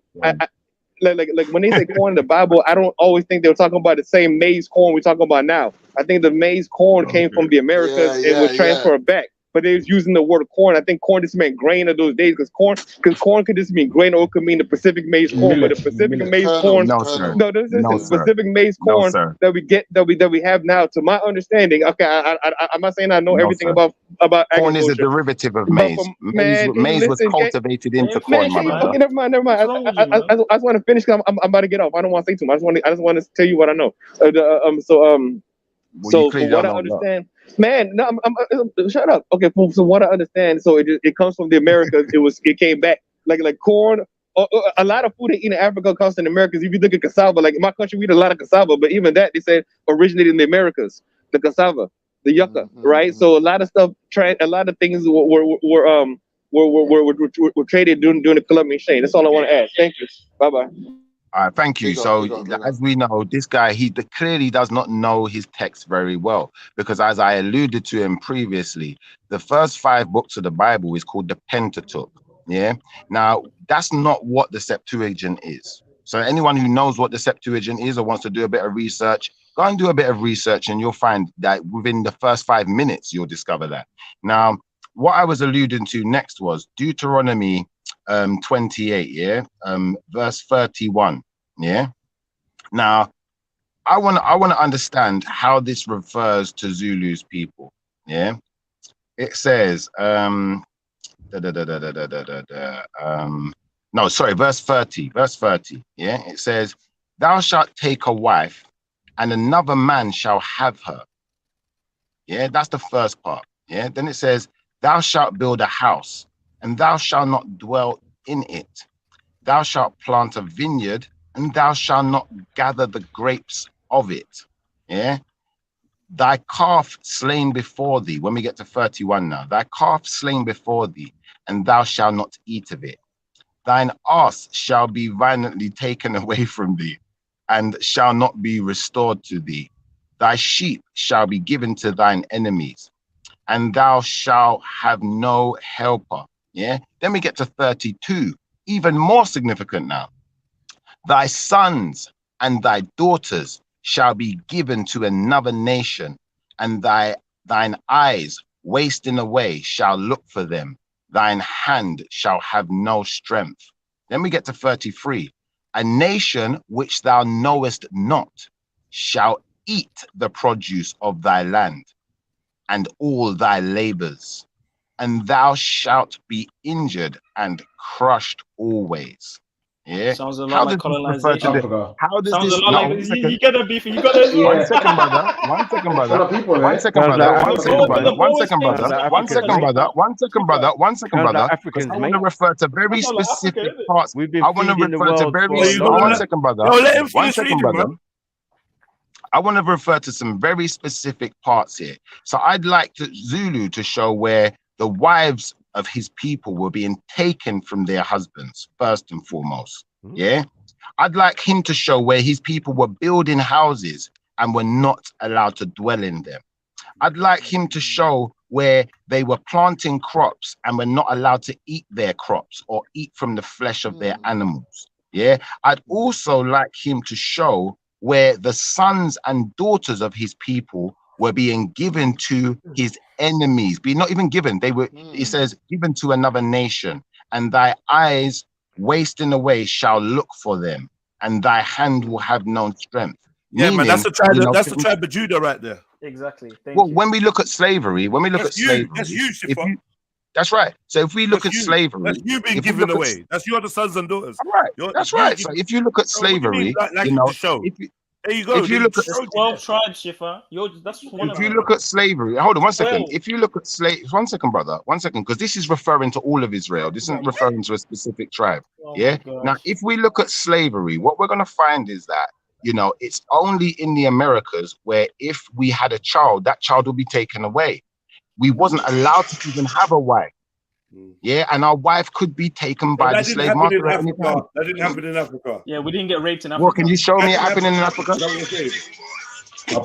[SPEAKER 18] like when they say corn in the Bible, I don't always think they were talking about the same maize corn we're talking about now. I think the maize corn came from the Americas and was transferred back. But they was using the word corn. I think corn just meant grain of those days because corn could just mean grain or it could mean the Pacific maize corn. But the Pacific maize corn, Pacific maize corn that we have now, to my understanding. Okay, I'm not saying I know everything about agriculture.
[SPEAKER 5] Corn is a derivative of maize. Maize was cultivated into corn.
[SPEAKER 18] Never mind. I just want to finish. I'm about to get off. I don't want to say too much. I just want to tell you what I know. So from what I understand, man, no, I'm shut up. Okay, from what I understand, so it comes from the Americas. It came back like corn. A lot of food they eat in Africa comes from the Americas. If you look at cassava, like in my country, we eat a lot of cassava, but even that they said originated in the Americas. The cassava, the yucca, right? So a lot of stuff, a lot of things were traded during the Columbian exchange. That's all I want to add. Thank you. Bye bye.
[SPEAKER 5] All right, thank you. As we know, this guy, he clearly does not know his text very well, because as I alluded to him previously, the first 5 books of the Bible is called the Pentateuch. Yeah. Now, that's not what the Septuagint is. So anyone who knows what the Septuagint is or wants to do a bit of research, go and do a bit of research and you'll find that within the first 5 minutes, you'll discover that. Now, what I was alluding to next was Deuteronomy 28, yeah, verse 31, yeah. Now, I want to understand how this refers to Zulu's people, yeah. It says, no, sorry, verse 30, yeah. It says, "Thou shalt take a wife, and another man shall have her." Yeah, that's the first part. Yeah. Then it says, "Thou shalt build a house, and thou shalt not dwell in it. Thou shalt plant a vineyard, and thou shalt not gather the grapes of it." Yeah. "Thy calf slain before thee." When we get to 31 now, "Thy calf slain before thee, and thou shalt not eat of it. Thine ass shall be violently taken away from thee, and shall not be restored to thee. Thy sheep shall be given to thine enemies, and thou shalt have no helper." Yeah. Then we get to 32, even more significant now. "Thy sons and thy daughters shall be given to another nation, and thine eyes wasting away shall look for them. Thine hand shall have no strength." Then we get to 33. "A nation which thou knowest not shall eat the produce of thy land and all thy labors, and thou shalt be injured and crushed always." Yeah.
[SPEAKER 13] Sounds a lot like colonization.
[SPEAKER 5] How does
[SPEAKER 13] Sounds
[SPEAKER 5] this?
[SPEAKER 13] a lot like you get a beef. You got to.
[SPEAKER 5] One second, brother. One second, brother. One second, brother. One second, brother. One second, brother. One second, brother. One second, brother. One second, brother. Because I want to refer to very specific parts. I want to refer to very. One second, brother. One second, brother. I want to refer to some very specific parts here. So I'd like Zulu to show where the wives of his people were being taken from their husbands, first and foremost. Yeah. I'd like him to show where his people were building houses and were not allowed to dwell in them. I'd like him to show where they were planting crops and were not allowed to eat their crops or eat from the flesh of their animals. Yeah. I'd also like him to show where the sons and daughters of his people were being given to his enemies, be not even given, they were, it says, given to another nation, and thy eyes wasting away shall look for them, and thy hand will have no strength.
[SPEAKER 4] Yeah,
[SPEAKER 5] Meaning,
[SPEAKER 4] man, that's the tribe.
[SPEAKER 5] you know,
[SPEAKER 4] That's the tribe of Judah right there.
[SPEAKER 13] Exactly. Thank
[SPEAKER 5] well,
[SPEAKER 13] you.
[SPEAKER 5] when we look at slavery,
[SPEAKER 4] That's you, Shifa.
[SPEAKER 5] that's right. So if we look
[SPEAKER 4] That's
[SPEAKER 5] at
[SPEAKER 4] you.
[SPEAKER 5] slavery,
[SPEAKER 4] That's you being
[SPEAKER 5] if we
[SPEAKER 4] given
[SPEAKER 5] look at-
[SPEAKER 4] away. That's you are the sons and daughters.
[SPEAKER 5] Right.
[SPEAKER 4] You're-
[SPEAKER 5] That's
[SPEAKER 4] you
[SPEAKER 5] right.
[SPEAKER 4] give-
[SPEAKER 5] So if you look at
[SPEAKER 4] So what do you
[SPEAKER 5] slavery,
[SPEAKER 4] mean, like
[SPEAKER 5] you know,
[SPEAKER 4] the show?
[SPEAKER 5] if you,
[SPEAKER 4] There you go.
[SPEAKER 5] if you look at
[SPEAKER 2] 12 tribes, Shifa. That's one of
[SPEAKER 5] if you
[SPEAKER 2] them.
[SPEAKER 5] look at slavery, hold on one second.
[SPEAKER 2] 12.
[SPEAKER 5] If you look at one second, brother, one second, because this is referring to all of Israel. This isn't referring to a specific tribe.
[SPEAKER 2] Oh
[SPEAKER 5] Yeah.
[SPEAKER 2] my gosh.
[SPEAKER 5] Now, if we look at slavery, what we're going to find is that, you know, it's only in the Americas where if we had a child, that child will be taken away. We wasn't allowed to even have a wife. Yeah, and our wife could be taken by the
[SPEAKER 4] that didn't
[SPEAKER 5] slave
[SPEAKER 4] happen
[SPEAKER 5] master
[SPEAKER 4] in
[SPEAKER 5] at any
[SPEAKER 4] Africa.
[SPEAKER 5] time.
[SPEAKER 4] That didn't happen in Africa.
[SPEAKER 2] Yeah, we didn't get raped in Africa.
[SPEAKER 5] Well, can you show me it happening in Africa?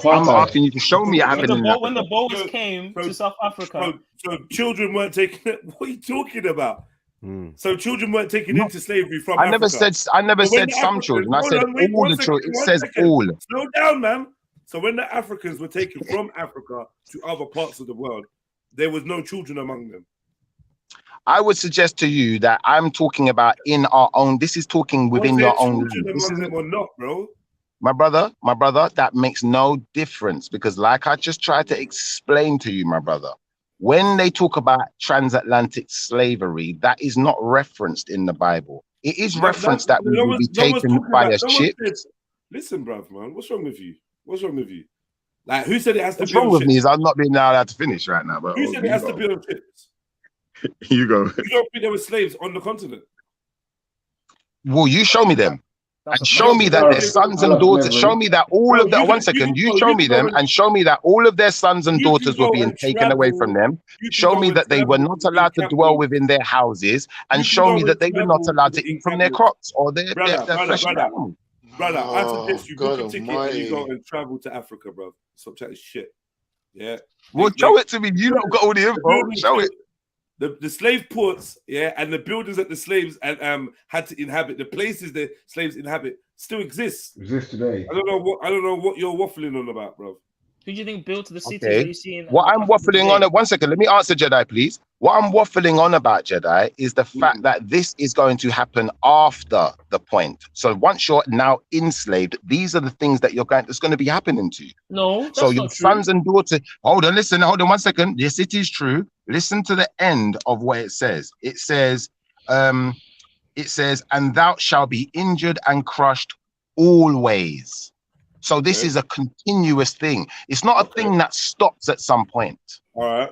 [SPEAKER 5] I'm asking you to show me it happening in Africa.
[SPEAKER 2] When the Boers came to South Africa.
[SPEAKER 4] So children weren't taken. What are you talking about? So children weren't taken into slavery from
[SPEAKER 5] I never
[SPEAKER 4] Africa.
[SPEAKER 5] said. I never
[SPEAKER 4] So when
[SPEAKER 5] said
[SPEAKER 4] the
[SPEAKER 5] some
[SPEAKER 4] Africans-
[SPEAKER 5] children. I
[SPEAKER 4] hold
[SPEAKER 5] said
[SPEAKER 4] on, wait,
[SPEAKER 5] all
[SPEAKER 4] one
[SPEAKER 5] the
[SPEAKER 4] second,
[SPEAKER 5] children. It
[SPEAKER 4] one
[SPEAKER 5] says
[SPEAKER 4] second.
[SPEAKER 5] all.
[SPEAKER 4] Slow down, man. So when the Africans were taken from Africa to other parts of the world, there was no children among them.
[SPEAKER 5] I would suggest to you that I'm talking about in our own. This is talking within
[SPEAKER 4] Was
[SPEAKER 5] your
[SPEAKER 4] there
[SPEAKER 5] own
[SPEAKER 4] children
[SPEAKER 5] land. This
[SPEAKER 4] among
[SPEAKER 5] is
[SPEAKER 4] them or not, bro?
[SPEAKER 5] my brother, that makes no difference because like I just tried to explain to you, my brother, when they talk about transatlantic slavery, that is not referenced in the Bible. It is referenced that we will be taken by a ship.
[SPEAKER 4] Listen, bruv, man, what's wrong with you? What's wrong with you? Like, who said it has to
[SPEAKER 5] What's
[SPEAKER 4] be
[SPEAKER 5] wrong
[SPEAKER 4] on
[SPEAKER 5] with me
[SPEAKER 4] ships?
[SPEAKER 5] is I'm not being allowed to finish right now, but
[SPEAKER 4] Who said it has to be on ships?
[SPEAKER 5] you go.
[SPEAKER 4] You don't think there were slaves on the continent?
[SPEAKER 5] Well, you show me them. And show me that their sons and daughters, show me that all of that, one second, you show me them and show me that all of their sons and daughters were being taken away from them. Show me that they were not allowed to dwell within their houses and show me that they were not allowed to eat from their crops or their flesh and animals.
[SPEAKER 4] Brother, I suggest you book
[SPEAKER 21] God
[SPEAKER 4] a ticket
[SPEAKER 21] almighty.
[SPEAKER 4] and you go and travel to Africa, bro. Stop chatting shit. Yeah.
[SPEAKER 5] Well, show it to me. You don't got all the info. Show it.
[SPEAKER 4] The slave ports, yeah, and the buildings that the slaves had to inhabit, the places the slaves inhabit, still exist.
[SPEAKER 9] Exist today.
[SPEAKER 4] I don't know what you're waffling on about, bro.
[SPEAKER 2] Who do you think built the cities that
[SPEAKER 5] Okay.
[SPEAKER 2] you see in
[SPEAKER 5] What I'm waffling on, one second, let me answer Jedi, please. What I'm waffling on about, Jedi, is the fact that this is going to happen after the point. So once you're now enslaved, these are the things that that's going to be happening to you.
[SPEAKER 2] No, that's
[SPEAKER 5] so your
[SPEAKER 2] not true.
[SPEAKER 5] sons and daughters, hold on 1 second. Yes, it is true. Listen to the end of what it says. It says, and thou shalt be injured and crushed always. So this is a continuous thing. It's not a thing that stops at some point.
[SPEAKER 4] All right.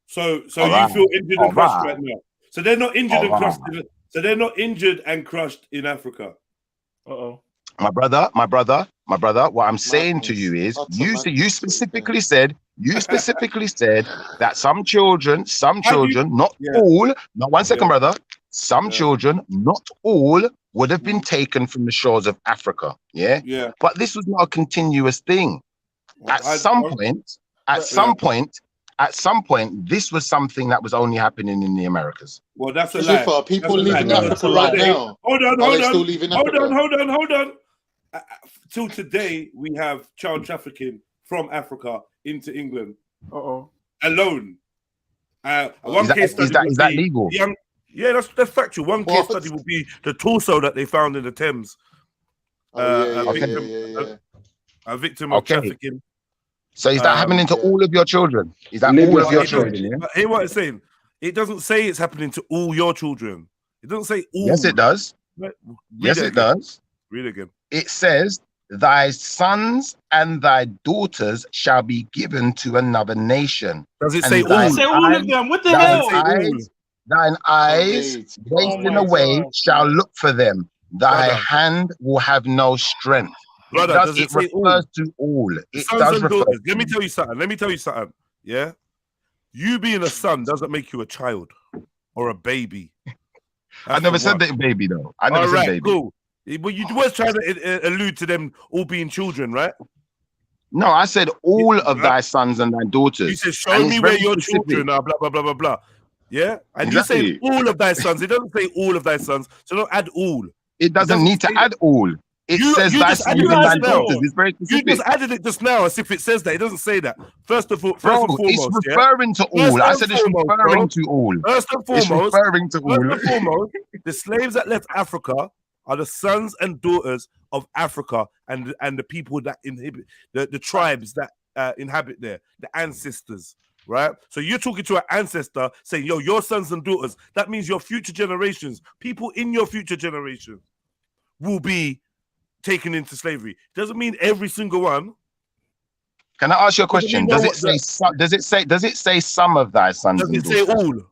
[SPEAKER 4] So
[SPEAKER 5] All
[SPEAKER 4] you
[SPEAKER 5] right.
[SPEAKER 4] feel injured
[SPEAKER 5] All
[SPEAKER 4] and crushed
[SPEAKER 5] right.
[SPEAKER 4] right now. So they're not injured
[SPEAKER 5] All
[SPEAKER 4] and
[SPEAKER 5] right.
[SPEAKER 4] crushed. So they're not injured and crushed in Africa.
[SPEAKER 2] Uh-oh.
[SPEAKER 5] My brother, what I'm saying to you is you specifically said that some children, not all, not 1 second, brother. Some children, not all, would have been taken from the shores of Africa. Yeah.
[SPEAKER 4] Yeah.
[SPEAKER 5] But this was not a continuous thing. At some point, this was something that was only happening in the Americas.
[SPEAKER 4] Well, that's a
[SPEAKER 21] Shifa,
[SPEAKER 4] lie.
[SPEAKER 21] people
[SPEAKER 4] That's a
[SPEAKER 21] leaving
[SPEAKER 4] lie.
[SPEAKER 21] Africa right now.
[SPEAKER 4] Hold on.
[SPEAKER 21] Are they still leaving Africa?
[SPEAKER 4] Hold on. Till today, we have child trafficking from Africa into England. Alone. One case study
[SPEAKER 5] is that legal?
[SPEAKER 4] Yeah, that's factual. One case study will be the torso that they found in the Thames. A victim of trafficking.
[SPEAKER 5] So is that happening to all of your children? Is that all of your children? Yeah?
[SPEAKER 4] But hear what it's saying. It doesn't say it's happening to all your children. It doesn't say all.
[SPEAKER 5] Yes, it does. Yes, it does.
[SPEAKER 4] Read again.
[SPEAKER 5] It says, thy sons and thy daughters shall be given to another nation.
[SPEAKER 4] Does it
[SPEAKER 5] And
[SPEAKER 4] say all?
[SPEAKER 5] thine
[SPEAKER 2] Say all of them. What the hell?
[SPEAKER 5] Thine eyes, wasting away, shall look for them. Thy hand will have no strength.
[SPEAKER 4] Brother, does it say
[SPEAKER 5] refers to all. It
[SPEAKER 4] Sons
[SPEAKER 5] does
[SPEAKER 4] and
[SPEAKER 5] refer
[SPEAKER 4] daughters. Let me tell you something. Yeah, you being a son doesn't make you a child or a baby.
[SPEAKER 5] I never said that baby though. I never said baby.
[SPEAKER 4] Cool. But you was trying to allude to them all being children, right?
[SPEAKER 5] No, I said all of thy sons and thy daughters.
[SPEAKER 4] You said, show me where your children are, blah, blah, blah, blah, blah. Yeah? And
[SPEAKER 5] Exactly.
[SPEAKER 4] you say all of thy sons. It doesn't say all of thy sons. So don't add all.
[SPEAKER 5] It doesn't need to add all. It says thy sons and thy daughters. It's very specific.
[SPEAKER 4] You just added it just now as if it says that. It doesn't say that. First and foremost,
[SPEAKER 5] it's referring to all. I said it's referring to all.
[SPEAKER 4] First and foremost,
[SPEAKER 5] it's referring to all.
[SPEAKER 4] First and foremost, the slaves that left Africa are the sons and daughters of Africa and the people that inhabit the tribes that inhabit there, the ancestors. Right, so you're talking to an ancestor saying, "Yo, your sons and daughters." That means your future generations, people in your future generation, will be taken into slavery. Doesn't mean every single one.
[SPEAKER 5] Can I ask you a question? Does it say some of thy sons and daughters?
[SPEAKER 4] Does it say all?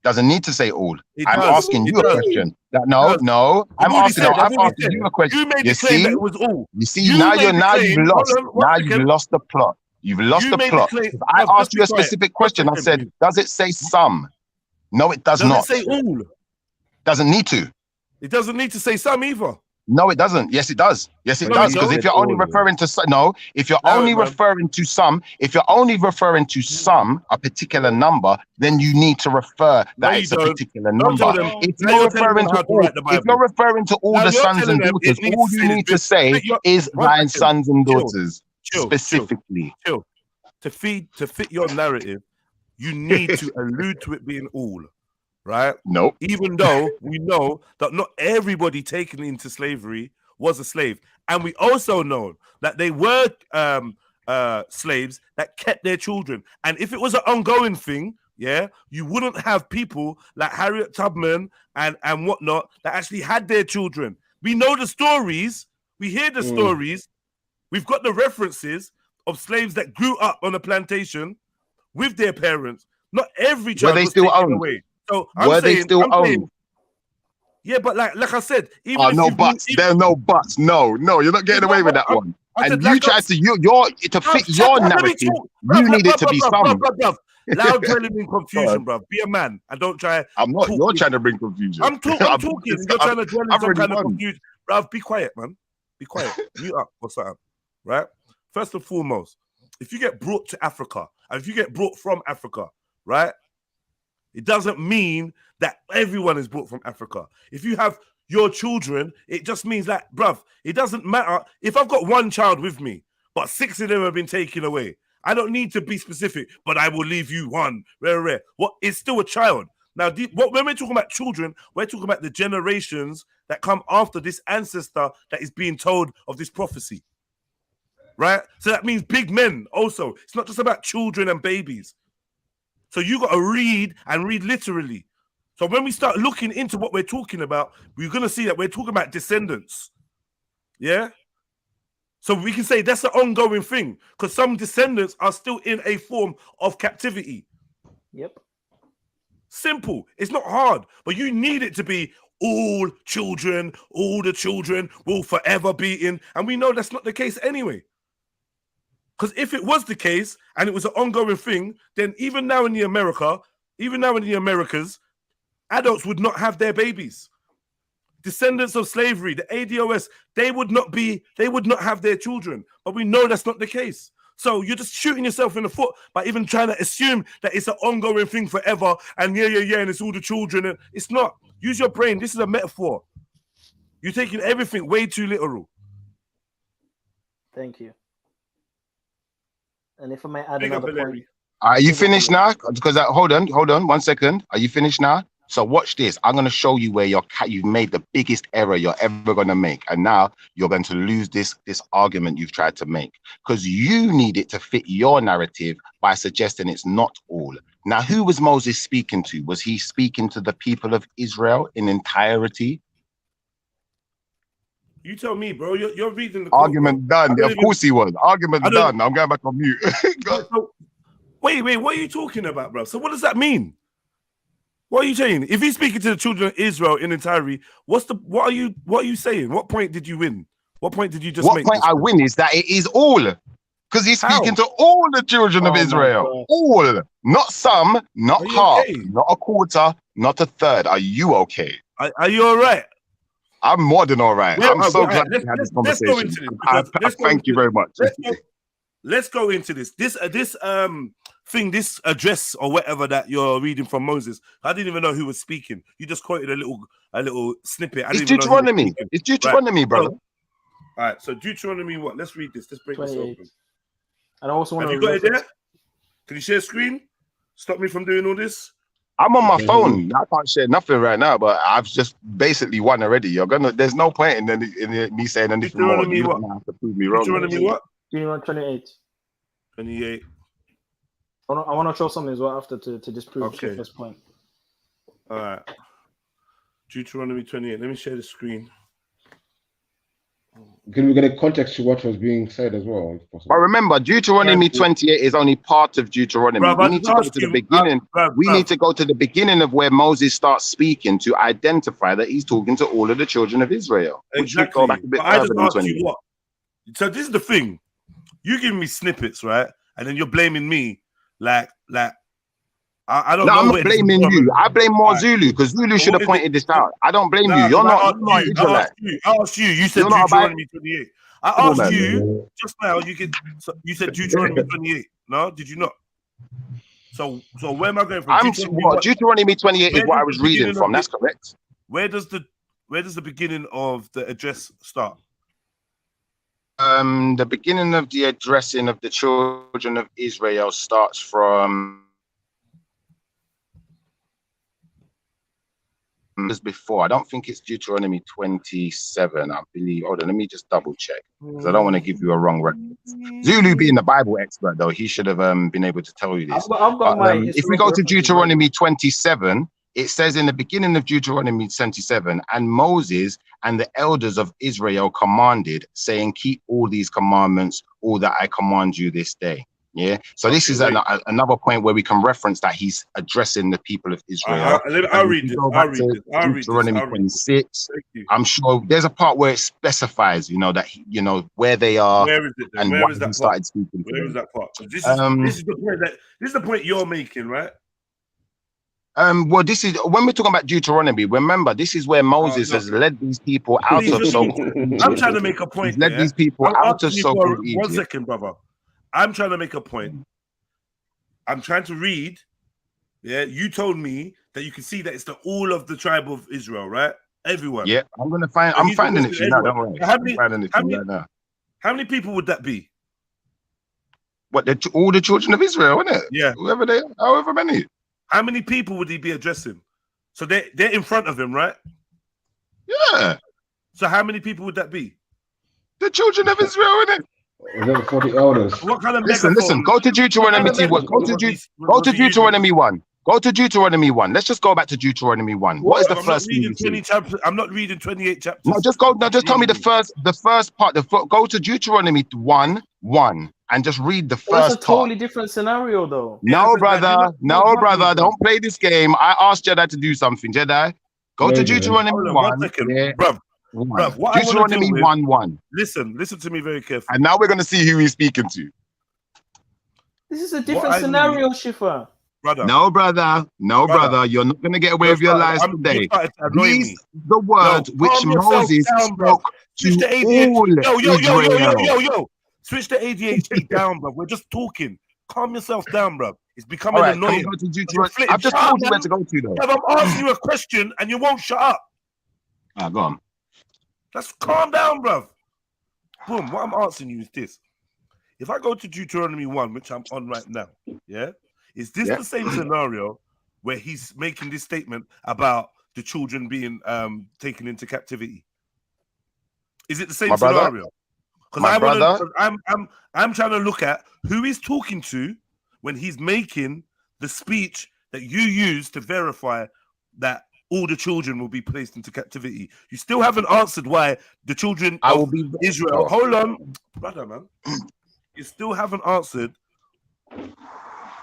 [SPEAKER 5] Doesn't need to say all. I'm asking you a question. I'm asking you a question. You see, that it was all. You see, now you've lost the plot. You've lost the plot. I asked you a specific question. I said, does it say some? No, it does not.
[SPEAKER 4] Does it say all?
[SPEAKER 5] Doesn't need to.
[SPEAKER 4] It doesn't need to say some either.
[SPEAKER 5] No, it doesn't. Yes, it does. Yes, it does. Because if you're only referring to if you're only referring to some, a particular number, then you need to refer that it's a particular number. If you're referring to all the sons and daughters, all you need to say is thine sons and daughters. Specifically,
[SPEAKER 4] to fit your narrative, you need to allude to it being all, right?
[SPEAKER 5] Nope.
[SPEAKER 4] Even though we know that not everybody taken into slavery was a slave, and we also know that they were slaves that kept their children. And if it was an ongoing thing, you wouldn't have people like Harriet Tubman and whatnot that actually had their children. We know the stories. We hear the stories. We've got the references of slaves that grew up on a plantation with their parents. Not every child was taken away. So
[SPEAKER 5] they still owned?
[SPEAKER 4] Yeah, but like I said, even
[SPEAKER 5] there are no buts. No, you're not getting away with that one. And you tried to to fit your narrative. You need it to be some.
[SPEAKER 4] Loud dwelling in confusion, bro. Be a man and don't try.
[SPEAKER 5] I'm not. You're trying to bring confusion.
[SPEAKER 4] I'm talking. You're trying to dwell in some kind of confusion, bro. Be quiet, man. Be quiet. Mute up or something. Right? First and foremost, if you get brought to Africa and if you get brought from Africa, right, it doesn't mean that everyone is brought from Africa. If you have your children, it just means that, bruv, it doesn't matter. If I've got one child with me, but 6 of them have been taken away, I don't need to be specific, but I will leave you one. Rare. What? It's still a child. Now, when we're talking about children, we're talking about the generations that come after this ancestor that is being told of this prophecy. Right? So that means big men also. It's not just about children and babies. So you got to read and read literally. So when we start looking into what we're talking about, we're going to see that we're talking about descendants. Yeah? So we can say that's an ongoing thing because some descendants are still in a form of captivity.
[SPEAKER 13] Yep.
[SPEAKER 4] Simple. It's not hard, but you need it to be all the children will forever be in. And we know that's not the case anyway. Because if it was the case and it was an ongoing thing, then even now in the Americas, adults would not have their babies. Descendants of slavery, the ADOS, they would not have their children. But we know that's not the case. So you're just shooting yourself in the foot by even trying to assume that it's an ongoing thing forever and and it's all the children. And it's not. Use your brain. This is a metaphor. You're taking everything way too literal.
[SPEAKER 13] Thank you. And if I may add another point.
[SPEAKER 5] Are you finished now? Because hold on 1 second. Are you finished now? So watch this. I'm going to show you where you've made the biggest error you're ever going to make. And now you're going to lose this argument you've tried to make because you need it to fit your narrative by suggesting it's not all. Now, who was Moses speaking to? Was he speaking to the people of Israel in entirety?
[SPEAKER 4] You tell me, bro. You're reading the
[SPEAKER 5] argument done. Of course he was. Argument done. I'm going back on mute.
[SPEAKER 4] Wait. What are you talking about, bro? So what does that mean? What are you saying? If he's speaking to the children of Israel in entirety, what are you saying? What point did you win? What point did you just make?
[SPEAKER 5] What point I win is that it is all. Because he's speaking to all the children of Israel. All. Not some, not half, not a quarter, not a third. Are you okay?
[SPEAKER 4] Are you all right?
[SPEAKER 5] I'm more than all right. I'm so glad we had this conversation.
[SPEAKER 4] Let's go into this.
[SPEAKER 5] Thank you very much.
[SPEAKER 4] Let's go into this. This address or whatever that you're reading from Moses. I didn't even know who was speaking. You just quoted a little snippet.
[SPEAKER 5] It's Deuteronomy. It's Deuteronomy, bro.
[SPEAKER 4] All right, so Deuteronomy what? Let's read this. Let's break this
[SPEAKER 13] 28.
[SPEAKER 4] open.
[SPEAKER 13] And I also want
[SPEAKER 4] Have
[SPEAKER 13] to
[SPEAKER 4] you got it there? Can you share screen? Stop me from doing all this.
[SPEAKER 5] I'm on my phone. I can't share nothing right now, but I've just basically won already. There's no point in me saying anything more.
[SPEAKER 4] Deuteronomy
[SPEAKER 5] You're
[SPEAKER 4] what?
[SPEAKER 5] gonna have to prove me wrong.
[SPEAKER 4] Deuteronomy what?
[SPEAKER 13] Deuteronomy 28.
[SPEAKER 4] 28.
[SPEAKER 13] I want to show something as well after to disprove this point.
[SPEAKER 4] All right. Deuteronomy 28. Let me share the screen.
[SPEAKER 9] Can we get a context to what was being said as well, if possible?
[SPEAKER 5] But remember, Deuteronomy 28 is only part of Deuteronomy.
[SPEAKER 4] Bruv,
[SPEAKER 5] we need to go to the beginning. We need to go to the beginning of where Moses starts speaking to identify that he's talking to all of the children of Israel.
[SPEAKER 4] Exactly.
[SPEAKER 5] Go back a bit
[SPEAKER 4] I just
[SPEAKER 5] further than
[SPEAKER 4] asked
[SPEAKER 5] 28.
[SPEAKER 4] you what. So this is the thing. You give me snippets, right? And then you're blaming me like I don't know.
[SPEAKER 5] I'm not blaming you. I blame more Zulu because Zulu should have pointed this out. I don't blame you. You're not Israelite.
[SPEAKER 4] I asked you. You said Deuteronomy 28. I asked you just now. You said Deuteronomy 28. No, did you not? So where am I going from?
[SPEAKER 5] Deuteronomy 28 is what I was reading from. That's correct.
[SPEAKER 4] Where does the beginning of the address start?
[SPEAKER 5] The beginning of the addressing of the children of Israel starts from before. I don't think it's Deuteronomy 27. I believe. Hold on, let me just double check because I don't want to give you a wrong reference. Zulu being the Bible expert, though, he should have been able to tell you this. If we go to Deuteronomy 27, it says in the beginning of Deuteronomy 27, and Moses and the elders of Israel commanded, saying, keep all these commandments, all that I command you this day. Yeah. So this is another point where we can reference that he's addressing the people of Israel.
[SPEAKER 4] I'll read this.
[SPEAKER 5] Deuteronomy 26. I'm sure there's a part where it specifies, that where they are.
[SPEAKER 4] Where is it?
[SPEAKER 5] And
[SPEAKER 4] where is that
[SPEAKER 5] started speaking.
[SPEAKER 4] Where is that part? This is the point you're making, right?
[SPEAKER 5] Well, this is when we're talking about Deuteronomy. Remember, this is where Moses has led these people out of so-called Egypt.
[SPEAKER 4] I'm trying to make a point.
[SPEAKER 5] He's led these people out of so-called Egypt.
[SPEAKER 4] 1 second, brother. I'm trying to make a point. I'm trying to read. Yeah, you told me that you can see that it's all of the tribe of Israel, right? Everyone.
[SPEAKER 5] Yeah, I'm finding it now. Don't worry. How
[SPEAKER 4] many people would that be?
[SPEAKER 5] What? All the children of Israel, isn't it?
[SPEAKER 4] Yeah.
[SPEAKER 5] Whoever they, however many.
[SPEAKER 4] How many people would he be addressing? So they're in front of him, right?
[SPEAKER 5] Yeah.
[SPEAKER 4] So how many people would that be?
[SPEAKER 5] The children of Israel, isn't it?
[SPEAKER 9] Is that 40 elders?
[SPEAKER 4] What kind of
[SPEAKER 5] listen, go to Deuteronomy 1. Go to Deuteronomy 1. Go to Deuteronomy 1. Let's just go back to Deuteronomy 1. What is the first thing you see?
[SPEAKER 4] I'm not reading 28 chapters.
[SPEAKER 5] No, just tell me the first part. Go to Deuteronomy 1:1 and just read the first part.
[SPEAKER 13] That's a totally different scenario, though.
[SPEAKER 5] No, brother. Don't play this game. I asked Jedi to do something. Jedi, go to Deuteronomy 1.
[SPEAKER 4] 1 second, bruv.
[SPEAKER 5] Deuteronomy 1:1.
[SPEAKER 4] Listen to me very carefully.
[SPEAKER 5] And now we're going to see who he's speaking to.
[SPEAKER 13] This is a different scenario, Shifa.
[SPEAKER 4] Brother.
[SPEAKER 5] No, brother. You're not going to get away with your lies today. These the words which Moses spoke to all Israel.
[SPEAKER 4] Yo. Switch the ADHD down, bro. We're just talking. Calm yourself down, bro. It's becoming annoying.
[SPEAKER 5] I've just told you where to go to, though.
[SPEAKER 4] I'm asking you a question and you won't shut up.
[SPEAKER 5] Go on.
[SPEAKER 4] Let's calm down, bro. Boom. What I'm asking you is this. If I go to Deuteronomy 1, which I'm on right now, yeah? Is this the same scenario where he's making this statement about the children being taken into captivity? Is it the same scenario? Because I'm trying to look at who he's talking to when he's making the speech that you use to verify that all the children will be placed into captivity. You still haven't answered why the children of Israel. Hold on, brother, man. You still haven't answered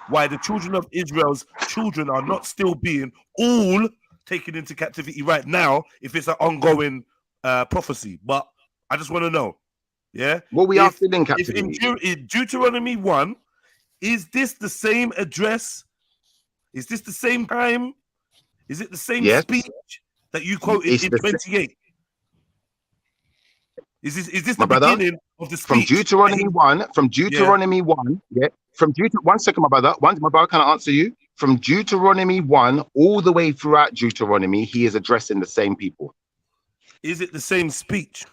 [SPEAKER 4] why the children of Israel's children are not still being all taken into captivity right now if it's an ongoing prophecy. But I just want to know, yeah?
[SPEAKER 5] Well, we are still in captivity.
[SPEAKER 4] In Deuteronomy 1, is this the same address? Is this the same time? Is it the same speech that you quoted in 28? Is this the beginning of the speech?
[SPEAKER 5] From Deuteronomy 1, from Deuteronomy 1, one second, my brother, can I answer you? From Deuteronomy 1 all the way throughout Deuteronomy, he is addressing the same people.
[SPEAKER 4] Is it the same speech?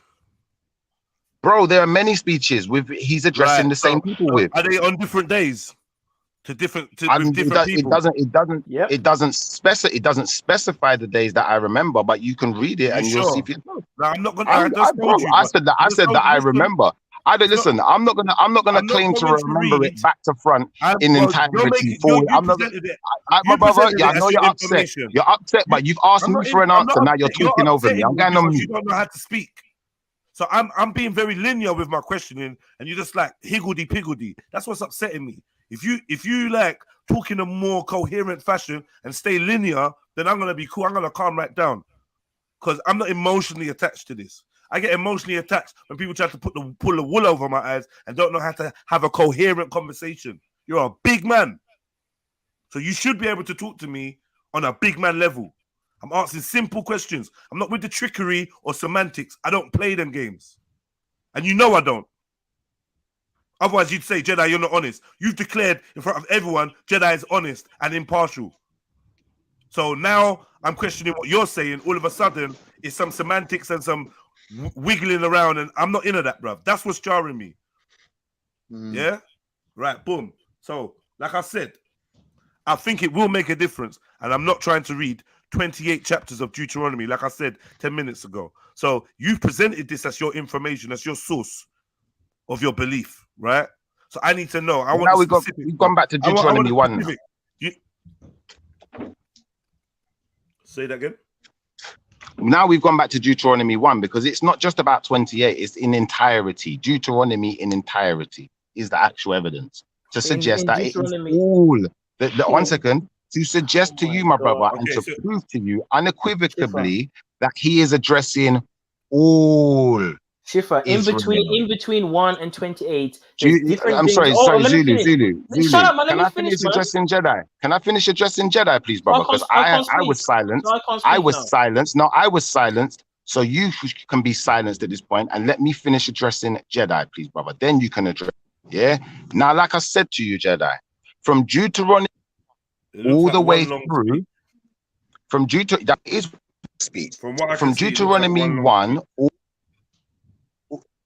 [SPEAKER 5] Bro, there are many speeches he's addressing the same people with.
[SPEAKER 4] Are they on different days? With different people?
[SPEAKER 5] It doesn't specify the days that I remember, but you can read it and you'll see.
[SPEAKER 4] No, I'm not gonna.
[SPEAKER 5] I said that I remember. Listen. I'm not gonna claim to remember it back to front in entirety. I'm not. My brother, I know you're upset. You're upset, but you've asked me for an answer. Now you're talking over me. I'm going on mute.
[SPEAKER 4] You don't know how to speak. So I'm being very linear with my questioning, and you're just like higgledy piggledy. That's what's upsetting me. If you like talk in a more coherent fashion and stay linear, then I'm gonna be cool. I'm gonna calm right down, because I'm not emotionally attached to this. I get emotionally attached when people try to pull the wool over my eyes and don't know how to have a coherent conversation. You're a big man, so you should be able to talk to me on a big man level. I'm asking simple questions. I'm not with the trickery or semantics. I don't play them games, and you know I don't. Otherwise, you'd say, Jedi, you're not honest. You've declared in front of everyone, Jedi is honest and impartial. So now I'm questioning what you're saying. All of a sudden, it's some semantics and some wiggling around, and I'm not into that, bruv. That's what's jarring me. Yeah? Right, boom. So, like I said, I think it will make a difference, and I'm not trying to read 28 chapters of Deuteronomy, like I said 10 minutes ago. So, you've presented this as your information, as your source of your belief, right? So I need to know.
[SPEAKER 5] We've gone back to Deuteronomy 1.
[SPEAKER 4] Say that again.
[SPEAKER 5] Now we've gone back to Deuteronomy 1 because it's not just about 28, it's in entirety. Deuteronomy in entirety is the actual evidence to suggest that it is all. 1 second. To suggest to you, my brother, and to prove to you unequivocally that he is addressing all.
[SPEAKER 13] Shifa, in between 1 and 28.
[SPEAKER 5] I'm sorry, Zulu.
[SPEAKER 13] Shut up, man.
[SPEAKER 5] Can I finish addressing Jedi? Can I finish addressing Jedi, please, brother? Because I was silenced. I was silenced. No, I was silenced. So you can be silenced at this point and let me finish addressing Jedi, please, brother. Then you can address. Yeah. Now, like I said to you, Jedi, from Deuteronomy all the way through, from Deuteronomy, that is speech. From Deuteronomy 1.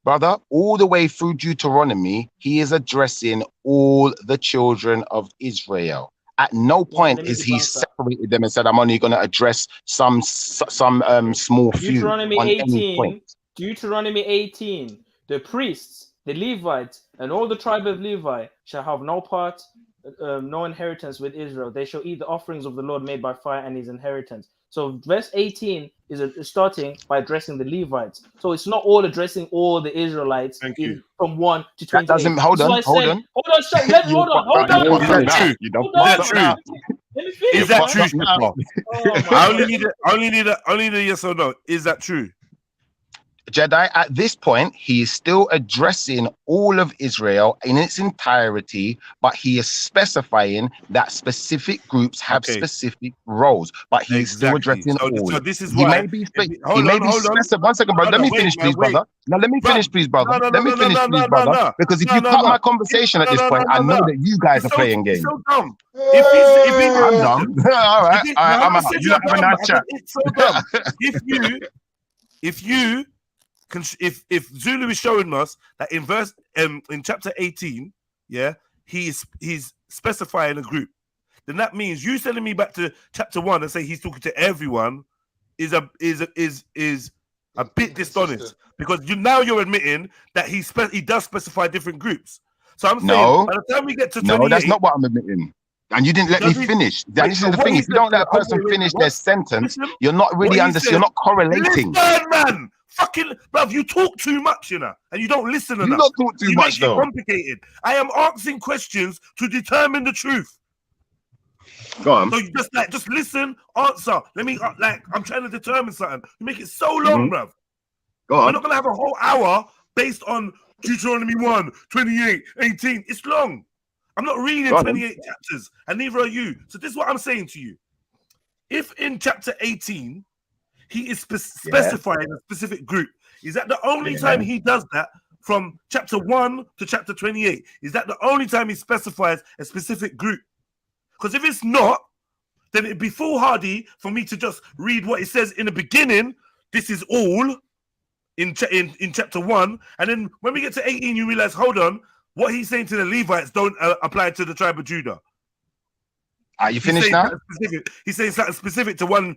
[SPEAKER 5] Brother, all the way through Deuteronomy, he is addressing all the children of Israel. At no point is he separated them and said, I'm only going to address some small few.
[SPEAKER 13] Deuteronomy 18, Deuteronomy 18, the priests, the Levites, and all the tribe of Levi shall have no part, no inheritance with Israel. They shall eat the offerings of the Lord made by fire and his inheritance. So verse 18 is starting by addressing the Levites. So it's not all addressing all the Israelites from 1 to 28.
[SPEAKER 5] That doesn't, hold on.
[SPEAKER 13] Let me finish.
[SPEAKER 4] Is that true? I only need a yes or no. Is that true?
[SPEAKER 5] Jedi, at this point, he is still addressing all of Israel in its entirety, but he is specifying that specific groups have specific roles, but he's still addressing all.
[SPEAKER 4] So this is why.
[SPEAKER 5] He may be specific. 1 second, brother. Let me finish, please, brother. Now, let me finish, please, brother. Let me finish, please, brother. Because if you cut my conversation at this point, I know that you guys are playing games.
[SPEAKER 4] So dumb.
[SPEAKER 5] I'm dumb. All right, I'm out. You don't have a nice chat.
[SPEAKER 4] It's so dumb. If Zulu is showing us that in chapter 18, yeah, he's specifying a group, then that means you sending me back to chapter 1 and say he's talking to everyone is a bit dishonest, because now you're admitting that he does specify different groups. So I'm saying by the time we get to 28,
[SPEAKER 5] no, that's not what I'm admitting. And you didn't let me finish. This is the thing. If you don't let a person finish their sentence, you're not really you're not correlating.
[SPEAKER 4] Listen, man. Fucking, bruv, you talk too much, you know, and you don't listen enough.
[SPEAKER 5] You don't talk too much, though.
[SPEAKER 4] Complicated. I am asking questions to determine the truth.
[SPEAKER 5] Go on.
[SPEAKER 4] So you just listen, answer. Let me, I'm trying to determine something. You make it so long, bruv.
[SPEAKER 5] Go on.
[SPEAKER 4] We're not going to have a whole hour based on Deuteronomy 1, 28, 18. It's long. I'm not reading 28 chapters, and neither are you. So this is what I'm saying to you. If in chapter 18, he is specifying a specific group, is that the only time he does that from chapter 1 to chapter 28? Is that the only time he specifies a specific group? Because if it's not, then it'd be foolhardy for me to just read what it says in the beginning. This is all. in chapter 1, and then when we get to 18, you realize, hold on, what he's saying to the Levites don't apply to the tribe of Judah.
[SPEAKER 5] Are you finished now?
[SPEAKER 4] He's saying something specific to one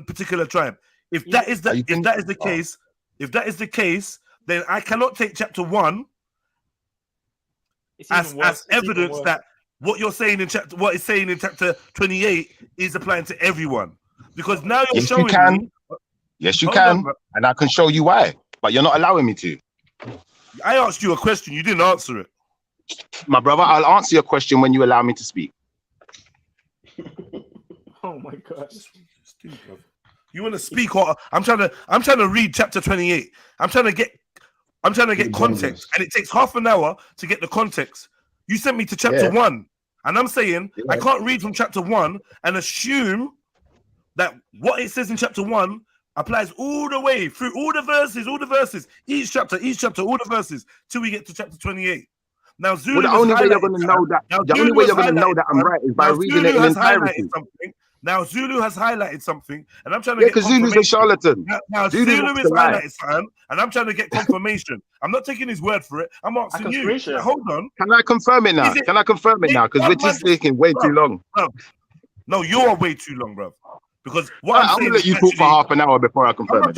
[SPEAKER 4] particular tribe. If that is the case, then I cannot take chapter 1 as evidence that what you're saying what it's saying in chapter 28 is applying to everyone. Because now you're showing me.
[SPEAKER 5] Yes, you can, and I can show you why, but you're not allowing me to.
[SPEAKER 4] I asked you a question, you didn't answer it.
[SPEAKER 5] My brother, I'll answer your question when you allow me to speak.
[SPEAKER 13] Oh my gosh.
[SPEAKER 4] You want to speak, or I'm trying to read chapter 28. I'm trying to get context, and it takes half an hour to get the context. You sent me to chapter 1, and I'm saying I can't read from chapter 1 and assume that what it says in chapter 1 applies all the way through all the verses, each chapter, all the verses, till we get to chapter 28. Now, Zulu,
[SPEAKER 5] the only way you're going to know that, I'm right is by reading it in entirety.
[SPEAKER 4] Now, Zulu has highlighted something, and I'm trying to get
[SPEAKER 5] because Zulu's a charlatan.
[SPEAKER 4] Now Zulu is highlighted something, and I'm trying to get confirmation. I'm not taking his word for it. I'm asking you. Hold on.
[SPEAKER 5] Can I confirm it now? Can I confirm it now? Because we're just taking way too long.
[SPEAKER 4] No, you are way too long, bro. Because what I'm
[SPEAKER 5] going to let you talk for half an hour before I confirm it.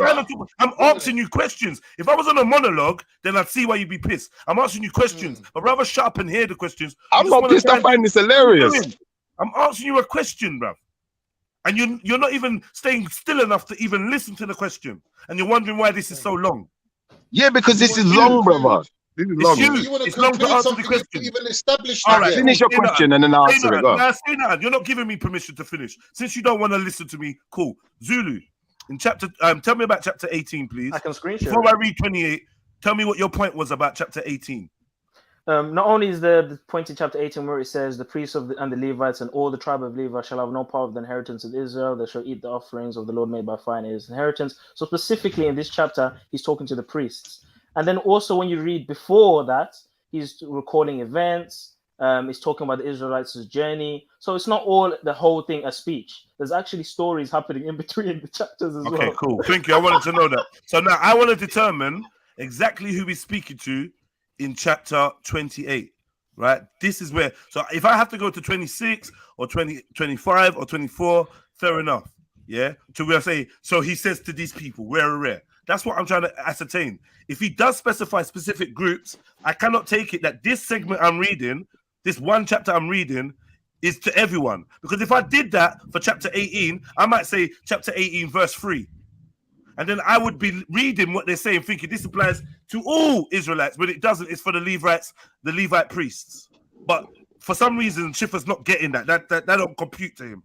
[SPEAKER 4] I'm asking you questions. If I was on a monologue, then I'd see why you'd be pissed. I'm asking you questions. But rather shut up and hear the questions.
[SPEAKER 5] I'm not pissed. I find this hilarious.
[SPEAKER 4] I'm asking you a question, bro. And you're not even staying still enough to even listen to the question. And you're wondering why this is so long.
[SPEAKER 5] Yeah, because this is long, brother. This is long.
[SPEAKER 4] It's long to answer the question.
[SPEAKER 21] Even established.
[SPEAKER 5] All right, finish your question and then I'll answer it.
[SPEAKER 4] Now, say that. You're not giving me permission to finish. Since you don't want to listen to me, cool. Zulu, in chapter, tell me about chapter 18, please.
[SPEAKER 13] I can screenshot.
[SPEAKER 4] Before I read 28, tell me what your point was about chapter 18.
[SPEAKER 13] Not only is the point in chapter 18 where it says the priests and the Levites and all the tribe of Levi shall have no part of the inheritance of Israel. They shall eat the offerings of the Lord made by fire in his inheritance. So specifically in this chapter, he's talking to the priests. And then also when you read before that, he's recording events. He's talking about the Israelites' journey. So it's not all the whole thing a speech. There's actually stories happening in between the chapters as well.
[SPEAKER 4] Okay, cool. Thank you. I wanted to know that. So now I want to determine exactly who he's speaking to in chapter 28, right? This is where, so if I have to go to 26 or 20, 25 or 24, fair enough, yeah? To where I say, so he says to these people, rare. That's what I'm trying to ascertain. If he does specify specific groups, I cannot take it that this segment I'm reading, this one chapter I'm reading, is to everyone. Because if I did that for chapter 18, I might say chapter 18, verse 3. And then I would be reading what they're saying, thinking this applies to all Israelites, but it doesn't. It's for the Levites, the Levite priests. But for some reason, Shifa's not getting that. That don't compute to him.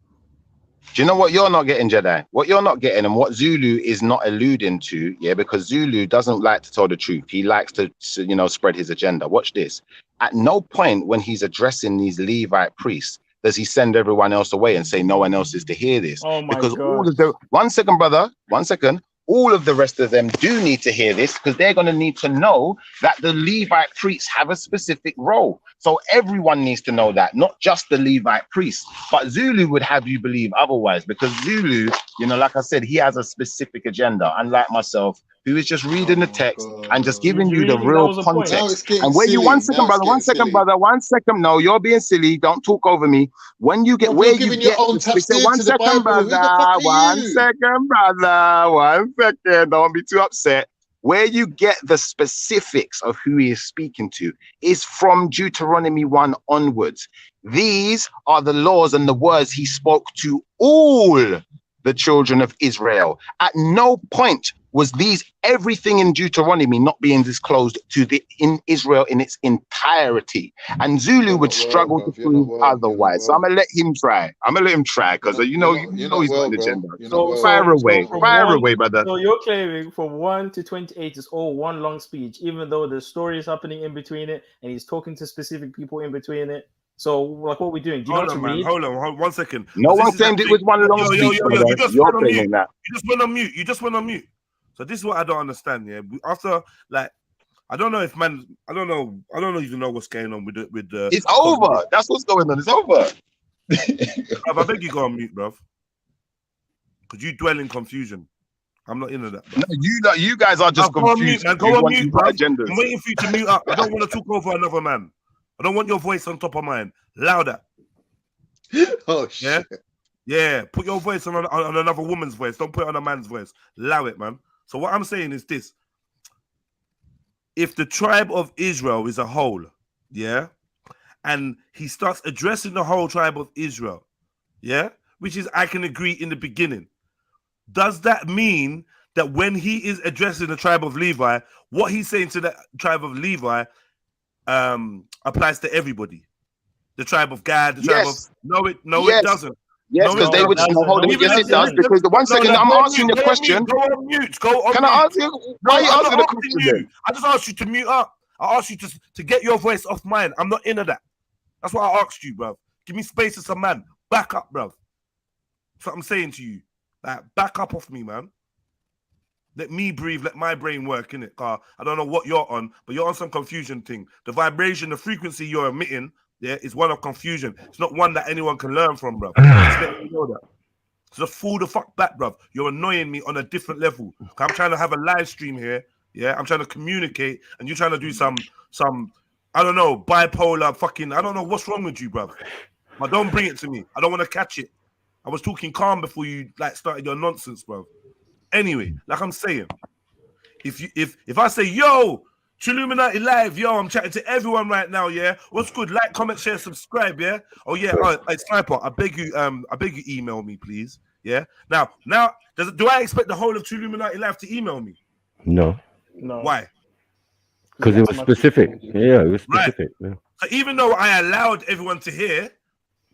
[SPEAKER 5] Do you know what you're not getting, Jedi? What you're not getting, and what Zulu is not alluding to, yeah, because Zulu doesn't like to tell the truth. He likes to spread his agenda. Watch this. At no point when he's addressing these Levite priests does he send everyone else away and say no one else is to hear this.
[SPEAKER 13] Oh my
[SPEAKER 5] because
[SPEAKER 13] God.
[SPEAKER 5] all of the 1 second, brother, 1 second. All of the rest of them do need to hear this because they're going to need to know that the Levite priests have a specific role. So everyone needs to know that, not just the Levite priests. But Zulu would have you believe otherwise because Zulu, like I said, he has a specific agenda, unlike myself, who is just reading the text and just giving you the real context. And when you, 1 second, brother, 1 second, brother, 1 second. No, you're being silly. Don't talk over me. When you get where you get, 1 second, brother, 1 second, brother, 1 second. Don't be too upset. Where you get the specifics of who he is speaking to is from Deuteronomy 1 onwards. These are the laws and the words he spoke to all the children of Israel. At no point was everything in Deuteronomy not being disclosed to in Israel in its entirety. And Zulu would struggle to prove otherwise. So I'm gonna let him try. Because he's got an agenda. Fire away, brother.
[SPEAKER 13] So you're claiming from 1 to 28 is all one long speech, even though there's stories happening in between it, and he's talking to specific people in between it. So, like, what are we doing? Do you know what to read?
[SPEAKER 4] Hold on, 1 second.
[SPEAKER 5] No one claimed it was one long speech.
[SPEAKER 4] You just went on mute. So this is what I don't understand. Yeah, after I don't know if I don't even know what's going on with the.
[SPEAKER 5] It's over. That's what's going on. It's over.
[SPEAKER 4] I beg you go on mute, bruv. Because you dwell in confusion. I'm not into that.
[SPEAKER 5] No, you guys are just confused.
[SPEAKER 4] Go on mute, bro.
[SPEAKER 5] Agendas.
[SPEAKER 4] I'm waiting for you to mute up. I don't want to talk over another man. I don't want your voice on top of mine. Louder.
[SPEAKER 21] Oh shit.
[SPEAKER 4] Yeah. Put your voice on another woman's voice. Don't put it on a man's voice. Allow it, man. So what I'm saying is this: if the tribe of Israel is a whole, yeah, and he starts addressing the whole tribe of Israel, yeah, which is I can agree in the beginning. Does that mean that when he is addressing the tribe of Levi, what he's saying to the tribe of Levi applies to everybody? The tribe of Gad, the tribe of it doesn't.
[SPEAKER 5] Yes, because they would hold it. Yes, it does. Because the 1 second I'm answering your question.
[SPEAKER 4] Go on mute. Can
[SPEAKER 5] I answer you? Why are you answering the question then?
[SPEAKER 4] I just asked you to mute up. I asked you to get your voice off mine. I'm not into that. That's what I asked you, bro. Give me space as a man. Back up, bro. That's what I'm saying to you. Like, back up off me, man. Let me breathe. Let my brain work, innit? Car. I don't know what you're on, but you're on some confusion thing. The vibration, the frequency you're emitting, yeah, is one of confusion. It's not one that anyone can learn from, bro. Just let you know that. So just fall the fuck back, bro. You're annoying me on a different level. I'm trying to have a live stream here. Yeah, I'm trying to communicate, and you're trying to do some I don't know, bipolar fucking. I don't know what's wrong with you, bro. But don't bring it to me. I don't want to catch it. I was talking calm before you started your nonsense, bro. Anyway, like I'm saying, if I say, yo, Trilluminati live, yo, I'm chatting to everyone right now, yeah. What's good? Like, comment, share, subscribe, yeah. Oh yeah, Sniper, I beg you email me, please. Yeah. Now, do I expect the whole of Trilluminati live to email me?
[SPEAKER 19] No.
[SPEAKER 4] Why?
[SPEAKER 19] Because it was specific. Yeah, it was specific. Right. Yeah.
[SPEAKER 4] So even though I allowed everyone to hear,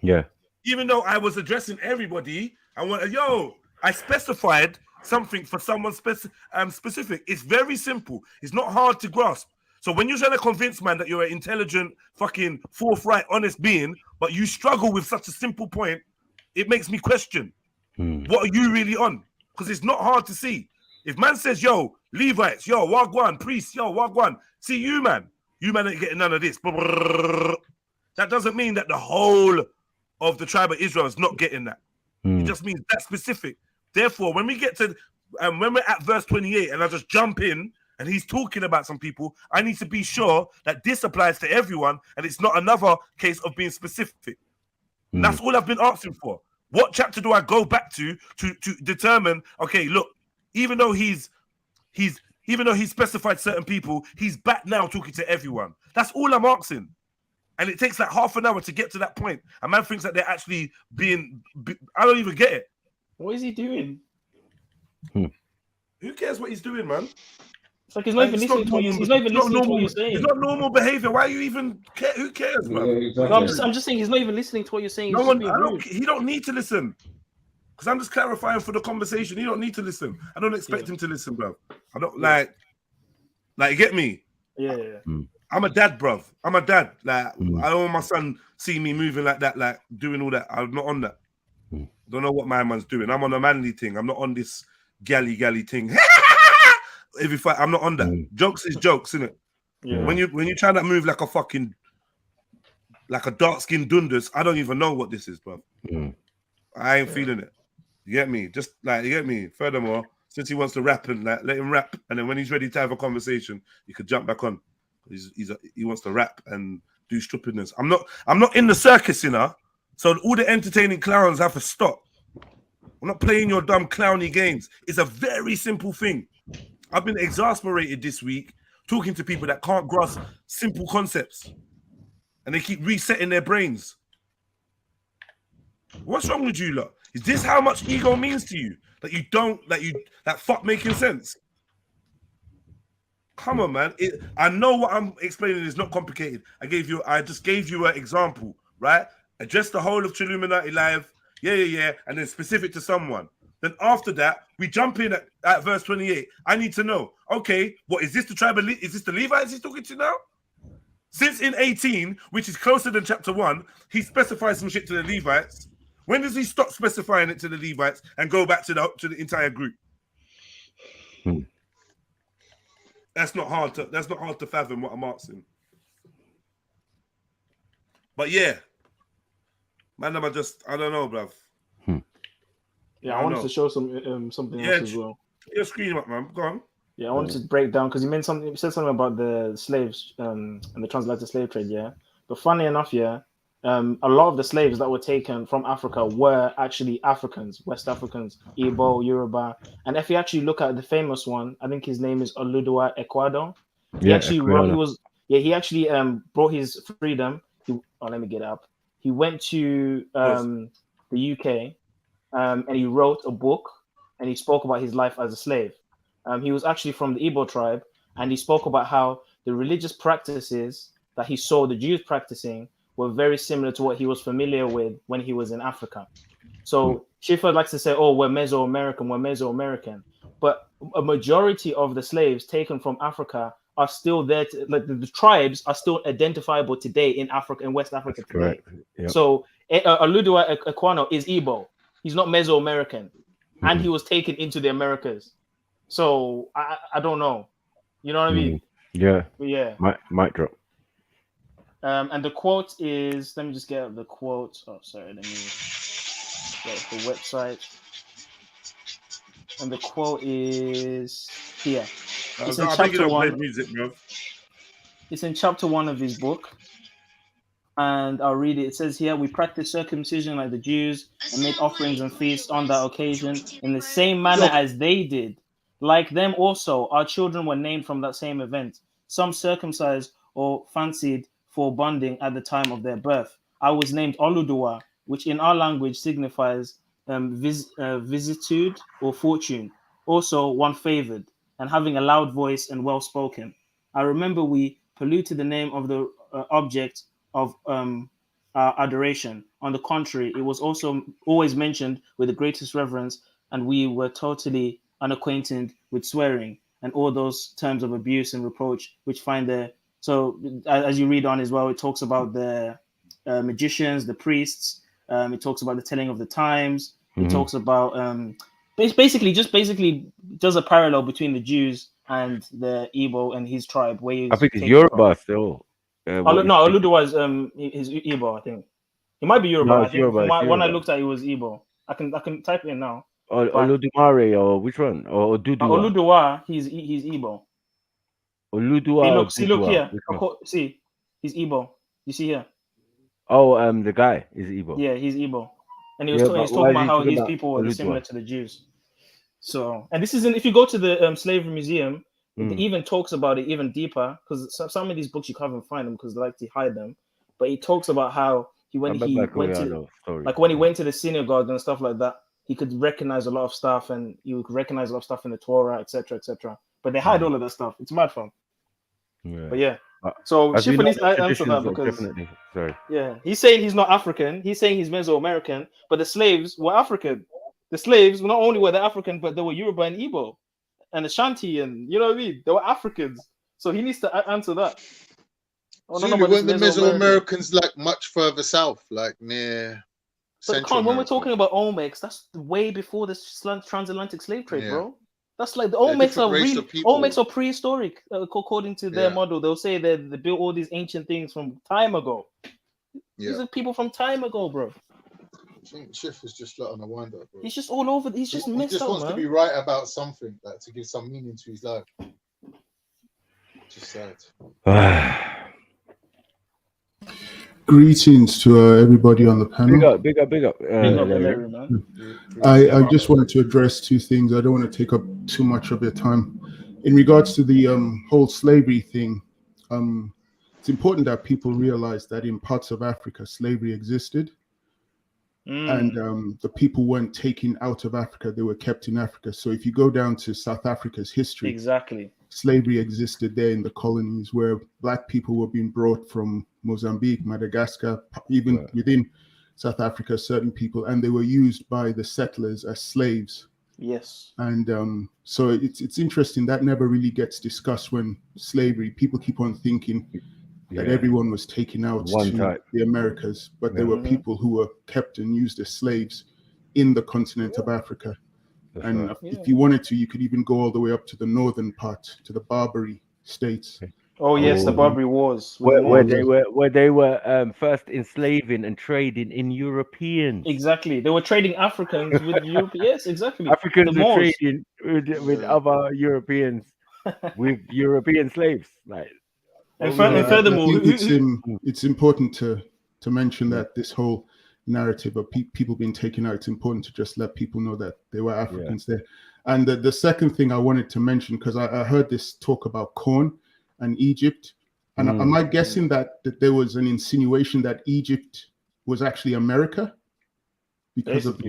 [SPEAKER 19] yeah.
[SPEAKER 4] Even though I was addressing everybody, I specified something for someone specific. It's very simple. It's not hard to grasp. So when you're trying to convince man that you're an intelligent, fucking forthright, honest being, but you struggle with such a simple point, it makes me question. What are you really on? Because it's not hard to see. If man says, yo, Levites, yo, Wagwan, priests, yo, Wagwan, see you, man. You man ain't getting none of this. That doesn't mean that the whole of the tribe of Israel is not getting that. It just means that's specific. Therefore, when we get to, when we're at verse 28 and I just jump in and he's talking about some people, I need to be sure that this applies to everyone and it's not another case of being specific. That's all I've been asking for. What chapter do I go back to determine, okay, look, even though he's specified certain people, he's back now talking to everyone. That's all I'm asking. And it takes like half an hour to get to that point. A man thinks that they're actually I don't even get it.
[SPEAKER 13] What is he doing?
[SPEAKER 4] Who cares what he's doing, man?
[SPEAKER 13] It's like he's not even listening to what you're saying.
[SPEAKER 4] It's not normal behavior. Why are you even care? Who cares, man?
[SPEAKER 13] Yeah, exactly. No, I'm just saying he's not even listening to what you're saying.
[SPEAKER 4] He don't need to listen. Because I'm just clarifying for the conversation. He don't need to listen. I don't expect him to listen, bro. I don't like you get me?
[SPEAKER 13] Yeah.
[SPEAKER 4] I'm a dad, bruv. I'm a dad. Like, I don't want my son see me moving like that, like doing all that. I'm not on that. Don't know what my man's doing. I'm on a manly thing. I'm not on this galley thing. I'm not on that. Jokes is jokes, innit?
[SPEAKER 13] Yeah.
[SPEAKER 4] When you try to move like a dark-skinned dundas, I don't even know what this is, bruv. I ain't feeling it. You get me? Just like, you get me? Furthermore, since he wants to rap and let him rap, and then when he's ready to have a conversation, you could jump back on. He wants to rap and do stupidness. I'm not in the circus, you know. So all the entertaining clowns have to stop. I'm not playing your dumb clowny games. It's a very simple thing. I've been exasperated this week talking to people that can't grasp simple concepts, and they keep resetting their brains. What's wrong with you, lot? Is this how much ego means to you? That fuck making sense? Come on, man. I know what I'm explaining is not complicated. I just gave you an example, right? Address the whole of Trilluminati live. Yeah. And then specific to someone. Then after that, we jump in at verse 28. I need to know, okay, what is this the tribe of is this the Levites he's talking to now? Since in 18, which is closer than chapter 1, he specifies some shit to the Levites. When does he stop specifying it to the Levites and go back to the entire group? That's not hard to fathom what I'm asking. But yeah, man, I don't know, bruv.
[SPEAKER 13] Yeah, I wanted to show something else as well.
[SPEAKER 4] Your screen up, man. Go on.
[SPEAKER 13] Yeah, I wanted to break down because you said something about the slaves and the transatlantic slave trade. Yeah, but funny enough, yeah, a lot of the slaves that were taken from Africa were actually Africans, West Africans, Igbo, Yoruba, and if you actually look at the famous one, I think his name is Oludewa Ecuador. He actually wrote. He actually brought his freedom. Let me get up. He went to the UK, and he wrote a book, and he spoke about his life as a slave. He was actually from the Igbo tribe, and he spoke about how the religious practices that he saw the Jews practicing were very similar to what he was familiar with when he was in Africa. So Schiffer likes to say, "Oh, we're Mesoamerican," but a majority of the slaves taken from Africa are still there. Like the tribes are still identifiable today in Africa, in West Africa today.
[SPEAKER 19] Yep.
[SPEAKER 13] So Oludewa Ekwano is Igbo. He's not Mesoamerican, and he was taken into the Americas. So I don't know, you know what I mean?
[SPEAKER 19] Yeah.
[SPEAKER 13] But yeah.
[SPEAKER 19] Mic drop.
[SPEAKER 13] And the quote is, let me just get the quote. Oh, sorry, let me get the website. And the quote is here. It's in chapter 1. It's in chapter 1 of his book. And I'll read it. It says here, we practice circumcision like the Jews and make offerings and feasts on that occasion in the same manner as they did. Like them also, our children were named from that same event. Some circumcised or fancied for bonding at the time of their birth. I was named Oludewa, which in our language signifies vicissitude or fortune. Also, one favored and having a loud voice and well spoken. I remember we polluted the name of the object of adoration. On the contrary, it was also always mentioned with the greatest reverence, and we were totally unacquainted with swearing and all those terms of abuse and reproach which find there. So as you read on as well, it talks about the magicians, the priests. It talks about the telling of the times. It talks about basically does a parallel between the Jews and the Igbo and his tribe. Where
[SPEAKER 19] I think it's Yoruba still.
[SPEAKER 13] No, Oludewa is Igbo. I think he might be Yoruba.
[SPEAKER 19] No,
[SPEAKER 13] I think
[SPEAKER 19] Yoruba,
[SPEAKER 13] when I looked at it, was Igbo. I can type it in now.
[SPEAKER 19] Oludumare or which one? Or Oduduwa?
[SPEAKER 13] Oludewa, he's Igbo.
[SPEAKER 19] Oludewa.
[SPEAKER 13] See, look here. See, he's Igbo. You see here?
[SPEAKER 19] Oh, the guy is Igbo.
[SPEAKER 13] Yeah, he's Igbo, and he was talking about how his people were similar to the Jews. So, and this isn't. If you go to the slavery museum, it even talks about it even deeper, because some of these books you can't even find them because they like to hide them. But he talks about how when he went to the synagogue and stuff like that, he could recognize a lot of stuff, and you could recognize a lot of stuff in the Torah, etc., etc. But they hide all of that stuff. It's mad fun.
[SPEAKER 19] Yeah.
[SPEAKER 13] But yeah. So Schiffer needs to answer that because yeah, he's saying he's not African. He's saying he's Mesoamerican, but the slaves were African. The slaves not only were they African, but they were Yoruba and Igbo and Ashanti, and you know what I mean. They were Africans. So he needs to answer that.
[SPEAKER 21] Weren't the Mesoamericans like much further south, like near?
[SPEAKER 13] But when we're talking about Olmecs, that's way before the transatlantic slave trade, bro. That's like the Olmecs are prehistoric, according to their model. They'll say they built all these ancient things from time ago. These are people from time ago, bro.
[SPEAKER 21] I think Schiff is just like on a wind up, bro.
[SPEAKER 13] He's just all over. He's just messed up,
[SPEAKER 21] He just wants to be right about something, like to give some meaning to his life. Just sad.
[SPEAKER 17] Greetings to everybody on the panel.
[SPEAKER 19] Big up.
[SPEAKER 17] I just wanted to address two things. I don't want to take up too much of your time. In regards to the whole slavery thing, it's important that people realize that in parts of Africa, slavery existed. And the people weren't taken out of Africa, they were kept in Africa. So if you go down to South Africa's history, slavery existed there in the colonies, where black people were being brought from Mozambique, Madagascar, even within South Africa, certain people, and they were used by the settlers as slaves.
[SPEAKER 13] Yes.
[SPEAKER 17] And so it's interesting that never really gets discussed when slavery, people keep on thinking that everyone was taken out to the Americas, but there were people who were kept and used as slaves in the continent of Africa. If you wanted to, you could even go all the way up to the northern part, to the Barbary states.
[SPEAKER 13] Oh yes, the Barbary Wars.
[SPEAKER 19] Where they were first enslaving and trading in Europeans.
[SPEAKER 13] Exactly, they were trading Africans with Europe. Yes, exactly.
[SPEAKER 19] Africans were trading with other Europeans, with European slaves. Like,
[SPEAKER 13] and furthermore,
[SPEAKER 17] I think it's important to mention that this whole narrative of people being taken out, it's important to just let people know that there were Africans there. And the second thing I wanted to mention, because I heard this talk about corn and Egypt, and am I guessing that there was an insinuation that Egypt was actually America because of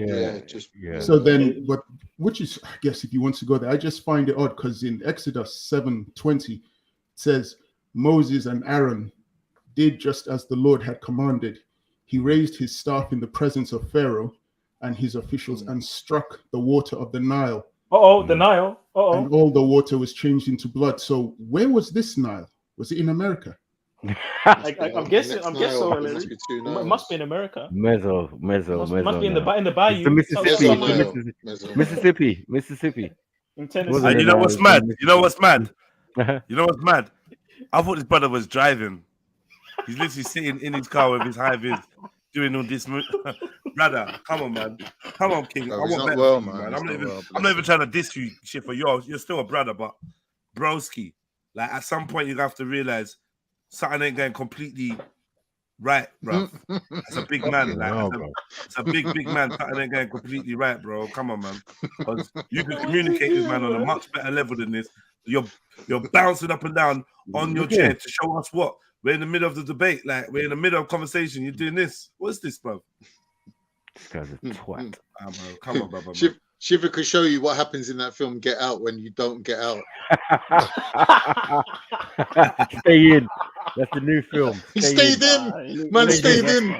[SPEAKER 17] so then, but which is, I guess, if you want to go there, I just find it odd because in Exodus 7:20 it says Moses and Aaron did just as the Lord had commanded. He raised his staff in the presence of Pharaoh and his officials and struck the water of the Nile.
[SPEAKER 13] The Nile.
[SPEAKER 17] And all the water was changed into blood. So where was this Nile? Was it in America?
[SPEAKER 13] I'm guessing. So. It must be in America.
[SPEAKER 19] Must
[SPEAKER 13] be in the bayou.
[SPEAKER 19] Mississippi.
[SPEAKER 13] In Tennessee.
[SPEAKER 4] And you know what's mad? You know what's mad? I thought this brother was driving. He's literally sitting in his car with his high vis, doing all this. Brother, come on, man. Come on, King.
[SPEAKER 21] No,
[SPEAKER 4] I want better
[SPEAKER 21] well,
[SPEAKER 4] from you,
[SPEAKER 21] man.
[SPEAKER 4] I'm not even trying to diss you, shit, for you're still a brother, but broski, like at some point you have to realize something ain't going completely right, bro. It's a big man, like it's a big man. Something ain't going completely right, bro. Come on, man. Because you can communicate with man on a much better level than this. You're bouncing up and down on your chair to show us what. We're in the middle of the debate, like we're in the middle of conversation. You're doing this. What's this, bro?
[SPEAKER 19] This guy's a twat.
[SPEAKER 4] Come on, brother.
[SPEAKER 21] Shiva could show you what happens in that film Get Out when you don't get out.
[SPEAKER 19] Stay in. That's the new film.
[SPEAKER 21] He stayed in. Man stayed in.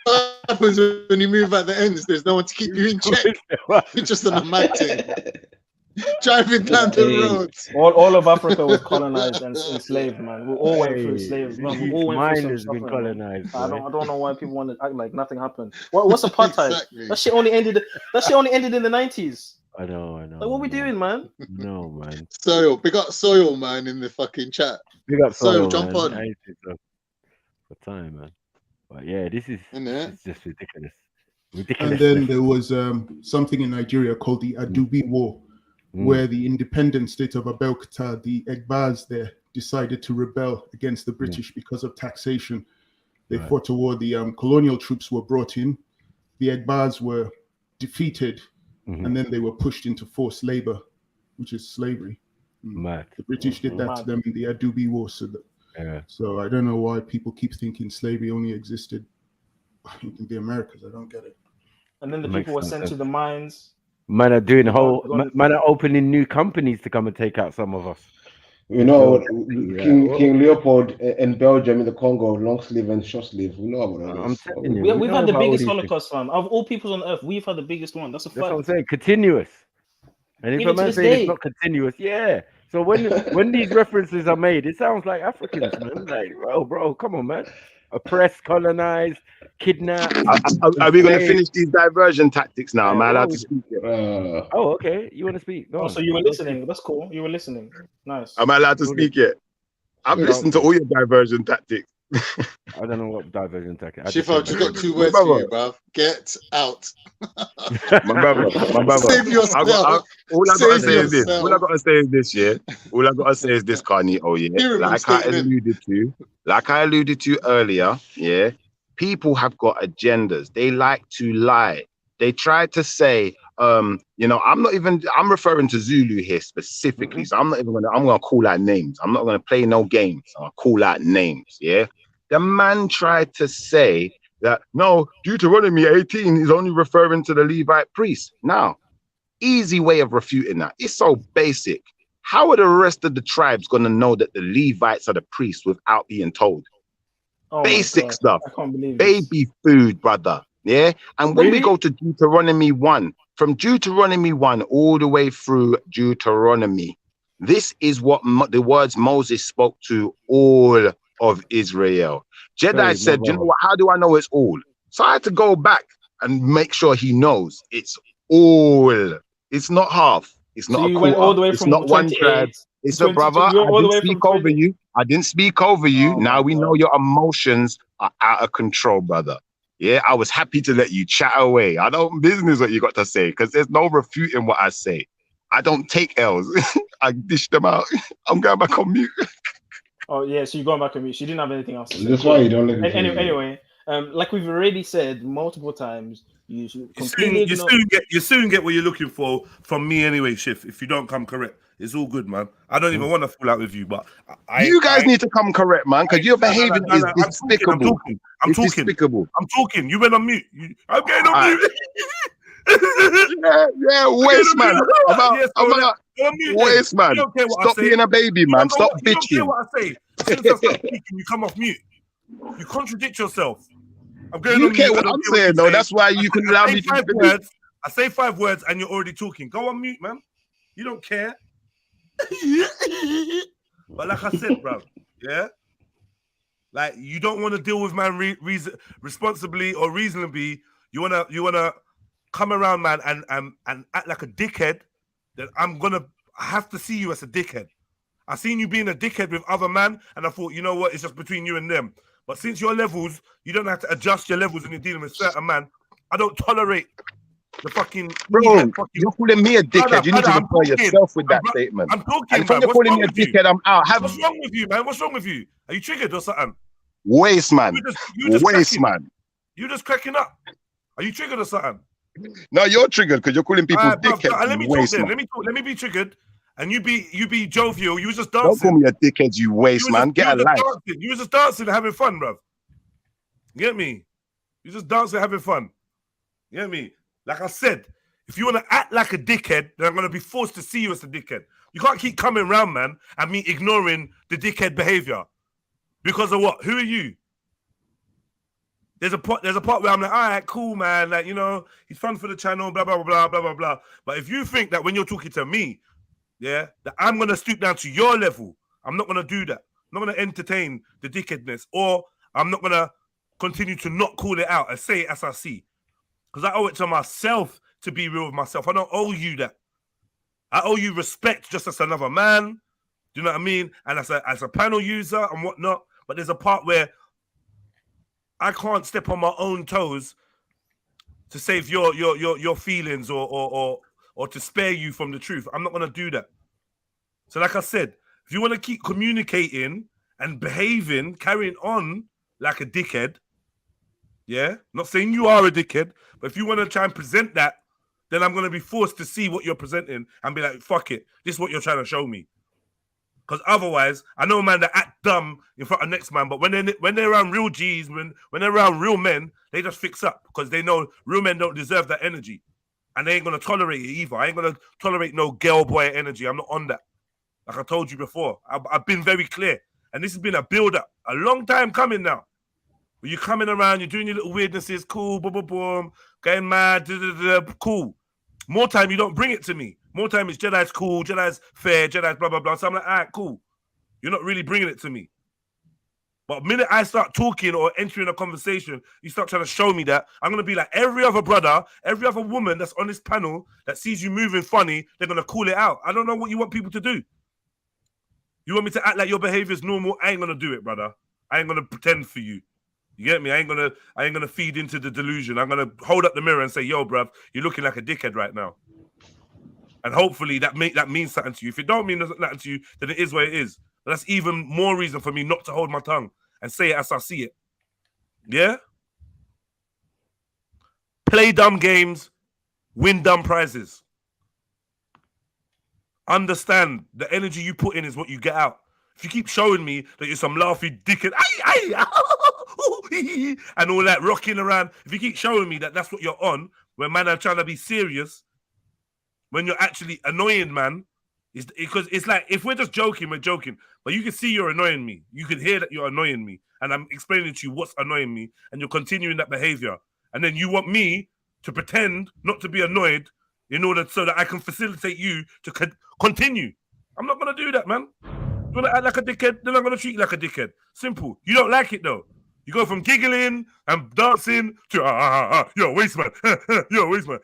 [SPEAKER 21] What happens when you move at the ends? There's no one to keep you in check. You're just on a mad thing. Driving down the roads.
[SPEAKER 13] All of Africa was colonized and enslaved, man. We all went through slaves, man. We all went through some
[SPEAKER 19] been colonized.
[SPEAKER 13] I don't know why people want to act like nothing happened. What's apartheid?
[SPEAKER 21] Exactly.
[SPEAKER 13] That shit only ended in the 90s.
[SPEAKER 19] I know.
[SPEAKER 13] Like, what we doing, man?
[SPEAKER 19] No, man.
[SPEAKER 21] Soil, big up Soil, man, in the fucking chat.
[SPEAKER 19] Big up Soil,
[SPEAKER 21] jump
[SPEAKER 19] man.
[SPEAKER 21] on.
[SPEAKER 19] For time, man. But yeah, this is it's just ridiculous.
[SPEAKER 17] And then there was something in Nigeria called the Adubi War, where the independent state of Abeokuta, the Egbas there, decided to rebel against the British because of taxation. They fought a war. The colonial troops were brought in. The Egbas were defeated, and then they were pushed into forced labor, which is slavery.
[SPEAKER 19] Mad.
[SPEAKER 17] The British did that to them in the Adubi War. So I don't know why people keep thinking slavery only existed in the Americas. I don't get it.
[SPEAKER 13] And then the people were sent to the mines.
[SPEAKER 19] Man are doing man are opening new companies to come and take out some of us.
[SPEAKER 9] You know, King Leopold in Belgium, in the Congo, long sleeve and short sleeve. We know about that.
[SPEAKER 13] We've had the biggest Holocaust, fam. Of all peoples on earth, we've had the biggest one. That's a fact.
[SPEAKER 19] That's what I'm saying. Continuous. And if a man saying it's not continuous, So when these references are made, it sounds like Africans, man. Like, bro, come on, man. Oppressed, colonized, kidnapped.
[SPEAKER 5] Are we going to finish these diversion tactics now? Am I allowed to speak?
[SPEAKER 19] Oh, okay. You want to speak? Go on.
[SPEAKER 13] So you were listening. That's cool. You were listening. Nice.
[SPEAKER 5] Am I allowed to speak yet? I've listened to all your diversion tactics.
[SPEAKER 19] I don't know what diversion tactics.
[SPEAKER 21] Shifa, I've just got 2 words for you, bruv. Get out.
[SPEAKER 5] My brother.
[SPEAKER 21] Save yourself.
[SPEAKER 5] All I gotta say is this. All I gotta say is this, Carney. Oh yeah. Like I alluded to earlier, people have got agendas. They like to lie. They try to say, I'm referring to Zulu here specifically. So I'm gonna call out names. I'm not gonna play no games. I'll call out names. Yeah. The man tried to say that no, Deuteronomy 18 is only referring to the Levite priests. Now, easy way of refuting that. It's so basic. How are the rest of the tribes gonna know that the Levites are the priests without being told? Basic stuff. Baby food, brother. Yeah. And when we go to Deuteronomy 1, from Deuteronomy 1 all the way through Deuteronomy, this is what the words Moses spoke to all of Israel. JEDI said, you know what? How do I know it's all? So I had to go back and make sure he knows it's all. It's not half. It's
[SPEAKER 13] So
[SPEAKER 5] not
[SPEAKER 13] you
[SPEAKER 5] a
[SPEAKER 13] went all the
[SPEAKER 5] quarter.
[SPEAKER 13] way
[SPEAKER 5] It's
[SPEAKER 13] from
[SPEAKER 5] not one
[SPEAKER 13] 28
[SPEAKER 5] tribe. It's
[SPEAKER 13] to
[SPEAKER 5] a brother. I
[SPEAKER 13] all the
[SPEAKER 5] didn't
[SPEAKER 13] way
[SPEAKER 5] speak
[SPEAKER 13] from
[SPEAKER 5] over
[SPEAKER 13] 20.
[SPEAKER 5] you. I didn't speak over you.
[SPEAKER 13] Oh
[SPEAKER 5] Now
[SPEAKER 13] my
[SPEAKER 5] we know
[SPEAKER 13] God.
[SPEAKER 5] your emotions are out of control, brother. Yeah, I was happy to let you chat away. I don't business what you got to say because there's no refuting what I say. I don't take L's. I dish them out. I'm going back on mute.
[SPEAKER 13] Oh yeah, so you're going back on mute. She didn't have anything else to say.
[SPEAKER 9] That's
[SPEAKER 13] Cool.
[SPEAKER 9] why you don't let me finish.
[SPEAKER 13] Anyway, like we've already said multiple times, you completely
[SPEAKER 4] You soon get what you're looking for from me anyway, Shift. If you don't come correct, it's all good, man. I don't even want to fall out with you, but
[SPEAKER 5] You guys need to come correct, man, because your behavior is despicable.
[SPEAKER 4] I'm
[SPEAKER 5] It's
[SPEAKER 4] talking.
[SPEAKER 5] despicable.
[SPEAKER 4] I'm talking. You went on mute. I'm getting on mute.
[SPEAKER 5] Yeah, waste man. Waste man. Stop being a baby, man. Stop
[SPEAKER 4] You don't care
[SPEAKER 5] bitching.
[SPEAKER 4] what I say. As soon as I start speaking, you come off mute. You contradict yourself. I'm going
[SPEAKER 5] You
[SPEAKER 4] on
[SPEAKER 5] care
[SPEAKER 4] mute.
[SPEAKER 5] what I'm saying, though. That's why you can allow me to do.
[SPEAKER 4] I say 5 words and you're already talking. Go on mute, man. You don't care. But like I said, bro, yeah? Like, you don't want to deal with man responsibly or reasonably. You wanna come around, man, and act like a dickhead, then I have to see you as a dickhead. I seen you being a dickhead with other man, and I thought, you know what, it's just between you and them. But since your levels, you don't have to adjust your levels when you're dealing with certain man. I don't tolerate the fucking...
[SPEAKER 5] Bro, you're calling me a dickhead. You need to refer yourself with that statement.
[SPEAKER 4] I'm talking,
[SPEAKER 5] and if you're calling me a dickhead, I'm out.
[SPEAKER 4] What's wrong with you, man? What's wrong with you? Are you triggered or something?
[SPEAKER 5] Waste man. Waste man.
[SPEAKER 4] You just cracking up. Are you triggered or something?
[SPEAKER 5] No, you're triggered because you're calling people dickheads.
[SPEAKER 4] Let me talk then. Let me be triggered. And you be jovial. You was just dancing.
[SPEAKER 5] Don't call me a dickhead, you waste man. Get a life.
[SPEAKER 4] You was just dancing and having fun, bruv. You get me? You just dancing and having fun. You get me? Like I said, if you want to act like a dickhead, then I'm going to be forced to see you as a dickhead. You can't keep coming around, man, and me ignoring the dickhead behavior. Because of what? Who are you? There's a part where I'm like, all right, cool, man. Like, you know, he's fun for the channel, blah, blah, blah, blah, blah, blah. But if you think that when you're talking to me, yeah, that I'm going to stoop down to your level, I'm not going to do that. I'm not going to entertain the dickheadness, or I'm not going to continue to not call it out and say it as I see. Because I owe it to myself to be real with myself. I don't owe you that. I owe you respect just as another man. Do you know what I mean? And as a panel user and whatnot. But there's a part where I can't step on my own toes to save your feelings or to spare you from the truth. I'm not going to do that. So like I said, if you want to keep communicating and behaving, carrying on like a dickhead, yeah, not saying you are a dickhead, but if you want to try and present that, then I'm going to be forced to see what you're presenting and be like, fuck it, this is what you're trying to show me. Because otherwise, I know, man, that act dumb in front of next man, but when they're around real G's, when they're around real men, they just fix up because they know real men don't deserve that energy. And they ain't going to tolerate it either. I ain't going to tolerate no girl boy energy. I'm not on that. Like I told you before, I've been very clear. And this has been a build-up, a long time coming now. When you're coming around, you're doing your little weirdnesses, cool, boom, boom, boom, getting mad, cool. More time, you don't bring it to me. More time, it's Jedi's cool, Jedi's fair, Jedi's blah, blah, blah. So I'm like, all right, cool. You're not really bringing it to me. But the minute I start talking or entering a conversation, you start trying to show me that, I'm going to be like every other brother, every other woman that's on this panel that sees you moving funny, they're going to call it out. I don't know what you want people to do. You want me to act like your behavior is normal? I ain't going to do it, brother. I ain't going to pretend for you. You get me? I ain't gonna feed into the delusion. I'm gonna hold up the mirror and say, yo, bruv, you're looking like a dickhead right now. And hopefully that means something to you. If it don't mean nothing to you, then it is what it is. But that's even more reason for me not to hold my tongue and say it as I see it. Yeah? Play dumb games, win dumb prizes. Understand the energy you put in is what you get out. If you keep showing me that you're some laughy dickhead, and all that rocking around, if you keep showing me that that's what you're on, when man are trying to be serious, when you're actually annoying, man, it's because it's like if we're just joking, we're joking, but you can see you're annoying me. You can hear that you're annoying me, and I'm explaining to you what's annoying me, and you're continuing that behavior, and then you want me to pretend not to be annoyed in order so that I can facilitate you to continue. I'm not gonna do that, man. You want to act like a dickhead, then I'm going to treat you like a dickhead. Simple. You don't like it, though. You go from giggling and dancing to, you're a waste man. You're a waste man.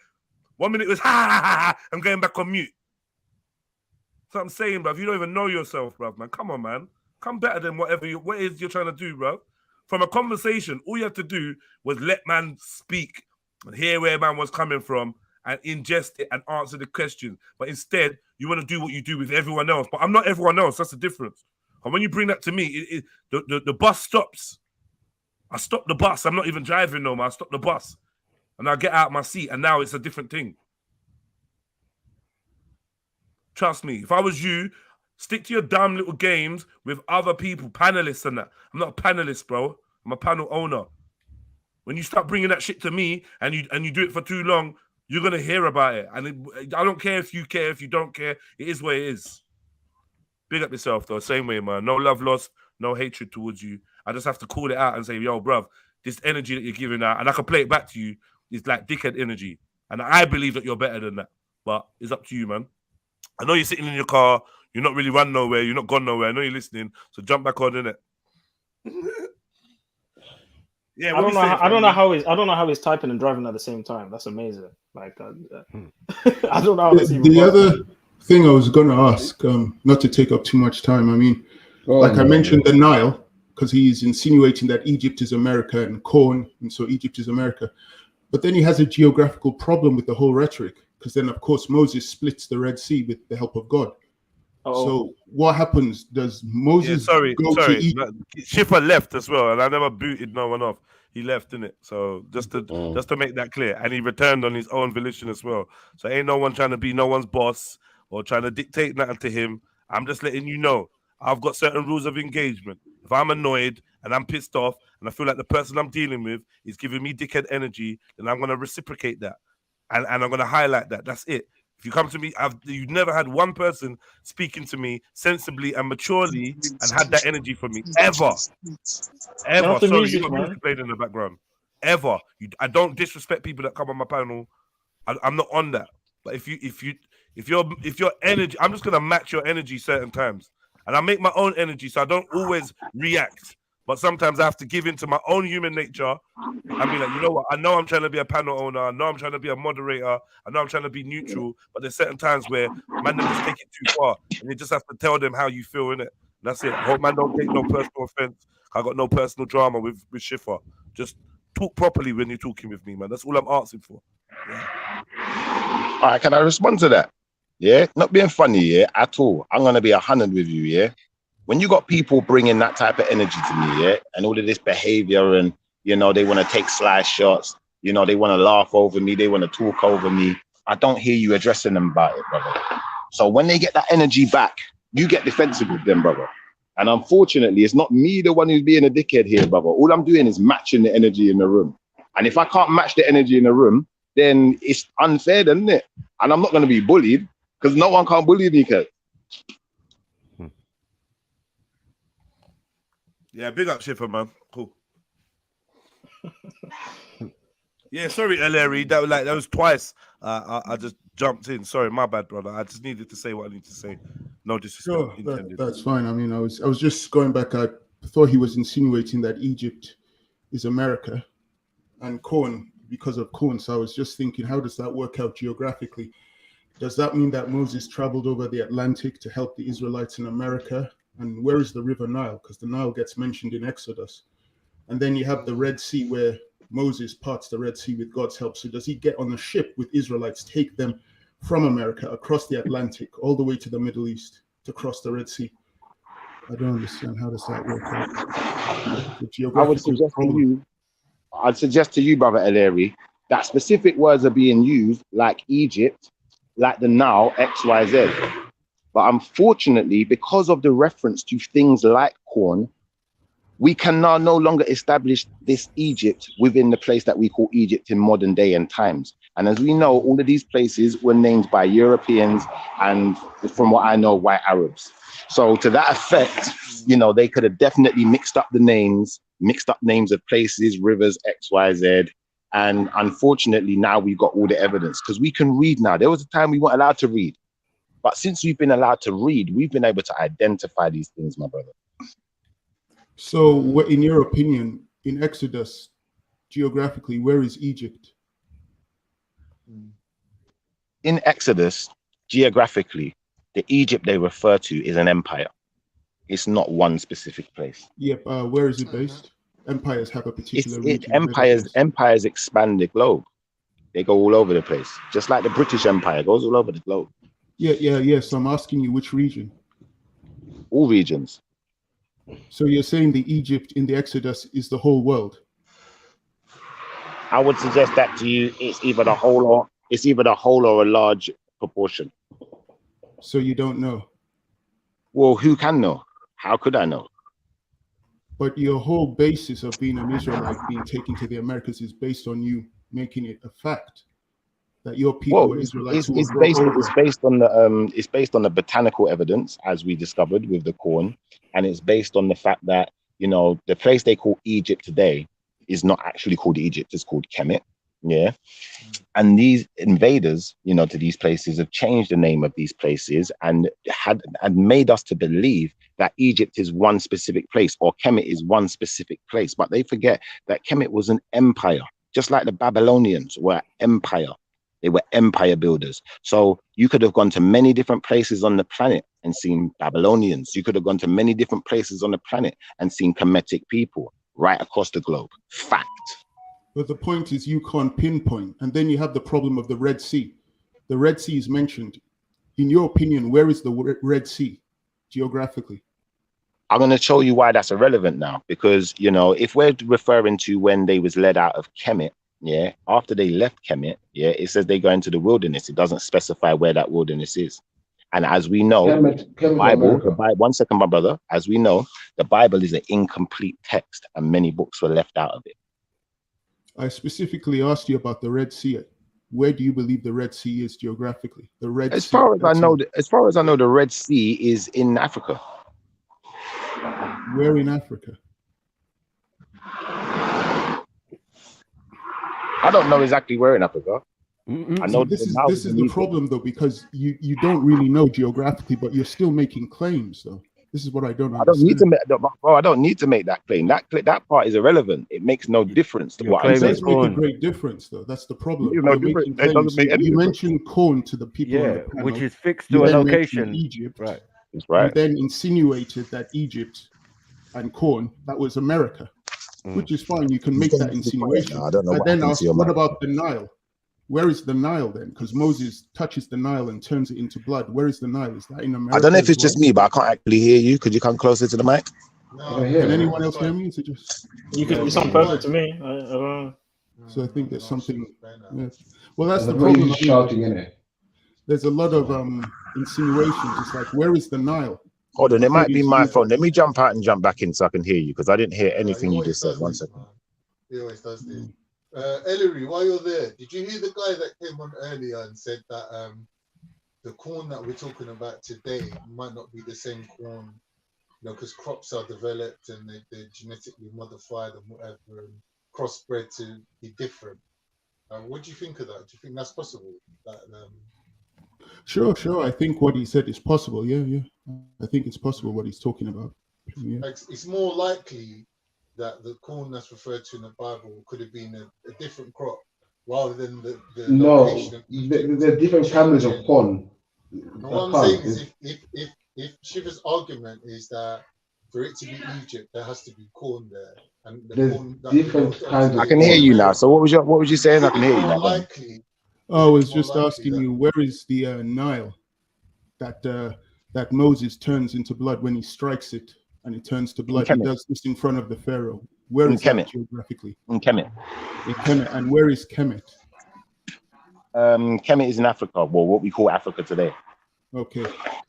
[SPEAKER 4] 1 minute it was, I'm going back on mute. That's what I'm saying, bruv. You don't even know yourself, bruv, man. Come on, man. Come better than what it is you're trying to do, bruv. From a conversation, all you have to do was let man speak and hear where man was coming from and ingest it and answer the question. But instead, you want to do what you do with everyone else. But I'm not everyone else. That's the difference. And when you bring that to me, the bus stops. I stop the bus. I'm not even driving no more. I stop the bus. And I get out my seat. And now it's a different thing. Trust me. If I was you, stick to your dumb little games with other people, panelists and that. I'm not a panelist, bro. I'm a panel owner. When you start bringing that shit to me and you do it for too long, you're going to hear about it. And I don't care if you don't care. It is what it is. Big up yourself, though. Same way, man. No love lost, no hatred towards you. I just have to call it out and say, yo, bruv, this energy that you're giving out, and I can play it back to you, is like dickhead energy. And I believe that you're better than that. But it's up to you, man. I know you're sitting in your car. You're not really run nowhere. You're not gone nowhere. I know you're listening. So jump back on, innit? Yeah,
[SPEAKER 13] I don't know how he's typing and driving at the same time. That's amazing. Like, I don't know how this even
[SPEAKER 17] The
[SPEAKER 13] works.
[SPEAKER 17] other thing I was going to ask, not to take up too much time. I mean, I mentioned the Nile, because he's insinuating that Egypt is America and corn, and so Egypt is America. But then he has a geographical problem with the whole rhetoric, because then, of course, Moses splits the Red Sea with the help of God. So what happens? Does Moses go to Egypt?
[SPEAKER 4] Schiffer left as well, and I never booted no one off. He left, innit? So just to make that clear, and he returned on his own volition as well. So ain't no one trying to be no one's boss or trying to dictate nothing to him. I'm just letting you know I've got certain rules of engagement. If I'm annoyed and I'm pissed off and I feel like the person I'm dealing with is giving me dickhead energy, then I'm going to reciprocate that. And I'm going to highlight that. That's it. If you come to me, you've never had one person speaking to me sensibly and maturely and had that energy for me. Ever. Sorry, you got music playing in the background. Ever. I don't disrespect people that come on my panel. I'm not on that. But if your energy, I'm just going to match your energy certain times. And I make my own energy, so I don't always react. But sometimes I have to give in to my own human nature and be like, you know what? I know I'm trying to be a panel owner. I know I'm trying to be a moderator. I know I'm trying to be neutral. But there's certain times where man them just take it too far. And you just have to tell them how you feel, innit? That's it. I hope man don't take no personal offense. I got no personal drama with Schiffer. Just talk properly when you're talking with me, man. That's all I'm asking for. Yeah.
[SPEAKER 5] All right, can I respond to that? Yeah, not being funny, yeah, at all. I'm going to be 100 with you, yeah? When you got people bringing that type of energy to me, yeah, and all of this behavior and, you know, they want to take slide shots, you know, they want to laugh over me, they want to talk over me, I don't hear you addressing them about it, brother. So when they get that energy back, you get defensive with them, brother. And unfortunately, it's not me the one who's being a dickhead here, brother. All I'm doing is matching the energy in the room. And if I can't match the energy in the room, then it's unfair, isn't it? And I'm not going to be bullied because no one can bully me, kid.
[SPEAKER 4] Yeah, big up Schiffer, man. Cool. Yeah, sorry, Larry. That was twice. I just jumped in. Sorry, my bad, brother. I just needed to say what I need to say. No disrespect intended.
[SPEAKER 17] That's fine. I mean, I was just going back. I thought he was insinuating that Egypt is America and corn because of corn. So I was just thinking, how does that work out geographically? Does that mean that Moses traveled over the Atlantic to help the Israelites in America? And where is the river Nile? Because the Nile gets mentioned in Exodus. And then you have the Red Sea where Moses parts the Red Sea with God's help. So does he get on a ship with Israelites, take them from America across the Atlantic, all the way to the Middle East to cross the Red Sea? I don't understand. How does that work out?
[SPEAKER 5] I'd suggest to you, brother Eleri, that specific words are being used like Egypt, like the Nile, X, Y, Z. But unfortunately, because of the reference to things like corn, we can now no longer establish this Egypt within the place that we call Egypt in modern day and times. And as we know, all of these places were named by Europeans and, from what I know, white Arabs. So to that effect, you know, they could have definitely mixed up names of places, rivers, X, Y, Z. And unfortunately, now we've got all the evidence because we can read now. There was a time we weren't allowed to read. But since we've been allowed to read, we've been able to identify these things, my brother.
[SPEAKER 17] So, in your opinion, in Exodus, geographically, where is Egypt?
[SPEAKER 5] In Exodus, geographically, the Egypt they refer to is an empire. It's not one specific place.
[SPEAKER 11] Yep. Where is it based? Empires have a particular region.
[SPEAKER 5] Empires expand the globe. They go all over the place, just like the British Empire goes all over the globe.
[SPEAKER 11] Yeah. So I'm asking you, which region?
[SPEAKER 5] All regions.
[SPEAKER 11] So you're saying the Egypt in the Exodus is the whole world?
[SPEAKER 5] I would suggest that to you. It's either the whole or a large proportion.
[SPEAKER 11] So you don't know?
[SPEAKER 5] Well, who can know? How could I know?
[SPEAKER 11] But your whole basis of being an Israelite, being taken to the Americas, is based on you making it a fact that your people were Israelites.
[SPEAKER 5] It's based on the botanical evidence, as we discovered with the corn, and it's based on the fact that, you know, the place they call Egypt today is not actually called Egypt; it's called Kemet. Yeah, and these invaders, you know, to these places have changed the name of these places and had made us to believe that Egypt is one specific place or Kemet is one specific place, but they forget that Kemet was an empire, just like the Babylonians were empire. They were empire builders. So you could have gone to many different places on the planet and seen Babylonians. You could have gone to many different places on the planet and seen Kemetic people right across the globe. Fact.
[SPEAKER 11] But the point is you can't pinpoint. And then you have the problem of the Red Sea. The Red Sea is mentioned. In your opinion, where is the Red Sea geographically?
[SPEAKER 5] I'm going to show you why that's irrelevant now. Because, you know, if we're referring to when they was led out of Kemet, yeah, after they left Kemet, yeah, it says they go into the wilderness. It doesn't specify where that wilderness is. And as we know, the Bible, one second, my brother, as we know, the Bible is an incomplete text and many books were left out of it.
[SPEAKER 11] I specifically asked you about the Red Sea. Where do you believe the Red Sea is geographically? The Red Sea.
[SPEAKER 5] As far as I know, the Red Sea is in Africa.
[SPEAKER 11] Where in Africa?
[SPEAKER 5] I don't know exactly where in Africa. I know
[SPEAKER 11] this is the problem though, because you don't really know geographically, but you're still making claims though. This is what I don't understand.
[SPEAKER 5] I don't need to make that claim. That part is irrelevant. It makes no difference to what I'm saying.
[SPEAKER 11] It does make a great difference, though. That's the problem. You mentioned corn to the people on the panel,
[SPEAKER 19] which is fixed to a location.
[SPEAKER 11] Egypt,
[SPEAKER 5] right? That's right.
[SPEAKER 11] You then insinuated that Egypt and corn, that was America, which is fine. You can make that insinuation.
[SPEAKER 5] I don't know.
[SPEAKER 11] And then ask, what about the Nile? Where is the Nile then? Because Moses touches the Nile and turns it into blood. Where is the Nile? Is that in America?
[SPEAKER 5] I don't know if it's just me, but I can't actually hear you. Could you come closer to the mic?
[SPEAKER 11] No, can anyone else hear me? Is it just...
[SPEAKER 13] You sound perfect to me.
[SPEAKER 11] So I think there's something. Yeah. Well, that's the problem.
[SPEAKER 15] Shouting in it.
[SPEAKER 11] There's a lot of insinuations. It's like, where is the Nile?
[SPEAKER 5] Hold on, it might be my phone. Let me jump out and jump back in so I can hear you, because I didn't hear anything you just said. 1 second.
[SPEAKER 21] He always does this. Ellery, while you're there, did you hear the guy that came on earlier and said that the corn that we're talking about today might not be the same corn, you know, because crops are developed and they're genetically modified and whatever, and crossbred to be different. What do you think of that? Do you think that's possible?
[SPEAKER 11] Sure. I think what he said is possible. Yeah. I think it's possible what he's talking about. Yeah.
[SPEAKER 21] It's more likely that the corn that's referred to in the Bible could have been a different crop rather than the location of Egypt.
[SPEAKER 15] There are different families of corn.
[SPEAKER 21] What I'm saying is if Shiva's argument is that for it to be Egypt, there has to be corn there. And
[SPEAKER 15] there's different kinds of
[SPEAKER 5] I can hear you now. So what was you saying? I can hear you now.
[SPEAKER 11] I was just asking you, where is the Nile that Moses turns into blood when he strikes it? And it turns to blood. He does this in front of the Pharaoh. Where is that geographically?
[SPEAKER 5] In Kemet.
[SPEAKER 11] In Kemet. And where is Kemet?
[SPEAKER 5] Kemet is in Africa, well, what we call Africa today.
[SPEAKER 11] Okay.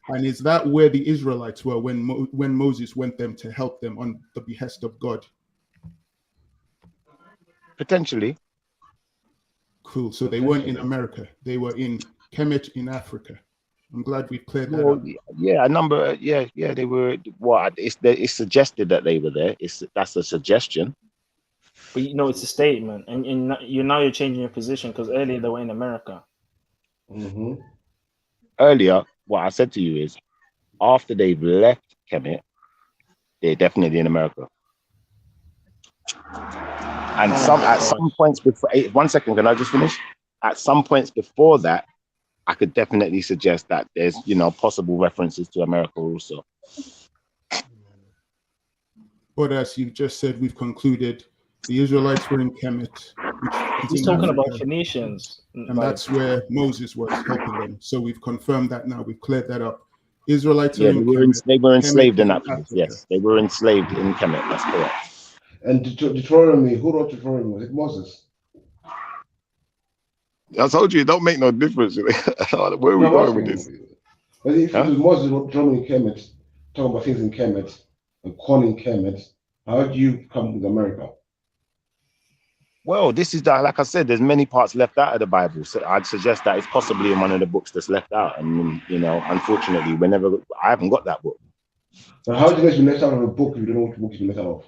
[SPEAKER 11] And is that where the Israelites were when Moses went them to help them on the behest of God?
[SPEAKER 5] Potentially.
[SPEAKER 11] Cool. So they weren't in America. They were in Kemet in Africa. I'm glad we've cleared that up.
[SPEAKER 5] Yeah, they were. It's suggested that they were there. That's a suggestion.
[SPEAKER 13] But you know, it's a statement, and you're changing your position because earlier they were in America.
[SPEAKER 15] Mm-hmm.
[SPEAKER 5] Earlier, what I said to you is, after they've left Kemet, they're definitely in America. And at some points before, 1 second, can I just finish? At some points before that, I could definitely suggest that there's, you know, possible references to America also.
[SPEAKER 11] But as you just said, we've concluded the Israelites were in Kemet, which is
[SPEAKER 13] He's
[SPEAKER 11] in
[SPEAKER 13] talking
[SPEAKER 11] Africa,
[SPEAKER 13] about Phoenicians.
[SPEAKER 11] and that's where Moses was helping them. So we've confirmed that now. We've cleared that up. Israelites are in Kemet.
[SPEAKER 5] They were enslaved
[SPEAKER 11] Kemet
[SPEAKER 5] in
[SPEAKER 11] is
[SPEAKER 5] that place. Yes, they were enslaved in Kemet. That's correct.
[SPEAKER 9] And Deuteronomy, who wrote Deuteronomy? Was it Moses?
[SPEAKER 5] I told you it don't make no difference. Where are we going with this?
[SPEAKER 9] But if it was Moses wrote Deuteronomy in Kemet, talking about things in Kemet and corn in Kemet, how do you come with America?
[SPEAKER 5] Well, this is that, like I said, there's many parts left out of the Bible. So I'd suggest that it's possibly in one of the books that's left out. And, you know, unfortunately, I haven't got that book.
[SPEAKER 9] So how do you guys be left out of a book if you don't know what book you've been left out of?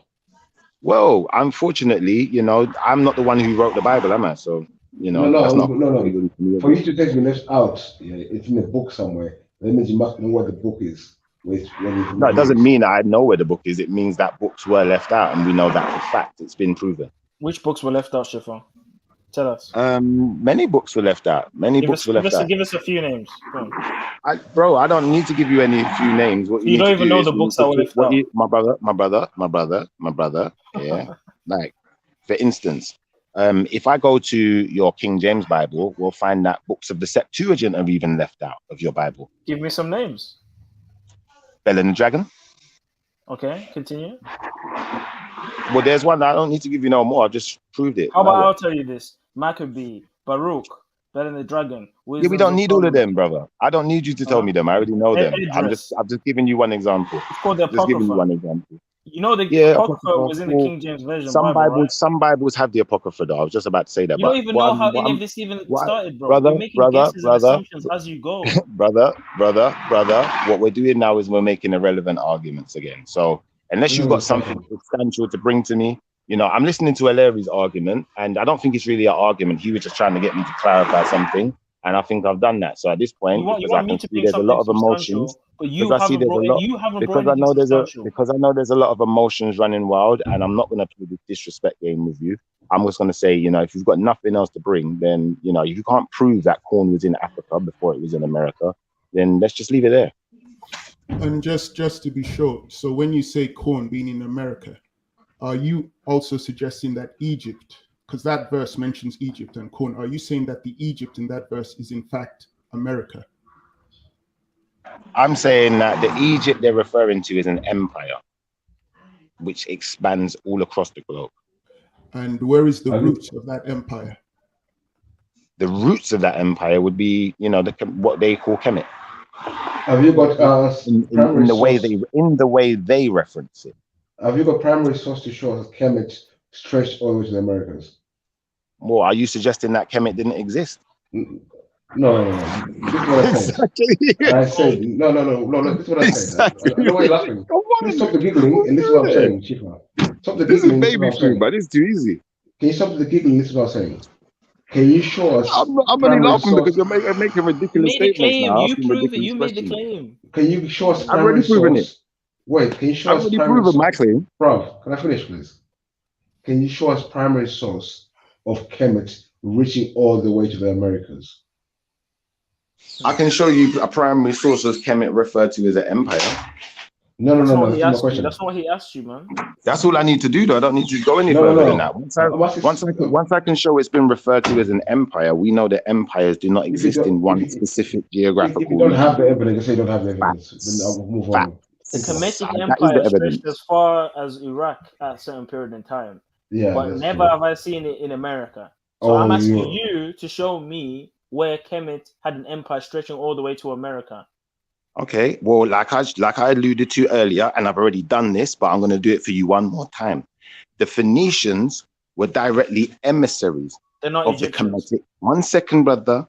[SPEAKER 5] Well, unfortunately, you know, I'm not the one who wrote the Bible, am I? So, you know,
[SPEAKER 9] no.
[SPEAKER 5] For
[SPEAKER 9] you to take the left out, it's in a book somewhere. That means you must know where the book is.
[SPEAKER 5] No, it doesn't mean I know where the book is. It means that books were left out, and we know that for fact. It's been proven.
[SPEAKER 13] Which books were left out, Shifa? Tell us.
[SPEAKER 5] Many books were left out. Give us
[SPEAKER 13] a few names.
[SPEAKER 5] Bro, I don't need to give you any few names. What
[SPEAKER 13] you don't even know the books that were left out.
[SPEAKER 5] My brother. Yeah. Like, for instance, if I go to your King James Bible, we'll find that books of the Septuagint are even left out of your Bible.
[SPEAKER 13] Give me some names.
[SPEAKER 5] Bell and the Dragon.
[SPEAKER 13] Okay, continue.
[SPEAKER 5] Well, there's one that I don't need to give you no more. I've just proved it.
[SPEAKER 13] How about I'll tell you this? Maccabee, Baruch, Bell and the Dragon.
[SPEAKER 5] Yeah, we don't need all of them, brother. I don't need you to tell me them. I already know them. I'm just giving you one example.
[SPEAKER 13] It's called the Apocrypha.
[SPEAKER 5] Just giving you one example.
[SPEAKER 13] You know the Apocrypha was in the King James Version.
[SPEAKER 5] Some Bibles have the Apocrypha though. I was just about to say that.
[SPEAKER 13] You don't even know how any of this even started, bro.
[SPEAKER 5] Brother,
[SPEAKER 13] you're making guesses and assumptions as you go.
[SPEAKER 5] brother. What we're doing now is we're making irrelevant arguments again. So unless you've got something substantial to bring to me, you know, I'm listening to Larry's argument, and I don't think it's really an argument. He was just trying to get me to clarify something, and I think I've done that. So at this point, because I can see there's a lot of emotions, because I know there's a lot of emotions running wild, and I'm not going to play the disrespect game with you. I'm just going to say, you know, if you've got nothing else to bring, then, you know, if you can't prove that corn was in Africa before it was in America, then let's just leave it there.
[SPEAKER 11] And just to be sure, so when you say corn being in America, are you also suggesting that Egypt, because that verse mentions Egypt and corn, are you saying that the Egypt in that verse is in fact America?
[SPEAKER 5] I'm saying that the Egypt they're referring to is an empire which expands all across the globe.
[SPEAKER 11] And where is the roots of that empire?
[SPEAKER 5] The roots of that empire would be, you know, what they call Kemet.
[SPEAKER 9] Have you got
[SPEAKER 5] in the way they reference it?
[SPEAKER 9] Have you got primary source to show that Kemet stretched all the way to the Americas?
[SPEAKER 5] Well, are you suggesting that Kemet didn't exist?
[SPEAKER 9] No. This is what I said. I said no. This is what I said. I know why you're laughing. Please stop the giggling, and this is what I'm saying, Chifa. Stop the giggling.
[SPEAKER 5] This is baby food, but it's too easy.
[SPEAKER 9] Can you stop the giggling? This is what I'm saying. Can you show us?
[SPEAKER 5] I'm only laughing because you're making ridiculous statements now.
[SPEAKER 13] You prove it. You made the claim.
[SPEAKER 9] Can you show us?
[SPEAKER 5] I've already proven it.
[SPEAKER 9] Wait, can you show us?
[SPEAKER 5] I've already proven my claim.
[SPEAKER 9] Bro, can I finish, please? Can you show us primary source of Kemet reaching all the way to the Americas?
[SPEAKER 5] I can show you a primary source of Kemet referred to as an empire.
[SPEAKER 9] No.
[SPEAKER 13] That's not what he asked you, man.
[SPEAKER 5] That's all I need to do, though. I don't need to go any further than that. Once I can show it's been referred to as an empire, we know that empires do not exist in one specific geographical region.
[SPEAKER 9] If you don't have the evidence, say you don't have the evidence. Then I'll move on.
[SPEAKER 13] The Kemetic Empire stretched as far as Iraq at a certain period in time.
[SPEAKER 9] Yeah,
[SPEAKER 13] but never have I seen it in America. So I'm asking you to show me where Kemet had an empire stretching all the way to America.
[SPEAKER 5] Okay, well, like I alluded to earlier, and I've already done this, but I'm going to do it for you one more time. The Phoenicians were directly emissaries of the Kemetic. One second, brother.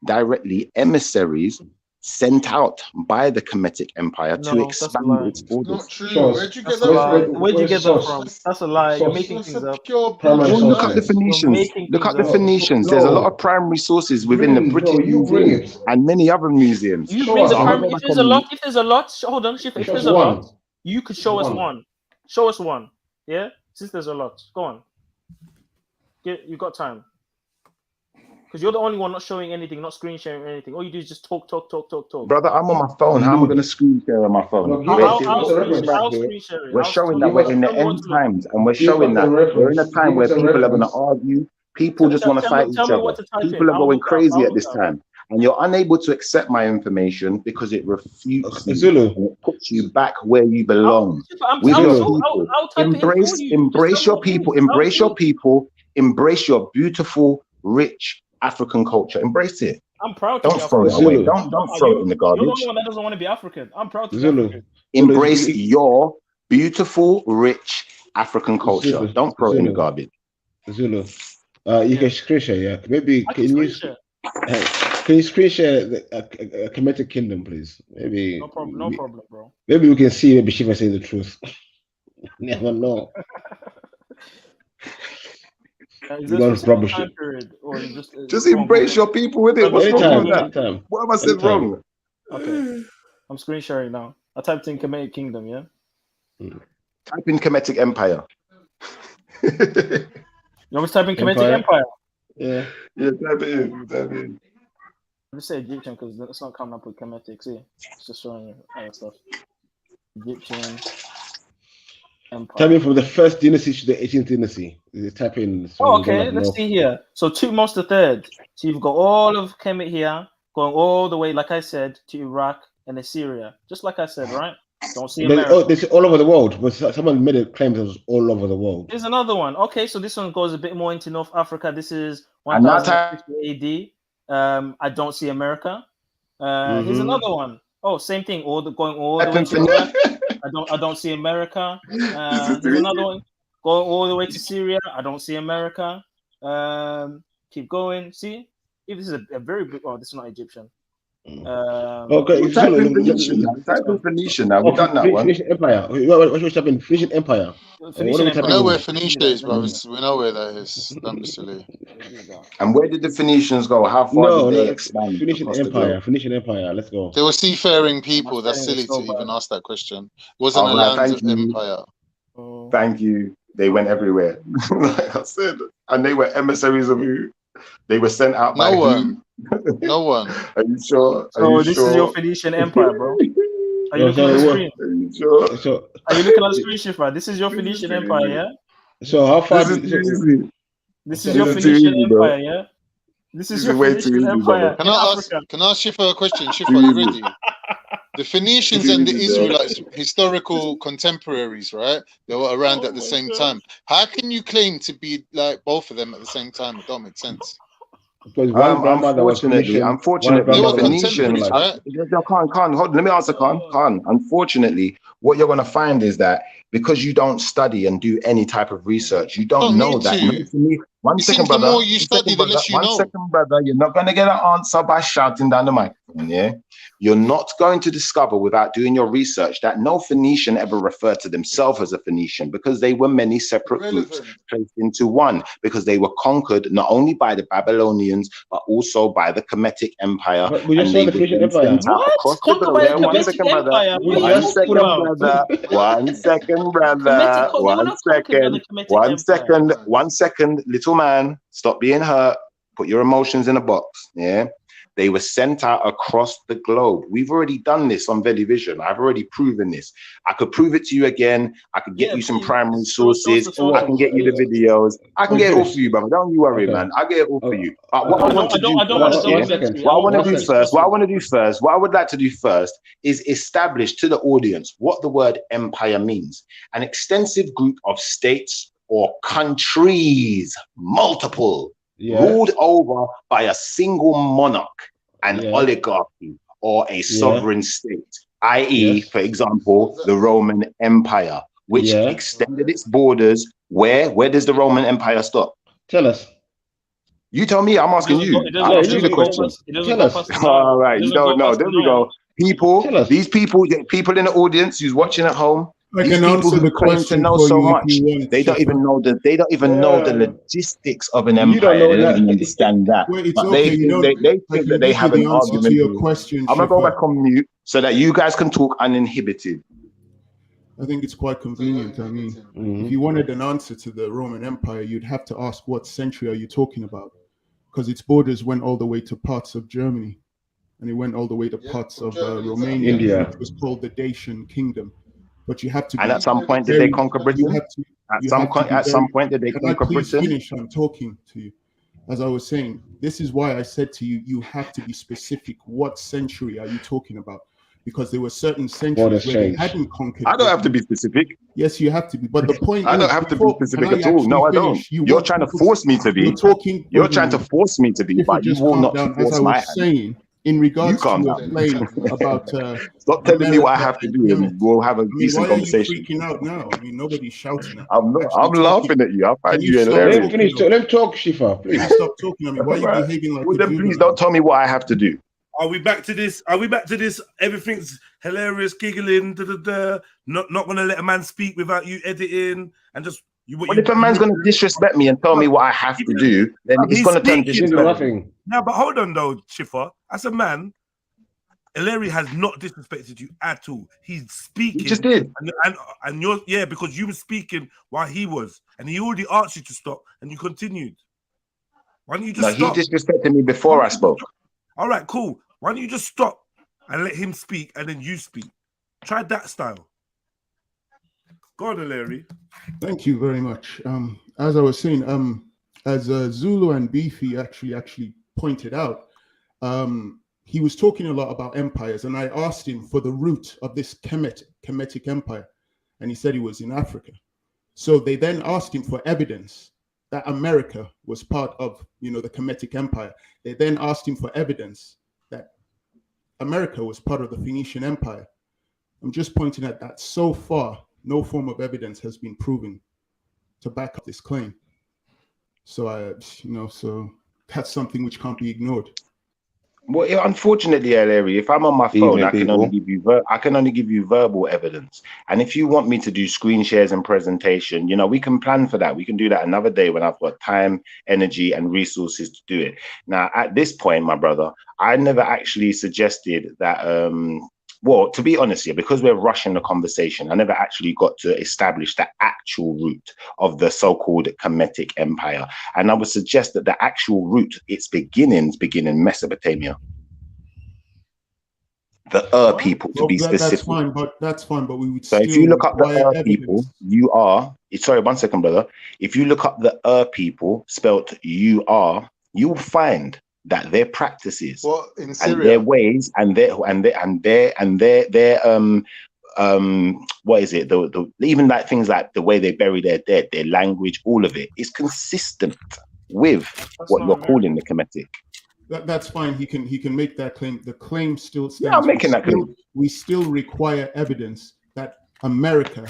[SPEAKER 5] Directly emissaries sent out by the Kemetic Empire to expand its borders.
[SPEAKER 13] Where'd you get that from? That's a lie. You're making things up.
[SPEAKER 5] Look at the Phoenicians. There's a lot of primary sources within the British Museum and many other museums.
[SPEAKER 13] You bring the primary. If there's a lot, hold on, Shifa. If there's a lot, you could show us one. Show us one. Yeah, since there's a lot, go on. You got time. Because you're the only one not showing anything, not screen sharing anything. All you do is just talk.
[SPEAKER 5] Brother, I'm on my phone. How am I going to screen share on my phone?
[SPEAKER 13] How screen sharing?
[SPEAKER 5] We're showing that we're in the end times, and we're showing that we're in a time where people are going to argue. People just want to fight each other. People are going crazy at this time. And you're unable to accept my information because it refutes you and it puts you back where you belong. With your people. Embrace your people. Embrace your people. Embrace your beautiful, rich African culture. Embrace it.
[SPEAKER 13] I'm proud.
[SPEAKER 5] Don't throw it away. Don't throw it in the garbage.
[SPEAKER 13] You're the only one that doesn't want to be African. I'm proud to be African.
[SPEAKER 5] Embrace your beautiful, rich African culture. Don't throw it in the garbage.
[SPEAKER 9] Zulu. You can screen share, yeah. Maybe can you screen share a Kemetic kingdom, please? Maybe.
[SPEAKER 13] No problem, bro.
[SPEAKER 9] Maybe we can see. Maybe Shiva say the truth. Never know.
[SPEAKER 5] Just embrace your people with it. What's wrong with that? What have I said wrong?
[SPEAKER 13] Okay, I'm screen sharing now. I typed in Kemetic kingdom, yeah.
[SPEAKER 5] Type in Kemetic empire.
[SPEAKER 13] You want me to type in Kemetic empire?
[SPEAKER 9] Yeah,
[SPEAKER 5] type it in.
[SPEAKER 13] Let me say Egyptian because it's not coming up with Kemetic. See, it's just showing you other stuff. Egyptian empire.
[SPEAKER 9] Type in from the first dynasty to the 18th dynasty. Type in.
[SPEAKER 13] Okay, let's see here. So Tutmos III. So you've got all of Kemet here, going all the way, like I said, to Iraq and Assyria. Just like I said, right? Don't see America.
[SPEAKER 9] This is all over the world, but someone made a claim that it was all over the world.
[SPEAKER 13] Here's another one. Okay, so this one goes a bit more into North Africa. This is 1050 AD. I don't see America. Here's another one. Oh, same thing. Going all the way to Iraq. I don't see America. Here's another one. Going all the way to Syria. I don't see America. Keep going. See, if this is a very big. Oh, this is not Egyptian.
[SPEAKER 5] Okay, type in Phoenician now. We've done that one.
[SPEAKER 9] Phoenician Empire. What's happening? Phoenician Empire.
[SPEAKER 21] We know where Phoenicia is, bro. We know where that is. Don't be silly.
[SPEAKER 5] And where did the Phoenicians go? How far did they expand?
[SPEAKER 9] Phoenician Empire. Phoenician Empire. Let's go.
[SPEAKER 21] They were seafaring people. That's silly to even ask that question. It wasn't a land of empire.
[SPEAKER 5] Thank you. They went everywhere. Like I said. And they were emissaries of who? They were sent out by who?
[SPEAKER 21] No one.
[SPEAKER 5] Are you sure?
[SPEAKER 13] So this is your Phoenician Empire, bro. Are you looking at the screen?
[SPEAKER 5] Are you sure?
[SPEAKER 13] Are you looking at the screen, Shifa? This is your Phoenician Empire, yeah?
[SPEAKER 9] So how far?
[SPEAKER 5] This
[SPEAKER 13] is your Phoenician Empire, yeah? This is your Phoenician Empire.
[SPEAKER 21] Can I ask Shifa a question? Shifa, are you ready? The Phoenicians and the Israelites, historical contemporaries, right? They were around at the same time. How can you claim to be like both of them at the same time? It don't make sense.
[SPEAKER 9] Because
[SPEAKER 5] unfortunately,
[SPEAKER 21] the Phoenicians, right?
[SPEAKER 5] Khan, let me answer, Khan. Unfortunately, what you're going to find is that because you don't study and do any type of research, you don't know that. One second, brother.
[SPEAKER 21] The more you study, the less you know.
[SPEAKER 5] 1 second, brother. You're not going to get an answer by shouting down the microphone, yeah? You're not going to discover without doing your research that no Phoenician ever referred to themselves as a Phoenician because they were many separate groups placed into one because they were conquered not only by the Babylonians but also by the Kemetic Empire.
[SPEAKER 9] But we just saw the Phoenician Empire.
[SPEAKER 13] What? Conquered by the Kemetic Empire?
[SPEAKER 5] 1 second, brother. 1 second, brother. 1 second, little man. Stop being hurt. Put your emotions in a box. Yeah. They were sent out across the globe. We've already done this on Velivision. I've already proven this. I could prove it to you again. I could get you some primary sources. I can get you the videos. I can get it all for you, brother. Don't you worry, man. I get it all for you. What I want to do first, what I would like to do first is establish to the audience what the word empire means. An extensive group of states or countries, multiple, ruled over by a single monarch, an oligarchy, or a sovereign state, i.e., for example, the Roman Empire, which extended its borders. Where does the Roman Empire stop?
[SPEAKER 9] Tell us.
[SPEAKER 5] You tell me. I'm asking you. I'll ask you the question.
[SPEAKER 9] Tell us.
[SPEAKER 5] All right. You don't know. There we go. These people in the audience who's watching at home,
[SPEAKER 11] I can answer the question
[SPEAKER 5] know
[SPEAKER 11] for
[SPEAKER 5] so
[SPEAKER 11] you
[SPEAKER 5] much. They don't even know the logistics of an empire. They don't even understand that.
[SPEAKER 11] Well,
[SPEAKER 5] but
[SPEAKER 11] okay.
[SPEAKER 5] they think that they have an argument.
[SPEAKER 11] Your question,
[SPEAKER 5] I'm gonna go back on mute so that you guys can talk uninhibited.
[SPEAKER 11] I think it's quite convenient. I mean, if you wanted an answer to the Roman Empire, you'd have to ask what century are you talking about? because its borders went all the way to parts of Germany, and it went all the way to parts of Romania,
[SPEAKER 9] India.
[SPEAKER 11] which was called the Dacian Kingdom. But you have to.
[SPEAKER 5] And
[SPEAKER 11] be
[SPEAKER 5] at some point, did
[SPEAKER 11] very,
[SPEAKER 5] they conquer Britain? At some point, did they conquer Britain?
[SPEAKER 11] Finish? I'm talking to you. As I was saying, this is why I said to you, you have to be specific. What century are you talking about? Because there were certain centuries where they hadn't conquered.
[SPEAKER 5] I don't have to be specific.
[SPEAKER 11] Yes, you have to be. But the point
[SPEAKER 5] I
[SPEAKER 11] is,
[SPEAKER 5] don't have to be specific at all. No, I don't. You're trying to force me to be. You're trying to force me to be, but you will not force my hand.
[SPEAKER 11] Saying, in regards to your claim about
[SPEAKER 5] stop telling me what I have to do, and we'll have a decent conversation.
[SPEAKER 11] Why are you freaking out now? I mean, nobody's shouting at
[SPEAKER 5] I'm laughing at you. I find you hilarious.
[SPEAKER 9] Let me talk, Shifa, please.
[SPEAKER 11] Stop talking at me. Why are you behaving like?
[SPEAKER 5] Well, then please don't tell me what I have to do.
[SPEAKER 4] Are we back to this? Everything's hilarious, giggling, not gonna let a man speak without you editing and just.
[SPEAKER 5] Well, if a man's going to disrespect me and tell me what I have to do, then he's going to turn disrespectful.
[SPEAKER 4] No, but hold on though, Shifa. As a man, Larry has not disrespected you at all. He's speaking.
[SPEAKER 5] He just did.
[SPEAKER 4] And you're, because you were speaking while he was. And he already asked you to stop and you continued. Why don't you just stop?
[SPEAKER 5] He disrespected me before I spoke.
[SPEAKER 4] All right, cool. Why don't you just stop and let him speak and then you speak? Try that style. Go on, Larry.
[SPEAKER 11] Thank you very much. As I was saying, as Zulu and Beefy actually pointed out, he was talking a lot about empires, and I asked him for the root of this Kemetic empire, and he said it was in Africa. So they then asked him for evidence that America was part of, the Kemetic empire. They then asked him for evidence that America was part of the Phoenician empire. I'm just pointing out that so far, no form of evidence has been proven to back up this claim. So so that's something which can't be ignored.
[SPEAKER 5] Well, unfortunately, Larry, if I'm on my phone, I can only give you verbal evidence. And if you want me to do screen shares and presentation, we can plan for that. We can do that another day when I've got time, energy, and resources to do it. Now, at this point, my brother, I never actually suggested that. Well, to be honest here, because we're rushing the conversation, I never actually got to establish the actual root of the so-called Kemetic Empire. And I would suggest that the actual root, its beginnings begin in Mesopotamia. The people, to be specific.
[SPEAKER 11] That's fine, but we would
[SPEAKER 5] so if you look up the people, sorry, 1 second, brother. If you look up the people, spelt U-R, you will find that their practices and their ways and their what is it? Even like things like the way they bury their dead, their language, all of it is consistent with what you're calling the Kemetic.
[SPEAKER 11] That's fine. He can make that claim. The claim still stands.
[SPEAKER 5] Yeah, I'm making that claim.
[SPEAKER 11] We still require evidence that America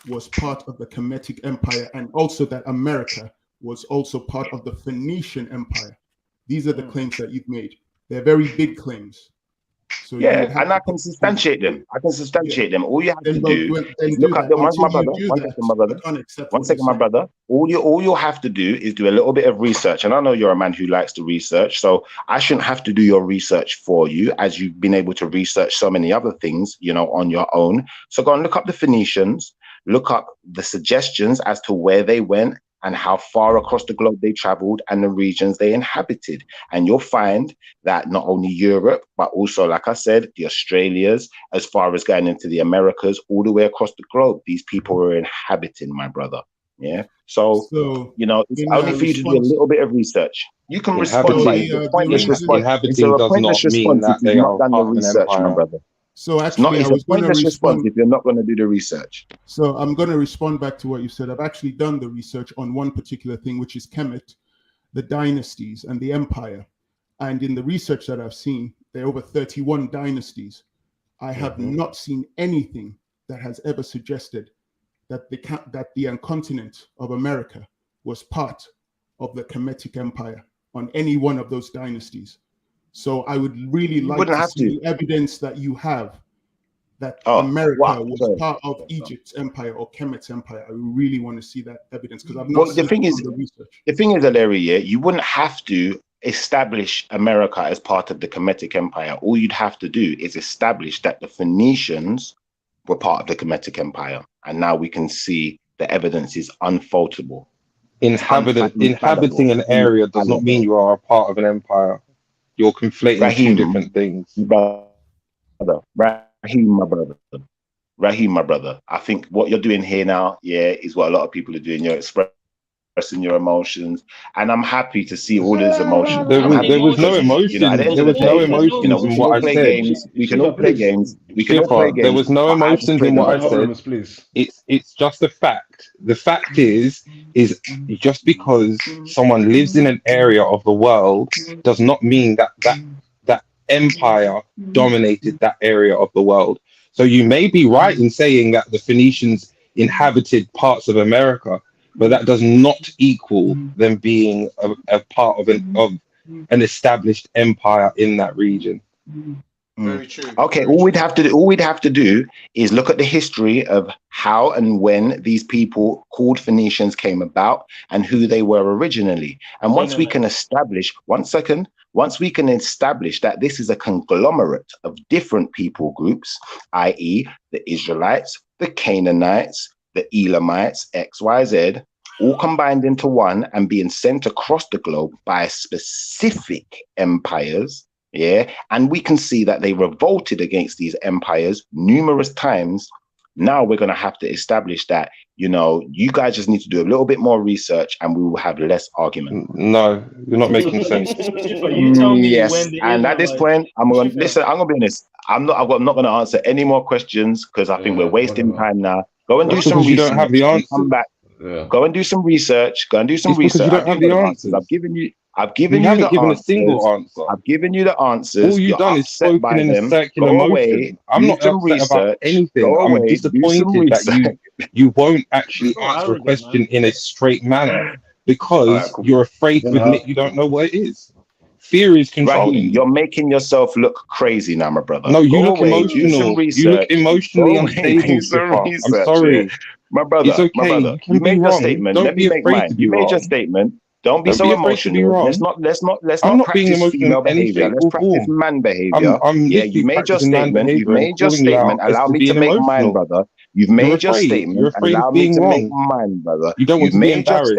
[SPEAKER 11] was part of the Kemetic Empire, and also that America was also part of the Phoenician Empire. These are the claims that you've made. They're very big claims. So
[SPEAKER 5] and I can substantiate them. All you have to do is look at them. One second, my brother. All you'll have to do is do a little bit of research. And I know you're a man who likes to research, so I shouldn't have to do your research for you, as you've been able to research so many other things, on your own. So go and look up the Phoenicians, look up the suggestions as to where they went and how far across the globe they traveled and the regions they inhabited. And you'll find that not only Europe, but also, like I said, the Australias, as far as going into the Americas, all the way across the globe, these people were inhabiting, my brother. Yeah. So it's only for you to do a little bit of research. You can respond by a pointless response.
[SPEAKER 7] Inhabiting does not mean that they are part of an empire,
[SPEAKER 5] my brother.
[SPEAKER 11] So actually,
[SPEAKER 5] it's a pointless response if you're not going to do the research.
[SPEAKER 11] So I'm going to respond back to what you said. I've actually done the research on one particular thing, which is Kemet, the dynasties and the empire. And in the research that I've seen, there are over 31 dynasties. I have not seen anything that has ever suggested that the continent of America was part of the Kemetic Empire on any one of those dynasties. So I would really like to see the evidence that you have that America was part of Egypt's empire or Kemet's empire. I really want to see that evidence because I've not seen the research.
[SPEAKER 5] The thing is, Larry, you wouldn't have to establish America as part of the Kemetic Empire. All you'd have to do is establish that the Phoenicians were part of the Kemetic Empire. And now we can see the evidence is unfaultable.
[SPEAKER 7] Inhabiting an area does not mean you are a part of an empire. You're conflating two different things.
[SPEAKER 5] Raheem, my brother, I think what you're doing here now, is what a lot of people are doing. You're expressing your emotions, and I'm happy to see all those emotions.
[SPEAKER 7] There was no emotions. There was no emotions in what I said.
[SPEAKER 5] We can all play games.
[SPEAKER 7] There was no emotions in what I said. It's just a fact. The fact is just because someone lives in an area of the world does not mean that empire dominated that area of the world. So you may be right in saying that the Phoenicians inhabited parts of America, but that does not equal them being a part of an established empire in that region.
[SPEAKER 5] Very true. Okay, all we'd have to do is look at the history of how and when these people called Phoenicians came about and who they were originally. And once we can establish, once we can establish that this is a conglomerate of different people groups, i.e. the Israelites, the Canaanites, the Elamites, XYZ, all combined into one and being sent across the globe by specific empires, and we can see that they revolted against these empires numerous times. Now we're going to have to establish that, you guys just need to do a little bit more research and we will have less argument.
[SPEAKER 7] No, you're not making sense.
[SPEAKER 13] You tell me when the
[SPEAKER 5] and at this point, I'm going to be honest. I'm not going to answer any more questions because I think we're wasting time now. Go and do some research.
[SPEAKER 7] You don't have the answer.
[SPEAKER 5] Come back. Go and do some research. You don't
[SPEAKER 7] have the answers.
[SPEAKER 5] I've given you a single answer. I've given you the answers.
[SPEAKER 7] All you've done is spoken in a circular motion. I'm not upset about anything. I'm disappointed that you won't actually answer a question in a straight manner because you're afraid to admit you don't know what it is. Fear is controlling.
[SPEAKER 5] Right, you're making yourself look crazy now, my brother.
[SPEAKER 7] No, you look emotional. You look emotionally unstable. I'm sorry.
[SPEAKER 5] My brother,
[SPEAKER 7] it's okay.
[SPEAKER 5] My brother, you made your statement. Let me make mine. You made your statement. Don't be so emotional. Let's not practice female behavior. Let's practice man behavior. You made your statement. You made your statement. Allow me to make mine, brother. You've made your statement. Allow me to make mine, brother.
[SPEAKER 7] You don't want to be embarrassed.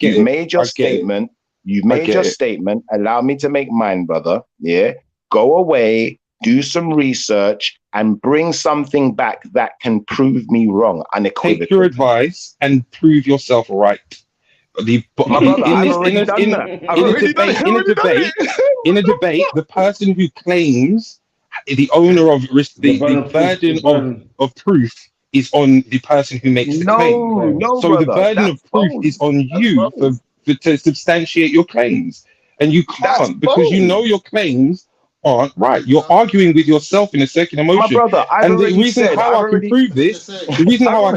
[SPEAKER 5] You've made your statement. You've made your statement. Allow me to make mine, brother. Go away. Do some research and bring something back that can prove me wrong unequivocally.
[SPEAKER 7] Take your advice and prove yourself right. In a debate, the person who claims the owner of the burden of proof is on the person who makes the claim. So the burden of proof is on you to substantiate your claims, and you can't because you know your claims aren't right. You're arguing with yourself in a circular motion.
[SPEAKER 5] My brother,
[SPEAKER 7] and the reason how I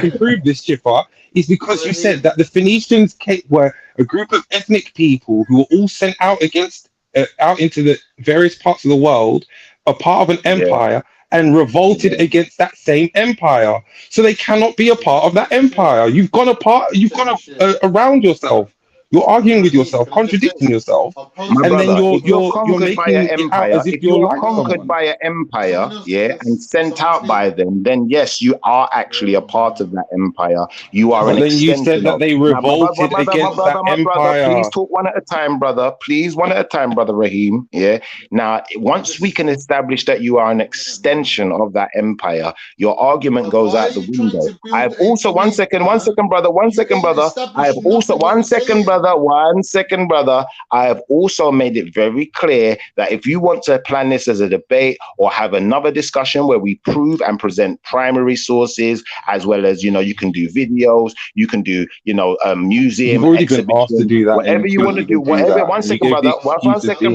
[SPEAKER 7] can prove this, Chipper, is because you said that the Phoenicians were a group of ethnic people who were all sent out into the various parts of the world, a part of an empire, and revolted against that same empire. So they cannot be a part of that empire. You've gone around yourself. You're arguing with yourself, contradicting yourself, and then you're making it out as if you're
[SPEAKER 5] conquered by an empire, and sent out by them. Then yes, you are actually a part of that empire. You are an extension.
[SPEAKER 7] Then you said that they revolted against that empire.
[SPEAKER 5] Please talk one at a time, brother. Please, one at a time, brother Raheem. Now, once we can establish that you are an extension of that empire, your argument goes out the window. I have also one second, brother. I have also one second, brother. I have also made it very clear that if you want to plan this as a debate or have another discussion where we prove and present primary sources, as well as, you can do videos, you can do, museum exhibitions, to do that, whatever you want to do, whatever. One second,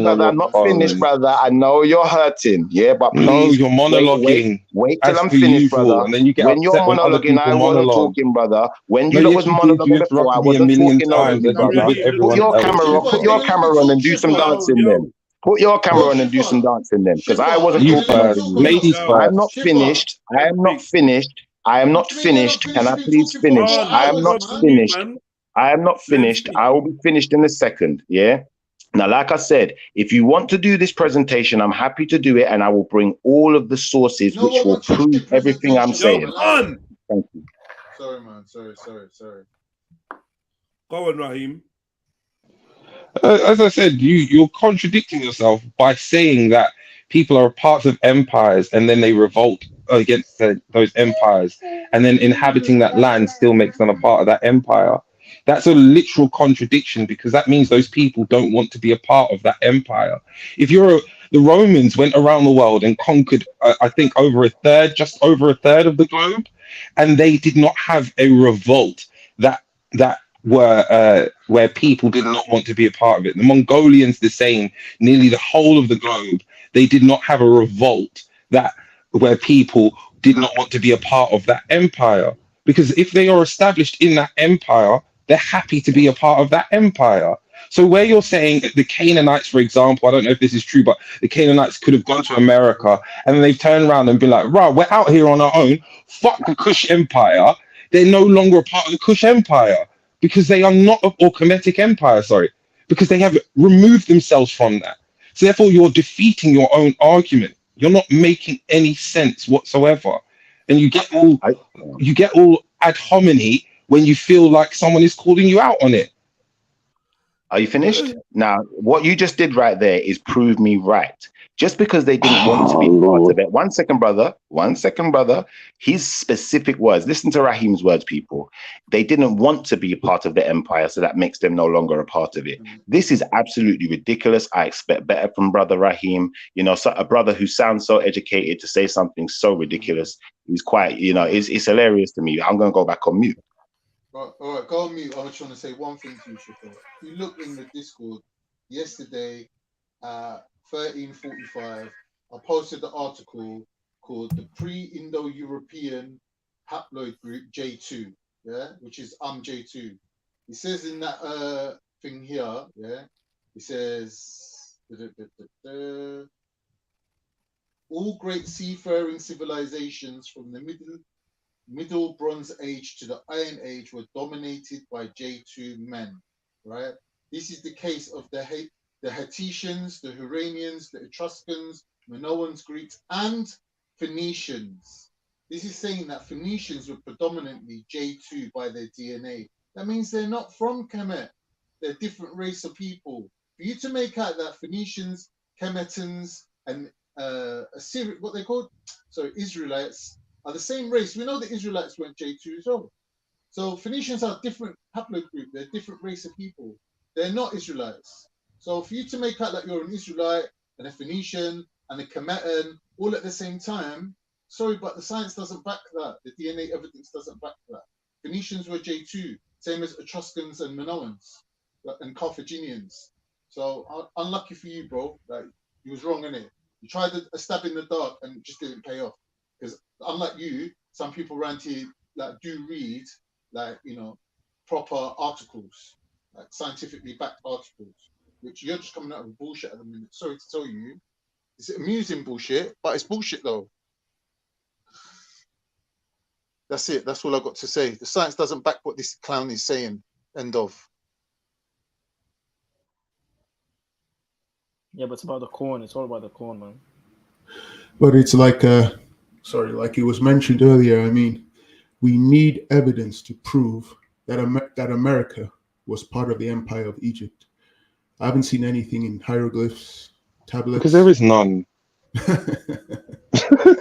[SPEAKER 5] brother. I'm not finished, brother. I know you're hurting, but please.
[SPEAKER 7] No, you're monologuing.
[SPEAKER 5] Wait till I'm finished, brother.
[SPEAKER 7] And then you get
[SPEAKER 5] when you're monologuing, I wasn't talking, brother. When you was monologuing before, I wasn't talking over you, brother. Put your camera on and do some dancing then. Put your camera on and do some dancing then, because I wasn't talking over you.
[SPEAKER 7] Ladies first.
[SPEAKER 5] I am not finished. Can I please finish? I am not finished. I will be finished in a second. Now, like I said, if you want to do this presentation, I'm happy to do it, and I will bring all of the sources which will prove everything I'm saying. Thank you.
[SPEAKER 21] Sorry, man. Sorry.
[SPEAKER 4] Go on, Raheem.
[SPEAKER 7] As I said, you're contradicting yourself by saying that people are parts of empires and then they revolt against those empires, and then inhabiting that land still makes them a part of that empire. That's a literal contradiction, because that means those people don't want to be a part of that empire. If the Romans went around the world and conquered, I think, just over a third of the globe, and they did not have a revolt that where people did not want to be a part of it. The Mongolians, the same. Nearly the whole of the globe, they did not have a revolt where people did not want to be a part of that empire. Because if they are established in that empire, they're happy to be a part of that empire. So where you're saying the Canaanites, for example, I don't know if this is true, but the Canaanites could have gone to America and then they've turned around and been like, right, we're out here on our own. Fuck the Kush Empire. They're no longer a part of the Kush Empire, because they are not, or Kemetic Empire, sorry, because they have removed themselves from that. So therefore, you're defeating your own argument. You're not making any sense whatsoever, and you get all ad hominem when you feel like someone is calling you out on it.
[SPEAKER 5] Are you finished? Now, what you just did right there is prove me right. Just because they didn't want to be part of it. 1 second, brother. 1 second, brother. His specific words. Listen to Raheem's words, people. They didn't want to be a part of the empire, so that makes them no longer a part of it. This is absolutely ridiculous. I expect better from brother Raheem. You know, so a brother who sounds so educated to say something so ridiculous. He's quite, you know, it's hilarious to me. I'm going to go back on mute.
[SPEAKER 21] All right, go on mute. I was trying to say one thing to you, Shifo. If you look in the Discord yesterday, 13:45, I posted the article called the Pre-Indo-European Haploid Group J2, yeah, which is J2. It says in that thing here, yeah, it says all great seafaring civilizations from the Middle Bronze Age to the Iron Age were dominated by J2 men, right? This is the case of the Haitians, the Huranians, the Etruscans, Minoans, Greeks, and Phoenicians. This is saying that Phoenicians were predominantly J2 by their DNA. That means they're not from Kemet. They're a different race of people. For you to make out that Phoenicians, Kemetans, and Assyrian, what they called, so Israelites, are the same race. We know the Israelites weren't J2 as well. So Phoenicians are a different haplogroup. Group. They're a different race of people. They're not Israelites. So for you to make out like you're an Israelite and a Phoenician and a Kemetan all at the same time, sorry, but the science doesn't back that. The DNA evidence doesn't back that. Phoenicians were J2, same as Etruscans and Minoans and Carthaginians. So unlucky for you, bro. Like, you was wrong, innit? You tried a stab in the dark and it just didn't pay off. Because unlike you, some people around here like do read like, you know, proper articles, like scientifically backed articles, which you're just coming out with bullshit at the minute. Sorry to tell you, it's amusing bullshit, but it's bullshit though. That's it. That's all I got to say. The science doesn't back what this clown is saying. End of.
[SPEAKER 13] Yeah, but it's about the corn. It's all about the corn, man.
[SPEAKER 11] But it's like like it was mentioned earlier, I mean, we need evidence to prove that America was part of the Empire of Egypt. I haven't seen anything in hieroglyphs, tablets.
[SPEAKER 7] Because there is none.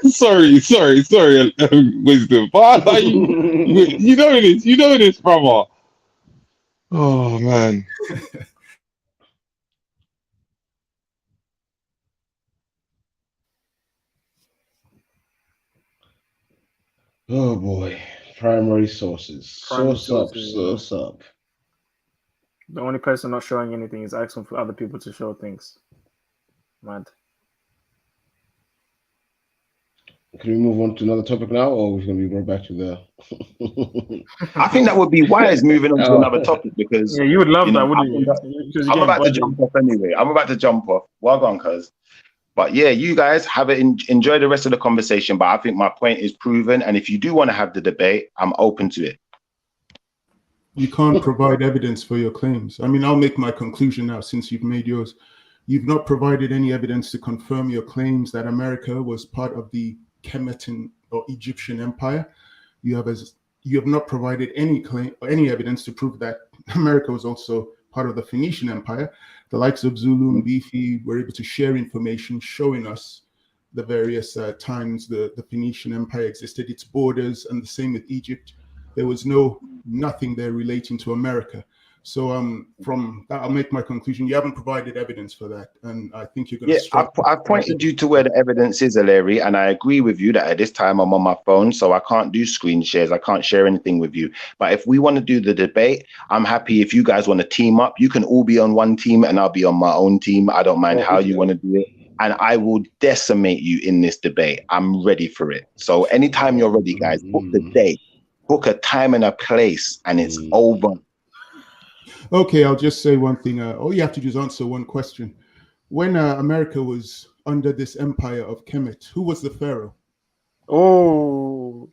[SPEAKER 7] sorry, wisdom. But you know this, brother. Oh, man.
[SPEAKER 9] Oh boy, primary sources. Source up.
[SPEAKER 13] The only person not showing anything is asking for other people to show things. Mad.
[SPEAKER 9] Can we move on to another topic now, or are we going to be going back to the?
[SPEAKER 5] I think that would be wise moving on to another topic, because
[SPEAKER 13] you would love that, wouldn't you?
[SPEAKER 5] I'm about to jump off anyway. Well gone, cuz. But yeah, you guys enjoy the rest of the conversation. But I think my point is proven. And if you do want to have the debate, I'm open to it.
[SPEAKER 11] You can't provide evidence for your claims. I mean, I'll make my conclusion now since you've made yours. You've not provided any evidence to confirm your claims that America was part of the Kemetan or Egyptian Empire. You have not provided any evidence to prove that America was also part of the Phoenician Empire. The likes of Zulu and Beefy were able to share information showing us the various times the Phoenician Empire existed, its borders, and the same with Egypt. There was nothing there relating to America. So from that, I'll make my conclusion. You haven't provided evidence for that, and I think you're going to.
[SPEAKER 5] Yeah, I've pointed you to where the evidence is, Larry, and I agree with you that at this time I'm on my phone, so I can't do screen shares. I can't share anything with you. But if we want to do the debate, I'm happy. If you guys want to team up, you can all be on one team, and I'll be on my own team. I don't mind how you want to do it, and I will decimate you in this debate. I'm ready for it. So anytime you're ready, guys, book the date, book a time and a place, and it's over.
[SPEAKER 11] Okay, I'll just say one thing. All you have to do is answer one question. When America was under this empire of Kemet, who was the pharaoh?
[SPEAKER 14] Oh,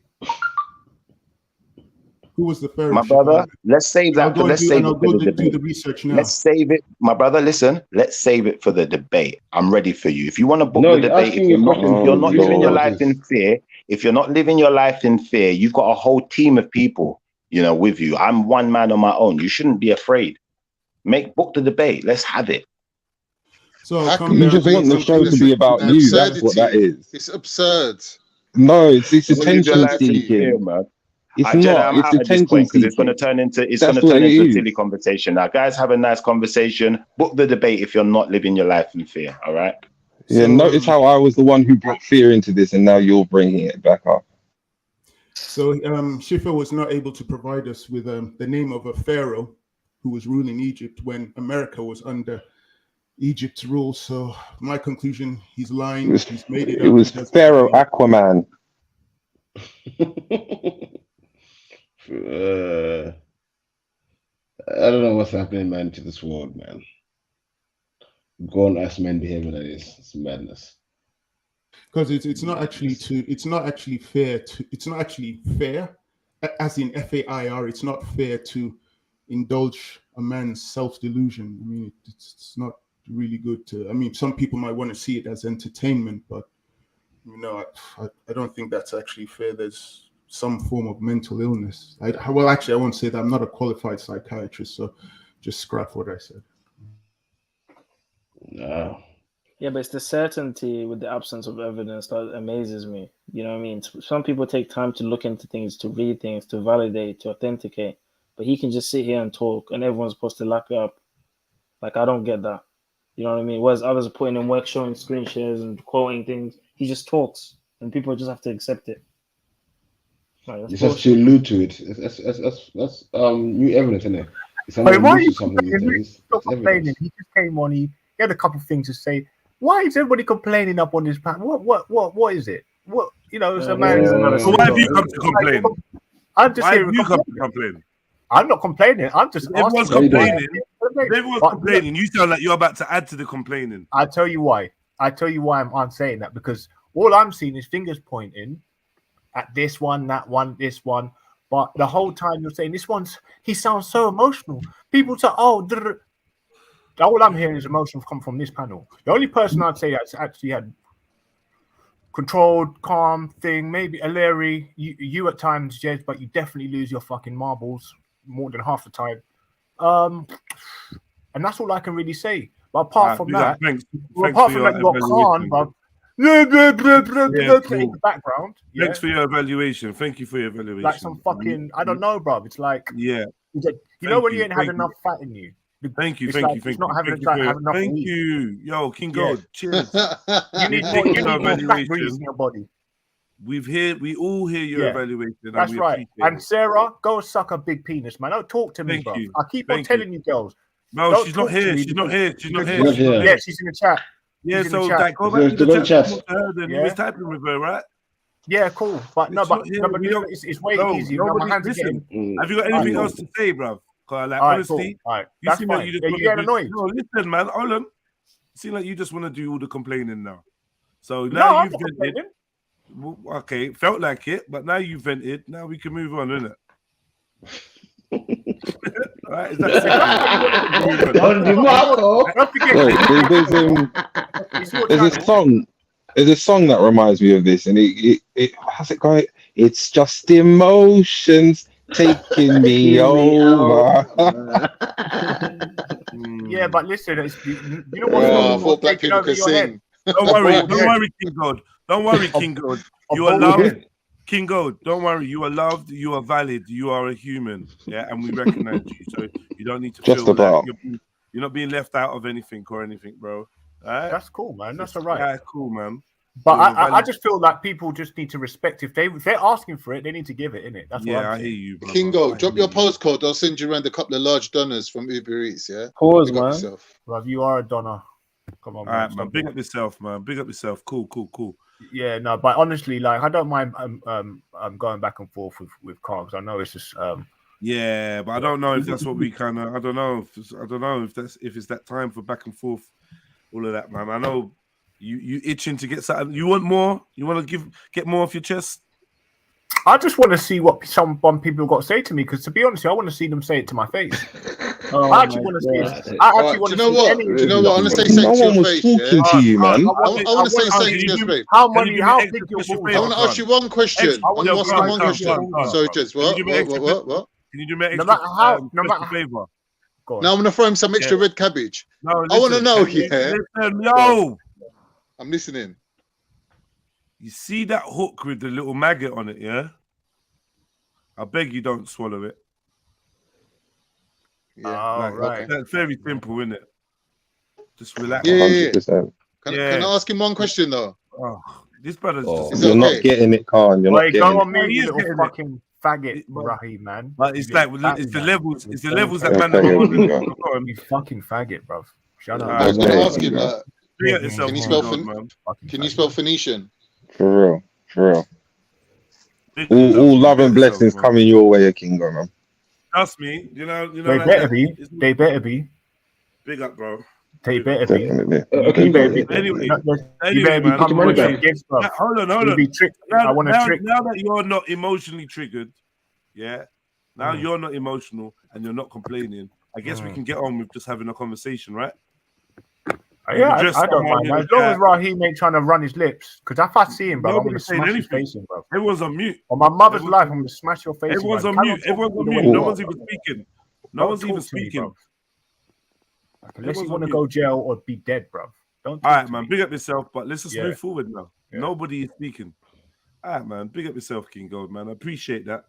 [SPEAKER 11] who was the pharaoh?
[SPEAKER 5] My brother, let's save that. Let's save it for the debate.
[SPEAKER 11] Do the research now.
[SPEAKER 5] Let's save it, my brother. Listen, let's save it for the debate. I'm ready for you. If you want to book the debate, if you're not living your life in fear, if you're not living your life in fear, you've got a whole team of people, with you. I'm one man on my own. You shouldn't be afraid. Book the debate. Let's have it.
[SPEAKER 11] So
[SPEAKER 7] you just want the show to be about you. That's what that is.
[SPEAKER 21] It's absurd.
[SPEAKER 7] No, it's attention seeking. It's not. It's attention seeking.
[SPEAKER 5] It's going to turn into a silly conversation. Now, guys, have a nice conversation. Book the debate if you're not living your life in fear. All right.
[SPEAKER 7] Yeah. Notice how I was the one who brought fear into this, and now you're bringing it back up.
[SPEAKER 11] So Schiffer was not able to provide us with the name of a pharaoh who was ruling Egypt when America was under Egypt's rule. So my conclusion, he's lying. He's made it up.
[SPEAKER 7] It was Pharaoh Aquaman.
[SPEAKER 9] I don't know what's happening, man, to this world, man. Grown ass men behaving like this. It's madness.
[SPEAKER 11] Because it's not actually fair, as in FAIR. It's not fair to indulge a man's self-delusion. I mean, it's not really good to. I mean, some people might want to see it as entertainment, but I don't think that's actually fair. There's some form of mental illness. I won't say that. I'm not a qualified psychiatrist, so just scrap what I said.
[SPEAKER 9] No.
[SPEAKER 13] Yeah, but it's the certainty with the absence of evidence that amazes me. You know what I mean? Some people take time to look into things, to read things, to validate, to authenticate. But he can just sit here and talk, and everyone's supposed to lap it up. Like, I don't get that. You know what I mean? Whereas others are putting in work, showing screen shares and quoting things. He just talks, and people just have to accept it.
[SPEAKER 9] Like, you just to allude to it. That's new evidence, isn't it?
[SPEAKER 10] Wait, why are you complaining? He just came on. He had a couple of things to say. Why is everybody complaining up on this panel? What is it? What it's a man.
[SPEAKER 4] So why have you come to complain?
[SPEAKER 10] I'm just
[SPEAKER 4] why
[SPEAKER 10] here
[SPEAKER 4] have you come to complain?
[SPEAKER 10] I'm not complaining. I'm just
[SPEAKER 4] everyone's complaining. Everyone's complaining. You sound like you're about to add to the complaining.
[SPEAKER 10] I'll tell you why. I'm saying that, because all I'm seeing is fingers pointing at this one, that one, this one. But the whole time you're saying he sounds so emotional. People say, all I'm hearing is emotion come from this panel. The only person I'd say that's actually had controlled, calm thing, maybe a Larry, you at times, Jez, but you definitely lose your fucking marbles more than half the time. And that's all I can really say. But apart from that, apart from that, you got Khan, bro. In the background.
[SPEAKER 4] Thanks for your evaluation. Thank you for your evaluation.
[SPEAKER 10] Like some fucking, I don't know, bro. It's like,
[SPEAKER 4] yeah.
[SPEAKER 10] You know when you ain't had enough fat in you.
[SPEAKER 4] Thank you.
[SPEAKER 10] Thank
[SPEAKER 4] you. Yo, King Gold, cheers.
[SPEAKER 10] You need more fat grease in your body.
[SPEAKER 4] We all hear your evaluation.
[SPEAKER 10] That's right. And Sarah, go suck a big penis, man. Don't talk to me, bro. I keep on telling you, girls.
[SPEAKER 4] No, she's not here. She's not here.
[SPEAKER 10] Yeah, she's in the chat.
[SPEAKER 4] Yeah, so like, go back to the chat. You was typing with her, right?
[SPEAKER 10] Yeah, cool. But it's way easier.
[SPEAKER 4] Listen, have you got anything else to say, bro? Like, honestly, you seem like you just
[SPEAKER 10] get annoyed.
[SPEAKER 4] No, listen, man. Hold on. You seem like you just want to do all the complaining now. So now you've vented. Okay, felt like it, but now you've vented. Now we can move on, isn't it? Right? Is that
[SPEAKER 7] there's a song that reminds me of this, and it has it got. It's just emotions. taking me over.
[SPEAKER 10] Yeah, but listen, you know
[SPEAKER 21] I
[SPEAKER 10] what's
[SPEAKER 21] thought black
[SPEAKER 10] taking
[SPEAKER 21] people
[SPEAKER 10] over
[SPEAKER 21] could
[SPEAKER 10] your head?
[SPEAKER 21] sing.
[SPEAKER 4] Don't worry, King God. Don't worry, King God. You are
[SPEAKER 10] bald
[SPEAKER 4] loved.
[SPEAKER 10] head.
[SPEAKER 4] King God, don't worry. You are loved. You are valid. You are a human. Yeah, and we recognize you. So you don't need to
[SPEAKER 7] Just
[SPEAKER 4] feel like
[SPEAKER 7] about.
[SPEAKER 4] you're not being left out of anything or anything, bro. All right?
[SPEAKER 10] That's cool, man. That's all right.
[SPEAKER 4] Yeah, cool, man.
[SPEAKER 10] But
[SPEAKER 4] You're
[SPEAKER 10] I
[SPEAKER 4] valid.
[SPEAKER 10] just feel like people just need to respect if they're asking for it, they need to give it, innit? That's what I'm
[SPEAKER 4] I
[SPEAKER 10] saying.
[SPEAKER 4] hear you, bro.
[SPEAKER 21] Kingo, drop your postcode. I'll send you around a couple of large donors from Uber Eats. Yeah.
[SPEAKER 13] Pause,
[SPEAKER 21] Big up
[SPEAKER 13] man.
[SPEAKER 21] yourself.
[SPEAKER 10] Bruv, you are a donor. Come on,
[SPEAKER 4] All right,
[SPEAKER 10] man.
[SPEAKER 4] man. Big up yourself, man. Big up yourself. Cool.
[SPEAKER 10] Yeah, no, but honestly, like I don't mind going back and forth with carbs. I know it's just
[SPEAKER 4] yeah, but I don't know if that's what we kind of. I don't know if it's that time for back and forth, all of that, man. I know you itching to get something. You want more? You want to get more off your chest?
[SPEAKER 10] I just want to see what some people got to say to me, because to be honest, I want to see them say it to my face. I actually want to see it. I actually want to see
[SPEAKER 21] what? Do you know what? I want to say something to your face.
[SPEAKER 7] Talking to you, man.
[SPEAKER 21] I want to say something to your face.
[SPEAKER 10] How big your balls?
[SPEAKER 21] I want to ask you one question. I want to ask you one question. So just what?
[SPEAKER 4] Can you do me an
[SPEAKER 10] No
[SPEAKER 4] extra
[SPEAKER 10] favor?
[SPEAKER 21] Now I'm going to throw him some extra red cabbage.
[SPEAKER 4] No,
[SPEAKER 21] I want to know,
[SPEAKER 4] listen, yo.
[SPEAKER 21] I'm listening.
[SPEAKER 4] You see that hook with the little maggot on it, yeah? I beg you don't swallow it.
[SPEAKER 21] Yeah,
[SPEAKER 4] right. That's very simple, isn't it? Just relax.
[SPEAKER 21] Yeah. Can I ask him one question though?
[SPEAKER 4] Oh, this brother's just.
[SPEAKER 7] You're not getting it, Khan. You're not getting
[SPEAKER 10] go on
[SPEAKER 7] it.
[SPEAKER 10] me, you little fucking faggot, Rahim, man.
[SPEAKER 4] But it's like it's the levels. It's the levels that man.
[SPEAKER 10] You fucking faggot, bruv. Shut up.
[SPEAKER 21] I was going to ask him
[SPEAKER 4] that.
[SPEAKER 21] Can you spell Phoenician?
[SPEAKER 7] For real. All love and blessings coming your way, Kingo, man.
[SPEAKER 4] Trust me, you know.
[SPEAKER 10] They better be. They better be.
[SPEAKER 4] Big up, bro.
[SPEAKER 10] They better be.
[SPEAKER 4] Anyway,
[SPEAKER 10] you better be coming with some gifts, bro.
[SPEAKER 4] Hold on.
[SPEAKER 10] I want to trick.
[SPEAKER 4] Now that you're not emotionally triggered, yeah. Now you're not emotional and you're not complaining. I guess we can get on with just having a conversation, right?
[SPEAKER 10] Yeah, I don't mind. As long as Rahim ain't trying to run his lips, because if I see him, bro, I'm gonna smash his face in, bro.
[SPEAKER 4] Everyone's on mute.
[SPEAKER 10] On my mother's life, I'm gonna smash your face.
[SPEAKER 4] Everyone's on mute. Everyone's on mute. No one's even speaking. No one's even speaking.
[SPEAKER 10] Unless you want to go jail or be dead, bro. Don't.
[SPEAKER 4] All right, man. Big up yourself, but let's just move forward now. Nobody is speaking. All right, man. Big up yourself, King Gold, man. I appreciate that.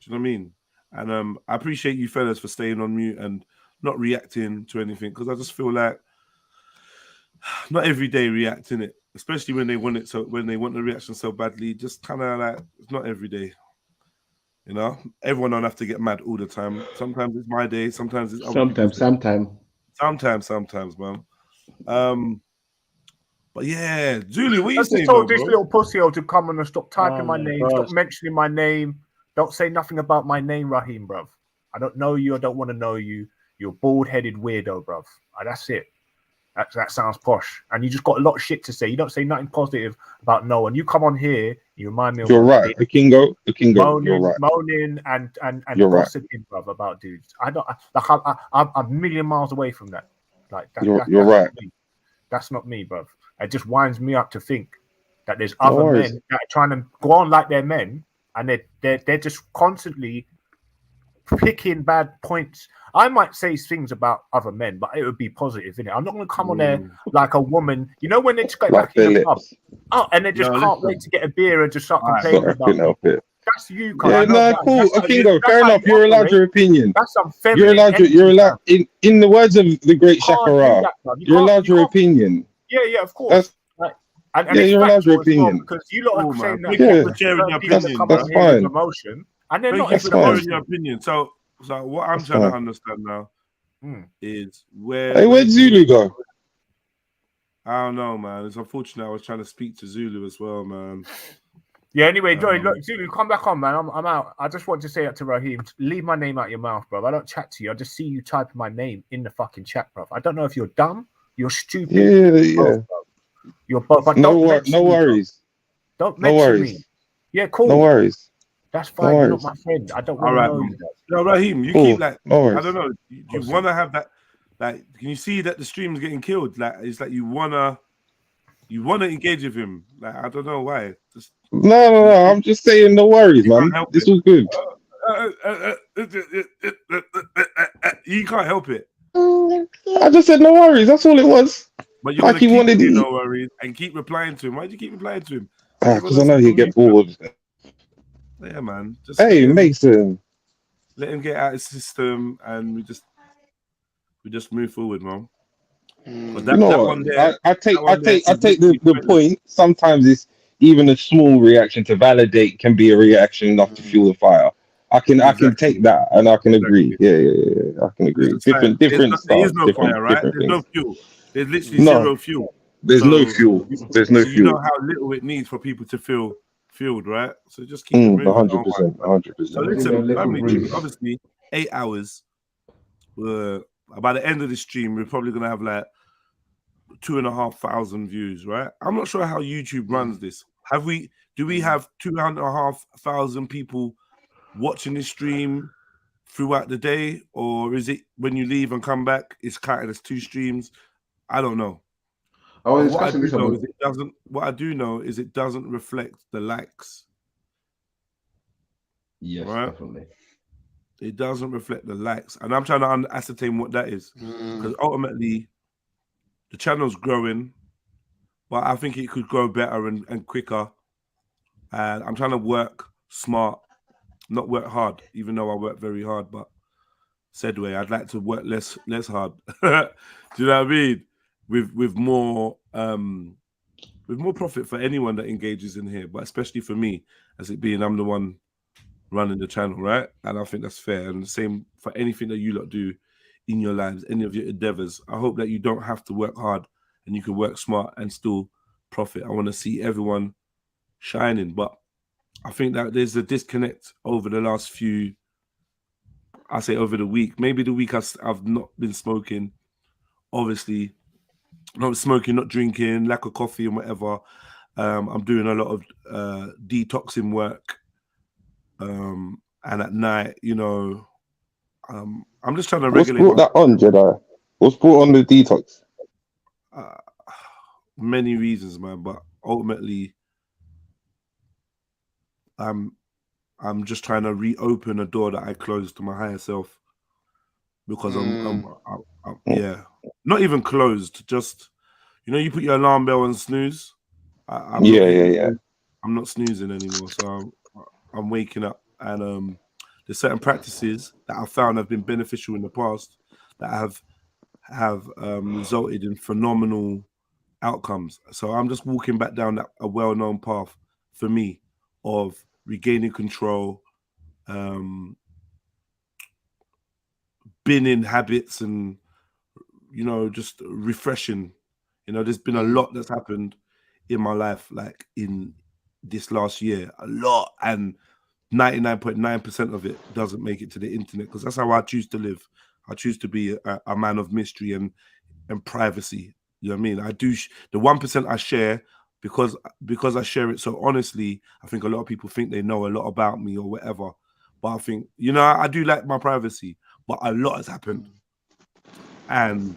[SPEAKER 4] Do you know what I mean? And I appreciate you fellas for staying on mute and not reacting to anything, because I just feel like not every day reacting it, especially when they want it. So when they want the reaction so badly, just kind of like it's not every day. You know, everyone don't have to get mad all the time. Sometimes it's my day. Sometimes it's sometimes, man. But yeah, Julie, what you saying?
[SPEAKER 10] I told this little pussy to come on and stop typing my name, stop mentioning my name. Don't say nothing about my name, Rahim, bruv. I don't know you. I don't want to know you. You're a bald-headed weirdo, bruv. That's it. That sounds posh. And you just got a lot of shit to say. You don't say nothing positive about no one. You come on here, you remind me of...
[SPEAKER 7] You're right. The Kingo, you're right.
[SPEAKER 10] Moaning and gossiping, bruv, about dudes. I'm a million miles away from that. Like
[SPEAKER 7] you're right.
[SPEAKER 10] That's not me, bruv. It just winds me up to think that there's other men that are trying to go on like they're men, and they're just constantly picking bad points. I might say things about other men, but it would be positive, innit? I'm not going to come on there like a woman. You know when they just get back in the pub, and they just can't wait to get a beer and just start complaining about it. That's you,
[SPEAKER 7] yeah, no, cool. Kingo, fair enough. You're allowed your opinion.
[SPEAKER 10] That's some feminine.
[SPEAKER 7] You're allowed. In the words of the great Shakara, you're allowed your opinion.
[SPEAKER 10] Yeah, of course.
[SPEAKER 7] You're allowed your opinion.
[SPEAKER 10] Because you lot are saying that
[SPEAKER 4] sharing your opinion.
[SPEAKER 7] That's fine.
[SPEAKER 10] Emotion, and they're not
[SPEAKER 4] even sharing your opinion. So what I'm trying to understand now is where.
[SPEAKER 7] Hey, where'd Zulu go?
[SPEAKER 4] I don't know, man. It's unfortunate. I was trying to speak to Zulu as well, man.
[SPEAKER 10] Yeah. Anyway, look, Zulu, come back on, man. I'm out. I just want to say that to Rahim. Leave my name out your mouth, bro. I don't chat to you. I just see you typing my name in the fucking chat, bro. I don't know if you're dumb, you're stupid.
[SPEAKER 7] Yeah.
[SPEAKER 10] You're both. But
[SPEAKER 7] no worries.
[SPEAKER 10] Don't mention me. Yeah, cool.
[SPEAKER 7] No worries.
[SPEAKER 10] That's fine. You're not my friend. I don't want to know you.
[SPEAKER 4] No, Rahim, you keep like I don't know. You want to have that. Like, can you see that the stream's getting killed? Like, it's like you wanna engage with him. Like, I don't know why.
[SPEAKER 7] No. I'm just saying, no worries, man. This was good.
[SPEAKER 4] You can't help it.
[SPEAKER 7] I just said no worries. That's all it was.
[SPEAKER 4] But you're
[SPEAKER 7] Like
[SPEAKER 4] gonna
[SPEAKER 7] he wanted
[SPEAKER 4] keep
[SPEAKER 7] to
[SPEAKER 4] no worries and keep replying to him. Why do you keep replying to him?
[SPEAKER 7] because I know he'd get bored.
[SPEAKER 4] Yeah, man. Just
[SPEAKER 7] Hey, Mason.
[SPEAKER 4] let him get out of his system, and we just move forward, man.
[SPEAKER 7] You know what? I take the point. Sometimes it's even a small reaction to validate can be a reaction enough to fuel the fire. I can take that, and I can agree. Yeah. I can agree. Different
[SPEAKER 4] There
[SPEAKER 7] stance,
[SPEAKER 4] is no
[SPEAKER 7] different
[SPEAKER 4] fire, right? There's
[SPEAKER 7] things.
[SPEAKER 4] no fuel. There's literally
[SPEAKER 7] No,
[SPEAKER 4] zero fuel.
[SPEAKER 7] there's no fuel. There's no
[SPEAKER 4] so you know
[SPEAKER 7] fuel.
[SPEAKER 4] how little it needs for people to feel fueled, right? So just keep it moving.
[SPEAKER 7] 100%, 100%.
[SPEAKER 4] So listen, family, obviously 8 hours. By the end of the stream, we're probably gonna have like 2,500 views, right? I'm not sure how YouTube runs this. Do we have 2,500 people watching this stream throughout the day, or is it when you leave and come back, it's counted as 2 streams? I don't know. What I do know is it doesn't reflect the likes.
[SPEAKER 12] Yes,
[SPEAKER 4] right?
[SPEAKER 12] definitely.
[SPEAKER 4] It doesn't reflect the likes, and I'm trying to ascertain what that is, because ultimately the channel's growing, but I think it could grow better and quicker. And I'm trying to work smart, not work hard, even though I work very hard. But said way, I'd like to work less hard. Do you know what I mean? With more profit for anyone that engages in here, but especially for me, as it being I'm the one running the channel, right? And I think that's fair. And the same for anything that you lot do in your lives, any of your endeavors. I hope that you don't have to work hard and you can work smart and still profit. I want to see everyone shining, but I think that there's a disconnect over the last few, I say over the week, maybe the week I've not been smoking, obviously, not smoking, not drinking, lack of coffee and whatever. I'm doing a lot of detoxing work. And at night, you know, I'm just trying to regulate.
[SPEAKER 7] What's brought that on, Jedi? What's brought on the detox?
[SPEAKER 4] Many reasons, man, but ultimately, I'm just trying to reopen a door that I closed to my higher self, because I'm not even closed. Just, you know, you put your alarm bell and snooze. I'm not snoozing anymore, so I'm waking up, and there's certain practices that I found have been beneficial in the past that have resulted in phenomenal outcomes. So I'm just walking back down a well-known path for me of regaining control, binning habits, and, you know, just refreshing. You know, there's been a lot that's happened in my life, like in this last year, a lot, and 99.9% of it doesn't make it to the internet, because that's how I choose to live. I choose to be a man of mystery and privacy. You know what I mean? I do the 1% I share because I share it so honestly. I think a lot of people think they know a lot about me or whatever, but I think, you know, I do like my privacy, but a lot has happened, and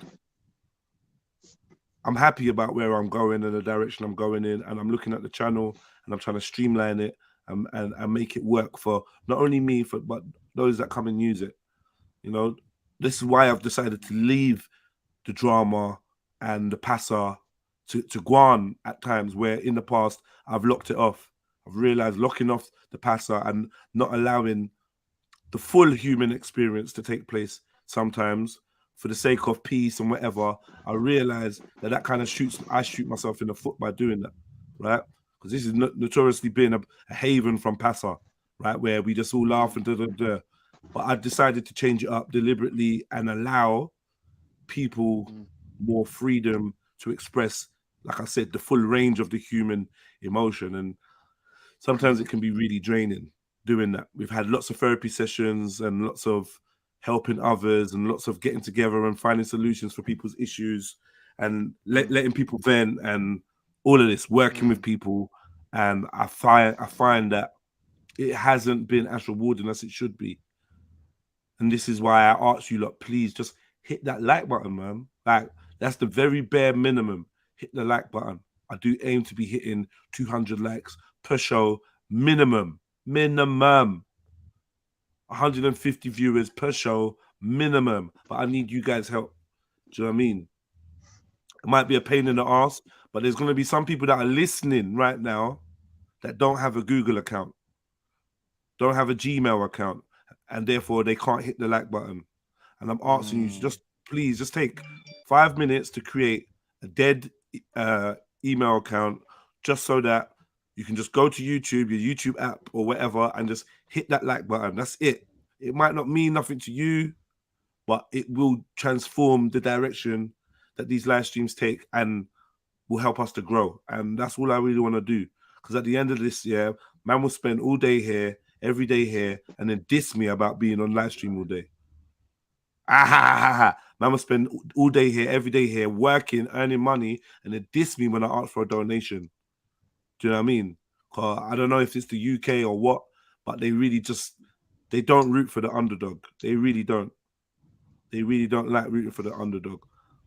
[SPEAKER 4] I'm happy about where I'm going and the direction I'm going in, and I'm looking at the channel and I'm trying to streamline it and make it work for not only me, but those that come and use it. You know, this is why I've decided to leave the drama and the passa to go on at times where in the past I've locked it off. I've realized locking off the passa and not allowing the full human experience to take place sometimes for the sake of peace and whatever, I realize that kind of I shoot myself in the foot by doing that, right? Because this is notoriously been a haven from passa, right, where we just all laugh and da-da-da. But I decided to change it up deliberately and allow people more freedom to express, like I said, the full range of the human emotion. And sometimes it can be really draining doing that. We've had lots of therapy sessions and lots of helping others and lots of getting together and finding solutions for people's issues and letting people vent and all of this, working with people. And I find that it hasn't been as rewarding as it should be. And this is why I ask you lot, please just hit that like button, man. Like, that's the very bare minimum. Hit the like button. I do aim to be hitting 200 likes per show, minimum. I 150 viewers per show minimum, but I need you guys' help. Do you know what I mean? It might be a pain in the ass, but there's going to be some people that are listening right now that don't have a Google account, don't have a Gmail account, and therefore they can't hit the like button. And I'm asking you to just please just take 5 minutes to create a dead email account, just so that you can just go to YouTube, your YouTube app or whatever, and just hit that like button. That's it. It might not mean nothing to you, but it will transform the direction that these live streams take and will help us to grow. And that's all I really want to do. Because at the end of this year, man will spend all day here, every day here, and then diss me about being on live stream all day. Man will spend all day here, every day here, working, earning money, and then diss me when I ask for a donation. Do you know what I mean? I don't know if it's the UK or what, but they really just, they don't root for the underdog. They really don't. They really don't like rooting for the underdog.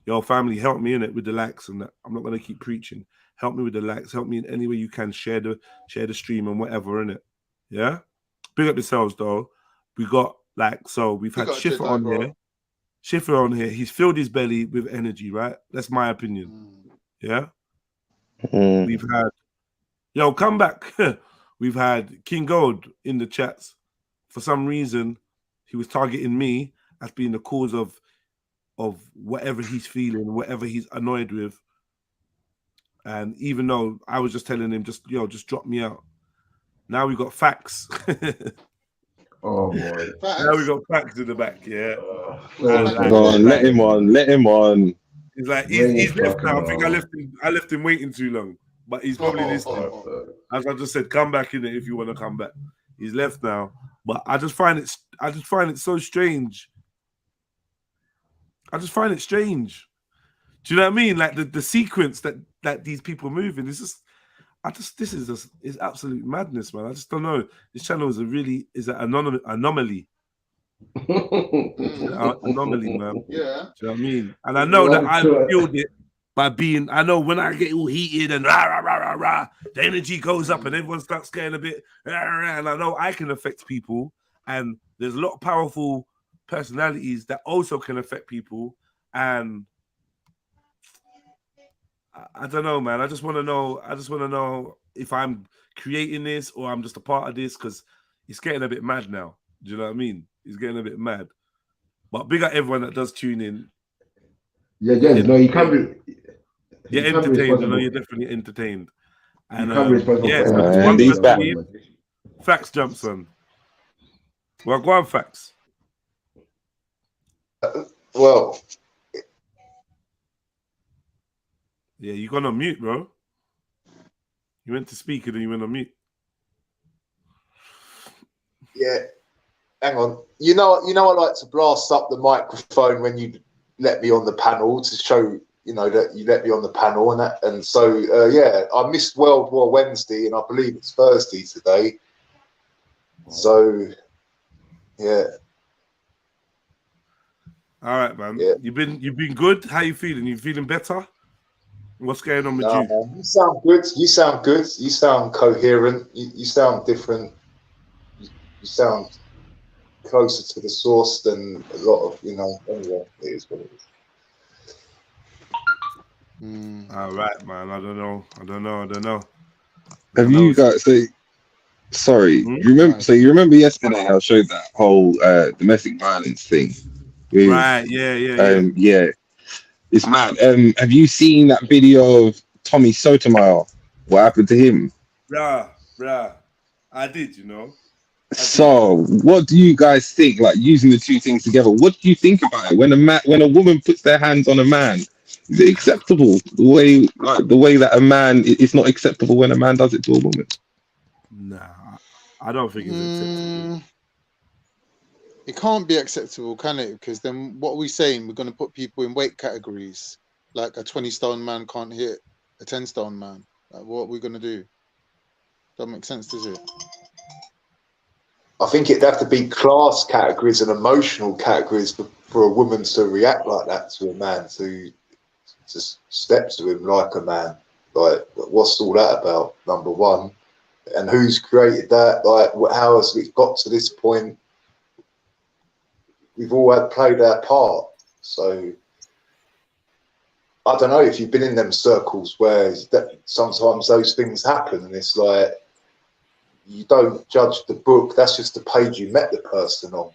[SPEAKER 4] Yo, family, help me in it with the likes and that. I'm not going to keep preaching. Help me with the likes. Help me in any way you can. Share the stream and whatever in it. Yeah? Big up yourselves, though. We got, like, so we've had Schiffer on here. Schiffer on here. He's filled his belly with energy, right? That's my opinion. Yeah? We've had, yo, come back. We've had King Gold in the chats. For some reason, he was targeting me as being the cause of whatever he's feeling, whatever he's annoyed with. And even though I was just telling him, just drop me out. Now we got facts.
[SPEAKER 15] Oh boy.
[SPEAKER 4] Now we got facts in the back, yeah.
[SPEAKER 7] Go on, let him on.
[SPEAKER 4] He's like, he's left now. I think I left him waiting too long. But he's probably listening. As I just said, come back in it if you want to come back. He's left now. But I just find it so strange. I just find it strange. Do you know what I mean? Like the sequence that these people move in. This is absolute madness, man. I just don't know. This channel is an anomaly. Anomaly, man.
[SPEAKER 21] Yeah.
[SPEAKER 4] Do you know what I mean? And I know that I fueled it by being. I know when I get all heated and rah rah rah rah rah, the energy goes up and everyone starts getting a bit rah, rah, and I know I can affect people. And there's a lot of powerful personalities that also can affect people. And I don't know, man. I just want to know if I'm creating this or I'm just a part of this, because it's getting a bit mad now. Do you know what I mean? It's getting a bit mad. But big up everyone that does tune in.
[SPEAKER 15] Yeah, no, you can't be.
[SPEAKER 4] You're entertained. I know you're definitely entertained. And
[SPEAKER 7] and he's back.
[SPEAKER 4] Facts jumps on. Well, go on, facts.
[SPEAKER 15] Well,
[SPEAKER 4] yeah, you gone on mute, bro. You went to speak and then you went on mute.
[SPEAKER 21] Yeah, hang on. You know, I like to blast up the microphone when you let me on the panel to show, that you let me on the panel and that. And so, yeah, I missed World War Wednesday and I believe it's Thursday today. So, yeah.
[SPEAKER 4] All right, man.
[SPEAKER 21] Yeah.
[SPEAKER 4] You've been good. How you feeling? You feeling better? What's going on with you?
[SPEAKER 21] Man, you sound good. You sound good. You sound coherent. You sound different. You sound closer to the source than a lot of, anyway, it is what it is.
[SPEAKER 4] All right, man. I don't know.
[SPEAKER 7] Have you guys sorry, you remember yesterday I showed that whole domestic violence thing?
[SPEAKER 4] Right, yeah.
[SPEAKER 7] It's mad. Have you seen that video of Tommy Sotomayor? What happened to him?
[SPEAKER 4] Bruh. I did,
[SPEAKER 7] So, what do you guys think? Like using the two things together, what do you think about it when a woman puts their hands on a man? Is it acceptable the way that a man? It's not acceptable when a man does it to a woman.
[SPEAKER 4] Nah, I don't think it's acceptable.
[SPEAKER 21] It can't be acceptable, can it? Because then what are we saying? We're going to put people in weight categories. Like a 20-stone man can't hit a 10-stone man. Like, what are we going to do? Doesn't make sense, does it?
[SPEAKER 15] I think it'd have to be class categories and emotional categories for a woman to react like that to a man, to step to him like a man. Like, what's all that about, number one? And who's created that? Like, how has it got to this point?
[SPEAKER 21] we've all had played our part. So I don't know if you've been in them circles where that sometimes those things happen, and it's like you don't judge the book. That's just the page you met the person on.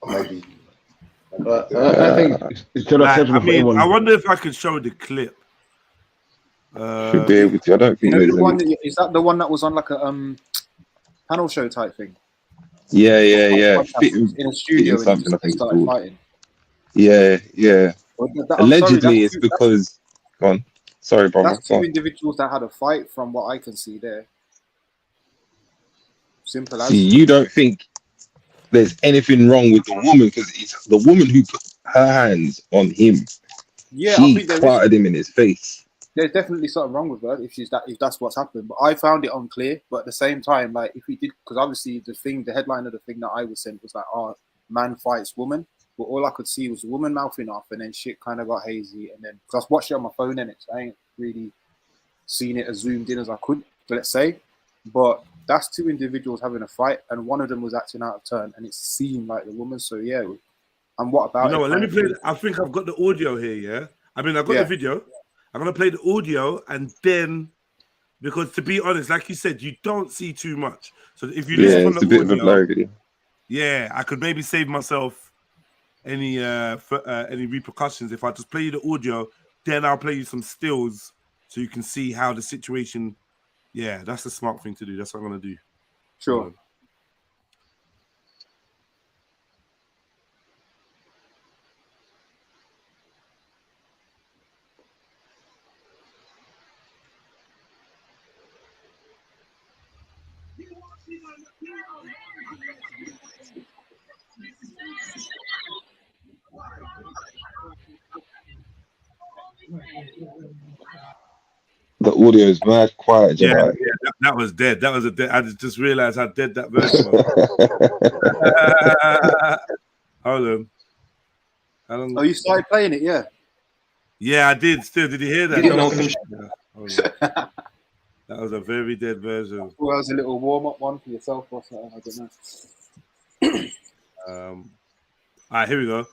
[SPEAKER 21] Or maybe.
[SPEAKER 9] I think it's still acceptable for everyone.
[SPEAKER 4] I wonder if I could show the clip.
[SPEAKER 7] Should be able to. I don't think there's any.
[SPEAKER 12] Is that the one that was on like a panel show type thing?
[SPEAKER 7] Yeah.
[SPEAKER 12] In a studio,
[SPEAKER 7] something I think it's
[SPEAKER 12] started
[SPEAKER 7] called.
[SPEAKER 12] fighting.
[SPEAKER 7] Yeah. Allegedly, it's because. Go on. Sorry, brother.
[SPEAKER 12] That's two individuals that had a fight, from what I can see there. Simple as.
[SPEAKER 7] See, you don't think there's anything wrong with the woman because it's the woman who put her hands on him.
[SPEAKER 12] Yeah,
[SPEAKER 7] she
[SPEAKER 12] I think
[SPEAKER 7] farted him in his face.
[SPEAKER 12] There's definitely something wrong with her if that's what's happened. But I found it unclear. But at the same time, like if we did, because obviously the headline of the thing that I was sent was like, "Oh, man fights woman." But all I could see was the woman mouthing off, and then shit kind of got hazy. And then because I watched it on my phone, and I ain't really seen it as zoomed in as I could, let's say. But that's two individuals having a fight, and one of them was acting out of turn, and it seemed like the woman. So yeah. And what about?
[SPEAKER 4] You know what? Let me play. I think I've got the audio here. Yeah. I mean, I've got the video. I'm gonna play the audio, and then because to be honest, like you said, you don't see too much. So if you listen from the
[SPEAKER 7] bit
[SPEAKER 4] audio,
[SPEAKER 7] of a blurry video.
[SPEAKER 4] Yeah, I could maybe save myself any repercussions if I just play you the audio. Then I'll play you some stills so you can see how the situation. Yeah, that's the smart thing to do. That's what I'm gonna do.
[SPEAKER 12] Sure.
[SPEAKER 7] The audio is mad quiet,
[SPEAKER 4] Yeah, that was dead. That was a dead. I just realized how dead that version was. Hold on.
[SPEAKER 12] Oh, you started playing it, yeah?
[SPEAKER 4] Yeah, I did. Still, did you hear that? That was a very dead version.
[SPEAKER 12] Well, that was a little warm-up one for yourself or something. I don't know.
[SPEAKER 4] All right, here we go.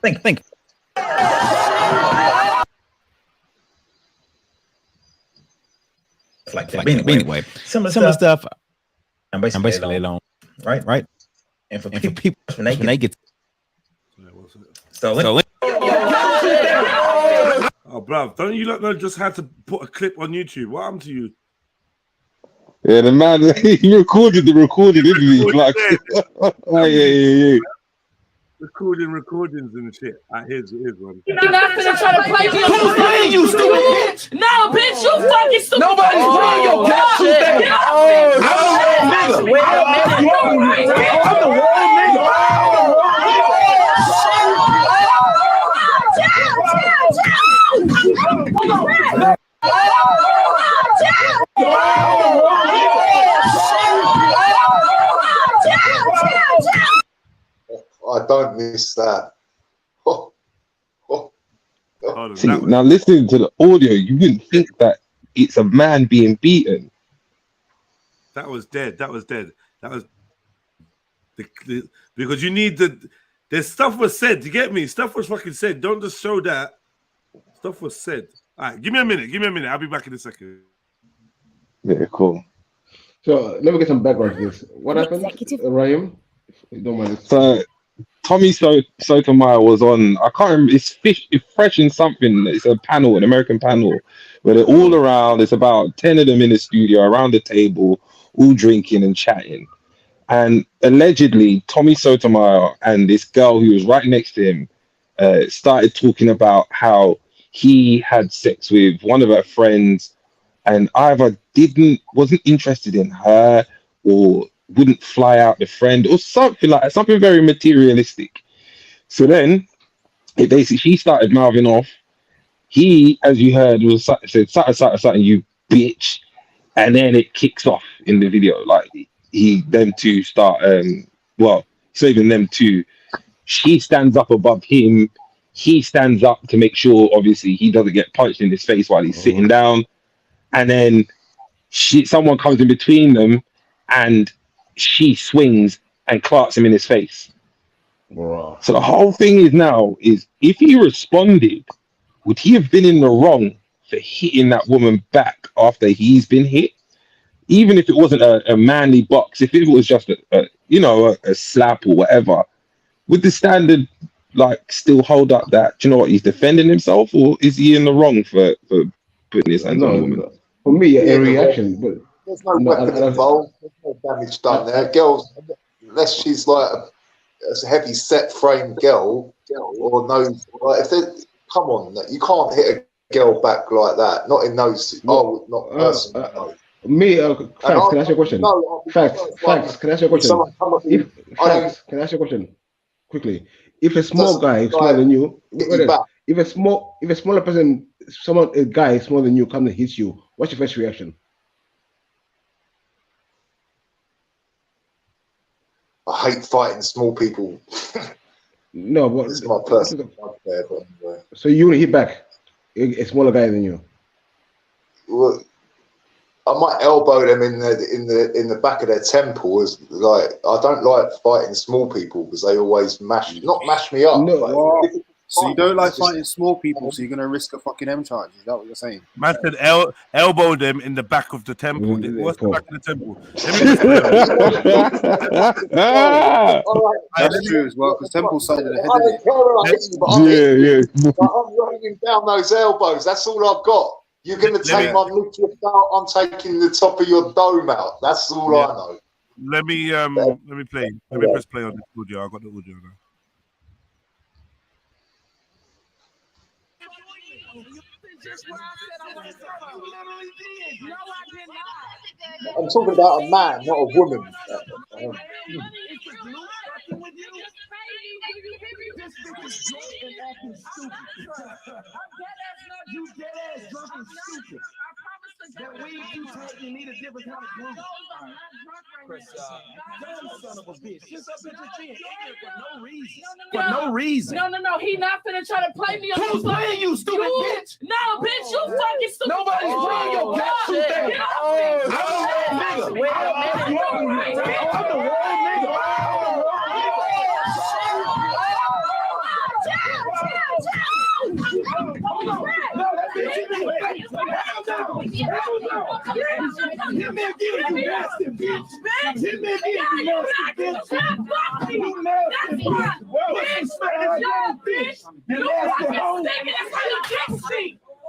[SPEAKER 22] Think. Like that. But anyway, some of the stuff I'm basically alone, right? And for people when they get stolen.
[SPEAKER 4] Oh, bruv, don't you lot just had to put a clip on YouTube? What happened to you?
[SPEAKER 7] Yeah, the man, he recorded the recording, didn't he? Like, oh, yeah.
[SPEAKER 4] Recordings and shit. Here's one.
[SPEAKER 3] You're not finna try to play me. Who's playing you, stupid? No, bitch, you fucking stupid. Nobody's playing your caption.
[SPEAKER 21] I don't miss that.
[SPEAKER 7] See, now listening to the audio, you wouldn't think that it's a man being beaten.
[SPEAKER 4] That was dead. That was the because you need there's stuff was said. You get me? Stuff was fucking said. Don't just show that. Stuff was said. All right, give me a minute. I'll be back in a second.
[SPEAKER 7] Yeah, cool.
[SPEAKER 9] So let me get some background to this. What happened, Ryan? Don't mind.
[SPEAKER 7] So Tommy Sotomayor was on, I can't remember, it's Fresh in something. It's a panel, an American panel, where they're all around. There's about 10 of them in the studio around the table, all drinking and chatting. And allegedly, Tommy Sotomayor and this girl who was right next to him started talking about how he had sex with one of her friends and either wasn't interested in her or wouldn't fly out the friend or something like that, something very materialistic. So then she started mouthing off. He, as you heard, said something, you bitch, and then it kicks off in the video. Like them two start saving them two. She stands up above him. He stands up to make sure, obviously, he doesn't get punched in his face while he's sitting down. And then someone comes in between them, and she swings and clarks him in his face.
[SPEAKER 9] Wow.
[SPEAKER 7] So the whole thing is now is if he responded, would he have been in the wrong for hitting that woman back after he's been hit? Even if it wasn't a manly box, if it was just a slap or whatever, would the standard like still hold up that, do you know what, he's defending himself, or is he in the wrong for putting his hands on a woman?
[SPEAKER 9] For me, a reaction, but
[SPEAKER 21] there's no weapon involved. There's no damage done there. Girls, unless she's like a heavy set frame girl, or no, like if they come on, you can't hit a girl back like that. Not in those. Not personally. No.
[SPEAKER 9] Me, facts. Can I ask you a question? No, facts. Can I ask you a question? Can I ask you a question? Quickly. If a small guy is smaller than you, if a smaller person, a guy smaller than you comes and hits you, what's your first reaction?
[SPEAKER 21] I hate fighting small people.
[SPEAKER 9] No, but
[SPEAKER 21] it's my personal.
[SPEAKER 9] So you want to hit back a smaller guy than you?
[SPEAKER 21] Well, I might elbow them in the back of their temple. As like, I don't like fighting small people because they always mash me up.
[SPEAKER 12] No. So you don't like fighting small people, so you're gonna risk a fucking M charge? Is that what you're saying?
[SPEAKER 4] Man said elbow them in the back of the temple. What's the back of the temple?
[SPEAKER 12] That's true as well, because temple's side of the head.
[SPEAKER 21] I'm raining down those elbows. That's all I've got. You're going to take my nuclear out. I'm taking the top of your dome out. That's all I know.
[SPEAKER 4] Let me play. Let me press play on the audio. I got the audio now.
[SPEAKER 21] I'm talking about a man, not a woman.
[SPEAKER 3] For no reason. No. He not finna try to play me. Who's playing you, stupid bitch? No, bitch, you fucking stupid. Nobody's playing your cat suit. Get off me. I'm the world nigga.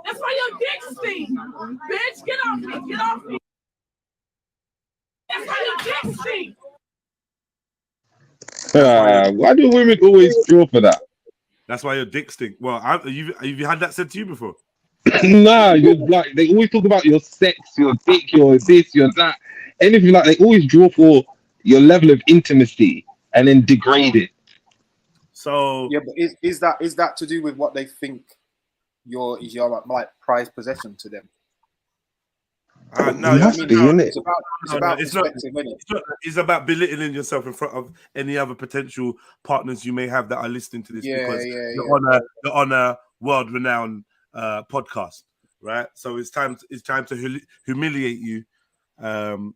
[SPEAKER 3] That's why your dick stink. Bitch, get off me. Get off me. That's why your dick stink.
[SPEAKER 7] Why do women always draw for that?
[SPEAKER 4] That's why your dick stink. Well, have you had that said to you before?
[SPEAKER 7] Nah, you're like, they always talk about your sex, your dick, your this, your that. Anything like, they always draw for your level of intimacy and then degrade it.
[SPEAKER 4] So
[SPEAKER 12] yeah, but is that to do with what they think your like prized possession to them?
[SPEAKER 4] No,
[SPEAKER 21] it's
[SPEAKER 4] about belittling yourself in front of any other potential partners you may have that are listening to this because you're on a world-renowned podcast, right? So it's time to humiliate you,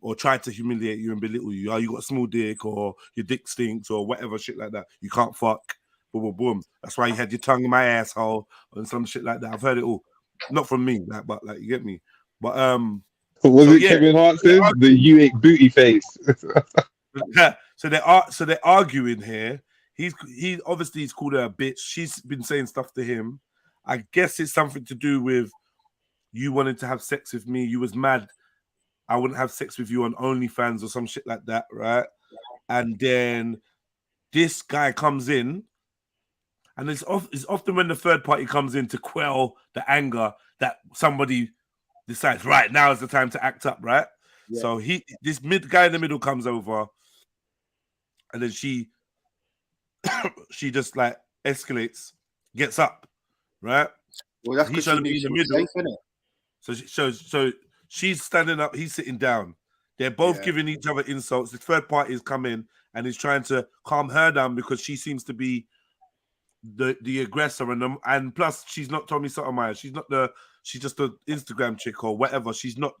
[SPEAKER 4] or try to humiliate you and belittle you. Oh, you got a small dick, or your dick stinks, or whatever shit like that. You can't fuck. Boom, boom, boom. That's why you had your tongue in my asshole and some shit like that. I've heard it all, not from me, but like, you get me. But
[SPEAKER 7] Kevin Hart says the you ate booty face.
[SPEAKER 4] So they're arguing here. He obviously he's called her a bitch. She's been saying stuff to him. I guess it's something to do with you wanted to have sex with me. You was mad I wouldn't have sex with you on OnlyFans or some shit like that, right? And then this guy comes in, and it's often when the third party comes in to quell the anger that somebody decides, right, now is the time to act up, right? Yeah. So this guy in the middle comes over, and then she just like escalates, gets up, right?
[SPEAKER 12] Well, that's because she knew she was safe, innit?
[SPEAKER 4] So she's standing up, he's sitting down. They're both giving each other insults. The third party has come in and is trying to calm her down because she seems to be the aggressor, and plus she's not Tommy Sotomayor. She's just an Instagram chick or whatever. She's not.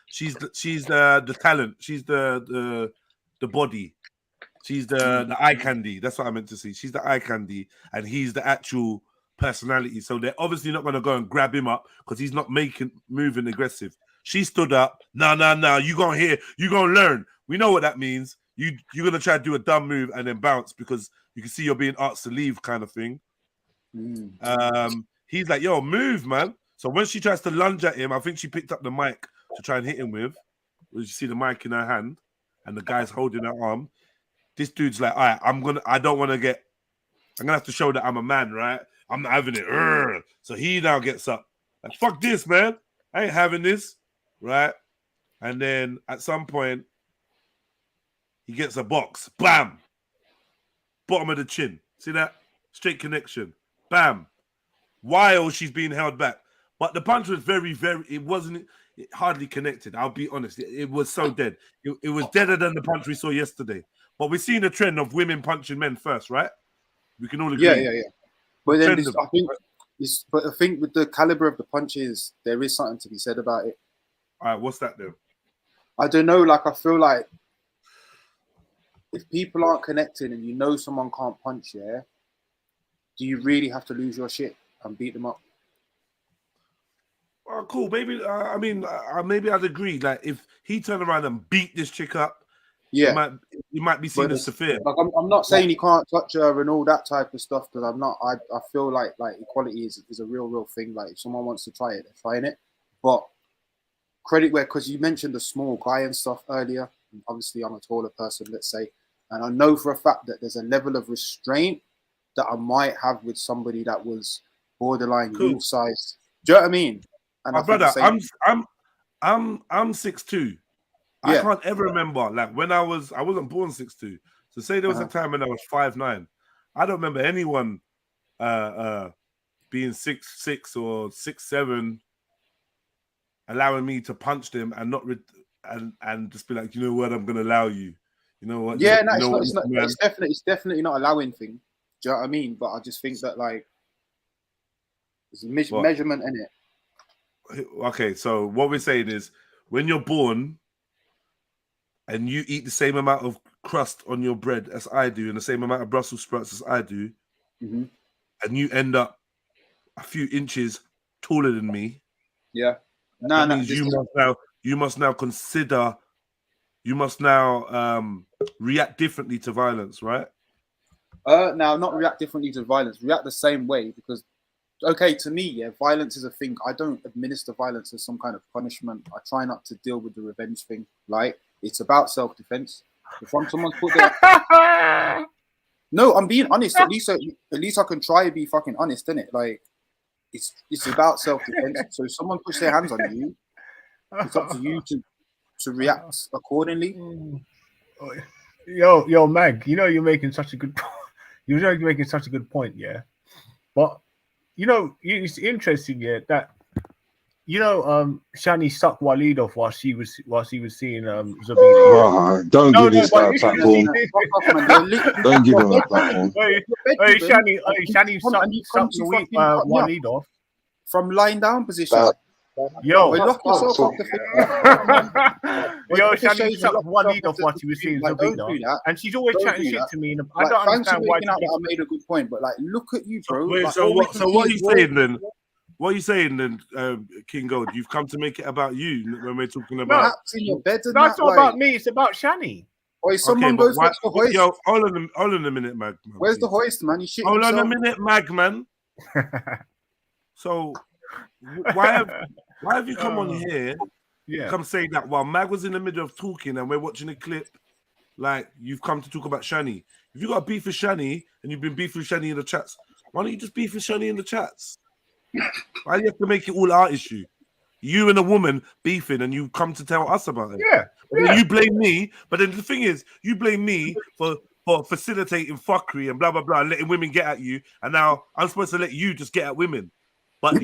[SPEAKER 4] She's the talent. She's the the body. She's the eye candy. That's what I meant to say. She's the eye candy, and he's the actual personality. So they're obviously not going to go and grab him up because he's not moving aggressive. She stood up. No. You gonna hear? You gonna learn? We know what that means. You're gonna try to do a dumb move and then bounce because you can see you're being asked to leave, kind of thing. He's like, yo, move, man. So when she tries to lunge at him, I think she picked up the mic to try and hit him with. You see the mic in her hand, and the guy's holding her arm. This dude's like, all right, I'm gonna have to show that I'm a man, right? I'm not having it. Urgh. So he now gets up. Like, fuck this, man. I ain't having this, right? And then at some point, he gets a box. Bam! Bottom of the chin. See that? Straight connection. Bam! While she's being held back. But the punch was very, it hardly connected. I'll be honest. It was so dead. It was deader than the punch we saw yesterday. But we're seeing a trend of women punching men first, right? We can all agree.
[SPEAKER 12] Yeah. But then I think with the caliber of the punches, there is something to be said about it.
[SPEAKER 4] All right, what's that then?
[SPEAKER 12] I don't know. Like, I feel like if people aren't connecting and you know someone can't punch, do you really have to lose your shit and beat them up?
[SPEAKER 4] Oh, cool. Maybe maybe I'd agree. Like, if he turned around and beat this chick up, you might be seen as severe.
[SPEAKER 12] Like, I'm not saying he can't touch her and all that type of stuff, because I'm not. I feel like equality is a real thing. Like, if someone wants to try it, they're trying it. But credit where, because you mentioned the small guy and stuff earlier. Obviously, I'm a taller person, let's say, and I know for a fact that there's a level of restraint that I might have with somebody that was borderline youth sized. Do you know what I mean? And
[SPEAKER 4] my brother, I'm 6'2". I can't ever remember, like, when I wasn't born 6'2". So say there was a time when I was 5'9". I don't remember anyone being 6'6" or 6'7", allowing me to punch them and not and just be like, you know what, I'm gonna allow you. You know what?
[SPEAKER 12] Yeah, no, it's definitely not allowing thing. Do you know what I mean? But I just think that, like, there's a measurement in it.
[SPEAKER 4] Okay, so what we're saying is, when you're born and you eat the same amount of crust on your bread as I do, and the same amount of Brussels sprouts as I do, and you end up a few inches taller than me, that means you must now consider, you must now react differently to violence, right?
[SPEAKER 12] Now, not react differently to violence, react the same way, because, okay, to me, violence is a thing. I don't administer violence as some kind of punishment. I try not to deal with the revenge thing, right? It's about self-defense. If someone's put there... No, I'm being honest. At least I can try to be fucking honest, innit? Like, it's about self-defense. So if someone puts their hands on you, it's up to you to react accordingly.
[SPEAKER 10] Yo, Mag, you're making such a good point. You're making such a good point, yeah. But it's interesting, that Shani sucked Walid off while she was seeing Zabina.
[SPEAKER 7] Don't give this guy a platform. Don't give him a platform.
[SPEAKER 10] Shani sucked Walid off
[SPEAKER 12] from lying down position.
[SPEAKER 10] Shani sucked Walid off while she was seeing Zabina, and she's always chatting shit to me. I don't understand why.
[SPEAKER 12] I made a good point, but, like, look at you, bro.
[SPEAKER 4] Wait,
[SPEAKER 12] like,
[SPEAKER 4] so what are you saying then? What are you saying then, King Gold? You've come to make it about you when we're talking about...
[SPEAKER 10] That's not about me. It's about Shani.
[SPEAKER 12] Or someone goes to the hoist.
[SPEAKER 4] Yo, hold on a minute, Mag.
[SPEAKER 12] Where's the hoist, man? You shit
[SPEAKER 4] Hold
[SPEAKER 12] yourself.
[SPEAKER 4] on a minute, Mag, man. So, why have you come on here? Come say that while Mag was in the middle of talking and we're watching a clip, like, you've come to talk about Shani. If you got beef with Shani and you've been beef with Shani in the chats, why don't you just beef with Shani in the chats? Why do you have to make it all our issue? You and a woman beefing, and you come to tell us about it. Yeah. You blame me, but then the thing is, you blame me for facilitating fuckery and blah blah blah, and letting women get at you. And now I'm supposed to let you just get at women. But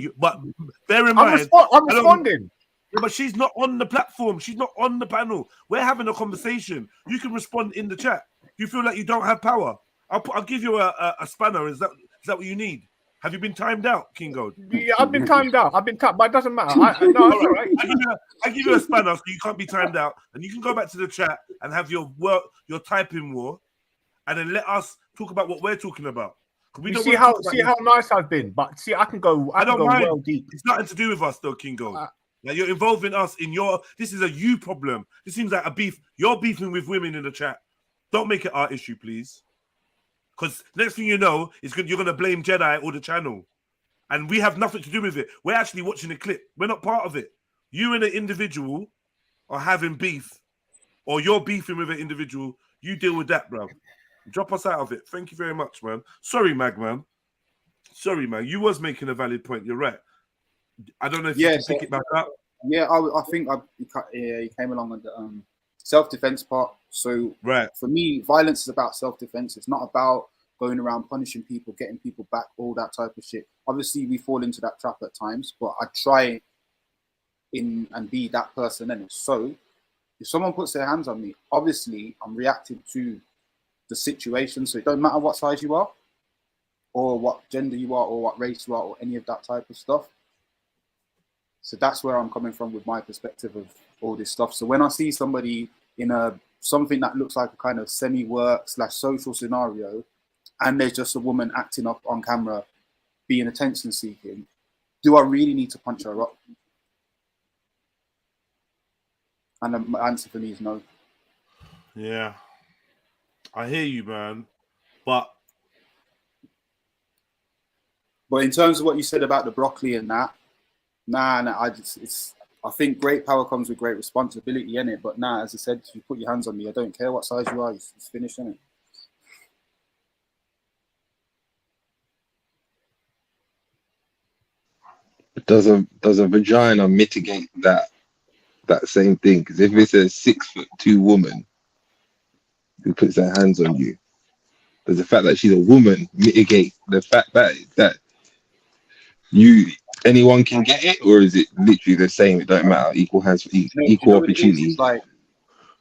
[SPEAKER 4] bear in mind,
[SPEAKER 10] I'm responding.
[SPEAKER 4] Yeah, but she's not on the platform. She's not on the panel. We're having a conversation. You can respond in the chat. You feel like you don't have power. I'll give you a spanner. Is that what you need? Have you been timed out, Kingo?
[SPEAKER 10] Yeah, I've been timed out. I've been timed, but it doesn't matter. No, it's all right.
[SPEAKER 4] I give you a spanner so you can't be timed out, and you can go back to the chat and have your typing war, and then let us talk about what we're talking about. We
[SPEAKER 10] see how nice I've been, but see, I can go. I don't go
[SPEAKER 4] mind.
[SPEAKER 10] well deep.
[SPEAKER 4] It's nothing to do with us, though, Kingo. Like you're involving us in your. This is a you problem. This seems like a beef. You're beefing with women in the chat. Don't make it our issue, please. Because next thing you know, you're going to blame JEDI or the channel. And we have nothing to do with it. We're actually watching the clip. We're not part of it. You and an individual are having beef, or you're beefing with an individual. You deal with that, bro. Drop us out of it. Thank you very much, man. Sorry, Magman. Sorry, man. You was making a valid point. You're right. I don't know if you can pick it back up.
[SPEAKER 12] Yeah, I think he came along with the self-defense part. So for me, violence is about self-defense. It's not about going around punishing people, getting people back, all that type of shit. Obviously, we fall into that trap at times, but I try and be that person. And so if someone puts their hands on me, obviously I'm reacting to the situation. So it don't matter what size you are, or what gender you are, or what race you are, or any of that type of stuff. So that's where I'm coming from with my perspective of all this stuff. So when I see somebody in something that looks like a kind of semi-work / social scenario, and there's just a woman acting up on camera, being attention seeking, do I really need to punch her up? And the answer for me is no.
[SPEAKER 4] Yeah, I hear you, man. But
[SPEAKER 12] in terms of what you said about the broccoli and that, I think great power comes with great responsibility, innit? But as I said, if you put your hands on me, I don't care what size you are, it's finished, innit?
[SPEAKER 7] Does a vagina mitigate that same thing? Because if it's a 6'2" woman who puts her hands on you, does the fact that she's a woman mitigate the fact that anyone can get it, or is it literally the same? It don't matter. Equal hands for equal opportunity.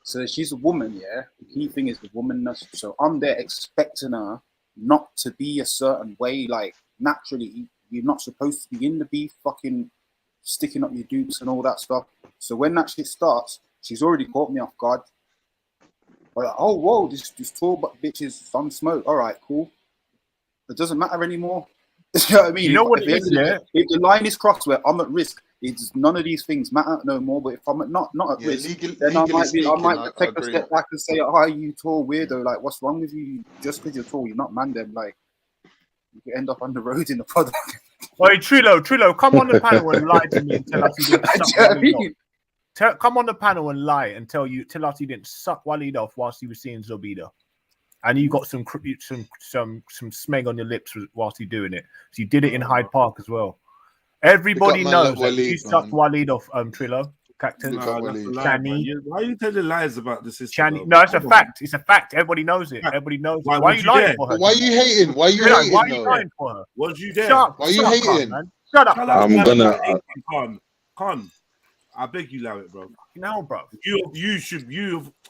[SPEAKER 12] So she's a woman, yeah. The key thing is the womanness. So I'm there expecting her not to be a certain way. Like naturally, you're not supposed to be in the beef, fucking sticking up your dukes and all that stuff. So when that shit starts, she's already caught me off guard. Like, oh whoa, this tall bitch is on smoke. All right, cool. It doesn't matter anymore. You know what I mean?
[SPEAKER 10] You know what it is, yeah?
[SPEAKER 12] If the line is crossed where I'm at risk, it's none of these things matter no more. But if I'm not at risk, then I might take a step back and say, "Oh, you tall weirdo! Like, what's wrong with you? Just because you're tall, you're not man. Then, like, you could end up on the road in the product."
[SPEAKER 10] Hey, Trillo, come on the panel and lie to me and tell us you didn't suck Waleed off. Come on the panel and lie and tell us you didn't suck Waleed off whilst he was seeing Zobida. And you got some smeg on your lips whilst you're doing it. So you did it in Hyde Park as well. Everybody knows that you sucked Waleed off, Trillo, Captain. Shani.
[SPEAKER 4] Why are you telling lies about this?
[SPEAKER 10] Shani. No, it's a fact. It's a fact. Everybody knows it. Everybody knows it. Why are you lying for her?
[SPEAKER 21] Why are you hating? Why are you hating?
[SPEAKER 10] Why are you lying for her?
[SPEAKER 4] Was you there?
[SPEAKER 10] Shut up.
[SPEAKER 21] Why are you hating?
[SPEAKER 10] Shut up.
[SPEAKER 7] I'm gonna.
[SPEAKER 4] Con. I beg you, allow it, bro.
[SPEAKER 10] No, bro.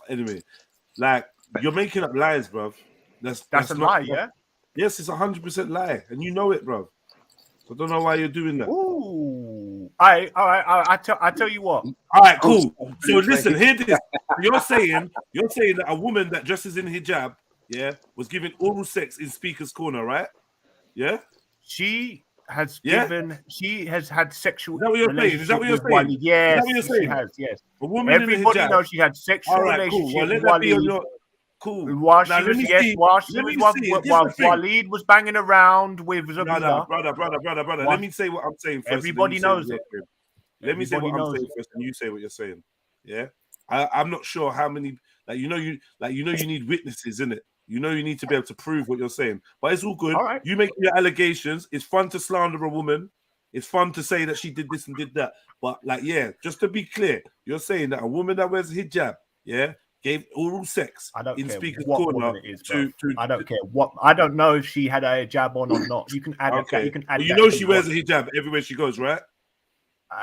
[SPEAKER 4] Anyway, like. You're making up lies, bro. That's
[SPEAKER 10] a lie, yeah?
[SPEAKER 4] Yes, it's 100% lie, and you know it, bro. I don't know why you're doing that.
[SPEAKER 10] Ooh. I tell you what.
[SPEAKER 4] All right, cool. So listen, hear this. You're saying that a woman that dresses in hijab, yeah, was given oral sex in Speaker's Corner, right? Yeah?
[SPEAKER 10] She has had sexual.
[SPEAKER 4] Is that what you're saying? Is that what you're saying?
[SPEAKER 10] Yes,
[SPEAKER 4] she
[SPEAKER 10] has. Yes.
[SPEAKER 4] A woman
[SPEAKER 10] Everybody
[SPEAKER 4] in hijab.
[SPEAKER 10] knows she had sexual relationship
[SPEAKER 4] cool. Well,
[SPEAKER 10] with
[SPEAKER 4] let that be on
[SPEAKER 10] Waleed.
[SPEAKER 4] your. Cool.
[SPEAKER 10] While Waleed was banging around with Zobida.
[SPEAKER 4] Brother. Let me say what I'm saying first.
[SPEAKER 10] Everybody knows it.
[SPEAKER 4] Let me say what I'm saying first, and you say what you're saying. Yeah, I'm not sure how many. You need witnesses, innit? You know you need to be able to prove what you're saying. But it's all good.
[SPEAKER 10] All right.
[SPEAKER 4] You make your allegations. It's fun to slander a woman. It's fun to say that she did this and did that. But just to be clear, you're saying that a woman that wears hijab, gave oral sex in Speaker's Corner
[SPEAKER 10] I don't care what. I don't know if she had a hijab on or not. You can add.
[SPEAKER 4] Okay.
[SPEAKER 10] You can add.
[SPEAKER 4] You know she wears a hijab everywhere she goes, right?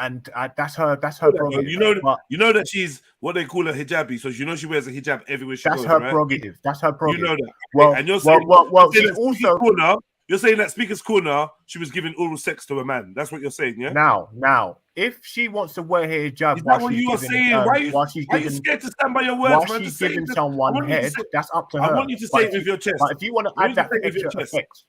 [SPEAKER 10] And that's her prerogative.
[SPEAKER 4] You know that she's what they call a hijabi, so you know she wears a hijab everywhere she goes.
[SPEAKER 10] That's her prerogative. That's her prerogative.
[SPEAKER 4] You know that.
[SPEAKER 10] Well,
[SPEAKER 4] and you're saying,
[SPEAKER 10] she's also
[SPEAKER 4] corner, You're saying that Speaker's Corner, she was giving oral sex to a man. That's what you're saying, yeah?
[SPEAKER 10] Now, if she wants to wear her hijab,
[SPEAKER 4] is that what you are saying? Why are you scared to stand by your words, man?
[SPEAKER 10] She's giving someone head, that's up to her.
[SPEAKER 4] I want you to say it with your chest.
[SPEAKER 10] But if you want to add that extra effect,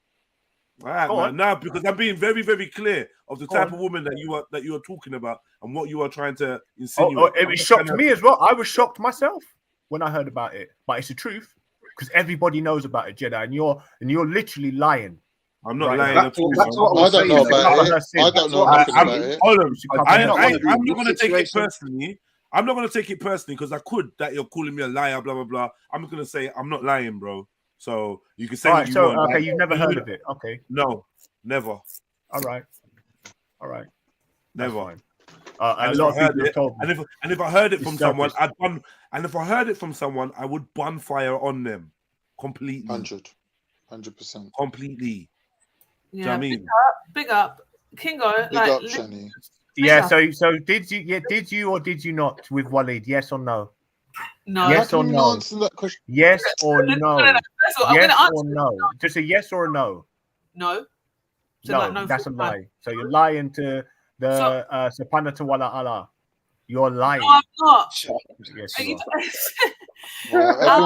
[SPEAKER 4] all right, man. Now, because I'm being very, very clear of the type of woman that you are talking about and what you are trying to insinuate.
[SPEAKER 10] It shocked me as well. I was shocked myself when I heard about it, but it's the truth because everybody knows about it, Jedi, and you're literally lying.
[SPEAKER 4] I'm not lying at all.
[SPEAKER 21] I don't know about it. I don't know nothing about it.
[SPEAKER 4] I'm not going to take it personally. I'm not going to take it personally because I could that you're calling me a liar, blah, blah, blah. I'm going to say I'm not lying, bro. So you can say what you want.
[SPEAKER 10] Okay, you've never heard of it. Okay.
[SPEAKER 4] No, never.
[SPEAKER 10] All right.
[SPEAKER 4] Never.
[SPEAKER 10] A lot of people have told me.
[SPEAKER 4] And if I heard it from someone, I would bun fire on them completely.
[SPEAKER 21] 100%.
[SPEAKER 4] Completely.
[SPEAKER 6] Yeah,
[SPEAKER 4] I mean?
[SPEAKER 6] big up, Kingo.
[SPEAKER 21] Big up, Shani.
[SPEAKER 10] Yeah. So did you or did you not with Waleed? Yes or no?
[SPEAKER 6] No.
[SPEAKER 10] Yes or no? Yes or no? Yes or no? Just a yes or a no.
[SPEAKER 6] No.
[SPEAKER 10] No, that's a lie. So you're lying to the Subhanahu wa ta'ala. You're lying.
[SPEAKER 6] No, I'm not.
[SPEAKER 10] Yes,
[SPEAKER 21] everyone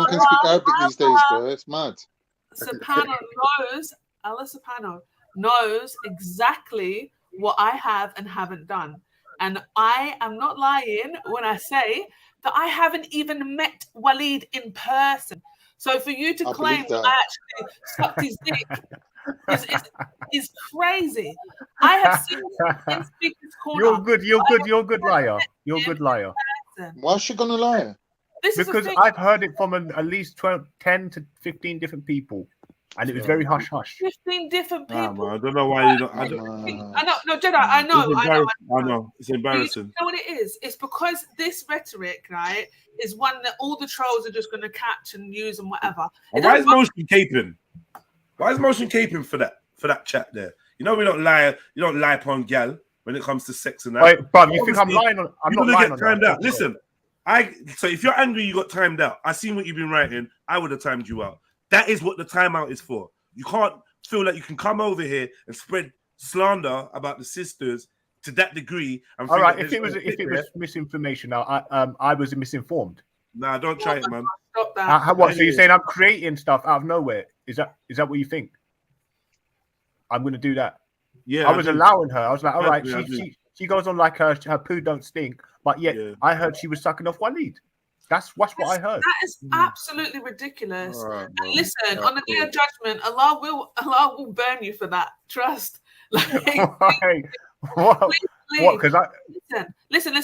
[SPEAKER 21] can speak Arabic these days, bro. It's mad.
[SPEAKER 6] Allah Subhanahu knows exactly what I have and haven't done. And I am not lying when I say that I haven't even met Waleed in person. So for you to claim that I actually sucked his dick is crazy. I have seen in Speaker's Corner.
[SPEAKER 10] You're good liar. You're a good liar.
[SPEAKER 21] Why is she gonna lie?
[SPEAKER 10] Because I've heard it from at least 10 to 15 different people. And it was very hush hush.
[SPEAKER 6] 15 different people.
[SPEAKER 4] I don't know why you don't.
[SPEAKER 6] I know, no, Jedi. I know.
[SPEAKER 4] It's embarrassing.
[SPEAKER 6] You know what it is? It's because this rhetoric, right, is one that all the trolls are just going to catch and use and whatever.
[SPEAKER 4] Why is motion caping? Why is motion caping for that chat there? You know we don't lie. You don't lie upon gal when it comes to sex and that.
[SPEAKER 10] Wait, bruv, you think I'm lying on? I'm not lying on
[SPEAKER 4] timed out. Listen, so if you're angry, you got timed out. I seen what you've been writing. I would have timed you out. That is what the timeout is for. You can't feel like you can come over here and spread slander about the sisters to that degree. And
[SPEAKER 10] all right, if it was misinformation, now I was misinformed.
[SPEAKER 4] Nah, don't try it, man.
[SPEAKER 6] Stop that.
[SPEAKER 10] What? So you're saying I'm creating stuff out of nowhere? Is that what you think? I'm going to do that?
[SPEAKER 4] Yeah,
[SPEAKER 10] I was allowing her. I was like, all right, she goes on like her poo don't stink, but yet I heard she was sucking off Waleed. That's what I heard.
[SPEAKER 6] That is absolutely ridiculous. Right, and listen, on the day of judgment, Allah will burn you for that. Trust. Like,
[SPEAKER 10] what? Because
[SPEAKER 6] listen.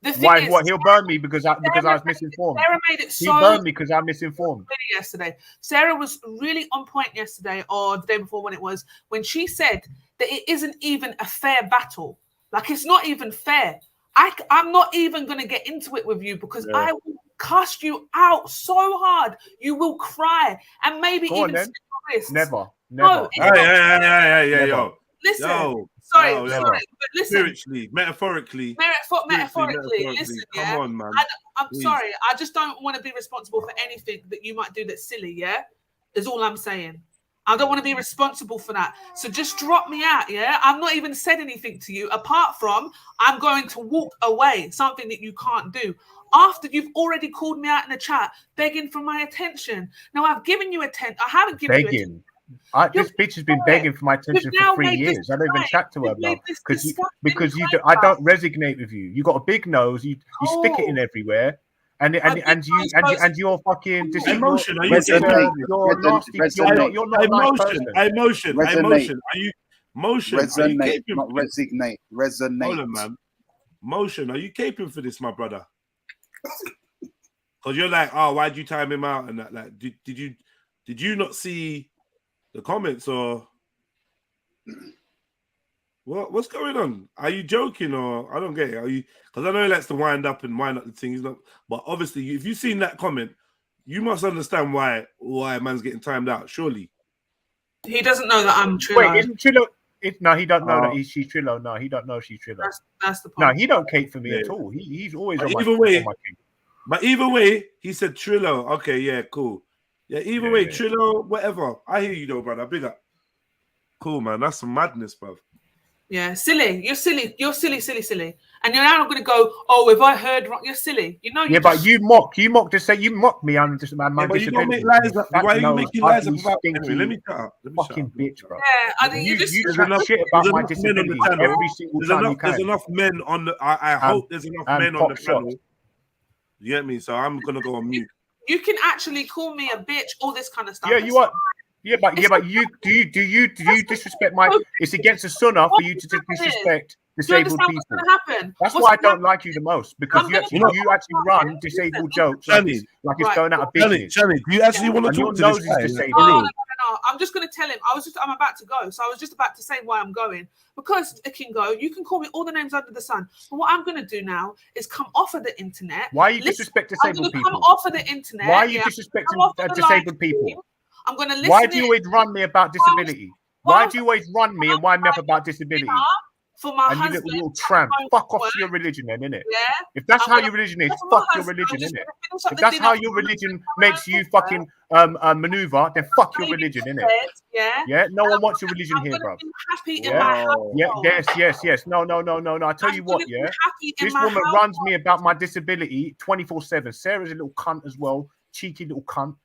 [SPEAKER 6] The thing
[SPEAKER 10] why?
[SPEAKER 6] Is,
[SPEAKER 10] what? He'll burn me because I was misinformed.
[SPEAKER 6] Sarah made it so.
[SPEAKER 10] He burned me because I'm misinformed.
[SPEAKER 6] Yesterday, Sarah was really on point yesterday, or the day before when she said that it isn't even a fair battle. Like it's not even fair. I'm not even going to get into it with you because I will cuss you out so hard. You will cry and maybe even stick your wrists.
[SPEAKER 10] Never.
[SPEAKER 6] No,
[SPEAKER 4] yo.
[SPEAKER 6] Listen. Sorry, but listen.
[SPEAKER 4] Spiritually, metaphorically.
[SPEAKER 6] Listen,
[SPEAKER 4] Come on, man.
[SPEAKER 6] I'm sorry. I just don't want to be responsible for anything that you might do that's silly, yeah? Is all I'm saying. I don't want to be responsible for that. So just drop me out, yeah? I've not even said anything to you apart from I'm going to walk away, something that you can't do. After you've already called me out in the chat, begging for my attention. Now, I've given you attention. I haven't given you attention.
[SPEAKER 10] This bitch has been begging for my attention for 3 years. I don't even chat to her now because I don't resonate with you. You got a big nose. You stick it in everywhere. And you're fucking
[SPEAKER 4] emotion. Are you
[SPEAKER 10] you're nasty. You're not
[SPEAKER 21] emotion.
[SPEAKER 10] Emotion.
[SPEAKER 21] Are
[SPEAKER 4] you motion?
[SPEAKER 21] Resonate, not resignate. Resonate.
[SPEAKER 4] Hold on, man. Motion. Are you caping for this, my brother? Because you're like, oh, why'd you time him out and that? Like, did you not see the comments or what's going on? Are you joking or I don't get it? Are you? Because I know he likes to wind up the thing. He's not, but obviously, if you've seen that comment, you must understand why man's getting timed out. Surely,
[SPEAKER 6] he doesn't know that I'm Trillo.
[SPEAKER 10] Wait, isn't Trillo? No, he don't know that she's Trillo. No, he don't know she's Trillo.
[SPEAKER 6] That's the point.
[SPEAKER 10] No, he don't cape for me at all. He's always on my
[SPEAKER 4] But either way, he said Trillo. Okay, yeah, cool. Yeah, either way, Trillo, whatever. I hear you though, brother. Big up. Cool, man. That's some madness, bro.
[SPEAKER 6] Yeah, silly. You're silly. You're silly. And you're now not going to go, oh, have I heard wrong? You're silly. You know.
[SPEAKER 10] Yeah, but you mock to say you mock me on just my
[SPEAKER 4] but you don't make lies up. Why are you making lies up about? Anyway, let me shut up.
[SPEAKER 10] Fucking bitch, bro.
[SPEAKER 6] Yeah, I think you just
[SPEAKER 10] shit about my disability every single time you can.
[SPEAKER 4] There's enough men on the. I hope there's enough men on the panel. You get me? So I'm gonna go on mute.
[SPEAKER 6] You can actually call me a bitch, all this kind of stuff.
[SPEAKER 10] Yeah, you are. Yeah, but you do you disrespect my? It's against the sunnah for you to disrespect disabled people.
[SPEAKER 6] What's gonna happen?
[SPEAKER 10] That's why I don't like you the most, because you actually run disabled jokes like it's going out of business.
[SPEAKER 4] Johnny, do you actually want to talk to this guy?
[SPEAKER 6] No. I'm just going to tell him. I'm about to go, so I was just about to say why I'm going. Because Kingo, you can call me all the names under the sun. But what I'm going to do now is come off of the internet.
[SPEAKER 10] Why are you disrespecting disabled people?
[SPEAKER 6] Come off of the internet.
[SPEAKER 10] Why are you disrespecting disabled people?
[SPEAKER 6] I'm going to listen.
[SPEAKER 10] Why do you always run me about disability? Why do you always run me and wind me up about disability?
[SPEAKER 6] For my
[SPEAKER 10] and
[SPEAKER 6] husband,
[SPEAKER 10] you little tramp, fuck off your religion then, innit?
[SPEAKER 6] Yeah.
[SPEAKER 10] If that's how your religion is, fuck your religion, innit? If that's how your religion makes you fucking maneuver, then fuck your religion, innit? Yeah. No one wants your religion here, bro. Yes. No. I tell you what, yeah. This woman runs me about my disability 24/7. Sarah's a little cunt as well, cheeky little cunt.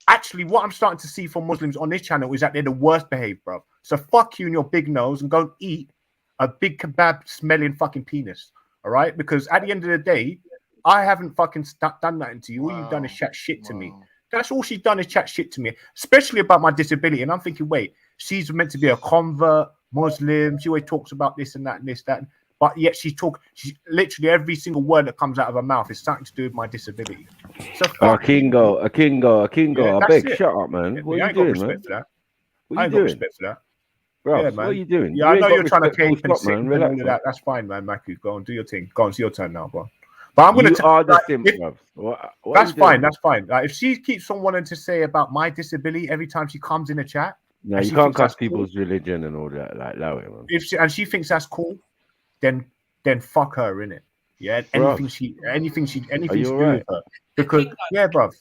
[SPEAKER 10] Actually, what I'm starting to see from Muslims on this channel is that they're the worst behaved, bro. So fuck you and your big nose and go and eat a big kebab smelling fucking penis, all right? Because at the end of the day, I haven't fucking done nothing to you. All you've done is chat shit to me. That's all she's done is chat shit to me, especially about my disability. And I'm thinking, wait, she's meant to be a convert, Muslim. She always talks about this and that and this, that. But yet she's literally every single word that comes out of her mouth is something to do with my disability. So
[SPEAKER 19] Kingo, I beg, shut up, man. What are you doing, man?
[SPEAKER 10] I ain't got respect for that.
[SPEAKER 19] Bro,
[SPEAKER 10] yeah, man.
[SPEAKER 19] What are you doing?
[SPEAKER 10] Yeah, I know you're trying to cape and sit and all of that. That's fine, man. Maku, go on, do your thing. Go on, it's your turn now, bro. But I'm going to. That's fine. That's fine. Like, if she keeps on wanting to say about my disability every time she comes in a chat,
[SPEAKER 19] no, you can't cuss people's religion and all that like that way, man.
[SPEAKER 10] If she thinks that's cool, then fuck her, innit? Yeah, anything she to do with her. Because bruv.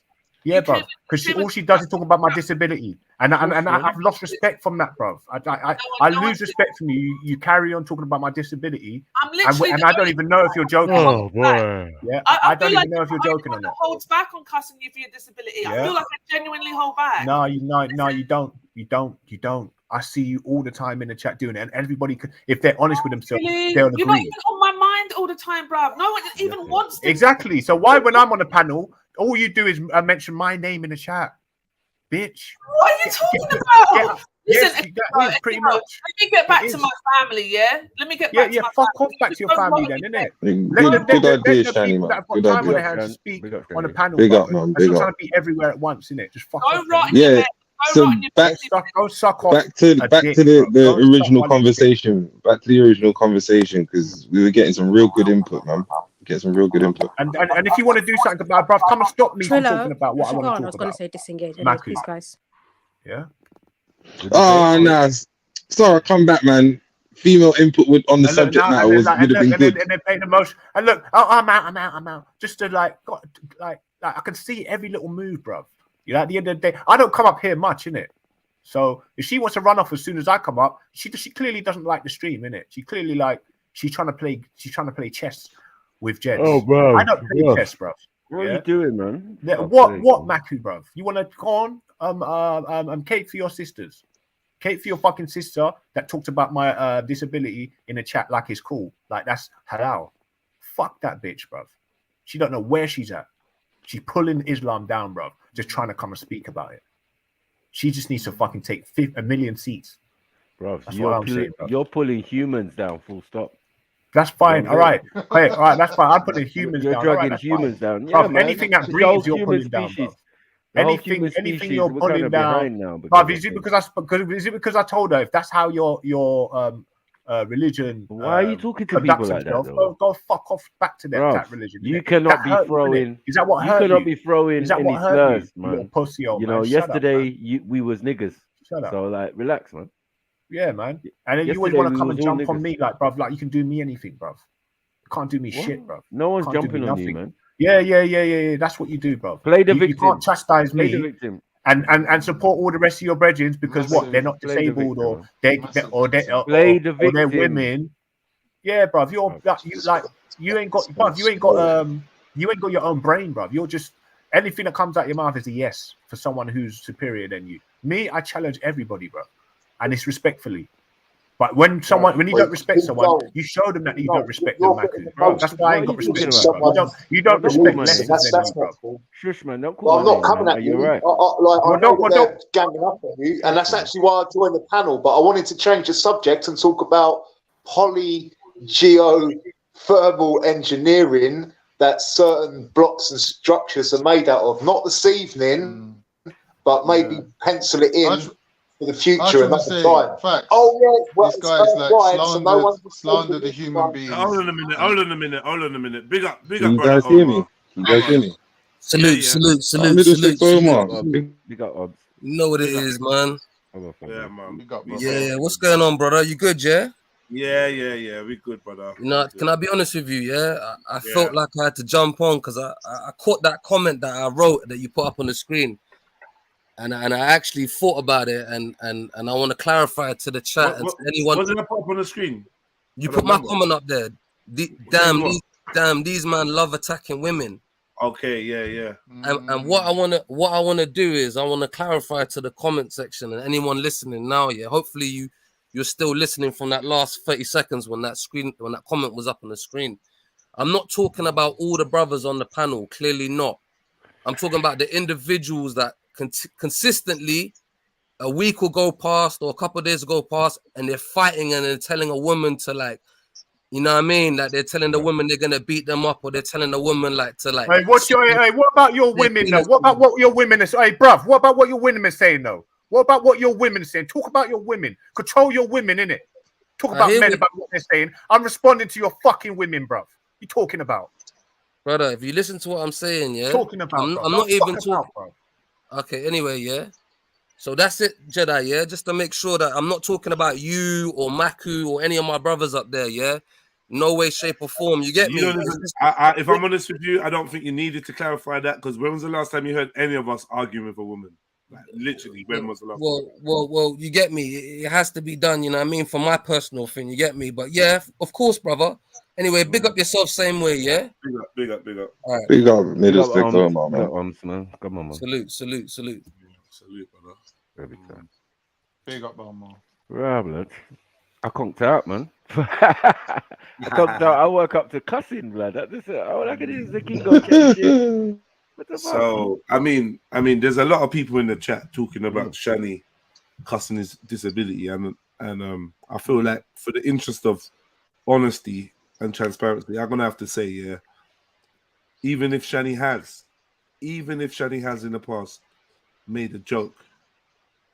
[SPEAKER 10] Yeah, bruv. Because all she does is talk about my disability, and I've lost respect from that, bruv. I lose respect from you. You carry on talking about my disability, and I don't even know if you're joking.
[SPEAKER 19] Oh boy.
[SPEAKER 10] Yeah, I don't even know if you're joking or not.
[SPEAKER 6] Holds back on cussing you for your disability. Yeah. I feel like I genuinely hold back.
[SPEAKER 10] No, you don't. You don't. I see you all the time in the chat doing it, and everybody could, if they're honest with themselves, they'll agree.
[SPEAKER 6] You're not even on my mind all the time, bruv. No one even wants to.
[SPEAKER 10] Exactly. So why, when I'm on the panel, all you do is mention my name in the chat, bitch?
[SPEAKER 6] What are you talking about? Listen,
[SPEAKER 10] pretty much.
[SPEAKER 6] Let me get back to my family, yeah? Let me get back to my
[SPEAKER 10] fuck off back to your family then, innit?
[SPEAKER 7] Good idea, Shani, man. Good idea.
[SPEAKER 10] To speak on the panel.
[SPEAKER 7] Big up, man. Big up.
[SPEAKER 10] Trying to be everywhere at once, innit? Just fuck off.
[SPEAKER 7] Yeah. So back to the original conversation. Back to the original conversation, because we were getting some real good input, man. Get some real good input.
[SPEAKER 10] And if you want to do something about, bruv, come and stop me from talking about what I want to talk about.
[SPEAKER 8] I was going to say disengage. Anyway, please, guys.
[SPEAKER 10] Yeah.
[SPEAKER 7] Oh, no. Sorry, come back, man. Female input on the subject matter would have been good.
[SPEAKER 10] And then paint emotion. And look, I'm out. Just to like I can see every little move, bruv. You know, at the end of the day, I don't come up here much, innit? So if she wants to run off as soon as I come up, she clearly doesn't like the stream, innit? She clearly she's trying to play chess with Jed.
[SPEAKER 19] Oh, bro.
[SPEAKER 10] I don't play chess, bro.
[SPEAKER 19] What are you doing, man?
[SPEAKER 10] What, Maku, bro? You want to go on? Kate for your sisters. Kate for your fucking sister that talked about my disability in the chat like it's cool. Like that's halal. Fuck that bitch, bro. She don't know where she's at. She's pulling Islam down, bro. Just trying to come and speak about it. She just needs to fucking take 1 million seats.
[SPEAKER 19] Bro, you're pulling humans down, full stop.
[SPEAKER 10] That's fine. All right. Hey, all right, that's fine. I'm putting humans down.
[SPEAKER 19] You're dragging humans down.
[SPEAKER 10] Yeah, anything that breathes, you're pulling down, bro. Anything you're pulling down. But is it because I told her if that's how your religion?
[SPEAKER 19] Why are you talking to people like that?
[SPEAKER 10] Go fuck off back to that religion.
[SPEAKER 19] You cannot be throwing.
[SPEAKER 10] Is that what
[SPEAKER 19] you cannot be throwing any slurs, man.
[SPEAKER 10] Pussy,
[SPEAKER 19] you know, yesterday we was niggas. So like, relax, man.
[SPEAKER 10] Yeah, man. And then you always want to come and jump on me, like, bruv, like you can do me anything, bruv. You can't do me shit, bruv.
[SPEAKER 19] No one's jumping on you, man.
[SPEAKER 10] Yeah. That's what you do, bruv.
[SPEAKER 19] Play the victim.
[SPEAKER 10] You can't chastise me.
[SPEAKER 19] Play the victim.
[SPEAKER 10] and support all the rest of your brethren because what they're not
[SPEAKER 19] Play the
[SPEAKER 10] disabled
[SPEAKER 19] victim,
[SPEAKER 10] or
[SPEAKER 19] play the
[SPEAKER 10] they're
[SPEAKER 19] victim.
[SPEAKER 10] women. Yeah, bruv, you ain't got your own brain, bruv. You're just anything that comes out your mouth is a yes for someone who's superior than you. Me, I challenge everybody, bro, and it's respectfully. But when you don't respect someone, you show them that you don't respect them, Maku. That's why I ain't got respect for you. You don't respect less than you, bro.
[SPEAKER 19] Shush, man, don't
[SPEAKER 1] Well,
[SPEAKER 19] call
[SPEAKER 1] I'm
[SPEAKER 19] my
[SPEAKER 1] not
[SPEAKER 19] name,
[SPEAKER 1] coming
[SPEAKER 19] man.
[SPEAKER 1] at
[SPEAKER 19] Are
[SPEAKER 1] you.
[SPEAKER 19] you right?
[SPEAKER 1] I know that they're ganging up on you, and that's actually why I joined the panel. But I wanted to change the subject and talk about geothermal engineering that certain blocks and structures are made out of. Not this evening, but maybe pencil it in for the future and not the time.
[SPEAKER 21] Facts.
[SPEAKER 1] Oh yeah, well,
[SPEAKER 21] this guy is like slandered the human
[SPEAKER 1] one.
[SPEAKER 21] beings.
[SPEAKER 4] Hold on a minute. Big up,
[SPEAKER 7] Can you
[SPEAKER 4] brother
[SPEAKER 7] guys hear
[SPEAKER 4] Omar.
[SPEAKER 7] me? Can you guys hear me?
[SPEAKER 20] Salute.
[SPEAKER 19] Big up, Obs.
[SPEAKER 20] You know what it is, man.
[SPEAKER 4] Yeah, man.
[SPEAKER 20] Yeah. What's going on, brother? You good, yeah?
[SPEAKER 4] Yeah. We good, brother.
[SPEAKER 20] You know, can I be honest with you? Yeah, I felt like I had to jump on because I caught that comment that I wrote that you put up on the screen, and I actually thought about it, and I want to clarify it to the chat and to anyone.
[SPEAKER 4] Wasn't I put up on the screen?
[SPEAKER 20] You put my comment up there. These man love attacking women.
[SPEAKER 4] Okay, yeah.
[SPEAKER 20] And what I wanna do is I wanna clarify to the comment section and anyone listening now. Yeah, hopefully you're still listening from that last 30 seconds when that comment was up on the screen. I'm not talking about all the brothers on the panel. Clearly not. I'm talking about the individuals that consistently a week will go past or a couple of days will go past and they're fighting and they're telling a woman to like. You know what I mean? Like they're telling the woman they're gonna beat them up, or they're telling the woman like to like.
[SPEAKER 10] Hey, what about your women though? What about what your women are saying? Hey, bruv, what about what your women are saying though? What about what your women are saying? Talk about your women. Control your women, innit? Talk about men about what they're saying. I'm responding to your fucking women, bruv. You talking about?
[SPEAKER 20] Brother, if you listen to what I'm saying, yeah.
[SPEAKER 10] Talking about,
[SPEAKER 20] I'm not even talking. Okay, anyway, yeah. So that's it, Jedi, yeah? Just to make sure that I'm not talking about you or Maku or any of my brothers up there, yeah? No way, shape, or form. You get me?
[SPEAKER 4] If I'm honest with you, I don't think you needed to clarify that because when was the last time you heard any of us arguing with a woman? Like literally, when was the last time?
[SPEAKER 20] Well, you get me. It has to be done, you know what I mean? For my personal thing, you get me? But yeah, of course, brother. Anyway, big up yourself same way, yeah?
[SPEAKER 4] Big up.
[SPEAKER 20] All right.
[SPEAKER 7] Big up, Middlestick, man.
[SPEAKER 20] Come on, man. Salute,
[SPEAKER 4] brother.
[SPEAKER 21] Big up, Omar.
[SPEAKER 19] Right, I conked out, man. I woke up to cussing, blood. Look at this, the king of shit.
[SPEAKER 4] So I mean, there's a lot of people in the chat talking about Shani cussing his disability, and I feel like for the interest of honesty and transparency, I'm gonna have to say, yeah, even if Shani has in the past made a joke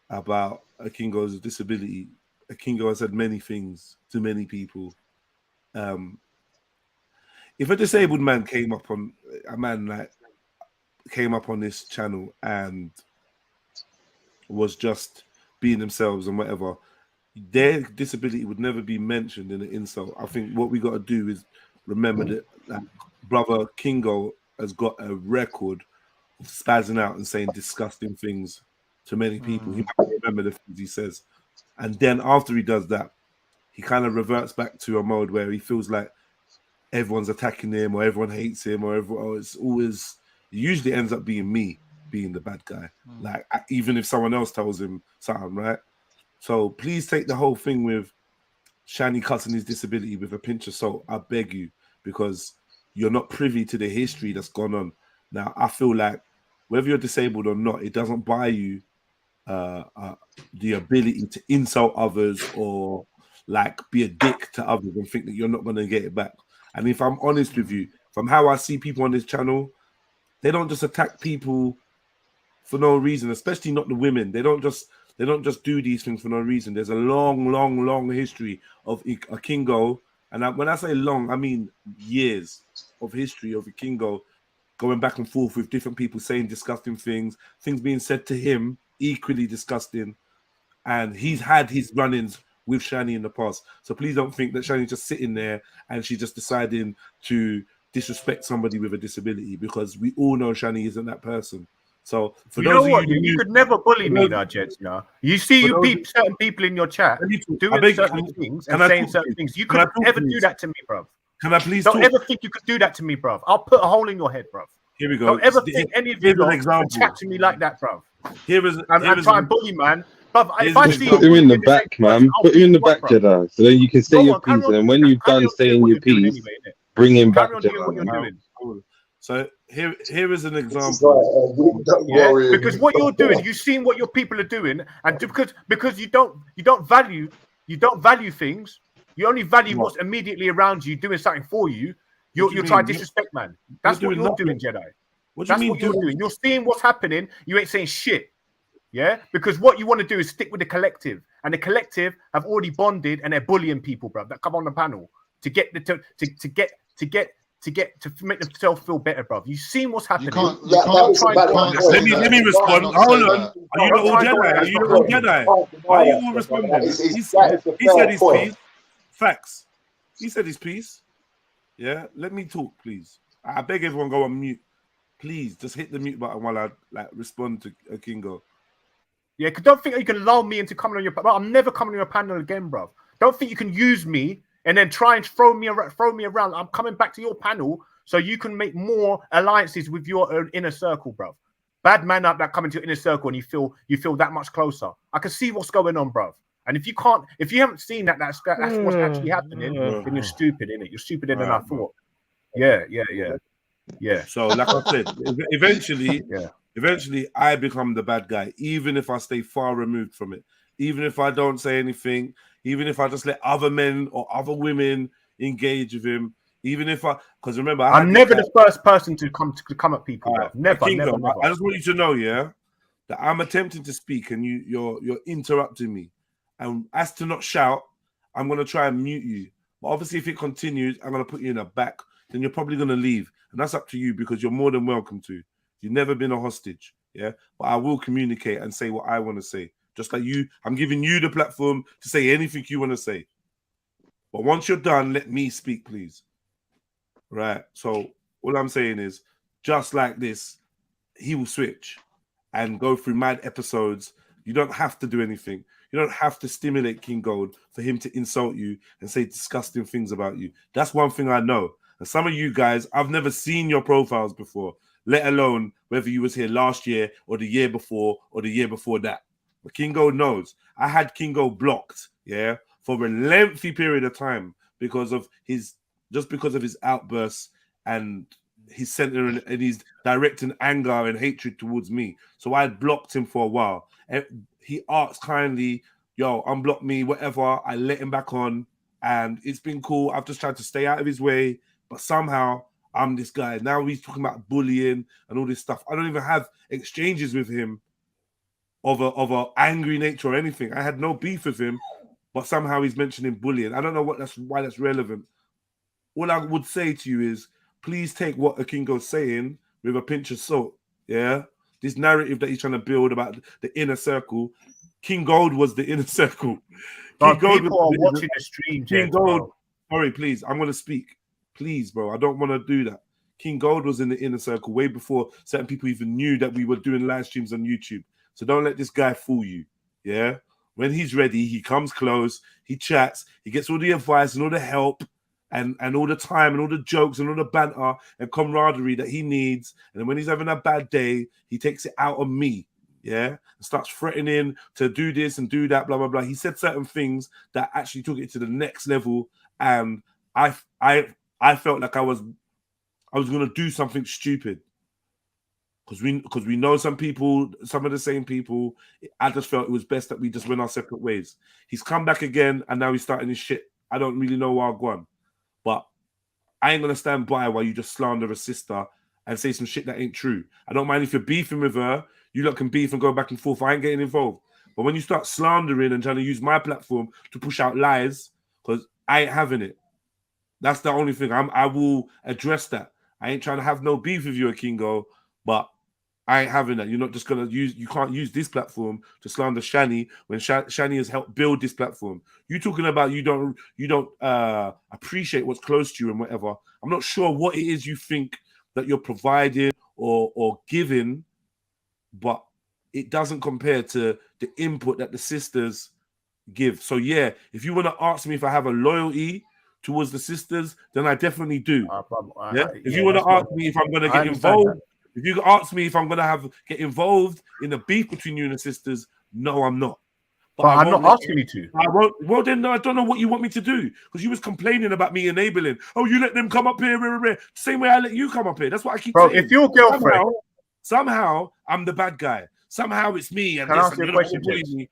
[SPEAKER 4] about Akingo's disability, Akingo has said many things to many people. If a disabled man came up on this channel and was just being themselves and whatever, their disability would never be mentioned in an insult. I think what we got to do is remember that brother Kingo has got a record of spazzing out and saying disgusting things to many people. He might remember the things he says. And then after he does that, he kind of reverts back to a mode where he feels like everyone's attacking him or everyone hates him or it usually ends up being me being the bad guy. Like even if someone else tells him something, right? So please take the whole thing with Shani cussing his disability with a pinch of salt. I beg you, because you're not privy to the history that's gone on. Now, I feel like whether you're disabled or not, it doesn't buy you the ability to insult others or like be a dick to others and think that you're not going to get it back. And if I'm honest with you, from how I see people on this channel, they don't just attack people for no reason, especially not the women. They don't just do these things for no reason. There's a long history of Akingo, and when I say long, I mean years of history of Akingo going back and forth with different people saying disgusting things being said to him equally disgusting, and he's had his run-ins with Shani in the past. So please don't think that Shani's just sitting there and she's just deciding to disrespect somebody with a disability, because we all know Shani isn't that person. So for
[SPEAKER 10] you
[SPEAKER 4] those
[SPEAKER 10] know what,
[SPEAKER 4] of you,
[SPEAKER 10] you could never bully me now, Jets. Now you see certain people in your chat doing certain things and saying certain things. You couldn't ever do that to me, bro.
[SPEAKER 4] Can I please
[SPEAKER 10] don't ever think you could do that to me, bro? I'll put a hole in your head, bro.
[SPEAKER 4] Here we go.
[SPEAKER 10] Don't ever think any of you can chat to me like that, bro. And try and bully, man. But if I see
[SPEAKER 7] put him in the back, man. Put him in the back, Jedi, so then you can say your piece. And when you've done saying your piece, bring him back, Jedi.
[SPEAKER 4] So here is an example.
[SPEAKER 10] Because what you're doing, you've seen what your people are doing, and because you don't value things. You only value what's immediately around you, doing something for you. You're trying to disrespect, man. That's what you're doing, Jedi. That's what you're doing. You're seeing what's happening. You ain't saying shit. Yeah, because what you want to do is stick with the collective, and the collective have already bonded, and they're bullying people, bro, that come on the panel to get to make themselves feel better, bro. You've seen what's happening.
[SPEAKER 4] Let me respond. Hold on. Are you all Jedi? Are you all Jedi? Why are you all responding? He said his piece. Facts. He said his piece. Yeah. Let me talk, please. I beg everyone go on mute. Please, just hit the mute button while I respond to Kingo.
[SPEAKER 10] Yeah, because don't think you can lull me into coming on your panel. I'm never coming on your panel again, bro. Don't think you can use me and then try and throw me around. I'm coming back to your panel so you can make more alliances with your inner circle, bro. Bad man up that come into your inner circle and you feel that much closer. I can see what's going on, bro. And if you haven't seen that's what's actually happening, then you're stupid, innit? You're stupider than I thought. Yeah.
[SPEAKER 4] So, like I said, eventually, I become the bad guy, even if I stay far removed from it, even if I don't say anything, even if I just let other men or other women engage with him, even if because remember,
[SPEAKER 10] I'm never the first person to come at people. Right. Never.
[SPEAKER 4] I just want you to know, that I'm attempting to speak and you're interrupting me. And as to not shout, I'm gonna try and mute you. But obviously, if it continues, I'm gonna put you in the back. Then you're probably gonna leave, and that's up to you because you're more than welcome to. You've never been a hostage, yeah. But I will communicate and say what I want to say, just like you. I'm giving you the platform to say anything you want to say. But once you're done, let me speak, please. Right. So all I'm saying is, just like this, he will switch and go through mad episodes. You don't have to do anything. You don't have to stimulate King Gold for him to insult you and say disgusting things about you. That's one thing I know. And some of you guys, I've never seen your profiles before, let alone whether you was here last year or the year before or the year before that. But King Gold knows. I had King Gold blocked, yeah, for a lengthy period of time because of his outbursts and his centering and he's directing anger and hatred towards me. So I had blocked him for a while. And he asked kindly, yo, unblock me, whatever. I let him back on and it's been cool. I've just tried to stay out of his way, but somehow I'm this guy. Now he's talking about bullying and all this stuff. I don't even have exchanges with him of a angry nature or anything. I had no beef with him, but somehow he's mentioning bullying. I don't know why that's relevant. All I would say to you is, please take what Akingo's saying with a pinch of salt. Yeah, this narrative that he's trying to build about the inner circle. King Gold was the inner circle.
[SPEAKER 10] King Gold people are watching the stream.
[SPEAKER 4] King Gold. Sorry, please. I'm going to speak. Please, bro. I don't want to do that. King Gold was in the inner circle way before certain people even knew that we were doing live streams on YouTube. So don't let this guy fool you. Yeah. When he's ready, he comes close. He chats. He gets all the advice and all the help. And all the time and all the jokes and all the banter and camaraderie that he needs. And then when he's having a bad day, he takes it out on me, yeah? And starts threatening to do this and do that, blah, blah, blah. He said certain things that actually took it to the next level. And I felt like I was going to do something stupid. Because we know some people, some of the same people. I just felt it was best that we just went our separate ways. He's come back again and now he's starting his shit. I don't really know where I've gone. But I ain't going to stand by while you just slander a sister and say some shit that ain't true. I don't mind if you're beefing with her. You lot can beef and go back and forth. I ain't getting involved. But when you start slandering and trying to use my platform to push out lies, because I ain't having it. That's the only thing. I will address that. I ain't trying to have no beef with you, Akingo, but I ain't having that. You're not just going to use... You can't use this platform to slander Shani when Shani has helped build this platform. You talking about you don't appreciate what's close to you and whatever. I'm not sure what it is you think that you're providing or giving but it doesn't compare to the input that the sisters give. So yeah, if you want to ask me if I have a loyalty towards the sisters, then I definitely do. If you want to ask me if I'm going to get involved, if you ask me if I'm going to get involved in the beef between you and the sisters, no, I'm not.
[SPEAKER 10] But I'm not asking you to.
[SPEAKER 4] I won't. Well, then I don't know what you want me to do, because you was complaining about me enabling. Oh, you let them come up here. Same way I let you come up here. That's what I keep saying.
[SPEAKER 10] If your girlfriend...
[SPEAKER 4] Somehow I'm the bad guy. Somehow it's me. And
[SPEAKER 10] Can I ask you a question,
[SPEAKER 4] me.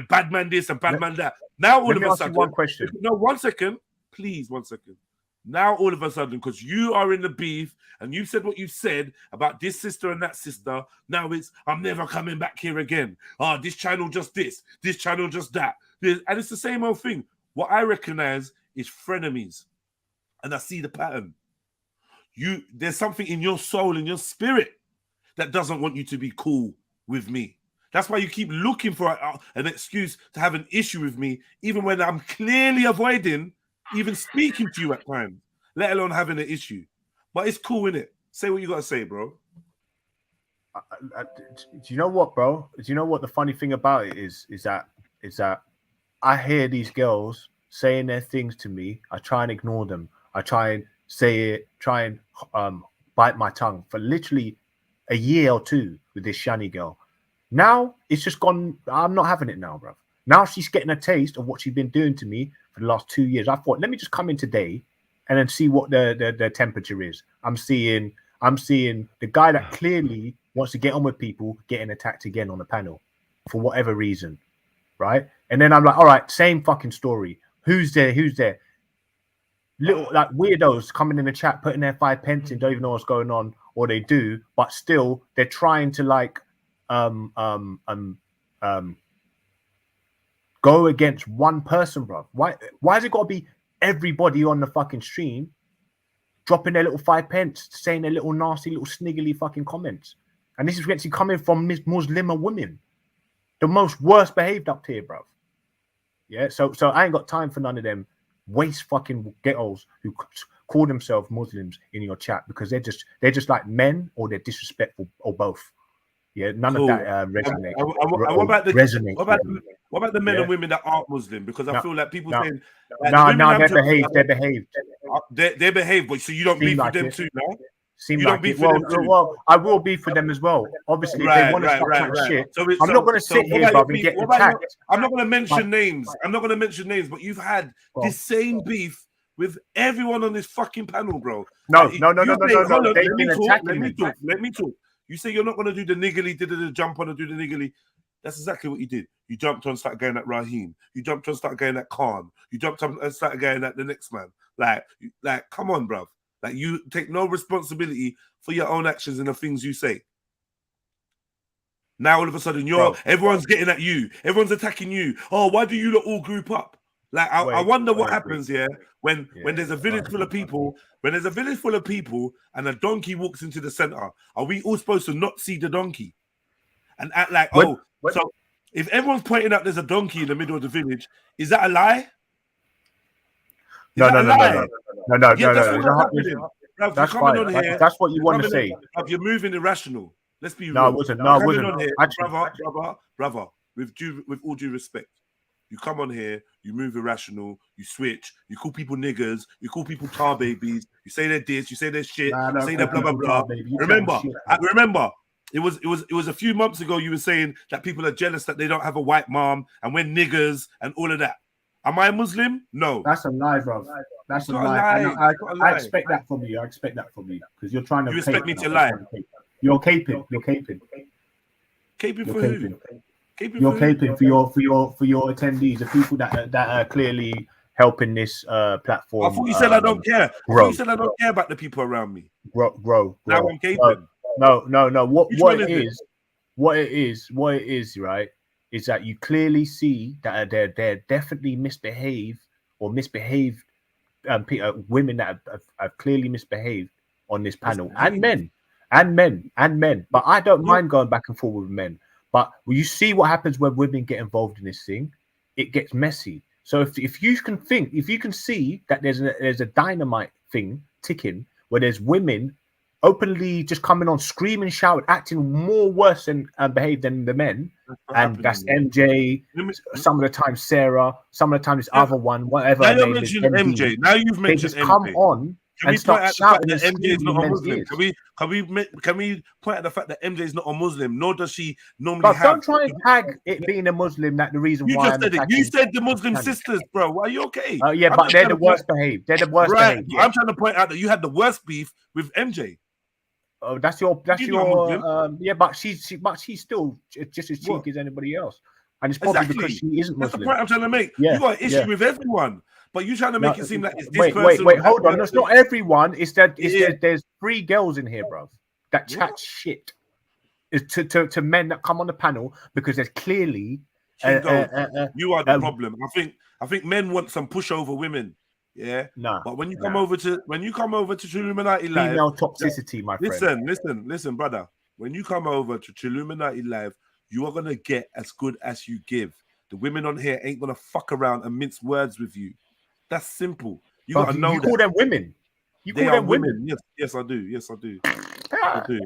[SPEAKER 4] Bad man this and bad man that. Now all of a sudden...
[SPEAKER 10] one question.
[SPEAKER 4] No, 1 second. Please, 1 second. Now all of a sudden, because you are in the beef and you said what you said about this sister and that sister, now it's, I'm never coming back here again. Oh, this channel just this channel just that. And it's the same old thing. What I recognize is frenemies. And I see the pattern. There's something in your soul, in your spirit, that doesn't want you to be cool with me. That's why you keep looking for an excuse to have an issue with me, even when I'm clearly avoiding even speaking to you at times, let alone having an issue. But it's cool, innit? Say what you got to say, bro.
[SPEAKER 10] Do you know what, bro? Do you know what the funny thing about it is that I hear these girls saying their things to me. I try and ignore them. I try and say it, try and bite my tongue for literally a year or two with this Shani girl. Now it's just gone. I'm not having it now, bro. Now she's getting a taste of what she's been doing to me for the last 2 years. I thought, let me just come in today and then see what the temperature is. I'm seeing the guy that clearly wants to get on with people getting attacked again on the panel for whatever reason, right? And then I'm like, all right, same fucking story. Who's there? Little like weirdos coming in the chat, putting their 5 pence in, don't even know what's going on, or they do, but still they're trying to like go against one person, bro. Why has it got to be everybody on the fucking stream dropping their little 5 pence, saying their little nasty, little sniggly fucking comments? And this is actually coming from Muslim women, the most worst behaved up here, bro. Yeah, so I ain't got time for none of them waste fucking ghettos who call themselves Muslims in your chat, because they're just like men, or they're disrespectful, or both. Yeah, none of that resonates.
[SPEAKER 4] What about the men and women that aren't Muslim? Because I feel like people saying
[SPEAKER 10] they're behaved.
[SPEAKER 4] They behave, but so you don't beef with them too, no?
[SPEAKER 10] Well, I will beef for them as well. Obviously, if they want to start shit. I'm not going to sit here, bruv, and get attacked.
[SPEAKER 4] I'm not going to mention names. But you've had this same beef with everyone on this fucking panel, bro.
[SPEAKER 10] No. They've been attacking me.
[SPEAKER 4] Let me talk. You say you're not going to do the niggly, did the jump on and do the niggly. That's exactly what you did. You jumped on, started going at Raheem. You jumped on, started going at Khan. You jumped on and started going at the next man. Like, come on, bruv. Like, you take no responsibility for your own actions and the things you say. Now, all of a sudden, everyone's getting at you. Everyone's attacking you. Oh, why do you lot all group up? Like, I wonder what happens here when there's a village full of people. When there's a village full of people and a donkey walks into the center, are we all supposed to not see the donkey and act like, so if everyone's pointing out there's a donkey in the middle of the village, is that a lie?
[SPEAKER 10] No.
[SPEAKER 4] That's fine.
[SPEAKER 10] That's what you want to say.
[SPEAKER 4] You're moving irrational. Let's be real.
[SPEAKER 10] No, it wasn't.
[SPEAKER 4] Brother, with all due respect, you come on here, you move irrational, you switch, you call people niggers, you call people tar babies, you say they're this, you say they're shit, you say they're blah blah blah. Remember, it was a few months ago you were saying that people are jealous that they don't have a white mom and we're niggers and all of that. Am I a Muslim? No.
[SPEAKER 10] That's a lie, bro. That's a lie. I expect that from you. Because you're trying to.
[SPEAKER 4] You expect me to lie?
[SPEAKER 10] You're caping.
[SPEAKER 4] Caping for who?
[SPEAKER 10] You're caping for your attendees, the people that are clearly helping this platform.
[SPEAKER 4] I thought you said I don't care. I thought you said I don't care about the people around me.
[SPEAKER 10] Grow.
[SPEAKER 4] Now I'm caping.
[SPEAKER 10] No. What it is, right, is that you clearly see that they're definitely misbehaved women that have clearly misbehaved on this panel, and men. But I don't mind going back and forth with men. But when you see what happens when women get involved in this thing, it gets messy. So if you can see that there's a dynamite thing ticking where there's women openly just coming on, screaming, shouting, acting more worse and behaved than the men. And that's MJ. Some of the time Sarah. Some of the time this other one, whatever.
[SPEAKER 4] Now
[SPEAKER 10] her
[SPEAKER 4] you're
[SPEAKER 10] name is,
[SPEAKER 4] mentioning MJ. Now you've
[SPEAKER 10] they
[SPEAKER 4] mentioned
[SPEAKER 10] just
[SPEAKER 4] MJ.
[SPEAKER 10] come on
[SPEAKER 4] Can we
[SPEAKER 10] and
[SPEAKER 4] point
[SPEAKER 10] start
[SPEAKER 4] out the fact
[SPEAKER 10] shouting
[SPEAKER 4] that
[SPEAKER 10] and
[SPEAKER 4] MJ is
[SPEAKER 10] screaming
[SPEAKER 4] not
[SPEAKER 10] in
[SPEAKER 4] a
[SPEAKER 10] men's
[SPEAKER 4] Muslim?
[SPEAKER 10] ears.
[SPEAKER 4] Can we point out the fact that MJ is not a Muslim? Nor does she normally
[SPEAKER 10] But
[SPEAKER 4] have.
[SPEAKER 10] don't try and tag it being a Muslim. That the reason
[SPEAKER 4] You
[SPEAKER 10] why
[SPEAKER 4] just
[SPEAKER 10] I'm
[SPEAKER 4] said it.
[SPEAKER 10] attacking.
[SPEAKER 4] You said the Muslim sisters, bro. Are you okay?
[SPEAKER 10] Yeah,
[SPEAKER 4] I'm
[SPEAKER 10] but
[SPEAKER 4] just
[SPEAKER 10] they're
[SPEAKER 4] trying
[SPEAKER 10] the
[SPEAKER 4] to point-
[SPEAKER 10] worst behaved. They're the worst
[SPEAKER 4] Right.
[SPEAKER 10] behaved. Yeah.
[SPEAKER 4] I'm trying to point out that you had the worst beef with MJ.
[SPEAKER 10] Oh, that's your
[SPEAKER 4] She's not Muslim.
[SPEAKER 10] yeah, but she's still just as cheeky as anybody else, and it's probably because she isn't
[SPEAKER 4] That's the
[SPEAKER 10] Muslim.
[SPEAKER 4] point I'm trying to make.
[SPEAKER 10] Yeah,
[SPEAKER 4] You got an issue
[SPEAKER 10] yeah.
[SPEAKER 4] with everyone, but you're trying to make it seem like it's this
[SPEAKER 10] Wait,
[SPEAKER 4] person.
[SPEAKER 10] hold on. It's not everyone. It's that there's 3 girls in here, bro, that chat shit. It's to men that come on the panel because there's clearly
[SPEAKER 4] you are the problem. I think men want some pushover women. Yeah, but when you come over to Trilluminati Live,
[SPEAKER 10] female toxicity, my friend.
[SPEAKER 4] Listen, brother. When you come over to Trilluminati Live, you are gonna get as good as you give. The women on here ain't gonna fuck around and mince words with you. That's simple. You gotta know.
[SPEAKER 10] You call them women.
[SPEAKER 4] They are women. Yes, I do. Yes, I do. I do.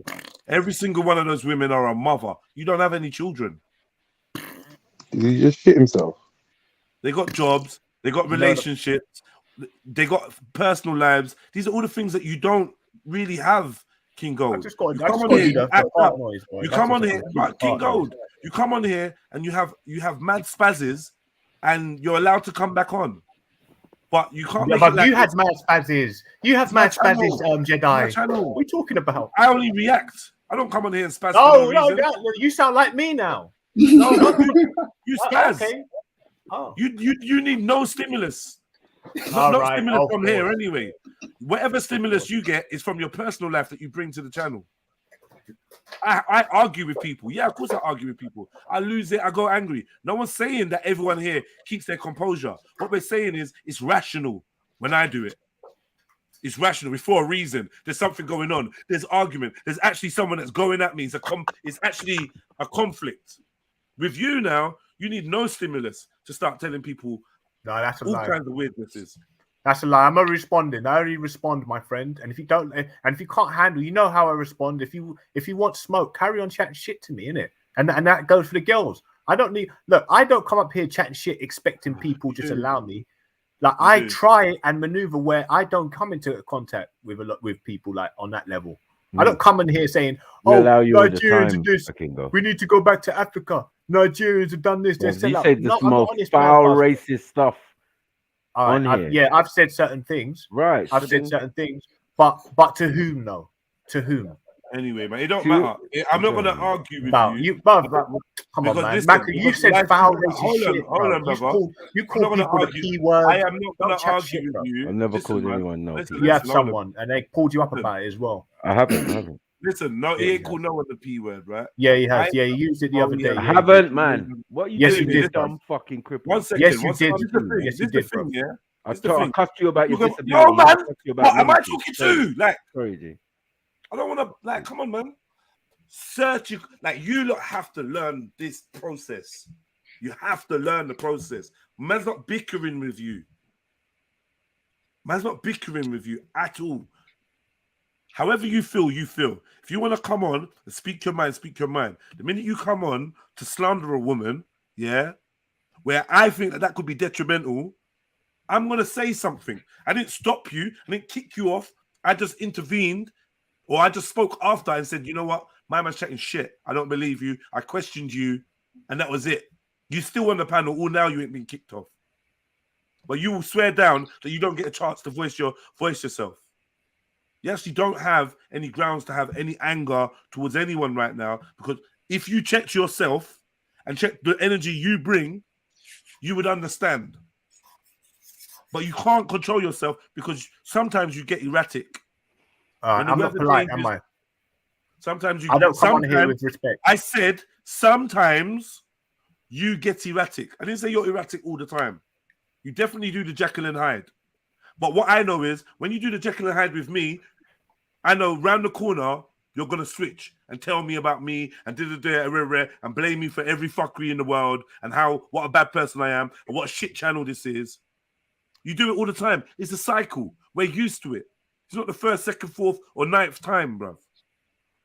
[SPEAKER 4] Every single one of those women are a mother. You don't have any children.
[SPEAKER 7] Did he just shit himself?
[SPEAKER 4] They got jobs. They got relationships. They got personal lives. These are all the things that you don't really have, King Gold. You come on here, King Gold. You come on here and you have mad spazzes, and you're allowed to come back on. But you can't.
[SPEAKER 10] Yeah, but you had mad spazzes. You have mad spazzes, Jedi.
[SPEAKER 4] What
[SPEAKER 10] are we talking about?
[SPEAKER 4] I only react. I don't come on here and spazz.
[SPEAKER 10] Oh,
[SPEAKER 4] no,
[SPEAKER 10] you sound like me now.
[SPEAKER 4] No, you spazz.
[SPEAKER 10] Okay. Oh.
[SPEAKER 4] You need no stimulus. No stimulus from here anyway. Whatever stimulus you get is from your personal life that you bring to the channel. I argue with people. Yeah, of course I argue with people. I lose it. I go angry. No one's saying that everyone here keeps their composure. What we're saying is it's rational when I do it. It's rational. It's for a reason. There's something going on. There's argument. There's actually someone that's going at me. It's actually a conflict. With you now, you need no stimulus to start telling people
[SPEAKER 10] that's
[SPEAKER 4] all kinds of weirdnesses.
[SPEAKER 10] That's a lie. I'm not responding. I already respond, my friend. And if you don't, and if you can't handle, you know how I respond. If you want smoke, carry on chatting shit to me, innit? And that goes for the girls. I don't come up here chatting shit expecting people just allow me. Like I try and maneuver where I don't come into contact with people like on that level. I don't come in here saying, "Oh, Nigerians are this. We need to go back to Africa. Nigerians have done this."
[SPEAKER 19] You said the most foul racist stuff. On here.
[SPEAKER 10] I've said certain things.
[SPEAKER 19] Right.
[SPEAKER 10] I've said certain things, but to whom though? To whom?
[SPEAKER 4] Anyway, man, it don't matter. I'm not gonna argue with you.
[SPEAKER 10] Come on, man. Mackie, you said foul racist shit.
[SPEAKER 4] Hold on, brother.
[SPEAKER 10] You call people the P word.
[SPEAKER 4] I am not gonna argue with you.
[SPEAKER 19] I've never called anyone no.
[SPEAKER 10] You have someone, and they pulled you up about it as well.
[SPEAKER 19] I haven't.
[SPEAKER 4] Listen, no, he ain't called no one the P word, right?
[SPEAKER 10] Yeah, he has. Yeah, he used it the other day.
[SPEAKER 19] I haven't, man. What are you doing?
[SPEAKER 10] You did,
[SPEAKER 19] dumb fucking cripple.
[SPEAKER 4] 1 second.
[SPEAKER 10] Yes, you did.
[SPEAKER 4] Yes, you did, bro. Yeah.
[SPEAKER 19] I cussed you about your disability.
[SPEAKER 4] No, man. What am I talking to? Like,
[SPEAKER 19] sorry, G.
[SPEAKER 4] I don't want to. Like, come on, man. Search you. Like, you lot have to learn this process. You have to learn the process. Man's not bickering with you. Man's not bickering with you at all. However you feel, you feel. If you want to come on and speak your mind, speak your mind. The minute you come on to slander a woman, yeah, where I think that could be detrimental, I'm going to say something. I didn't stop you. I didn't kick you off. I just intervened, or I just spoke after and said, you know what? My man's chatting shit. I don't believe you. I questioned you, and that was it. You still on the panel. All now you ain't been kicked off. But you will swear down that you don't get a chance to voice yourself. You actually don't have any grounds to have any anger towards anyone right now, because if you checked yourself and checked the energy you bring, you would understand. But you can't control yourself because sometimes you get erratic.
[SPEAKER 10] I'm not polite, am I?
[SPEAKER 4] Sometimes you.
[SPEAKER 10] I don't come on here with respect.
[SPEAKER 4] I said sometimes you get erratic. I didn't say you're erratic all the time. You definitely do the Jekyll and Hyde. But what I know is when you do the Jekyll and Hyde with me, I know round the corner you're gonna switch and tell me about me and and blame me for every fuckery in the world and what a bad person I am and what a shit channel this is. You do it all the time. It's a cycle. We're used to it. It's not the first, second, fourth, or ninth time, bruv.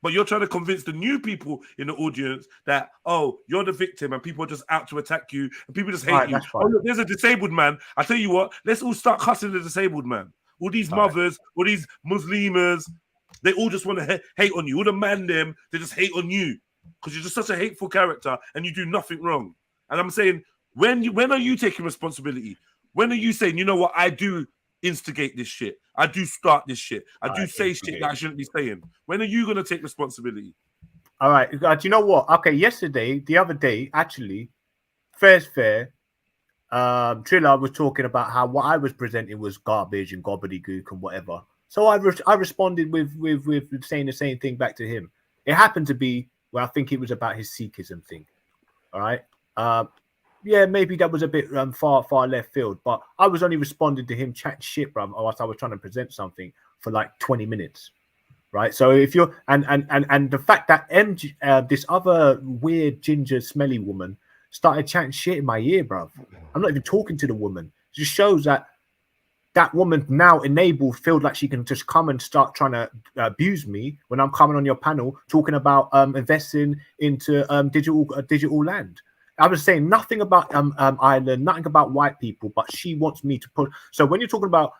[SPEAKER 4] But you're trying to convince the new people in the audience that, oh, you're the victim and people are just out to attack you and people just hate you. Oh, look, there's a disabled man. I tell you what, let's all start cussing the disabled man. All these mothers, all these Muslims, they all just want to hate on you. All the man them, they just hate on you because you're just such a hateful character and you do nothing wrong. And I'm saying, when are you taking responsibility? When are you saying, you know what, I do instigate this shit. I do start this shit. I do say shit that I shouldn't be saying. When are you going to take responsibility?
[SPEAKER 10] All right. Do you know what? Okay, the other day, actually, fair's fair. Triller was talking about how what I was presenting was garbage and gobbledygook and whatever. So I responded with saying the same thing back to him. It happened to be, well, I think it was about his Sikhism thing. All right. Yeah, maybe that was a bit far left field, but I was only responding to him chatting shit, bro, whilst I was trying to present something for like 20 minutes, right? So if you're and the fact that this other weird ginger smelly woman started chatting shit in my ear, bro. I'm not even talking to the woman. It just shows that that woman now feels like she can just come and start trying to abuse me when I'm coming on your panel talking about investing into digital land. I was saying nothing about Ireland, nothing about white people, but she wants me to put. So when we're talking about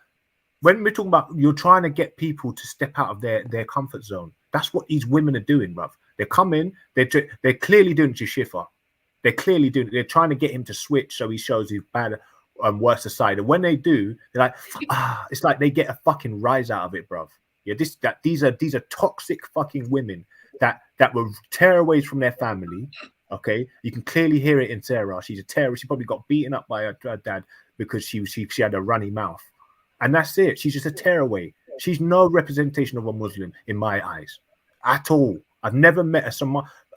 [SPEAKER 10] you're trying to get people to step out of their comfort zone. That's what these women are doing, bruv. They come in, they're clearly doing Shifa. They're clearly doing. They're trying to get him to switch so he shows his bad, worse side. And when they do, they're like, it's like they get a fucking rise out of it, bruv. Yeah, these are toxic fucking women that will tear away from their family. Okay, you can clearly hear it in Sarah. She's a terrorist. She probably got beaten up by her dad because she had a runny mouth, and that's it. She's just a tearaway. She's no representation of a Muslim in my eyes at all. I've never met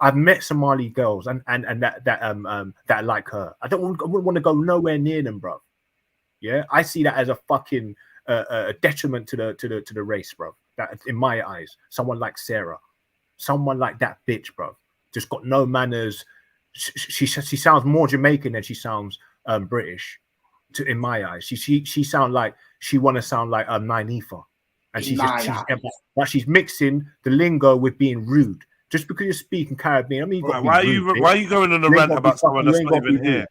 [SPEAKER 10] I've met Somali girls and that like her. I wouldn't want to go nowhere near them, bro. Yeah, I see that as a fucking a detriment to the race, bro. That in my eyes, someone like Sarah, someone like that bitch, bro. Just got no manners. She sounds more Jamaican than she sounds British. In my eyes, she sound like she want to sound like Nynefa, and she's mixing the lingo with being rude. Just because you're speaking Caribbean, I mean,
[SPEAKER 4] why are you going on a rant about someone that's not even here?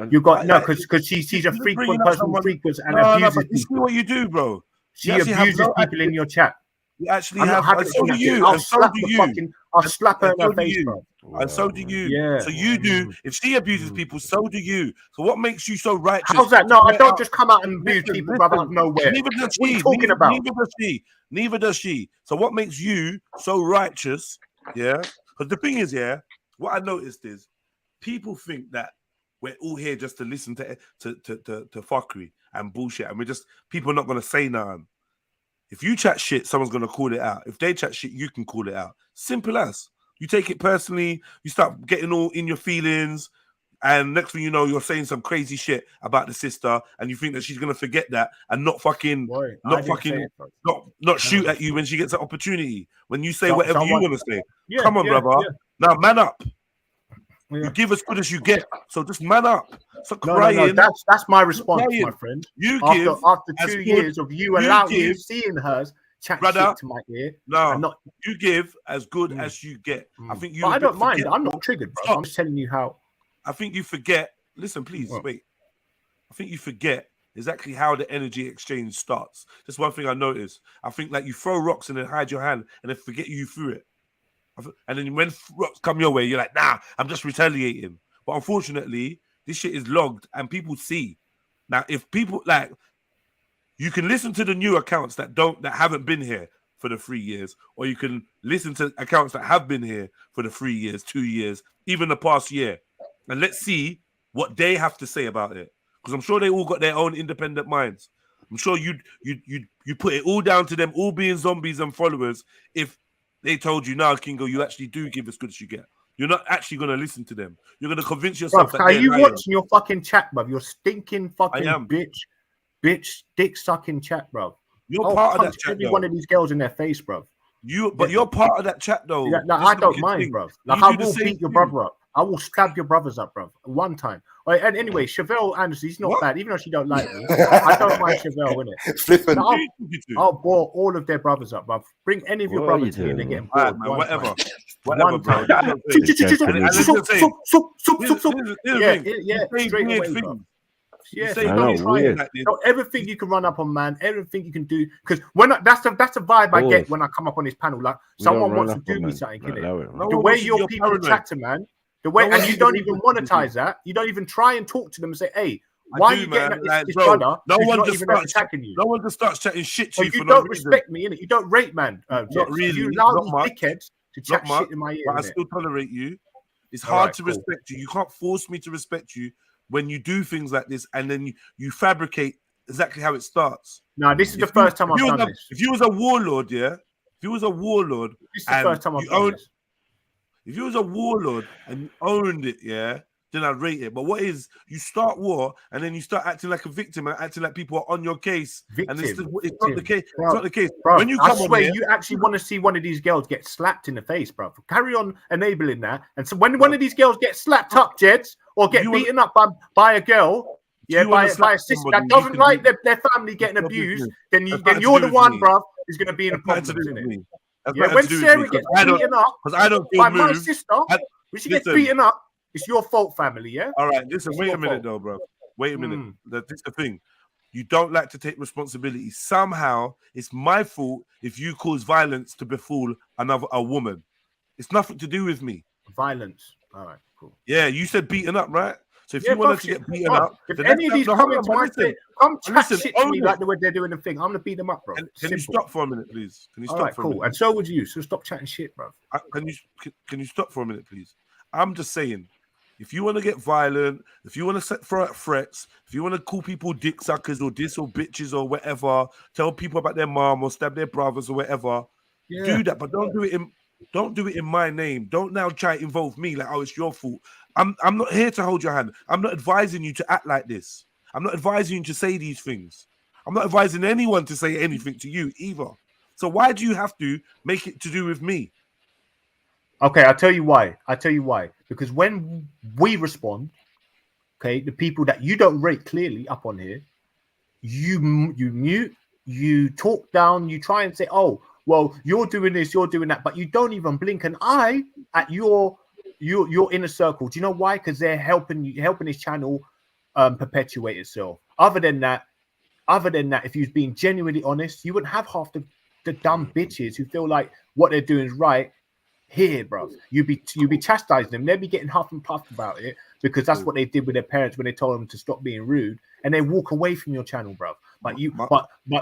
[SPEAKER 10] You got no, because she's a frequent person who frequents and abuses people.
[SPEAKER 4] See what you do, bro.
[SPEAKER 10] She abuses people in your chat.
[SPEAKER 4] You actually have, and so do you, and so do you.
[SPEAKER 10] I'll slap her in her face, bro.
[SPEAKER 4] And so do you.
[SPEAKER 10] Yeah.
[SPEAKER 4] So you do. If she abuses people, so do you. So what makes you so righteous?
[SPEAKER 10] How's that? No, I don't just come out and abuse people, brother, out of nowhere.
[SPEAKER 4] Neither does she.
[SPEAKER 10] What are you talking about?
[SPEAKER 4] Neither does she. So what makes you so righteous? Yeah. Because the thing is, yeah, what I noticed is people think that we're all here just to listen to fuckery and bullshit, and people are not gonna say nothing. If you chat shit, someone's gonna call it out. If they chat shit, you can call it out. Simple as. You take it personally, you start getting all in your feelings, and next thing you know, you're saying some crazy shit about the sister, and you think that she's gonna forget that and not shoot at you when she gets an opportunity. When you say whatever you want to say, come on, brother. Yeah. Now, man up. Yeah. You give as good as you get, so just man up. So crying.
[SPEAKER 10] No, that's my response, my friend.
[SPEAKER 4] You
[SPEAKER 10] after 2 years of you allowing you seeing her chat shit to my ear.
[SPEAKER 4] No, you give as good as you get. I think you.
[SPEAKER 10] But I don't mind. I'm not triggered, bro. I'm just telling you how.
[SPEAKER 4] I think you forget. Listen, please wait. I think you forget exactly how the energy exchange starts. That's one thing I noticed. I think like you throw rocks and then hide your hand and then forget you threw it. And then when rocks come your way, you're like, nah, I'm just retaliating. But unfortunately, this shit is logged and people see. Now, if people like, you can listen to the new accounts that haven't been here for the 3 years, or you can listen to accounts that have been here for the 3 years, 2 years, even the past year. And let's see what they have to say about it. Because I'm sure they all got their own independent minds. I'm sure you put it all down to them all being zombies and followers if they told you, now, Kingo, you actually do give as good as you get. You're not actually going to listen to them. You're going to convince yourself that
[SPEAKER 10] are you watching your fucking chat, bruv? You're stinking fucking bitch, dick sucking chat, bruv.
[SPEAKER 4] You're part of that chat,
[SPEAKER 10] every one of these girls in their face, bruv.
[SPEAKER 4] But you're part of that chat, though.
[SPEAKER 10] Yeah, no, I don't mind, bruv. Like, I will beat your brother up. I will stab your brothers up, bro. One time. And anyway, Chevelle Anderson, he's not bad, even though she don't like me. I don't mind Chevelle, innit?
[SPEAKER 1] Flipping.
[SPEAKER 10] I'll bore all of their brothers up, bro. Bring any of your brothers to me and they get bored.
[SPEAKER 4] Whatever,
[SPEAKER 10] One
[SPEAKER 4] bro.
[SPEAKER 10] time. Yeah, straight away, bro. Yeah, so don't ever think you can run up on man, everything you can do, because that's the vibe I get when I come up on this panel. Like someone wants to do me something, the way your people chat to man, the way, and you don't even monetize that, you don't even try and talk to them and say, hey, why are you getting at this brother?
[SPEAKER 4] No one
[SPEAKER 10] not
[SPEAKER 4] just
[SPEAKER 10] even
[SPEAKER 4] starts
[SPEAKER 10] attacking you.
[SPEAKER 4] No one just starts chatting shit to you.
[SPEAKER 10] You don't respect me, innit? You don't rate man.
[SPEAKER 4] Not really.
[SPEAKER 10] You allow
[SPEAKER 4] Not
[SPEAKER 10] these
[SPEAKER 4] much.
[SPEAKER 10] dickheads to chat shit in my ear.
[SPEAKER 4] But I still tolerate you. It's
[SPEAKER 10] All
[SPEAKER 4] hard
[SPEAKER 10] right,
[SPEAKER 4] to
[SPEAKER 10] cool.
[SPEAKER 4] respect you. You can't force me to respect you when you do things like this, and then you fabricate exactly how it starts.
[SPEAKER 10] No, this is the first time I've done this.
[SPEAKER 4] If you was a warlord, yeah, if you was a warlord,
[SPEAKER 10] This is the first time I've done this.
[SPEAKER 4] If you was a warlord and you owned it, yeah, then I'd rate it. But what is, you start war and then you start acting like a victim and acting like people are on your case, and it's not the case.
[SPEAKER 10] Bro,
[SPEAKER 4] it's not the case.
[SPEAKER 10] Bro,
[SPEAKER 4] When you
[SPEAKER 10] I
[SPEAKER 4] come
[SPEAKER 10] swear
[SPEAKER 4] on here,
[SPEAKER 10] you actually want to see one of these girls get slapped in the face, bro. Carry on enabling that. And so when one of these girls gets slapped up, Jeds, or get beaten up by a girl, by a sister that doesn't like their family getting abused, then you're the one, bro, who's going to be in a problem, isn't it? Yeah, when Sarah gets beaten up by my sister, when she gets beaten up, it's your fault, family, yeah?
[SPEAKER 4] all right, listen, wait a minute though, bro. Wait a minute. This is the thing. You don't like to take responsibility. Somehow, it's my fault if you cause violence to befall a woman. It's nothing to do with me.
[SPEAKER 10] Violence. All right, cool.
[SPEAKER 4] Yeah, you said beaten up, right? So if you wanted to get beaten up,
[SPEAKER 10] if
[SPEAKER 4] then
[SPEAKER 10] any of these comments might say, come chat shit to
[SPEAKER 4] own
[SPEAKER 10] me
[SPEAKER 4] it.
[SPEAKER 10] like the way they're doing the thing, I'm gonna beat them up, bro.
[SPEAKER 4] Can you stop for a minute, please? Can you stop
[SPEAKER 10] All right,
[SPEAKER 4] for a
[SPEAKER 10] cool.
[SPEAKER 4] minute?
[SPEAKER 10] And so would you. So stop chatting shit, bro.
[SPEAKER 4] Can you stop for a minute, please? I'm just saying, if you want to get violent, if you want to throw out threats, if you want to call people dick suckers or this or bitches or whatever, tell people about their mom or stab their brothers or whatever, do that. But don't do it in my name. Don't now try to involve me like, oh, it's your fault. I'm not here to hold your hand. I'm not advising you to act like this. I'm not advising you to say these things. I'm not advising anyone to say anything to you either. So why do you have to make it to do with me?
[SPEAKER 10] Okay, I'll tell you why. Because when we respond, okay, the people that you don't rate clearly up on here, you mute, you talk down, you try and say, oh, well, you're doing this, you're doing that, but you don't even blink an eye at your inner circle. Do you know why? Because they're helping this channel perpetuate itself. Other than that, if you're being genuinely honest, you wouldn't have half the dumb bitches who feel like what they're doing is right here, bro. You'd be chastising them. They'd be getting huff and puffed about it because that's what they did with their parents when they told them to stop being rude, and they walk away from your channel, bro. But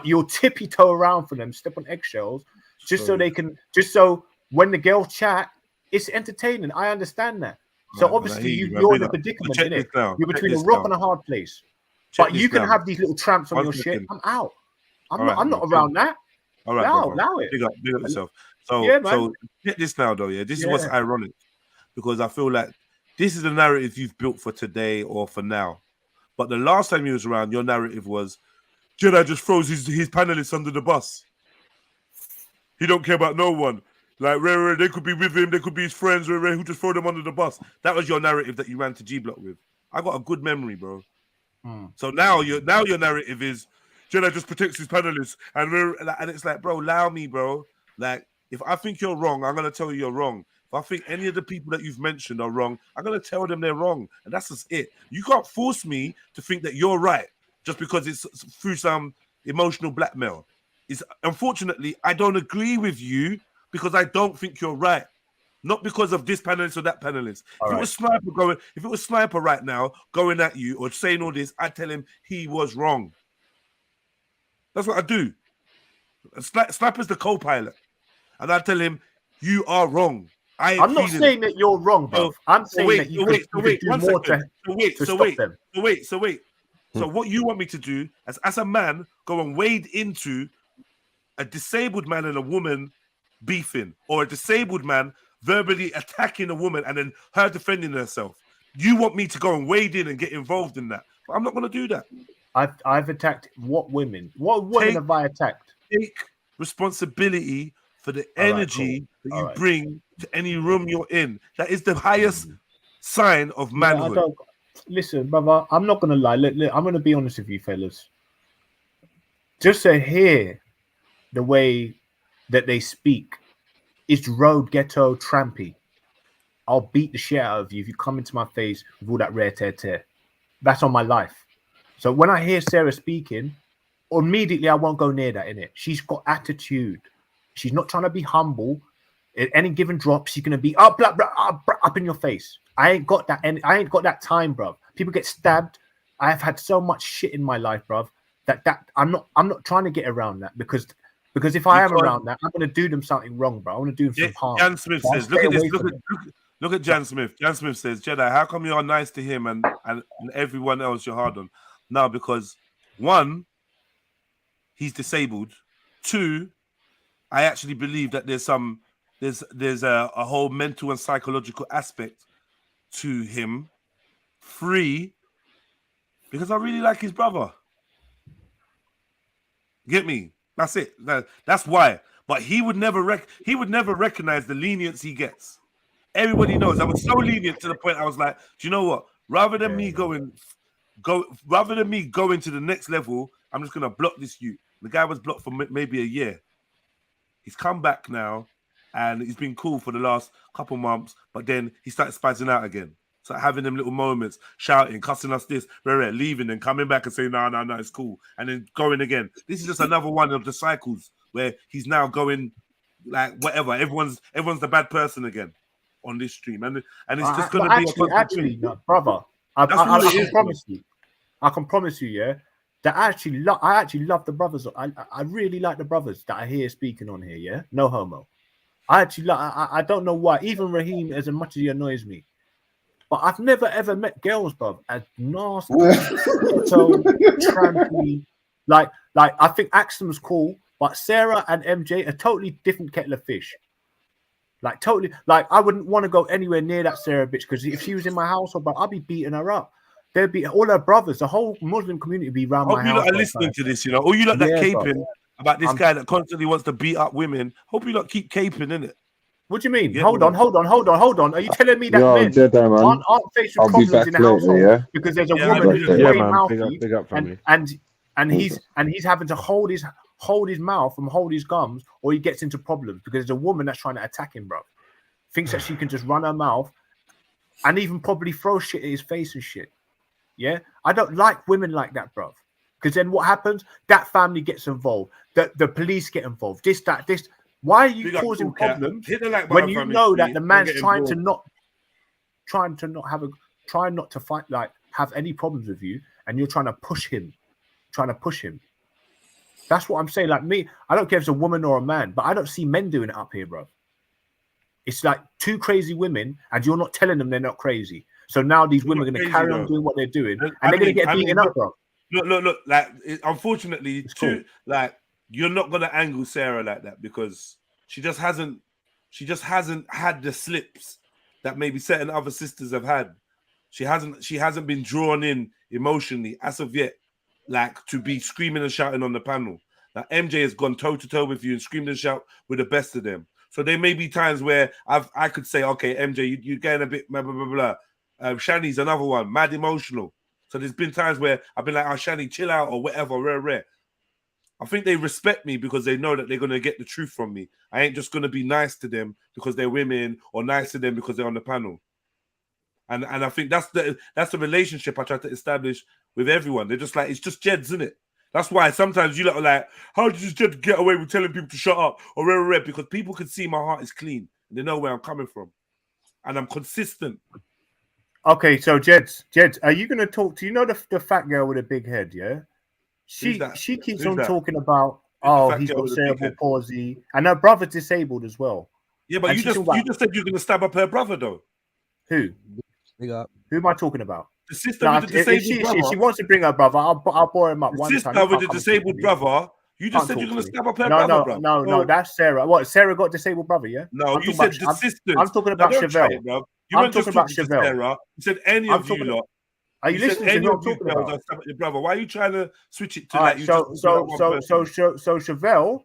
[SPEAKER 10] you'll tippy toe around for them, step on eggshells, just so when the girls chat, it's entertaining. I understand that. So obviously you're in a predicament, innit? You're between a rock and a hard place. But you can have these little tramps on your shit. I'm out. I'm not around that.
[SPEAKER 4] All right,
[SPEAKER 10] allow it.
[SPEAKER 4] Big up yourself. So,
[SPEAKER 10] Yeah, man.
[SPEAKER 4] so get this now, though. Yeah, this is what's ironic, because I feel like this is the narrative you've built for today or for now. But the last time you was around, your narrative was Jedi just throws his panelists under the bus. He don't care about no one. Like they could be with him, they could be his friends, who just throw them under the bus. That was your narrative that you ran to G Block with. I got a good memory, bro. So now your narrative is Jedi just protects his panelists, and it's like, bro, allow me, bro. Like, if I think you're wrong, I'm gonna tell you you're wrong. If I think any of the people that you've mentioned are wrong, I'm gonna tell them they're wrong, and that's just it. You can't force me to think that you're right just because it's through some emotional blackmail. Unfortunately, I don't agree with you because I don't think you're right. Not because of this panelist or that panelist. If it was Sniper right now going at you or saying all this, I'd tell him he was wrong. That's what I do. Sniper's the co-pilot. And I tell him, you are wrong.
[SPEAKER 10] I'm not saying that you're wrong, bro. I'm saying that you could do more to stop them.
[SPEAKER 4] So what you want me to do as a man, go and wade into a disabled man and a woman beefing, or a disabled man verbally attacking a woman and then her defending herself. You want me to go and wade in and get involved in that. But I'm not going to do that.
[SPEAKER 10] I've attacked what women? What women have I attacked?
[SPEAKER 4] Take responsibility for the energy that you bring to any room you're in. That is the highest sign of manhood.
[SPEAKER 10] I don't, listen, brother, I'm not gonna lie. Look, I'm gonna be honest with you, fellas. Just to hear the way that they speak, it's road ghetto trampy. I'll beat the shit out of you if you come into my face with all that rare tear. That's on my life. So when I hear Sarah speaking, immediately I won't go near that, innit? She's got attitude. She's not trying to be humble. At any given drop, she's gonna be up in your face. I ain't got that. And I ain't got that time, bro. People get stabbed. I have had so much shit in my life, bro. That I'm not trying to get around that because if I am around that, I'm gonna do them something wrong, bro. I want to do them some harm.
[SPEAKER 4] Jan Smith says, look at this. Look at Jan Smith. Jan Smith says, Jedi, how come you're nice to him and everyone else you're hard on? No, because one, he's disabled. Two, I actually believe that there's a whole mental and psychological aspect to him. Three, because I really like his brother. Get me? That's it. That's why. But he would never recognize the lenience he gets. Everybody knows I was so lenient to the point I was like, do you know what? Rather than me going to the next level, I'm just gonna block this youth. The guy was blocked for maybe a year. He's come back now, and he's been cool for the last couple months. But then he started spazzing out again. So having them little moments, shouting, cussing us this, leaving and coming back and saying, no, it's cool, and then going again. This is just another one of the cycles where he's now going like whatever. Everyone's the bad person again on this stream, and it's just going to be
[SPEAKER 10] actually, no, brother. I can promise you, yeah, that I actually love the brothers. I really like the brothers that I hear speaking on here. Yeah, no homo. I don't know why. Even Raheem, as much as he annoys me, but I've never ever met girls, bro, as nasty, so trampy. Like I think Axton's cool, but Sarah and MJ are totally different kettle of fish. Like totally, like I wouldn't want to go anywhere near that Sarah bitch because if she was in my household, but I'd be beating her up. There'd be all her brothers, the whole Muslim community would be around my house.
[SPEAKER 4] Hope you lot are listening to this, you know. Or you lot that caping about this guy that constantly wants to beat up women. Hope you lot keep caping, innit?
[SPEAKER 10] What do you mean? Hold on. Are you telling me that men
[SPEAKER 7] Jedi,
[SPEAKER 10] aren't faced with problems in the household because there's a woman who's very mouthy and he's having to hold his mouth and hold his gums, or he gets into problems because there's a woman that's trying to attack him, bro. Thinks that she can just run her mouth and even probably throw shit at his face and shit. Yeah, I don't like women like that, bro. Because then what happens? That family gets involved. The police get involved. This. Why are you causing problems when you know that the man's trying not to fight, like have any problems with you, and you're trying to push him. That's what I'm saying. Like me, I don't care if it's a woman or a man, but I don't see men doing it up here, bro. It's like two crazy women, and you're not telling them they're not crazy. So now these women are going to carry on doing what they're doing, and they're going to get beaten up, bro.
[SPEAKER 4] Look. Like, unfortunately, like you're not going to angle Sarah like that because she just hasn't had the slips that maybe certain other sisters have had. She hasn't been drawn in emotionally as of yet, like to be screaming and shouting on the panel. Like MJ has gone toe to toe with you and screamed and shout with the best of them. So there may be times where I could say, okay, MJ, you're getting a bit blah blah blah blah. Shani's another one, mad emotional. So there's been times where I've been like, oh, Shani, chill out or whatever, rare. I think they respect me because they know that they're going to get the truth from me. I ain't just going to be nice to them because they're women or nice to them because they're on the panel. And I think that's the relationship I try to establish with everyone. They're just like, it's just Jeds, isn't it? That's why sometimes you lot are like, how did you just get away with telling people to shut up or rare? Because people can see my heart is clean. And they know where I'm coming from. And I'm consistent.
[SPEAKER 10] Okay, so Jeds, are you going to talk to, you know, the fat girl with a big head, yeah? She keeps on talking about, he's got cerebral palsy, and her brother's disabled as well.
[SPEAKER 4] Yeah, but you just said you're going to stab up her brother, though.
[SPEAKER 10] Who? Who am I talking about?
[SPEAKER 4] The sister with the disabled brother.
[SPEAKER 10] If she wants to bring her brother, I'll bore him up one time.
[SPEAKER 4] The sister with the disabled brother. You just said you're going to stab up her brother, bro.
[SPEAKER 10] No, that's Sarah. What? Sarah got a disabled brother, yeah?
[SPEAKER 4] No, you said the sisters.
[SPEAKER 10] I'm talking about Chevelle.
[SPEAKER 4] You weren't talking about Chevelle. You said any of you lot.
[SPEAKER 10] Are you listening to what I'm talking about?
[SPEAKER 4] Your brother. Why are you trying to switch it to like you?
[SPEAKER 10] So Chevelle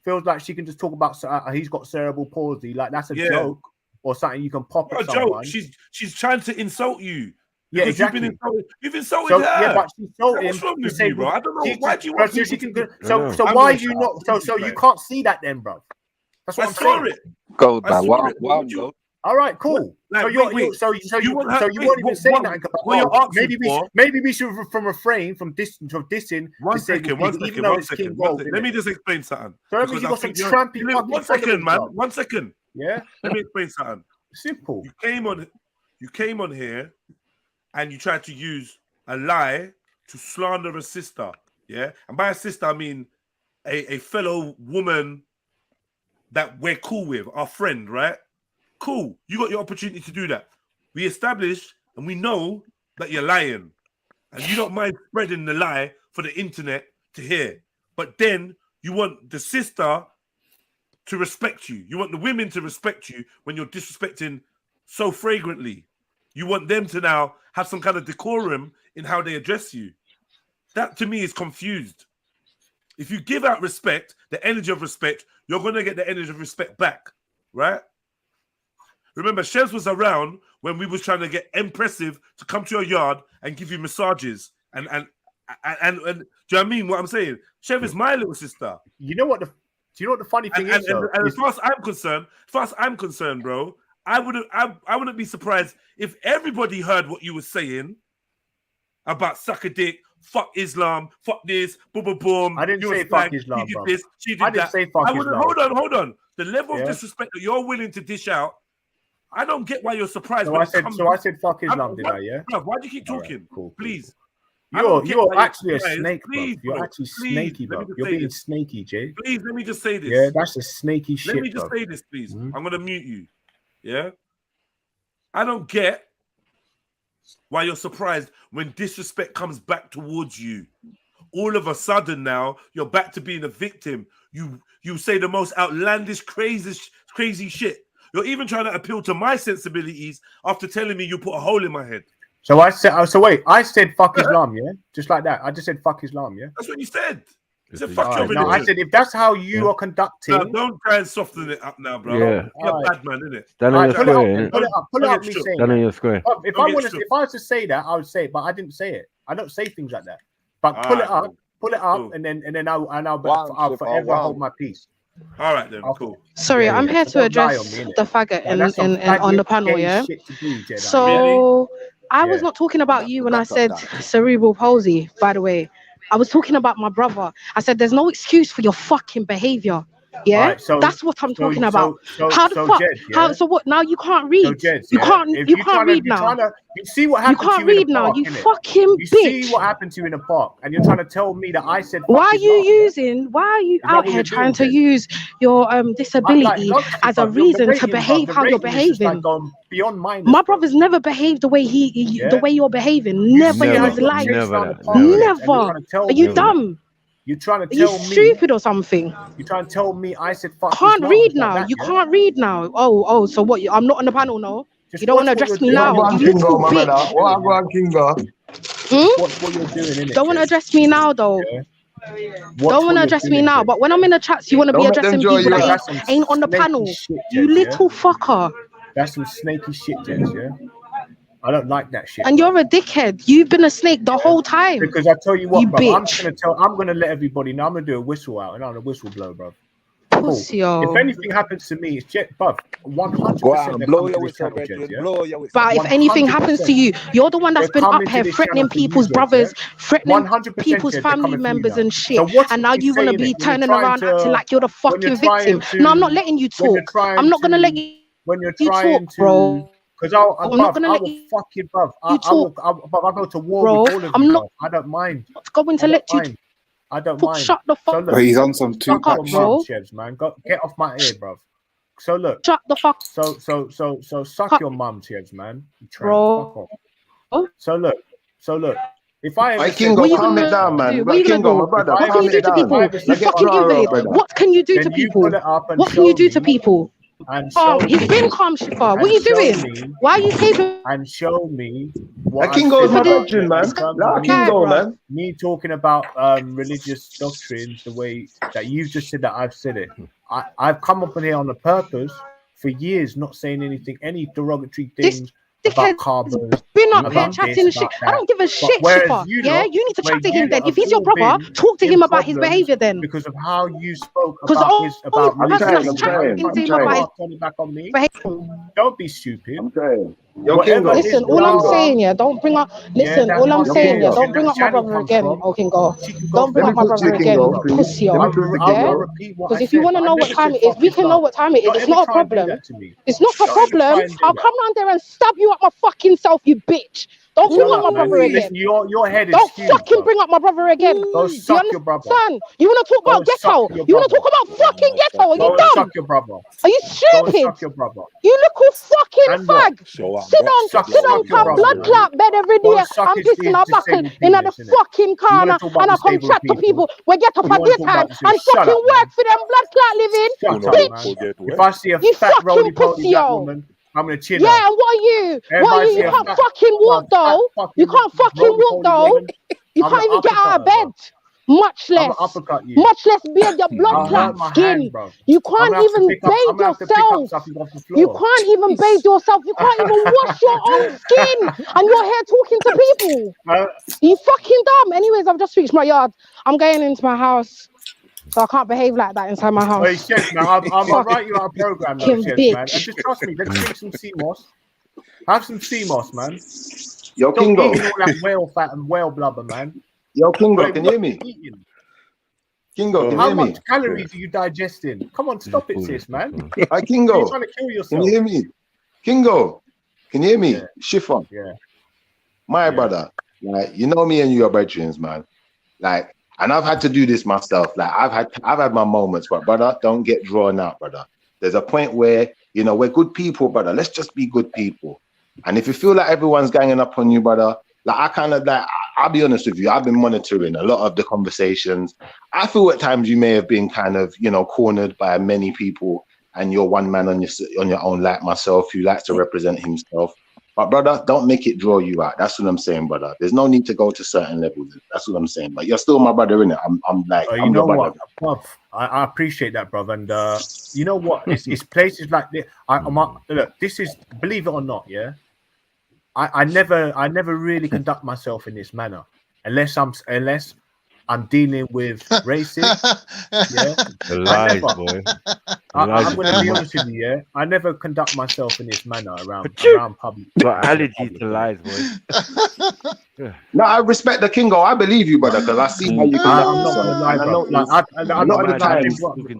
[SPEAKER 10] feels like she can just talk about he's got cerebral palsy. Like that's a joke. or something you can pop at
[SPEAKER 4] Joke.
[SPEAKER 10] someone.
[SPEAKER 4] She's trying to insult you.
[SPEAKER 10] Yeah, exactly.
[SPEAKER 4] You've insulted her.
[SPEAKER 10] Yeah, but she told him.
[SPEAKER 4] What's wrong with you, bro? I don't know. Why do you
[SPEAKER 10] want
[SPEAKER 4] people to...
[SPEAKER 10] So why are you not? So you can't see that then, bro? That's what I'm saying.
[SPEAKER 4] It.
[SPEAKER 16] Go back. Wow.
[SPEAKER 10] All right, cool.
[SPEAKER 4] Like,
[SPEAKER 10] you won't even say nothing about. Maybe we should refrain from dissing.
[SPEAKER 4] One second. Let me just explain something.
[SPEAKER 10] So you got some trampy.
[SPEAKER 4] 1 second, man. 1 second.
[SPEAKER 10] Yeah.
[SPEAKER 4] Let me explain something.
[SPEAKER 10] Simple.
[SPEAKER 4] You came on here, and you tried to use a lie to slander a sister. Yeah, and by a sister I mean a fellow woman that we're cool with, our friend, right? Cool. You got your opportunity to do that. We established and we know that you're lying. And you don't mind spreading the lie for the internet to hear. But then you want the sister to respect you. You want the women to respect you when you're disrespecting so flagrantly. You want them to now have some kind of decorum in how they address you. That to me is confused. If you give out respect, the energy of respect, you're going to get the energy of respect back, right? Remember, Chevs was around when we was trying to get Impressive to come to your yard and give you massages. And do you know what I mean? What I'm saying? Chev is my little sister.
[SPEAKER 10] You know what the funny thing is?
[SPEAKER 4] And as far as I'm concerned, bro, I wouldn't be surprised if everybody heard what you were saying about suck a dick, fuck Islam, fuck this, boom, boom, boom.
[SPEAKER 10] I didn't say fuck Islam, bro.
[SPEAKER 4] I didn't say fuck Islam. Hold on. The level of disrespect that you're willing to dish out, I don't get why you're surprised.
[SPEAKER 10] So I said fuck Islam, did I? Yeah.
[SPEAKER 4] Bro, why do you keep talking? Right, cool. Please.
[SPEAKER 10] You're actually a snake, please, bro. You're actually snaky, bro. You're being snaky, Jay.
[SPEAKER 4] Please, let me just say this.
[SPEAKER 10] Yeah, that's a snaky shit.
[SPEAKER 4] Let me just say this, please. I'm gonna mute you. Yeah. I don't get why you're surprised when disrespect comes back towards you. All of a sudden now you're back to being a victim. You say the most outlandish, crazy shit. You're even trying to appeal to my sensibilities after telling me you put a hole in my head.
[SPEAKER 10] So I said fuck Islam, yeah? Just like that. I just said fuck Islam, yeah?
[SPEAKER 4] That's what you said. You said fuck your religion.
[SPEAKER 10] No, I said if that's how you are conducting.
[SPEAKER 4] No, don't try and soften it up now, bro.
[SPEAKER 19] Yeah.
[SPEAKER 4] You're a bad man, innit?
[SPEAKER 19] Stand on your square.
[SPEAKER 10] Pull it up, me saying
[SPEAKER 19] Stand on your square.
[SPEAKER 10] If I was to say that, I would say it, but I didn't say it. I don't say things like that. But pull it up, and then I'll forever hold my peace.
[SPEAKER 4] All right then, cool.
[SPEAKER 8] Sorry, I'm here to address the faggot on the panel, yeah? So I was not talking about you when I said cerebral palsy, by the way. I was talking about my brother. I said there's no excuse for your fucking behavior. Yeah, right, that's what I'm talking about. How the fuck? Jed, yeah? So what? Now you can't read. You can't read now.
[SPEAKER 10] You see what happened to you in the park,
[SPEAKER 8] you fucking bitch.
[SPEAKER 10] You see what happened to you in the park, and you're trying to tell me that I said.
[SPEAKER 8] Why are you out here trying to use your disability as a reason to behave how you're behaving?
[SPEAKER 10] Beyond mine.
[SPEAKER 8] My brother's never behaved the way the way you're behaving. Never in his life. Never. Are you dumb?
[SPEAKER 10] You're trying to tell me.
[SPEAKER 8] Are you stupid or something?
[SPEAKER 10] You're trying to tell me I said fuck.
[SPEAKER 8] Can't read now. You can't read now. Oh, so what? I'm not on the panel now. You don't want to address me now. You little bitch.
[SPEAKER 10] What you're doing, innit?
[SPEAKER 8] Don't want to address me now, though. Don't want to address me now. But when I'm in the chats, you want to be addressing people that ain't on the panel. You little fucker.
[SPEAKER 10] That's some snaky shit, Jens, yeah? I don't like that shit.
[SPEAKER 8] And you're a dickhead. You've been a snake the whole time.
[SPEAKER 10] Because I tell you what,
[SPEAKER 8] you
[SPEAKER 10] bro,
[SPEAKER 8] bitch.
[SPEAKER 10] I'm gonna let everybody know. I'm gonna do a whistle out, and I'm a whistle blow, bro.
[SPEAKER 8] Pussy,
[SPEAKER 10] cool. If anything happens to me, it's jet, bruv. 100%.
[SPEAKER 16] Blow your whistle, blow your whistle.
[SPEAKER 8] But if anything happens to you, you're the one that's been up here threatening people's brothers, threatening people's family members and shit. And now you want to be turning around acting like you're the fucking victim. No, I'm not letting you talk. I'm not gonna let you.
[SPEAKER 10] When you're trying to, bro. Because I'm not gonna let you fucking, bruv. I go to war with all of you.
[SPEAKER 8] I'm not.
[SPEAKER 10] I don't mind.
[SPEAKER 8] I'm going to let you.
[SPEAKER 10] I don't mind.
[SPEAKER 8] Shut the fuck
[SPEAKER 10] up.
[SPEAKER 21] He's on some Tupac
[SPEAKER 10] shit, man. Get off my ear, bruv. So look.
[SPEAKER 8] Shut the fuck.
[SPEAKER 10] So suck your mum's heads, man. Bro. So look. If I
[SPEAKER 15] Kingo, calm it down, man. Kingo, my brother,
[SPEAKER 8] what can you do to people? You fucking invalid. What can you do to people? What can you do to people? He's been calm, Shifa. What are you doing? Why are you saving?
[SPEAKER 10] And show me.
[SPEAKER 15] Kingo's my bedroom, man. Kingo, man.
[SPEAKER 10] Me talking about religious doctrines the way that you've just said that I've said it. I've come up in here on a purpose for years not saying anything, any derogatory things about carbon.
[SPEAKER 8] Been up here chatting shit. I don't give a shit, Shipper. Yeah, you need to chat to him then. If he's your brother, talk to him about his behavior then.
[SPEAKER 10] Because of how you spoke about his about religion. Don't be stupid.
[SPEAKER 8] Listen, all I'm saying, yeah, don't bring up. Listen, all I'm saying, yeah, don't bring up my brother again. Okay, go. Don't bring up my brother again, pussy. Yeah, because if you want to know what time it is, we can know what time it is. It's not a problem. It's not a problem. I'll come round there and stab you up my fucking self, you bitch. Don't bring up my brother again.
[SPEAKER 10] Your head is
[SPEAKER 8] Don't fucking bring up my brother again.
[SPEAKER 10] Go suck your brother.
[SPEAKER 8] You want to talk about ghetto? You want to talk about fucking ghetto? Are you dumb?
[SPEAKER 10] Suck your brother.
[SPEAKER 8] Are you stupid?
[SPEAKER 10] Suck your brother.
[SPEAKER 8] You little fucking fag. Sit down, come blood clot bed every day. I'm pissing our buckle in the fucking corner and I come chat to people. We get up at this time and fucking work for them blood clot living. Bitch.
[SPEAKER 10] If I see a fat roly poly black woman, I'm gonna chill.
[SPEAKER 8] Yeah, and what are you? What are you? You can't fucking walk though. You can't fucking walk though. You can't even get out of bed. Much less beard your blood clot skin. You can't even bathe yourself. You can't even bathe yourself. You can't even wash your own skin. And you're here talking to people. You fucking dumb. Anyways, I've just reached my yard. I'm going into my house. So I can't behave like that inside my house.
[SPEAKER 10] Hey, Chef, man, I'll write you out a program, though, Chef, man. And just trust me, let's drink some sea moss. Have some sea moss, man.
[SPEAKER 5] Yo, Kingo.
[SPEAKER 10] Don't eat all that whale fat and whale blubber, man.
[SPEAKER 5] Yo, Kingo, can you hear me? Kingo, can you hear me?
[SPEAKER 10] How much calories are you digesting? Come on, stop it, sis, man.
[SPEAKER 5] Hi, Kingo.
[SPEAKER 10] You're trying to kill yourself.
[SPEAKER 5] Can you hear me? Kingo, can you hear me?
[SPEAKER 10] Yeah.
[SPEAKER 5] Chiffon.
[SPEAKER 10] Yeah.
[SPEAKER 5] My brother, like, you know me and you are brethren, man. Like, and I've had to do this myself. Like, I've had my moments, but brother, don't get drawn out, brother. There's a point where, you know, we're good people, brother. Let's just be good people. And if you feel like everyone's ganging up on you, brother, like, I kind of, like, I'll be honest with you, I've been monitoring a lot of the conversations. I feel at times you may have been kind of, you know, cornered by many people, and you're one man on your own, like myself, who likes to represent himself. But brother, don't make it draw you out. That's what I'm saying, brother. There's no need to go to certain levels. That's what I'm saying. But you're still my brother, innit? I'm like,
[SPEAKER 10] you know what, Puff, I appreciate that, brother. And you know what? It's places like this. Look, this is, believe it or not, yeah. I never really conduct myself in this manner, unless I'm dealing with racists. Yeah,
[SPEAKER 19] the lies, boy.
[SPEAKER 10] I'm going to be honest with you. Yeah, I never conduct myself in this manner around public.
[SPEAKER 19] Got allergies to lies, boy.
[SPEAKER 5] No, I respect the Kingo. I believe you, brother, because I see how you can.
[SPEAKER 10] I'm not going to lie, bro.
[SPEAKER 5] A lot of the time,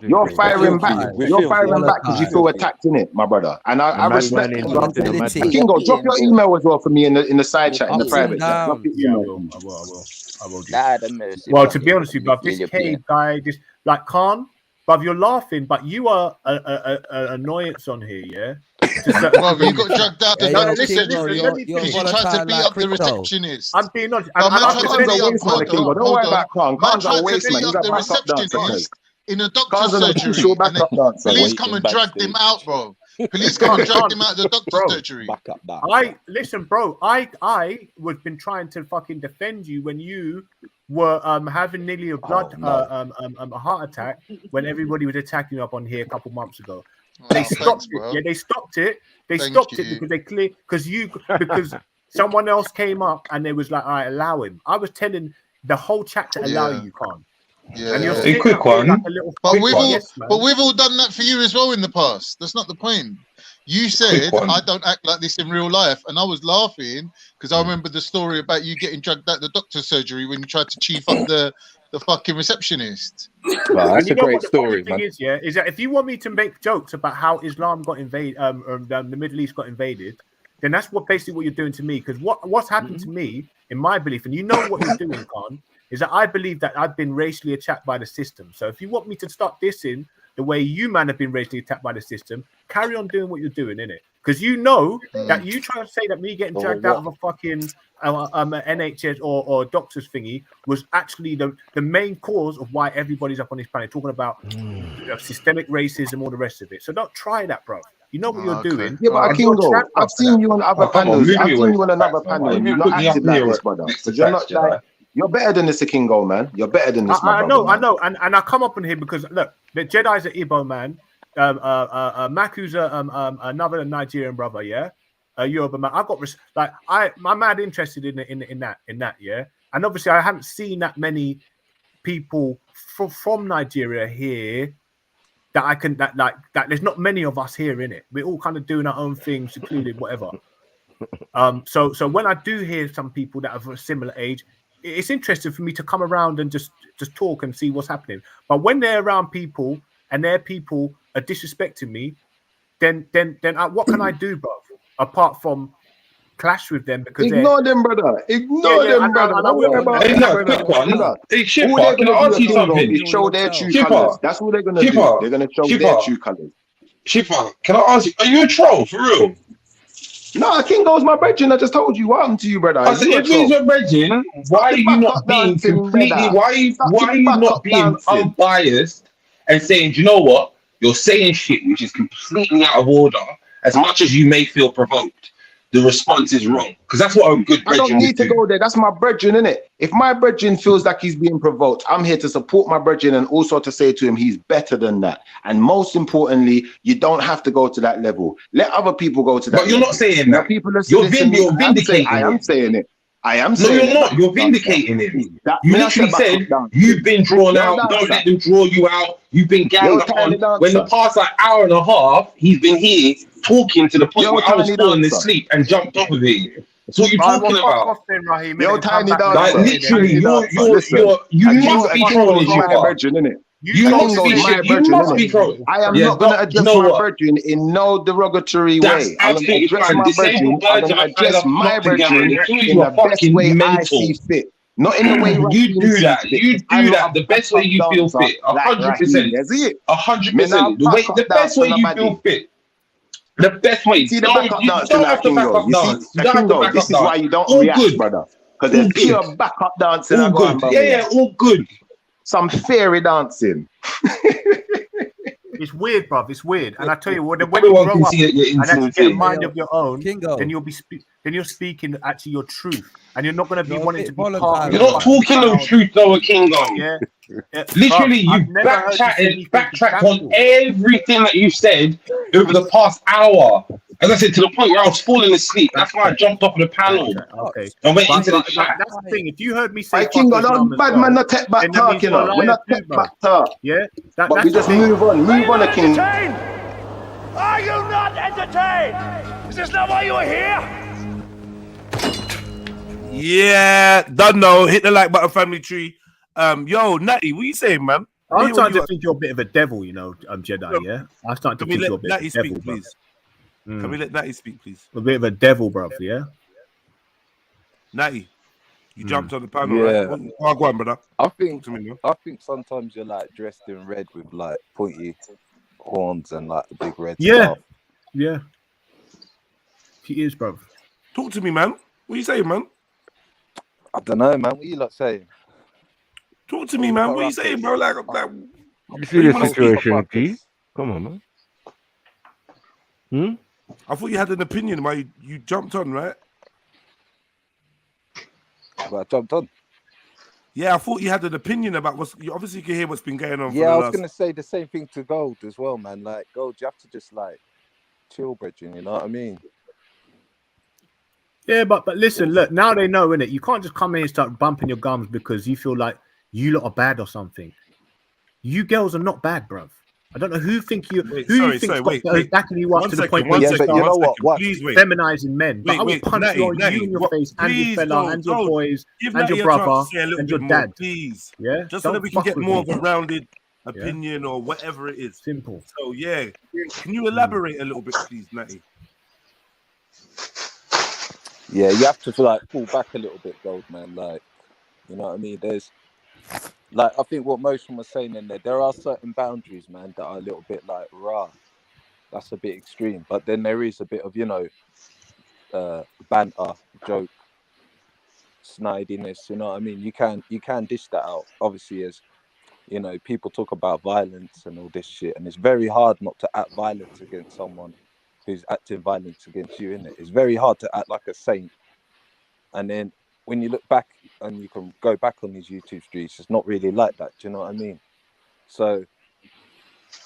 [SPEAKER 5] you're firing back. You're firing back because you feel attacked in it, my brother. And I respect it. Kingo, drop your email as well for me in the side chat, in the private chat.
[SPEAKER 10] Yeah, I will do. Well, to be honest with you, bruv, this cave guy, this like Khan, bruv, you're laughing, but you are an annoyance on here, yeah.
[SPEAKER 21] Bruv, you got dragged out. Listen, because you tried to beat up the receptionist.
[SPEAKER 10] I'm being honest.
[SPEAKER 21] Don't worry
[SPEAKER 5] about Khan. Khan's a waste, man.
[SPEAKER 21] You got the receptionist in a doctor's surgery. Police come and dragged him out, bro. Police come and dragged him out of the doctor's surgery.
[SPEAKER 10] Listen, bro. I was been trying to fucking defend you when you were having nearly a a heart attack when everybody was attacking you up on here a couple months ago. They stopped it. Yeah, they stopped it. They stopped it because someone else came up and they was like, "All right, allow him." I was telling the whole chat to allow you, Khan.
[SPEAKER 21] Yeah,
[SPEAKER 10] and
[SPEAKER 21] a
[SPEAKER 10] quick one. Like
[SPEAKER 21] but we've all done that for you as well in the past. That's not the point. You said I don't act like this in real life, and I was laughing because I remember the story about you getting dragged out the doctor's surgery when you tried to chief up the fucking receptionist.
[SPEAKER 16] Well, that's a great story, man.
[SPEAKER 10] Is that if you want me to make jokes about how Islam got invaded, the Middle East got invaded, then that's basically what you're doing to me. Because what's happened to me, in my belief, and you know what you're doing, Khan, is that I believe that I've been racially attacked by the system. So if you want me to start dissing the way you, man, have been racially attacked by the system, carry on doing what you're doing, innit? Because you know that you try to say that me getting dragged out of a fucking NHS or doctor's thingy was actually the main cause of why everybody's up on this planet talking about systemic racism, all the rest of it. So don't try that, bro. You know what you're doing.
[SPEAKER 5] Yeah, but Kingo, I've seen you on other panels. I've seen you on another panel, and you're not acting like this, brother. Because you're not like. You're better than this, Kingo, man. You're better than this,
[SPEAKER 10] I know. And I come up on here because, look, the Jedi's an Igbo man. Mac, who's another Nigerian brother, yeah. Yoruba man. I got I'm mad interested in that, yeah. And obviously, I haven't seen that many people from Nigeria here that I can that there's not many of us here in it. We're all kind of doing our own thing, secluded, whatever. So when I do hear some people that are of a similar age, it's interesting for me to come around and just talk and see what's happening. But when they're around people and their people are disrespecting me, then what can I do, bro? Apart from clash with them because
[SPEAKER 15] ignore them, brother. Ignore them, brother. Don't worry about
[SPEAKER 7] Hey,
[SPEAKER 15] them,
[SPEAKER 7] no,
[SPEAKER 15] brother.
[SPEAKER 7] quick one.
[SPEAKER 15] Brother.
[SPEAKER 7] Hey,
[SPEAKER 15] All
[SPEAKER 7] Shipper,
[SPEAKER 15] they're
[SPEAKER 7] can I
[SPEAKER 15] gonna
[SPEAKER 7] ask
[SPEAKER 15] do
[SPEAKER 7] you something?
[SPEAKER 15] is show their true
[SPEAKER 7] Shipper,
[SPEAKER 15] colors. That's what they're gonna do.
[SPEAKER 7] Shipper,
[SPEAKER 15] They're gonna show
[SPEAKER 7] Shipper,
[SPEAKER 15] their true colors.
[SPEAKER 7] Shipper, can I ask you? Are you a troll for real?
[SPEAKER 15] No, Kingo's my brethren. I just told you what happened to you, brother.
[SPEAKER 7] I said, if he's your brethren, why are you not being completely? Why are you not being unbiased and saying, do you know what? You're saying shit which is completely out of order. As much as you may feel provoked, the response is wrong, because that's what a good
[SPEAKER 15] I
[SPEAKER 7] brethren
[SPEAKER 15] don't need
[SPEAKER 7] would
[SPEAKER 15] to
[SPEAKER 7] do.
[SPEAKER 15] go there. That's my brethren, innit? If my brethren feels like he's being provoked, I'm here to support my brethren and also to say to him he's better than that. And most importantly, you don't have to go to that level. Let other people go to that
[SPEAKER 7] But you're
[SPEAKER 15] level.
[SPEAKER 7] not saying
[SPEAKER 15] Now,
[SPEAKER 7] that.
[SPEAKER 15] people are
[SPEAKER 7] You're
[SPEAKER 15] listening.
[SPEAKER 7] vindicating
[SPEAKER 15] I am
[SPEAKER 7] it.
[SPEAKER 15] saying it. I am
[SPEAKER 7] No,
[SPEAKER 15] saying
[SPEAKER 7] you're
[SPEAKER 15] it.
[SPEAKER 7] not. You're vindicating it. You literally said you've been drawn out. Don't let them draw you out. You've been ganged up on. When the past hour and a half, he's been here talking to the point where I was falling asleep and jumped off of it. That's what you're talking about.
[SPEAKER 15] Yo, tiny dancer.
[SPEAKER 7] Like literally, you must be trolling, Shipper. You must be trolling.
[SPEAKER 15] I am not going to address my brethren in no derogatory way. I'm going to address my brethren. I'm going to address my brethren in the best way I see fit. Not in the way
[SPEAKER 7] you do that. You do that the best way you feel fit. 100%. 100%. The best way you feel fit. The best way.
[SPEAKER 15] See the backup dancing like Kingo. You see, Kingo, this is why you don't react, brother. Because there's pure backup dancing.
[SPEAKER 7] All good. Yeah, all good.
[SPEAKER 15] Some fairy dancing.
[SPEAKER 10] It's weird, bruv. It's weird. And I tell you what, when you grow up and actually get a mind of your own, then you'll be you're speaking actually your truth, and you're not going to be wanting to be part.
[SPEAKER 7] You're not talking no truth, though, Kingo.
[SPEAKER 10] Yeah.
[SPEAKER 7] Literally, you backtracked on everything that you said over the past hour. As I said, to the point where I was falling asleep. That's why I jumped off of the panel.
[SPEAKER 10] Okay.
[SPEAKER 7] And went into the chat.
[SPEAKER 10] That's the thing. If you heard me say,
[SPEAKER 15] Kingo, don't bad man not take back talk, you know. We're not take back talk.
[SPEAKER 10] Yeah.
[SPEAKER 15] But we just move on, King.
[SPEAKER 2] Are you not entertained? Is this not why you are here?
[SPEAKER 4] Yeah, don't know. Hit the like button, family tree. Yo, Natty, what you saying, man?
[SPEAKER 10] I'm starting to think you're a bit of a devil, you know, Jedi. Yeah, I'm starting to think you're a bit
[SPEAKER 4] Natty
[SPEAKER 10] of a devil,
[SPEAKER 4] speak, please. Can we let Natty speak, please?
[SPEAKER 10] A bit of a devil, bruv. Yeah.
[SPEAKER 4] Natty, you jumped on the panel,
[SPEAKER 16] Yeah.
[SPEAKER 4] right? Oh, go on, brother.
[SPEAKER 16] I think sometimes you're like dressed in red with like pointy horns and like a big red scarf.
[SPEAKER 10] Yeah. He is, bruv.
[SPEAKER 4] Talk to me, man. What you saying, man?
[SPEAKER 16] I don't know, man. What you lot saying?
[SPEAKER 4] Talk to me, man. What you saying, bro? Like
[SPEAKER 19] you see the situation, G? Come on, man.
[SPEAKER 4] I thought you had an opinion why you jumped on, right?
[SPEAKER 16] But I jumped on.
[SPEAKER 4] Yeah, I thought you had an opinion about what's. Obviously, you can hear what's been going on.
[SPEAKER 16] Yeah, I was gonna say the same thing to Gold as well, man. Like Gold, you have to just like chill, brethren. You know what I mean?
[SPEAKER 10] Yeah, but listen, look, now they know, innit? You can't just come in and start bumping your gums because you feel like you lot are bad or something. You girls are not bad, bruv. I don't know who think you backing you up to the point where you start feminizing men. But I will punch you in your face and your fella and your boys and your brother and your dad.
[SPEAKER 4] Please.
[SPEAKER 10] Yeah.
[SPEAKER 4] Just so that we can get more of a rounded opinion or whatever it is.
[SPEAKER 10] Simple.
[SPEAKER 4] So yeah. Can you elaborate a little bit, please, Natty?
[SPEAKER 16] Yeah, you have to like pull back a little bit, Gold, man. Like, you know what I mean? There's like, I think what Motion was saying in there are certain boundaries, man, that are a little bit like raw. That's a bit extreme. But then there is a bit of, you know, banter, joke, snidiness. You know what I mean? You can dish that out. Obviously, as you know, people talk about violence and all this shit, and it's very hard not to act violence against someone who's acting violence against you, innit? It's very hard to act like a saint. And then when you look back and you can go back on these YouTube streets, it's not really like that. Do you know what I mean? So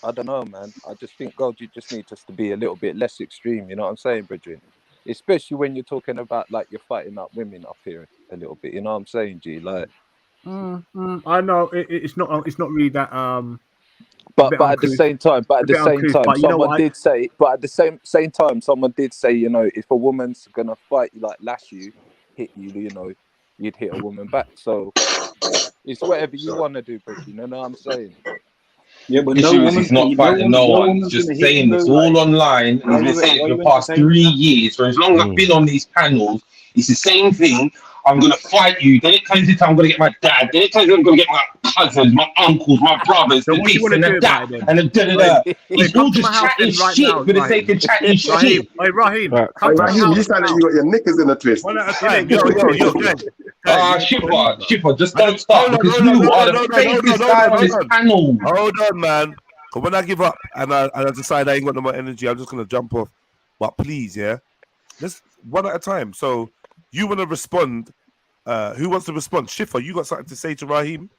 [SPEAKER 16] I don't know, man. I just think God, you just need us to be a little bit less extreme. You know what I'm saying, Bridget? Especially when you're talking about like you're fighting up women up here a little bit. You know what I'm saying, G? Like,
[SPEAKER 10] I know it's not really that
[SPEAKER 16] but at the same time, someone did say, but at the same time, someone did say, you know, if a woman's gonna fight you, like lash you, hit you, you know, you'd hit a woman back. So it's whatever you want to do, Bridget. You know what I'm saying?
[SPEAKER 7] Yeah, but he's not fighting no one. He's just saying it's all online. And he's been saying it for the past 3 years. For as long as I've been on these panels, it's the same thing. I'm going to fight you. Then it comes to time I'm going to get my dad. Then it comes to I'm going to get my cousins, my uncles, my brothers, the this and the that, and the da-da-da. It's all just chatting shit for the sake of chatting shit.
[SPEAKER 10] Hey, Raheem.
[SPEAKER 17] Raheem, you sound like you got your knickers in a twist.
[SPEAKER 7] Shipper, just don't start because you are the fakest guy on this panel.
[SPEAKER 4] Hold on, man. Because when I give up and I decide I ain't got no more energy, I'm just going to jump off. But please, yeah, let's one at a time. So you want to respond. Who wants to respond? Shiffer, you got something to say to Raheem?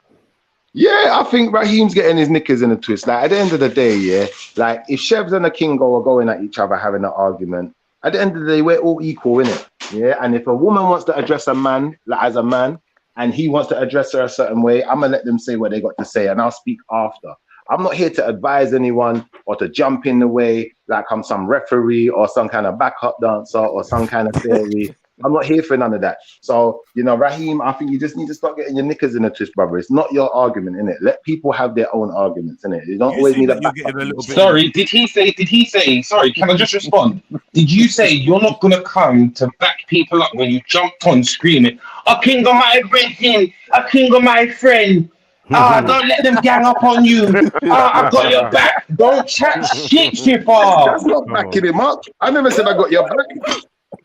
[SPEAKER 5] Yeah, I think Raheem's getting his knickers in a twist. Like, at the end of the day, yeah, like, if Chevs and the Kingo are going at each other, having an argument, at the end of the day, we're all equal, innit? Yeah, and if a woman wants to address a man, like, as a man, and he wants to address her a certain way, I'm going to let them say what they got to say, and I'll speak after. I'm not here to advise anyone or to jump in the way like I'm some referee or some kind of backup dancer or some kind of theory. I'm not here for none of that. So, you know, Raheem, I think you just need to start getting your knickers in a twist, brother. It's not your argument, innit? Let people have their own arguments, innit? You don't always need a backup.
[SPEAKER 7] Sorry, did he say, sorry, can I just respond? Did you say you're not going to come to back people up when you jumped on screaming, a king of my brethren, a king of my friend? Don't let them gang up on you. I've got your back. Don't chat shit, Shipper.
[SPEAKER 5] That's not backing him up. I never said I got your back.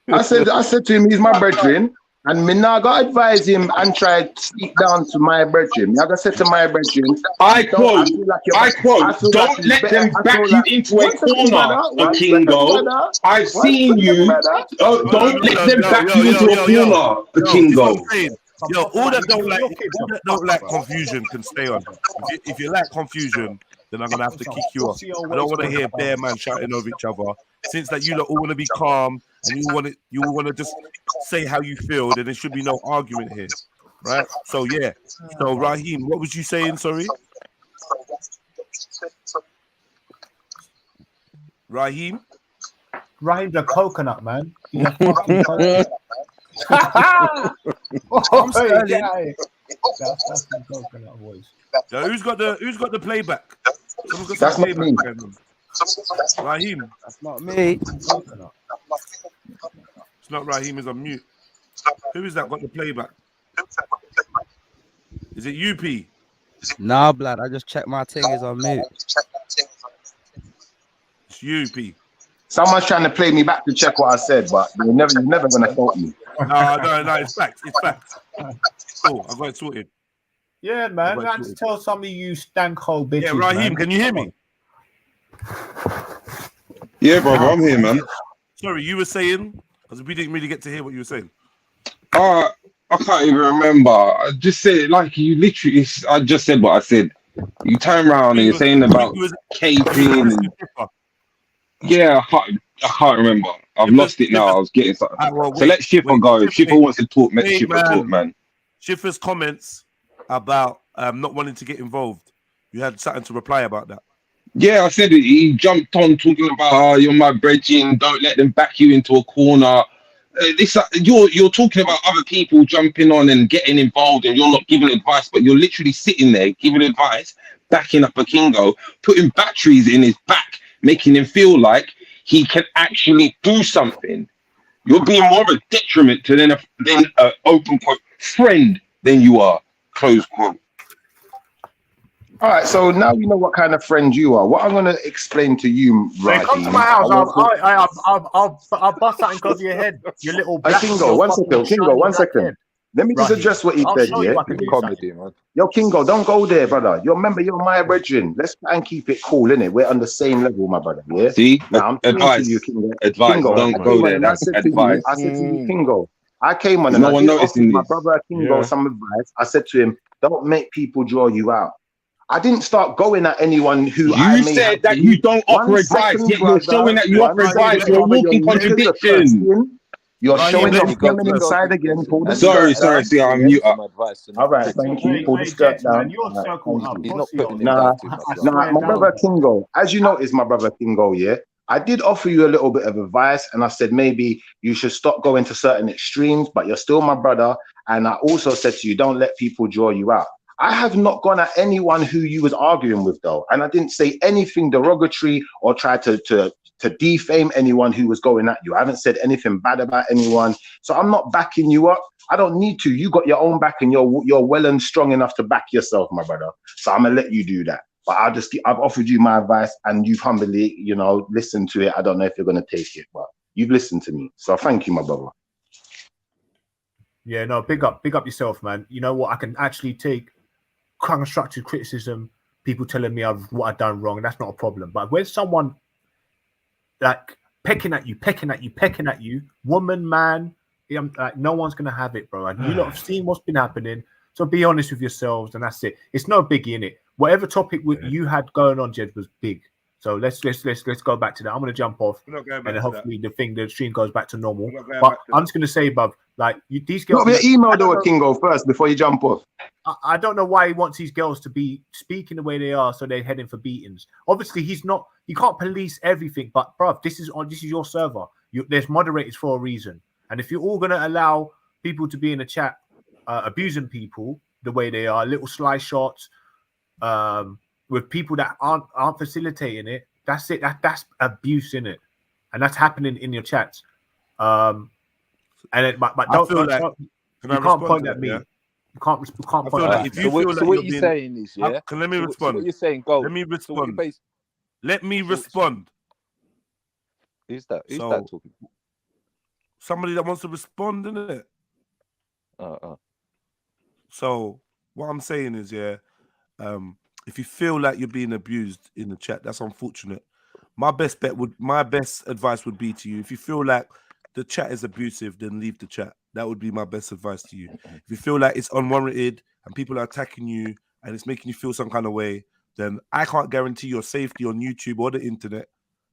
[SPEAKER 5] I said to him, he's my brethren, and me now got advise him and try to speak down to my brethren. I got said to my brethren,
[SPEAKER 7] I quote, don't let them back you into a corner, a Kingo. I've seen you. Don't let them back you into a corner, a Kingo.
[SPEAKER 4] Yo, all that don't like confusion can stay on. If you like confusion, then I'm gonna have to kick you off. I don't want to hear bare man shouting over each other. Since that you lot all want to be calm and you want to just say how you feel, then there should be no argument here, right? So yeah. So Raheem, what was you saying? Sorry, Raheem's
[SPEAKER 10] a coconut, man. He's a fucking coconut.
[SPEAKER 4] So who's got the playback?
[SPEAKER 5] That's not me.
[SPEAKER 4] Raheem.
[SPEAKER 18] That's not me.
[SPEAKER 4] It's not Raheem. Is on mute. Who is that got the playback? Is it UP?
[SPEAKER 18] Nah, blood. I just checked my thing is on mute.
[SPEAKER 4] It's UP.
[SPEAKER 5] Someone's trying to play me back to check what I said, but you're never gonna fault me.
[SPEAKER 4] No, it's facts. It's facts. Cool, I got it sorted.
[SPEAKER 10] Yeah, man. I had to tell some of you stank-hole bitches.
[SPEAKER 4] Yeah, Raheem,
[SPEAKER 10] man.
[SPEAKER 4] can you hear me?
[SPEAKER 7] Yeah, brother, I'm here, man.
[SPEAKER 4] Sorry, you were saying, because we didn't really get to hear what you were saying.
[SPEAKER 7] I can't even remember. I just said, like, you literally, I just said what I said. You turn around and you're saying about caping and... Yeah, I can't remember. I've lost it now. I was getting something. So let Schiffer go. If Schiffer wants to talk, let Schiffer talk, man.
[SPEAKER 4] Schiffer's comments about not wanting to get involved. You had something to reply about that.
[SPEAKER 7] Yeah, I said it. He jumped on talking about, you're my brethren, don't let them back you into a corner. You're talking about other people jumping on and getting involved, and you're not giving advice, but you're literally sitting there giving advice, backing up a Kingo, putting batteries in his back, making him feel like he can actually do something. You're being more of a detriment to than an open quote friend than you are, close quote.
[SPEAKER 5] All right, so now you know what kind of friend you are. What I'm going to explain to you, right?
[SPEAKER 10] Come to my house. I'll bust something over your head. You little.
[SPEAKER 5] Kingo, one second. Let me just address what he said. Yeah,
[SPEAKER 16] comedy, man.
[SPEAKER 5] Yo, Kingo, don't go there, brother. Remember, you're my brethren. Let's try and keep it cool, innit? We're on the same level, my brother. Yeah.
[SPEAKER 7] See,
[SPEAKER 5] now I'm
[SPEAKER 7] advice.
[SPEAKER 5] to you, Kingo.
[SPEAKER 7] Advice.
[SPEAKER 5] Kingo,
[SPEAKER 7] don't go there. That's advice.
[SPEAKER 5] I said to you, Kingo. I came on and
[SPEAKER 7] no one noticed
[SPEAKER 5] my brother Kingo some advice. I said to him, don't make people draw you out. I didn't start going at anyone who
[SPEAKER 7] You said that you don't offer advice, yet you're showing that you offer advice. You're a walking contradiction.
[SPEAKER 5] You're showing your
[SPEAKER 16] You got
[SPEAKER 5] feminine side again. Pull the
[SPEAKER 7] Sorry,
[SPEAKER 5] skirt down.
[SPEAKER 7] see, I'm mute up.
[SPEAKER 16] some advice.
[SPEAKER 5] All right, thank you. Pull the skirt down.
[SPEAKER 10] You're
[SPEAKER 5] All right,
[SPEAKER 10] circled
[SPEAKER 5] thank
[SPEAKER 10] up.
[SPEAKER 5] you.
[SPEAKER 16] He's not putting it
[SPEAKER 5] Nah,
[SPEAKER 16] down too much.
[SPEAKER 5] nah, my brother Kingo. As you notice, my brother Kingo, yeah, I did offer you a little bit of advice, and I said maybe you should stop going to certain extremes, but you're still my brother. And I also said to you, don't let people draw you out. I have not gone at anyone who you was arguing with, though, and I didn't say anything derogatory or try to defame anyone who was going at you. I haven't said anything bad about anyone, so I'm not backing you up. I don't need to. You got your own back, and you're well and strong enough to back yourself, my brother. So I'm gonna let you do that. But I've offered you my advice, and you've humbly, listened to it. I don't know if you're gonna take it, but you've listened to me, so thank you, my brother.
[SPEAKER 10] Yeah, no, big up yourself, man. You know what? I can actually take constructive criticism, people telling me what I've done wrong, and that's not a problem. But when someone like pecking at you, woman, man, like, no one's gonna have it, bro. And you lot have seen what's been happening, so be honest with yourselves, and that's it. It's no biggie in it. Whatever topic you had going on, Jed, was big. So let's go back to that. I'm gonna jump off, and hopefully the stream goes back to normal. But I'm just gonna say, bruv, like these girls.
[SPEAKER 5] Got your email though, Kingo, first before you jump off.
[SPEAKER 10] I don't know why he wants these girls to be speaking the way they are, so they're heading for beatings. Obviously, he's not. You can't police everything, but bruv, this is your server. There's moderators for a reason, and if you're all gonna allow people to be in a chat abusing people the way they are, little sly shots, with people that aren't facilitating it, that's it. That's abuse in it, and that's happening in your chats. But don't feel like you can't point at me.
[SPEAKER 4] Yeah?
[SPEAKER 10] You can't point at me.
[SPEAKER 4] If you feel like
[SPEAKER 16] what you're saying is, yeah.
[SPEAKER 4] Let me respond.
[SPEAKER 16] What you're saying, go.
[SPEAKER 4] Let me respond. Let me respond.
[SPEAKER 16] Who's that talking?
[SPEAKER 4] Somebody that wants to respond, isn't it? So what I'm saying is, yeah, if you feel like you're being abused in the chat, that's unfortunate. My best advice would be to you, if you feel like the chat is abusive, then leave the chat. That would be my best advice to you. If you feel like it's unwarranted and people are attacking you and it's making you feel some kind of way, then I can't guarantee your safety on YouTube or the internet.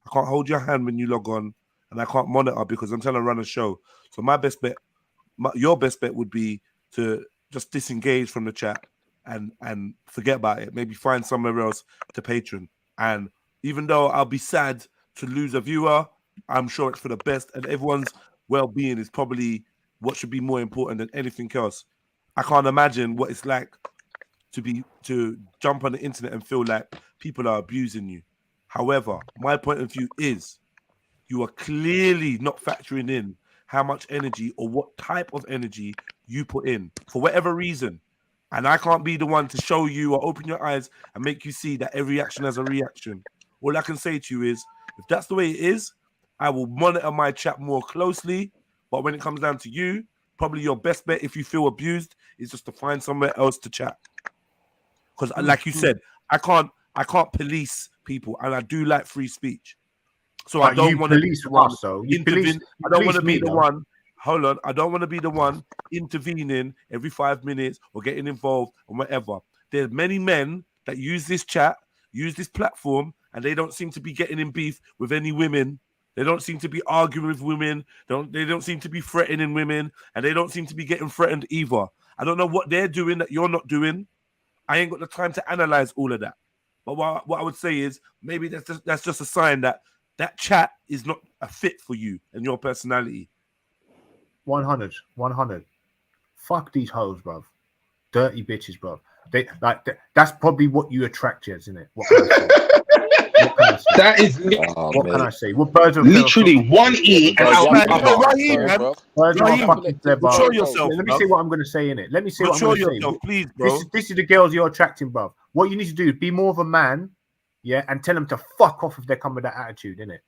[SPEAKER 4] I can't hold your hand when you log on, and I can't monitor because I'm trying to run a show. So my best bet, your best bet would be to just disengage from the chat and forget about it. Maybe find somewhere else to patron. And even though I'll be sad to lose a viewer, I'm sure it's for the best, and everyone's well-being is probably what should be more important than anything else. I can't imagine what it's like to jump on the internet and feel like people are abusing you. However, my point of view is you are clearly not factoring in how much energy or what type of energy you put in for whatever reason. And I can't be the one to show you or open your eyes and make you see that every action has a reaction. All I can say to you is, if that's the way it is, I will monitor my chat more closely. But when it comes down to you, probably your best bet if you feel abused is just to find somewhere else to chat. Because like you said, I can't police people, and I do like free speech. So I don't want to be the one intervening. I don't want to be the one. Hold on. I don't want to be the one intervening every 5 minutes or getting involved or whatever. There's many men that use this chat, use this platform, and they don't seem to be getting in beef with any women. They don't seem to be arguing with women. They don't seem to be threatening women, and they don't seem to be getting threatened either. I don't know what they're doing that you're not doing. I ain't got the time to analyze all of that. But what I would say is maybe that's just a sign that chat is not a fit for you and your personality.
[SPEAKER 10] 100. Fuck these hoes, bruv. Dirty bitches, bruv. That's probably what you attract, Jez, isn't it? What can I say?
[SPEAKER 7] That is
[SPEAKER 10] what can I say? What birds of
[SPEAKER 7] literally one ear and out the other.
[SPEAKER 10] Show yourself. Let me see what I'm going to say in it. Let me see what I'm going to say.
[SPEAKER 4] Please, bro.
[SPEAKER 10] This is the girls you're attracting, bruv. What you need to do is be more of a man, yeah, and tell them to fuck off if they come with that attitude, innit?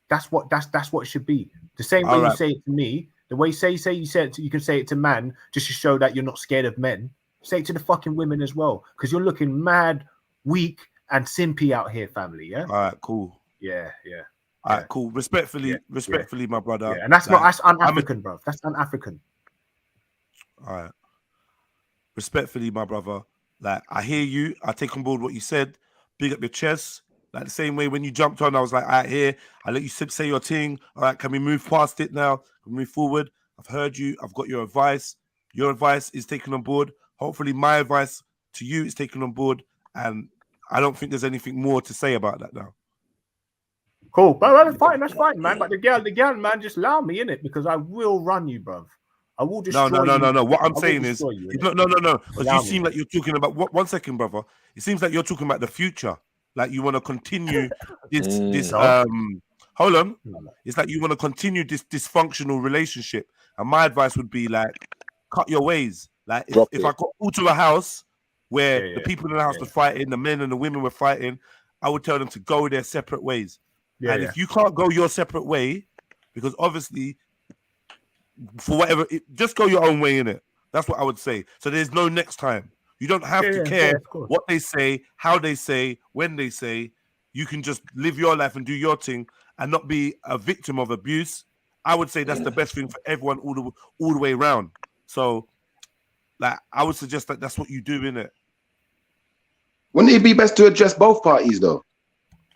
[SPEAKER 10] That's what it should be. The same way you say it to me, the way you say it you can say it to man just to show that you're not scared of men. Say it to the fucking women as well, because you're looking mad, weak, and simpy out here, family. Yeah.
[SPEAKER 4] All right. Cool.
[SPEAKER 10] Yeah.
[SPEAKER 4] All right. Cool. Respectfully, my brother.
[SPEAKER 10] Yeah. And that's un-African, bro. That's un-African.
[SPEAKER 4] All right. Respectfully, my brother. Like, I hear you. I take on board what you said. Big up your chest. Like the same way when you jumped on, I was like, all right, here. I let you say your thing. All right, can we move past it now? Can we move forward? I've heard you. I've got your advice. Your advice is taken on board. Hopefully my advice to you is taken on board. And I don't think there's anything more to say about that now.
[SPEAKER 10] Cool. But that's fine, man. But the girl, man, just allow me in it because I will run you, bruv. I will destroy you.
[SPEAKER 4] No. What I'm saying is, no. Because you seem like you're talking about, 1 second, brother. It seems like you're talking about the future. Like you want to continue this. Hold on. It's like you want to continue this dysfunctional relationship. And my advice would be like, cut your ways. Like if I got all to a house where the people in the house were fighting, the men and the women were fighting, I would tell them to go their separate ways. If you can't go your separate way, because obviously, for whatever, just go your own way in it. That's what I would say. So there's no next time. You don't have to care what they say, how they say, when they say. You can just live your life and do your thing and not be a victim of abuse. I would say that's the best thing for everyone all the way around. So, like, I would suggest that that's what you do in it.
[SPEAKER 17] Wouldn't it be best to address both parties, though?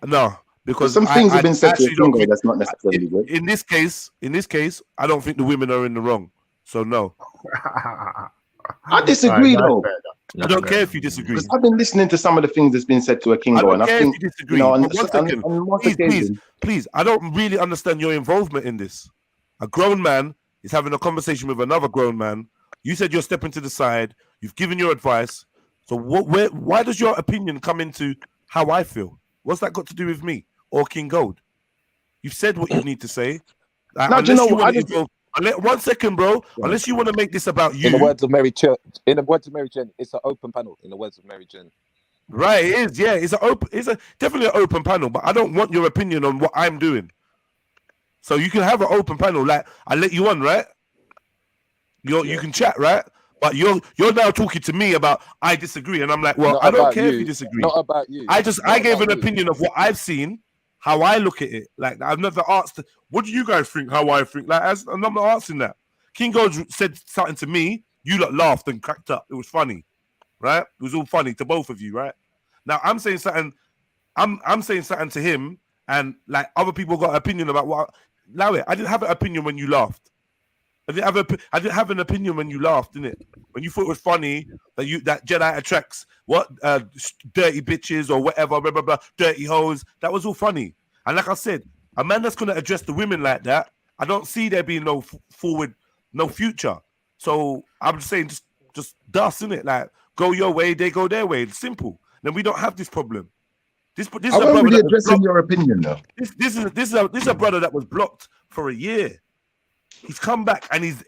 [SPEAKER 4] No, because
[SPEAKER 17] some things have been said to Kingo that's not necessarily good.
[SPEAKER 4] In this case, I don't think the women are in the wrong. So no.
[SPEAKER 17] I disagree, though.
[SPEAKER 4] I don't care if you disagree.
[SPEAKER 17] Because I've been listening to some of the things that's been said to a Kingo, and I think
[SPEAKER 4] if you disagree. Please, I don't really understand your involvement in this. A grown man is having a conversation with another grown man. You said you're stepping to the side. You've given your advice. So why does your opinion come into how I feel? What's that got to do with me or King Gold? You've said what you need to say.
[SPEAKER 17] Now, do you know what?
[SPEAKER 4] 1 second, bro. Yeah. Unless you want to make this about you.
[SPEAKER 16] In the words of Mary Chen, it's an open panel. In the words of Mary Chen.
[SPEAKER 4] Right, it is. Yeah, it's definitely an open panel. But I don't want your opinion on what I'm doing. So you can have an open panel. Like I let you on, right? You can chat, right? But you're now talking to me about I disagree, and I'm like, well, I don't care if you disagree.
[SPEAKER 16] Not about you.
[SPEAKER 4] I gave an opinion of what I've seen, how I look at it. Like I've never asked, what do you guys think? How I think? Like I'm not asking that. King Gold said something to me. You lot laughed and cracked up. It was funny, right? It was all funny to both of you, right? Now I'm saying something. I'm saying something to him, and like other people got an opinion about what. Allow it. I didn't have an opinion when you laughed. I didn't have an opinion when you laughed, didn't it? When you thought it was funny that Jedi attracts dirty bitches or whatever, blah, blah, blah, dirty hoes. That was all funny. And like I said, a man that's gonna address the women like that, I don't see there being no forward, no future. So I'm just saying, just dust, innit? Like go your way, they go their way. It's simple. Then we don't have this problem. This is a brother
[SPEAKER 17] really addressing your opinion, though.
[SPEAKER 4] This is a brother that was blocked for a year. He's come back and he's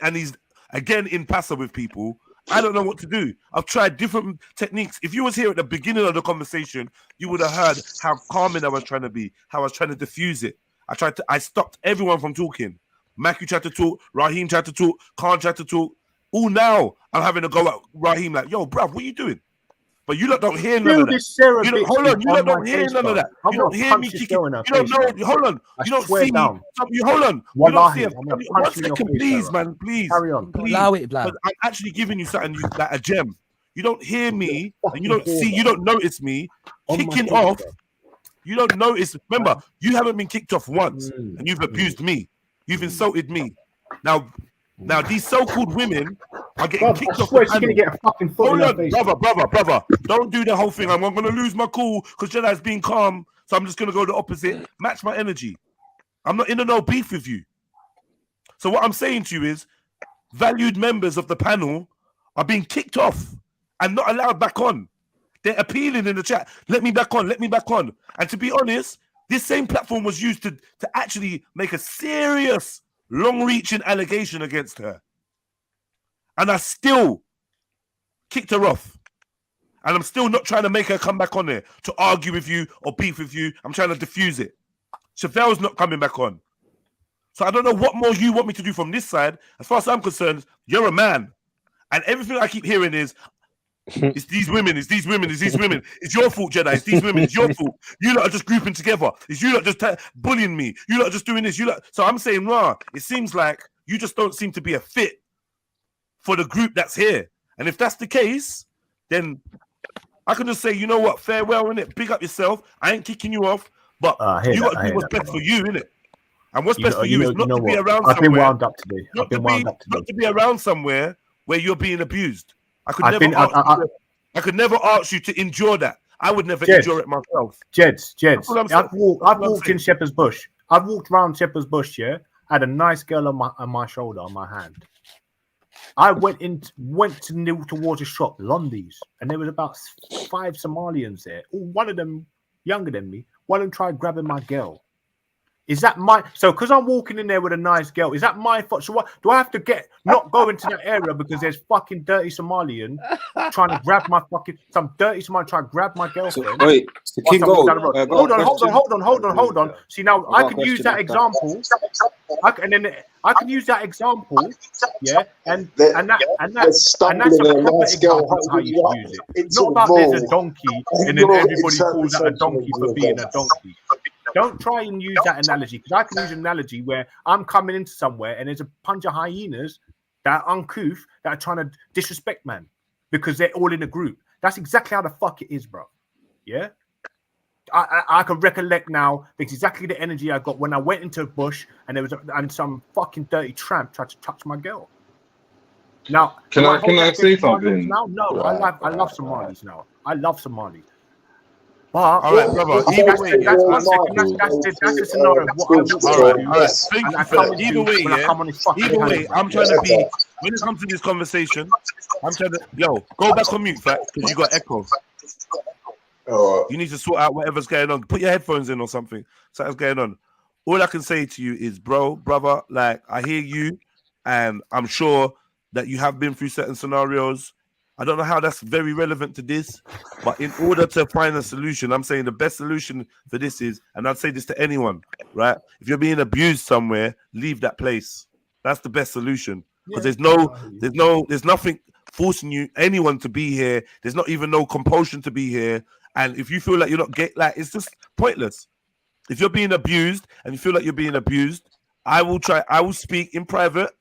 [SPEAKER 4] again in passive with people. I don't know what to do. I've tried different techniques. If you was here at the beginning of the conversation, you would have heard how calming I was trying to be, how I was trying to diffuse it. I stopped everyone from talking. Maki tried to talk, Raheem tried to talk, Khan tried to talk. All now I'm having to go at Raheem like, yo, bruv, what are you doing? But you lot don't hear none of that. Hold on, you lot don't hear none of that. You don't hear me kicking. You don't know. Hold on. You don't see me. Hold on. You don't see it. 1 second, please, man. Please.
[SPEAKER 10] Carry on.
[SPEAKER 18] Allow it, blood.
[SPEAKER 4] I'm actually giving you something like a gem. You don't hear me, and you don't see. You don't notice me kicking off. You don't notice. Remember, you haven't been kicked off once, and you've abused me. You've insulted me. Now these so-called women are getting kicked off the panel.
[SPEAKER 10] Get a fucking foot
[SPEAKER 4] Hold on, brother. Don't do the whole thing. I'm going to lose my cool because Jedi's being calm, so I'm just going to go the opposite. Match my energy. I'm not in no beef with you. So what I'm saying to you is, valued members of the panel are being kicked off and not allowed back on. They're appealing in the chat. Let me back on. And to be honest, this same platform was used to actually make a serious long-reaching allegation against her. And I still kicked her off. And I'm still not trying to make her come back on there to argue with you or beef with you. I'm trying to diffuse it. Chevelle's not coming back on. So I don't know what more you want me to do from this side. As far as I'm concerned, you're a man. And everything I keep hearing is, it's these women. It's your fault, Jedi. It's these women. It's your fault. You lot are just grouping together. It's you lot just bullying me. You lot are just doing this. So I'm saying, it seems like you just don't seem to be a fit for the group that's here. And if that's the case, then I can just say, you know what, farewell, innit? Big up yourself. I ain't kicking you off, but you got to do what's best for you, innit? And what's best for you is not to be around somewhere.
[SPEAKER 10] I've been wound up today.
[SPEAKER 4] Not to be around somewhere where you're being abused. I could never ask you to endure that. I would never endure it myself.
[SPEAKER 10] Jeds. I've walked in Shepherd's Bush. I've walked around Shepherd's Bush, yeah. I had a nice girl on my shoulder, on my hand. I went towards a shop, Londi's, and there was about 5 Somalians there. One of them younger than me. One of them tried grabbing my girl. Is that my because I'm walking in there with a nice girl? Is that my fault? So what do I have to not go into that area because there's fucking dirty Somalian trying to grab some dirty Somalian trying to grab my girlfriend?
[SPEAKER 12] Wait,
[SPEAKER 10] hold on. See, now I can use that example. I can use that example, yeah, and that's a proper example of how you use it. Not about there's a donkey and then everybody calls that a donkey for being a donkey. Don't try and use that analogy, because I can use an analogy where I'm coming into somewhere and there's a bunch of hyenas that are uncouth that are trying to disrespect man because they're all in a group. That's exactly how the fuck it is, bro. Yeah. I can recollect now exactly the energy I got when I went into a bush and there was some fucking dirty tramp tried to touch my girl. Now,
[SPEAKER 7] can I say something?
[SPEAKER 10] Now? No, I love Somalis now. I love Somalis. But
[SPEAKER 4] all right, brother. Either way,
[SPEAKER 10] that's the scenario.
[SPEAKER 4] Either way, I'm trying to be. When it comes to this conversation, I'm trying to go back on mute, fact, because you got echo. You need to sort out whatever's going on. Put your headphones in or something. Something's going on. All I can say to you is, brother, like, I hear you, and I'm sure that you have been through certain scenarios. I don't know how that's very relevant to this, but in order to find a solution, I'm saying the best solution for this is, and I'd say this to anyone, right? If you're being abused somewhere, leave that place. That's the best solution, because there's nothing forcing anyone to be here. There's not even no compulsion to be here. And if you feel like you're not it's just pointless. If you're being abused and you feel like you're being abused, I will speak in private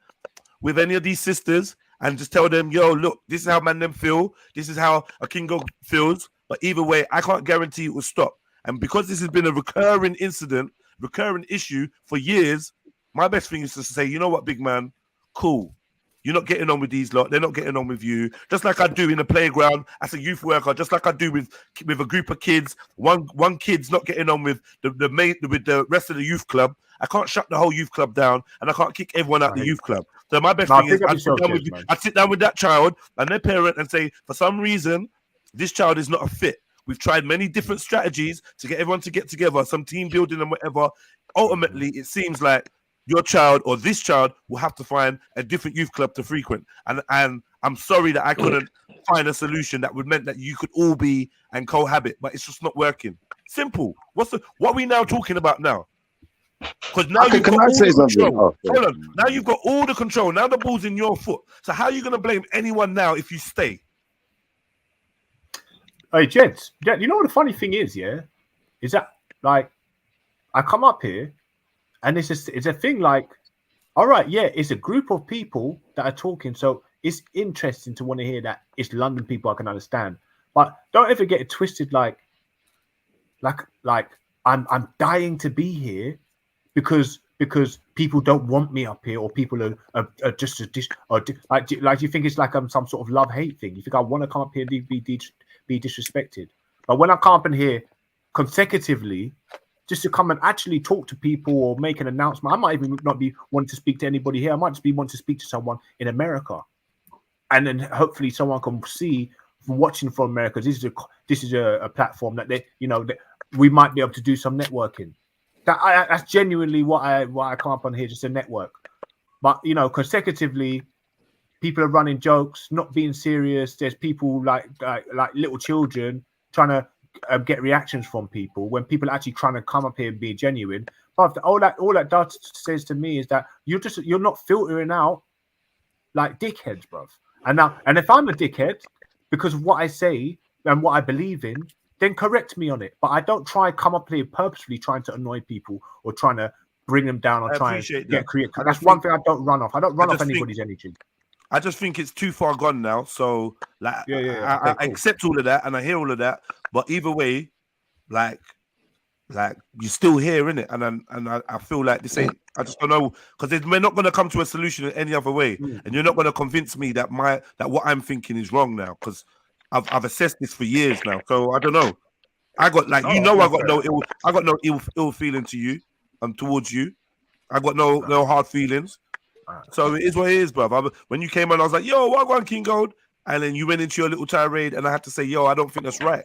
[SPEAKER 4] with any of these sisters and just tell them, yo, look, this is how man them feel. This is how a Kingo feels. But either way, I can't guarantee it will stop. And because this has been a recurring issue for years, my best thing is to say, you know what, big man, cool. You're not getting on with these lot. They're not getting on with you. Just like I do in the playground as a youth worker, just like I do with a group of kids. One kid's not getting on with the rest of the youth club. I can't shut the whole youth club down, and I can't kick everyone out the youth club. So my best thing is I sit down with that child and their parent and say, for some reason, this child is not a fit. We've tried many different strategies to get everyone to get together, some team building and whatever. Ultimately, it seems like your child or this child will have to find a different youth club to frequent. And I'm sorry that I couldn't find a solution that would meant that you could all be and cohabit, but it's just not working. Simple. What are we now talking about now? Because now you've got all the control. Hold on. Now you've got all the control. Now the ball's in your foot. So how are you going to blame anyone now if you stay?
[SPEAKER 10] Hey, Jeds, you know what the funny thing is, yeah? Is that, like, I come up here and it's a thing like, all right, yeah, it's a group of people that are talking. So it's interesting to want to hear that it's London people I can understand. But don't ever get it twisted like I'm dying to be here because people don't want me up here, or people are just like you think it's like some sort of love-hate thing. You think I want to come up here and be disrespected. But when I come up in here consecutively, just to come and actually talk to people or make an announcement, I might even not be wanting to speak to anybody here. I might just be wanting to speak to someone in America, and then hopefully someone can see from watching from America. This is a platform that that we might be able to do some networking. That's genuinely what I come up on here, just a network. But consecutively, people are running jokes, not being serious. There's people like little children trying to get reactions from people when people are actually trying to come up here and be genuine. But all that does says to me is that you're not filtering out like dickheads, bruv. And if I'm a dickhead because of what I say and what I believe in, then correct me on it. But I don't come up here purposefully trying to annoy people or trying to bring them down or try and get creative. That's one thing I don't run off. I don't run off anybody's energy.
[SPEAKER 4] I just think it's too far gone now. So like, I accept all of that and I hear all of that. But either way, like you still here, innit? And I feel like this ain't. I just don't know, because we're not gonna come to a solution in any other way, and you're not gonna convince me that what I'm thinking is wrong now, because I've assessed this for years now. So I don't know. I got like I got no ill feeling to you, towards you. I got no hard feelings. So it is what it is, bruv. When you came on, I was like, yo, what going, King Gold? And then you went into your little tirade, and I had to say, yo, I don't think that's right.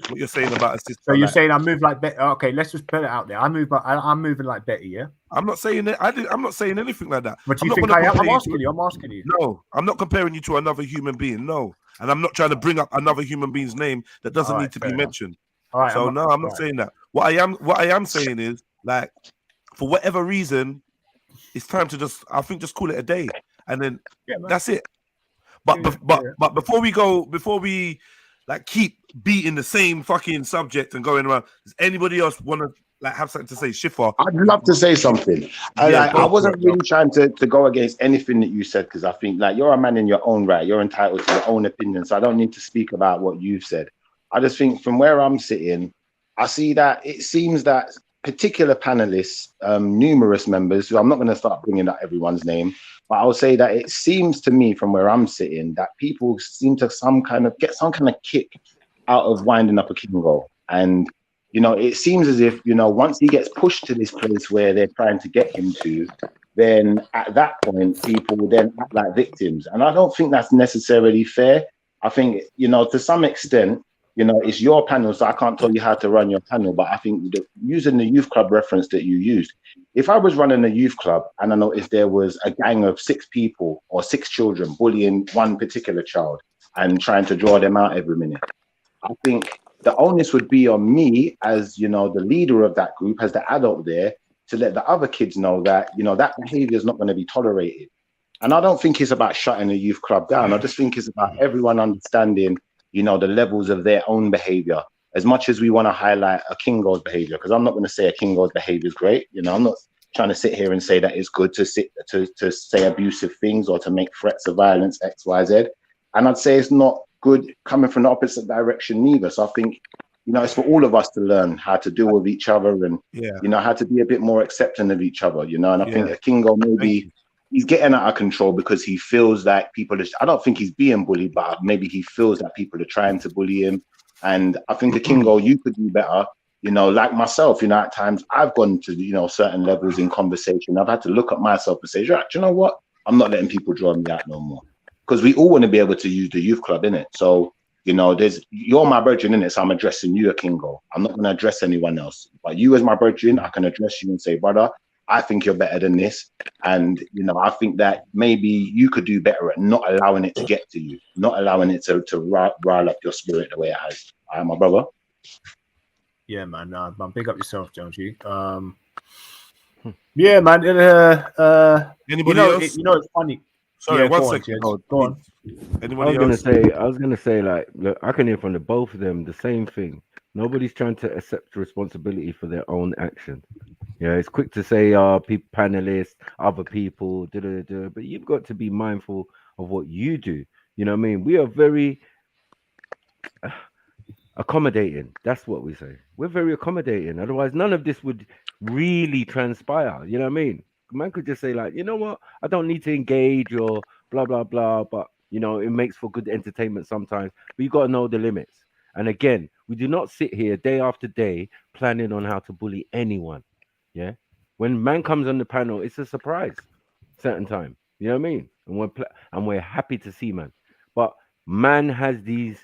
[SPEAKER 4] What you're saying about a sister.
[SPEAKER 10] So you're saying I move like Betty? Okay, let's just put it out there. I'm moving like Betty, yeah?
[SPEAKER 4] I'm not saying that. I'm not saying anything like that.
[SPEAKER 10] But you think I'm asking you.
[SPEAKER 4] No, I'm not comparing you to another human being. No. And I'm not trying to bring up another human being's name that doesn't need to be mentioned.
[SPEAKER 10] All right,
[SPEAKER 4] so I'm not saying that. What I am saying is, like, for whatever reason, it's time to just call it a day, and then that's it. But before we like keep beating the same fucking subject and going around, does anybody else want to like have something to say? Shifa,
[SPEAKER 5] I'd love to say something. I wasn't really trying to go against anything that you said, because I think like you're a man in your own right. You're entitled to your own opinion, so I don't need to speak about what you've said. I just think from where I'm sitting, I see that it seems that particular panelists, numerous members, who I'm not going to start bringing up everyone's name, but I'll say that it seems to me from where I'm sitting that people seem to get some kind of kick out of winding up a Kingo. And, you know, it seems as if, you know, once he gets pushed to this place where they're trying to get him to, then at that point, people will then act like victims. And I don't think that's necessarily fair. I think, you know, to some extent, you know, it's your panel, so I can't tell you how to run your panel, but I think using the youth club reference that you used, if I was running a youth club and I noticed there was a gang of 6 people or 6 children bullying one particular child and trying to draw them out every minute, I think the onus would be on me as, you know, the leader of that group, as the adult there, to let the other kids know that, you know, that behavior is not going to be tolerated. And I don't think it's about shutting a youth club down. I just think it's about everyone understanding, you know, the levels of their own behavior, as much as we want to highlight a Kingo's behavior, because I'm not going to say a Kingo's behavior is great. You know, I'm not trying to sit here and say that it's good to say abusive things or to make threats of violence, X, Y, Z. And I'd say it's not good coming from the opposite direction neither. So I think, you know, it's for all of us to learn how to deal with each other and, you know, how to be a bit more accepting of each other, you know. And I think a Kingo maybe he's getting out of control because he feels like people are, I don't think he's being bullied, but maybe he feels that people are trying to bully him. And I think the Kingo, you could do better, you know, like myself, you know, at times I've gone to, you know, certain levels in conversation. I've had to look at myself and say, right, you know what? I'm not letting people draw me out no more. Because we all want to be able to use the youth club, innit? So, you know, you're my virgin, innit? So I'm addressing you, a Kingo. I'm not going to address anyone else. But you as my virgin, I can address you and say, brother, I think you're better than this. And, you know, I think that maybe you could do better at not allowing it to get to you, not allowing it to rile up your spirit the way it has. All right, my brother?
[SPEAKER 10] Yeah, man. Big up yourself, Jonesy. Yeah, man.
[SPEAKER 4] Anybody else?
[SPEAKER 10] You know, it's funny.
[SPEAKER 4] Sorry,
[SPEAKER 10] yeah,
[SPEAKER 4] 1 second.
[SPEAKER 10] Go on.
[SPEAKER 4] Anybody
[SPEAKER 19] I was gonna say, like, look, I can hear from both of them the same thing. Nobody's trying to accept responsibility for their own actions. Yeah, it's quick to say, people, panelists, other people, but you've got to be mindful of what you do. You know what I mean? We are very accommodating. That's what we say. We're very accommodating. Otherwise, none of this would really transpire. You know what I mean? Man could just say, like, you know what? I don't need to engage or blah, blah, blah. But, you know, it makes for good entertainment sometimes. But you got to know the limits. And again, we do not sit here day after day planning on how to bully anyone. Yeah. When man comes on the panel, it's a surprise certain time. You know what I mean? And we're happy to see man. But man has this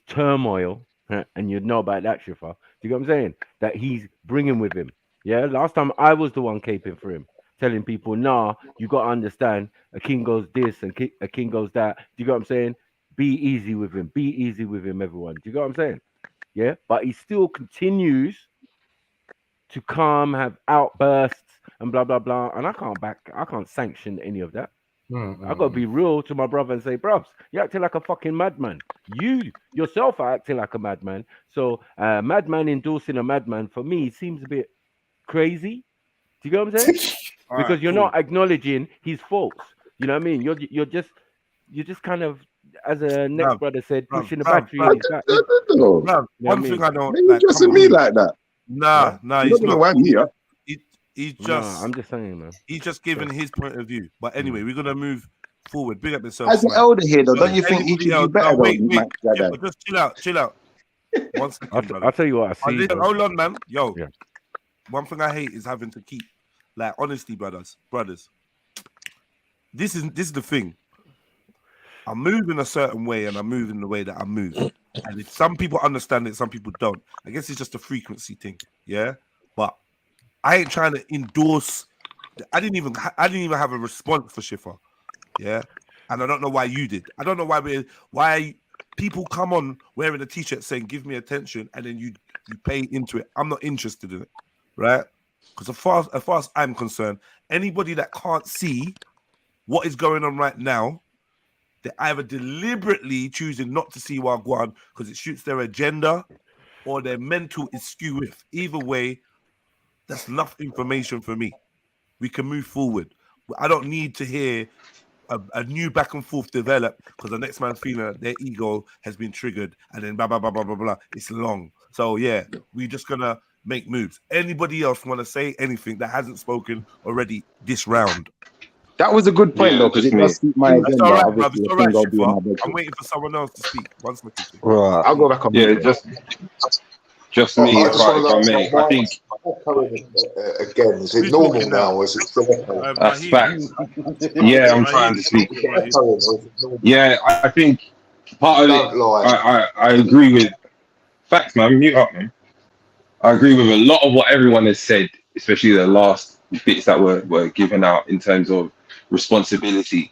[SPEAKER 19] turmoil, and you know about that, Shifa. Do you get what I'm saying? That he's bringing with him. Yeah. Last time I was the one caping for him, telling people, nah, you got to understand, a king goes this and a king goes that. Do you get what I'm saying? Be easy with him. Be easy with him, everyone. Do you get what I'm saying? Yeah. But he still continues to come, have outbursts and blah, blah, blah. And I can't sanction any of that. I got to be real to my brother and say, bros, you're acting like a fucking madman. You yourself are acting like a madman. So madman endorsing a madman, for me, seems a bit crazy. Do you get what I'm saying? Because you're not acknowledging his faults. You know what I mean? You're just kind of, as a next brother said, pushing the
[SPEAKER 17] bruv,
[SPEAKER 19] battery in his back.
[SPEAKER 17] One thing I don't like. Addressing me like that.
[SPEAKER 4] Nah,
[SPEAKER 17] he's not. Wind me up.
[SPEAKER 4] He's just.
[SPEAKER 19] Nah, I'm just saying, man.
[SPEAKER 4] He's just giving his point of view. But anyway, we're gonna move forward. Big up yourself.
[SPEAKER 17] As an elder here, though, don't you think he should do better?
[SPEAKER 4] Wait. Just chill out. 1 second,
[SPEAKER 19] I'll tell you what I see.
[SPEAKER 4] Hold on, man. Yo. Yeah. One thing I hate is having to keep, like, honesty, brothers. This is the thing. I'm moving a certain way, and I'm moving the way that I move. And if some people understand it, some people don't. I guess it's just a frequency thing, yeah. But I ain't trying to endorse. I didn't even have a response for Shifa, yeah. And I don't know why you did. I don't know why people come on wearing a t-shirt saying "Give me attention," and then you pay into it. I'm not interested in it, right? Because as far as I'm concerned, anybody that can't see what is going on right now, they're either deliberately choosing not to see Wagwan because it shoots their agenda, or their mental is skewed. Either way, that's enough information for me. We can move forward. I don't need to hear a new back and forth develop because the next man's feeling that their ego has been triggered and then blah, blah, blah, blah, blah, blah. It's long. So, yeah, we're just going to make moves. Anybody else want to say anything that hasn't spoken already this round?
[SPEAKER 5] That was a good point, though, because it does suit my agenda.
[SPEAKER 4] All right, brother. It's all right, Shifa. I'm waiting for someone else to speak. 1 second.
[SPEAKER 5] Right. I'll go back on.
[SPEAKER 7] Yeah, just me. If I may, I think.
[SPEAKER 1] Again, is it normal now? Or is it still?
[SPEAKER 7] That's facts. Yeah, I'm trying to speak. Yeah, I think part of it. I agree with facts, man. Mute up, man. I agree with a lot of what everyone has said, especially the last bits that were given out in terms of responsibility.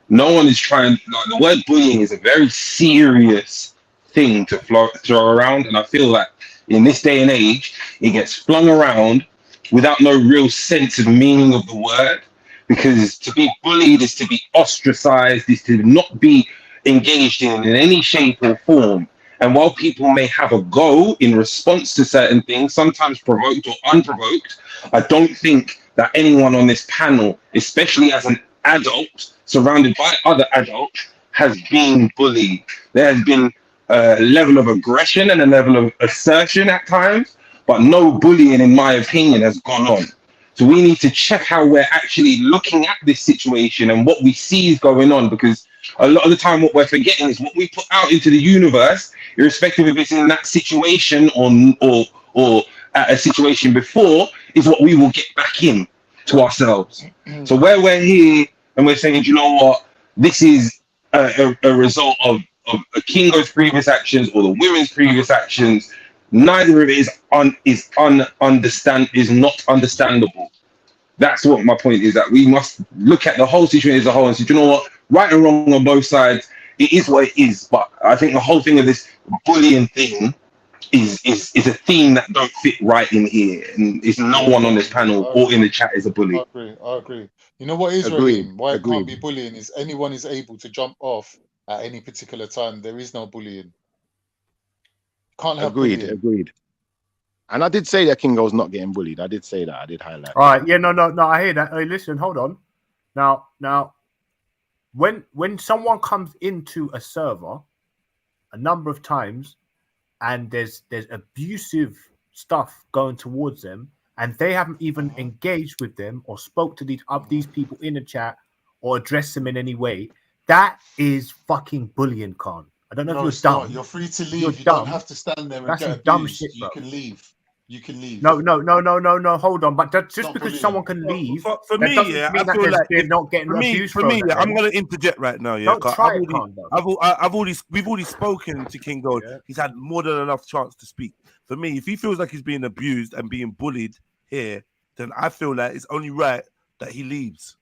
[SPEAKER 7] No one is trying. Like, the word bullying is a very serious thing to throw around, and I feel like in this day and age, it gets flung around without no real sense of meaning of the word. Because to be bullied is to be ostracized, is to not be engaged in any shape or form. And while people may have a go in response to certain things, sometimes provoked or unprovoked, I don't think that anyone on this panel, especially as an adult surrounded by other adults, has been bullied. There has been a level of aggression and a level of assertion at times, but no bullying, in my opinion, has gone on. So we need to check how we're actually looking at this situation and what we see is going on, because a lot of the time what we're forgetting is what we put out into the universe, irrespective of it's in that situation or at a situation before, is what we will get back in to ourselves. So where we're here and we're saying, you know what, this is a result of Kingo's previous actions or the women's previous actions, neither of it is not understandable. That's what my point is, that we must look at the whole situation as a whole and say, you know what, right and wrong on both sides, it is what it is. But I think the whole thing of this bullying thing is a theme that don't fit right in here, and it's no one on this panel or in the chat is a bully.
[SPEAKER 21] I agree. You know what is Raheem? Why it can't be bullying is anyone is able to jump off at any particular time. There is no bullying. Can't have bullying.
[SPEAKER 5] Agreed. And I did say that Kingo's not getting bullied. I did say that. I did highlight.
[SPEAKER 10] All right. Yeah. No. I hear that. Hey, listen. Hold on. Now, when someone comes into a server a number of times, and there's abusive stuff going towards them, and they haven't even engaged with them or spoke to these people in the chat or addressed them in any way, that is fucking bullying, Khan. I don't know if you're dumb.
[SPEAKER 21] You're free to leave. You don't have to stand there and get abused. Dumb shit, bro. You can leave. You can leave.
[SPEAKER 10] No. Hold on, but just because someone can leave,
[SPEAKER 4] for me, yeah, I feel like
[SPEAKER 10] they're not getting abused.
[SPEAKER 4] For me, I'm going to interject right now. Yeah, we've already spoken to Kingo. Yeah. He's had more than enough chance to speak. For me, if he feels like he's being abused and being bullied here, then I feel like it's only right that he leaves.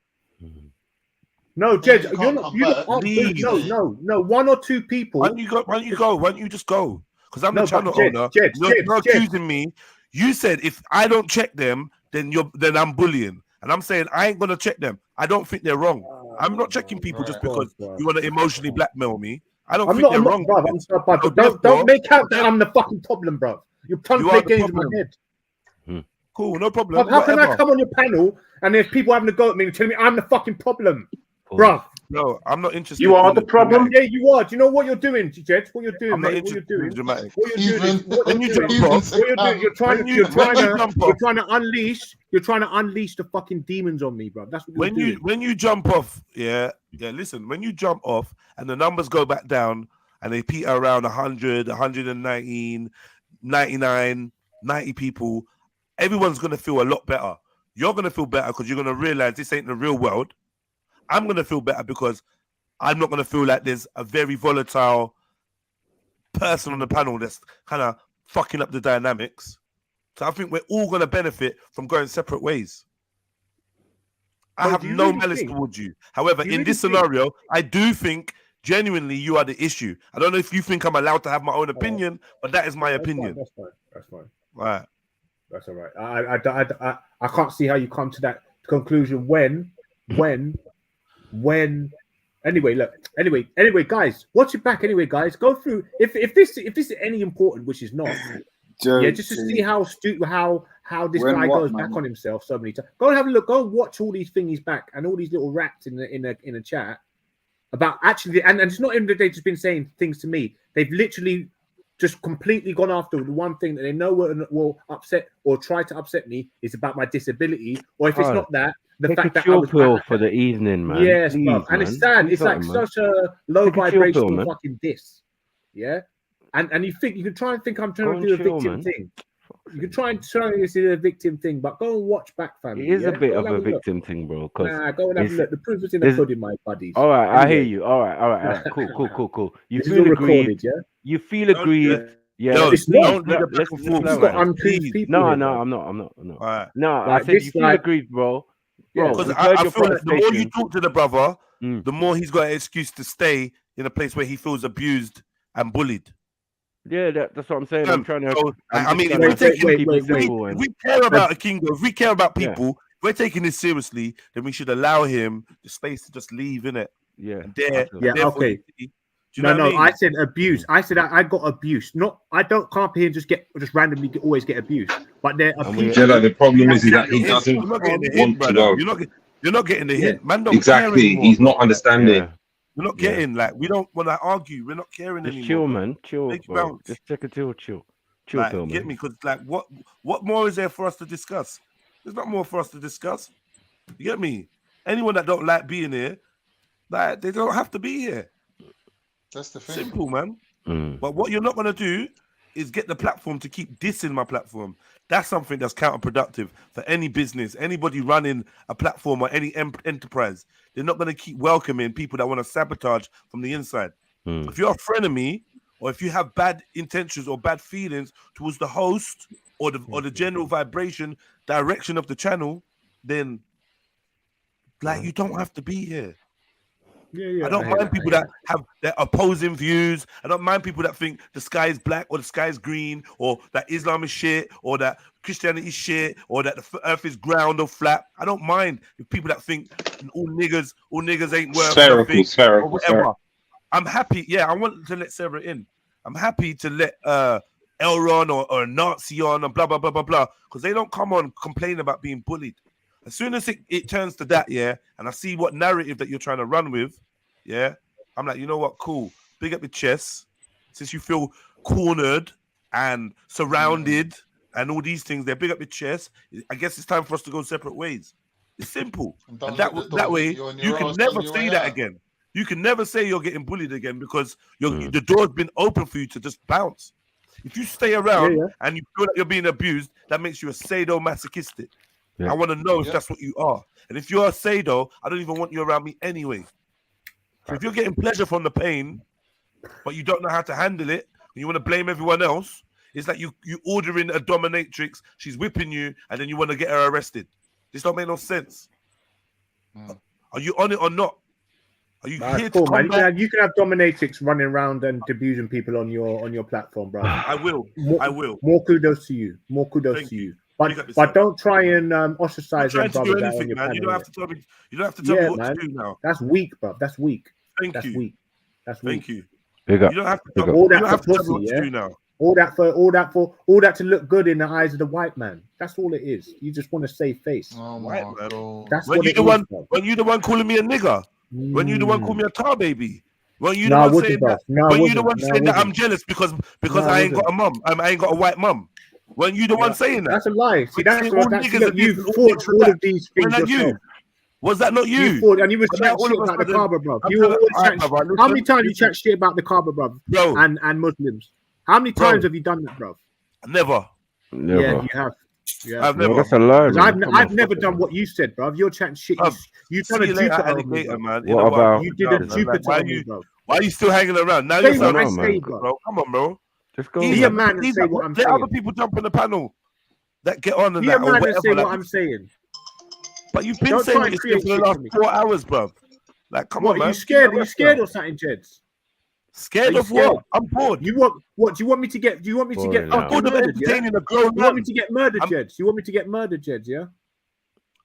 [SPEAKER 10] No, Jed, you're not. No. One or two people.
[SPEAKER 4] Why don't you go? Why don't you just go? Because I'm the channel owner. You're accusing me. You said if I don't check them, then I'm bullying, and I'm saying I ain't gonna check them. I don't think they're wrong. I'm not checking people just because you want to emotionally blackmail me. I don't think they're wrong.
[SPEAKER 10] Don't make out that I'm the fucking problem, bro. You're trying to play games in my head.
[SPEAKER 4] Cool, no problem.
[SPEAKER 10] How can I come on your panel and there's people having a go at me and telling me I'm the fucking problem? Bro,
[SPEAKER 4] No, I'm not interested.
[SPEAKER 9] You are the problem.
[SPEAKER 10] Yeah, you are. Do you know what you're doing, Jed? What you're doing,
[SPEAKER 4] I'm not
[SPEAKER 10] mate? What you're doing?
[SPEAKER 4] dramatic.
[SPEAKER 10] What you're doing?
[SPEAKER 4] When you jump off,
[SPEAKER 10] You're trying to unleash. You're trying to unleash the fucking demons on me, bro. That's what you're doing.
[SPEAKER 4] When you jump off, yeah. Listen, when you jump off and the numbers go back down and they peter around 100, 119, 99, 90 people, everyone's gonna feel a lot better. You're gonna feel better because you're gonna realize this ain't the real world. I'm going to feel better because I'm not going to feel like there's a very volatile person on the panel that's kind of fucking up the dynamics. So I think we're all going to benefit from going separate ways. I have no malice towards you. However, in this scenario, I do think genuinely you are the issue. I don't know if you think I'm allowed to have my own opinion, but that is my opinion.
[SPEAKER 10] That's fine. That's fine.
[SPEAKER 4] All right.
[SPEAKER 10] That's all right. I can't see how you come to that conclusion anyway, guys, watch it back. Anyway, guys, go through if this is any important, which is not. Just to see how this guy goes back on himself so many times. Go and have a look. Go and watch all these thingies back and all these little rats in a chat about actually, and it's not even that they've just been saying things to me. They've literally just completely gone after the one thing that they know will upset or try to upset me is about my disability, or if it's not that. The fact that I was
[SPEAKER 19] pill for the evening, man.
[SPEAKER 10] Yes,
[SPEAKER 19] please,
[SPEAKER 10] bro. And it's sad. It's like such a low vibrational fucking diss. Yeah. And you think you can try and think I'm trying to do a victim thing. You can try and show this is a victim thing, but go and watch back, family.
[SPEAKER 19] It is a bit of a victim thing, bro.
[SPEAKER 10] Nah, go and have a look. The proof is in the pudding, my buddies.
[SPEAKER 19] All right, I hear you. All right. Cool. You feel aggrieved, yeah? You feel aggrieved. Yeah,
[SPEAKER 4] no,
[SPEAKER 19] it's
[SPEAKER 4] not.
[SPEAKER 19] No, I'm not.
[SPEAKER 4] Right.
[SPEAKER 19] No, I said you feel aggrieved, bro.
[SPEAKER 4] Because I feel like the more you talk to the brother, the more he's got an excuse to stay in a place where he feels abused and bullied.
[SPEAKER 19] Yeah, that's what I'm saying. I'm trying to.
[SPEAKER 4] So, if we care about a Kingo, if we care about people, if we're taking this seriously, then we should allow him the space to just leave, innit?
[SPEAKER 19] Yeah.
[SPEAKER 10] Okay. I said abuse. I said I got abuse. I don't come up here and just randomly always get abused. But there are people.
[SPEAKER 7] Jedi, the problem is that he doesn't want to go.
[SPEAKER 4] You're not getting the hint. Man, don't
[SPEAKER 7] exactly. He's not understanding.
[SPEAKER 4] Yeah. We're not getting we don't want to argue. We're not caring anymore.
[SPEAKER 19] Chill, man. Chill, bro. Just take a chill. Chill, pill, man.
[SPEAKER 4] Get me? Because what more is there for us to discuss? There's not more for us to discuss. You get me? Anyone that don't like being here, they don't have to be here.
[SPEAKER 21] That's the thing.
[SPEAKER 4] Simple, man. But what you're not going to do is get the platform to keep dissing my platform. That's something that's counterproductive for any business, anybody running a platform or any enterprise. They're not going to keep welcoming people that want to sabotage from the inside. If you're a frenemy, or if you have bad intentions or bad feelings towards the host or the general vibration direction of the channel, then you don't have to be here. I don't mind people that have their opposing views. I don't mind people that think the sky is black or the sky is green, or that Islam is shit, or that Christianity is shit, or that the earth is ground or flat. I don't mind if people that think all niggas ain't worth nothing or whatever. I'm happy. Yeah, I want to let Sarah in. I'm happy to let Elron or Nazi on and blah blah blah blah blah, because they don't come on complaining about being bullied. As soon as it turns to that, and I see what narrative that you're trying to run with, I'm like, you know what, cool. Big up your chest. Since you feel cornered and surrounded and all these things, big up your chest. I guess it's time for us to go separate ways. It's simple. And that way, you can never say that again. You can never say you're getting bullied again, because the door's been open for you to just bounce. If you stay around and you feel like you're being abused, that makes you a sadomasochistic. I want to know if that's what you are. And if you're a sado, I don't even want you around me anyway. So if you're getting pleasure from the pain, but you don't know how to handle it, and you want to blame everyone else, it's like you ordering a dominatrix, she's whipping you, and then you want to get her arrested. This don't make no sense. Are you on it or not? Are you here to combat?
[SPEAKER 10] You can have dominatrix running around and abusing people on your platform, bro.
[SPEAKER 4] I will.
[SPEAKER 10] More kudos to you. More kudos to you. But don't try and ostracize them, brother.
[SPEAKER 4] Anything, man. You don't have to tell me. You don't have to tell me what to do now.
[SPEAKER 10] That's weak, bro. That's weak.
[SPEAKER 4] Thank you.
[SPEAKER 10] That's weak.
[SPEAKER 4] Thank you.
[SPEAKER 19] You
[SPEAKER 4] don't have to tell me what to do now.
[SPEAKER 10] All that to look good in the eyes of the white man. That's all it is. You just want to save face.
[SPEAKER 21] Oh my God.
[SPEAKER 10] That's
[SPEAKER 4] when
[SPEAKER 10] what
[SPEAKER 4] you the one calling me a nigger. When you the one call me a tar baby? When you the one saying that? When you the one saying that I'm jealous because I ain't got a mum, I ain't got a white mum. When you the one saying that?
[SPEAKER 10] That's a lie. See, that's
[SPEAKER 4] all
[SPEAKER 10] what
[SPEAKER 4] niggas
[SPEAKER 10] you forged all of these things yourself.
[SPEAKER 4] Was that not you?
[SPEAKER 10] You forged, and you was chatting shit about the Kaaba, bro. You were always chatting. How many times you chat shit about the Kaaba, bro? And Muslims? How many times have you done that, bro?
[SPEAKER 4] Never.
[SPEAKER 10] Yeah, you have. Yeah,
[SPEAKER 4] I've never.
[SPEAKER 7] That's a lie.
[SPEAKER 10] I've never done what you said, bro. You're chatting shit. You done a Jupiter on me,
[SPEAKER 4] man.
[SPEAKER 7] What about
[SPEAKER 10] you did a Jupiter on me, bro?
[SPEAKER 4] Why are you still hanging around? Now
[SPEAKER 10] say
[SPEAKER 4] you're
[SPEAKER 10] what I say, bro.
[SPEAKER 4] Come on, bro.
[SPEAKER 7] Just go.
[SPEAKER 10] Be a man and say what I'm saying.
[SPEAKER 4] Let other people jump on the panel. That get on and
[SPEAKER 10] be
[SPEAKER 4] that.
[SPEAKER 10] Be a man and say what I'm saying.
[SPEAKER 4] But you've been saying this for the last 4 hours, bro. Like, come on, man.
[SPEAKER 10] Are you scared? Are you scared or something, Jeds?
[SPEAKER 4] Scared of what? I'm bored.
[SPEAKER 10] You want what? Do you want me to get? Do you want me to get?
[SPEAKER 4] I'm bored of entertaining a grown man.
[SPEAKER 10] You want me to get murdered, Jeds? You want me to get murdered, Jeds? Yeah.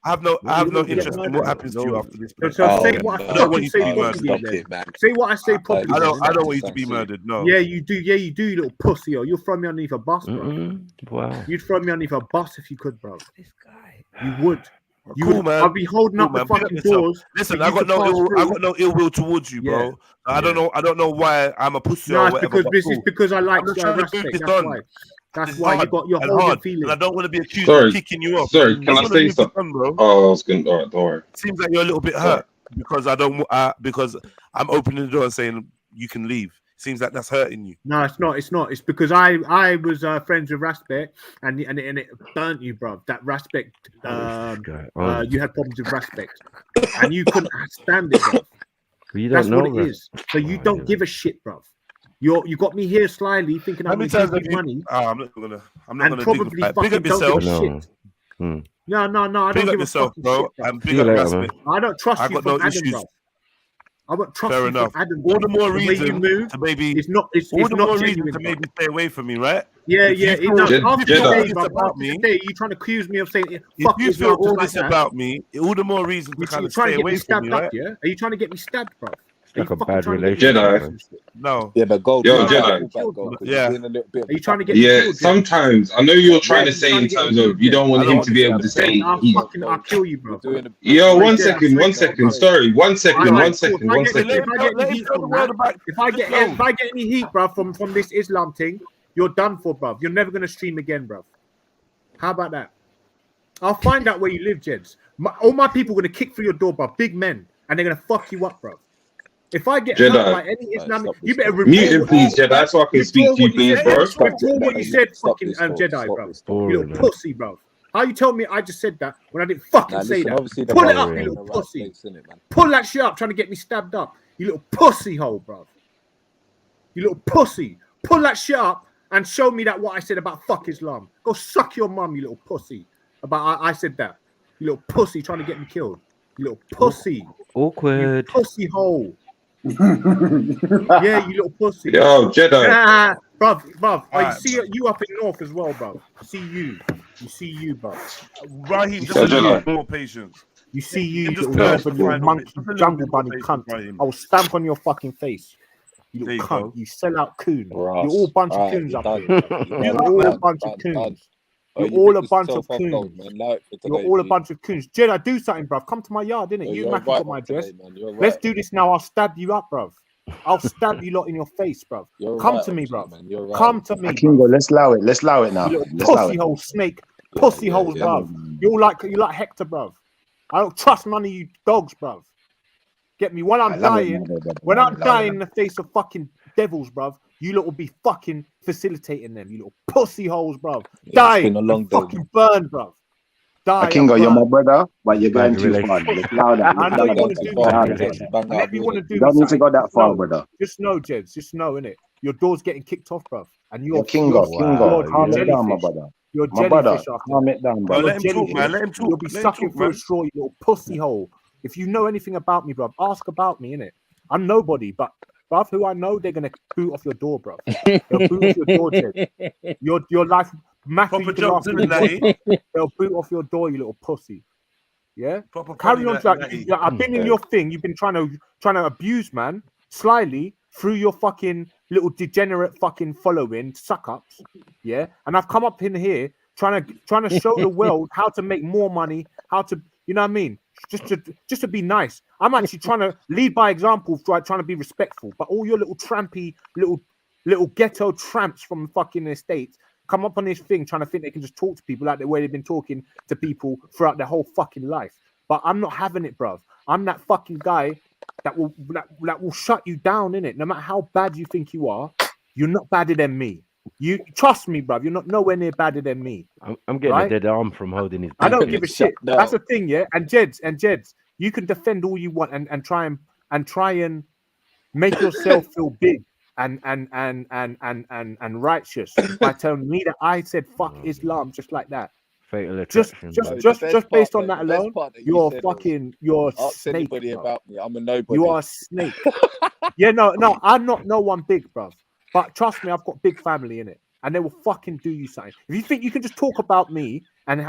[SPEAKER 4] I have no interest in what happens to you after this.
[SPEAKER 10] So say what I don't want you to be murdered. Say what I say properly.
[SPEAKER 4] I don't want you to be murdered. No.
[SPEAKER 10] Yeah, you do. Yeah, you do, you little pussy. Or you'll throw me underneath a bus, bro.
[SPEAKER 7] Wow.
[SPEAKER 10] You'd throw me underneath a bus if you could, bro. This guy. You would. You
[SPEAKER 4] cool,
[SPEAKER 10] would,
[SPEAKER 4] man.
[SPEAKER 10] I'll be holding up the fucking doors.
[SPEAKER 4] Listen, I got no ill will towards you, bro. Yeah. I don't know why I'm a pussy or whatever.
[SPEAKER 10] It's because I like respect. That's why you got your holding feelings.
[SPEAKER 4] And I don't want to be accused of kicking you off.
[SPEAKER 7] Sorry, can I say something? Oh, I was going. All right, don't worry.
[SPEAKER 4] Seems like you're a little bit hurt because because I'm opening the door and saying you can leave. Seems like that's hurting you.
[SPEAKER 10] No, it's not. It's not. It's because I was friends with Respect, and it burnt you, bro. That Respect, you had problems with Respect, and you couldn't stand it, bro. That's what it is. So you don't give a shit, bro. You got me here slyly thinking I'm going to give money.
[SPEAKER 4] I'm not gonna
[SPEAKER 10] probably fucking don't give a shit. No, I don't give a fucking shit, bro.
[SPEAKER 4] Big up Respect.
[SPEAKER 10] I don't trust you from Adam, bro. I won't trust you from Adam.
[SPEAKER 4] All the more reason to maybe
[SPEAKER 10] it's not genuine,
[SPEAKER 4] to maybe stay away from me, right?
[SPEAKER 10] Yeah. After
[SPEAKER 4] today,
[SPEAKER 10] you trying to accuse me of saying
[SPEAKER 4] if you feel all this about me, all the more reason to kind of stay away from me, right?
[SPEAKER 10] Yeah? Are you trying to get me stabbed, bro?
[SPEAKER 7] Like a bad relationship.
[SPEAKER 4] Jedi. No.
[SPEAKER 16] Yeah, but gold.
[SPEAKER 7] Yo, Jedi.
[SPEAKER 10] Yeah. Are you trying to get
[SPEAKER 7] killed, sometimes I know you're trying to say in terms of you don't want him to be able to say
[SPEAKER 10] I'll kill you, bro.
[SPEAKER 7] Yo, one second. Sorry, one second.
[SPEAKER 10] If I get any heat, bro, from this Islam thing, you're done for, bro. You're never gonna stream again, bro. How about that? I'll find out where you live, Jeds. All my people are gonna kick through your door, bro. Big men, and they're gonna fuck you up, bro. If I get hurt by any Islamic, you better
[SPEAKER 7] mute him, please, Jedi. That's why I can speak to you, please, bro.
[SPEAKER 10] What you said, fucking Jedi, bro. You little pussy, bro. How you tell me I just said that when I didn't fucking say that? Pull it up, you little pussy. Pull that shit up, trying to get me stabbed up. You little pussy hole, bro. You little pussy. Pull that shit up and show me that what I said about fuck Islam. Go suck your mum, you little pussy. I said that. You little pussy trying to get me killed. You little pussy.
[SPEAKER 7] Awkward.
[SPEAKER 10] You pussy hole. Yeah, you little pussy.
[SPEAKER 7] Yo, Jedi.
[SPEAKER 10] Bruv. I see you up in north as well, bro. I see you. You see you, bro.
[SPEAKER 4] Raheem, just more patience.
[SPEAKER 10] You see you, little monkey, jungle bunny cunt. I will stamp on your fucking face. You little cunt. You sell out coon. You're all a bunch of coons up here. You're all a bunch of coons. You're all a bunch of coons. You're all a bunch of coons. Jedi, do something, bruv. Come to my yard, innit? You and Mac got my address. Let's do this now. I'll stab you up, bruv. I'll stab you lot in your face, bruv. Come to me, bruv. Come to me.
[SPEAKER 5] Kingo, let's allow it now.
[SPEAKER 10] You little pussy hole snake. Pussy holes, bruv. You like Hector, bruv. I don't trust none of you dogs, bruv. Get me when I'm dying. When I'm dying in the face of fucking devils, bruv. You lot will be fucking facilitating them, you little pussy holes, bro. Die, it's been a long day, fucking burn, bro. Die.
[SPEAKER 5] Kingo, you're my brother, but you're going too far.
[SPEAKER 10] I know you want to do that. Whenever you want to do,
[SPEAKER 5] you don't need to go that far, brother.
[SPEAKER 10] Just know, Jeds. Just know, innit? Your door's getting kicked off, bro. And you're
[SPEAKER 5] Kingo, calm it down, my brother.
[SPEAKER 10] You're
[SPEAKER 5] my brother, calm it down, bro.
[SPEAKER 4] Let him talk, man. Let him talk.
[SPEAKER 10] You'll be sucking through a straw, you little pussy hole. If you know anything about me, bro, ask about me, innit? I'm nobody, but. Bruv, who I know, they're gonna boot off your door, bro. They'll boot off your door, Jed. Your life, Matthew, they'll boot off your door, you little pussy. Yeah, carry on. I've been in your thing. You've been trying to abuse, man, slyly through your fucking little degenerate fucking following, suck ups. Yeah, and I've come up in here trying to show the world how to make more money, how to, you know what I mean? just to be nice. I'm actually trying to lead by example, trying to be respectful. But all your little trampy, little ghetto tramps from fucking estates come up on this thing trying to think they can just talk to people like the way they've been talking to people throughout their whole fucking life. But I'm not having it, bruv. I'm that fucking guy that will shut you down, innit? No matter how bad you think you are, you're not badder than me. You trust me, bruv. You're not nowhere near badder than me.
[SPEAKER 19] I'm getting a dead arm from holding his.
[SPEAKER 10] I don't give a shit. That's the thing, yeah. And Jeds, you can defend all you want and try and make yourself feel big and righteous by telling me that I said fuck Islam just like that.
[SPEAKER 19] Fatal attraction.
[SPEAKER 10] Just based on that alone, you're a
[SPEAKER 16] ask
[SPEAKER 10] snake.
[SPEAKER 16] Anybody
[SPEAKER 10] bro.
[SPEAKER 16] about me? I'm a nobody.
[SPEAKER 10] You are a snake. Yeah, no, I'm not no one big, bruv. But trust me, I've got big family in it, and they will fucking do you something. If you think you can just talk about me and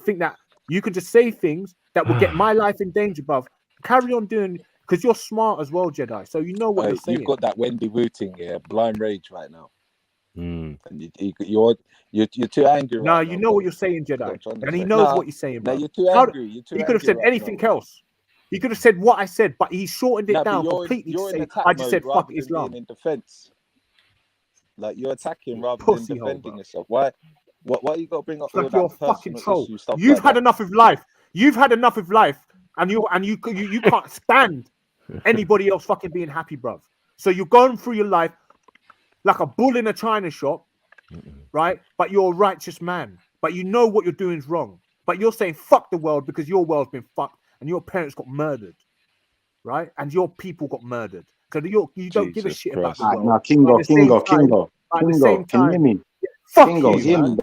[SPEAKER 10] think that you can just say things that will get my life in danger, bruv, carry on doing, because you're smart as well, Jedi. So you know what you're saying.
[SPEAKER 16] You've got that Wendy Wu thing, yeah, blind rage right now. And you're too angry.
[SPEAKER 10] No,
[SPEAKER 16] right
[SPEAKER 10] you
[SPEAKER 16] now,
[SPEAKER 10] know
[SPEAKER 16] bro.
[SPEAKER 10] what you're saying, Jedi, and he knows what you're saying.
[SPEAKER 16] No,
[SPEAKER 10] Bruv.
[SPEAKER 16] you're too angry. You're too
[SPEAKER 10] he could have said
[SPEAKER 16] angry right
[SPEAKER 10] anything
[SPEAKER 16] now.
[SPEAKER 10] else. He could have said what I said, but he shortened it
[SPEAKER 16] No, but
[SPEAKER 10] down
[SPEAKER 16] you're
[SPEAKER 10] completely to
[SPEAKER 16] in
[SPEAKER 10] say
[SPEAKER 16] attack
[SPEAKER 10] I just
[SPEAKER 16] mode
[SPEAKER 10] said
[SPEAKER 16] rather
[SPEAKER 10] fuck
[SPEAKER 16] than
[SPEAKER 10] Islam.
[SPEAKER 16] being in defense. Like you're attacking rather
[SPEAKER 10] pussy
[SPEAKER 16] than
[SPEAKER 10] hole,
[SPEAKER 16] defending
[SPEAKER 10] bro.
[SPEAKER 16] yourself. Why you got to bring up all
[SPEAKER 10] Like you're a
[SPEAKER 16] that
[SPEAKER 10] fucking
[SPEAKER 16] personal
[SPEAKER 10] troll.
[SPEAKER 16] issue stuff?
[SPEAKER 10] You've
[SPEAKER 16] like
[SPEAKER 10] had
[SPEAKER 16] that?
[SPEAKER 10] enough of life. You've had enough of life, and you can't stand anybody else fucking being happy, bruv. So you're going through your life like a bull in a china shop, right? But you're a righteous man. But you know what you're doing is wrong. But you're saying fuck the world because your world's been fucked and your parents got murdered, right? And your people got murdered. So you don't give a shit about the world.
[SPEAKER 5] Now,
[SPEAKER 10] But at the same
[SPEAKER 5] Kingo, can you hear me?
[SPEAKER 10] Fuck
[SPEAKER 5] Kingo,
[SPEAKER 10] you,
[SPEAKER 5] hear
[SPEAKER 10] man.
[SPEAKER 5] me?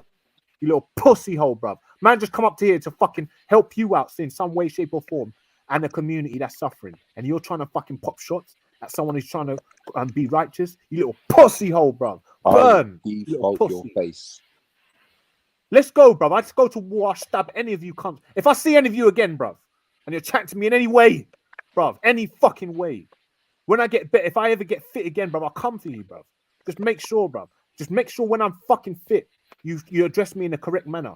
[SPEAKER 10] You little pussy hole, bruv. Man, just come up to here to fucking help you out in some way, shape, or form, and a community that's suffering. And you're trying to fucking pop shots at someone who's trying to be righteous. You little pussy hole, bruv. Burn. You little
[SPEAKER 16] Default your
[SPEAKER 10] pussy.
[SPEAKER 16] face.
[SPEAKER 10] Let's go, bruv. I just go to war. I stab any of you cunts. If I see any of you again, bruv, and you're chatting to me in any way, bruv, any fucking way. When I get fit, if I ever get fit again, bruv, I'll come for you, bruv. Just make sure, bruv. Just make sure when I'm fucking fit, you address me in the correct manner.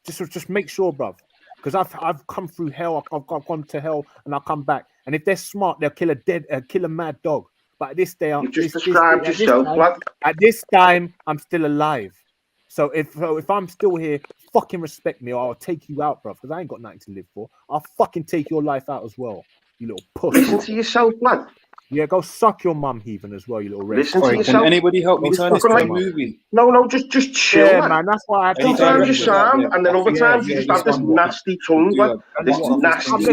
[SPEAKER 10] Just make sure, bruv. Because I've come through hell. I've gone to hell and I'll come back. And if they're smart, they'll kill a mad dog. But at this day, at this time, I'm still alive. So if I'm still here, fucking respect me, or I'll take you out, bruv. Because I ain't got nothing to live for. I'll fucking take your life out as well, you little pussy.
[SPEAKER 15] Listen to yourself, lad.
[SPEAKER 10] Yeah, go suck your mum, heathen, as well, you little
[SPEAKER 15] Listen to yourself.
[SPEAKER 12] Can anybody help me turn this to a movie?
[SPEAKER 15] No, just chill,
[SPEAKER 10] yeah,
[SPEAKER 15] lad.
[SPEAKER 10] man. That's why I
[SPEAKER 15] Sometimes you sound, and then other times you just have this nasty tongue, lad. This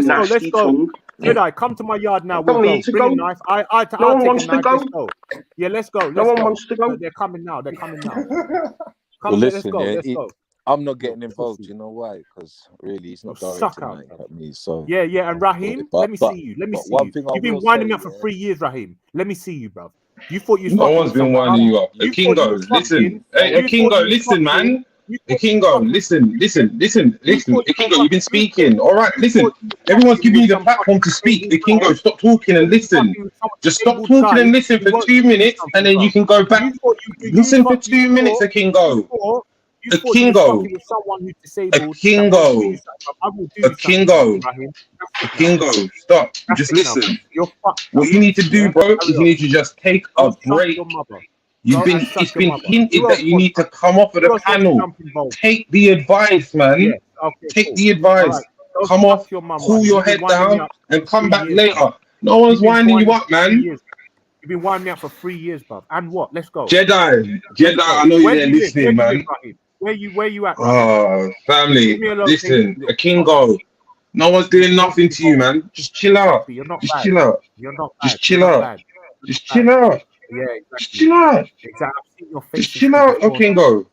[SPEAKER 15] nasty tongue.
[SPEAKER 10] Jedi, come to my yard now. We'll
[SPEAKER 15] Don't need to
[SPEAKER 10] Bring
[SPEAKER 15] go.
[SPEAKER 10] a knife. I'll
[SPEAKER 15] No one
[SPEAKER 10] take
[SPEAKER 15] wants
[SPEAKER 10] a
[SPEAKER 15] to
[SPEAKER 10] knife.
[SPEAKER 15] go.
[SPEAKER 10] Let's go. Yeah, let's go.
[SPEAKER 15] No one wants to go.
[SPEAKER 10] They're coming now. They're coming now.
[SPEAKER 16] Well, listen,
[SPEAKER 10] Let's go.
[SPEAKER 16] I'm not getting involved. You know why? Because really, he's not directing at me. So
[SPEAKER 10] yeah. And Raheem, let me see you. Let me see you. You've been winding me up for 3 years, Raheem. Let me see you, bro. You thought you.
[SPEAKER 7] No one's been winding you up. Kingo, listen. Hey, Kingo, listen, man. Kingo, listen. Kingo, you've been speaking. All right, listen. Everyone's giving you the platform to speak. Kingo, stop talking and listen. Just stop talking and listen for 2 minutes, and then you can go back. Listen for 2 minutes, Kingo. A Kingo, stop. Just listen. What you need to do, bro, is you need to just take a break. It's been hinted that you need to come off of the panel. Take the advice, man. Take the advice. Come off, cool your head down, and come back later. No one's winding you up, man.
[SPEAKER 10] You've been winding me up for 3 years, bro. And what? Let's go.
[SPEAKER 7] Jedi, I know you're there listening, man.
[SPEAKER 10] Where you at?
[SPEAKER 7] Oh, family, listen, a Kingo. No one's doing nothing to you, man. Just chill out. Just chill out. Just chill out. Just chill out.
[SPEAKER 10] Yeah, exactly.
[SPEAKER 7] Just chill out. Just chill out, oh Kingo.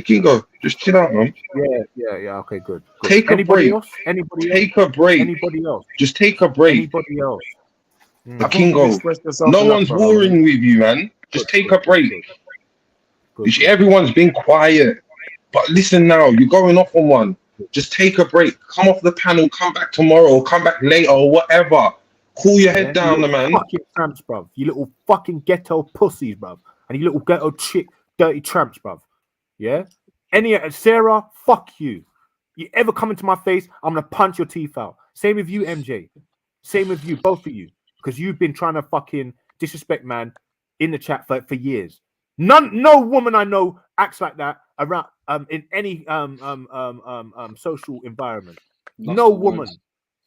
[SPEAKER 7] Kingo, just chill out, man.
[SPEAKER 10] Yeah. Okay, good.
[SPEAKER 7] Take a break. Take a break.
[SPEAKER 10] Anybody else?
[SPEAKER 7] Just take a break.
[SPEAKER 10] Anybody else?
[SPEAKER 7] Kingo, no one's warring with you, man. Just take a break. Everyone's been quiet. But listen now, you're going off on one. Just take a break. Come off the panel, come back tomorrow, come back later, or whatever. Cool your head down, man.
[SPEAKER 10] Fucking tramps, bruv. You little fucking ghetto pussies, bruv. And you little ghetto chick, dirty tramps, bruv. Yeah? Sarah, fuck you. You ever come into my face, I'm gonna punch your teeth out. Same with you, MJ. Same with you, both of you, because you've been trying to fucking disrespect man in the chat for years. No woman I know acts like that around in any social environment. No woman.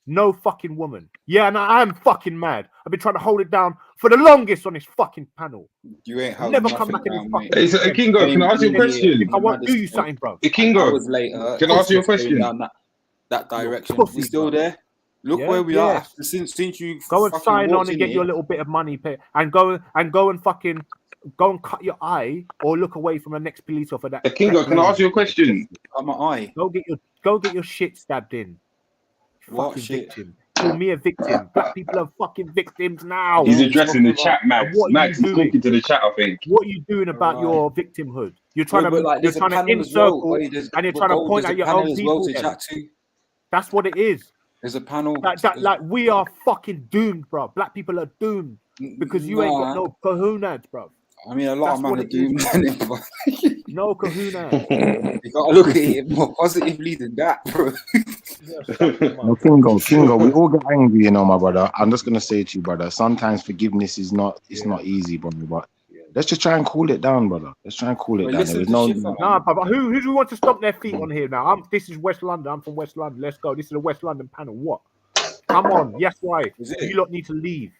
[SPEAKER 10] No fucking woman. Yeah, and I am fucking mad. I've been trying to hold it down for the longest on this fucking panel.
[SPEAKER 11] You ain't
[SPEAKER 10] I'll never come back in this fucking.
[SPEAKER 7] Hey, Kingo, can I ask you a question?
[SPEAKER 10] I won't do you something, bro.
[SPEAKER 7] Kingo,
[SPEAKER 11] I was later.
[SPEAKER 7] can I ask you a question?
[SPEAKER 11] Down that direction. We're still there. Look where we are after, since you
[SPEAKER 10] go and sign on and get your little bit of money, pay, and go and fucking go and cut your eye or look away from the next police officer. That
[SPEAKER 7] Kingo, can I ask you a question?
[SPEAKER 11] Cut my eye.
[SPEAKER 10] Go get your shit stabbed in.
[SPEAKER 11] What
[SPEAKER 10] fucking
[SPEAKER 11] shit?
[SPEAKER 10] Victim. Call me a victim. Black people are fucking victims now.
[SPEAKER 7] He's addressing the chat, Max. Max is talking to the chat, I think.
[SPEAKER 10] What are you doing about your victimhood? You're trying to encircle and you're trying to point at your own people. That's what it is.
[SPEAKER 11] There's a panel.
[SPEAKER 10] Like we are fucking doomed, bro. Black people are doomed because you ain't got no kahunas, bro.
[SPEAKER 11] I mean, a lot of men are doomed.
[SPEAKER 10] No kahunas.
[SPEAKER 11] You gotta look at it more positively than that, bro.
[SPEAKER 5] No, Kingo, we all get angry, you know, my brother. I'm just gonna say to you, brother, sometimes forgiveness is not easy, brother, but let's just try and cool it down, brother. Let's try and cool it down. There is
[SPEAKER 10] but who do we want to stomp their feet on here now? This is West London. I'm from West London. Let's go. This is a West London panel. What? Come on. Yes, right. You lot need to leave.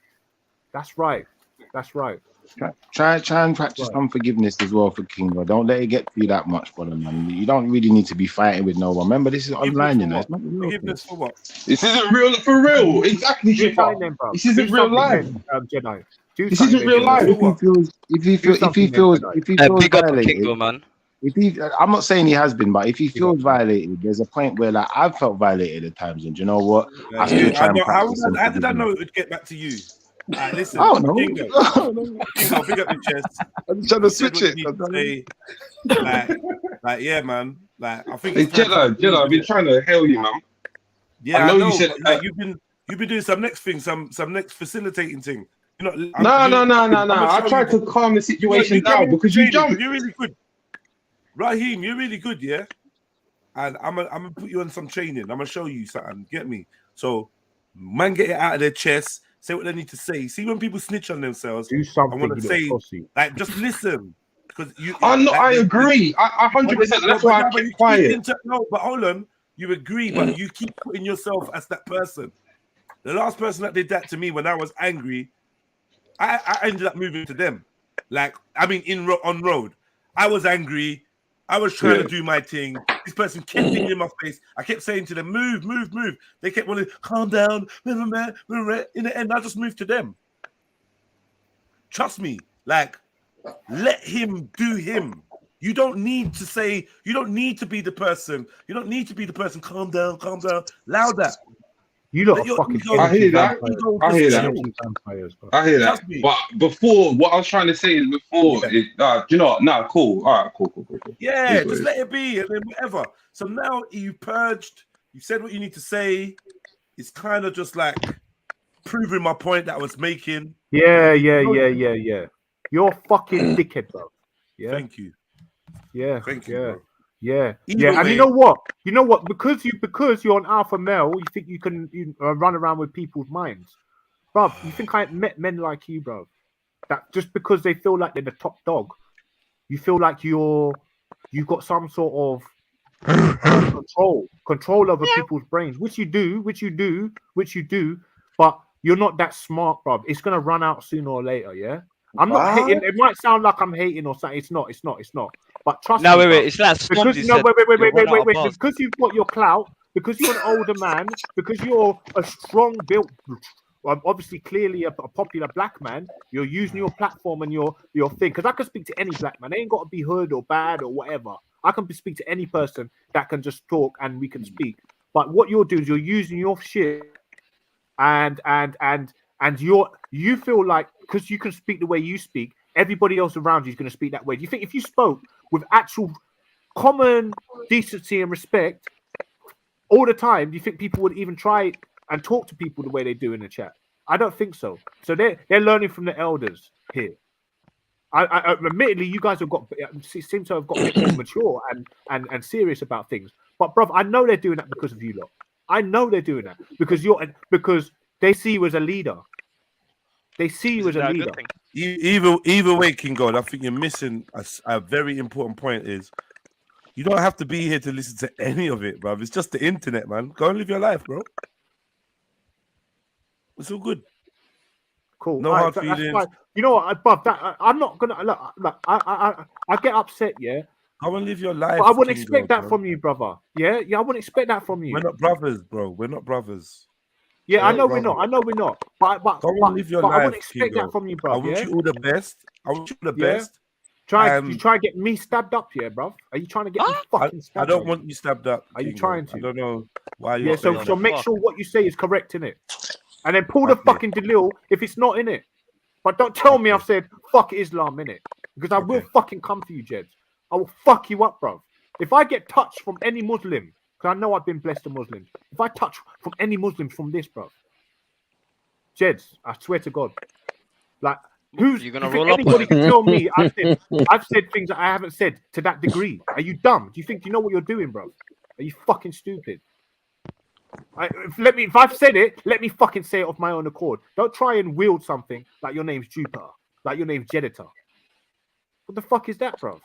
[SPEAKER 10] That's right. That's right.
[SPEAKER 5] Try and practice some forgiveness as well for Kingo. Don't let it get to you that much, brother, man. You don't really need to be fighting with no one. Remember, this is online, you know. It's not real.
[SPEAKER 4] Forgiveness for what?
[SPEAKER 7] This isn't real for real. Exactly, this isn't real life.
[SPEAKER 10] Jedi.
[SPEAKER 7] This isn't real life.
[SPEAKER 5] If he feels violated, man. I'm not saying he has been, but if he feels violated, there's a point where like I've felt violated at times, and do you know what?
[SPEAKER 4] How did I know it would get back to you? Listen,
[SPEAKER 5] oh no,
[SPEAKER 4] Kingo, big up your chest.
[SPEAKER 15] I'm trying to switch it.
[SPEAKER 4] Like, yeah, man. Like, I think.
[SPEAKER 7] Hey, Jedi, I've been trying to hail you, man.
[SPEAKER 4] Yeah, I know. You said like, you've been doing some next thing, some next facilitating thing.
[SPEAKER 7] No. I tried to calm the situation down because you jumped.
[SPEAKER 4] You're really good, Raheem. You're really good, yeah. And I'm gonna put you on some training. I'm gonna show you something. Get me? So, man, get it out of their chest. Say what they need to say. See, when people snitch on themselves,
[SPEAKER 10] do something.
[SPEAKER 4] I want to say, like, just listen. Because you,
[SPEAKER 7] I agree. I 100%. That's why I keep quiet.
[SPEAKER 4] No, but hold on. You agree, but you keep putting yourself as that person. The last person that did that to me when I was angry, I ended up moving to them. Like, I mean, on road, I was angry. I was trying to do my thing. This person kept getting in my face. I kept saying to them, move. They kept wanting to calm down. In the end, I just moved to them. Trust me. Like, let him do him. You don't need to say, you don't need to be the person. You don't need to be the person. Calm down. Louder.
[SPEAKER 10] You lot are fucking.
[SPEAKER 7] I hear that. I hear that. But before, what I was trying to say is before, do you know what? Nah, cool. All right, cool.
[SPEAKER 4] Yeah, just let it be and then whatever. So now you purged, you said what you need to say. It's kind of just like proving my point that I was making.
[SPEAKER 10] Yeah. You're fucking dickhead, bro. Yeah.
[SPEAKER 4] Thank you.
[SPEAKER 10] Yeah.
[SPEAKER 4] Thank you.
[SPEAKER 10] Bro. Yeah.
[SPEAKER 4] Either
[SPEAKER 10] And
[SPEAKER 4] way,
[SPEAKER 10] you know what? Because you're an alpha male, you think you can run around with people's minds, bro. You think I met men like you, bro? That just because they feel like they're the top dog, you feel like you've got some sort of control over people's brains, which you do. But you're not that smart, bro. It's gonna run out sooner or later. Yeah. I'm not hating. It might sound like I'm hating or something. It's not. But trust me.
[SPEAKER 14] Wait. It's like
[SPEAKER 10] because wait. Because you've got your clout, because you're an older man, because you're a strong built, obviously clearly a popular black man. You're using your platform and your thing. Because I can speak to any black man. They ain't got to be hood or bad or whatever. I can speak to any person that can just talk and we can speak. But what you're doing is you're using your shit and you feel like because you can speak the way you speak, everybody else around you is going to speak that way. Do you think if you spoke with actual common decency and respect all the time, do you think people would even try and talk to people the way they do in the chat? I don't think so. So they're learning from the elders here. I admittedly, you guys seem to have got a bit more mature and serious about things. But bruv, I know they're doing that because of you lot. I know they're doing that because they see you as a leader. They see you as a leader.
[SPEAKER 4] Either way, King God, I think you're missing a very important point. Is you don't have to be here to listen to any of it, bruv. It's just the internet, man. Go and live your life, bro. It's all good.
[SPEAKER 10] Cool.
[SPEAKER 4] No hard feelings.
[SPEAKER 10] You know what, bruv? I'm not gonna look. I get upset, yeah.
[SPEAKER 4] Go and live your life.
[SPEAKER 10] But I wouldn't
[SPEAKER 4] King
[SPEAKER 10] expect
[SPEAKER 4] God,
[SPEAKER 10] that
[SPEAKER 4] bro.
[SPEAKER 10] from you, brother. Yeah, I wouldn't expect that from you.
[SPEAKER 4] We're not brothers, bro. We're not brothers.
[SPEAKER 10] Yeah, I know we're not. I know we're not. But
[SPEAKER 4] Go and live your life,
[SPEAKER 10] I wouldn't expect
[SPEAKER 4] King
[SPEAKER 10] that from you, bro.
[SPEAKER 4] I wish you all the best. I wish you the best.
[SPEAKER 10] You try to get me stabbed up here, bro. Are you trying to get me fucking stabbed
[SPEAKER 4] I don't
[SPEAKER 10] up?
[SPEAKER 4] want you stabbed up.
[SPEAKER 10] Are you
[SPEAKER 4] King
[SPEAKER 10] trying
[SPEAKER 4] God.
[SPEAKER 10] to?
[SPEAKER 4] I don't know why you're
[SPEAKER 10] so make sure what you say is correct in it. And then pull the fucking Delil if it's not in it. But don't tell me I've said fuck Islam in it. Because I will fucking come for you, Jed. I will fuck you up, bro. If I get touched from any Muslim, because I know I've been blessed to Muslims. If I touch from any Muslims from this, bro, Jeds, I swear to God, like
[SPEAKER 13] you're gonna roll up?
[SPEAKER 10] Anybody can tell me I've said things that I haven't said to that degree. Are you dumb? Do you think you know what you're doing, bro? Are you fucking stupid? If I've said it, let me fucking say it of my own accord. Don't try and wield something like your name's Jupiter, like your name's Jeditor. What the fuck is that, bro?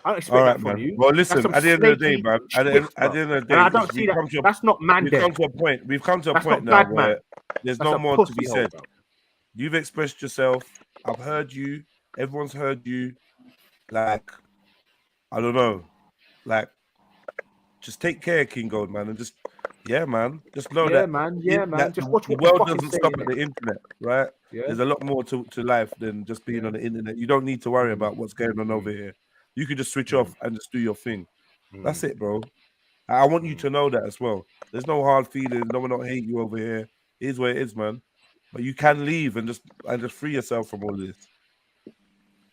[SPEAKER 10] I don't expect that from you.
[SPEAKER 4] Well, listen, at the end of the day, man. At the end of the day,
[SPEAKER 10] I don't see that. That's not man.
[SPEAKER 4] We've come to a point. We've come to a point now where there's no more to be said. You've expressed yourself. I've heard you. Everyone's heard you. Like, I don't know. Like, just take care, King Gold, man, and just man. Just know that,
[SPEAKER 10] man. Just watch
[SPEAKER 4] the world doesn't stop at the internet, right? Yeah. There's a lot more to life than just being on the internet. You don't need to worry about what's going on over here. You can just switch off and just do your thing. That's it, bro. I want you to know that as well. There's no hard feelings. No one don't hate you over here. It is what it is, man. But you can leave and just free yourself from all this.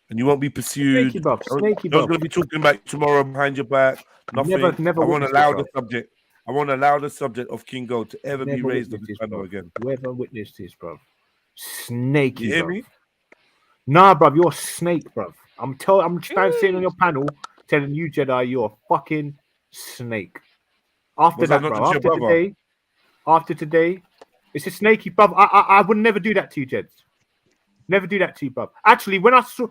[SPEAKER 4] And you won't be pursued.
[SPEAKER 10] Snaky buff.
[SPEAKER 4] No one's going to be talking about you tomorrow behind your back. Nothing.
[SPEAKER 10] Never
[SPEAKER 4] I won't allow the subject. I won't allow the subject of King Gold to ever be raised on this channel again.
[SPEAKER 10] Whoever witnessed this, bro. Snaky.
[SPEAKER 4] You hear me?
[SPEAKER 10] Nah, bro. You're a snake, bro. I'm sitting on your panel telling you, Jedi, you're a fucking snake. After that, bro. After today, it's a snaky, bro. I would never do that to you, Jeds. Never do that to you, bro. Actually, when I saw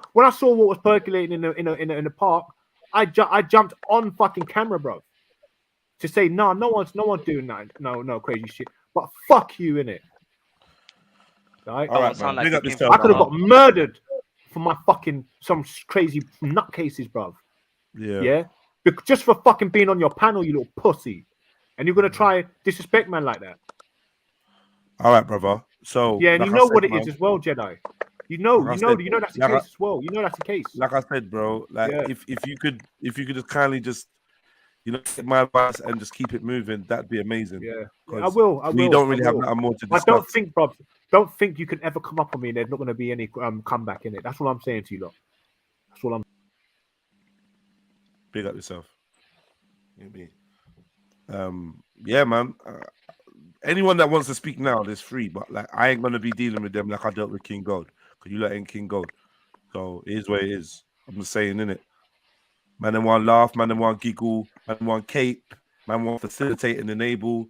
[SPEAKER 10] what was percolating in the park, I jumped on fucking camera, bro, to say no one's doing that. No crazy shit. But fuck you, innit? Right?
[SPEAKER 4] All right, man.
[SPEAKER 10] I could have got murdered for my fucking some crazy nutcases, bruv. Yeah. Just for fucking being on your panel, you little pussy, and you're gonna try disrespect man like that.
[SPEAKER 4] All right, brother. So
[SPEAKER 10] yeah, and like you know what it is as well, Jedi. You know that's the case as well. You know that's the case.
[SPEAKER 4] Like I said, bro. Like if you could just kindly just get my advice and just keep it moving, that'd be amazing.
[SPEAKER 10] Yeah, I will.
[SPEAKER 4] We don't really have nothing more to discuss.
[SPEAKER 10] I don't think you can ever come up on me and there's not going to be any comeback in it. That's what I'm saying to you lot. That's what I'm.
[SPEAKER 4] Big up yourself. Yeah, man. Anyone that wants to speak now, there's free, but like I ain't gonna be dealing with them like I dealt with King Gold, because you lot ain't King Gold. So it is what it is. I'm just saying, innit? Man, them want laugh, man, them want giggle, man, them want cape, man, want facilitate and enable.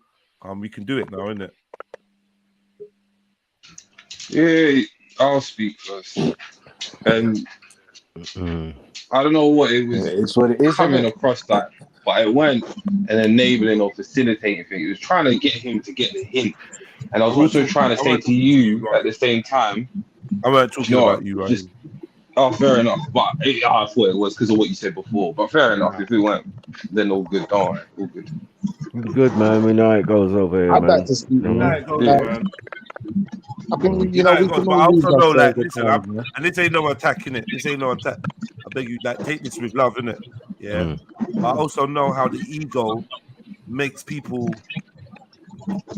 [SPEAKER 4] We can do it now, innit?
[SPEAKER 7] Yeah, I'll speak first. And I don't know what it was.
[SPEAKER 12] It's what it is.
[SPEAKER 7] Coming across that, but it weren't an enabling or facilitating thing. It was trying to get him to get the hint. And I was also trying to say to you at the same time.
[SPEAKER 4] I weren't talking about you, right?
[SPEAKER 7] Fair enough. But I thought it was because of what you said before. But fair enough. If it weren't, then all good. All right, all good.
[SPEAKER 19] Good, man. We know how it goes over here,
[SPEAKER 15] I'd
[SPEAKER 19] man.
[SPEAKER 15] like to speak. I think we
[SPEAKER 4] but I also know, like,
[SPEAKER 15] good
[SPEAKER 4] listen,
[SPEAKER 15] time, yeah?
[SPEAKER 4] and this ain't no attack, innit? This ain't no attack. I beg you, like, take this with love, innit? Yeah. I also know how the ego makes people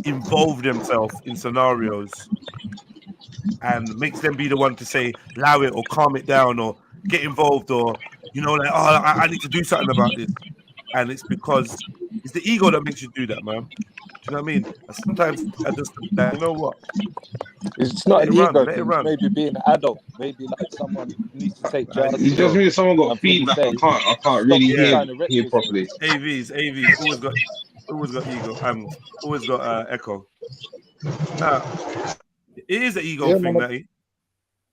[SPEAKER 4] involve themselves in scenarios and makes them be the one to say, allow it or calm it down or get involved or, like, I need to do something about this. And it's because it's the ego that makes you do that, man. you know what I mean? And sometimes I just think that, you know what?
[SPEAKER 16] It's not
[SPEAKER 4] Let
[SPEAKER 16] an
[SPEAKER 4] it run,
[SPEAKER 16] ego
[SPEAKER 4] let it
[SPEAKER 16] thing.
[SPEAKER 4] run.
[SPEAKER 16] Maybe being an adult. Maybe like someone needs to take charge.
[SPEAKER 7] It just means someone got
[SPEAKER 16] and
[SPEAKER 7] feedback. I
[SPEAKER 16] say,
[SPEAKER 7] can't really
[SPEAKER 16] stop
[SPEAKER 7] hear properly.
[SPEAKER 4] AVs always got ego. Always got echo. Nah, it is an ego thing, Natty.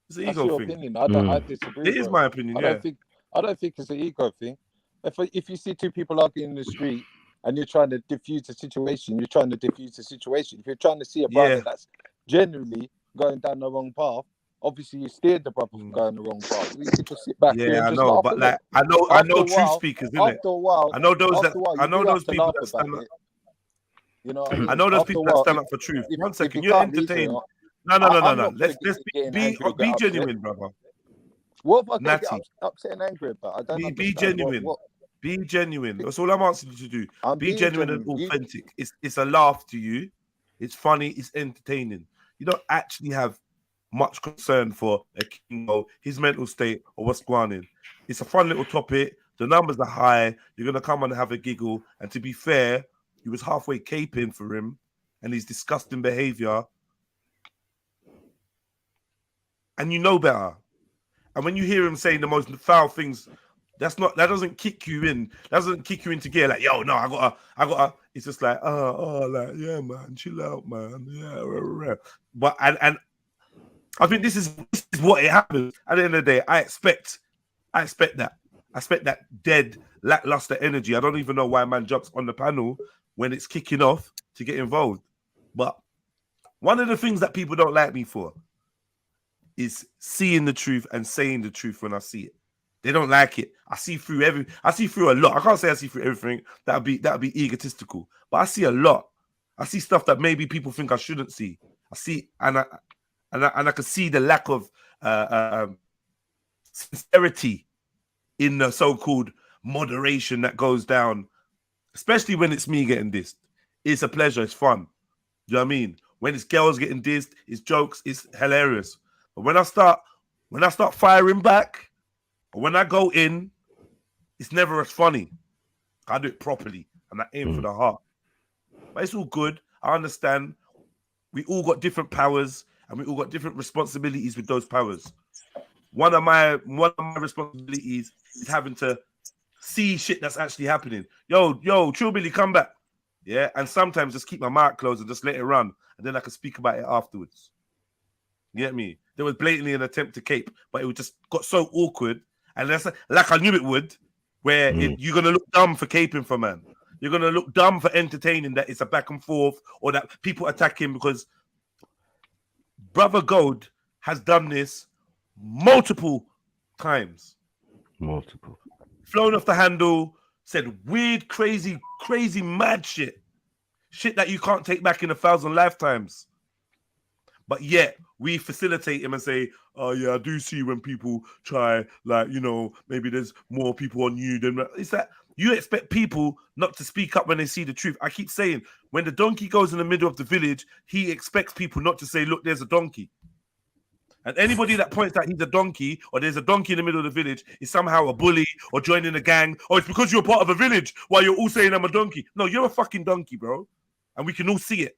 [SPEAKER 4] It's an
[SPEAKER 16] That's
[SPEAKER 4] ego
[SPEAKER 16] your
[SPEAKER 4] thing.
[SPEAKER 16] opinion. I disagree.
[SPEAKER 4] It is
[SPEAKER 16] bro.
[SPEAKER 4] my opinion.
[SPEAKER 16] I don't think it's an ego thing. If you see two people arguing in the street and you're trying to diffuse the situation, you're trying to diffuse the situation. If you're trying to see a brother that's genuinely going down the wrong path, obviously you steered the brother from going the wrong path. You could just sit back here and
[SPEAKER 4] I
[SPEAKER 16] just
[SPEAKER 4] know,
[SPEAKER 16] laugh
[SPEAKER 4] but
[SPEAKER 16] at
[SPEAKER 4] like
[SPEAKER 16] it.
[SPEAKER 4] I know truth speakers, innit?
[SPEAKER 16] After a while,
[SPEAKER 4] I know those people
[SPEAKER 16] laugh
[SPEAKER 4] that stand
[SPEAKER 16] about
[SPEAKER 4] up.
[SPEAKER 16] it. You know what I mean?
[SPEAKER 4] I know those
[SPEAKER 16] After
[SPEAKER 4] people
[SPEAKER 16] a while,
[SPEAKER 4] that stand up for truth.
[SPEAKER 16] if
[SPEAKER 4] 1 second,
[SPEAKER 16] you
[SPEAKER 4] you're
[SPEAKER 16] can't reason
[SPEAKER 4] entertained.
[SPEAKER 16] it,
[SPEAKER 4] No.
[SPEAKER 16] I'm not
[SPEAKER 4] Let's
[SPEAKER 16] getting
[SPEAKER 4] be
[SPEAKER 16] angry, get upset.
[SPEAKER 4] genuine, brother.
[SPEAKER 16] What have I got to
[SPEAKER 4] Natty,
[SPEAKER 16] get upset and angry about? I don't
[SPEAKER 4] be
[SPEAKER 16] understand.
[SPEAKER 4] genuine.
[SPEAKER 16] What?
[SPEAKER 4] Be genuine. That's all I'm asking you to do.
[SPEAKER 16] I'm
[SPEAKER 4] Be
[SPEAKER 16] being
[SPEAKER 4] genuine and
[SPEAKER 16] genuine.
[SPEAKER 4] authentic. It's a laugh to you. It's funny. It's entertaining. You don't actually have much concern for a king or his mental state or what's going on. It's a fun little topic. The numbers are high. You're gonna come on and have a giggle. And to be fair, he was halfway caping for him, and his disgusting behavior. And you know better. And when you hear him saying the most foul things, that doesn't kick you in. That doesn't kick you into gear like, yo, no, I gotta. It's just like, like, yeah, man, chill out, man. Yeah, but and I think this is what it happens. At the end of the day, I expect that. I expect that dead, lackluster energy. I don't even know why man jumps on the panel when it's kicking off to get involved. But one of the things that people don't like me for is seeing the truth and saying the truth when I see it. They don't like it. I see through a lot. I can't say I see through everything. That'd be egotistical. But I see a lot. I see stuff that maybe people think I shouldn't see. I see and I can see the lack of sincerity in the so-called moderation that goes down, especially when it's me getting dissed. It's a pleasure. It's fun. Do you know what I mean? When it's girls getting dissed, it's jokes. It's hilarious. But when I start firing back, or when I go in, it's never as funny. I do it properly, and I aim for the heart. But it's all good. I understand. We all got different powers, and we all got different responsibilities with those powers. One of my responsibilities is having to see shit that's actually happening. Yo, Trillbilly, come back. Yeah, and sometimes just keep my mouth closed and just let it run, and then I can speak about it afterwards. You get me? There was blatantly an attempt to cape, but it just got so awkward, and that's like I knew it would, where you're gonna look dumb for caping for man. You're gonna look dumb for entertaining that it's a back and forth or that people attack him, because Brother Gold has done this multiple times. Flown off the handle, said weird, crazy, mad shit. Shit that you can't take back in 1,000 lifetimes. But yet, we facilitate him and say, oh yeah, I do see when people try, like, you know, maybe there's more people on you than... It's that you expect people not to speak up when they see the truth. I keep saying, when the donkey goes in the middle of the village, he expects people not to say, look, there's a donkey. And anybody that points out he's a donkey or there's a donkey in the middle of the village is somehow a bully or joining a gang. Or it's because you're part of a village while you're all saying I'm a donkey. No, you're a fucking donkey, bro. And we can all see it.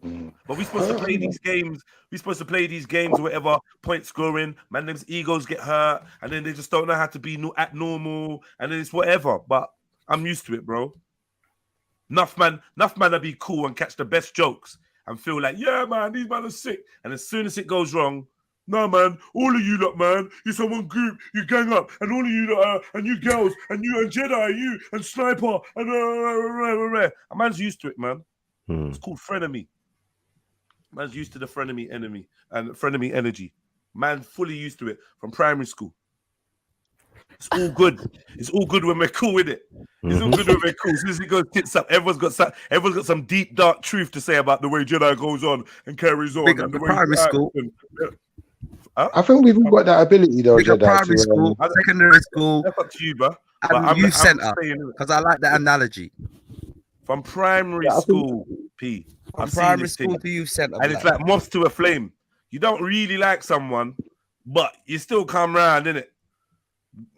[SPEAKER 4] But we're supposed to play these games. We're supposed to play these games or whatever, point scoring. Man, them's egos get hurt. And then they just don't know how to be at normal. And then it's whatever. But I'm used to it, bro. Enough man to be cool and catch the best jokes. And feel like, yeah, man, these men are sick. And as soon as it goes wrong, no, man, all of you lot, man, you're some one group, you gang up, and all of you lot, and you girls, and you and Jedi, you and Sniper, and a man's used to it, man. It's called frenemy. Man's used to the frenemy enemy and frenemy energy. Man fully used to it from primary school. It's all good. It's all good when we're cool with it. It's all good when we're cool. As soon as it goes tits up, everyone's got some deep, dark truth to say about the way Jedi goes on and carries on.
[SPEAKER 18] Big
[SPEAKER 4] and
[SPEAKER 18] up the primary school.
[SPEAKER 15] I think we've all got that ability, though,
[SPEAKER 18] Big up
[SPEAKER 15] Jedi.
[SPEAKER 18] primary school, secondary school.
[SPEAKER 4] That's up to you, bro.
[SPEAKER 18] And youth centre, because I like that analogy.
[SPEAKER 4] From primary school, P.
[SPEAKER 18] From primary school to youth centre.
[SPEAKER 4] And it's like moths to a flame. You don't really like someone, but you still come round, innit?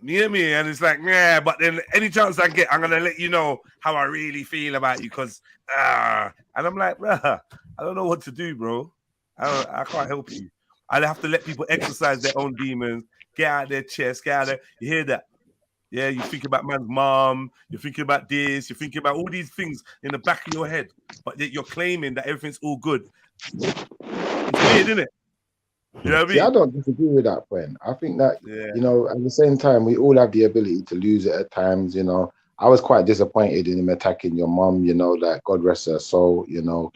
[SPEAKER 4] You hear me? And it's like, yeah, but then any chance I get, I'm gonna let you know how I really feel about you, because and I'm like, bruh, I don't know what to do, bro. I can't help you. I have to let people exercise their own demons, get out their chest, get out there. You hear that? Yeah, you think about man's mom, you're thinking about this, you're thinking about all these things in the back of your head, but yet you're claiming that everything's all good. It's weird, isn't it? You know what I mean?
[SPEAKER 5] See, I don't disagree with that point. I think that, you know, at the same time, we all have the ability to lose it at times, you know. I was quite disappointed in him attacking your mom, you know, like, God rest her soul, you know.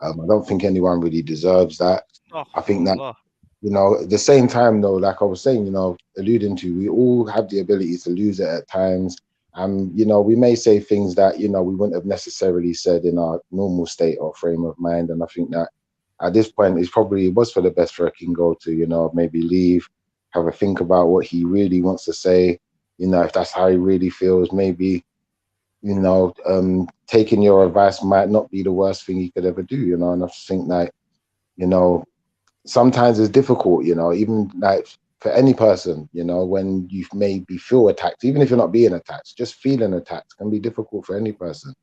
[SPEAKER 5] I don't think anyone really deserves that. I think that, you know, at the same time, though, like I was saying, you know, alluding to, we all have the ability to lose it at times. And, you know, we may say things that, you know, we wouldn't have necessarily said in our normal state or frame of mind. And I think that at this point, it was for the best for a Kingo to, you know, maybe leave, have a think about what he really wants to say. You know, if that's how he really feels, maybe, you know, taking your advice might not be the worst thing he could ever do, you know. And I think that, you know, sometimes it's difficult, you know, even like for any person, you know, when you maybe feel attacked, even if you're not being attacked, just feeling attacked can be difficult for any person,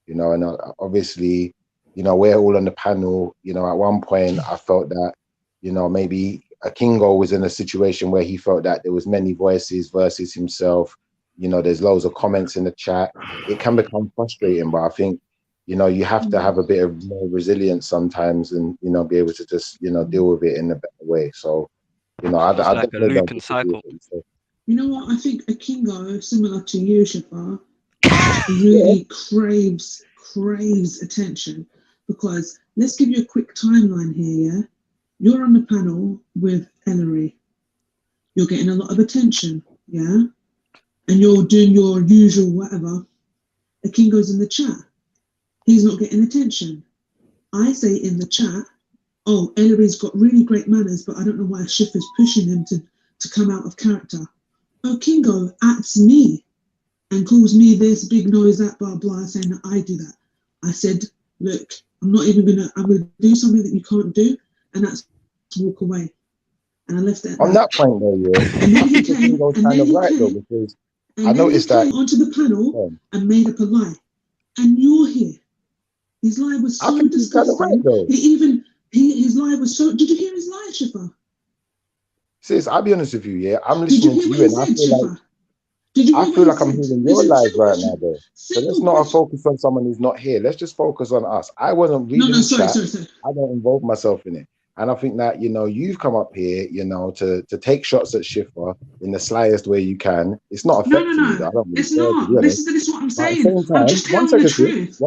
[SPEAKER 5] you know. And obviously, you know, we're all on the panel, you know, at one point I felt that, you know, maybe a Kingo was in a situation where he felt that there was many voices versus himself. You know, there's loads of comments in the chat. It can become frustrating, but I think, you know, you have to have a bit of more resilience sometimes and, you know, be able to just, you know, deal with it in a better way. So, you know,
[SPEAKER 13] it's like a looping cycle.
[SPEAKER 14] You know what? I think a Kingo, similar to you, Shifa, really craves attention. Because let's give you a quick timeline here, yeah? You're on the panel with Ellery. You're getting a lot of attention, yeah? And you're doing your usual whatever. A Kingo's in the chat. He's not getting attention. I say in the chat, oh, Ellery's got really great manners, but I don't know why Shifa's pushing him to come out of character. Oh, Kingo ats me and calls me this, big nose, that, blah, blah, saying that I do that. I said, look, I'm gonna do something that you can't do, and that's to walk away. And I left it
[SPEAKER 5] on that point though, yeah.
[SPEAKER 14] And then he came,
[SPEAKER 5] because I noticed that
[SPEAKER 14] onto the panel and made up a lie. And you're here. His lie was so disgusting. His lie was so. Did you hear his lie, Shifa?
[SPEAKER 5] Sis, I'll be honest with you, yeah. I'm listening to you, and I feel like I'm hearing your lies right now, though. So let's not focus on someone who's not here. Let's just focus on us. I wasn't reading the chat. I don't involve myself in it. And I think that, you know, you've come up here, you know, to take shots at Shifa in the slyest way you can. It's not affecting you. I don't really
[SPEAKER 14] it's not. This is what I'm saying.
[SPEAKER 5] I'm just telling the truth.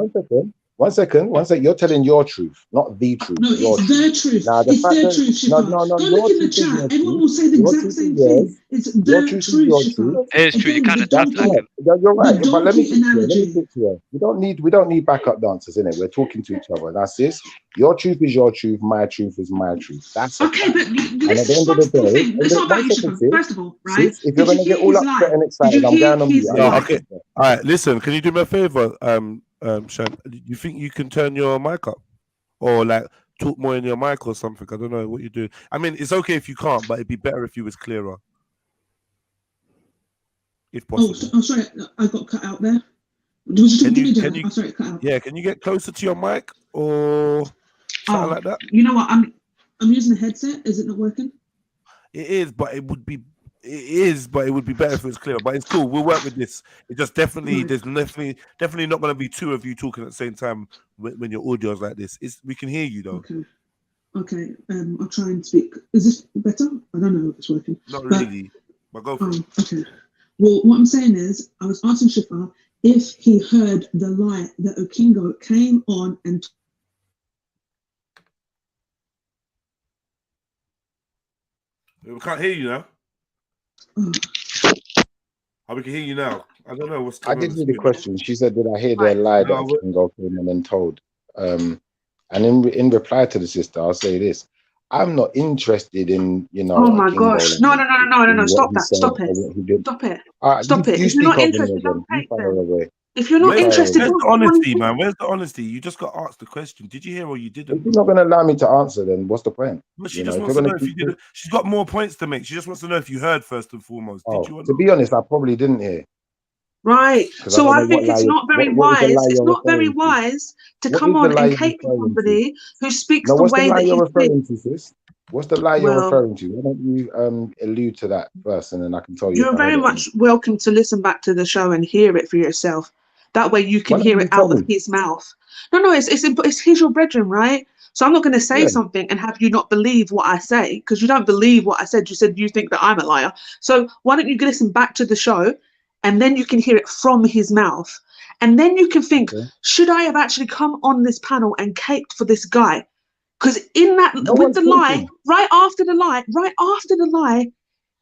[SPEAKER 5] One second. You're telling your truth, not the truth.
[SPEAKER 14] No, it's their truth.
[SPEAKER 5] Now,
[SPEAKER 14] it's their truth, Shifa.
[SPEAKER 5] No.
[SPEAKER 14] Go look in the chat. Everyone will say the exact same thing. It's their truth, Shifa.
[SPEAKER 13] It is true. You kind of tapped like him.
[SPEAKER 5] You're right. But let me speak to you. We don't need backup dancers, innit? We're talking to each other. That's this. Your truth is your truth. My truth is my truth. That's
[SPEAKER 14] okay. But this is one thing. It's not about you, Shifa. First of all, right?
[SPEAKER 5] If you're gonna get all upset and excited, I'm going on mute.
[SPEAKER 4] Okay. All right. Listen. Can you do me a favor, Shan? You think you can turn your mic up, or like talk more in your mic or something? I don't know what you do. I mean, it's okay if you can't, but it'd be better if you was clearer, if possible.
[SPEAKER 14] Oh, I'm sorry, I got cut out there. Was you talking to me, I'm sorry, cut out.
[SPEAKER 4] Yeah, can you get closer to your mic or something like that?
[SPEAKER 14] You know what? I'm using a headset. Is it not working?
[SPEAKER 4] It is, but it would be better if it was clearer. But it's cool. We'll work with this. It just definitely, there's definitely not going to be two of you talking at the same time when your audio is like this. We can hear you though.
[SPEAKER 14] Okay. I'll try and speak. Is this better? I don't know if it's working.
[SPEAKER 4] Not really, but go for it.
[SPEAKER 14] Okay. Well, what I'm saying is, I was asking Shifa if he heard the lie that Okingo came on and.
[SPEAKER 4] We can't hear you now. We can hear you now. I don't know what's going on.
[SPEAKER 5] I did hear the question. She said, did I hear their lie that Kingo came in and told? And in reply to the sister, I'll say this. I'm not interested in, you know.
[SPEAKER 14] Oh my gosh. No. Stop that. Stop it. Stop it. Stop it. If you're not interested, don't take them. If you're not interested,
[SPEAKER 4] where's the honesty, man? Where's the honesty? You just got asked the question. Did you hear or you didn't?
[SPEAKER 5] If you're not going to allow me to answer, then what's the point?
[SPEAKER 4] But she just wants to know if you did it. She's got more points to make. She just wants to know if you heard first and foremost. Did you?
[SPEAKER 5] To be honest, I probably didn't hear.
[SPEAKER 14] Right. So I think it's not very wise. It's not very wise to come on and cape for somebody who speaks the way that
[SPEAKER 5] you're
[SPEAKER 14] he
[SPEAKER 5] referring to, sis? What's the lie you're referring to? Why don't you allude to that first, and then I can tell you.
[SPEAKER 14] You're very much welcome to listen back to the show and hear it for yourself. That way you can hear it out of his mouth. No, he's your brethren, right? So I'm not going to say something and have you not believe what I say, because you don't believe what I said. You said you think that I'm a liar. So why don't you listen back to the show, and then you can hear it from his mouth, and then you can think, should I have actually come on this panel and caped for this guy? Because in that, with the lie, right after the lie,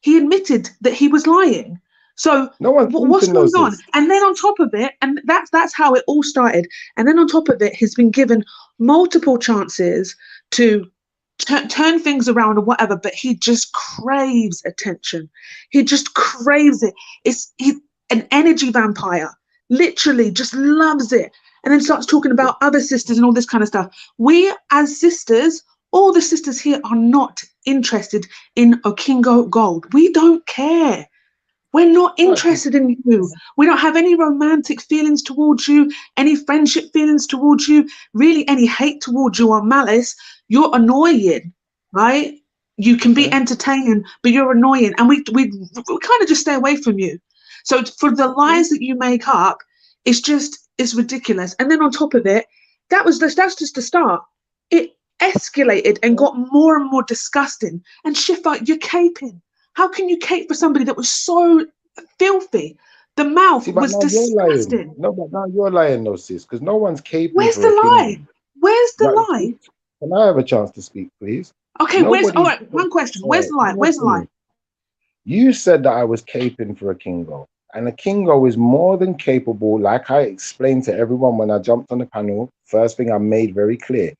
[SPEAKER 14] he admitted that he was lying. So what's going on? And then on top of it, and that's how it all started. And then on top of it, he's been given multiple chances to turn things around or whatever, but he just craves attention. He just craves it. He's an energy vampire, literally just loves it. And then starts talking about other sisters and all this kind of stuff. We as sisters, all the sisters here are not interested in Okingo Gold. We don't care. We're not interested in you. We don't have any romantic feelings towards you, any friendship feelings towards you, really any hate towards you or malice. You're annoying, right? You can be entertaining, but you're annoying. And we kind of just stay away from you. So for the lies that you make up, it's ridiculous. And then on top of it, that's just the start. It escalated and got more and more disgusting. And Shifa, you're caping. How can you cape for somebody that was so filthy? The mouth was disgusting.
[SPEAKER 5] No, but now you're lying, no, sis, because no one's caping.
[SPEAKER 14] Where's the lie? Where's the lie?
[SPEAKER 5] Can I have a chance to speak, please?
[SPEAKER 14] Okay, all right, one question. Where's the lie? Where's the lie?
[SPEAKER 5] You said that I was caping for a Kingo, and a Kingo is more than capable, like I explained to everyone when I jumped on the panel. First thing I made very clear,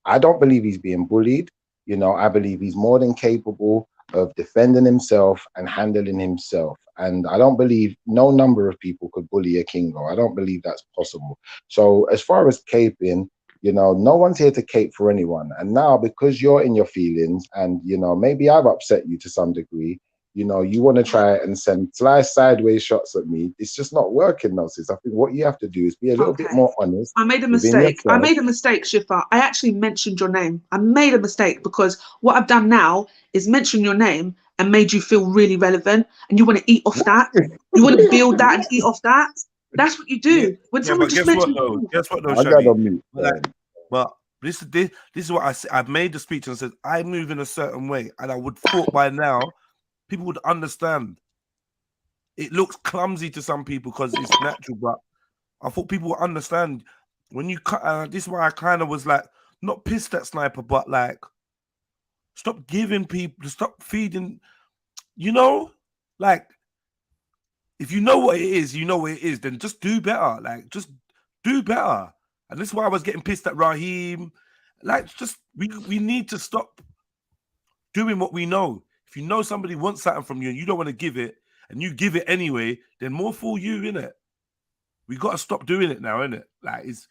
[SPEAKER 5] I don't believe he's being bullied. I believe he's more than capable of defending himself and handling himself. And I don't believe no number of people could bully a Kingo. I don't believe that's possible. So as far as caping, no one's here to cape for anyone. And now, because you're in your feelings and, maybe I've upset you to some degree, you want to try and send sideways shots at me. It's just not working, though, sis. I think what you have to do is be a little bit more honest.
[SPEAKER 14] I made a mistake. I made a mistake, Shifa. I actually mentioned your name. I made a mistake because what I've done now is mention your name and made you feel really relevant, and you want to eat off that. You want to build that and eat off that. That's what you do. When someone just mentions
[SPEAKER 4] guess what though, Shani? But this is what I said. I've made the speech and said I move in a certain way, and I would thought by now people would understand. It looks clumsy to some people because it's natural, but I thought people would understand when you cut. This is why I kind of was like, not pissed at Sniper, but like, stop giving people, stop feeding, like, if you know what it is, you know what it is, then just do better. Like, just do better. And this is why I was getting pissed at Raheem. Like, just, we need to stop doing what we know. If you know somebody wants something from you and you don't want to give it, and you give it anyway, then more for you, innit? We got to stop doing it now, innit? Like, it's,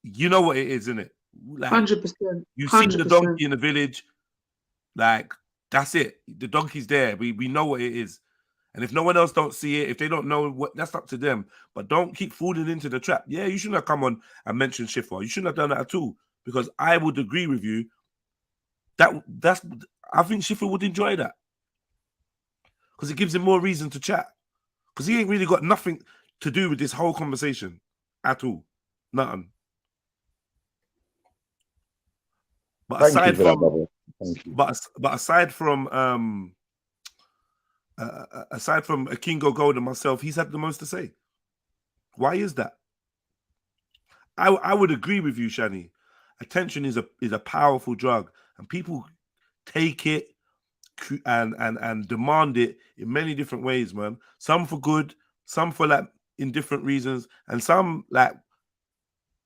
[SPEAKER 4] you know what it is, innit? Like,
[SPEAKER 14] 100%.
[SPEAKER 4] You've seen the donkey in the village. Like, that's it. The donkey's there. We know what it is. And if no one else don't see it, if they don't know what, that's up to them. But don't keep falling into the trap. Yeah, you shouldn't have come on and mentioned Shifa. You shouldn't have done that at all. Because I would agree with you. I think Shifa would enjoy that. Because it gives him more reason to chat. Because he ain't really got nothing to do with this whole conversation at all. Nothing. But aside from aside from a Kingo Gold and myself, he's had the most to say. Why is that? I would agree with you, Shani. Attention is a powerful drug, and people take it and demand it in many different ways, man. Some for good, some for like in different reasons, and some like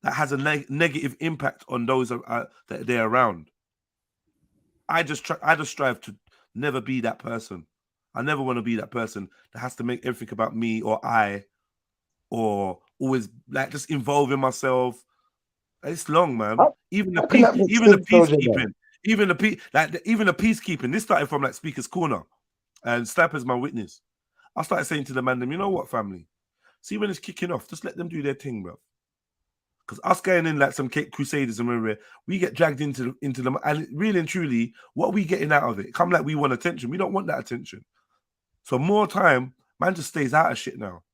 [SPEAKER 4] that has a negative impact on those that they're around. I just strive to never be that person. I never want to be that person that has to make everything about me or I or always like just involving myself. It's long, man. Even the peacekeeping. This started from like Speaker's Corner, and Snapper's my witness. I started saying to the man, you know what, family? See when it's kicking off, just let them do their thing, bro. Because us going in like some crusaders and we get dragged into them, and really and truly, what are we getting out of it? Come like we want attention. We don't want that attention. So more time, man just stays out of shit now.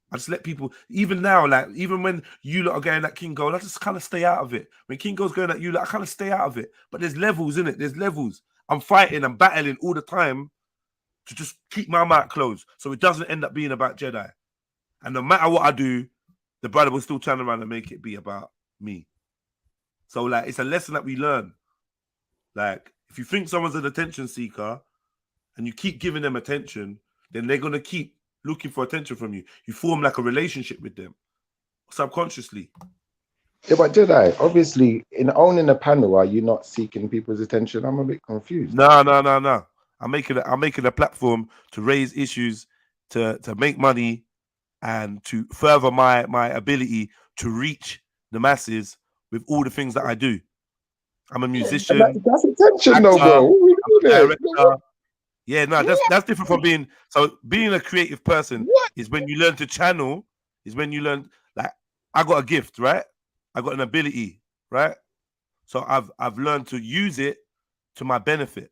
[SPEAKER 4] I just let people, even now, like, even when you lot are going at King Gold, I just kind of stay out of it. When King Gold's going at you, like, I kind of stay out of it. But there's levels, in it. There's levels. I'm fighting, I'm battling all the time to just keep my mouth closed so it doesn't end up being about Jedi. And no matter what I do, the brother will still turn around and make it be about me. So, like, it's a lesson that we learn. Like, if you think someone's an attention seeker and you keep giving them attention, then they're going to keep looking for attention from you. You form like a relationship with them subconsciously.
[SPEAKER 5] Yeah, but Jedi, obviously, in owning a panel, are you not seeking people's attention? I'm a bit confused.
[SPEAKER 4] No. I'm making a platform to raise issues, to make money, and to further my ability to reach the masses with all the things that I do. I'm a musician.
[SPEAKER 5] That's attention, though, bro.
[SPEAKER 4] Yeah, no, that's different from being a creative person is when you learn to channel, is when you learn, like, I got a gift, right? I got an ability, right? So I've learned to use it to my benefit.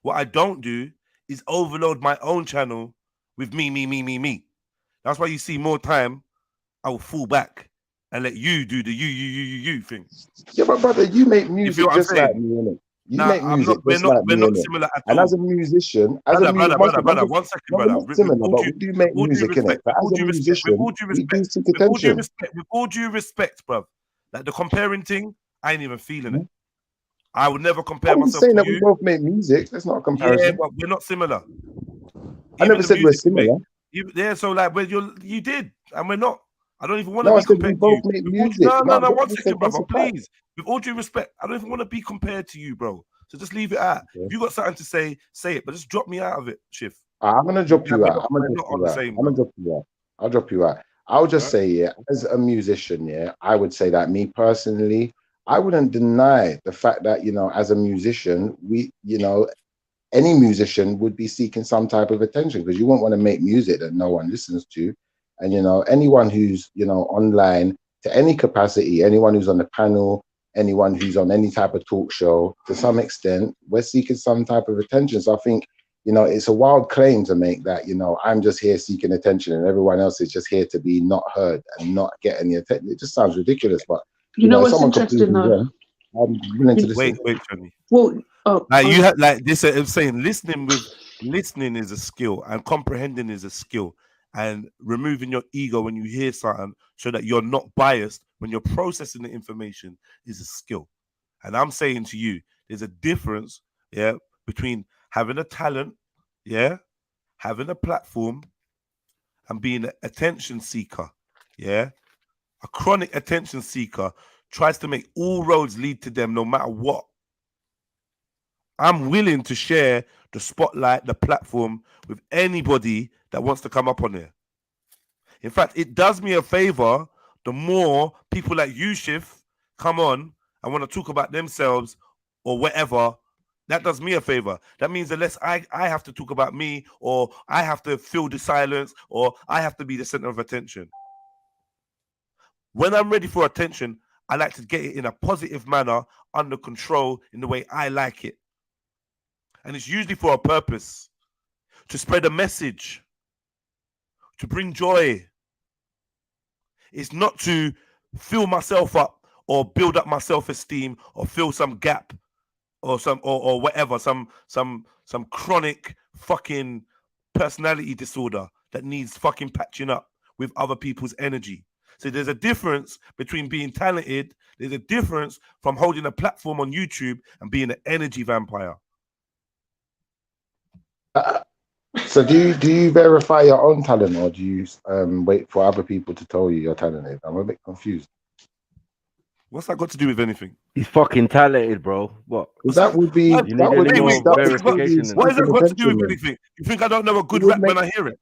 [SPEAKER 4] What I don't do is overload my own channel with me. That's why you see more time I will fall back and let you do the you thing.
[SPEAKER 5] Yeah, but brother, you make music just like me, innit? You make music
[SPEAKER 4] we're not similar at all.
[SPEAKER 5] And as a musician,
[SPEAKER 4] brother, one second, brother.
[SPEAKER 5] Similar, but we do make music, innit? But as a musician, we do seek attention.
[SPEAKER 4] With all due respect, bro, like the comparing thing, I ain't even feeling it. I would never compare myself to you.
[SPEAKER 5] I'm saying that we both make music. That's not a comparison.
[SPEAKER 4] Yeah, but we're not similar.
[SPEAKER 5] I never said we're similar.
[SPEAKER 4] Yeah, so like, you did, and we're not. I don't even want
[SPEAKER 5] to
[SPEAKER 4] be
[SPEAKER 5] compared to you.
[SPEAKER 4] No, 1 second, brother, please. With all due respect, I don't even want to be compared to you, bro. So just leave it at. Okay. If you got something to say it, but just drop me out of it, Chief.
[SPEAKER 5] I'm going to drop you out. I'll drop you out. I'll just say, yeah, as a musician, yeah, I would say that me personally, I wouldn't deny the fact that, you know, as a musician, any musician would be seeking some type of attention, because you won't want to make music that no one listens to. And, you know, anyone who's, you know, online to any capacity, anyone who's on the panel, anyone who's on any type of talk show, to some extent, we're seeking some type of attention. So I think, you know, it's a wild claim to make that, you know, I'm just here seeking attention and everyone else is just here to be not heard and not get any attention. It just sounds ridiculous. But,
[SPEAKER 14] you know what's interesting though?
[SPEAKER 5] I'm willing to listen.
[SPEAKER 4] Wait, Johnny.
[SPEAKER 14] Well,
[SPEAKER 4] you have like this. I'm saying listening is a skill, and comprehending is a skill, and removing your ego when you hear something so that you're not biased when you're processing the information is a skill. And I'm saying to you, there's a difference, between having a talent, having a platform, and being an attention seeker, A chronic attention seeker tries to make all roads lead to them no matter what. I'm willing to share the spotlight, the platform with anybody that wants to come up on there. In fact, it does me a favor the more people like you, Shif, come on and want to talk about themselves or whatever. That does me a favor. That means the less I have to talk about me, or I have to fill the silence, or I have to be the center of attention. When I'm ready for attention, I like to get it in a positive manner, under control, in the way I like it. And it's usually for a purpose, to spread a message, to bring joy. It's not to fill myself up or build up my self-esteem or fill some gap or or whatever, some chronic fucking personality disorder that needs fucking patching up with other people's energy. So there's a difference between being talented. There's a difference from holding a platform on YouTube and being an energy vampire.
[SPEAKER 5] So do you verify your own talent, or do you wait for other people to tell you you're talented? I'm a bit confused.
[SPEAKER 4] What's that got to do with anything?
[SPEAKER 19] He's fucking talented, bro. What?
[SPEAKER 5] That would be
[SPEAKER 4] that would be verification. What is that got to do with anything? You think I don't know a good rap when I hear it?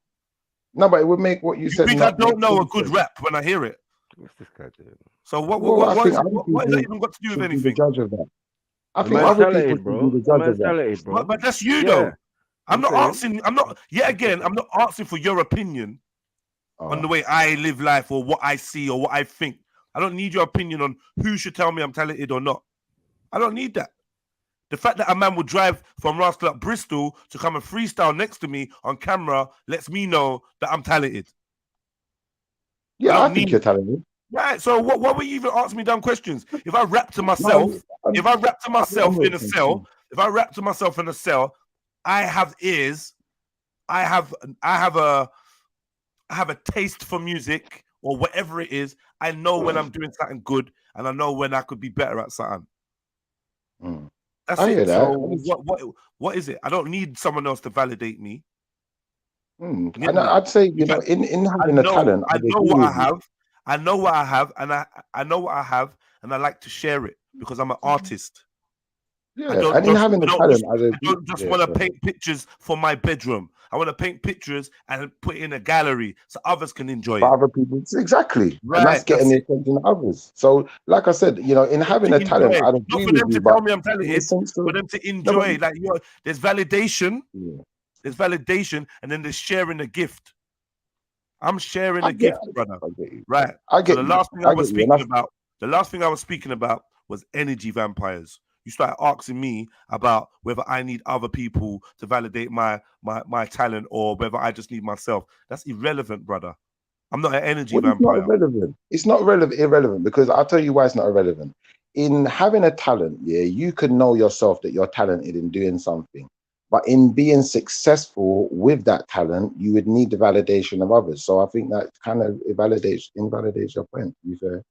[SPEAKER 17] No, but it would make what you said.
[SPEAKER 4] Think I don't know a good rap when I hear it?
[SPEAKER 19] What's this guy doing?
[SPEAKER 4] So what is that even got to do with anything?
[SPEAKER 17] The judge of that. I
[SPEAKER 19] The
[SPEAKER 17] think
[SPEAKER 19] man's
[SPEAKER 17] other people
[SPEAKER 19] talented,
[SPEAKER 17] should
[SPEAKER 19] bro.
[SPEAKER 17] be the
[SPEAKER 19] The
[SPEAKER 17] judge
[SPEAKER 19] man's
[SPEAKER 17] of that.
[SPEAKER 19] talented, bro.
[SPEAKER 4] But that's you
[SPEAKER 19] Yeah.
[SPEAKER 4] though. I'm not
[SPEAKER 19] saying.
[SPEAKER 4] asking. I'm not. Yet again, I'm not asking for your opinion on the way I live life or what I see or what I think. I don't need your opinion on who should tell me I'm talented or not. I don't need that. The fact that a man would drive from Rascal up Bristol to come and freestyle next to me on camera lets me know that I'm talented.
[SPEAKER 17] Yeah, I think you're talented.
[SPEAKER 4] Right. So what were you even asking me dumb questions? If I rap to myself, if I rap to myself in a cell, I have ears. I have a taste for music or whatever it is. I know when I'm doing something good, and I know when I could be better at something. That's
[SPEAKER 17] I
[SPEAKER 4] it.
[SPEAKER 17] hear that.
[SPEAKER 4] So what is it? I don't need someone else to validate me.
[SPEAKER 17] And I'd say, you know, in having a talent,
[SPEAKER 4] I know what I have. I know what I have, and I know what I have, and I like to share it because I'm an artist.
[SPEAKER 17] Yeah, and in having the talent,
[SPEAKER 4] I don't just want to paint pictures for my bedroom. I want to paint pictures and put it in a gallery so others can enjoy
[SPEAKER 17] for
[SPEAKER 4] it.
[SPEAKER 17] other people. Exactly.
[SPEAKER 4] Right,
[SPEAKER 17] And that's getting the attention of others. So, like I said, you know, in having a talent, I'd agree
[SPEAKER 4] not for
[SPEAKER 17] with
[SPEAKER 4] them
[SPEAKER 17] you,
[SPEAKER 4] to
[SPEAKER 17] but
[SPEAKER 4] tell me I'm talented, for them to enjoy. Like there's validation, there's validation, and then there's sharing a gift. I'm sharing a gift, brother. Right. The last thing I was speaking about was energy vampires. You start asking me about whether I need other people to validate my talent or whether I just need myself. That's irrelevant, brother. I'm not an energy vampire.
[SPEAKER 17] It's not irrelevant. It's not irrelevant because I'll tell you why it's not irrelevant. In having a talent, you can know yourself that you're talented in doing something. But in being successful with that talent, you would need the validation of others. So I think that kind of invalidates your point, to be fair.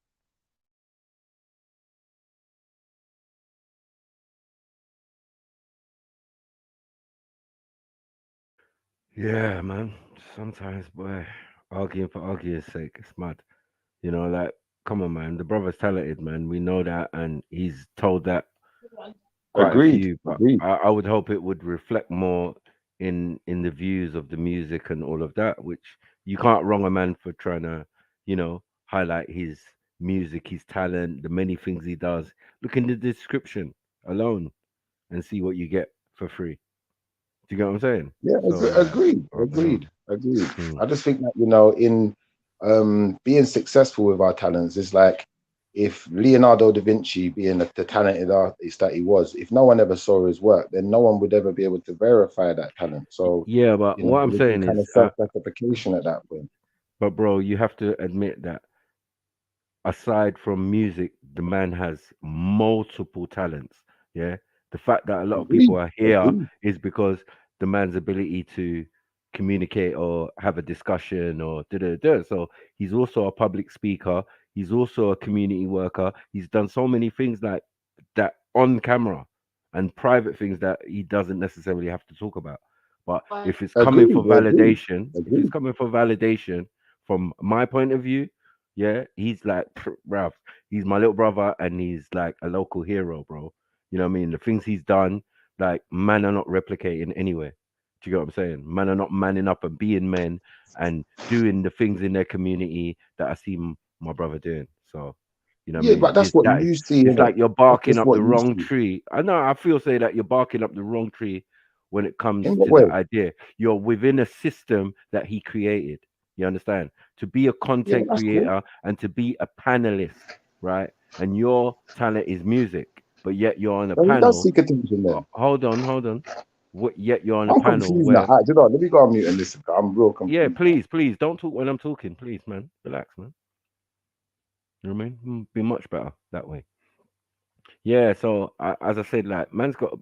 [SPEAKER 19] Yeah, man. Sometimes, boy, arguing for arguing's sake, it's mad. You know, like, come on, man. The brother's talented, man. We know that, and he's told that quite a few. But I would hope it would reflect more in the views of the music and all of that, which you can't wrong a man for trying to, you know, highlight his music, his talent, the many things he does. Look in the description alone and see what you get for free. Do you get what I'm saying?
[SPEAKER 17] Yeah, agreed. I just think that, you know, in being successful with our talents is like if Leonardo da Vinci, being the talented artist that he was, if no one ever saw his work, then no one would ever be able to verify that talent. So
[SPEAKER 19] yeah, but
[SPEAKER 17] you know,
[SPEAKER 19] what I'm saying
[SPEAKER 17] kind
[SPEAKER 19] is
[SPEAKER 17] of self-gratification at that point.
[SPEAKER 19] But bro, you have to admit that aside from music, the man has multiple talents. Yeah, the fact that a lot of people are here is because the man's ability to communicate or have a discussion or da. So he's also a public speaker. He's also a community worker. He's done so many things like that on camera and private things that he doesn't necessarily have to talk about. But if it's coming for validation, if it's coming for validation from my point of view, yeah, he's like, bruv, he's my little brother and he's like a local hero, bro. You know what I mean? The things he's done, like, man are not replicating anywhere. Do you get what I'm saying? Man are not manning up and being men and doing the things in their community that I see my brother doing. So, you know what I mean?
[SPEAKER 17] But that's what you see.
[SPEAKER 19] It's like you're barking up the wrong tree. I know, I feel say that you're barking up the wrong tree when it comes to the idea. You're within a system that he created. You understand? To be a content creator and to be a panelist, right? And your talent is music, but yet you're on a panel.
[SPEAKER 17] Does seek attention then.
[SPEAKER 19] Hold on. Yet you're on
[SPEAKER 17] I'm
[SPEAKER 19] a panel
[SPEAKER 17] confused
[SPEAKER 19] where...
[SPEAKER 17] now. You know, let me go on mute and listen. I'm real confused.
[SPEAKER 19] Yeah, please don't talk when I'm talking, please, man. Relax, man. You know what I mean? Be much better that way. Yeah, so as I said, like, man's got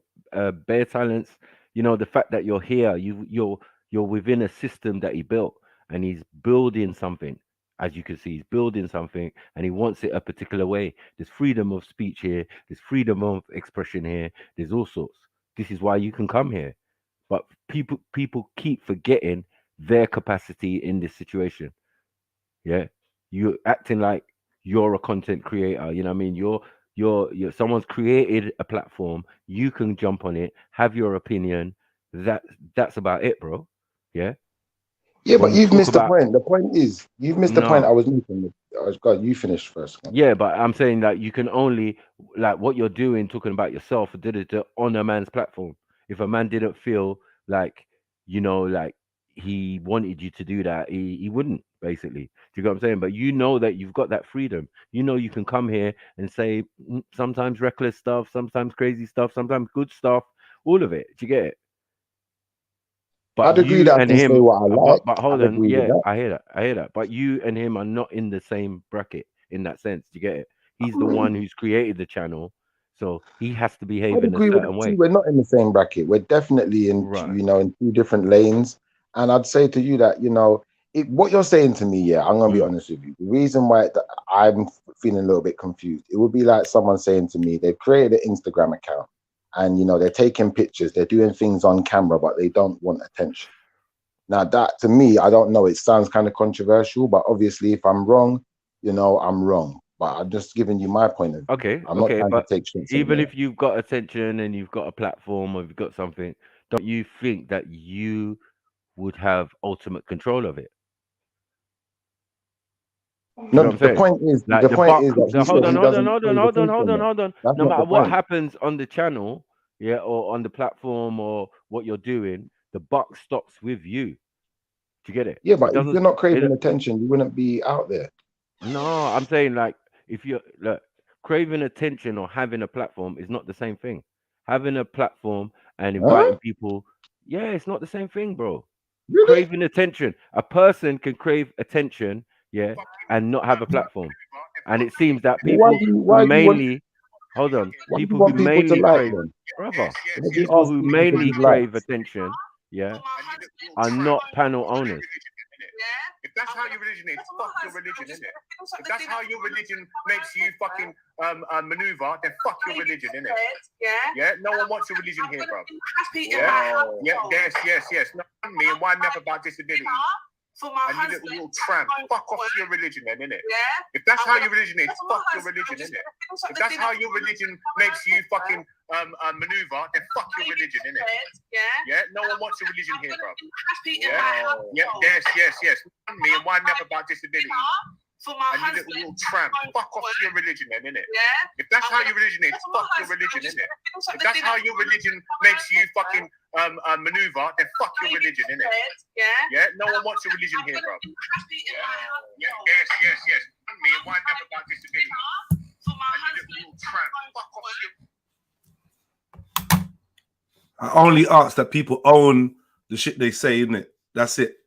[SPEAKER 19] bare talents. You know, the fact that you're here, you're within a system that he built, and he's building something. As you can see, he's building something, and he wants it a particular way. There's freedom of speech here. There's freedom of expression here. There's all sorts. This is why you can come here. But people keep forgetting their capacity in this situation. Yeah, you're acting like you're a content creator. You know what I mean? You're someone's created a platform. You can jump on it, have your opinion. That's about it, bro. Yeah.
[SPEAKER 17] Yeah, but you've missed the point. The point is, you've missed the point I was making. God, you finished first.
[SPEAKER 19] Yeah, but I'm saying that you can only, like, what you're doing, talking about yourself, did it on a man's platform. If a man didn't feel like, like he wanted you to do that, he wouldn't, basically. Do you get what I'm saying? But you know that you've got that freedom. You know you can come here and say sometimes reckless stuff, sometimes crazy stuff, sometimes good stuff, all of it. Do you get it? But
[SPEAKER 17] I'd agree that I can say what I like.
[SPEAKER 19] But hold on, yeah, I hear that. But you and him are not in the same bracket in that sense. Do you get it? He's the one who's created the channel, so he has to behave
[SPEAKER 17] I'd
[SPEAKER 19] in a
[SPEAKER 17] agree with
[SPEAKER 19] certain
[SPEAKER 17] that
[SPEAKER 19] way.
[SPEAKER 17] too. We're not in the same bracket. We're definitely in, in two different lanes. And I'd say to you that, what you're saying to me, I'm going to be honest with you. The reason why I'm feeling a little bit confused, it would be like someone saying to me, they've created an Instagram account and, they're taking pictures, they're doing things on camera, but they don't want attention. Now that, to me, I don't know, it sounds kind of controversial, but obviously if I'm wrong, I'm wrong. But I'm just giving you my point of view.
[SPEAKER 19] Okay,
[SPEAKER 17] I'm not trying to take shit.
[SPEAKER 19] Even if you've got attention and you've got a platform or you've got something, don't you think that you would have ultimate control of it?
[SPEAKER 17] No, the point is,
[SPEAKER 19] like
[SPEAKER 17] the point is that
[SPEAKER 19] hold on. No matter what happens on the channel, or on the platform or what you're doing, the buck stops with you. Do you get it?
[SPEAKER 17] Yeah, but if you're not craving attention, you wouldn't be out there.
[SPEAKER 19] No, I'm saying, like, if you're craving attention or having a platform is not the same thing. Having a platform and inviting people, it's not the same thing, bro.
[SPEAKER 17] Really?
[SPEAKER 19] Craving attention. A person can crave attention, and not have a platform. And it seems that people who mainly crave, brother, people who mainly crave attention, are not panel owners.
[SPEAKER 2] If that's how your religion is, fuck your religion, innit? If that's how your religion makes you fucking maneuver, then fuck your religion, innit? Yeah? No one wants your religion here, bro. Yes. Not me and why nap about disability. And you little tramp. Fuck off your religion then, innit? If that's how your religion is, fuck your religion, innit? If that's how your religion makes you fucking maneuver, then fuck your religion, innit? Yeah? No one wants your religion here, bro. Yes. Not me and why nap about disability. And you little tramp. Fuck off your religion then, innit? If that's how your religion is, fuck your religion, innit? If that's how your religion makes you fucking maneuver, then fuck your religion, innit? Yeah? No one wants your religion here, bro. Yes. Not me and why nap about disability. And you little tramp. Fuck off your...
[SPEAKER 4] I only ask that people own the shit they say, innit? That's it.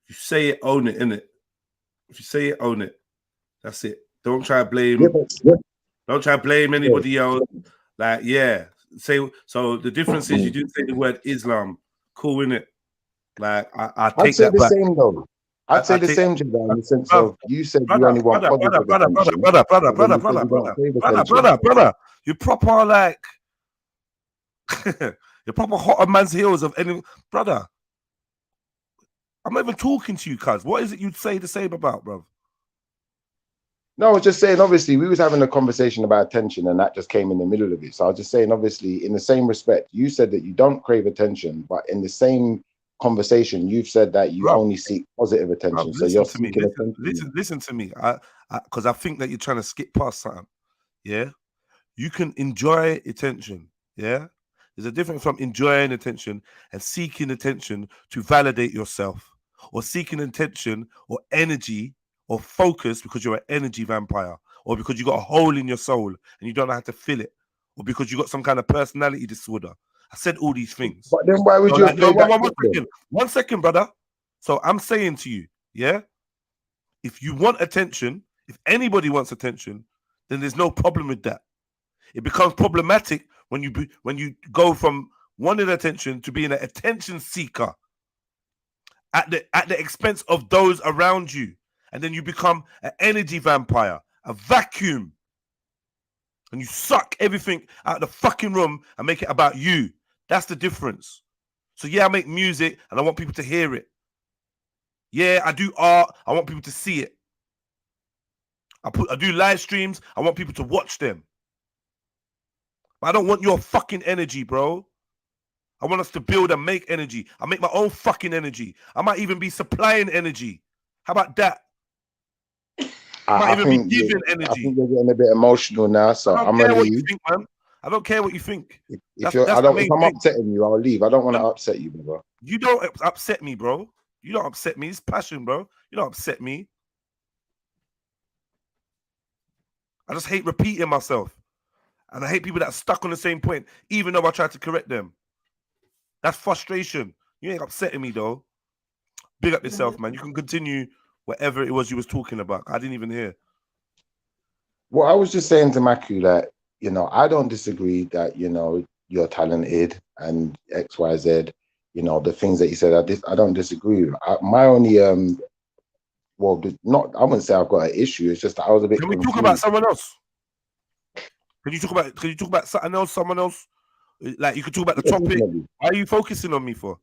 [SPEAKER 4] If you say it, own it, innit? If you say it, own it. That's it. Don't try to blame. Don't try to blame anybody else. Like, say so. The difference is you didn't say the word Islam. Cool, innit? Like, I take
[SPEAKER 17] I'd say
[SPEAKER 4] that
[SPEAKER 17] the
[SPEAKER 4] back.
[SPEAKER 17] same though. I'd say the same, Jedi, in the sense of you said you only want positive attention.
[SPEAKER 4] Brother. You proper like you're proper hot on man's heels of any brother. I'm not even talking to you, cuz. What is it you'd say the same about, bro?
[SPEAKER 17] No, I was just saying, obviously, we was having a conversation about attention and that just came in the middle of it. So I was just saying, obviously, in the same respect, you said that you don't crave attention, but in the same conversation, you've said that you only seek positive attention. So you're seeking attention.
[SPEAKER 4] Listen to me. Because I think that you're trying to skip past something. Yeah? You can enjoy attention. Yeah? There's a difference from enjoying attention and seeking attention to validate yourself, or seeking attention or energy or focus because you're an energy vampire, or because you got a hole in your soul and you don't know how to fill it, or because you got some kind of personality disorder. I said all these things.
[SPEAKER 17] But then why would you have played that?
[SPEAKER 4] One second, brother. So I'm saying to you, if you want attention, if anybody wants attention, then there's no problem with that. It becomes problematic when you go from wanting attention to being an attention seeker at the expense of those around you, and then you become an energy vampire, a vacuum, and you suck everything out of the fucking room and make it about you. That's the difference. So I make music and I want people to hear it. I do art. I want people to see it. I do live streams. I want people to watch them. I don't want your fucking energy, bro. I want us to build and make energy. I make my own fucking energy. I might even be supplying energy. How about that?
[SPEAKER 17] I think you're getting a bit emotional now, so I'm gonna leave.
[SPEAKER 4] Think, man. I don't care what you think.
[SPEAKER 17] If I'm upsetting you, I'll leave. I don't want to upset you, brother.
[SPEAKER 4] You don't upset me, bro. You don't upset me. It's passion, bro. You don't upset me. I just hate repeating myself. And I hate people that are stuck on the same point, even though I try to correct them. That's frustration. You ain't upsetting me, though. Big up yourself, man. You can continue whatever it was you was talking about. I didn't even hear.
[SPEAKER 17] Well, I was just saying to Maku that, you know, I don't disagree that, you know, you're talented and X, Y, Z, you know, the things that you said, I don't disagree with. My only, well, not, I wouldn't say I've got an issue. It's just that I was a bit confused.
[SPEAKER 4] Can we talk about someone else? Can you talk about something else, someone else? Like, you could talk about the topic. Definitely. Why are you focusing on me for?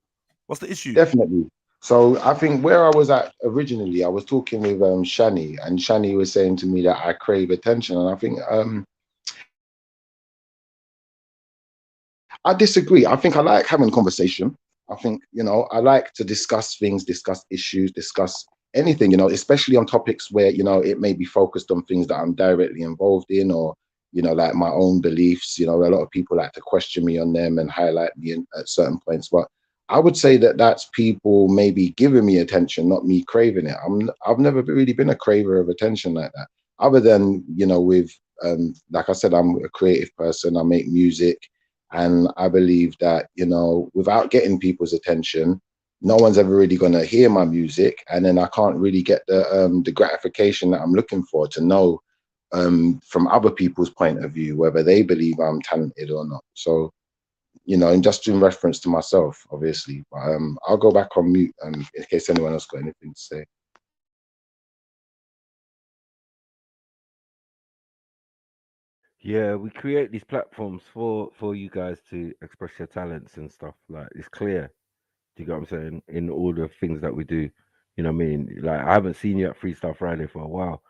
[SPEAKER 4] What's the issue?
[SPEAKER 17] Definitely. So I think where I was at originally, I was talking with Shani, and Shani was saying to me that I crave attention, and I think I disagree. I think I like having conversation. I think, you know, I like to discuss things, discuss issues, discuss anything, you know, especially on topics where, you know, it may be focused on things that I'm directly involved in, or, you know, like my own beliefs. You know, a lot of people like to question me on them and highlight me at certain points, but I would say that that's people maybe giving me attention, not me craving it. I've never really been a craver of attention like that, other than, you know, with, like I said, I'm a creative person. I make music, and I believe that, you know, without getting people's attention, no one's ever really going to hear my music, and then I can't really get the gratification that I'm looking for, to know from other people's point of view whether they believe I'm talented or not. So, you know, and just in reference to myself, obviously. But I'll go back on mute in case anyone else got anything to say.
[SPEAKER 19] Yeah, we create these platforms for you guys to express your talents and stuff. Like, it's clear. Do you get what I'm saying? In all the things that we do, you know what I mean? Like, I haven't seen you at Freestyle Friday for a while.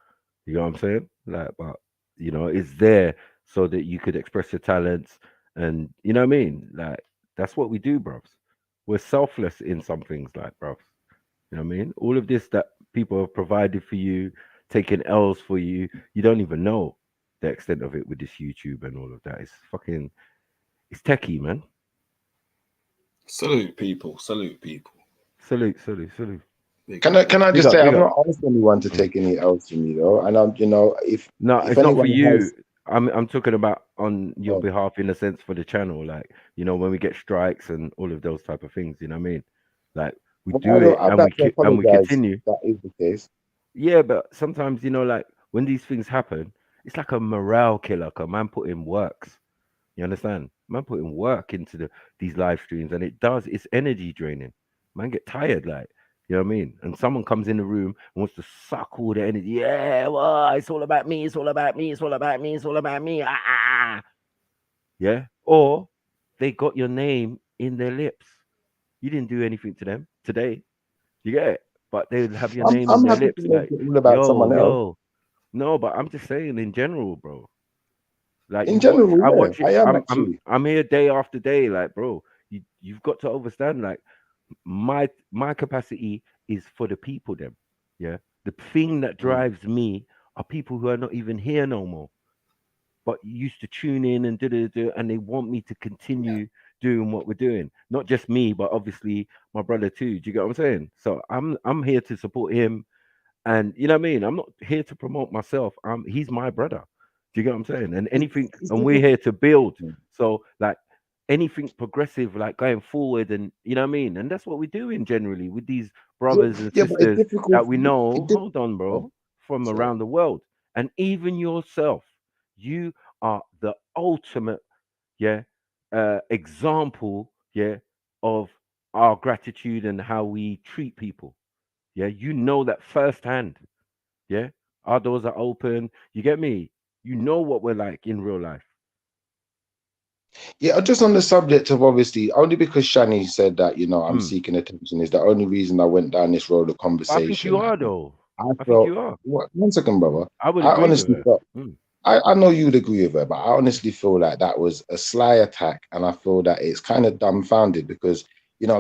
[SPEAKER 19] You know what I'm saying? Like, but you know, it's there so that you could express your talents, and you know what I mean? Like, that's what we do, bros. We're selfless in some things, like, bros. You know what I mean? All of this that people have provided for you, taking L's for you, you don't even know the extent of it with this YouTube and all of that. It's fucking, it's techie, man.
[SPEAKER 3] Salute people, salute people.
[SPEAKER 19] Salute, salute, salute.
[SPEAKER 17] Can I just say, I've not asked anyone to take any L's from me, though, and I'm, you know, if
[SPEAKER 19] it's not for you. I'm talking about on your behalf, in a sense, for the channel. Like, you know, when we get strikes and all of those type of things, you know what I mean? Like, we do it and we continue.
[SPEAKER 17] That is the case.
[SPEAKER 19] Yeah, but sometimes, you know, like, when these things happen, it's like a morale killer. Cause man put in works. You understand? Man put in work into these live streams, and it's energy draining. Man get tired, like, you know what I mean? And someone comes in the room and wants to suck all the energy. Yeah, well, it's all about me. It's all about me. It's all about me. It's all about me. Yeah. Or they got your name in their lips. You didn't do anything to them today. You get it? But they have your name in their lips. Like,
[SPEAKER 17] about someone else.
[SPEAKER 19] No, but I'm just saying in general, bro. Like,
[SPEAKER 17] in general,
[SPEAKER 19] I watch it.
[SPEAKER 17] I am actually.
[SPEAKER 19] I'm here day after day, like, bro. You've got to understand, like, my capacity is for the people, them. Yeah. The thing that drives me are people who are not even here no more, but used to tune in and do, and they want me to continue doing what we're doing. Not just me, but obviously my brother too. Do you get what I'm saying? So I'm here to support him, and you know what I mean? I'm not here to promote myself. He's my brother. Do you get what I'm saying? And anything, and we're here to build. So, like, anything progressive, like going forward, and you know what I mean? And that's what we're doing generally with these brothers and sisters that we know, hold on, bro, from around the world. And even yourself, you are the ultimate, example, of our gratitude and how we treat people. Yeah, you know that firsthand. Yeah, our doors are open. You get me? You know what we're like in real life.
[SPEAKER 17] Yeah, just on the subject of, obviously, only because Shani said that, you know, I'm seeking attention is the only reason I went down this road of conversation.
[SPEAKER 19] I think you are, though.
[SPEAKER 17] I think you are. One second, brother.
[SPEAKER 19] I would
[SPEAKER 17] honestly felt, I know you'd agree with her, but I honestly feel like that was a sly attack, and I feel that it's kind of dumbfounded because, you know,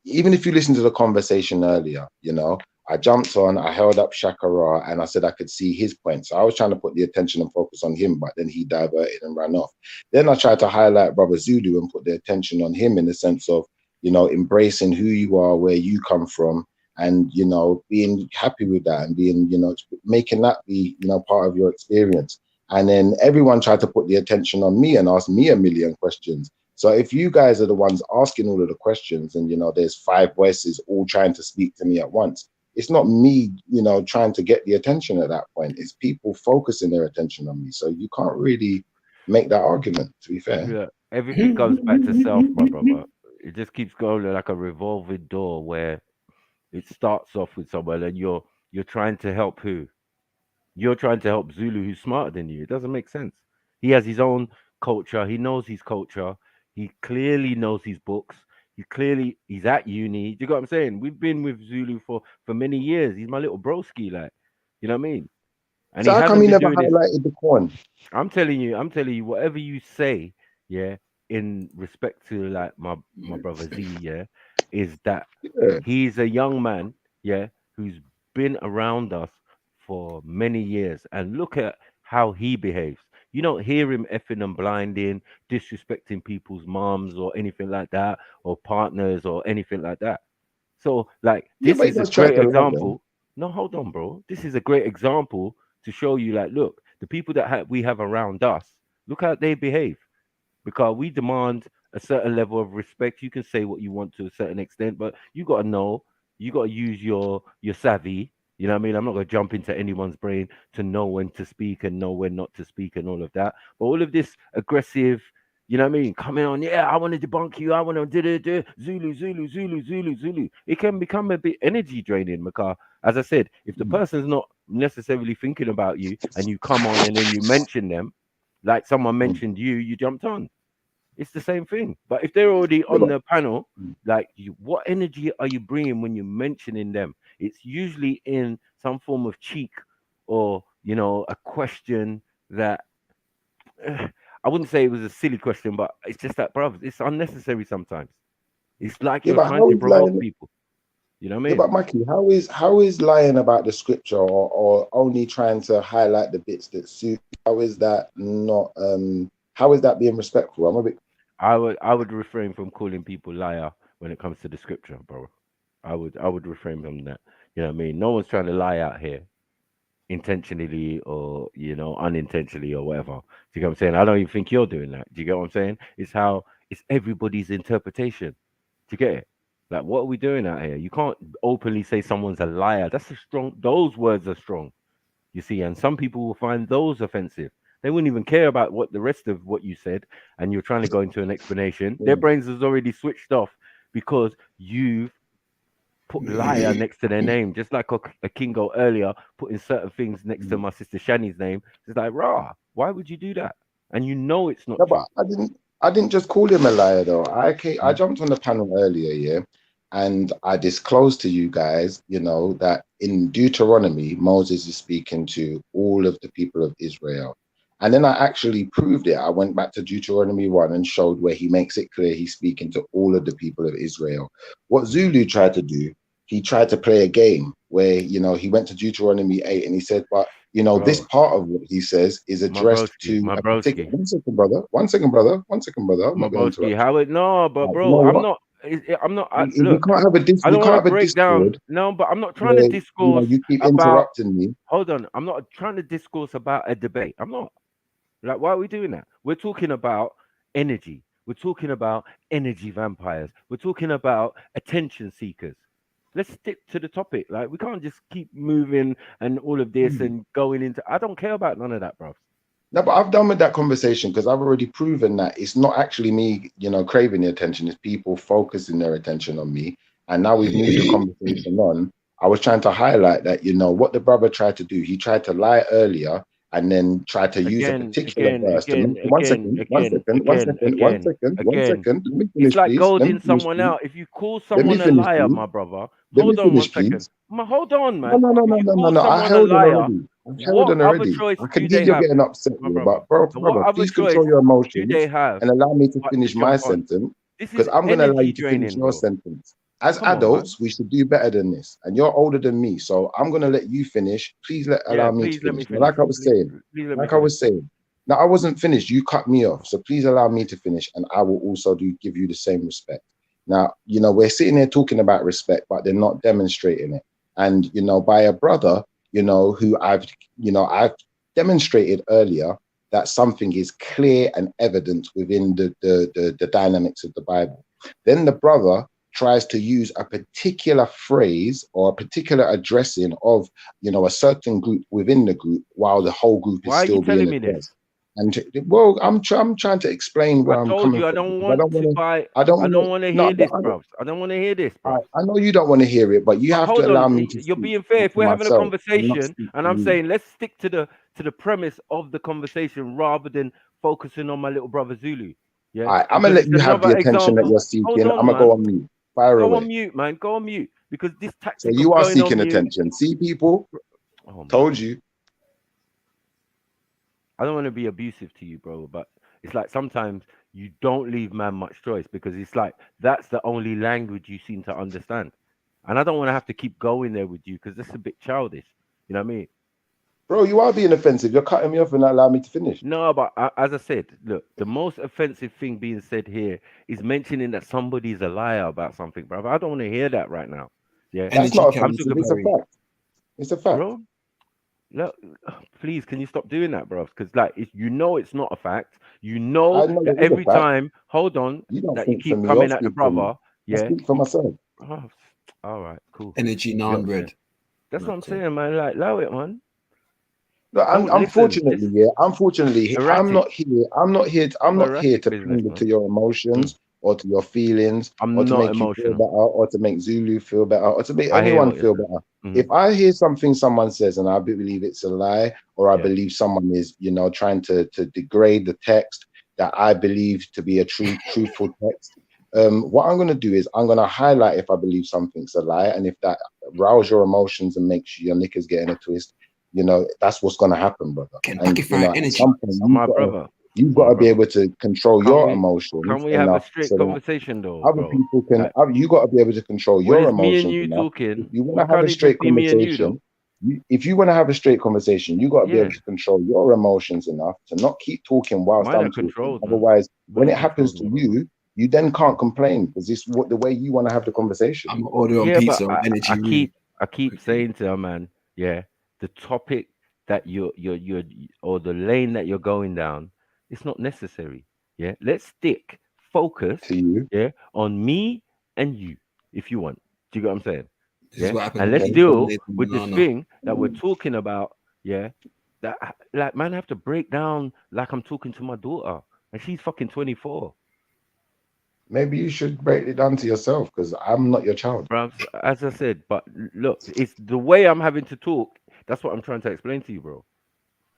[SPEAKER 17] even if you listen to the conversation earlier, you know, I jumped on, I held up Shakara, and I said I could see his point. So I was trying to put the attention and focus on him, but then he diverted and ran off. Then I tried to highlight Brother Zulu and put the attention on him in the sense of, you know, embracing who you are, where you come from, and, you know, being happy with that and being, you know, making that be, you know, part of your experience. And then everyone tried to put the attention on me and ask me a million questions. So if you guys are the ones asking all of the questions and, you know, there's 5 voices all trying to speak to me at once, it's not me, you know, trying to get the attention at that point. It's people focusing their attention on me. So you can't really make that argument, to be fair.
[SPEAKER 19] Yeah, everything comes back to self, my brother. It just keeps going like a revolving door where it starts off with someone and you're trying to help who? You're trying to help Zulu, who's smarter than you. It doesn't make sense. He has his own culture. He knows his culture. He clearly knows his books. He's at uni. Do you get what I'm saying? We've been with Zulu for many years. He's my little broski, like, you know what I mean? And
[SPEAKER 17] so how come he never highlighted the corn? I'm
[SPEAKER 19] telling you, whatever you say, yeah, in respect to like my brother Z, yeah, is that he's a young man, yeah, who's been around us for many years, and look at how he behaves. You don't hear him effing and blinding, disrespecting people's moms or anything like that, or partners or anything like that. So, like, this is a great example. No, hold on, bro. This is a great example to show you, like, look, the people that we have around us, look how they behave, because we demand a certain level of respect. You can say what you want to a certain extent, but you got to know, you got to use your savvy. You know what I mean? I'm not going to jump into anyone's brain to know when to speak and know when not to speak and all of that. But all of this aggressive, you know what I mean? Coming on, yeah, I want to debunk you. I want to Zulu. It can become a bit energy draining, because, as I said, if the person's not necessarily thinking about you and you come on and then you mention them, like someone mentioned you jumped on. It's the same thing. But if they're already on the panel, like, what energy are you bringing when you're mentioning them? It's usually in some form of cheek or, you know, a question that I wouldn't say it was a silly question, but it's just that, bro, it's unnecessary sometimes. It's like you're trying to provoke people. You know what I mean?
[SPEAKER 17] Yeah, but Mikey, how is lying about the scripture or only trying to highlight the bits that suit? How is that not? How is that being respectful? I'm a bit.
[SPEAKER 19] I would refrain from calling people liar when it comes to the scripture, bro. I would refrain from that. You know what I mean? No one's trying to lie out here, intentionally or, you know, unintentionally or whatever. Do you get what I'm saying? I don't even think you're doing that. Do you get what I'm saying? It's everybody's interpretation. Do you get it? Like, what are we doing out here? You can't openly say someone's a liar. Those words are strong, you see, and some people will find those offensive. They wouldn't even care about what the rest of what you said, and you're trying to go into an explanation. Their brains has already switched off because you've put liar next to their name, just like a Kingo earlier putting certain things next to my sister Shani's name. It's like, rah, why would you do that? And you know it's not true.
[SPEAKER 17] But I didn't just call him a liar though. I jumped on the panel earlier, yeah, and I disclosed to you guys, you know, that in Deuteronomy, Moses is speaking to all of the people of Israel. And then I actually proved it. I went back to Deuteronomy 1 and showed where he makes it clear he's speaking to all of the people of Israel. What Zulu tried to do, he tried to play a game where, you know, he went to Deuteronomy 8 and he said, but, you know, this part of what he says is addressed to...
[SPEAKER 19] My broski.
[SPEAKER 17] One second, brother. I'm not going to
[SPEAKER 19] look,
[SPEAKER 17] we can't have a discord.
[SPEAKER 19] No, but I'm not trying to discourse.
[SPEAKER 17] You keep interrupting me.
[SPEAKER 19] Hold on. I'm not trying to discourse about a debate. I'm not. Like, why are we doing that? We're talking about energy. We're talking about energy vampires. We're talking about attention seekers. Let's stick to the topic. Like, we can't just keep moving and all of this and going into... I don't care about none of that, bro.
[SPEAKER 17] No, but I've done with that conversation because I've already proven that it's not actually me, you know, craving the attention. It's people focusing their attention on me. And now we've moved the conversation on. I was trying to highlight that, you know, what the brother tried to do. He tried to lie earlier and then tried to use a particular verse to make... One second.
[SPEAKER 19] It's like golding someone out. If you call someone a liar, my brother, hold on 1 second. Hold on, man.
[SPEAKER 17] No. I held him already. I've held on already. I can hear you're getting upset, but brother, please control your emotions and allow me to finish my sentence, because I'm going to allow you to finish your sentence. As adults, we should do better than this, and you're older than me, so I'm going to let you finish. Please allow me to finish. Like I was saying, now I wasn't finished. You cut me off, so please allow me to finish, and I will also give you the same respect. Now, you know, we're sitting here talking about respect, but they're not demonstrating it. And, you know, by a brother, you know, who I've demonstrated earlier that something is clear and evident within the dynamics of the Bible. Then the brother tries to use a particular phrase or a particular addressing of, you know, a certain group within the group while the whole group is still being addressed. And well, I'm trying to explain where I'm coming from. I don't want to hear this, bro. I don't want to hear this, bro. I know you don't want to hear it, but you have to allow me to.
[SPEAKER 19] You're being fair. If we're having a conversation, and I'm saying let's stick to the premise of the conversation rather than focusing on my little brother Zulu. Yeah,
[SPEAKER 17] I'm gonna let you have the attention that you're seeking. I'm gonna go on mute. Fire away.
[SPEAKER 19] Go on mute, man. Go on mute, because this tactic.
[SPEAKER 17] So you are seeking attention. See, people. Told you.
[SPEAKER 19] I don't want to be abusive to you, bro, but it's like sometimes you don't leave man much choice, because it's like that's the only language you seem to understand. And I don't want to have to keep going there with you, because that's a bit childish. You know what I mean?
[SPEAKER 17] Bro, you are being offensive. You're cutting me off and not allowing me to finish.
[SPEAKER 19] No, but as I said, look, the most offensive thing being said here is mentioning that somebody's a liar about something, bro. I don't want to hear that right now. Yeah,
[SPEAKER 17] that's not offensive. It's a fact. It's a fact.
[SPEAKER 19] Bro, look, please, can you stop doing that, bro? Because, like, you know it's not a fact. You know that every time, hold on, that you keep coming at the brother. Yeah,
[SPEAKER 17] I speak for myself.
[SPEAKER 19] Oh, all right, cool.
[SPEAKER 18] Energy non-red.
[SPEAKER 19] That's what I'm saying, man. Like, allow it, man.
[SPEAKER 17] No, unfortunately, I'm not here to pander to your emotions or to your feelings, or to make you feel better, or to make Zulu feel better, or to make anyone feel better. If I hear something someone says and I believe it's a lie, or I believe someone is, you know, trying to degrade the text that I believe to be a truthful text, what I'm going to do is I'm going to highlight if I believe something's a lie, and if that rouses your emotions and makes your knickers get in a twist, you know, that's what's going to happen, brother. And you know, at some point, you've got to be able to control your emotions.
[SPEAKER 19] Can we have a straight conversation, though?
[SPEAKER 17] Other people can. You got to be able to control your emotions. Me and you talking. If you want to have a straight conversation, if you want to have a straight conversation, you got to be able to control your emotions enough to not keep talking whilst I'm talking. Otherwise, when it happens to you, you then can't complain, because it's the way you want to have the conversation.
[SPEAKER 18] I'm ordering pizza on energy.
[SPEAKER 19] I keep saying to her, man, the topic that you're or the lane that you're going down, it's not necessary. Yeah, let's focus
[SPEAKER 17] to you,
[SPEAKER 19] on me and you, if you want. Do you get what I'm saying? Yeah, and let's deal with this thing that we're talking about. Yeah, that, like, man, I have to break down like I'm talking to my daughter, and she's fucking 24.
[SPEAKER 17] Maybe you should break it down to yourself, because I'm not your child.
[SPEAKER 19] Bro, as I said, but look, it's the way I'm having to talk. That's what I'm trying to explain to you, bro.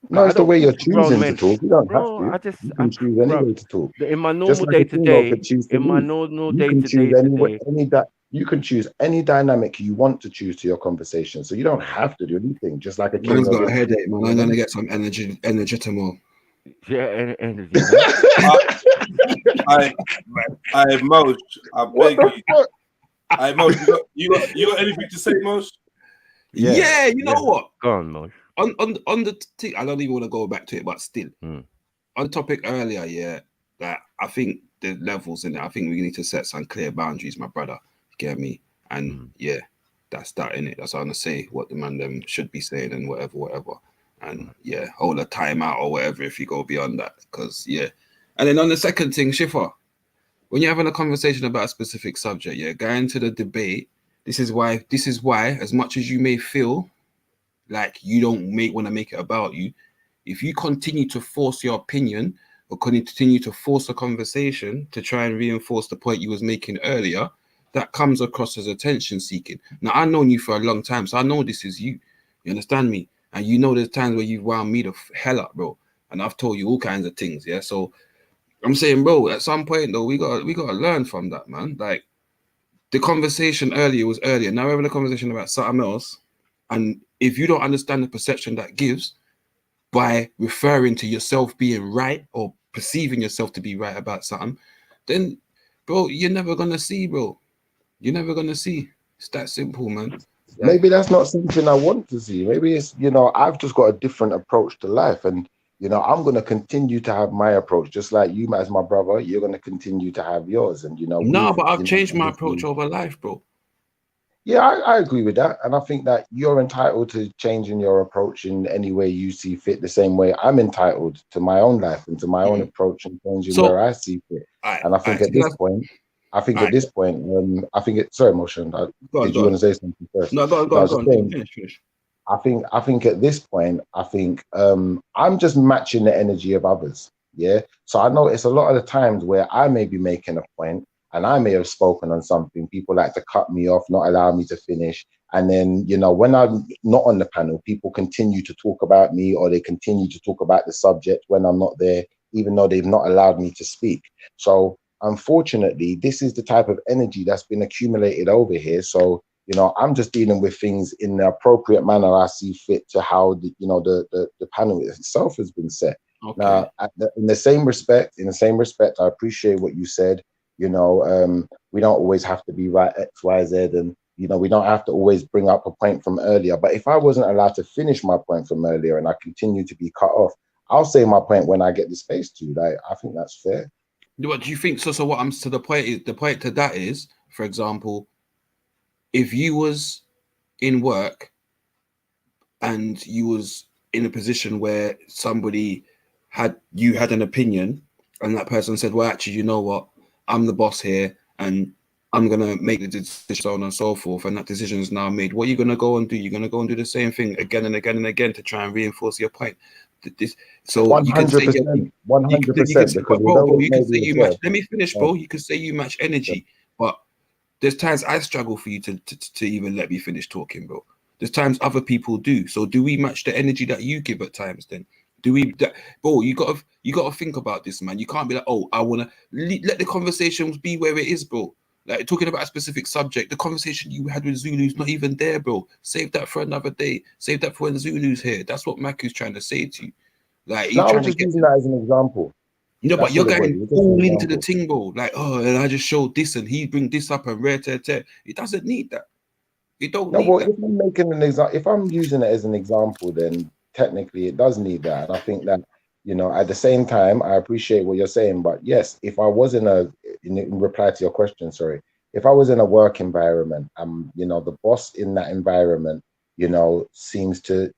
[SPEAKER 17] No, it's the way you're choosing to talk. You don't have to. You can choose any way to talk.
[SPEAKER 19] In my normal day-to-day,
[SPEAKER 17] you can choose any dynamic you want to choose to your conversation. So you don't have to do anything. Just like a king.
[SPEAKER 18] Man's got a headache, man. I'm gonna get some energy tomorrow.
[SPEAKER 19] Yeah, energy.
[SPEAKER 4] I Moj, I beg you. I Moj, you got anything to say, Moj?
[SPEAKER 18] Yeah, you know what?
[SPEAKER 19] Go on, Moj.
[SPEAKER 18] On the thing, I don't even want to go back to it, but still, on topic earlier, that I think the levels in it. I think we need to set some clear boundaries, my brother. You get me? And that's that in it. That's what I'm gonna say. What the man them should be saying and whatever. And hold a timeout or whatever if you go beyond that. Because and then on the second thing, Shifa, when you're having a conversation about a specific subject, go into the debate. This is why, as much as you may feel like you don't want to make it about you, if you continue to force your opinion or continue to force a conversation to try and reinforce the point you was making earlier, that comes across as attention seeking. Now, I've known you for a long time, so I know this is you. You understand me? And you know there's times where you've wound me the hell up, bro. And I've told you all kinds of things, So I'm saying, bro, at some point though, we gotta learn from that, man. Like, the conversation earlier was earlier. Now we're having a conversation about something else, and if you don't understand the perception that gives by referring to yourself being right or perceiving yourself to be right about something, then, bro, you're never gonna see, bro. You're never gonna see. It's that simple, man.
[SPEAKER 17] Maybe that's not something I want to see. Maybe it's, you know, I've just got a different approach to life, and you know, I'm going to continue to have my approach, just like you, as my brother. You're going to continue to have yours, and you know.
[SPEAKER 18] No, but I've changed my approach over life, bro.
[SPEAKER 17] Yeah, I agree with that, and I think that you're entitled to changing your approach in any way you see fit. The same way I'm entitled to my own life and to my own approach and changing where I see fit. And I think at this point, I think it. Sorry, Motion. Did you want to say something first?
[SPEAKER 18] No, go on. Finish.
[SPEAKER 17] I think at this point, I'm just matching the energy of others. Yeah. So I notice a lot of the times where I may be making a point and I may have spoken on something, people like to cut me off, not allow me to finish. And then, you know, when I'm not on the panel, people continue to talk about me, or they continue to talk about the subject when I'm not there, even though they've not allowed me to speak. So unfortunately, this is the type of energy that's been accumulated over here. So, you know, I'm just dealing with things in the appropriate manner I see fit to how the panel itself has been set. Okay. Now, in the same respect, I appreciate what you said. You know, we don't always have to be right X, Y, Z, and you know, we don't have to always bring up a point from earlier. But if I wasn't allowed to finish my point from earlier and I continue to be cut off, I'll say my point when I get the space to. Like, I think that's fair.
[SPEAKER 18] What do you think? So what I'm to the point to that is, for example, if you was in work and you was in a position where somebody had an opinion and that person said, well, actually, you know what, I'm the boss here and I'm gonna make the decision, so on and so forth, and that decision is now made, what are you gonna go and do? You're gonna go and do the same thing again and again and again to try and reinforce your point. So 100%,
[SPEAKER 17] you can say 100%.
[SPEAKER 18] You match. Let me finish, bro. You could say you match energy, but there's times I struggle for you to even let me finish talking, bro. There's times other people do. So do we match the energy that you give at times? Then do we? Bro, you gotta think about this, man. You can't be like, oh, I wanna let the conversations be where it is, bro. Like talking about a specific subject, the conversation you had with Zulu's not even there, bro. Save that for another day. Save that for when Zulu's here. That's what Maku's trying to say to you. Like,
[SPEAKER 17] I was just using that as an example.
[SPEAKER 18] No, but you're going all into the thing, bro. Like, oh, and I just showed this, and he bring this up, and It doesn't need that. It don't need that.
[SPEAKER 17] If I'm making an example, if I'm using it as an example, then technically it does need that. And I think that, you know, at the same time, I appreciate what you're saying. But yes, if I was in reply to your question, sorry, if I was in a work environment, you know, the boss in that environment, you know, seeks to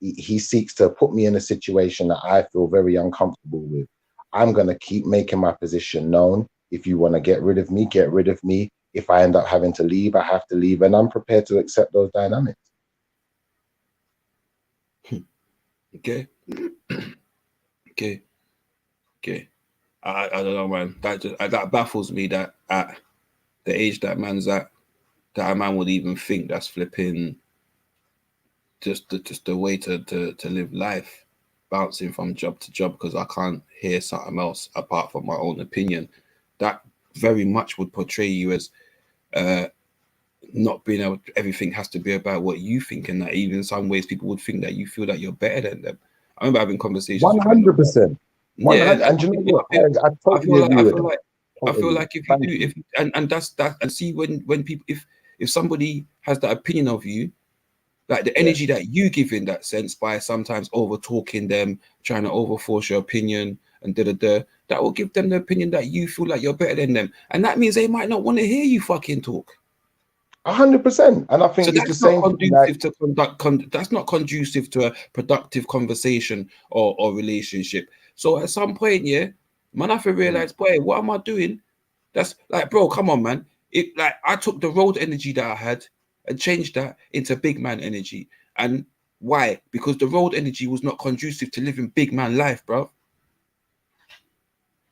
[SPEAKER 17] put me in a situation that I feel very uncomfortable with. I'm going to keep making my position known. If you want to get rid of me, get rid of me. If I end up having to leave, I have to leave. And I'm prepared to accept those dynamics.
[SPEAKER 18] Okay. I don't know, man. That baffles me that at the age that man's at, that a man would even think that's flipping just the way to live life, bouncing from job to job because I can't hear something else apart from my own opinion. That very much would portray you as not being able. Everything has to be about what you think, and that even in some ways people would think that you feel that you're better than them. I remember having conversations.
[SPEAKER 17] 100%.
[SPEAKER 18] Yeah,
[SPEAKER 17] and you know what? I totally agree with that.
[SPEAKER 18] I feel like if you do, and that's that, and see when people, if somebody has that opinion of you, like the energy that you give in that sense by sometimes over talking them, trying to overforce your opinion and that will give them the opinion that you feel like you're better than them, and that means they might not want to hear you fucking talk.
[SPEAKER 17] 100%, and I think so it's the same.
[SPEAKER 18] That's not conducive to a productive conversation or relationship. So at some point, man, I have to realize, boy, what am I doing? That's like, bro, come on, man. Like I took the road energy that I had and changed that into big man energy. And why? Because the road energy was not conducive to living big man life, bro.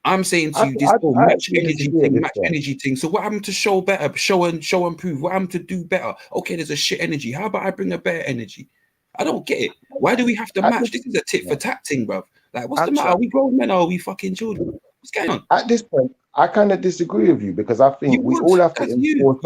[SPEAKER 18] I'm saying to you, this whole match energy thing. So what happened to show better, show and prove? What happened to do better? Okay, there's a shit energy. How about I bring a better energy? I don't get it. Why do we have to match? This is a tit for tat thing, bro. Like, what's the matter? Are we grown men or are we fucking children? What's going on?
[SPEAKER 17] At this point, I kind of disagree with you because I think we all have to enforce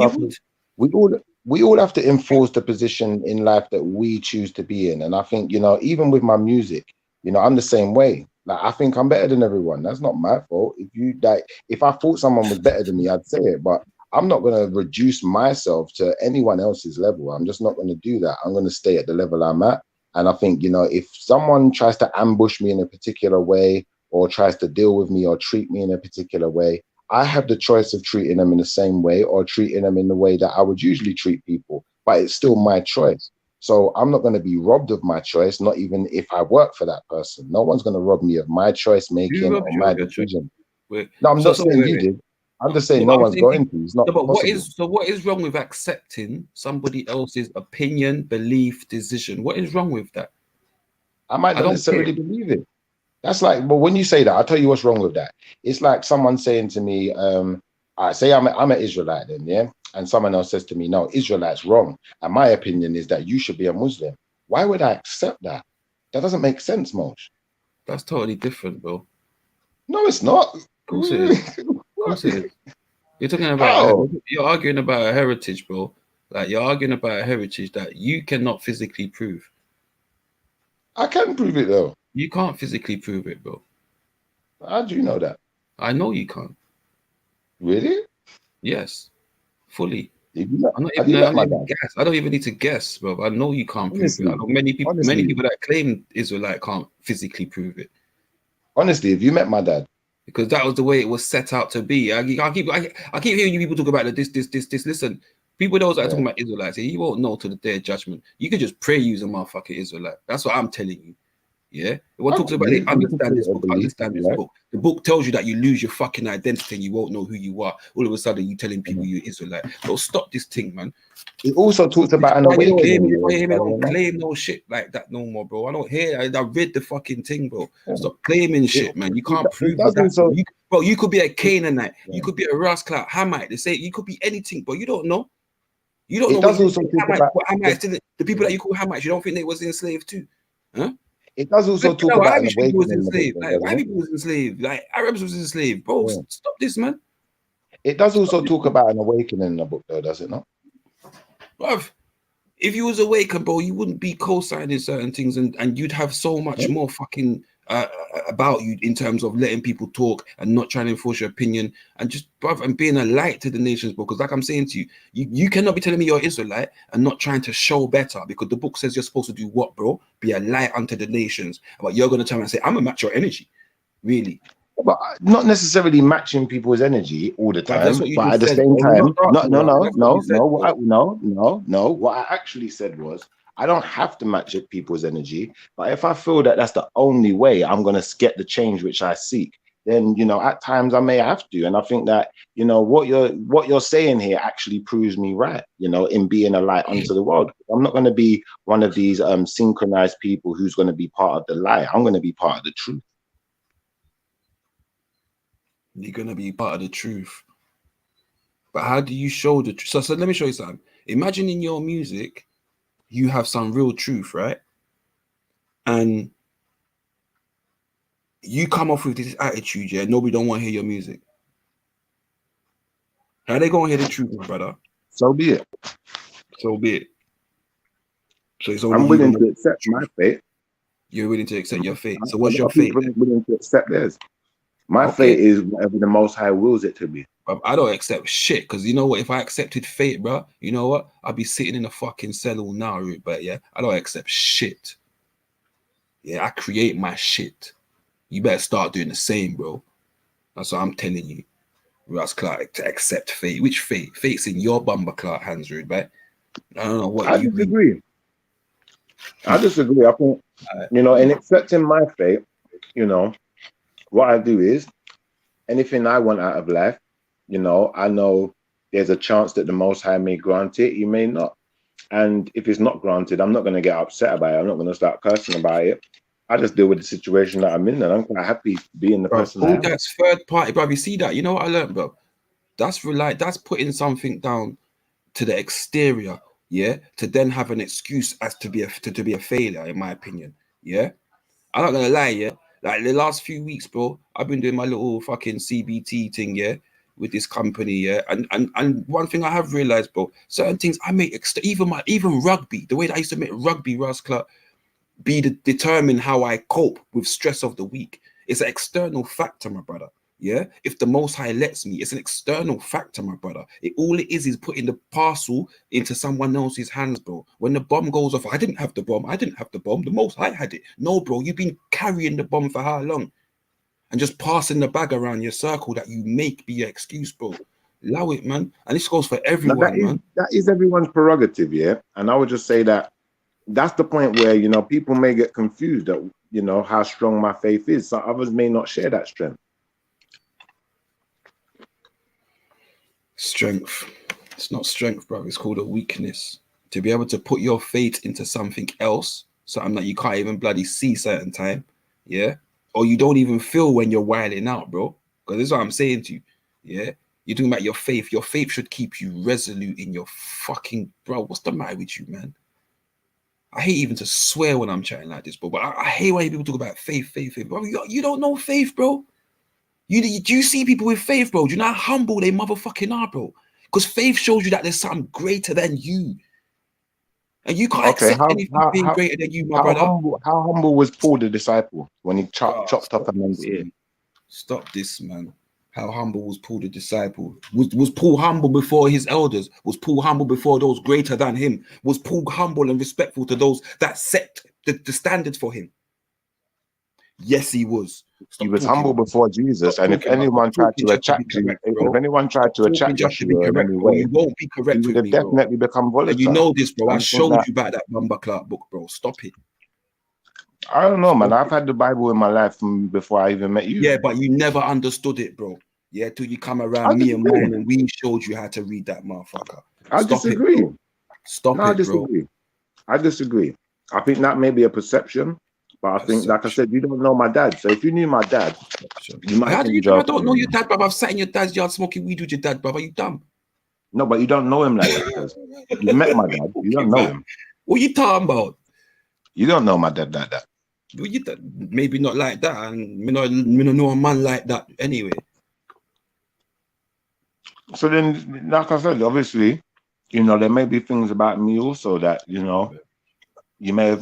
[SPEAKER 17] we all have to enforce the position in life that we choose to be in. And I think, you know, even with my music, you know, I'm the same way. Like, I think I'm better than everyone. That's not my fault. If I thought someone was better than me, I'd say it. But I'm not going to reduce myself to anyone else's level. I'm just not going to do that. I'm going to stay at the level I'm at. And I think, you know, if someone tries to ambush me in a particular way or tries to deal with me or treat me in a particular way, I have the choice of treating them in the same way or treating them in the way that I would usually treat people. But it's still my choice. So I'm not going to be robbed of my choice, not even if I work for that person. No one's going to rob me of my choice making or my decision. No, I'm not saying you did. I'm just saying no one's going to. It's not possible.
[SPEAKER 18] What is wrong with accepting somebody else's opinion, belief, decision? What is wrong with that?
[SPEAKER 17] I might not necessarily believe it. That's like, but when you say that, I'll tell you what's wrong with that. It's like someone saying to me, I say I'm an Israelite then, yeah? And someone else says to me, no, Israelite's wrong. And my opinion is that you should be a Muslim. Why would I accept that? That doesn't make sense, Mosh.
[SPEAKER 18] That's totally different, bro.
[SPEAKER 17] No, it's not.
[SPEAKER 18] Of course it is. Of course it is. You're talking about, you're arguing about a heritage, bro. Like, you're arguing about a heritage that you cannot physically prove.
[SPEAKER 17] I can prove it, though.
[SPEAKER 18] You can't physically prove it, bro.
[SPEAKER 17] How do you know that?
[SPEAKER 18] I know you can't.
[SPEAKER 17] Really?
[SPEAKER 18] Yes. Fully.
[SPEAKER 17] I
[SPEAKER 18] don't even need to guess, bro. I know you can't prove it. I know many people that claim Israelite can't physically prove it.
[SPEAKER 17] Honestly, if you met my dad,
[SPEAKER 18] because that was the way it was set out to be. I keep hearing you people talk about this. Listen, people those that are talking about Israelites, you won't know till the day of judgment. You can just pray using motherfucking Israelite. That's what I'm telling you. Yeah. What talks about it, understand this book, book. The book tells you that you lose your fucking identity and you won't know who you are. All of a sudden you telling people you're Israelite. Don't stop this thing, man.
[SPEAKER 17] It also talks about an awakening.
[SPEAKER 18] I don't claim no shit like that no more, bro. I don't hear. I read the fucking thing, bro. Stop claiming shit, man. You can't prove that. Bro, you could be a Canaanite. You could be a Rascal, Hamite. They say you could be anything, but you don't know. You don't know.
[SPEAKER 17] Does also talk about
[SPEAKER 18] the people that you call Hamites. You don't think they was enslaved too, huh?
[SPEAKER 17] It does also talk about an awakening.
[SPEAKER 18] Was enslaved. Like, why people was enslaved? Like Arabs was enslaved, bro. Stop this, man.
[SPEAKER 17] It does also talk about an awakening in the book, though, does it not?
[SPEAKER 18] Bruv, if you was awakened, bro, you wouldn't be co-signing certain things, and you'd have so much more fucking about you in terms of letting people talk and not trying to enforce your opinion and just, bruv, and being a light to the nations, bro. Because like I'm saying to you, you cannot be telling me you're Israelite and not trying to show better, because the book says you're supposed to do what, bro? Be a light unto the nations. But you're going to turn and say, I'm going to match your energy. Really?
[SPEAKER 17] But not necessarily matching people's energy all the time. But at the
[SPEAKER 18] said.
[SPEAKER 17] same time, no. What I actually said was, I don't have to match it people's energy. But if I feel that that's the only way I'm going to get the change which I seek, then, you know, at times I may have to. And I think that, you know, what you're saying here actually proves me right, you know, in being a light unto the world. I'm not going to be one of these synchronized people who's going to be part of the lie. I'm going to be part of the truth.
[SPEAKER 18] You're going to be part of the truth. But how do you show the truth? So let me show you something. Imagine in your music, you have some real truth, right? And you come off with this attitude, yeah, nobody don't want to hear your music. How they gonna hear the truth, brother?
[SPEAKER 17] So be it.
[SPEAKER 18] So be it. So it's
[SPEAKER 17] I'm willing to accept my fate.
[SPEAKER 18] You're willing to accept your fate. So what's your fate?
[SPEAKER 17] I'm willing to accept theirs. My fate is whatever the Most High wills it to be.
[SPEAKER 18] I don't accept shit, because you know what? If I accepted fate, bro, you know what? I'd be sitting in a fucking cell all now, but yeah, I don't accept shit. Yeah, I create my shit. You better start doing the same, bro. That's what I'm telling you. Russ Clark, to accept fate. Which fate? Fate's in your bumper Clark hands, rude, but I don't know what
[SPEAKER 17] I disagree. I disagree. I think, you know, in accepting my fate, you know, what I do is anything I want out of life, you know, I know there's a chance that the Most High may grant it, he may not. And if it's not granted, I'm not going to get upset about it. I'm not going to start cursing about it. I just deal with the situation that I'm in, and I'm quite happy being the person I am.
[SPEAKER 18] That's third party, bro. You see that? You know what I learned, bro? That's that's putting something down to the exterior, yeah, to then have an excuse as to be a failure, in my opinion. Yeah, I'm not gonna lie, yeah. Like the last few weeks, bro, I've been doing my little fucking CBT thing, yeah. with this company, yeah. And one thing I have realized, bro, certain things I make even rugby, the way that I used to make rugby, Rascal, determine how I cope with stress of the week. It's an external factor, my brother. Yeah, if the Most High lets me, it's an external factor, my brother. All it is putting the parcel into someone else's hands, bro. When the bomb goes off, I didn't have the bomb. The Most High had it. No, bro, you've been carrying the bomb for how long? And just passing the bag around your circle that you make be your excuse, bro. Allow it, man. And this goes for everyone, man.
[SPEAKER 17] That is everyone's prerogative, yeah. And I would just say that that's the point where, you know, people may get confused at, you know, how strong my faith is. So others may not share that strength.
[SPEAKER 18] Strength. It's not strength, bro. It's called a weakness. To be able to put your faith into something else, something that you can't even bloody see certain time, yeah? Or you don't even feel when you're wilding out, bro. Because this is what I'm saying to you, yeah? You're talking about your faith. Your faith should keep you resolute in your fucking... Bro, what's the matter with you, man? I hate even to swear when I'm chatting like this, bro. But I hate when people talk about faith. Bro, you don't know faith, bro. Do you see people with faith, bro? Do you know how humble they motherfucking are, bro? Because faith shows you that there's something greater than you. And you can't accept anything being greater than you, my brother.
[SPEAKER 17] How humble was Paul the disciple when he chopped up a man's ear?
[SPEAKER 18] Stop this, man. How humble was Paul the disciple? Was Paul humble before his elders? Was Paul humble before those greater than him? Was Paul humble and respectful to those that set the standards for him? Yes, he was.
[SPEAKER 17] He was humble before Jesus, and if anyone tried to attack you, if anyone tried to attack Joshua in any way,
[SPEAKER 18] you won't be correct.
[SPEAKER 17] He would have definitely become volatile.
[SPEAKER 18] And you know this, bro. I showed you about that Bumba Clark book, bro. Stop it.
[SPEAKER 17] I don't know, man. I've had the Bible in my life from before I even met you.
[SPEAKER 18] Yeah, but you never understood it, bro. Yeah, till you come around me and mine, and we showed you how to read that motherfucker.
[SPEAKER 17] I disagree.
[SPEAKER 18] Stop it,
[SPEAKER 17] I disagree.
[SPEAKER 18] Bro.
[SPEAKER 17] I disagree. I think that may be a perception. But I think, like I said, you don't know my dad. So if you knew my dad, you might.
[SPEAKER 18] How do you know I don't know your dad, brother? I've sat in your dad's yard smoking weed with your dad, brother. You dumb?
[SPEAKER 17] No, but you don't know him like that. You met my dad. You don't know him.
[SPEAKER 18] What you talking about?
[SPEAKER 17] You don't know my dad like that.
[SPEAKER 18] Well, maybe not like that, and me not know a man like that anyway.
[SPEAKER 17] So then, like I said, obviously, you know, there may be things about me also that, you know, you may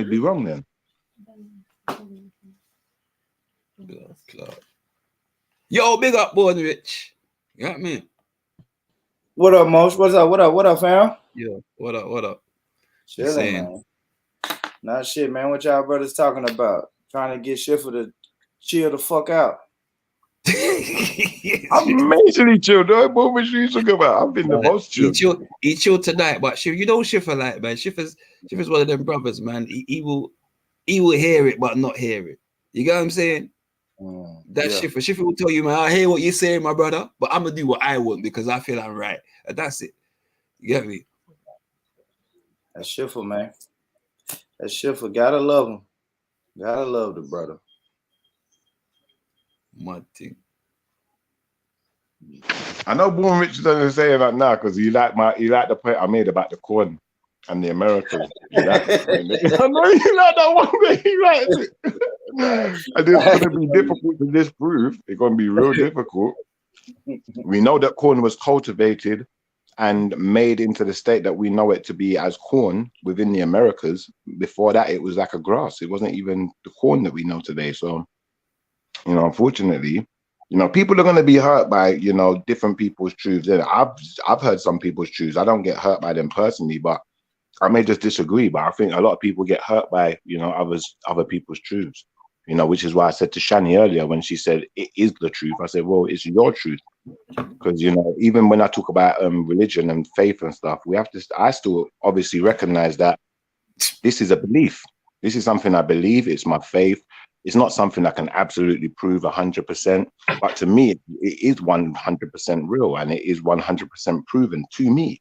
[SPEAKER 17] be wrong then.
[SPEAKER 18] Yo, big up, Born Rich. You got me?
[SPEAKER 3] What up, Mosh? What's up? What up, fam?
[SPEAKER 18] Yo, what up?
[SPEAKER 3] Chilling, man. Nah, shit, man. What y'all brothers talking about? Trying to get Schiffer to chill the fuck out.
[SPEAKER 17] I'm majorly chilled. What was you talking about? I've been the most chill.
[SPEAKER 18] He chilled tonight, but you know Schiffer like, man. Schiffer's one of them brothers, man. He will hear it, but not hear it. You get what I'm saying? That's Schiffer. Schiffer will tell you, man, I hear what you're saying, my brother, but I'm gonna do what I want because I feel I'm right. And that's it. You get me?
[SPEAKER 3] That's Schiffer, man. That's Schiffer. Gotta love him. Gotta love the brother.
[SPEAKER 18] My thing.
[SPEAKER 17] I know Born Rich doesn't say that now because he liked the point I made about the corn and the Americans. I know you like that one, but he likes it. And it's going to be difficult to disprove. It's going to be real difficult. We know that corn was cultivated and made into the state that we know it to be as corn within the Americas. Before that, it was like a grass. It wasn't even the corn that we know today. So, you know, unfortunately, you know, people are going to be hurt by, you know, different people's truths. And I've heard some people's truths. I don't get hurt by them personally, but I may just disagree. But I think a lot of people get hurt by, you know, other people's truths. You know, which is why I said to Shani earlier when she said it is the truth. I said, well, it's your truth, because you know, even when I talk about religion and faith and stuff, I still obviously recognize that this is a belief. This is something I believe. It's my faith. It's not something I can absolutely prove 100%, but to me, it is 100% real and it is 100% proven to me.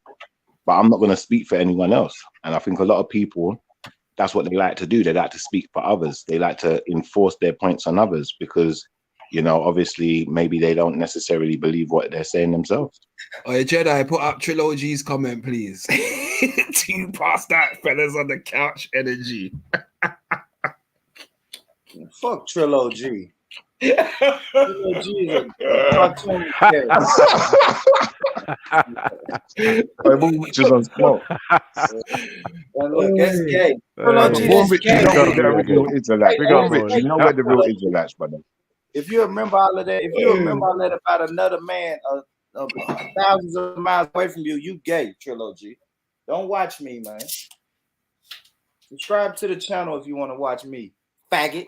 [SPEAKER 17] But I'm not going to speak for anyone else. And I think a lot of people, that's what they like to do. They like to speak for others. They like to enforce their points on others because, you know, obviously maybe they don't necessarily believe what they're saying themselves.
[SPEAKER 18] Oh, Jedi, put up Trilogy's comment, please. Do you pass that fellas on the couch energy?
[SPEAKER 3] Fuck Trilogy. Jesus, cartoon
[SPEAKER 17] Which is on smoke.
[SPEAKER 3] Look, that's gay. Trilogy,
[SPEAKER 17] Born
[SPEAKER 3] that's
[SPEAKER 17] rich,
[SPEAKER 3] gay.
[SPEAKER 17] you know where the original Israelites. Born rich, you know where the real Israelites, brother.
[SPEAKER 3] If you remember all of that, if you remember all that about another man, thousands of miles away from you, you gay, Trilogy. Don't watch me, man. Subscribe to the channel if you want to watch me, faggot.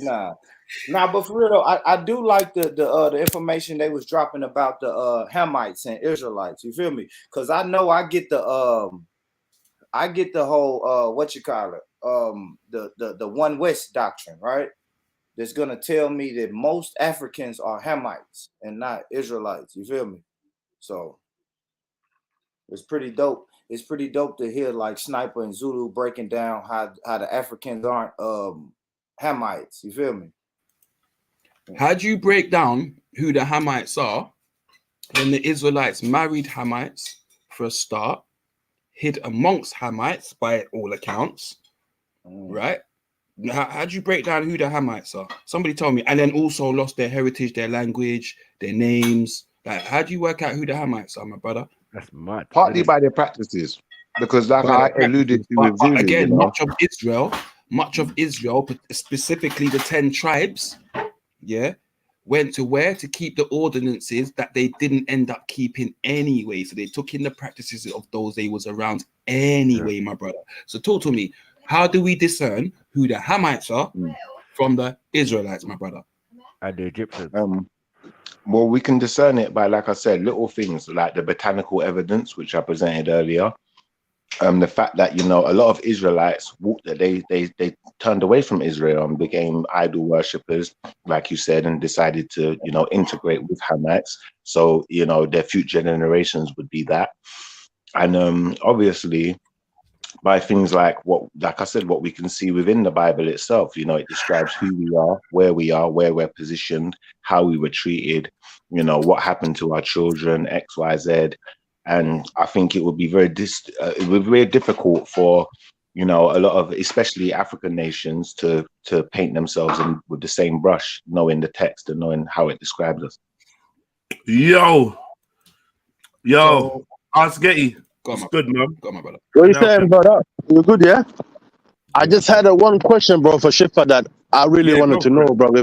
[SPEAKER 3] Nah, but for real though, I do like the information they was dropping about the Hamites and Israelites. You feel me? Because I know I get the whole what you call it, the One West doctrine, right? That's gonna tell me that most Africans are Hamites and not Israelites. You feel me? So it's pretty dope. It's pretty dope to hear like Sniper and Zulu breaking down how the Africans aren't Hamites. You feel me?
[SPEAKER 18] How do you break down who the Hamites are when the Israelites married Hamites for a start, hid amongst Hamites by all accounts, right? How do you break down who the Hamites are? Somebody told me, and then also lost their heritage, their language, their names. Like, how do you work out who the Hamites are, my brother?
[SPEAKER 19] That's mad.
[SPEAKER 17] Partly by their practices, because like I alluded to with Zulu,
[SPEAKER 18] again,
[SPEAKER 17] you know?
[SPEAKER 18] much of Israel, specifically the 10 tribes, went to where to keep the ordinances that they didn't end up keeping anyway. So they took in the practices of those they was around anyway, my brother. So talk to me. How do we discern who the Hamites are from the Israelites, my brother?
[SPEAKER 19] And the Egyptians.
[SPEAKER 17] Well, we can discern it by, like I said, little things like the botanical evidence, which I presented earlier. The fact that, you know, a lot of Israelites they turned away from Israel and became idol worshippers, like you said, and decided to, you know, integrate with Hamites. So, you know, their future generations would be that. And obviously, by things like I said, what we can see within the Bible itself, you know, it describes who we are, where we're positioned, how we were treated, you know, what happened to our children, X, Y, Z. And I think it would be very difficult for, you know, a lot of, especially African nations, to paint themselves in with the same brush, knowing the text and knowing how it describes us.
[SPEAKER 4] Yo, ask Getty. It's good, man.
[SPEAKER 18] Got my brother.
[SPEAKER 6] What are you saying, brother? You good, yeah? I just had one question, bro, for Shifa that I really wanted to know, bro.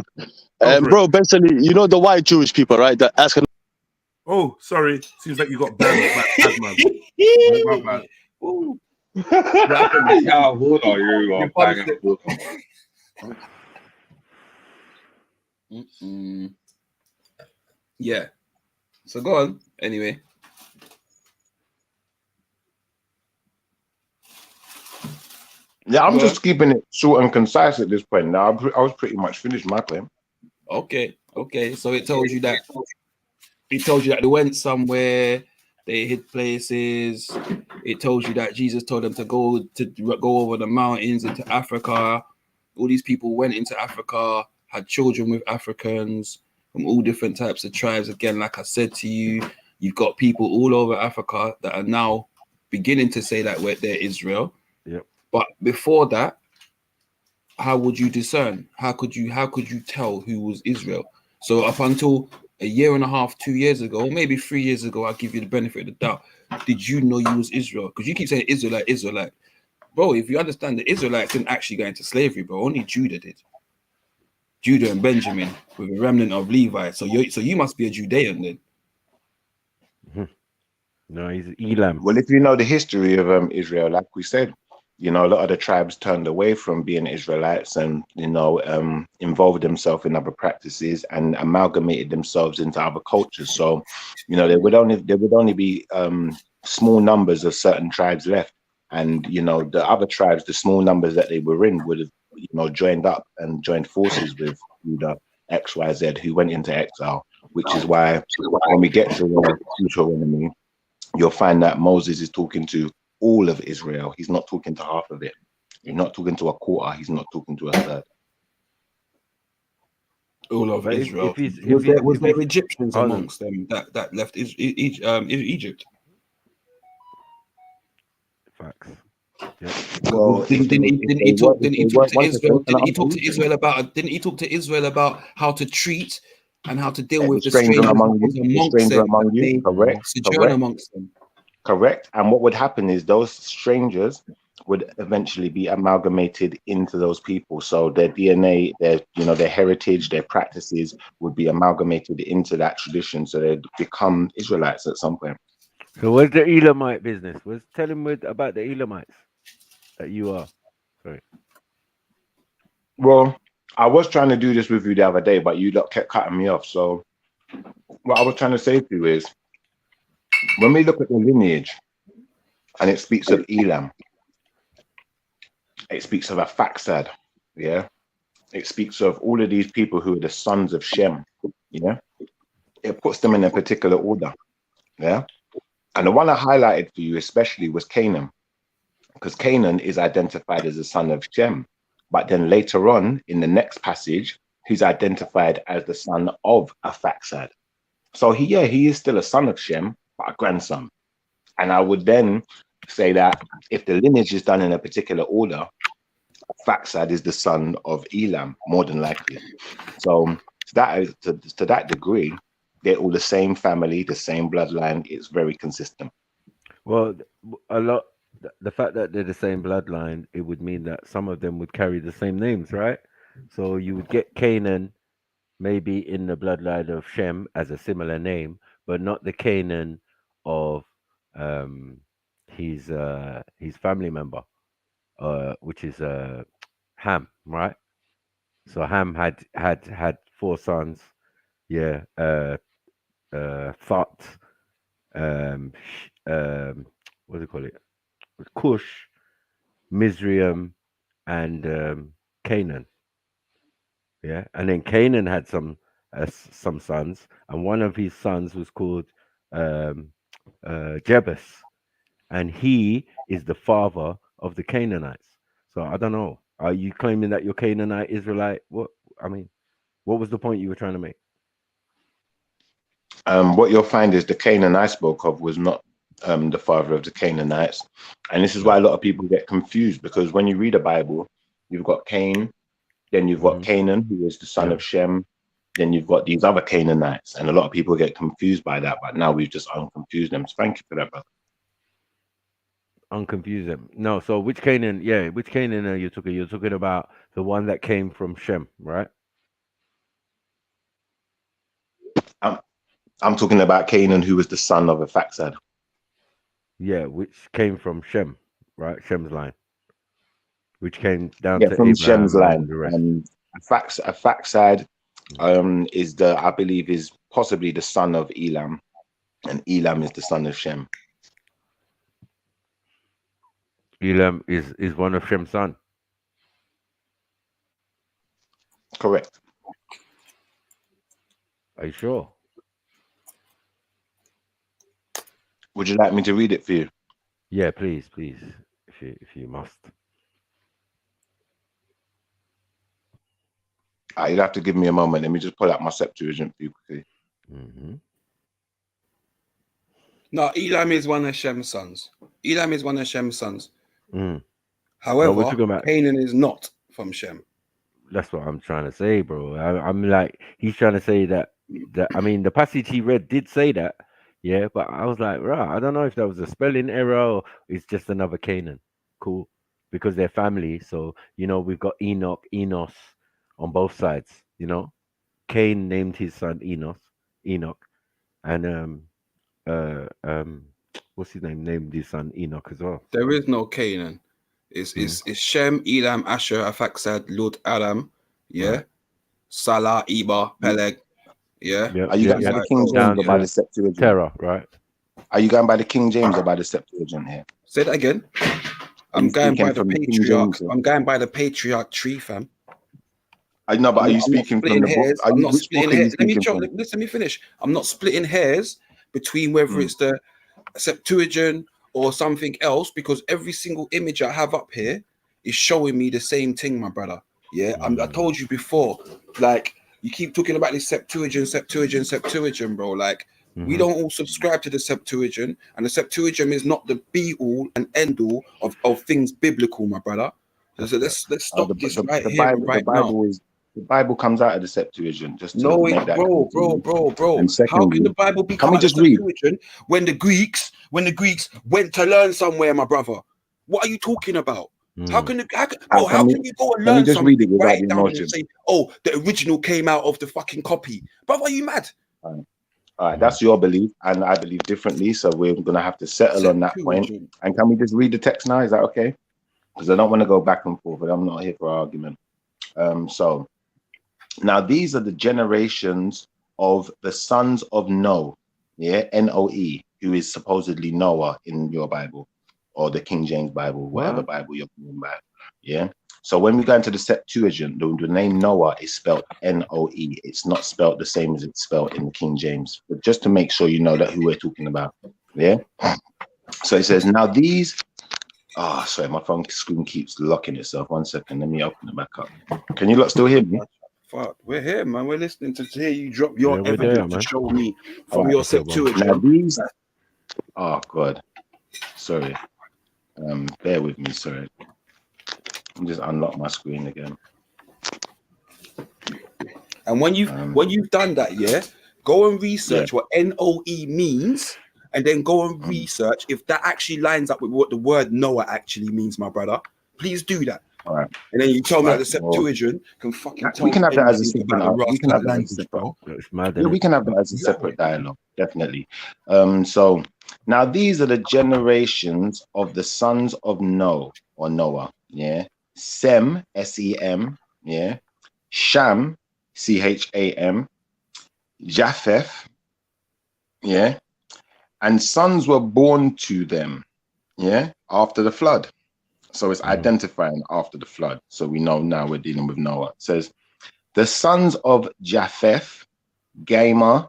[SPEAKER 6] Bro, basically, you know the white Jewish people, right? That asking.
[SPEAKER 4] Oh, sorry. Seems like you got banned. Man. My bad.
[SPEAKER 7] Yeah, hold on, you are banging.
[SPEAKER 18] Yeah. So go on. Anyway.
[SPEAKER 17] Yeah, I'm just keeping it short and concise at this point. Now, I was pretty much finished my claim.
[SPEAKER 18] Okay. So it tells you that they went somewhere, they hid places. It tells you that Jesus told them to go over the mountains into Africa. All these people went into Africa, had children with Africans from all different types of tribes. Again, like I said to you, you've got people all over Africa that are now beginning to say that they're Israel.
[SPEAKER 19] Yep.
[SPEAKER 18] But before that, how would you discern? How could you tell who was Israel? So up until a year and a half, 2 years ago, maybe 3 years ago, I'll give you the benefit of the doubt. Did you know you was Israel? Because you keep saying Israelite. Bro, if you understand, the Israelites didn't actually go into slavery, bro. Only Judah did. Judah and Benjamin with a remnant of Levi. So you must be a Judean then.
[SPEAKER 19] No, he's Elam.
[SPEAKER 17] Well, if you know the history of Israel, like we said, you know, a lot of the tribes turned away from being Israelites and, you know, involved themselves in other practices and amalgamated themselves into other cultures. So, you know, there would only be small numbers of certain tribes left. And, you know, the other tribes, the small numbers that they were in would have, you know, joined up and joined forces with Judah, X, Y, Z, who went into exile, which is why when we get to Deuteronomy, you'll find that Moses is talking to all of Israel. He's not talking to half of it. He's not talking to a quarter. He's not talking to a third.
[SPEAKER 18] All of Israel. Was there Egyptians amongst them that left Egypt?
[SPEAKER 19] Facts.
[SPEAKER 17] Well,
[SPEAKER 18] Didn't he talk to Israel about how to treat and how to deal with the stranger among
[SPEAKER 17] you? Correct.
[SPEAKER 18] Sojourn amongst them.
[SPEAKER 17] Correct. And what would happen is those strangers would eventually be amalgamated into those people. So their DNA, their heritage, their practices would be amalgamated into that tradition. So they'd become Israelites at some point.
[SPEAKER 19] So what's the Elamite business? Tell him about the Elamites that you are. Sorry.
[SPEAKER 17] Well, I was trying to do this with you the other day, but you lot kept cutting me off. So what I was trying to say to you is, when we look at the lineage and it speaks of Elam, it speaks of a Faxad, yeah? It speaks of all of these people who are the sons of Shem, yeah? It puts them in a particular order, yeah? And the one I highlighted for you especially was Canaan, because Canaan is identified as the son of Shem. But then later on in the next passage, he's identified as the son of a Faxad. So he is still a son of Shem, but a grandson. And I would then say that if the lineage is done in a particular order, Faxad is the son of Elam, more than likely. So to that degree, they're all the same family, the same bloodline. It's very consistent.
[SPEAKER 19] Well, the fact that they're the same bloodline, it would mean that some of them would carry the same names, right? So you would get Canaan maybe in the bloodline of Shem as a similar name, but not the Canaan of his family member, which is Ham, right? So Ham had 4 sons, yeah, Thot, what do you call it? Cush, Mizraim, and Canaan. Yeah, and then Canaan had some sons, and one of his sons was called Jebus, and he is the father of the Canaanites. So I don't know. Are you claiming that you're Canaanite, Israelite? What was the point you were trying to make?
[SPEAKER 17] What you'll find is the Canaan I spoke of was not the father of the Canaanites. And this is why a lot of people get confused, because when you read the Bible, you've got Cain, then you've got Canaan, who is the son of Shem, then you've got these other Canaanites. And a lot of people get confused by that, but now we've just unconfused them. So thank you for that, brother.
[SPEAKER 19] Unconfuse them. No, so which Canaan are you talking? You're talking about the one that came from Shem, right?
[SPEAKER 17] I'm talking about Canaan, who was the son of a Faxad.
[SPEAKER 19] Yeah, which came from Shem, right? Shem's line. Which came down to
[SPEAKER 17] from
[SPEAKER 19] Abraham
[SPEAKER 17] Shem's line.
[SPEAKER 19] And
[SPEAKER 17] A Faxad I believe is possibly the son of Elam, and Elam is the son of Shem.
[SPEAKER 19] Elam is one of Shem's sons.
[SPEAKER 17] Correct.
[SPEAKER 19] Are you sure?
[SPEAKER 17] Would you like me to read it for you?
[SPEAKER 19] Yeah, please, if you must.
[SPEAKER 17] You'll have to give me a moment. Let me just pull out my Septuagint for you quickly.
[SPEAKER 18] No, Elam is one of Shem's sons.
[SPEAKER 19] Mm.
[SPEAKER 18] However,
[SPEAKER 19] No,
[SPEAKER 18] Canaan is not from Shem.
[SPEAKER 19] That's what I'm trying to say, bro. I'm like, he's trying to say that I mean, the passage he read did say that, yeah, but I was like, right, I don't know if that was a spelling error or it's just another Canaan. Cool. Because they're family. So, we've got Enoch, Enos on both sides, Cain named his son Enoch. And what's his name? Named his son Enoch as well.
[SPEAKER 18] There is no Canaan. It's Shem, Elam, Asher, Afaxad, Lud, Aram, yeah, right. Salah, Eber, Peleg, yeah.
[SPEAKER 17] Are you going by the King James or by the Septuagint?
[SPEAKER 19] Terror, right?
[SPEAKER 17] Are you going by the King James or by the Septuagint here?
[SPEAKER 18] Say that again. I'm going by the patriarch. I'm going by the patriarch tree, fam.
[SPEAKER 17] I know, but are you speaking from the book?
[SPEAKER 18] I'm not splitting hairs. Let me finish. I'm not splitting hairs between whether it's the Septuagint or something else, because every single image I have up here is showing me the same thing, my brother. Yeah, I told you before, like, you keep talking about this Septuagint, bro. Like, We don't all subscribe to the Septuagint, and the Septuagint is not the be all and end all of things biblical, my brother. So let's stop this right here and right now.
[SPEAKER 17] The Bible comes out of the Septuagint. Just to
[SPEAKER 18] No,
[SPEAKER 17] make that
[SPEAKER 18] bro.
[SPEAKER 17] And secondly,
[SPEAKER 18] How can the Bible become out of the Septuagint when the Greeks went to learn somewhere, my brother? What are you talking about? How can you go and learn something, write it down and say, oh, the original came out of the fucking copy? Brother, are you mad?
[SPEAKER 17] All right, that's your belief, and I believe differently. So we're gonna have to settle on that point. And can we just read the text now? Is that okay? Because I don't want to go back and forth, but I'm not here for argument. So now these are the generations of the sons of Noe, N-O-E, who is supposedly Noah in your Bible, or the King James Bible, whatever Bible you're talking about. So when we go into the Septuagint, the name Noah is spelled N-O-E. It's not spelled the same as it's spelled in the King James, but just to make sure you know that who we're talking about. So it says, now these, sorry, my phone screen keeps locking itself. 1 second, let me open it back up. Can you lot still hear me?
[SPEAKER 18] Fuck, we're here, man. We're listening to hear you drop your evidence to show me from your Septuagint.
[SPEAKER 17] Now these, oh God, sorry. Bear with me, sorry. I'll just unlock my screen again.
[SPEAKER 18] And when you've done that, go and research what N-O-E means, and then go and research if that actually lines up with what the word Noah actually means, my brother. Please do that.
[SPEAKER 17] All right.
[SPEAKER 18] And then you tell me that the Septuagint can fucking tell
[SPEAKER 17] we can have that as a separate
[SPEAKER 18] language,
[SPEAKER 17] bro. We can have that as a separate dialogue, definitely. So now these are the generations of the sons of Noe, or Noah, Sem, S-E-M, Sham, C-H-A-M, Japheth, and sons were born to them, after the flood. So it's identifying after the flood. So we know now we're dealing with Noah. It says, the sons of Japheth, Gamer,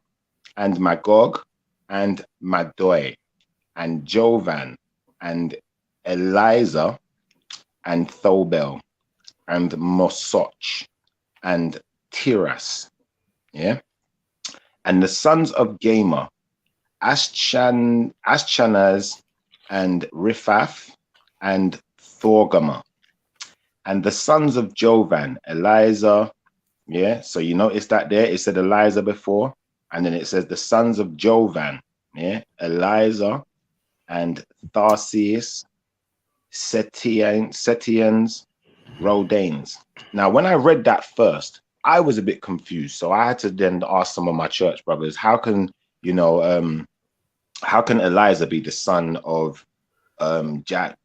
[SPEAKER 17] and Magog, and Madoi, and Jovan, and Eliza, and Thobel, and Mosoch, and Tiras, and the sons of Gamer, Aschanaz, and Riphath, and Thorgama, and the sons of Jovan, Eliza, so you notice that there it said Eliza before, and then it says the sons of Jovan, Eliza, and Tharsis, Setians, Rodanes. Now, when I read that first, I was a bit confused, so I had to then ask some of my church brothers, how can Eliza be the son of Japheth,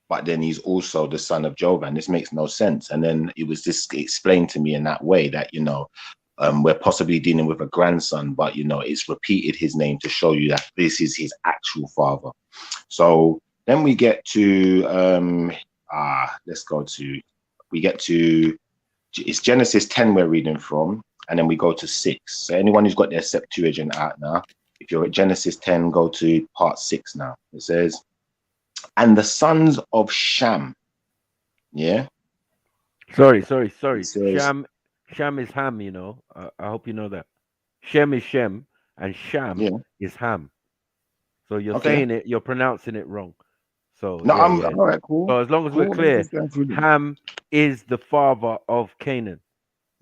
[SPEAKER 17] but then he's also the son of Jovan? This makes no sense. And then it was just explained to me in that way that we're possibly dealing with a grandson, but it's repeated his name to show you that this is his actual father. So then we get to it's Genesis 10 we're reading from, and then we go to 6. So anyone who's got their Septuagint out now, if you're at Genesis 10, go to part 6 now. It says, and the sons of Sham,
[SPEAKER 19] Sorry.
[SPEAKER 17] Says,
[SPEAKER 19] Sham is Ham, I hope you know that. Shem is Shem, and Sham is Ham. So you're saying it, you're pronouncing it wrong. So
[SPEAKER 17] no, I'm all right, cool.
[SPEAKER 19] So as long as we're clear, Ham is the father of Canaan.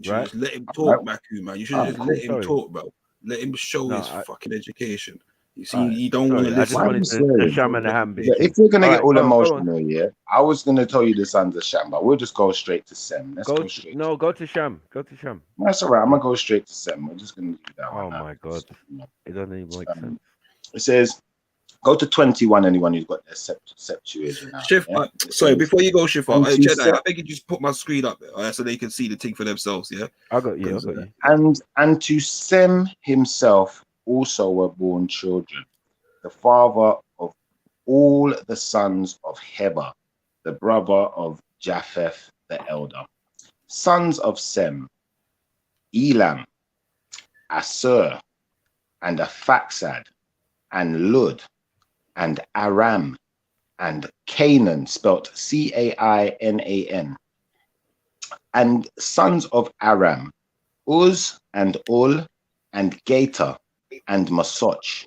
[SPEAKER 19] Right?
[SPEAKER 18] Just let him talk, Maku, man. You should just let him talk, bro. Let him show his fucking education. You see, you don't want to listen.
[SPEAKER 19] I just wanted the Sham and the Ham bit.
[SPEAKER 17] If we're gonna get all emotional, I was gonna tell you the sons of Sham, but we'll just go straight to Sem.
[SPEAKER 19] Go to Sham. Go to Sham.
[SPEAKER 17] That's all right. I'm gonna go straight to Sem. We're just gonna do that one.
[SPEAKER 19] Oh my God, it doesn't even make sense.
[SPEAKER 17] It says, go to 21. Anyone who's got their Septuagint.
[SPEAKER 18] Sorry, before you go, Shifa, Jedi, I beg you just put my screen up there, so they can see the thing for themselves.
[SPEAKER 19] I got you.
[SPEAKER 17] And to Sem himself also were born children, the father of all the sons of Heber, the brother of Japheth the elder. Sons of Sem, Elam, Assur, and Aphaxad, and Lud, and Aram, and Canaan, spelt C-A-I-N-A-N. And sons of Aram, Uz, and Ul, and Gator, and Masoch.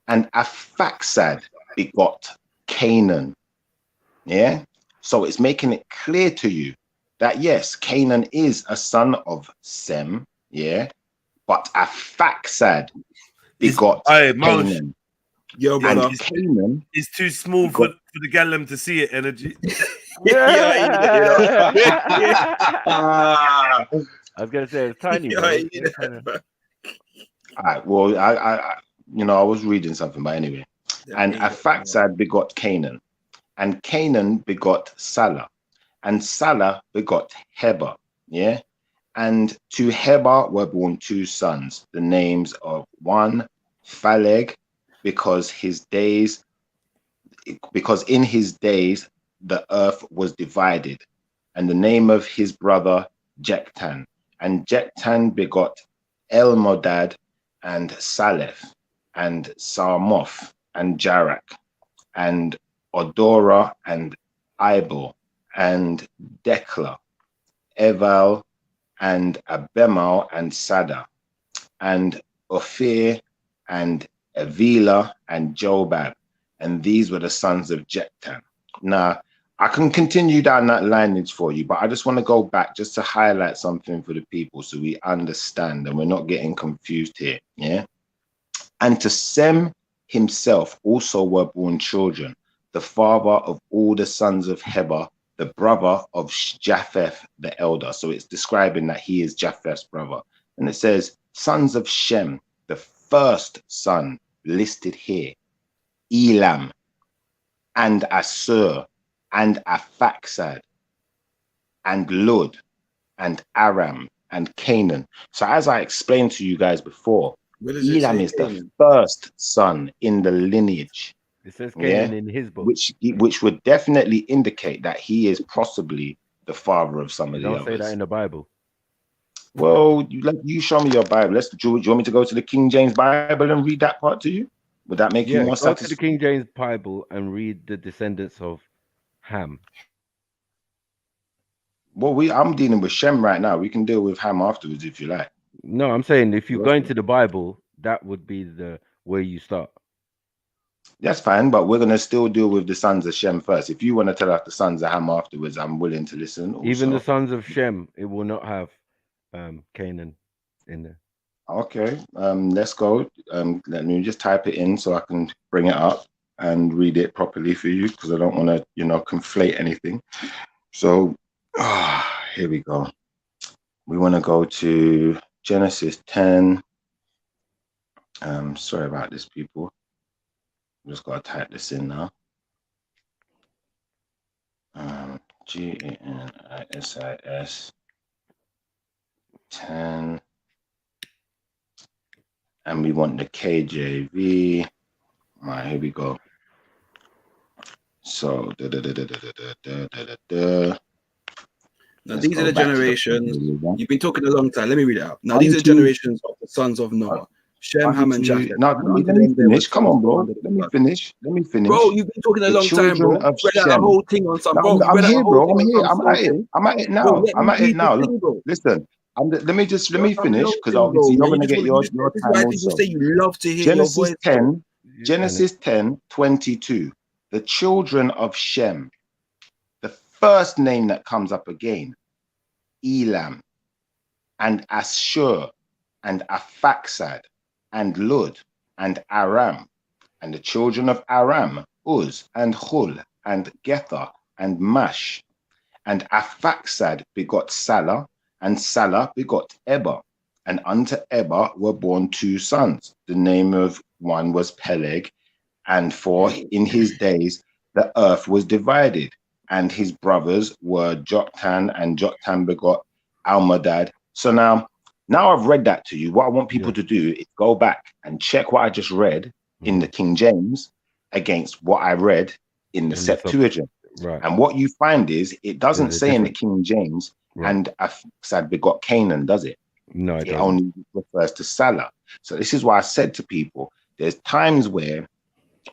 [SPEAKER 17] And Aphaxad begot Canaan. Yeah? So it's making it clear to you that yes, Canaan is a son of Sem, yeah? But Aphaxad begot Canaan.
[SPEAKER 4] Yo, brother.
[SPEAKER 17] And Canaan
[SPEAKER 4] is too small for the gallum to see it, energy.
[SPEAKER 19] I was gonna say it's tiny.
[SPEAKER 17] All right. Well, I I was reading something, but anyway. And Aphaxad begot Canaan, and Canaan begot Salah, and Salah begot Heber. Yeah. And to Heber were born 2 sons. The names of one, Phaleg, because in his days the earth was divided, and the name of his brother Jektan. And Jektan begot Elmodad and Saleth and Sarmoth and Jarak and Odora and Ibel and Dekla, Eval and Abemal and Sada and Ophir and Avila and Jobab. And these were the sons of Jektan. Now, I can continue down that lineage for you, but I just want to go back just to highlight something for the people so we understand and we're not getting confused here. Yeah. And to Sem himself also were born children, the father of all the sons of Heber, the brother of Japheth the elder. So it's describing that he is Japheth's brother. And it says, sons of Shem, the first son listed here, Elam and Assur and Aphaxad and Lud and Aram and Canaan. So as I explained to you guys before, Elam is the first son in the lineage.
[SPEAKER 19] It says Canaan in his book.
[SPEAKER 17] Which would definitely indicate that he is possibly the father of some of the others.
[SPEAKER 19] Don't say that in the Bible.
[SPEAKER 17] Well, you show me your Bible. Do you want me to go to the King James Bible and read that part to you? Would that make you more satisfied?
[SPEAKER 19] Go to the King James Bible and read the descendants of Ham.
[SPEAKER 17] Well, I'm dealing with Shem right now. We can deal with Ham afterwards if you like.
[SPEAKER 19] No, I'm saying if you go into the Bible, that would be the where you start.
[SPEAKER 17] That's fine, but we're going to still deal with the sons of Shem first. If you want to tell us the sons of Ham afterwards, I'm willing to listen. Also.
[SPEAKER 19] Even the sons of Shem, it will not have Canaan in there.
[SPEAKER 17] Okay, let's go. Let me just type it in so I can bring it up and read it properly for you, because I don't want to, conflate anything. So here we go. We want to go to Genesis 10. Sorry about this, people. I'm just got to type this in now. Genesis 10. And we want the KJV. All right, here we go. So,
[SPEAKER 18] Now, these are the generations. You've been talking a long time. Let me read it out. Now, these are generations of the sons of Noah. Shem, Ham, and Japheth.
[SPEAKER 17] No, let me finish. Come on, bro. Let me finish.
[SPEAKER 18] Bro, you've been talking a long time, bro. You read out the whole thing on some, bro.
[SPEAKER 17] I'm here, bro. I'm here. I'm at it now. I'm at it now. Listen. Let me finish, because obviously you're going to get your time also.
[SPEAKER 18] Say you love to hear your voice.
[SPEAKER 17] Genesis 10:22. The children of Shem. The first name that comes up again, Elam, and Ashur, and Aphaxad, and Lud, and Aram. And the children of Aram, Uz, and Hul, and Gether, and Mash. And Aphaxad begot Salah, and Salah begot Eber, and unto Eber were born 2 sons. The name of one was Peleg, and for in his days the earth was divided, and his brothers were Joktan, and Joktan begot Almodad. So now I've read that to you. What I want people to do is go back and check what I just read in the King James against what I read in the Septuagint.
[SPEAKER 19] Right.
[SPEAKER 17] And what you find is it doesn't say in the King James, and Aphaxad begot Canaan, does it?
[SPEAKER 19] No,
[SPEAKER 17] it only refers to Salah. So this is why I said to people, there's times where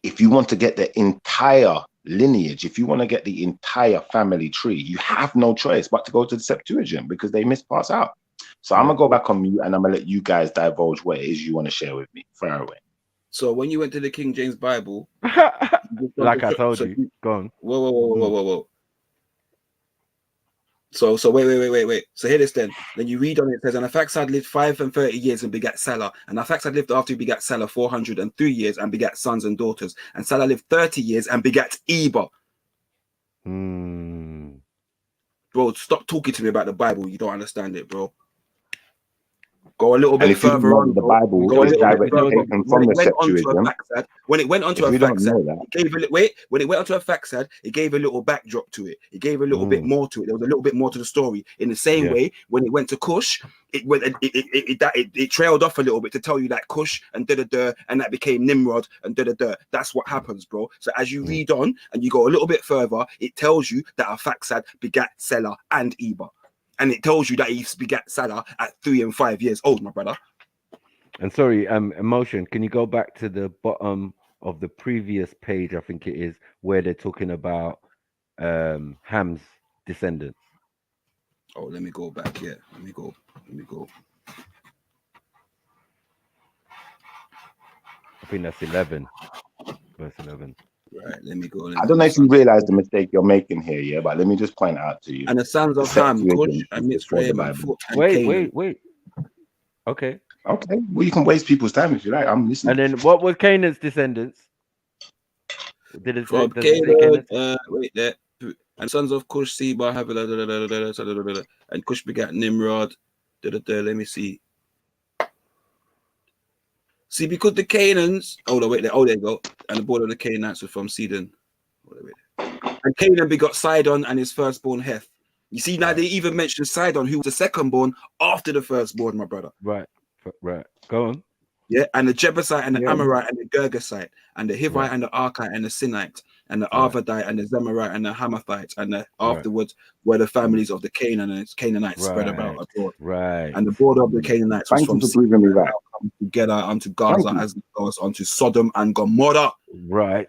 [SPEAKER 17] if you want to get the entire lineage, if you want to get the entire family tree, you have no choice but to go to the Septuagint, because they miss parts out. So I'm gonna go back on mute and I'm gonna let you guys divulge what it is you want to share with me. Fire away.
[SPEAKER 18] So when you went to the King James Bible,
[SPEAKER 19] like I told you, go on.
[SPEAKER 18] Whoa. So wait. So hear this then. Then you read on it, says, and Arphaxad lived 5 and 30 years and begat Salah. And Arphaxad lived after he begat Salah 403 years and begat sons and daughters. And Salah lived 30 years and begat Eber. Bro, stop talking to me about the Bible. You don't understand it, bro. Go a little bit further on.
[SPEAKER 17] The Bible is directly taken from the Septuagint.
[SPEAKER 18] When it went onto a Arphaxad, it gave a little backdrop to it. It gave a little bit more to it. There was a little bit more to the story. In the same way, when it went to Cush, it trailed off a little bit to tell you that Cush and and that became Nimrod and That's what happens, bro. So as you read on and you go a little bit further, it tells you that Arphaxad begat Selah and Eber. And it tells you that he begat Salah at 3 and 5 years old, my brother.
[SPEAKER 19] And sorry, Emotion, can you go back to the bottom of the previous page, I think it is, where they're talking about Ham's descendants?
[SPEAKER 18] Oh, let me go back here. Let me go.
[SPEAKER 19] I think that's 11. Verse 11.
[SPEAKER 18] Right, let me go.
[SPEAKER 17] I don't know if you realize the mistake you're making here, yeah, but let me just point out to you.
[SPEAKER 18] And the sons of Ham, Cush and Mitzrayim.
[SPEAKER 19] Wait. Okay.
[SPEAKER 17] Well, you can waste people's time if you like. I'm listening.
[SPEAKER 19] And then what was Canaan's descendants? Did it say
[SPEAKER 18] Canaan? Wait there. And sons of Cush, Seba, and Cush begat Nimrod. Let me see. See, because the Canaans, there you go. And the border of the Canaanites were from Sidon. And Canaan begot Sidon and his firstborn Heth. You see, now they even mentioned Sidon, who was the secondborn after the firstborn, my brother.
[SPEAKER 19] Right. Go on.
[SPEAKER 18] Yeah, and the Jebusite and the Amorite and the Girgasite and the Hivite and the Arkite and the Sinite and the Arvadite and the Zemarite and the Hamathite and the afterwards were the families of the Canaanites spread about abroad.
[SPEAKER 19] Right.
[SPEAKER 18] And the border of the Canaanites was from together unto Gaza as it goes onto Sodom and Gomorrah.
[SPEAKER 19] Right.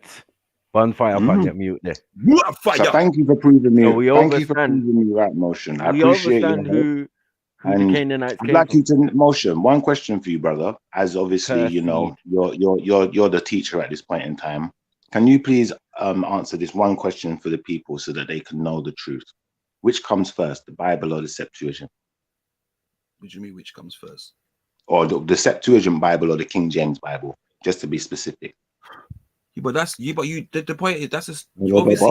[SPEAKER 19] Bonfire upon your mute there.
[SPEAKER 17] So thank you for proving me. Thank you for proving me right, Motion. I appreciate you. And the Canaanites I'd like you to Motion. One question for you, brother. As obviously you know, you're the teacher at this point in time. Can you please answer this one question for the people so that they can know the truth? Which comes first, the Bible or the Septuagint?
[SPEAKER 18] What do you mean? Which comes first?
[SPEAKER 17] Or the Septuagint Bible or the King James Bible, just to be specific.
[SPEAKER 18] But that's you. But you. The point is that's just obviously.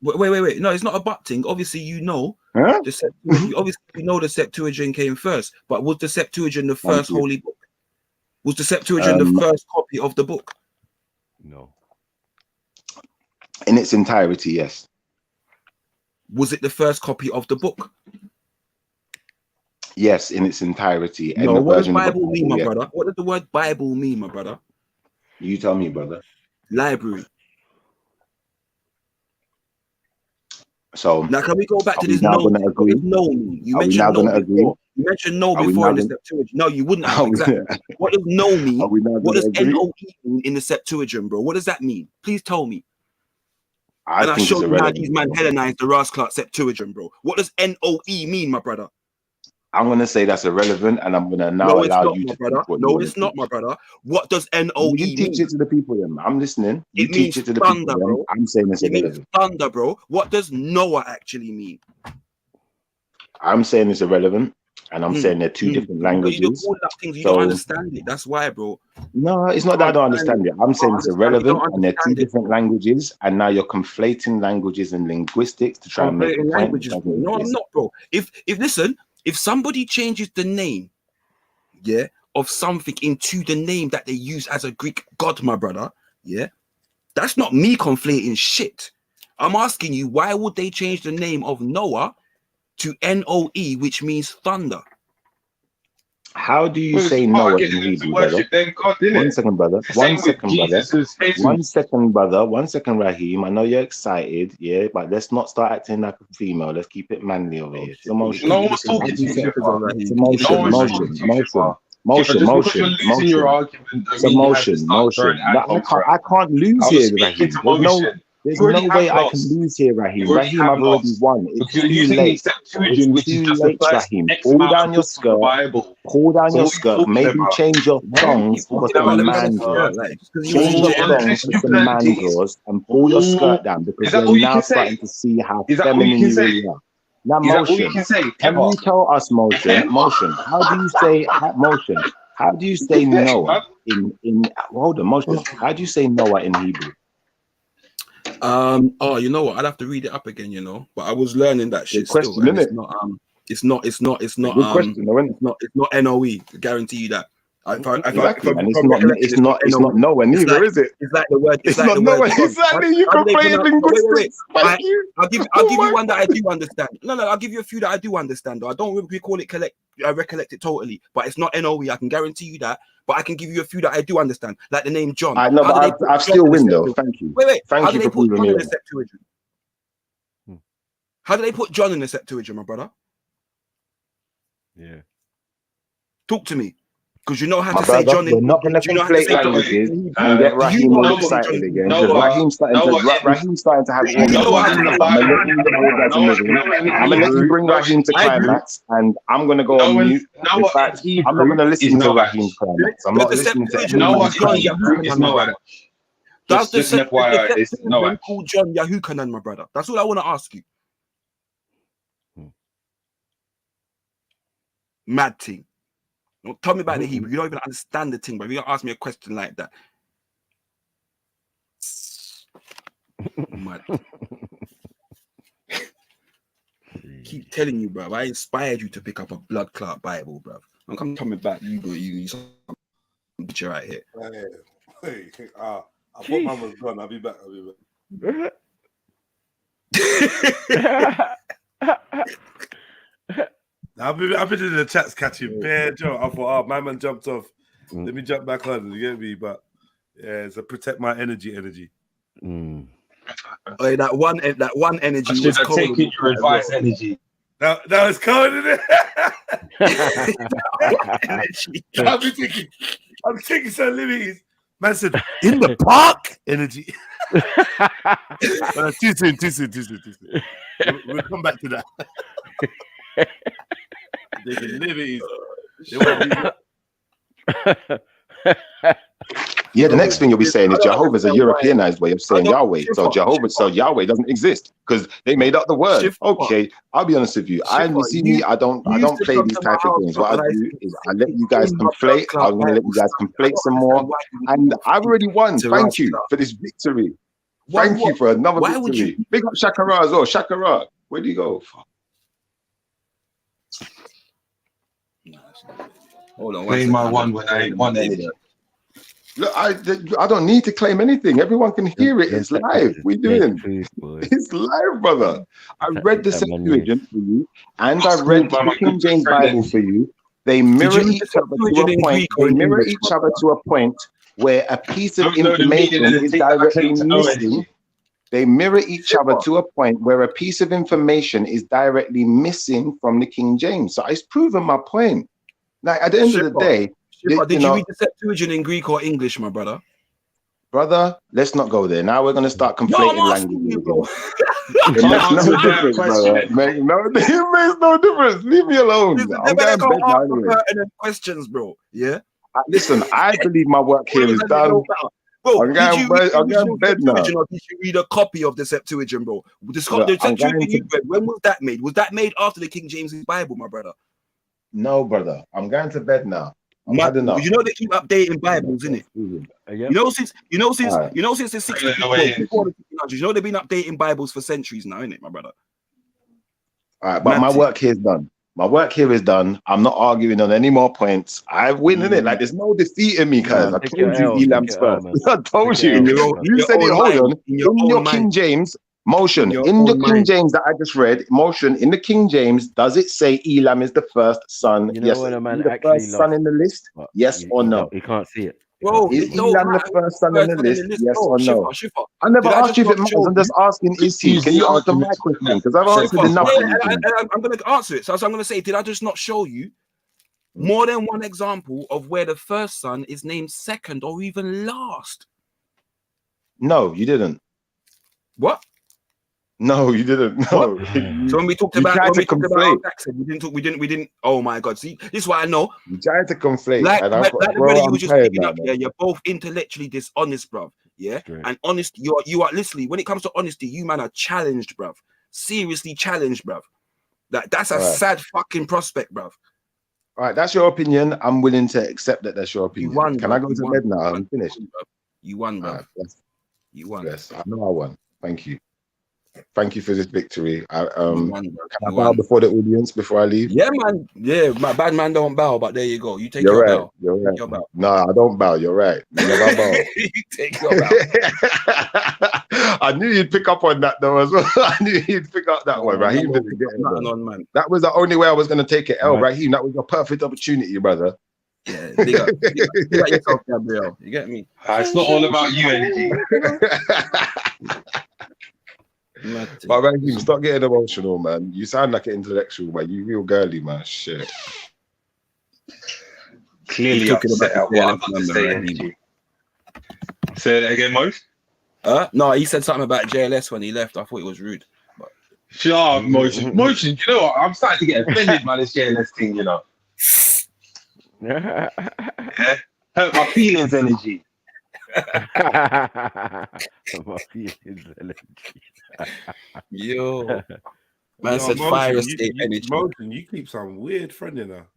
[SPEAKER 18] Wait. No, it's not a but thing. Obviously, you know. Huh? Obviously, you know the Septuagint came first. But was the Septuagint the first holy book? Was the Septuagint the first copy of the book?
[SPEAKER 19] No.
[SPEAKER 17] In its entirety, yes.
[SPEAKER 18] Was it the first copy of the book?
[SPEAKER 17] Yes, in its entirety.
[SPEAKER 18] No, what does Bible mean, my brother? What does the word Bible mean, my brother?
[SPEAKER 17] You tell me, brother.
[SPEAKER 18] Library.
[SPEAKER 17] So
[SPEAKER 18] now, can we go back to this no? You mentioned no before. You mentioned no before in the Septuagint. No, you wouldn't have. Exactly. What does no mean? What does N-O-E mean in the Septuagint, bro? What does that mean? Please tell me. I showed you how these man Hellenized the Rascalot Septuagint, bro. What does N-O-E mean, my brother?
[SPEAKER 17] I'm going to say that's irrelevant, and I'm going to now allow you to
[SPEAKER 18] brother. No, it's not, my brother. What does N-O-E mean?
[SPEAKER 17] You teach it to the people, then. I'm listening. You teach it to the people, bro. I'm saying it's irrelevant.
[SPEAKER 18] It means thunder, bro. What does Noah actually mean?
[SPEAKER 17] I'm saying it's irrelevant, and I'm saying they're two different languages.
[SPEAKER 18] You do all that things, you don't understand it. That's why, bro.
[SPEAKER 17] No, it's not that I don't understand it. I'm saying it's irrelevant, and they're two different languages, and now you're conflating languages and linguistics to try and make a point.
[SPEAKER 18] No, I'm not, bro. If somebody changes the name, of something into the name that they use as a Greek god, my brother, that's not me conflating shit. I'm asking you, why would they change the name of Noah to N-O-E, which means thunder?
[SPEAKER 17] How do you say Noah in Hebrew, brother? One second, brother. One second, Raheem. I know you're excited, but let's not start acting like a female. Let's keep it manly over here.
[SPEAKER 18] No one's talking to you.
[SPEAKER 17] Motion. I can't lose here, Raheem. There's no way I can lose here, Raheem. Raheem, I've already won. It's too late. It's too late, Raheem. Pull down your skirt. Pull down your skirt. Maybe change your thongs for some man drawers. Change your thongs for some man drawers and pull your skirt down because we're now starting to see how feminine you really are. Now, Motion, can you tell us, Motion, how do you say Motion? How do you say Noah in hold on, Motion? How do you say Noah in Hebrew?
[SPEAKER 18] Oh, you know what? I'd have to read it up again, you know. But I was learning that shit still. And it's not it's not NOE. I guarantee you that.
[SPEAKER 17] It's not Noah neither, is it?
[SPEAKER 18] It's like the word.
[SPEAKER 17] It's not Noah. Exactly. You can play linguistics.
[SPEAKER 18] I'll give you one that I do understand. No, I'll give you a few that I do understand. Though I don't recall it. I recollect it totally, but it's not NOE. I can guarantee you that. But I can give you a few that I do understand, like the name John.
[SPEAKER 17] I know, but I've still win though. Thank you.
[SPEAKER 18] Wait.
[SPEAKER 17] Thank you for proving me.
[SPEAKER 18] How do they put John in the Septuagint, my brother?
[SPEAKER 19] Yeah.
[SPEAKER 18] Talk to me. Because you know how to say John.
[SPEAKER 17] We're not going to conflate languages and get Raheem all excited again. Because Raheem's starting to have I'm going to let you bring Raheem to climax, and I'm going to go on mute. In fact, I'm not going to listen to Raheem's climax. I'm not listening to anyone's climax.
[SPEAKER 18] That's the Septuagint called John Yahukanan, my brother. That's all I want to ask you. Mad thing. Don't tell me about the Hebrew. You don't even understand the thing, but you don't ask me a question like that. Mad. Keep telling you, bro. I inspired you to pick up a blood clot Bible, bro. I'm coming back. You some bitch right here.
[SPEAKER 4] Hey, I thought man was gone. I'll be back. I've been in the chats catching bare Joe. I thought, my man jumped off. Let me jump back on. You get me? But yeah, it's a protect my energy.
[SPEAKER 18] Oh, that one energy was cold.
[SPEAKER 7] Taking your advice, energy.
[SPEAKER 4] That was cold, isn't it? I'm taking some liberties. Man said, in the park, energy. Too soon. We'll come back to that. Taking liberties.
[SPEAKER 17] Yeah, the next thing you'll be saying is Jehovah's a Europeanized way of saying Yahweh. So Yahweh doesn't exist because they made up the word. Okay, I'll be honest with you. I don't play these type of games. What I do is I let you guys conflate. I'm gonna let you guys conflate some more. And I've already won. Thank you for this victory. Thank you for another victory. Big up Shakara as well. Shakara, where do you go?
[SPEAKER 18] Hold on.
[SPEAKER 7] Claim my one when I ain't won any.
[SPEAKER 17] Look, I don't need to claim anything. Everyone can hear it. It's live. We're doing. It's live, brother. I read the Septuagint for you, and I read the King James Bible for you. They mirror each other to a point. They mirror each other to a point where a piece of information is directly missing. They mirror each other to a point where a piece of information is directly missing from the King James. So it's proven my point. Like at the end of the day,
[SPEAKER 18] did you read the Septuagint in Greek or English, my brother?
[SPEAKER 17] Brother, let's not go there. Now we're going to start conflating languages. It makes no difference, brother. It makes no difference. Leave me alone. I'm going to bed now anyway.
[SPEAKER 18] Questions, bro. Yeah.
[SPEAKER 17] Listen, I believe my work here is done.
[SPEAKER 18] Bro,
[SPEAKER 17] I'm going to bed now.
[SPEAKER 18] Or did you read a copy of the Septuagint, bro? The Septuagint you read, when was that made? Was that made after the King James Bible, my brother?
[SPEAKER 17] No, brother. I'm going to bed now.
[SPEAKER 18] You know they keep updating Bibles, innit? You know since the 60s, you know they've been updating Bibles for centuries now, innit, my brother?
[SPEAKER 17] All right, but my work here is done. My work here is done. I'm not arguing on any more points. I win, innit? Like there's no defeat in me, cuz I told you Elam's first. I told you. You said it. Hold on. In your King James. Motion in the King James that I just read. Motion in the King James. Does it say Elam is the first son? Yes. Is the first son in the list? Yes or no?
[SPEAKER 19] You can't see it.
[SPEAKER 17] Bro, is Elam the first son in the list? Yes or no? I never asked you if it matters. I'm just asking, is he? Can you answer my question? Because I've answered enough.
[SPEAKER 18] I'm going to answer it. So I'm going to say, did I just not show you more than one example of where the first son is named second or even last?
[SPEAKER 17] No, you didn't.
[SPEAKER 18] What?
[SPEAKER 17] No, you didn't. No.
[SPEAKER 18] So when we talked about our accent, we didn't. Oh my God! See, this is what I know.
[SPEAKER 17] You tried to conflate.
[SPEAKER 18] Like
[SPEAKER 17] and
[SPEAKER 18] the brother you was just picking up. Yeah, you're both intellectually dishonest, bruv. Yeah, and honest. You are literally. When it comes to honesty, you man are challenged, bruv. Seriously challenged, bruv. That's a sad fucking prospect, bruv.
[SPEAKER 17] All right, that's your opinion. I'm willing to accept that that's your opinion.
[SPEAKER 18] You won,
[SPEAKER 17] Can I go to bed now? I'm finished.
[SPEAKER 18] You won, bruv.
[SPEAKER 17] Right,
[SPEAKER 18] you won.
[SPEAKER 17] Yes, I know I won. Thank you. Thank you for this victory. Can I bow
[SPEAKER 18] won.
[SPEAKER 17] before the audience before I leave?
[SPEAKER 18] Yeah, man. Yeah, my bad man don't bow, but there you go. You take
[SPEAKER 17] You're
[SPEAKER 18] your
[SPEAKER 17] right.
[SPEAKER 18] bow.
[SPEAKER 17] You're right.
[SPEAKER 18] Your bow.
[SPEAKER 17] No, I don't bow. You're right. You never bow.
[SPEAKER 18] You take your bow.
[SPEAKER 17] I knew you'd pick up on that though as well. I knew you'd pick up that one. Raheem didn't get it.
[SPEAKER 18] Man.
[SPEAKER 17] That was the only way I was going to take it. Raheem, that was a perfect opportunity, brother.
[SPEAKER 18] Yeah, dig up yourself, Gabriel. You get me?
[SPEAKER 7] It's not all about you, energy.
[SPEAKER 17] But Raheem, stop getting emotional, man. You sound like an intellectual, man. You real girly, man. Shit.
[SPEAKER 7] Clearly upset at what I'm about to say, energy. Say that again, Mose?
[SPEAKER 18] No, he said something about JLS when he left. I thought it was rude. But...
[SPEAKER 7] Shut up, Motion. Motion, you know what? I'm starting to get offended by this JLS thing, you know. Yeah? Hurt my feelings, energy.
[SPEAKER 19] My feelings, energy.
[SPEAKER 18] Yo. Man said fire escape energy.
[SPEAKER 4] Motion, you keep some weird friend in there.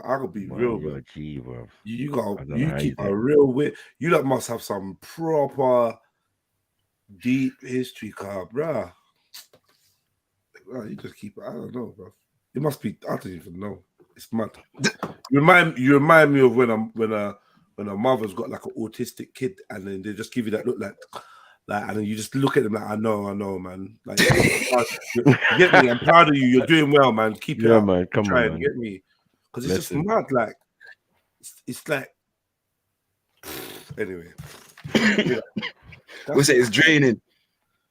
[SPEAKER 4] I'll be real, bro. You keep a real weird. You lot must have some proper deep history card, bruh. You just keep it. I don't know, bro. It must be. I don't even know. It's mad. You remind me of when a mother's got like an autistic kid, and then they just give you that look like, and then you just look at them like, I know, man. Like, you get me? I'm proud of you. You're doing well, man. Keep it up.
[SPEAKER 19] Man. Come on, man.
[SPEAKER 4] Get me? Because it's just mad. Like, it's like. Anyway.
[SPEAKER 18] We say it's draining.